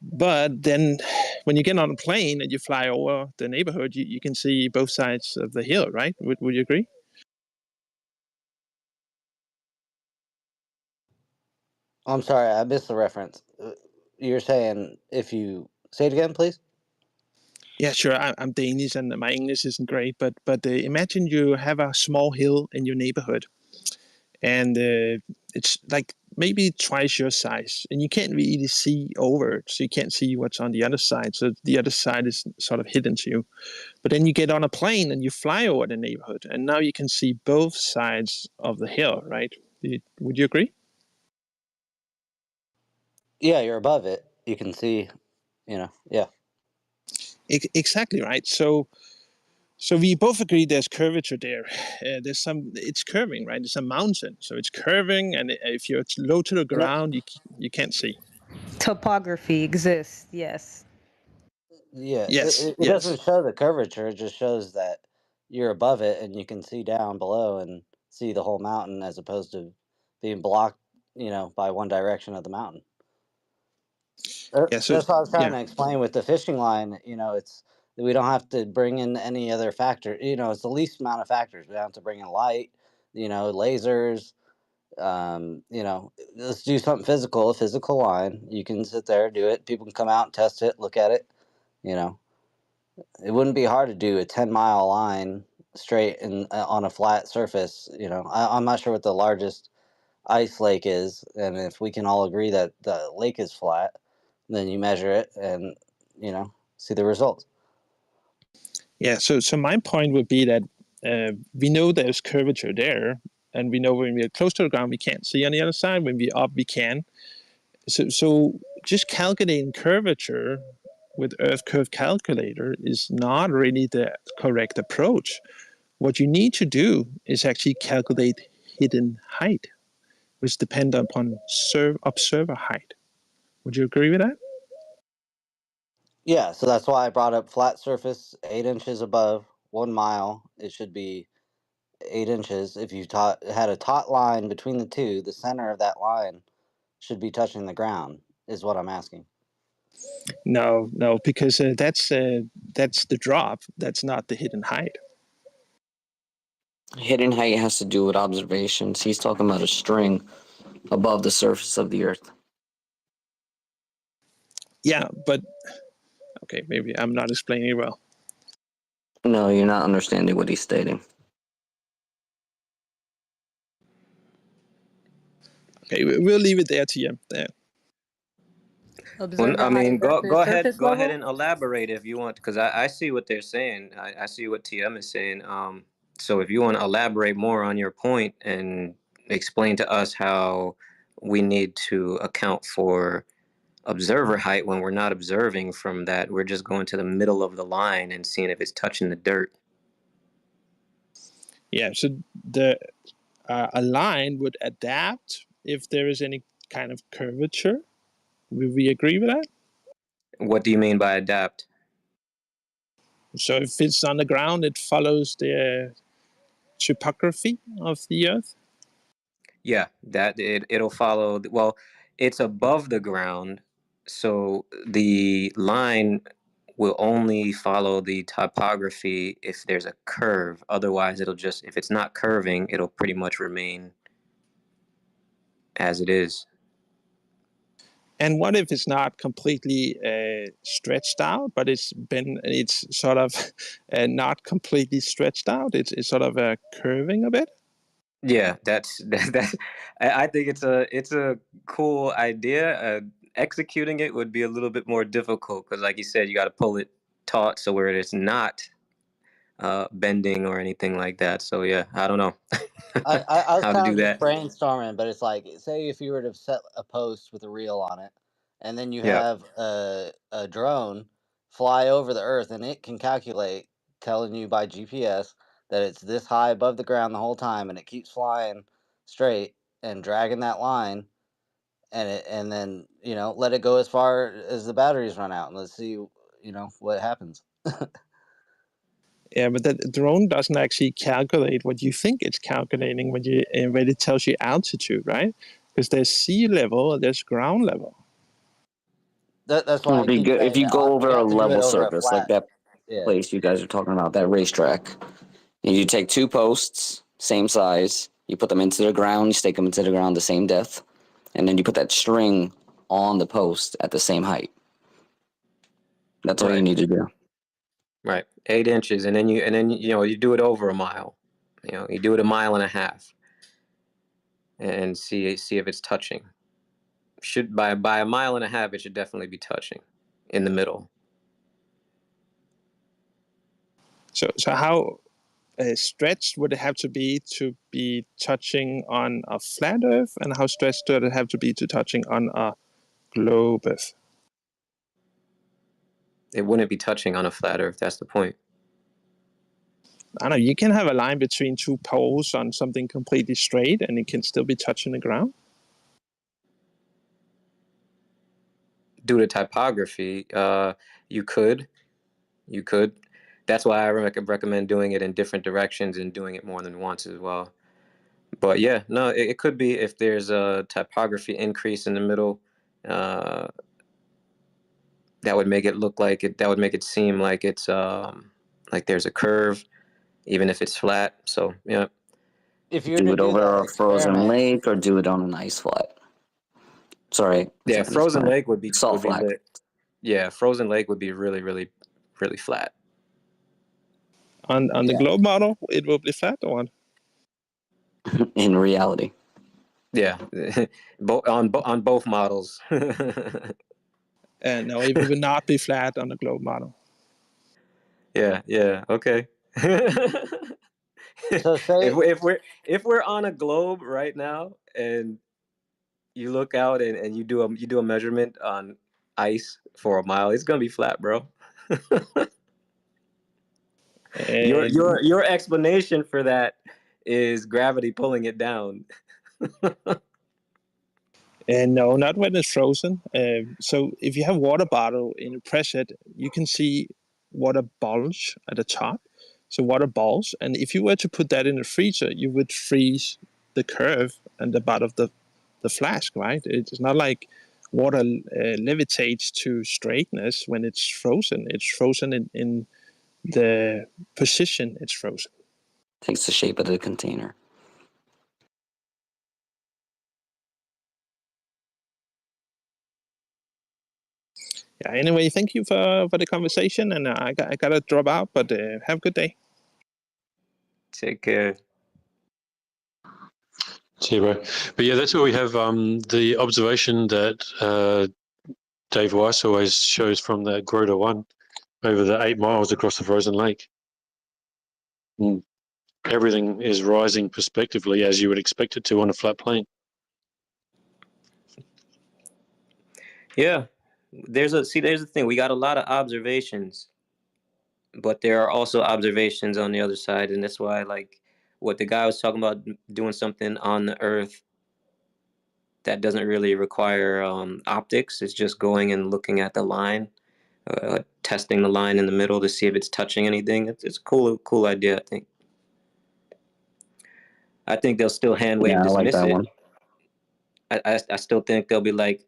But then, when you get on a plane and you fly over the neighborhood, you can see both sides of the hill, right? Would you agree? I'm sorry, I missed the reference. You're saying if you say it again, please. Yeah, sure. I'm Danish and my English isn't great, but imagine you have a small hill in your neighborhood, and it's like maybe twice your size, and you can't really see over it, so you can't see what's on the other side. So the other side is sort of hidden to you. But then you get on a plane and you fly over the neighborhood, and now you can see both sides of the hill, right? Would you agree? Yeah, you're above it. You can see, yeah. Exactly right. So we both agree there's curvature there. It's curving, right? It's a mountain, so it's curving, and if you're low to the ground, you can't see. Topography exists. Yes. Yeah, Yes, it yes. doesn't show the curvature. It just shows that you're above it and you can see down below and see the whole mountain as opposed to being blocked, by one direction of the mountain. Yeah. So That's what I was trying yeah, to explain with the fishing line. It's we don't have to bring in any other factor. It's the least amount of factors. We don't have to bring in light, lasers. Let's do something physical, a physical line. You can sit there, do it. People can come out and test it, look at it. You know, it wouldn't be hard to do a 10-mile line straight and on a flat surface. I'm not sure what the largest ice lake is, and if we can all agree that the lake is flat, then you measure it and see the results. yeah. So my point would be that we know there's curvature there, and we know when we're close to the ground we can't see on the other side. When we're up, we can. So just calculating curvature with Earth Curve Calculator is not really the correct approach. What you need to do is actually calculate hidden height, which depend upon observer height. Would you agree with that? Yeah, so that's why I brought up flat surface, 8 inches above 1 mile. It should be 8 inches. If you had a taut line between the two, the center of that line should be touching the ground. Is what I'm asking. No, because that's the drop. That's not the hidden height. Hidden height has to do with observations. He's talking about a string above the surface of the Earth. Yeah, but okay, maybe I'm not explaining it well. No, you're not understanding what he's stating. Okay, we'll leave it there to you. There. Well, Observer I height mean, versus surface go ahead level. and elaborate if you want, because I see what they're saying. I see what TM is saying. So if you want to elaborate more on your point and explain to us how we need to account for observer height when we're not observing from that, we're just going to the middle of the line and seeing if it's touching the dirt. Yeah, so the a line would adapt if there is any kind of curvature. Would we agree with that? What do you mean by adapt? So if it's on the ground, it follows the topography of the Earth. Yeah, that it'll follow. Well, it's above the ground, so the line will only follow the topography if there's a curve. Otherwise, it'll just, if it's not curving, it'll pretty much remain as it is. And what if it's not completely stretched out, but it's sort of not completely stretched out? It's sort of curving a bit. Yeah, that. I think it's a cool idea. Executing it would be a little bit more difficult because, like you said, you got to pull it taut so where it's not bending or anything like that. So yeah, I don't know I was how to kind do of just that. brainstorming, but it's like, say if you were to set a post with a reel on it, and then you Yeah. have a drone fly over the Earth, and it can calculate, telling you by GPS that it's this high above the ground the whole time, and it keeps flying straight and dragging that line, and then let it go as far as the batteries run out, and let's see what happens. Yeah, but the drone doesn't actually calculate what you think it's calculating when it tells you altitude, right? Because there's sea level, there's ground level. That's why Well, I keep if saying you go we over a have to do it level over a surface, like flat. that Yeah. place you guys are talking about, that racetrack, and you take two posts, same size, you put them into the ground, you stake them into the ground the same depth, and then you put that string on the post at the same height. That's all you need to do. Right, 8 inches, and then you do it over a mile. You do it 1.5 miles, and see if it's touching. Should by 1.5 miles, it should definitely be touching in the middle. So how stretched would it have to be touching on a flat Earth, and how stretched does it have to be to touching on a globe Earth? It wouldn't be touching on a flat Earth. That's the point. I don't know. You can have a line between two poles on something completely straight, and it can still be touching the ground. Due to typography, you could. That's why I recommend doing it in different directions and doing it more than once as well. But yeah, no, it could be if there's a typography increase in the middle. That would make it look like it. That would make it seem like it's like there's a curve, even if it's flat. So yeah. If you were Do to it do over that a frozen experiment, lake or do it on an ice flat. Sorry. Yeah, frozen lake would be salt flat. lit. Yeah, frozen lake would be really, really, really flat. On the globe model, it will be flat or what? In reality. Yeah, on both models. No, it will not be flat on the globe model. Yeah, okay. so say if we're on a globe right now and you look out and you do a measurement on ice for 1 mile, it's gonna be flat, bro. Your explanation for that is gravity pulling it down. No, not when it's frozen. So if you have water bottle and you press it, you can see water bulge at the top. So water balls, and if you were to put that in a freezer, you would freeze the curve and the bottom of the flask, right? It's not like water levitates to straightness when it's frozen. It's frozen in the position it's frozen. Takes the shape of the container. Yeah. Anyway, thank you for the conversation, and I gotta drop out. But have a good day. Take care. See you, bro. But yeah, that's where we have the observation that Dave Weiss always shows from the Grota 1 over the 8 miles across the frozen lake. Everything is rising perspectively as you would expect it to on a flat plane. Yeah, there's the thing. We got a lot of observations, but there are also observations on the other side, and that's why, like, what the guy was talking about, doing something on the Earth that doesn't really require optics. It's just going and looking at the line, testing the line in the middle to see if it's touching anything. It's a cool idea, I think. I think they'll still hand wave dismiss that it. one. I still think they'll be like,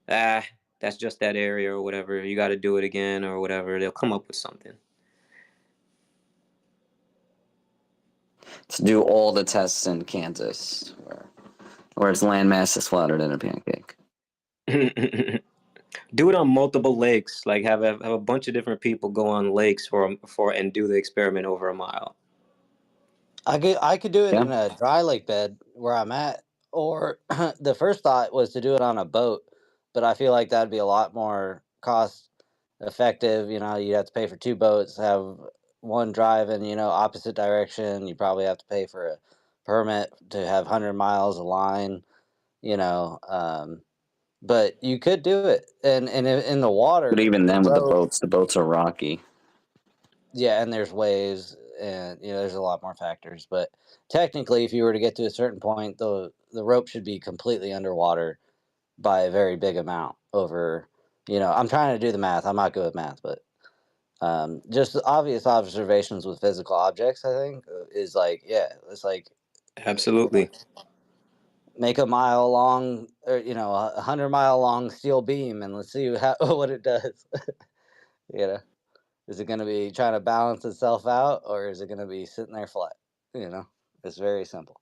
that's just that area or whatever. You got to do it again or whatever. They'll come up with something. To do all the tests in Kansas, where its landmass is flatter than a pancake. Do it on multiple lakes. Like have a bunch of different people go on lakes and do the experiment over 1 mile. I could do it in a dry lake bed where I'm at, or the first thought was to do it on a boat, but I feel like that'd be a lot more cost effective. You'd have to pay for 2 boats, have one drive in, opposite direction. You probably have to pay for a permit to have 100 miles of line, but you could do it, and in the water. But even then, with the boats are rocky. Yeah, and there's waves, and there's a lot more factors. But technically, if you were to get to a certain point, the rope should be completely underwater by a very big amount. Over, I'm trying to do the math. I'm not good with math, but just obvious observations with physical objects, I think, is like, it's like absolutely make a mile long, or 100-mile long steel beam, and let's see what it does. Is it going to be trying to balance itself out, or is it going to be sitting there flat? It's very simple.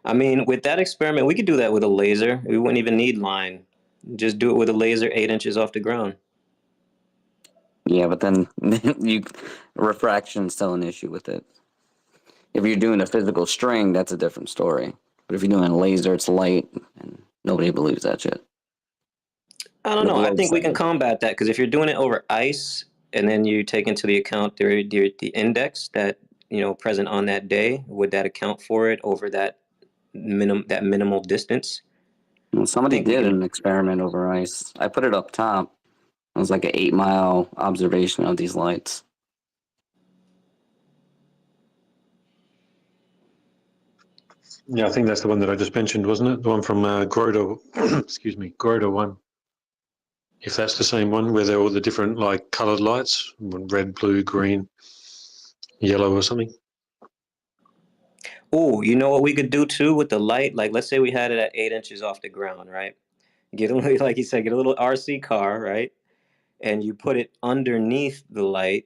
I mean, with that experiment, we could do that with a laser. We wouldn't even need line. Just do it with a laser 8 inches off the ground. Yeah, but then refraction's still an issue with it. If you're doing a physical string, that's a different story. But if you're doing a laser, it's light, and nobody believes that shit. I don't know. I think we can combat that because if you're doing it over ice and then you take into the account the index that present on that day, would that account for it over that minimal distance? Well, somebody did an experiment over ice. I put it up top. It was like an 8-mile observation of these lights. Yeah, I think that's the one that I just mentioned, wasn't it? The one from Groda, excuse me, Groda 1. If that's the same one where they're all the different like colored lights, red, blue, green, yellow or something. Oh, you know what we could do too with the light? Like, let's say we had it at 8 inches off the ground, right? Get a little, like you said, get a little RC car, right? And you put it underneath the light,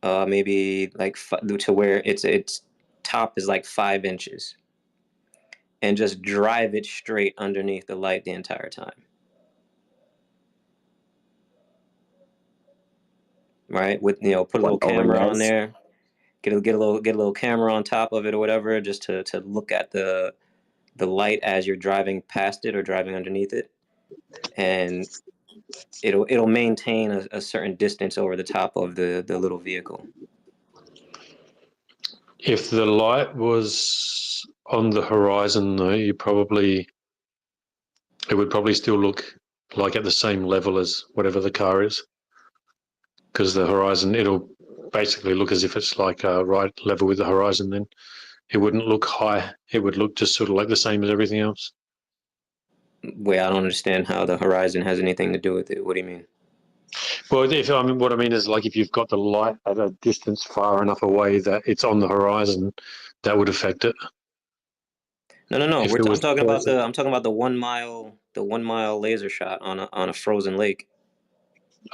maybe like to where its top is like 5 inches, and just drive it straight underneath the light the entire time. Right? With put a little camera on there, get a little camera on top of it or whatever, just to look at the light as you're driving past it or driving underneath it, and it'll maintain a certain distance over the top of the little vehicle. If the light was on the horizon, though, it would probably still look like at the same level as whatever the car is, because the horizon, it'll basically look as if it's like right level with the horizon. Then it wouldn't look high. It would look just sort of like the same as everything else. Wait, I don't understand how the horizon has anything to do with it. What do you mean? Well, what I mean is, like, if you've got the light at a distance far enough away that it's on the horizon, that would affect it. No. If it I'm was talking about the 1 mile laser shot on a frozen lake.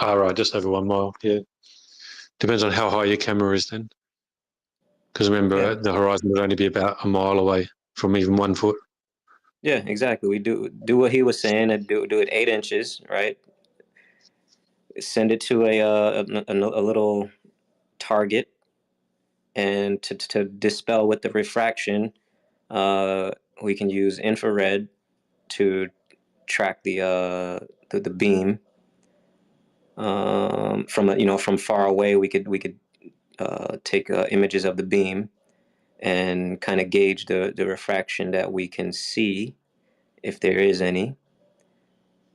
right, just over 1 mile. Yeah, depends on how high your camera is then. Because remember, the horizon would only be about a mile away from even 1 foot. Yeah, exactly. We do what he was saying, and do it 8 inches, right? Send it to a little target, and to dispel with the refraction, we can use infrared to track the beam. From far away, we could take images of the beam and kind of gauge the refraction that we can see, if there is any.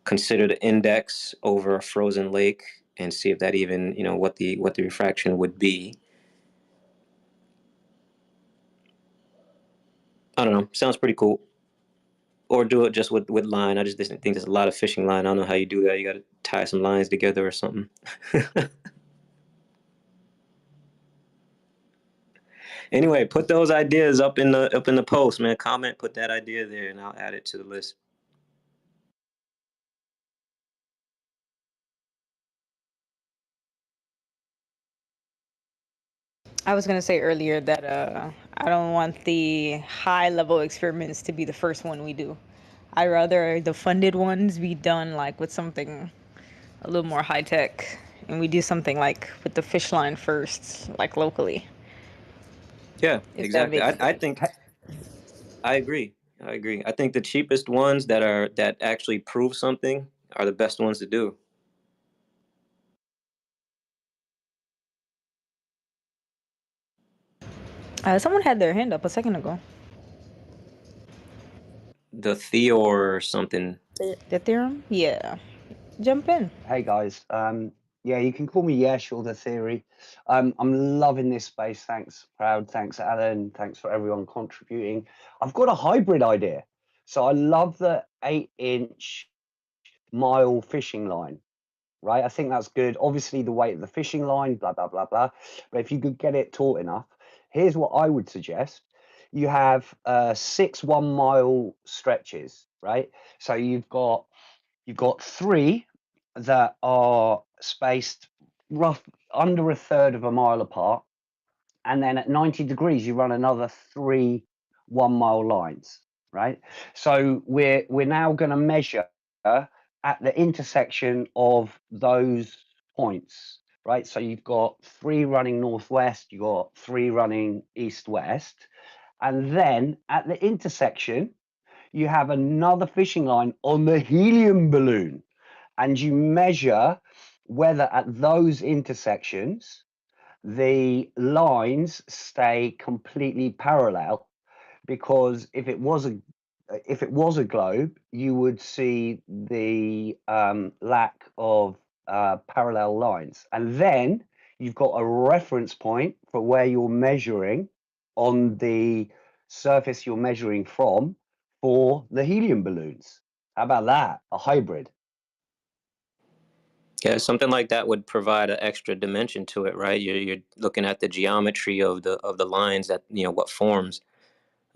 Consider the index over a frozen lake and see if that even, what the refraction would be. I don't know. Sounds pretty cool. Or do it just with line. I just think there's a lot of fishing line. I don't know how you do that. You got to tie some lines together or something. Anyway, put those ideas up in the post, man. Comment, put that idea there, and I'll add it to the list. I was gonna say earlier that I don't want the high level experiments to be the first one we do. I'd rather the funded ones be done like with something a little more high tech, and we do something like with the fish line first, like locally. Yeah, If that exactly. makes I sense. think I agree. I think the cheapest ones that actually prove something are the best ones to do. Someone had their hand up a second ago. The Theor or something. The theorem? Yeah. Jump in. Hey guys, yeah, you can call me Yesh or the Theory. I'm loving this space. Thanks, Proud. Thanks, Alan. Thanks for everyone contributing. I've got a hybrid idea. So I love the 8-inch mile fishing line, right? I think that's good. Obviously, the weight of the fishing line, blah, blah, blah, blah. But if you could get it taut enough, here's what I would suggest. You have 6 1-mile stretches, right? So you've got 3 that are spaced rough under a third of a mile apart, and then at 90 degrees you run another 3 1 mile lines, right? So we're now going to measure at the intersection of those points, right? So you've got 3 running northwest, you've got 3 running east-west, and then at the intersection, you have another fishing line on the helium balloon, and you measure whether at those intersections the lines stay completely parallel, because if it was a globe, you would see the lack of parallel lines, and then you've got a reference point for where you're measuring on the surface you're measuring from for the helium balloons. How about that? A hybrid. Yeah, something like that would provide an extra dimension to it, right? You're looking at the geometry of the lines, that what forms.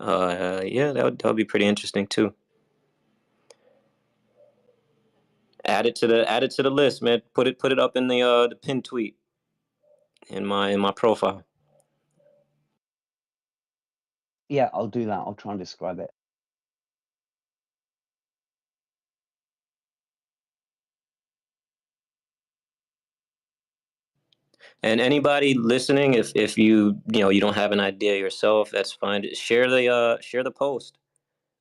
Yeah, that would be pretty interesting too. Add it to the list, man. Put it up in the pinned tweet in my profile. Yeah, I'll do that. I'll try and describe it. And anybody listening, if you don't have an idea yourself, that's fine. Share the post.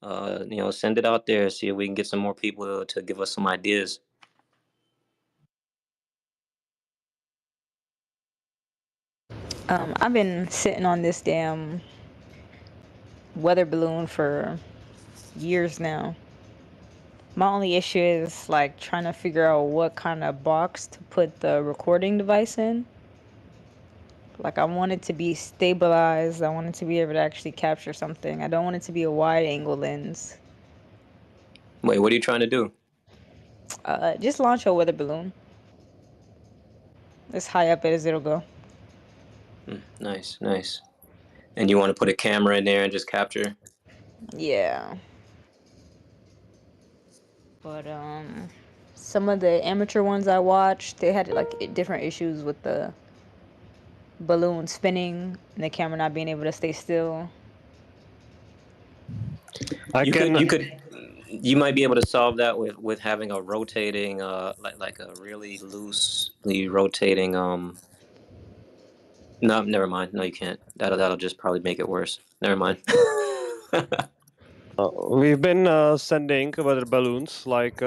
Send it out there. See if we can get some more people to give us some ideas. I've been sitting on this damn weather balloon for years now. My only issue is like trying to figure out what kind of box to put the recording device in. Like I want it to be stabilized. I want it to be able to actually capture something. I don't want it to be a wide angle lens. Wait, what are you trying to do? Just launch a weather balloon. As high up as it'll go. Nice. And you want to put a camera in there and just capture? Yeah. But some of the amateur ones I watched, they had like different issues with the balloon spinning and the camera not being able to stay still. You might be able to solve that with having a rotating like a really loosely rotating No, never mind. No, you can't. That'll just probably make it worse. Never mind. We've been sending weather balloons. Like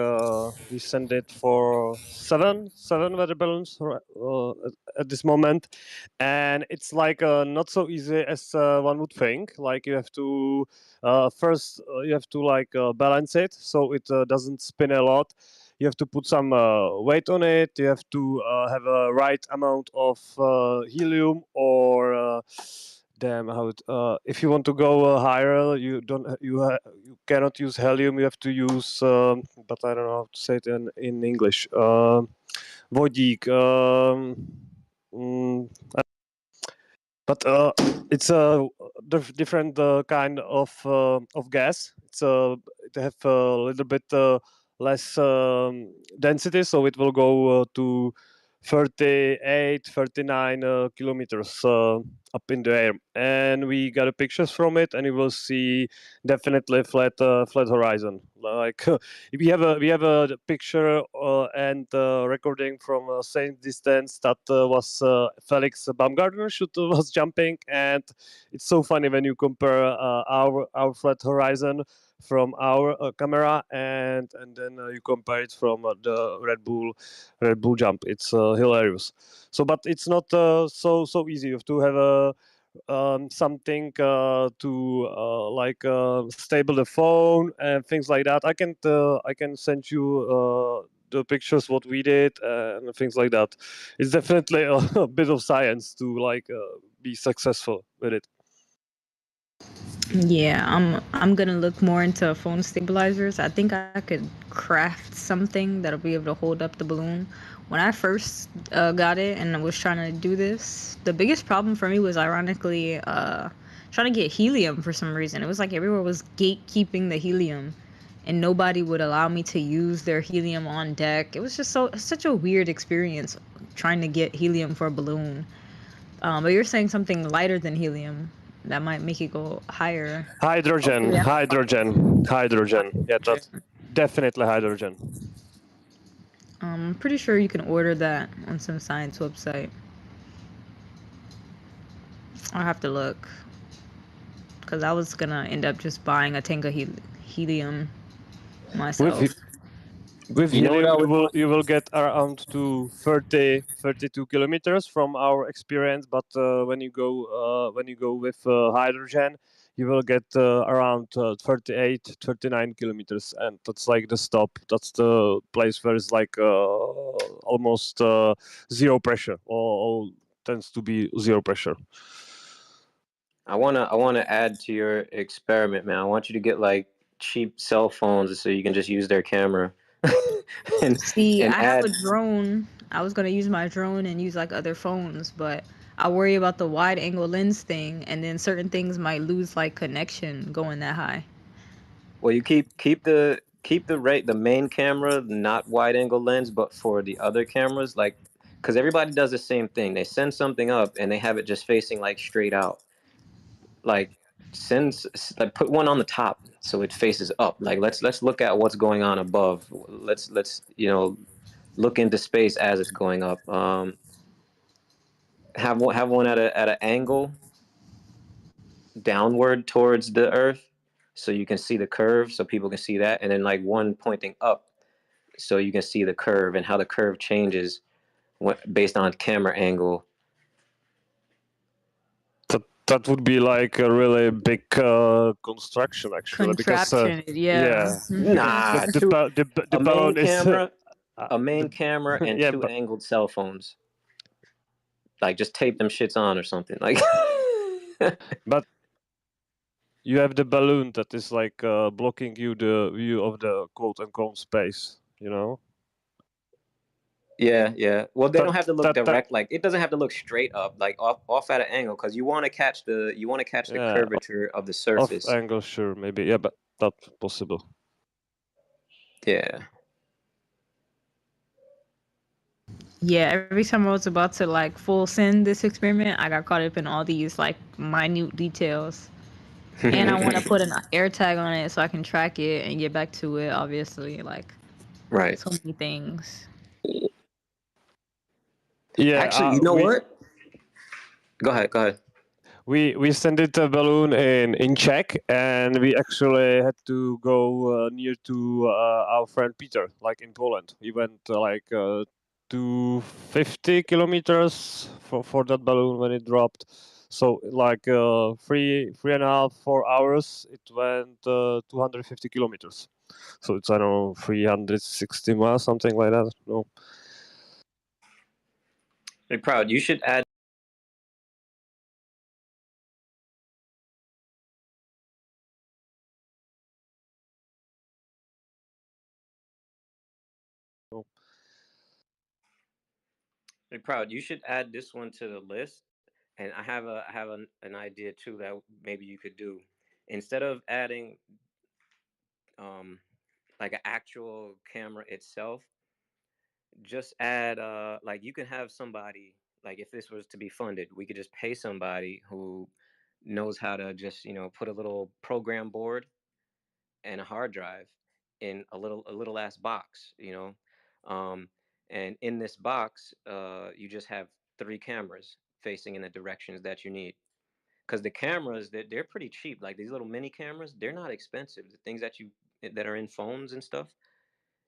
we send it for seven weather balloons at this moment, and it's like not so easy as one would think. Like you have to first you have to like balance it so it doesn't spin a lot. You have to put some weight on it. You have to have a right amount of helium or damn how it, if you want to go higher, you don't you cannot use helium. You have to use but I don't know how to say it in English. Vodík. But it's a different kind of gas. It have a little bit less density, so it will go to 38, 39 kilometers up in the air. And we got pictures from it, and you will see definitely flat horizon. Like we have a picture and recording from same distance that was Felix Baumgartner shoot was jumping, and it's so funny when you compare our flat horizon from our camera and then you compare it from the Red Bull jump. It's hilarious. So, but it's not so easy. You have to have something to like stable the phone and things like that. I can send you the pictures what we did and things like that. It's definitely a bit of science to like be successful with it. Yeah, I'm gonna look more into phone stabilizers. I think I could craft something that'll be able to hold up the balloon. When I first got it and I was trying to do this, the biggest problem for me was ironically trying to get helium for some reason. It was like everywhere was gatekeeping the helium, and nobody would allow me to use their helium on deck. It was just such a weird experience trying to get helium for a balloon. But you're saying something lighter than helium. that might make it go higher. Hydrogen, Hopefully, hydrogen. Yeah, that's definitely hydrogen. I'm pretty sure you can order that on some science website. I'll have to look. Because I was gonna end up just buying a tank of helium myself. With You know what I helium, would you will get around to 32 kilometers from our experience. But when you go with hydrogen, you will get around 38, 39 kilometers, and that's like the stop. That's the place where it's like almost zero pressure, or tends to be zero pressure. I wanna add to your experiment, man. I want you to get like cheap cell phones so you can just use their camera. See, and I have add a drone. I was gonna use my drone and use like other phones, but I worry about the wide angle lens thing, and then certain things might lose like connection going that high. well, you keep the main camera, not wide angle lens, but for the other cameras, like, because everybody does the same thing. They send something up and they have it just facing like straight out. Like like put one on the top so it faces up. Like let's look at what's going on above. Let's look into space as it's going up. Have one at an angle downward towards the Earth, so you can see the curve, so people can see that, and then like one pointing up, so you can see the curve and how the curve changes based on camera angle. That would be like a really big construction, actually, because Contraption, yeah. Nah, the balloon is a main camera and yeah, two angled cell phones. Like just tape them shits on or something. Like, but you have the balloon that is like blocking you the view of the quote unquote space. You know. yeah. Well, they don't have to look that direct. Like it doesn't have to look straight up, like off at an angle, because you want to catch the curvature of the off surface. angle, sure, maybe, yeah, but that's possible. Yeah. Yeah, every time I was about to like full send this experiment, I got caught up in all these like minute details. And I want to put an air tag on it so I can track it and get back to it, obviously. Like, right. so many things. Yeah. Actually, you know what? Go ahead. We sent it a balloon in Czech, and we actually had to go near to our friend Peter, like in Poland. We went like 250 kilometers for that balloon when it dropped. So like 3.5-4 hours, it went 250 kilometers. So it's, I don't know, 360 miles, something like that. No. Hey, Proud, you should add. Hey, Proud, you should add this one to the list. And I have an idea too that maybe you could do. Instead of adding like an actual camera itself, just add like you can have somebody, like if this was to be funded, we could just pay somebody who knows how to just put a little program board and a hard drive in a little ass box, um, and in this box you just have three cameras facing in the directions that you need, because the cameras they're pretty cheap. Like these little mini cameras, they're not expensive. The things that are in phones and stuff,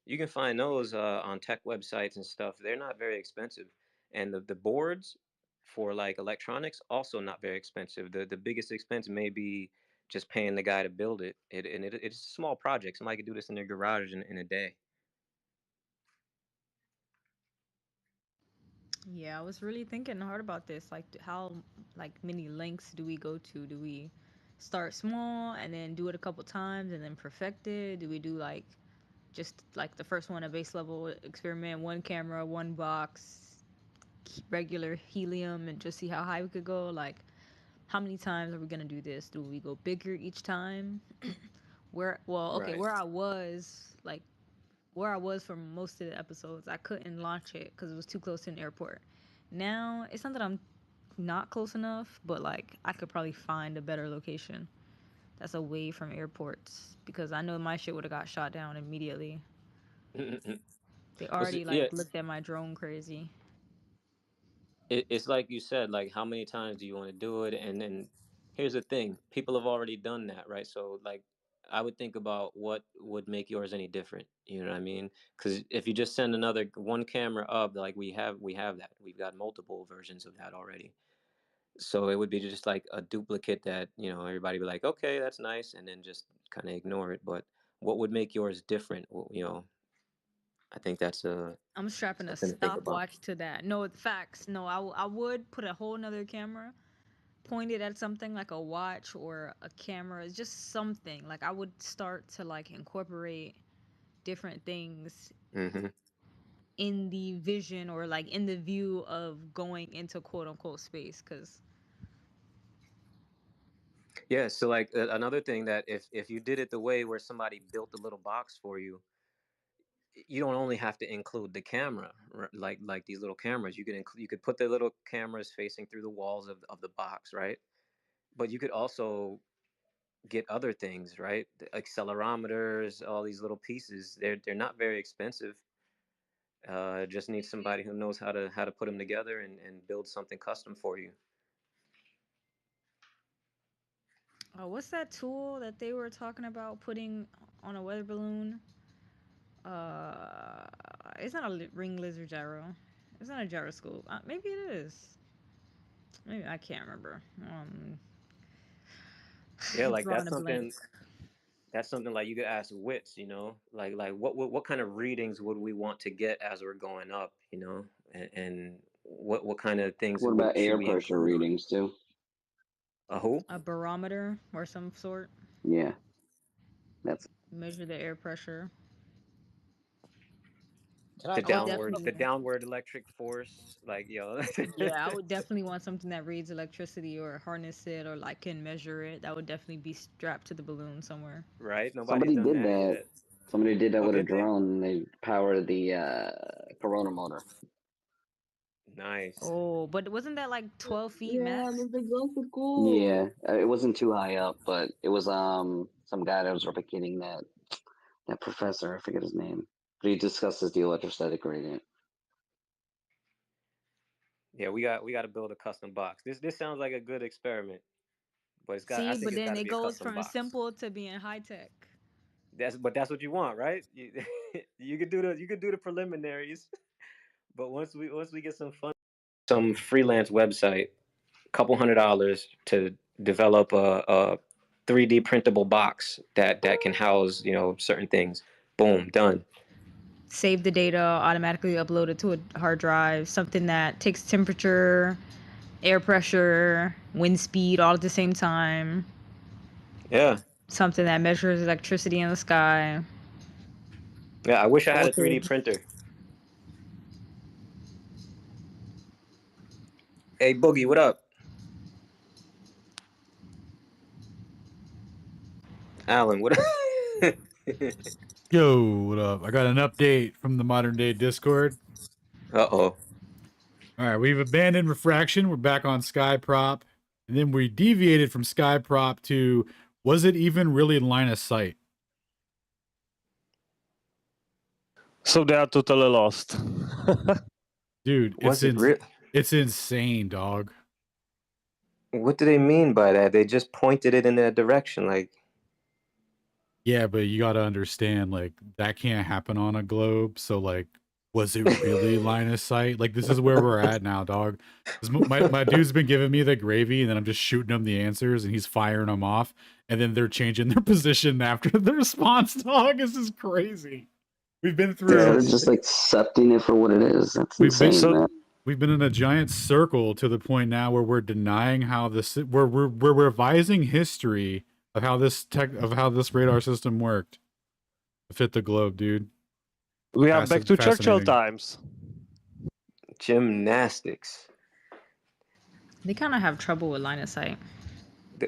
you can find those on tech websites and stuff. They're not very expensive, and the boards for like electronics also not very expensive. The biggest expense may be just paying the guy to build it. It's a small project. Somebody could do this in their garage in a day. Yeah, I was really thinking hard about this. Like, how like many lengths do we go to? Do we start small and then do it a couple times and then perfect it? Do we do like just like the first one, a base level experiment, one camera, one box, regular helium, and just see how high we could go? Like, how many times are we gonna do this? Do we go bigger each time? Okay, Right. where I was for most of the episodes, I couldn't launch it because it was too close to an airport. Now it's not that I'm not close enough, but like I could probably find a better location that's away from airports because I know my shit would have got shot down immediately. They already Yeah, like looked at my drone crazy. it's like you said, like how many times do you want to do it? And then here's the thing, people have already done that, right? So like I would think about what would make yours any different. You know what I mean? Because if you just send another one camera up, like we have that. We've got multiple versions of that already. So it would be just like a duplicate that, everybody be like, okay, that's nice, and then just kind of ignore it. But what would make yours different? Well, I think that's I'm strapping a something to think about. stopwatch to that. No, it's facts. No, I would put a whole nother camera pointed at something like a watch or a camera. It's just something. Like I would start to like incorporate different things Hmm. in the vision or like in the view of going into quote unquote space. Cause Yeah, so like another thing that if you did it the way where somebody built a little box for you, you don't only have to include the camera, like these little cameras. You could put the little cameras facing through the walls of the box, right? But you could also get other things, right? The accelerometers, all these little pieces. They're not very expensive. Just need somebody who knows how to put them together and build something custom for you. what's that tool that they were talking about putting on a weather balloon? Uh, it's not a ring laser gyro. It's not a gyroscope. Maybe it is. Maybe I can't remember. Yeah, like Drawing a blank. that's something like you could ask wits, like what kind of readings would we want to get as we're going up, and what kind of things What about should air we pressure include on it? readings too? A who? A barometer or some sort. Yeah, that's Measure the air pressure. Can The I I would comment? downward the definitely. downward electric force, like Yeah, I would definitely want something that reads electricity or harness it or like can measure it. That would definitely be strapped to the balloon somewhere. right? Nobody's somebody done did that that. yet. Somebody did that Oh, with a did they? drone. They powered the Corona motor. Nice. Oh, but wasn't that like 12 feet Yeah, max? but the girls are Yeah, cool. it wasn't too high up, but it was some guy that was replicating that professor. I forget his name, but he discusses the electrostatic gradient. Yeah, we got to build a custom box. This sounds like a good experiment, but I See, think but it's got then to it be a goes custom from box. simple to being high tech. That's what you want, right? You could do the preliminaries, but once we get some freelance website, couple $100 to develop a 3D printable box that can house certain things. Boom, done. Save the data, automatically upload it to a hard drive, something that takes temperature, air pressure, wind speed all at the same time, Yeah, something that measures electricity in the sky. yeah. I wish I had a 3D Voltage. printer. Hey, Boogie, what up? Alan, what up? Yo, what up? I got an update from the modern day Discord. Uh-oh. All right, we've abandoned refraction. We're back on sky prop. And then we deviated from sky prop to was it even really line of sight? So they are totally lost. Dude, Was it real? it's insane, dog. What do they mean by that? They just pointed it in that direction, like. Yeah, but you got to understand, like, that can't happen on a globe. So, like, was it really line of sight? Like, this is where we're at now, dog. 'Cause my dude's been giving me the gravy, and then I'm just shooting him the answers, and he's firing them off, and then they're changing their position after the response, dog. This is crazy. We've been Yeah, through. they're just accepting it for what it is. That's We've been insane, man. we've been in a giant circle to the point now where we're denying how this we're revising history of how this radar system worked to fit the globe, dude. We are back to Churchill Fascinating. times. Gymnastics. They kind of have trouble with line of sight.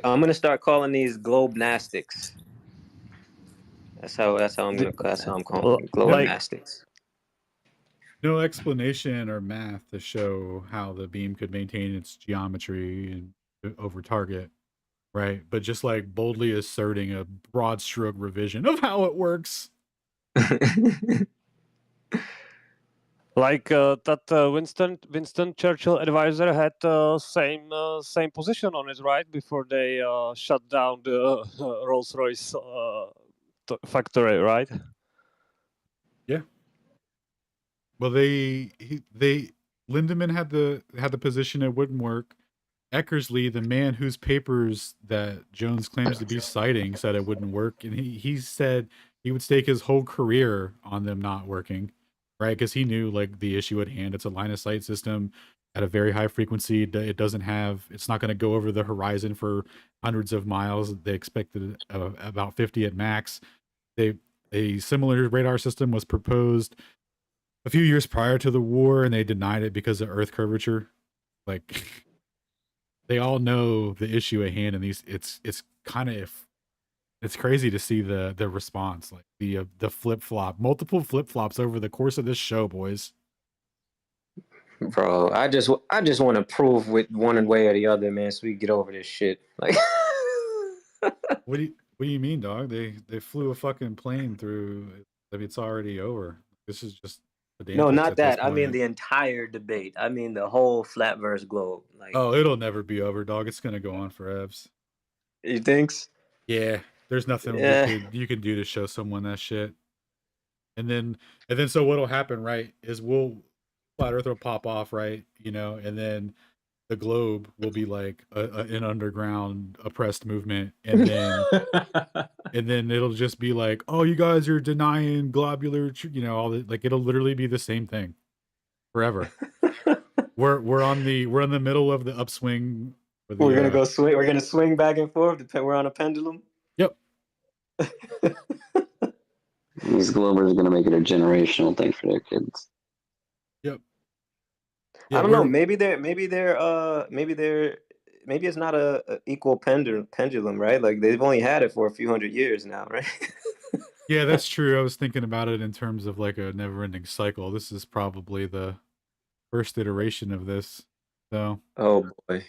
I'm gonna start calling these globe-nastics. That's how I'm calling them, globe-nastics. No explanation or math to show how the beam could maintain its geometry and over target, right? But just like boldly asserting a broad stroke revision of how it works. Like that Winston Churchill advisor had same position on it, right? Before they shut down the Rolls-Royce factory, right? Yeah. Well, Lindemann had the position it wouldn't work. Eckersley, the man whose papers that Jones claims to be citing, said it wouldn't work, and he said he would stake his whole career on them not working, right? Because he knew like the issue at hand. It's a line of sight system at a very high frequency. It doesn't have. It's not going to go over the horizon for hundreds of miles. They expected about 50 at max. A similar radar system was proposed a few years prior to the war, and they denied it because of Earth curvature. Like they all know the issue at hand, and it's kind of it's crazy to see the response, like the multiple flip flops over the course of this show, boys. Bro, I just want to prove with one way or the other, man, so we get over this shit. Like, What do you mean, dog? They flew a fucking plane through. I mean, it's already over. This is just no, pedantics not at this that. I mean point. the entire debate. I mean the whole flat versus globe. Like, Oh, it'll never be over, dog. It's gonna go on forever. you thinks? Yeah, there's nothing Yeah. you can do to show someone that shit. And then so what'll happen, right, is flat earth will pop off, right? And then the globe will be like an underground oppressed movement, and then it'll just be like, oh, you guys are denying globular, all the, like, it'll literally be the same thing forever. we're in the middle of the upswing for We're gonna the go swing. We're gonna swing back and forth. We're on a pendulum. Yep. These Globers are going to make it a generational thing for their kids. Yep. I don't know. Maybe it's not a equal pendulum, right? Like they've only had it for a few hundred years now, right? Yeah, that's true. I was thinking about it in terms of like a never-ending cycle. This is probably the first iteration of this. So. Oh boy.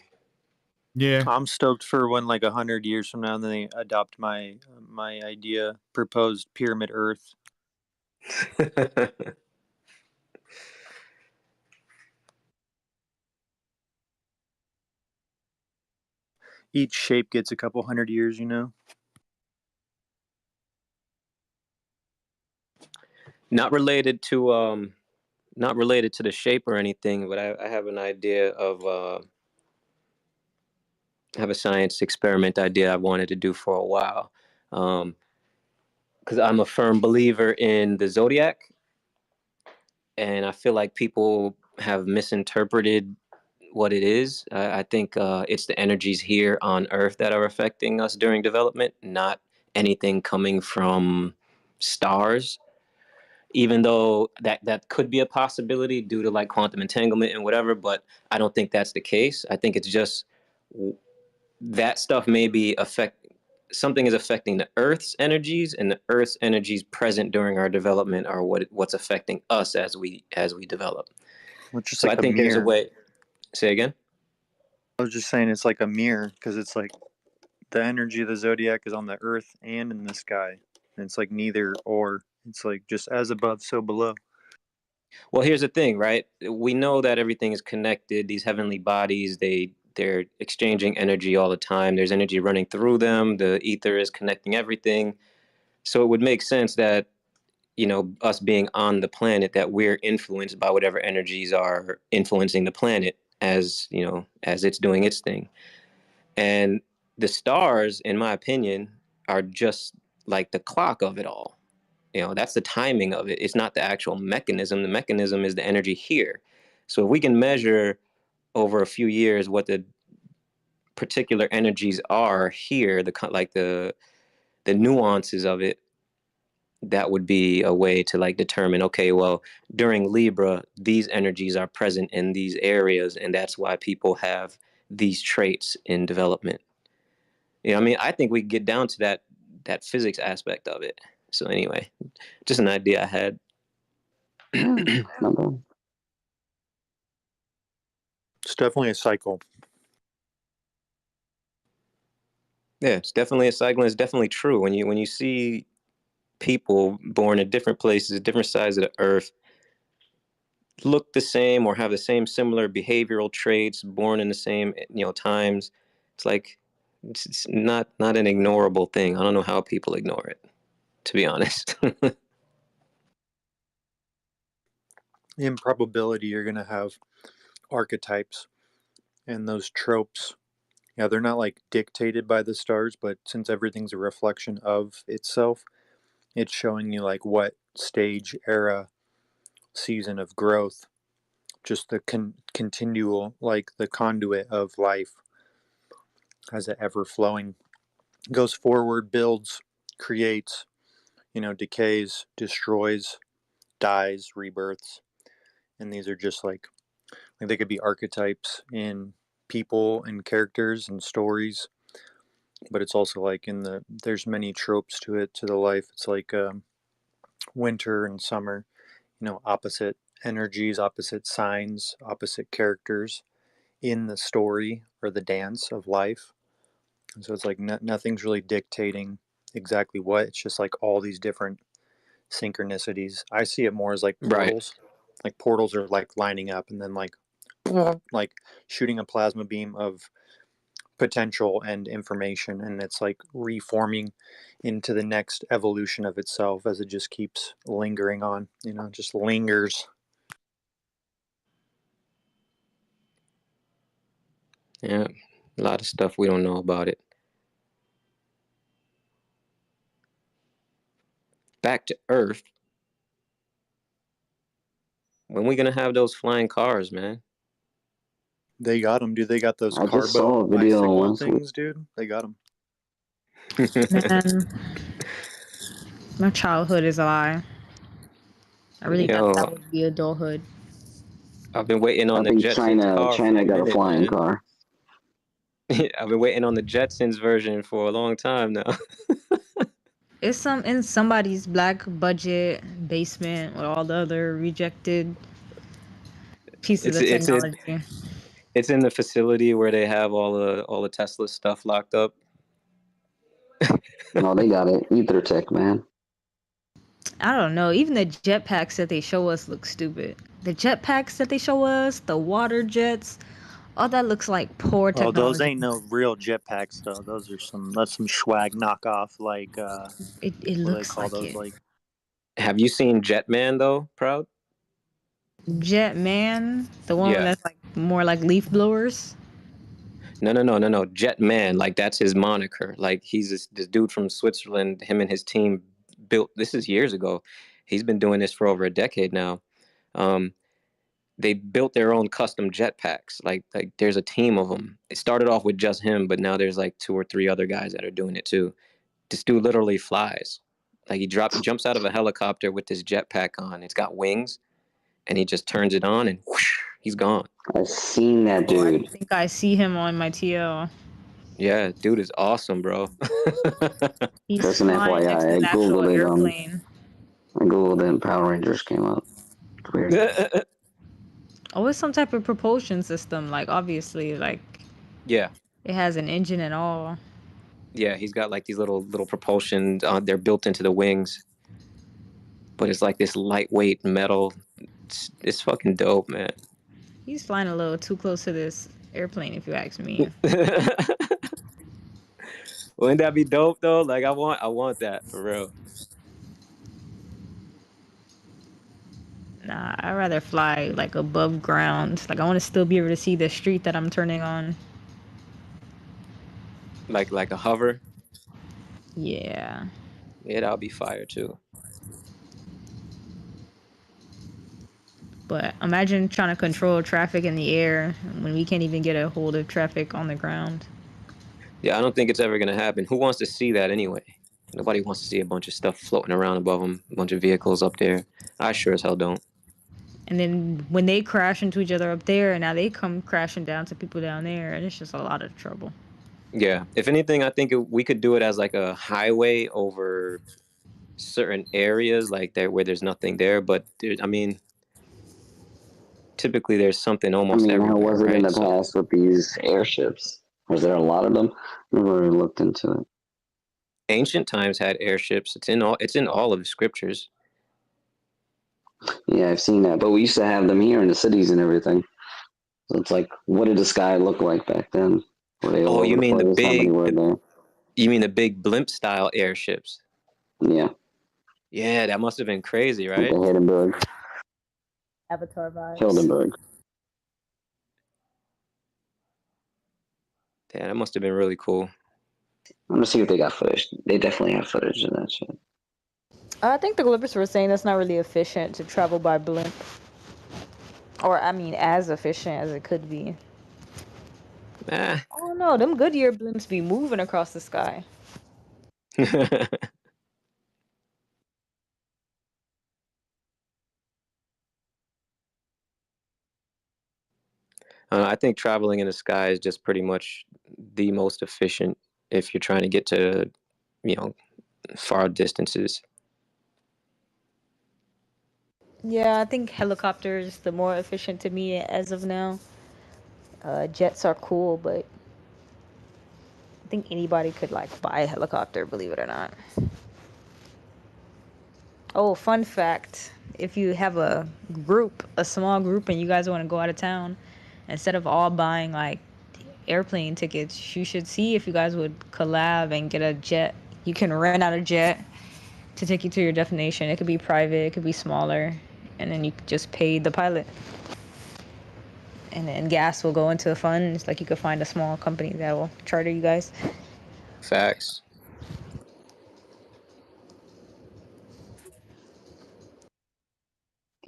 Yeah. I'm stoked for when like 100 years from now, then they adopt my idea, proposed pyramid Earth. Each shape gets a couple hundred years, Not related to the shape or anything, but I have an idea of I have a science experiment idea I've wanted to do for a while. Because I'm a firm believer in the zodiac, and I feel like people have misinterpreted what it is. I think it's the energies here on Earth that are affecting us during development, not anything coming from stars. Even though that could be a possibility due to like quantum entanglement and whatever, but I don't think that's the case. I think it's just that stuff may be something is affecting the Earth's energies, and the Earth's energies present during our development are what's affecting us as we develop. So like I think there's a mirror. way. Say again. I was just saying it's like a mirror because it's like the energy of the zodiac is on the Earth and in the sky, and it's like neither or. It's like just as above, so below. Well, here's the thing, right? We know that everything is connected. These heavenly bodies, they're exchanging energy all the time. There's energy running through them. The ether is connecting everything. So it would make sense that, us being on the planet, that we're influenced by whatever energies are influencing the planet as it's doing its thing. And the stars, in my opinion, are just like the clock of it all. That's the timing of it. It's not the actual mechanism. The mechanism is the energy here. So if we can measure over a few years what the particular energies are here, the nuances of it, that would be a way to like determine, okay, well, during Libra, these energies are present in these areas, and that's why people have these traits in development. I think we get down to that physics aspect of it. So anyway, just an idea I had. It's definitely a cycle. Yeah, it's definitely a cycle. And it's definitely true when you see people born in different places, different sides of the earth, look the same or have the same similar behavioral traits, born in the same times. It's like it's not an ignorable thing. I don't know how people ignore it, to be honest. In probability, you're going to have archetypes and those tropes. Yeah, they're not like dictated by the stars, but since everything's a reflection of itself, it's showing you like what stage, era, season of growth, just the continual, like the conduit of life as it ever flowing goes forward, builds, creates, decays, destroys, dies, rebirths. And these are just like they could be archetypes in people and characters and stories, but it's also like there's many tropes to the life. It's like winter and summer, opposite energies, opposite signs, opposite characters in the story or the dance of life. And so it's like nothing's really dictating exactly what. It's just like all these different synchronicities. I see it more as like Right. portals. Like portals are like lining up and then like shooting a plasma beam of potential and information, and it's like reforming into the next evolution of itself as it just keeps lingering on, just lingers. Yeah, a lot of stuff we don't know about it. Back to Earth. When we gonna have those flying cars, man? They got them, dude. They got those I just saw carbo a video bicycle once. things, dude. They got them. Man, my childhood is a lie. I really thought that Yo, would be adulthood. I've been waiting on I the think Jetsons car for China a got a minute, flying man. car. I've been waiting on the Jetsons version for a long time now. It's in somebody's black budget basement with all the other rejected pieces It's of it's it technology. it's in the facility where they have all the Tesla stuff locked up. No, they got it. EtherTech, man. I don't know. Even the jetpacks that they show us look stupid. The jetpacks that they show us, the water jets, all that looks like poor Oh, those technology. ain't no real jetpacks though. That's some swag knockoff, like It what do they looks call like those? it. Like Have you seen Jetman though, Proud? Jetman, the one Yeah. that's like more like leaf blowers. No. Jetman, like that's his moniker. Like he's this dude from Switzerland. Him and his team built. This is years ago. He's been doing this for over a decade now. They built their own custom jetpacks. Like there's a team of them. It started off with just him, but now there's like 2 or 3 other guys that are doing it too. This dude literally flies. Like he jumps out of a helicopter with this jetpack on. It's got wings, and he just turns it on, and whoosh, he's gone. I've seen that Oh, I dude. think I see him on my TL. Yeah, dude is awesome, bro. He's Just an flying next to FYI, I an actual googled it. airplane. I googled it, and Power Rangers came up. It's weird. Oh, it's some type of propulsion system. Like obviously, like Yeah, it has an engine and all. yeah, he's got like these little propulsion. They're built into the wings, but it's like this lightweight metal. It's fucking dope, man. He's flying a little too close to this airplane, if you ask me. Wouldn't that be dope though? Like I want that for real. Nah, I'd rather fly like above ground. Like I want to still be able to see the street that I'm turning on. Like a hover. Yeah. Yeah, that'll be fire too. But imagine trying to control traffic in the air when we can't even get a hold of traffic on the ground. Yeah, I don't think it's ever gonna happen. Who wants to see that anyway? Nobody wants to see a bunch of stuff floating around above them, a bunch of vehicles up there. I sure as hell don't. And then when they crash into each other up there, and now they come crashing down to people down there, and it's just a lot of trouble. Yeah, if anything, I think we could do it as like a highway over certain areas, like there where there's nothing there. But I mean, typically there's something I almost mean, how everywhere, was it in right? the So past with these airships? Was there a lot of them? Never really looked into it. ancient times had airships. It's in all of the scriptures. Yeah, I've seen that, but we used to have them here in the cities and everything. So it's like, what did the sky look like back then? Were they all Oh, over you the mean place? How many were there? you mean the big blimp style airships? Yeah, Yeah, that must have been crazy, like right? the Hindenburg, Avatar vibes. Hildenberg. Yeah, that must have been really cool. I'm gonna see if they got footage. They definitely have footage of that shit. I think the Clippers were saying that's not really efficient to travel by blimp. Or, I mean, as efficient as it could be. Ah. I don't know. Them Goodyear blimps be moving across the sky. I think traveling in the sky is just pretty much the most efficient if you're trying to get to, you know, far distances. Yeah, I think helicopters the more efficient to me as of now. Jets are cool, but I think anybody could like buy a helicopter, believe it or not. Oh, fun fact. If you have a group, a small group, and you guys want to go out of town, instead of all buying like airplane tickets, you should see if you guys would collab and get a jet. You can rent out a jet to take you to your destination. It could be private, it could be smaller, and then you just pay the pilot. And then gas will go into the fund. It's like you could find a small company that will charter you guys. Facts.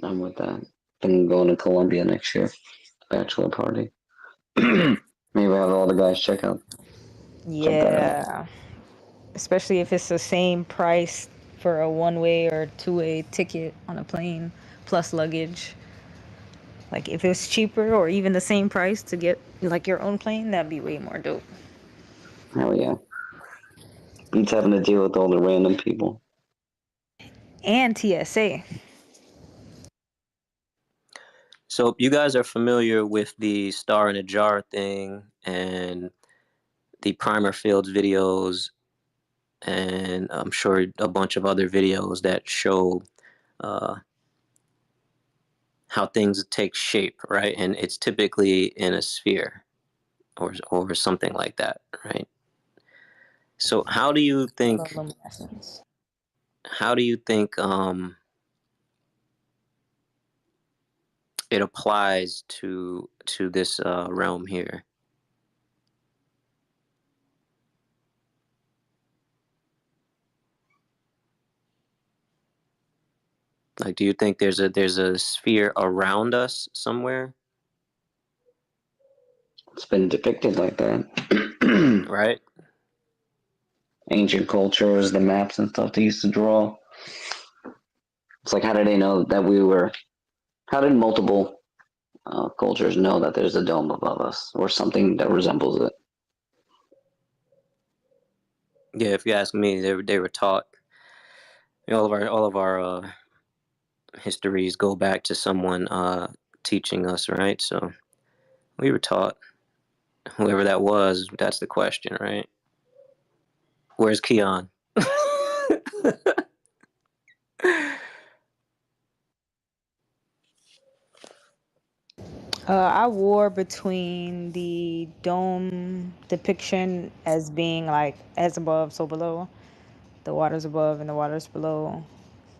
I'm with that. Been going to Colombia next year, bachelor party. Maybe have all the guys check that out. Yeah. Especially if it's the same price for a one-way or two-way ticket on a plane plus luggage. Like if it was cheaper or even the same price to get like your own plane, that'd be way more dope. Hell yeah. Beats having to deal with all the random people. And TSA. So you guys are familiar with the star in a jar thing and the primer fields videos, and I'm sure a bunch of other videos that show how things take shape, right? And it's typically in a sphere or something like that, right? So how do you think it applies to this realm here? Like, do you think there's a sphere around us somewhere? It's been depicted like that. Right? Ancient cultures, the maps and stuff they used to draw. It's like, how did they know that we were? How did multiple cultures know that there's a dome above us or something that resembles it? Yeah, if you ask me, they were taught. All of our histories go back to someone teaching us, right? So we were taught. Whoever that was, that's the question, right? Where's Keon? I wore between the dome depiction as being like as above, so below. The waters above and the waters below.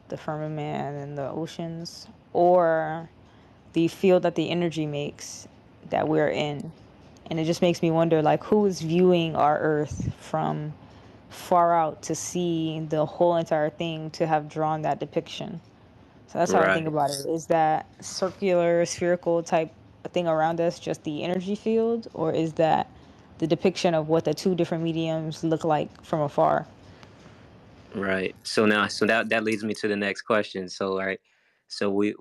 The firmament and the oceans. Or the field that the energy makes that we're in. And it just makes me wonder like who is viewing our earth from far out to see the whole entire thing to have drawn that depiction. So that's how I think Right, about it. Is that circular, spherical type thing around us just the energy field, or is that the depiction of what the two different mediums look like from afar? right. So that leads me to the next question. So, right, so we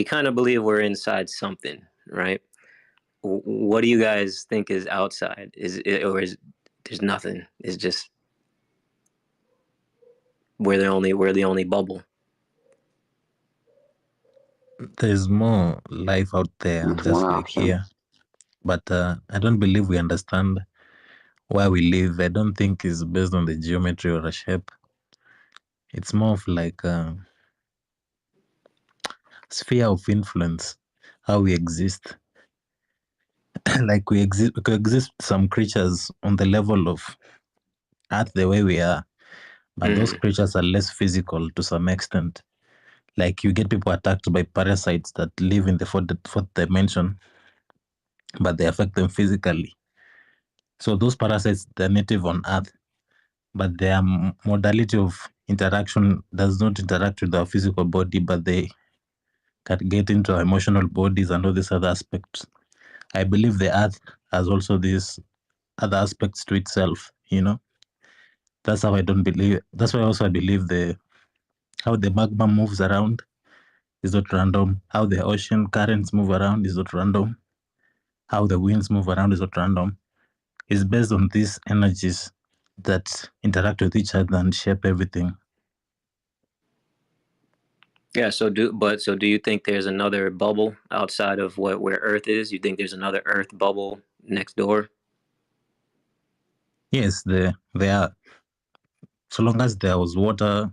kind of believe we're inside something, right? What do you guys think is outside? Is it, or is there's nothing? It's just we're the only bubble. There's more life out there, That's just one like option. here. But I don't believe we understand where we live. I don't think it's based on the geometry or a shape. It's more of like a sphere of influence, how we exist. Like we exist some creatures on the level of Earth the way we are, but those creatures are less physical to some extent. Like you get people attacked by parasites that live in the fourth dimension, but they affect them physically. So those parasites, they're native on Earth, but their modality of interaction does not interact with our physical body, but they can get into our emotional bodies and all these other aspects. I believe the Earth has also these other aspects to itself, you know. That's how I don't believe. That's why also I believe how the magma moves around is not random. How the ocean currents move around is not random. How the winds move around is not random. It's based on these energies that interact with each other and shape everything. Yeah. So do you think there's another bubble outside of where Earth is? You think there's another Earth bubble next door? Yes, there are. So long as there was water,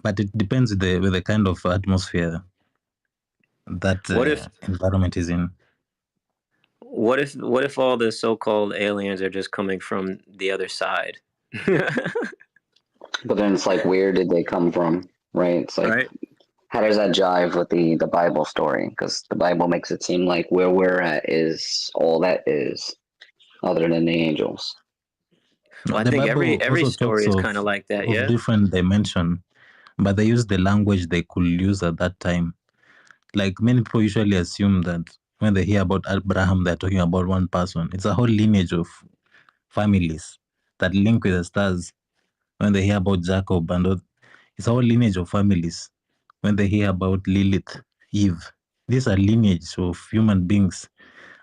but it depends with the kind of atmosphere that What if environment is in. what if all the so-called aliens are just coming from the other side? But then it's like, where did they come from? Right? It's like, Right. how does that jive with the Bible story? Because the Bible makes it seem like where we're at is all that is, other than the angels. Well, I The think Bible every also story talks is kind of like that. of Yeah. different dimension, but they use the language they could use at that time. Like many people usually assume that when they hear about Abraham, they're talking about one person. It's a whole lineage of families that link with the stars. When they hear about Jacob and all, it's a whole lineage of families. When they hear about Lilith, Eve, these are lineage of human beings.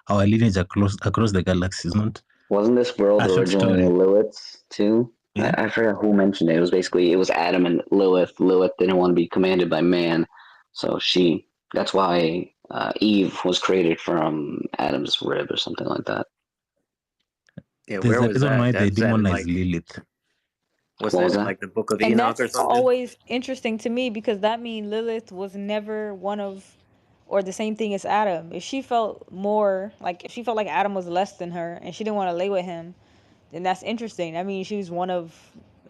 Our lineage across the galaxies, not Wasn't this world a short originally story. Lilith's too? Yeah. I forgot who mentioned it. It was basically it was Adam and Lilith. Lilith didn't want to be commanded by man, so that's why Eve was created from Adam's rib or something like that. Yeah. There's Where a was reason that? why they That's that in demonize like Lilith. what's What that was in that? like the Book of And Enoch that's or something? always interesting to me because that means Lilith was never one of or the same thing as Adam. If she felt like Adam was less than her and she didn't want to lay with him, then that's interesting. I mean, she was one of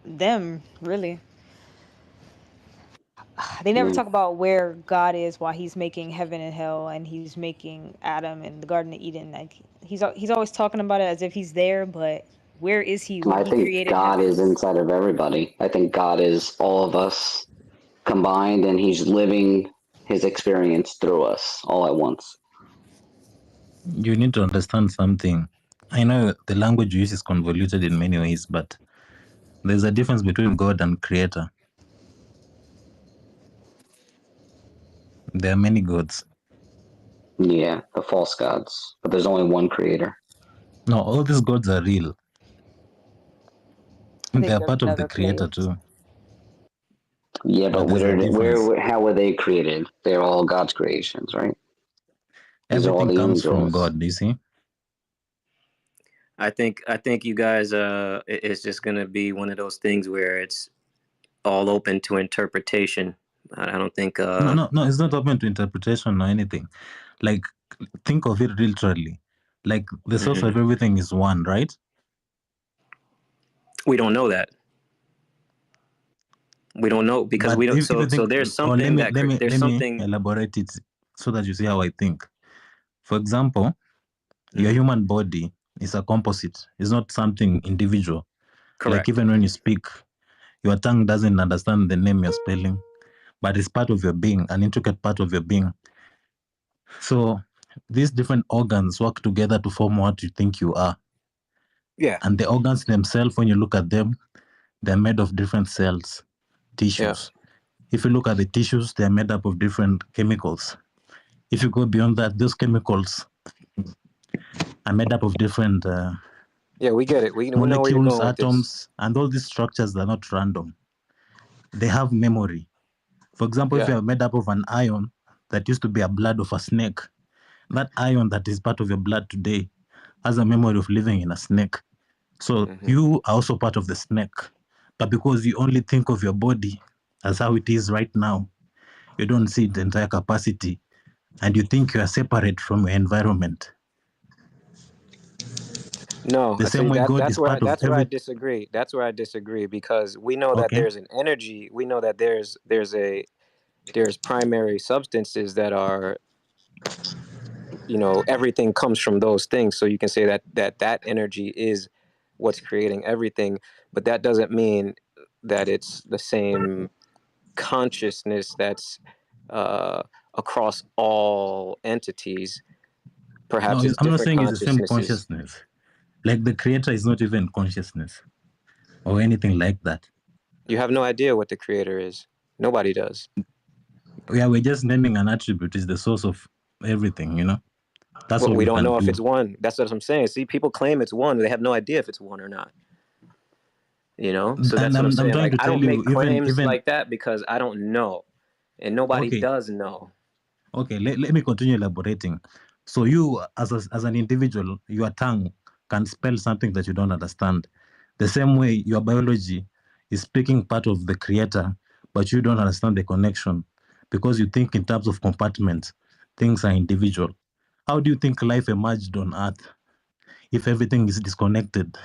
them, really. They never Mm. talk about where God is while he's making heaven and hell and he's making Adam and the Garden of Eden. Like he's always talking about it as if he's there, but where is he when I he think created God heaven? is inside of everybody. I think God is all of us combined, and He's living His experience through us all at once. You need to understand something. I know the language you use is convoluted in many ways, but there's a difference between God and creator. There are many gods. Yeah, the false gods, but there's only one creator. No, all these gods are real. I They think are there's part of the another creator place. too. Yeah, but But there's a difference. how were they created? They're all God's creations, right? These are all Everything the comes from angels. God, do you see? I think you guys it's just gonna be one of those things where it's all open to interpretation. I don't think No, it's not open to interpretation or anything. Like, think of it literally. Like, the source of everything is one, right? we don't know that. We don't know because But we don't. if you So think, there's or something that there's let me something. elaborate it so that you see how I think. For example, your human body is a composite. It's not something individual. Like Correct. even when you speak, your tongue doesn't understand the name you're spelling, but it's part of your being, an intricate part of your being. So these different organs work together to form what you think you are. Yeah. And the organs themselves, when you look at them, they're made of different cells, tissues. If you look at the tissues, they're made up of different chemicals. If you go beyond that, those chemicals are made up of different Yeah, we get it. We know where you're molecules, going with this. atoms, and all these structures are not random. They have memory. For example, if Yeah. you are made up of an ion that used to be a blood of a snake, that ion that is part of your blood today has a memory of living in a snake. So you are also part of the snake. But because you only think of your body as how it is right now, you don't see the entire capacity, and you think you are separate from your environment. No, The I same see way God is part of that's where I every. disagree. That's where I disagree because we know that Okay. there's an energy. We know that there's primary substances that are, you know, everything comes from those things. So you can say that energy is what's creating everything, but that doesn't mean that it's the same consciousness that's uh, across all entities. No, Perhaps it's I'm not different saying it's the same consciousnesses. consciousness. Like the creator is not even consciousness or anything like that. You have no idea what the creator is. Nobody does. Yeah, we're just naming an attribute is the source of everything, you know? That's But all we we don't can know if do. it's one. That's what I'm saying. See, people claim it's one. They have no idea if it's one or not. You know? So And that's what I'm I'm saying. trying Like, to I tell don't make you, claims even like that because I don't know. And nobody okay, does know. okay, let me continue elaborating. So you, as an individual, your tongue can spell something that you don't understand. The same way your biology is speaking part of the creator, but you don't understand the connection because you think in terms of compartments. Things are individual. How do you think life emerged on Earth if everything is disconnected?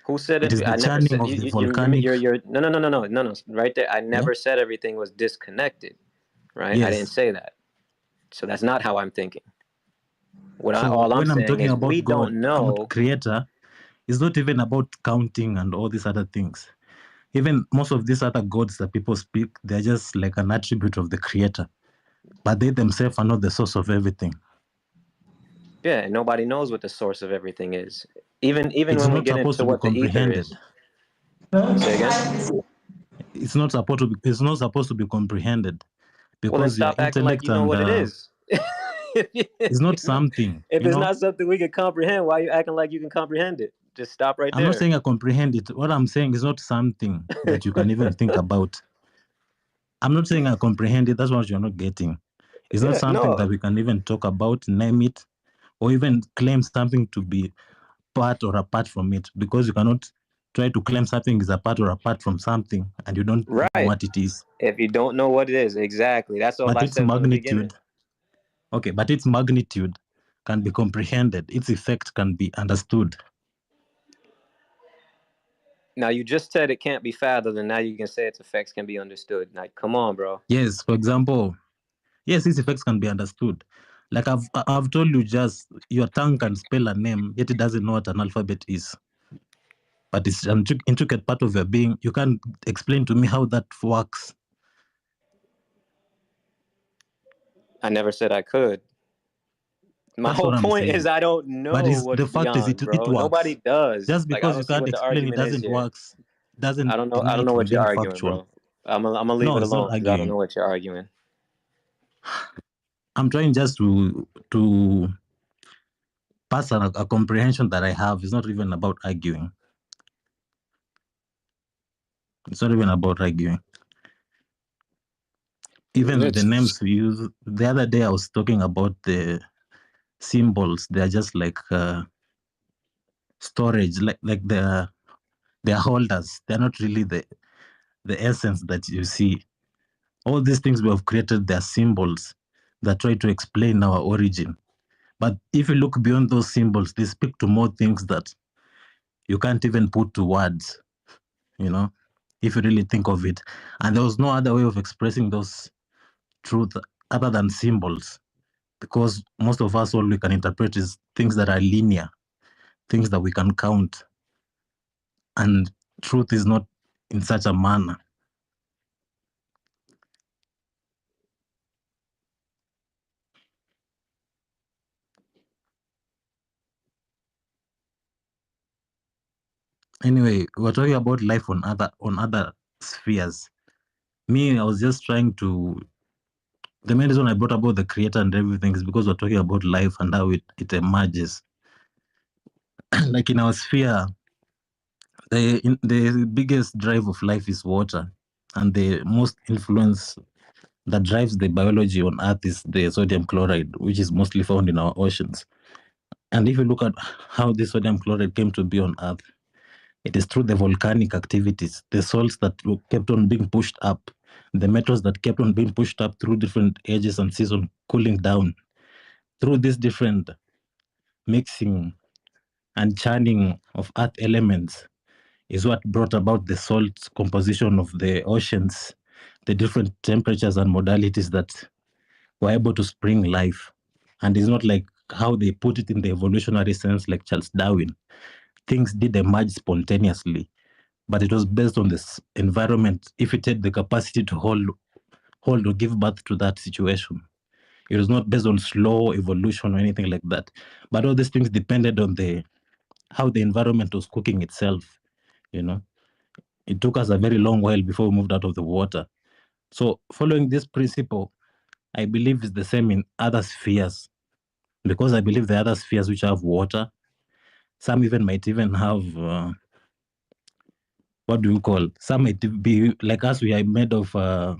Who said It it? is the I never churning said of the volcanic. you're no. Right there. I Yeah. never said everything was disconnected. Right? I didn't Yes. say that. So that's not how I'm thinking. So All I'm when I'm saying talking is we about God, don't about know. creator, it's not even about counting and all these other things. Even most of these other gods that people speak, they're just like an attribute of the creator. But they themselves are not the source of everything. Yeah, and nobody knows what the source of everything is. Even It's when we not get supposed into to be what the ether comprehended. is. Say again? It's not supposed to be. It's not supposed to be comprehended Well, then because your stop acting like intellect you know and what it is. it's not something. If You it's know, not something we can comprehend, why are you acting like you can comprehend it? Just stop right I'm not there. saying I comprehend it. What I'm saying is not something that you can even think about. I'm not saying I comprehend it. That's what you're not getting. It's not Yeah, something that no. we can even talk about, name it, or even claim something to be part or apart from it, because you cannot try to claim something is a part or apart from something and you don't know Right. what it is. If you don't know what it is, exactly. That's all But I its said from the beginning. magnitude, okay, but its magnitude can be comprehended, its effect can be understood. Now you just said it can't be fathomed, and now you can say its effects can be understood. Like, come on, bro. Yes, for example, yes, its effects can be understood. Like I've told you, just your tongue can spell a name, yet it doesn't know what an alphabet is. But it's an intricate part of your being. You can't explain to me how that works. I never said I could. My That's whole what I'm point is saying. I don't But know it's, what's the fact is beyond, it bro. Nobody works. does. Just Like, I because don't you see can't what the explain it argument is doesn't here. works, doesn't I deny don't it know from what you're being arguing, factual. bro. I'm gonna leave No, it it's not alone because I don't arguing. know what you're arguing. I'm trying just to pass a comprehension that I have. It's not even about arguing. It's not even about arguing. Even the names we use. The other day I was talking about the symbols. They're just like storage, like they're holders. They're not really the essence that you see. All these things we have created, they're symbols that try to explain our origin. But if you look beyond those symbols, they speak to more things that you can't even put to words, you know, if you really think of it. And there was no other way of expressing those truths other than symbols, because most of us, all we can interpret is things that are linear, things that we can count. And truth is not in such a manner. Anyway, we're talking about life on other spheres. Me, I was just trying to. The main reason I brought about the creator and everything is because we're talking about life and how it emerges. Like in our sphere, the biggest drive of life is water, and the most influence that drives the biology on Earth is the sodium chloride, which is mostly found in our oceans. And if you look at how the sodium chloride came to be on Earth, it is through the volcanic activities, the salts that kept on being pushed up, the metals that kept on being pushed up through different ages and seasons cooling down. Through these different mixing and churning of Earth elements is what brought about the salt composition of the oceans, the different temperatures and modalities that were able to spring life. And it's not like how they put it in the evolutionary sense, like Charles Darwin. Things did emerge spontaneously, but it was based on this environment. If it had the capacity to hold or give birth to that situation, it was not based on slow evolution or anything like that. But all these things depended on how the environment was cooking itself. You know, it took us a very long while before we moved out of the water. So following this principle, I believe is the same in other spheres, because I believe the other spheres which have water, some might even have what do you call? Some might be like us. We are made of our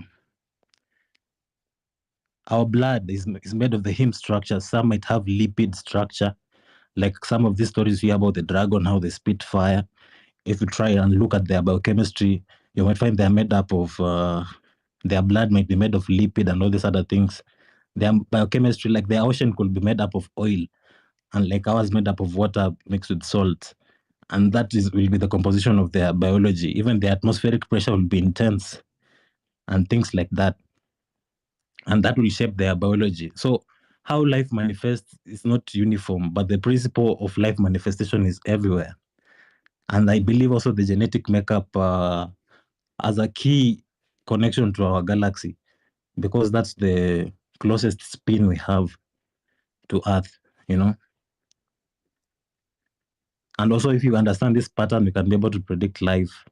blood is made of the heme structure. Some might have lipid structure, like some of these stories you hear about the dragon, how they spit fire. If you try and look at their biochemistry, you might find they're made up of their blood might be made of lipid and all these other things. Their biochemistry, like the ocean, could be made up of oil, and like ours, made up of water mixed with salt. And that will be the composition of their biology. Even the atmospheric pressure will be intense and things like that. And that will shape their biology. So how life manifests is not uniform, but the principle of life manifestation is everywhere. And I believe also the genetic makeup as a key connection to our galaxy, because that's the closest spin we have to Earth, you know. And also, if you understand this pattern, you can be able to predict life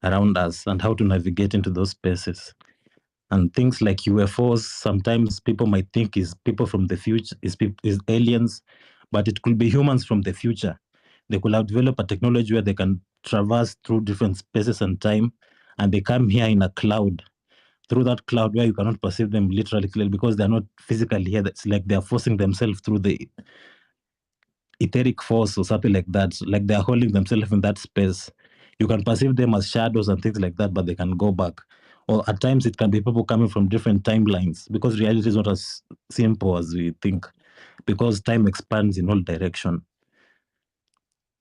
around us and how to navigate into those spaces. And things like UFOs, sometimes people might think is people from the future, is aliens, but it could be humans from the future. They could have developed a technology where they can traverse through different spaces and time, and they come here in a cloud, through that cloud where you cannot perceive them literally clearly because they're not physically here. That's like they're forcing themselves through the etheric force or something like that, like they're holding themselves in that space. You can perceive them as shadows and things like that, but they can go back. Or at times it can be people coming from different timelines, because reality is not as simple as we think, because time expands in all direction.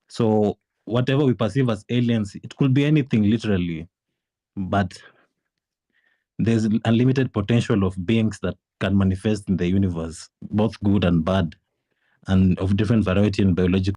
So whatever we perceive as aliens, it could be anything literally, but there's unlimited potential of beings that can manifest in the universe, both good and bad, and of different variety in biological